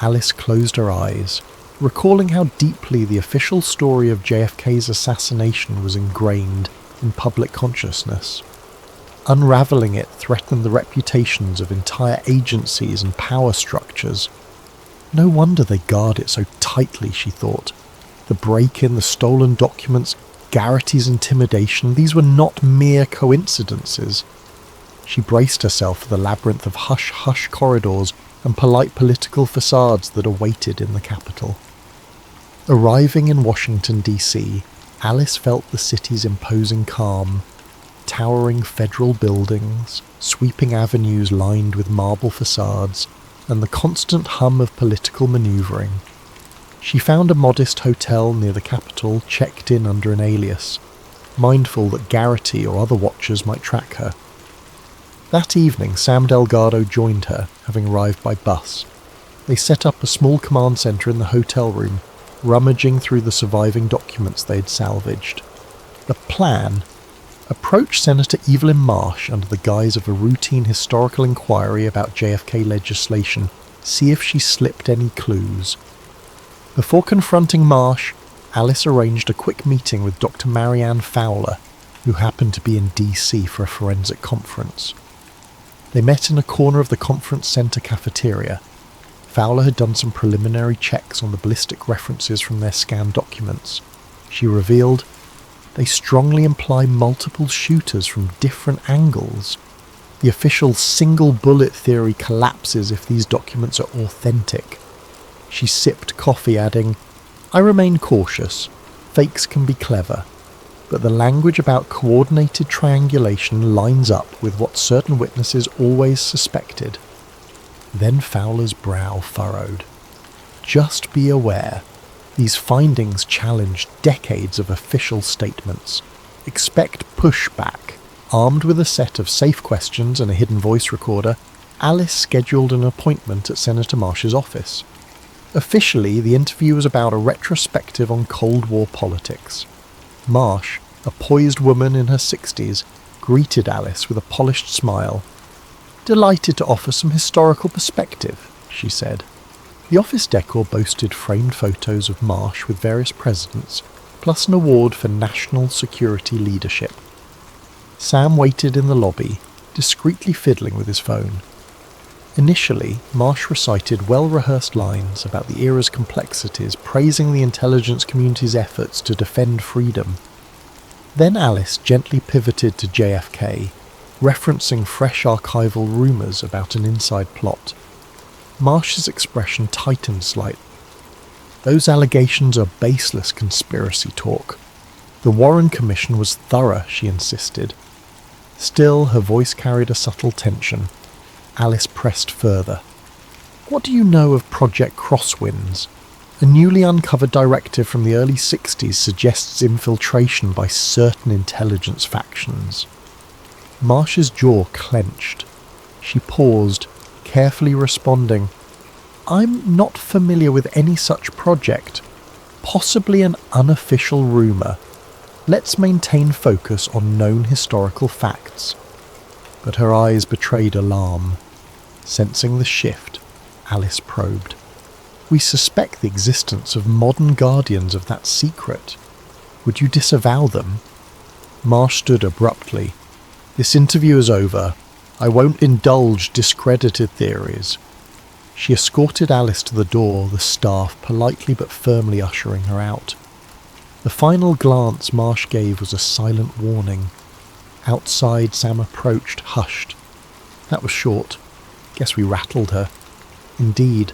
Alice closed her eyes, recalling how deeply the official story of JFK's assassination was ingrained in public consciousness. Unravelling it threatened the reputations of entire agencies and power structures. No wonder they guard it so tightly, she thought. The break-in, the stolen documents, Garrity's intimidation, these were not mere coincidences. She braced herself for the labyrinth of hush-hush corridors and polite political facades that awaited in the capital. Arriving in Washington, D.C., Alice felt the city's imposing calm. Towering federal buildings, sweeping avenues lined with marble facades, and the constant hum of political manoeuvring. She found a modest hotel near the Capitol, checked in under an alias, mindful that Garrity or other watchers might track her. That evening, Sam Delgado joined her, having arrived by bus. They set up a small command centre in the hotel room, rummaging through the surviving documents they had salvaged. The plan: approach Senator Evelyn Marsh under the guise of a routine historical inquiry about JFK legislation, see if she slipped any clues. Before confronting Marsh, Alice arranged a quick meeting with Dr. Marianne Fowler, who happened to be in DC for a forensic conference. They met in a corner of the conference centre cafeteria. Fowler had done some preliminary checks on the ballistic references from their scanned documents. She revealed, they strongly imply multiple shooters from different angles. The official single bullet theory collapses if these documents are authentic. She sipped coffee, adding, I remain cautious. Fakes can be clever. But the language about coordinated triangulation lines up with what certain witnesses always suspected. Then Fowler's brow furrowed. Just be aware. These findings challenge decades of official statements. Expect pushback. Armed with a set of safe questions and a hidden voice recorder, Alice scheduled an appointment at Senator Marsh's office. Officially, the interview was about a retrospective on Cold War politics. Marsh, a poised woman in her 60s, greeted Alice with a polished smile. Delighted to offer some historical perspective, she said. The office decor boasted framed photos of Marsh with various presidents, plus an award for national security leadership. Sam waited in the lobby, discreetly fiddling with his phone. Initially, Marsh recited well-rehearsed lines about the era's complexities, praising the intelligence community's efforts to defend freedom. Then Alice gently pivoted to JFK, referencing fresh archival rumours about an inside plot. Marsh's expression tightened slightly. Those allegations are baseless conspiracy talk. The Warren Commission was thorough, she insisted. Still, her voice carried a subtle tension. Alice pressed further. What do you know of Project Crosswinds? A newly uncovered directive from the early 60s suggests infiltration by certain intelligence factions. Marsh's jaw clenched. She paused, carefully responding, I'm not familiar with any such project. Possibly an unofficial rumour. Let's maintain focus on known historical facts. But her eyes betrayed alarm. Sensing the shift, Alice probed. We suspect the existence of modern guardians of that secret. Would you disavow them? Marsh stood abruptly. This interview is over. I won't indulge discredited theories. She escorted Alice to the door, the staff politely but firmly ushering her out. The final glance Marsh gave was a silent warning. Outside, Sam approached, hushed. That was short. Guess we rattled her. Indeed,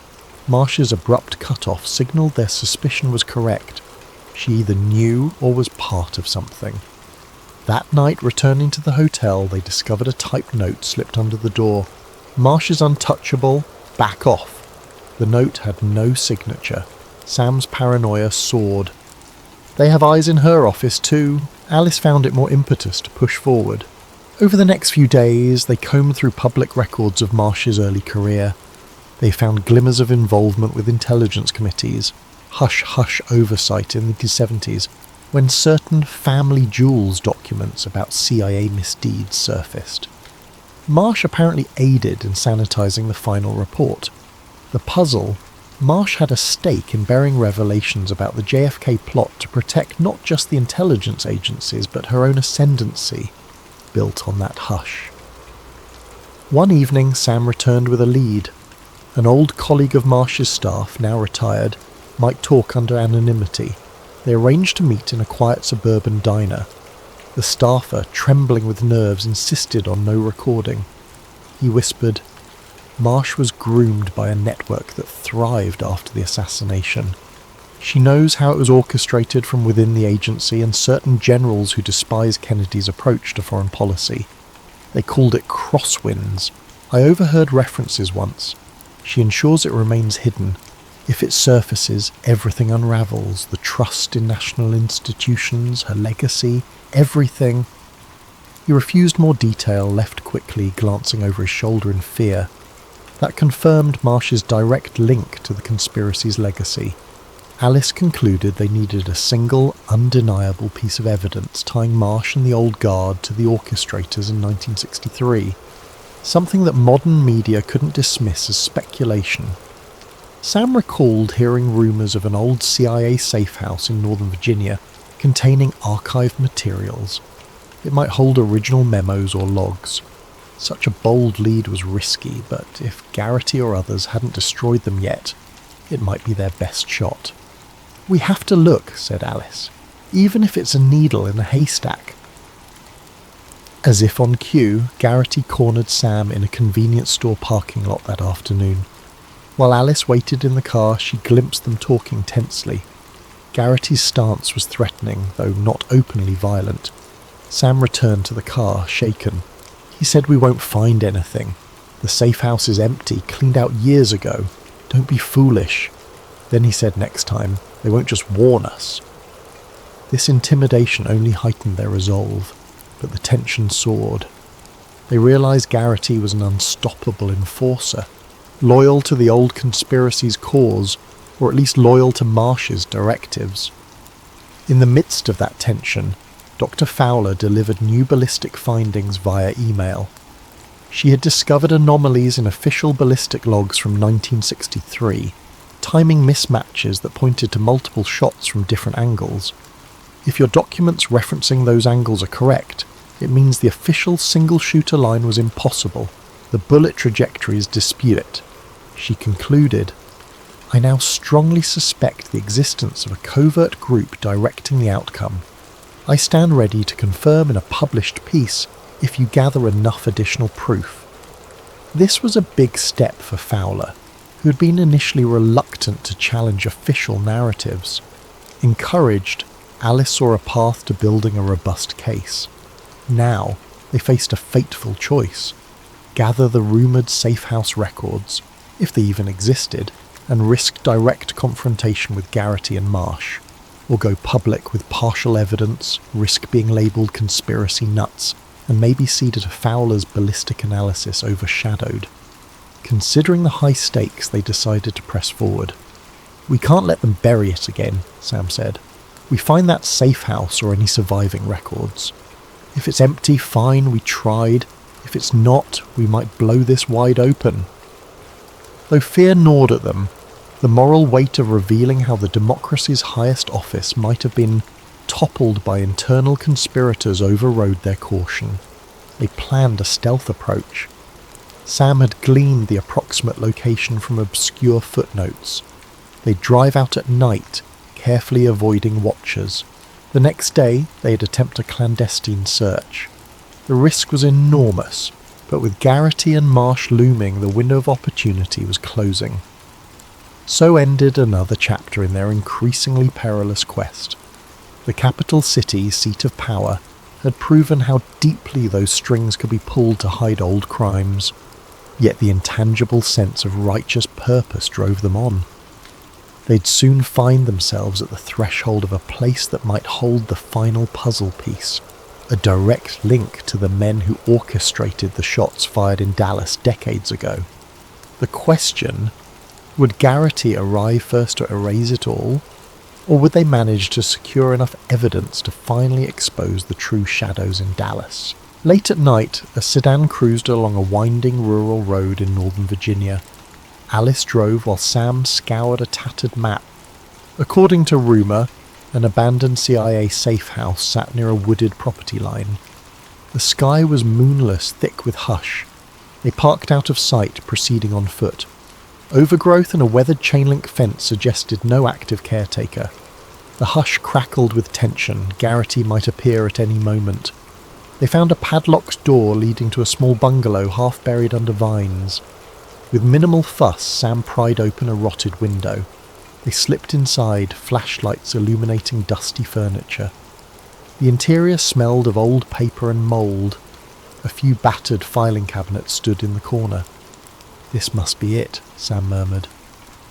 Marsh's abrupt cut-off signalled their suspicion was correct. She either knew or was part of something. That night, returning to the hotel, they discovered a typed note slipped under the door. Marsh is untouchable. Back off. The note had no signature. Sam's paranoia soared. They have eyes in her office too. Alice found it more impetus to push forward. Over the next few days, they combed through public records of Marsh's early career. They found glimmers of involvement with intelligence committees, hush-hush oversight in the 70s, when certain family jewels documents about CIA misdeeds surfaced. Marsh apparently aided in sanitizing the final report. The puzzle: Marsh had a stake in bearing revelations about the JFK plot to protect not just the intelligence agencies but her own ascendancy, built on that hush. One evening, Sam returned with a lead. An old colleague of Marsh's staff, now retired, might talk under anonymity. They arranged to meet in a quiet suburban diner. The staffer, trembling with nerves, insisted on no recording. He whispered, "Marsh was groomed by a network that thrived after the assassination. She knows how it was orchestrated from within the agency and certain generals who despise Kennedy's approach to foreign policy. They called it crosswinds. I overheard references once. She ensures it remains hidden. If it surfaces, everything unravels, the trust in national institutions, her legacy, everything." He refused more detail, left quickly, glancing over his shoulder in fear. That confirmed Marsh's direct link to the conspiracy's legacy. Alice concluded they needed a single, undeniable piece of evidence tying Marsh and the old guard to the orchestrators in 1963. Something that modern media couldn't dismiss as speculation. Sam recalled hearing rumours of an old CIA safe house in Northern Virginia containing archived materials. It might hold original memos or logs. Such a bold lead was risky, but if Garrity or others hadn't destroyed them yet, it might be their best shot. "We have to look," said Alice, "even if it's a needle in a haystack." As if on cue, Garrity cornered Sam in a convenience store parking lot that afternoon. While Alice waited in the car, she glimpsed them talking tensely. Garrity's stance was threatening, though not openly violent. Sam returned to the car, shaken. He said, "We won't find anything. The safe house is empty, cleaned out years ago. Don't be foolish." Then he said next time, "They won't just warn us." This intimidation only heightened their resolve, but the tension soared. They realised Garrity was an unstoppable enforcer, loyal to the old conspiracy's cause, or at least loyal to Marsh's directives. In the midst of that tension, Dr. Fowler delivered new ballistic findings via email. She had discovered anomalies in official ballistic logs from 1963, timing mismatches that pointed to multiple shots from different angles. If your documents referencing those angles are correct, it means the official single-shooter line was impossible. The bullet trajectories dispute it. She concluded, "I now strongly suspect the existence of a covert group directing the outcome. I stand ready to confirm in a published piece if you gather enough additional proof." This was a big step for Fowler, who had been initially reluctant to challenge official narratives. Encouraged, Alice saw a path to building a robust case. Now, they faced a fateful choice: gather the rumoured safe house records, if they even existed, and risk direct confrontation with Garrity and Marsh, or go public with partial evidence, risk being labelled conspiracy nuts, and maybe see that Fowler's ballistic analysis overshadowed. Considering the high stakes, they decided to press forward. "We can't let them bury it again," Sam said. "We find that safe house or any surviving records. If it's empty, fine, we tried. If it's not, we might blow this wide open." Though fear gnawed at them, the moral weight of revealing how the democracy's highest office might have been toppled by internal conspirators overrode their caution. They planned a stealth approach. Sam had gleaned the approximate location from obscure footnotes. They'd drive out at night, carefully avoiding watchers. The next day, they'd attempt a clandestine search. The risk was enormous, but with Garrity and Marsh looming, the window of opportunity was closing. So ended another chapter in their increasingly perilous quest. The capital city, seat of power, had proven how deeply those strings could be pulled to hide old crimes, yet the intangible sense of righteous purpose drove them on. They'd soon find themselves at the threshold of a place that might hold the final puzzle piece, a direct link to the men who orchestrated the shots fired in Dallas decades ago. The question, would Garrity arrive first to erase it all, or would they manage to secure enough evidence to finally expose the true shadows in Dallas? Late at night, a sedan cruised along a winding rural road in Northern Virginia. Alice drove while Sam scoured a tattered map. According to rumour, an abandoned CIA safe house sat near a wooded property line. The sky was moonless, thick with hush. They parked out of sight, proceeding on foot. Overgrowth and a weathered chain-link fence suggested no active caretaker. The hush crackled with tension. Garrity might appear at any moment. They found a padlocked door leading to a small bungalow half buried under vines. With minimal fuss, Sam pried open a rotted window. They slipped inside, flashlights illuminating dusty furniture. The interior smelled of old paper and mould. A few battered filing cabinets stood in the corner. "This must be it," Sam murmured,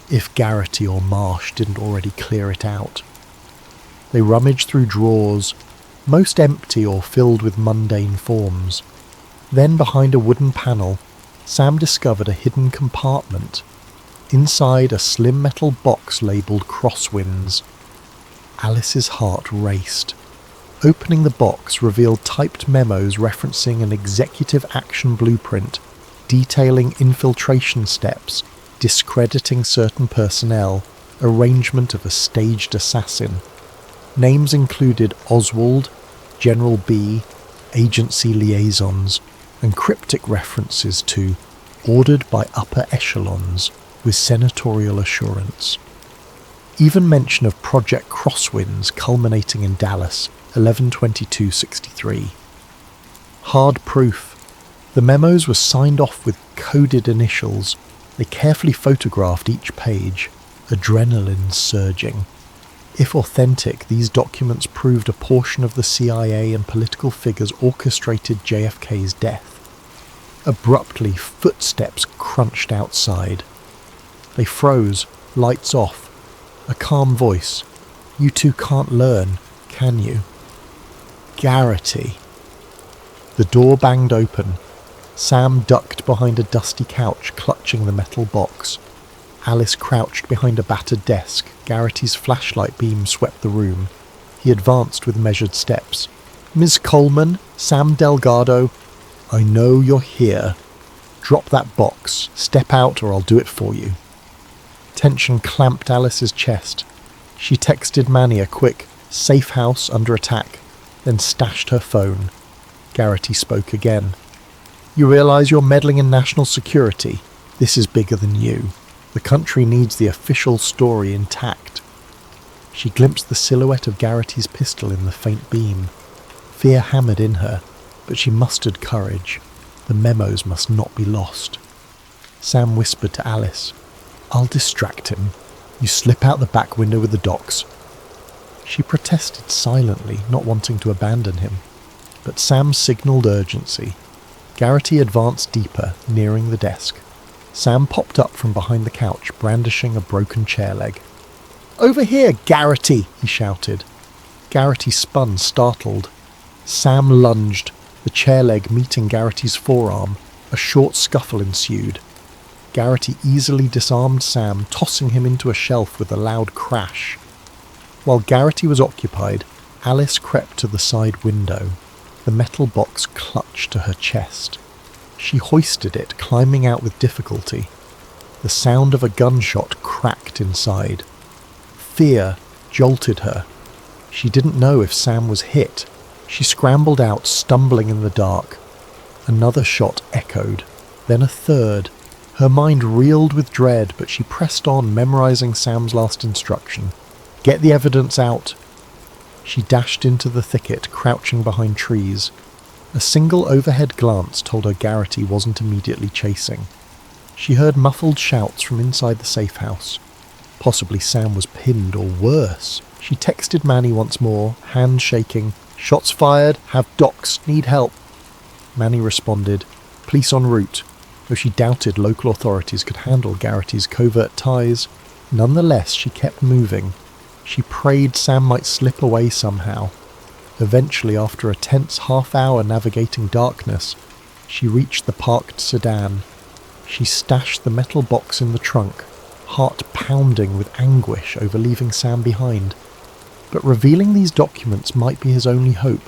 if Garrity or Marsh didn't already clear it out. They rummaged through drawers, most empty or filled with mundane forms. Then, behind a wooden panel, Sam discovered a hidden compartment. Inside, a slim metal box labelled Crosswinds. Alice's heart raced. Opening the box revealed typed memos referencing an executive action blueprint, detailing infiltration steps, discrediting certain personnel, arrangement of a staged assassin. Names included Oswald, General B, agency liaisons, and cryptic references to ordered by upper echelons with senatorial assurance. Even mention of Project Crosswinds culminating in Dallas, 11/22/63. Hard proof. The memos were signed off with coded initials. They carefully photographed each page, adrenaline surging. If authentic, these documents proved a portion of the CIA and political figures orchestrated JFK's death. Abruptly, footsteps crunched outside. They froze, lights off. A calm voice. "You two can't learn, can you?" Garrity. The door banged open. Sam ducked behind a dusty couch, clutching the metal box. Alice crouched behind a battered desk. Garrity's flashlight beam swept the room. He advanced with measured steps. "Ms. Coleman, Sam Delgado, I know you're here. Drop that box. Step out or I'll do it for you." Tension clamped Alice's chest. She texted Manny a quick, "Safe house under attack," then stashed her phone. Garrity spoke again. "You realise you're meddling in national security? This is bigger than you. The country needs the official story intact." She glimpsed the silhouette of Garrity's pistol in the faint beam. Fear hammered in her, but she mustered courage. The memos must not be lost. Sam whispered to Alice, "I'll distract him. You slip out the back window with the docs." She protested silently, not wanting to abandon him. But Sam signalled urgency. Garrity advanced deeper, nearing the desk. Sam popped up from behind the couch, brandishing a broken chair leg. "Over here, Garrity!" he shouted. Garrity spun, startled. Sam lunged, the chair leg meeting Garrity's forearm. A short scuffle ensued. Garrity easily disarmed Sam, tossing him into a shelf with a loud crash. While Garrity was occupied, Alice crept to the side window. The metal box clutched to her chest. She hoisted it, climbing out with difficulty. The sound of a gunshot cracked inside. Fear jolted her. She didn't know if Sam was hit. She scrambled out, stumbling in the dark. Another shot echoed, then a third. Her mind reeled with dread, but she pressed on, memorizing Sam's last instruction. "Get the evidence out." She dashed into the thicket, crouching behind trees. A single overhead glance told her Garrity wasn't immediately chasing. She heard muffled shouts from inside the safe house. Possibly Sam was pinned, or worse. She texted Manny once more, hands shaking. "Shots fired, have docs, need help." Manny responded, "Police en route," though she doubted local authorities could handle Garrity's covert ties. Nonetheless, she kept moving. She prayed Sam might slip away somehow. Eventually, after a tense half-hour navigating darkness, she reached the parked sedan. She stashed the metal box in the trunk, heart pounding with anguish over leaving Sam behind. But revealing these documents might be his only hope.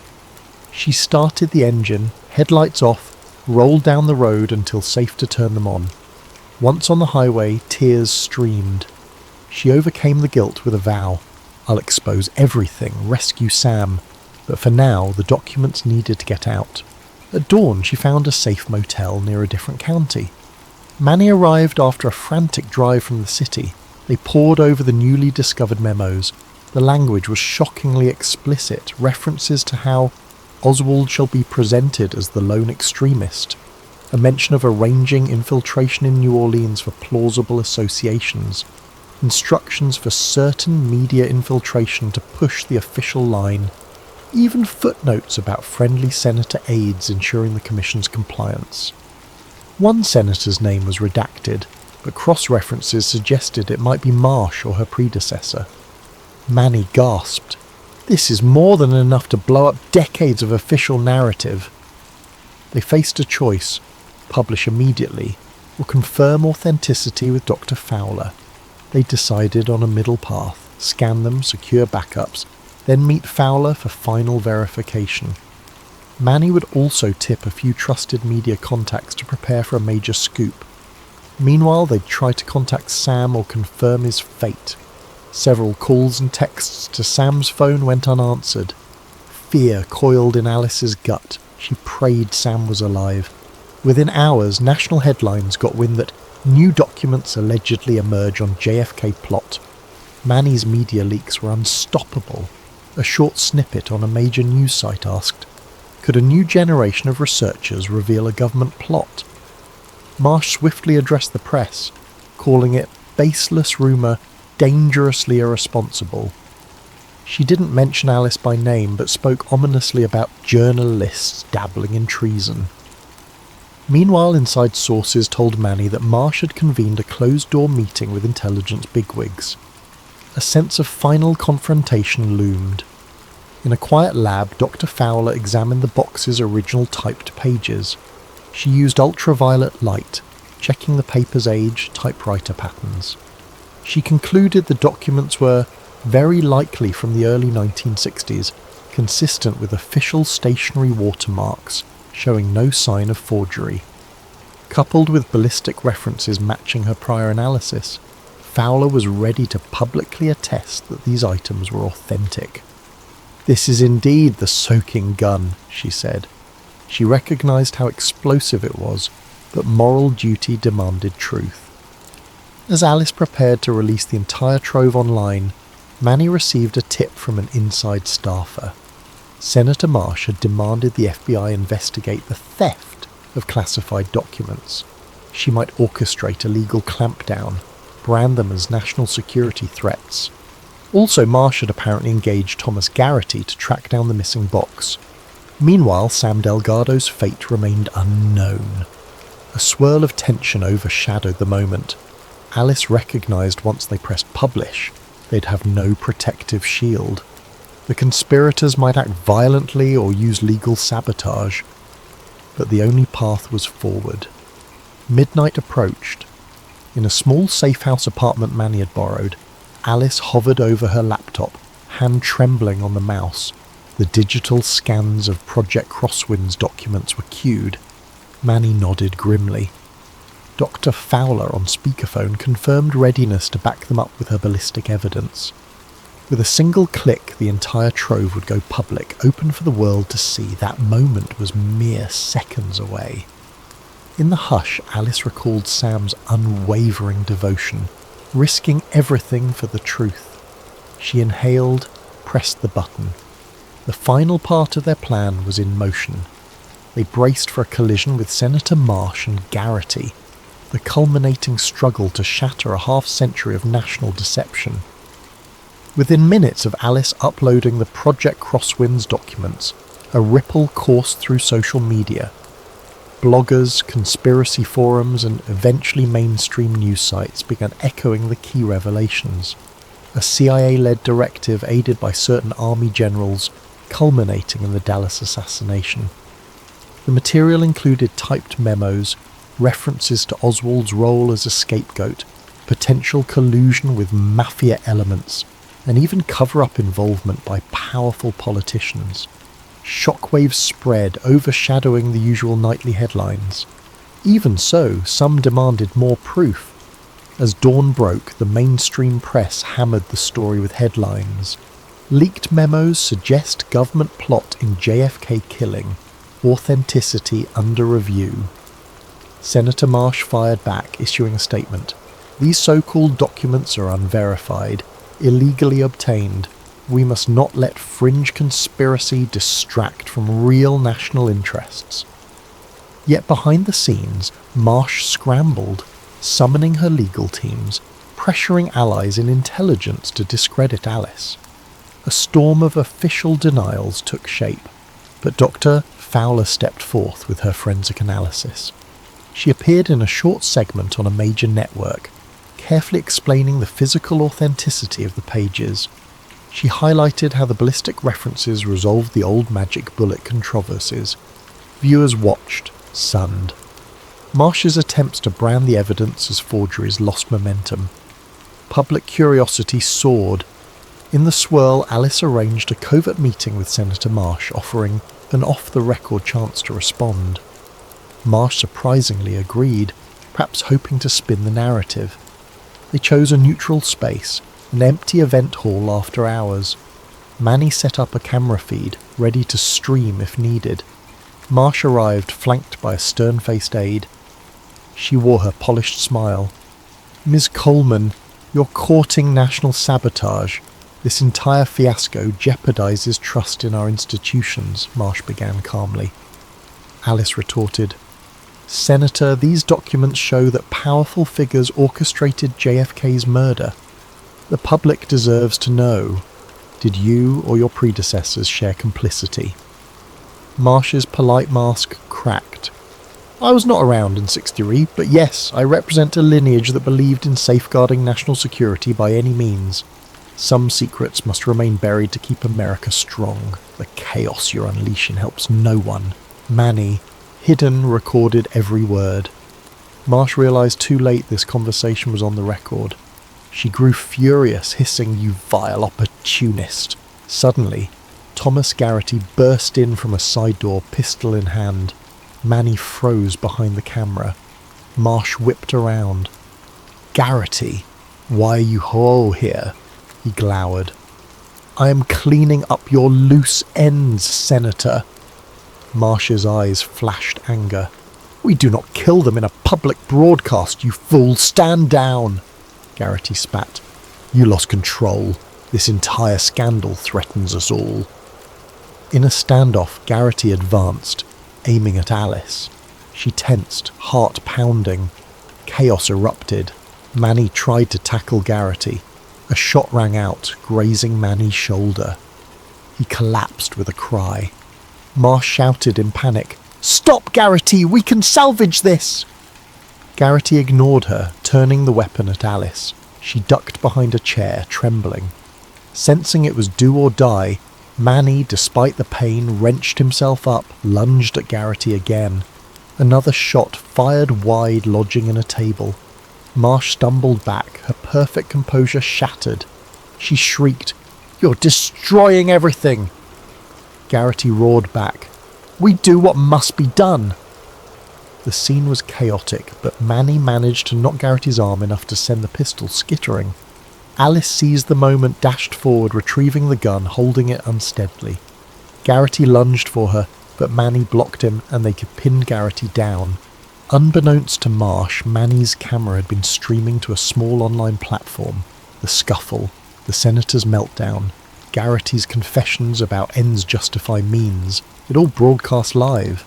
She started the engine, headlights off, rolled down the road until safe to turn them on. Once on the highway, tears streamed. She overcame the guilt with a vow. I'll expose everything, rescue Sam. But for now, the documents needed to get out. At dawn, she found a safe motel near a different county. Manny arrived after a frantic drive from the city. They pored over the newly discovered memos. The language was shockingly explicit, references to how Oswald shall be presented as the lone extremist, a mention of arranging infiltration in New Orleans for plausible associations, instructions for certain media infiltration to push the official line, even footnotes about friendly senator aides ensuring the commission's compliance. One senator's name was redacted, but cross-references suggested it might be Marsh or her predecessor. Manny gasped. This is more than enough to blow up decades of official narrative. They faced a choice: publish immediately, or confirm authenticity with Dr. Fowler. They decided on a middle path: scan them, secure backups, then meet Fowler for final verification. Manny would also tip a few trusted media contacts to prepare for a major scoop. Meanwhile, they'd try to contact Sam or confirm his fate. Several calls and texts to Sam's phone went unanswered. Fear coiled in Alice's gut. She prayed Sam was alive. Within hours, national headlines got wind that new documents allegedly emerge on JFK plot. Manny's media leaks were unstoppable. A short snippet on a major news site asked, could a new generation of researchers reveal a government plot? Marsh swiftly addressed the press, calling it baseless rumour, dangerously irresponsible. She didn't mention Alice by name, but spoke ominously about journalists dabbling in treason. Meanwhile, inside sources told Manny that Marsh had convened a closed-door meeting with intelligence bigwigs. A sense of final confrontation loomed. In a quiet lab, Dr. Fowler examined the box's original typed pages. She used ultraviolet light, checking the paper's age, typewriter patterns. She concluded the documents were very likely from the early 1960s, consistent with official stationery watermarks, showing no sign of forgery. Coupled with ballistic references matching her prior analysis, Fowler was ready to publicly attest that these items were authentic. "This is indeed the soaking gun," she said. She recognized how explosive it was, but moral duty demanded truth. As Alice prepared to release the entire trove online, Manny received a tip from an inside staffer. Senator Marsh had demanded the FBI investigate the theft of classified documents. She might orchestrate a legal clampdown, brand them as national security threats. Also, Marsh had apparently engaged Thomas Garrity to track down the missing box. Meanwhile, Sam Delgado's fate remained unknown. A swirl of tension overshadowed the moment. Alice recognized once they pressed publish, they'd have no protective shield. The conspirators might act violently or use legal sabotage, but the only path was forward. Midnight approached. In a small safe-house apartment Manny had borrowed, Alice hovered over her laptop, hand trembling on the mouse. The digital scans of Project Crosswind's documents were queued. Manny nodded grimly. Dr. Fowler on speakerphone confirmed readiness to back them up with her ballistic evidence. With a single click, the entire trove would go public, open for the world to see. That moment was mere seconds away. In the hush, Alice recalled Sam's unwavering devotion, risking everything for the truth. She inhaled, pressed the button. The final part of their plan was in motion. They braced for a collision with Senator Marsh and Garrity, the culminating struggle to shatter a half-century of national deception. Within minutes of Alice uploading the Project Crosswinds documents, a ripple coursed through social media. Bloggers, conspiracy forums, and eventually mainstream news sites began echoing the key revelations. A CIA-led directive aided by certain army generals culminating in the Dallas assassination. The material included typed memos, references to Oswald's role as a scapegoat, potential collusion with mafia elements, and even cover-up involvement by powerful politicians. Shockwaves spread, overshadowing the usual nightly headlines. Even so, some demanded more proof. As dawn broke, the mainstream press hammered the story with headlines. Leaked memos suggest government plot in JFK killing. Authenticity under review. Senator Marsh fired back, issuing a statement. These so-called documents are unverified, illegally obtained. We must not let fringe conspiracy distract from real national interests. Yet behind the scenes, Marsh scrambled, summoning her legal teams, pressuring allies in intelligence to discredit Alice. A storm of official denials took shape, but Dr. Fowler stepped forth with her forensic analysis. She appeared in a short segment on a major network, carefully explaining the physical authenticity of the pages. She highlighted how the ballistic references resolved the old magic bullet controversies. Viewers watched, stunned. Marsh's attempts to brand the evidence as forgeries lost momentum. Public curiosity soared. In the swirl, Alice arranged a covert meeting with Senator Marsh, offering an off-the-record chance to respond. Marsh surprisingly agreed, perhaps hoping to spin the narrative. They chose a neutral space, an empty event hall after hours. Manny set up a camera feed, ready to stream if needed. Marsh arrived, flanked by a stern-faced aide. She wore her polished smile. "Ms. Coleman, you're courting national sabotage. This entire fiasco jeopardizes trust in our institutions," Marsh began calmly. Alice retorted, "Senator, these documents show that powerful figures orchestrated JFK's murder. The public deserves to know. Did you or your predecessors share complicity?" Marsh's polite mask cracked. "I was not around in '63, but yes, I represent a lineage that believed in safeguarding national security by any means. Some secrets must remain buried to keep America strong. The chaos you're unleashing helps no one." Manny, hidden, recorded every word. Marsh realized too late this conversation was on the record. She grew furious, hissing, "You vile opportunist." Suddenly, Thomas Garrity burst in from a side door, pistol in hand. Manny froze behind the camera. Marsh whipped around. "Garrity, why are you here?" he glowered. "I am cleaning up your loose ends, Senator." Marsh's eyes flashed anger. "We do not kill them in a public broadcast, you fool! Stand down!" Garrity spat. "You lost control. This entire scandal threatens us all." In a standoff, Garrity advanced, aiming at Alice. She tensed, heart pounding. Chaos erupted. Manny tried to tackle Garrity. A shot rang out, grazing Manny's shoulder. He collapsed with a cry. Marsh shouted in panic, "Stop, Garrity! We can salvage this!" Garrity ignored her, turning the weapon at Alice. She ducked behind a chair, trembling. Sensing it was do or die, Manny, despite the pain, wrenched himself up, lunged at Garrity again. Another shot fired wide, lodging in a table. Marsh stumbled back, her perfect composure shattered. She shrieked, "You're destroying everything!" Garrity roared back, "We do what must be done!" The scene was chaotic, but Manny managed to knock Garrity's arm enough to send the pistol skittering. Alice seized the moment, dashed forward, retrieving the gun, holding it unsteadily. Garrity lunged for her, but Manny blocked him and they could pin Garrity down. Unbeknownst to Marsh, Manny's camera had been streaming to a small online platform. The scuffle, the senator's meltdown, Garrity's confessions about ends justify means, it all broadcast live.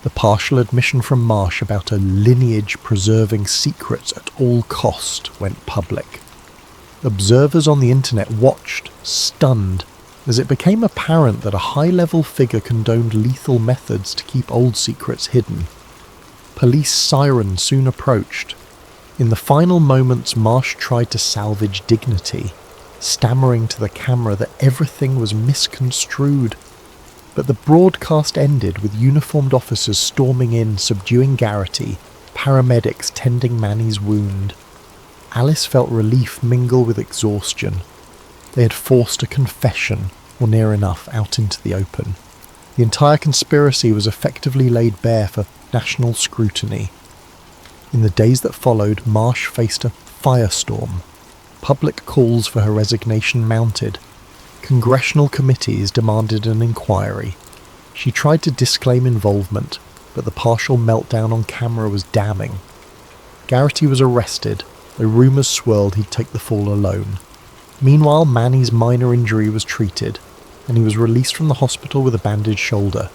The partial admission from Marsh about a lineage preserving secrets at all cost went public. Observers on the internet watched, stunned, as it became apparent that a high-level figure condoned lethal methods to keep old secrets hidden. Police sirens soon approached. In the final moments, Marsh tried to salvage dignity, stammering to the camera that everything was misconstrued. But the broadcast ended with uniformed officers storming in, subduing Garrity, paramedics tending Manny's wound. Alice felt relief mingle with exhaustion. They had forced a confession, or near enough, out into the open. The entire conspiracy was effectively laid bare for national scrutiny. In the days that followed, Marsh faced a firestorm. Public calls for her resignation mounted. Congressional committees demanded an inquiry. She tried to disclaim involvement, but the partial meltdown on camera was damning. Garrity was arrested, though rumours swirled he'd take the fall alone. Meanwhile, Manny's minor injury was treated, and he was released from the hospital with a bandaged shoulder.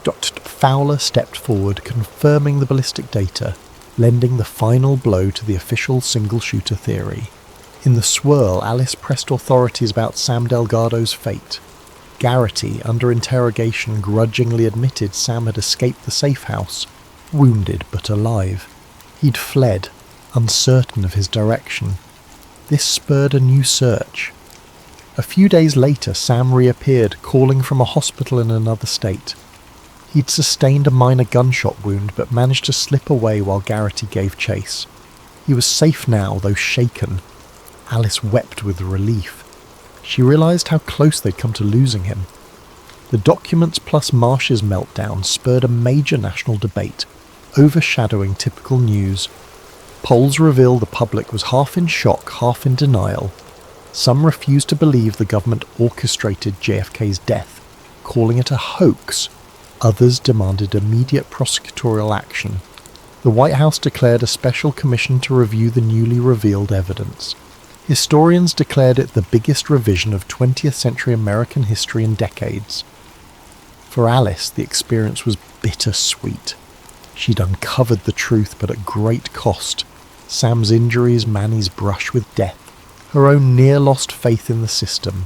Dr. Fowler stepped forward, confirming the ballistic data, lending the final blow to the official single-shooter theory. In the swirl, Alice pressed authorities about Sam Delgado's fate. Garrity, under interrogation, grudgingly admitted Sam had escaped the safe house, wounded but alive. He'd fled, uncertain of his direction. This spurred a new search. A few days later, Sam reappeared, calling from a hospital in another state. He'd sustained a minor gunshot wound, but managed to slip away while Garrity gave chase. He was safe now, though shaken. Alice wept with relief. She realised how close they'd come to losing him. The documents plus Marsh's meltdown spurred a major national debate, overshadowing typical news. Polls reveal the public was half in shock, half in denial. Some refused to believe the government orchestrated JFK's death, calling it a hoax. Others demanded immediate prosecutorial action. The White House declared a special commission to review the newly revealed evidence. Historians declared it the biggest revision of 20th century American history in decades. For Alice, the experience was bittersweet. She'd uncovered the truth, but at great cost. Sam's injuries, Manny's brush with death, her own near-lost faith in the system.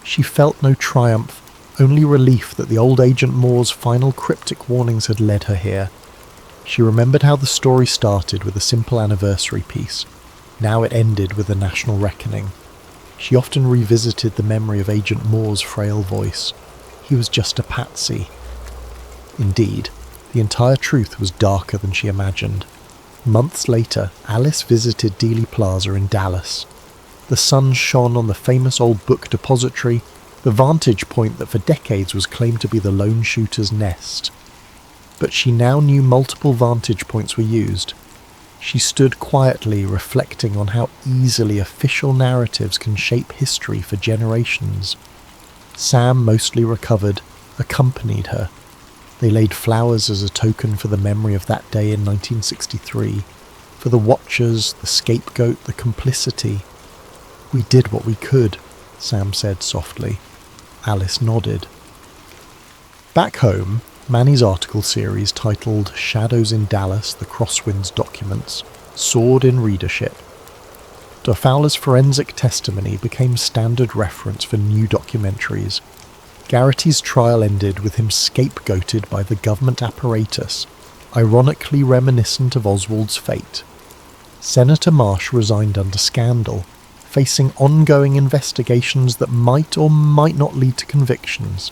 She felt no triumph, only relief that the old Agent Moore's final cryptic warnings had led her here. She remembered how the story started with a simple anniversary piece. Now it ended with a national reckoning. She often revisited the memory of Agent Moore's frail voice. He was just a patsy. Indeed, the entire truth was darker than she imagined. Months later, Alice visited Dealey Plaza in Dallas. The sun shone on the famous old book depository, the vantage point that for decades was claimed to be the lone shooter's nest. But she now knew multiple vantage points were used. She stood quietly, reflecting on how easily official narratives can shape history for generations. Sam, mostly recovered, accompanied her. They laid flowers as a token for the memory of that day in 1963, for the watchers, the scapegoat, the complicity. "We did what we could," Sam said softly. Alice nodded. Back home, Manny's article series titled Shadows in Dallas, The Crosswinds Documents, soared in readership. Dr. Fowler's forensic testimony became standard reference for new documentaries. Garrity's trial ended with him scapegoated by the government apparatus, ironically reminiscent of Oswald's fate. Senator Marsh resigned under scandal, facing ongoing investigations that might or might not lead to convictions.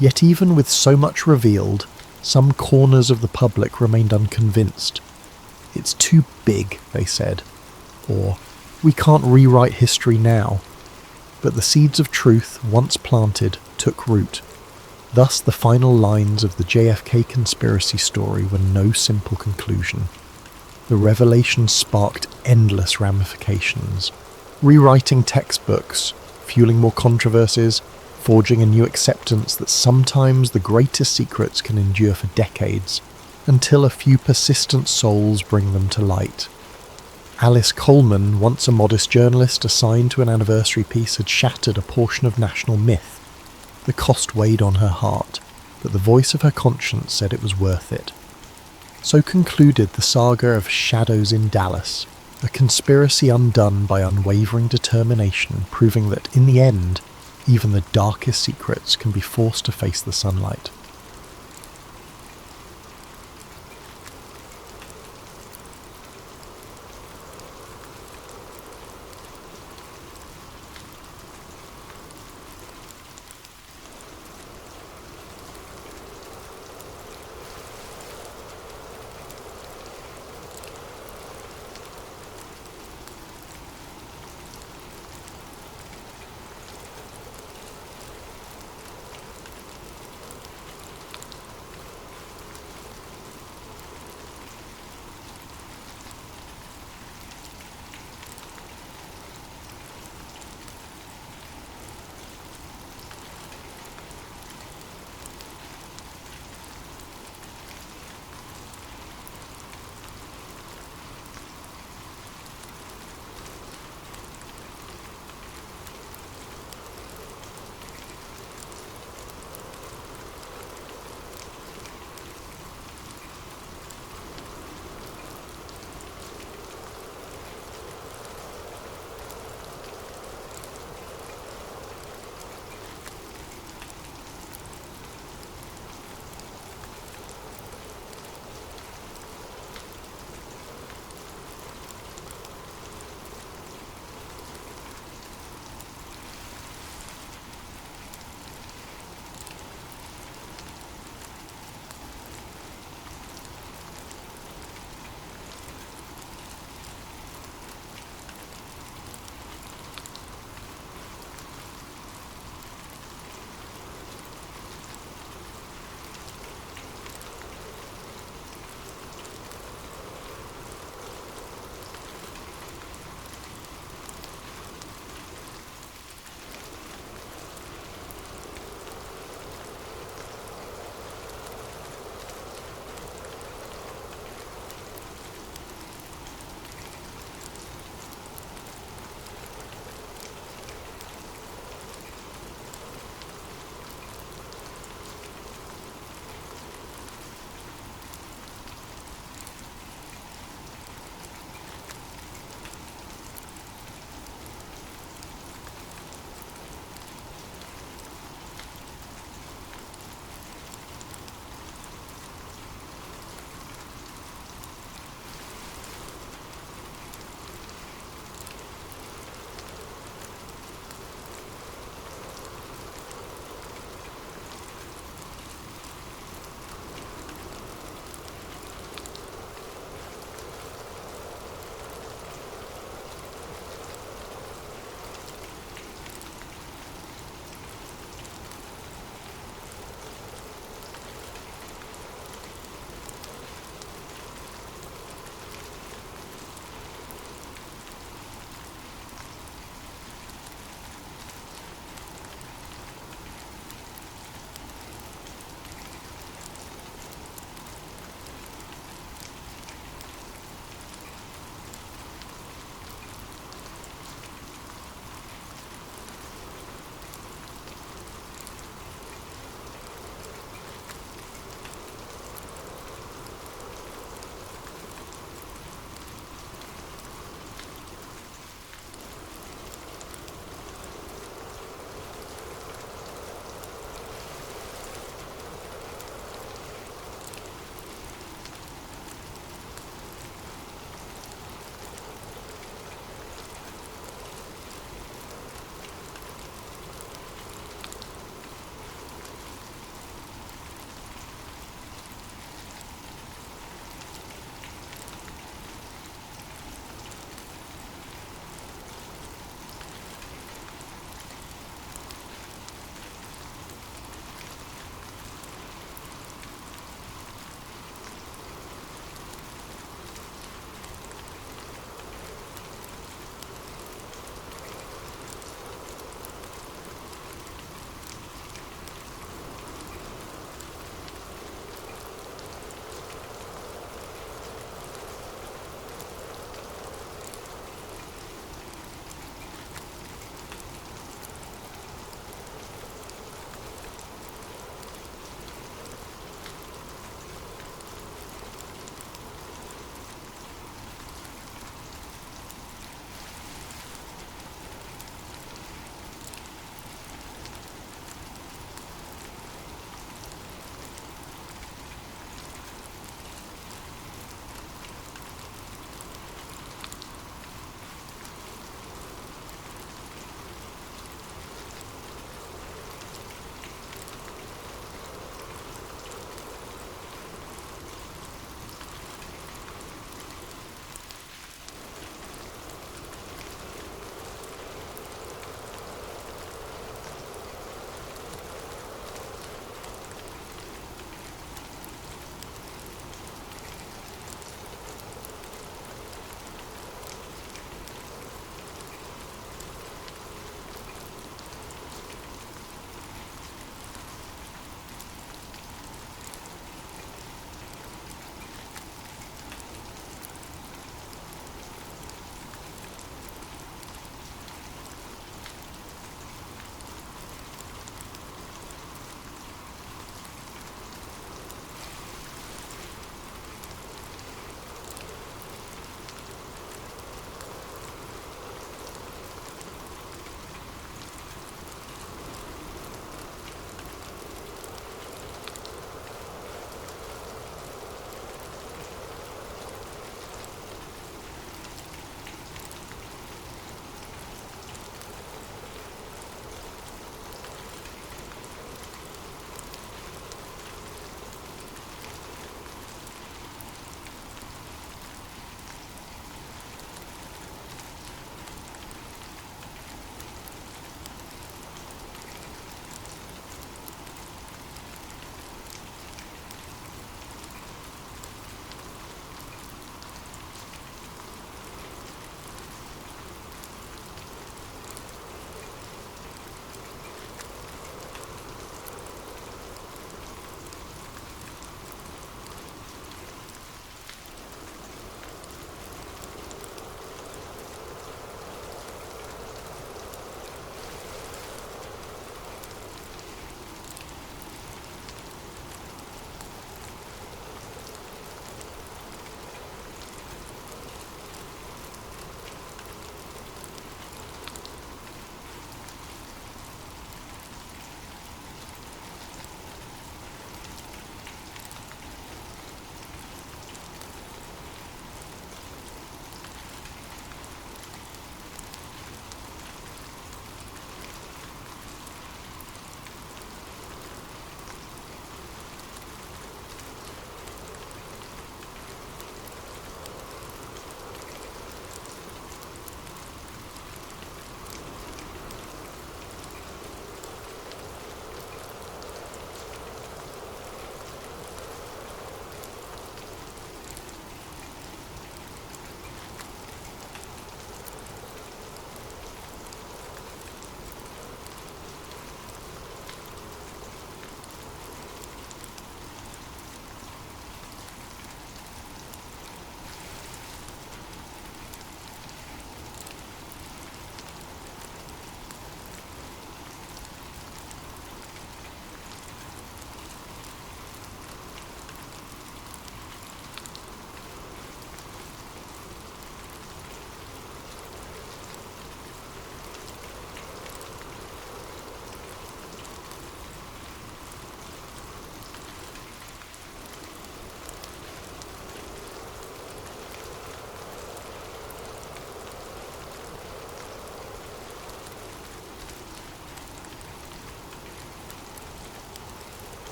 Yet even with so much revealed, some corners of the public remained unconvinced. "It's too big," they said, or "we can't rewrite history now." But the seeds of truth, once planted, took root. Thus the final lines of the JFK conspiracy story were no simple conclusion. The revelation sparked endless ramifications, rewriting textbooks, fueling more controversies, forging a new acceptance that sometimes the greatest secrets can endure for decades, until a few persistent souls bring them to light. Alice Coleman, once a modest journalist assigned to an anniversary piece, had shattered a portion of national myth. The cost weighed on her heart, but the voice of her conscience said it was worth it. So concluded the saga of Shadows in Dallas, a conspiracy undone by unwavering determination, proving that, in the end, even the darkest secrets can be forced to face the sunlight.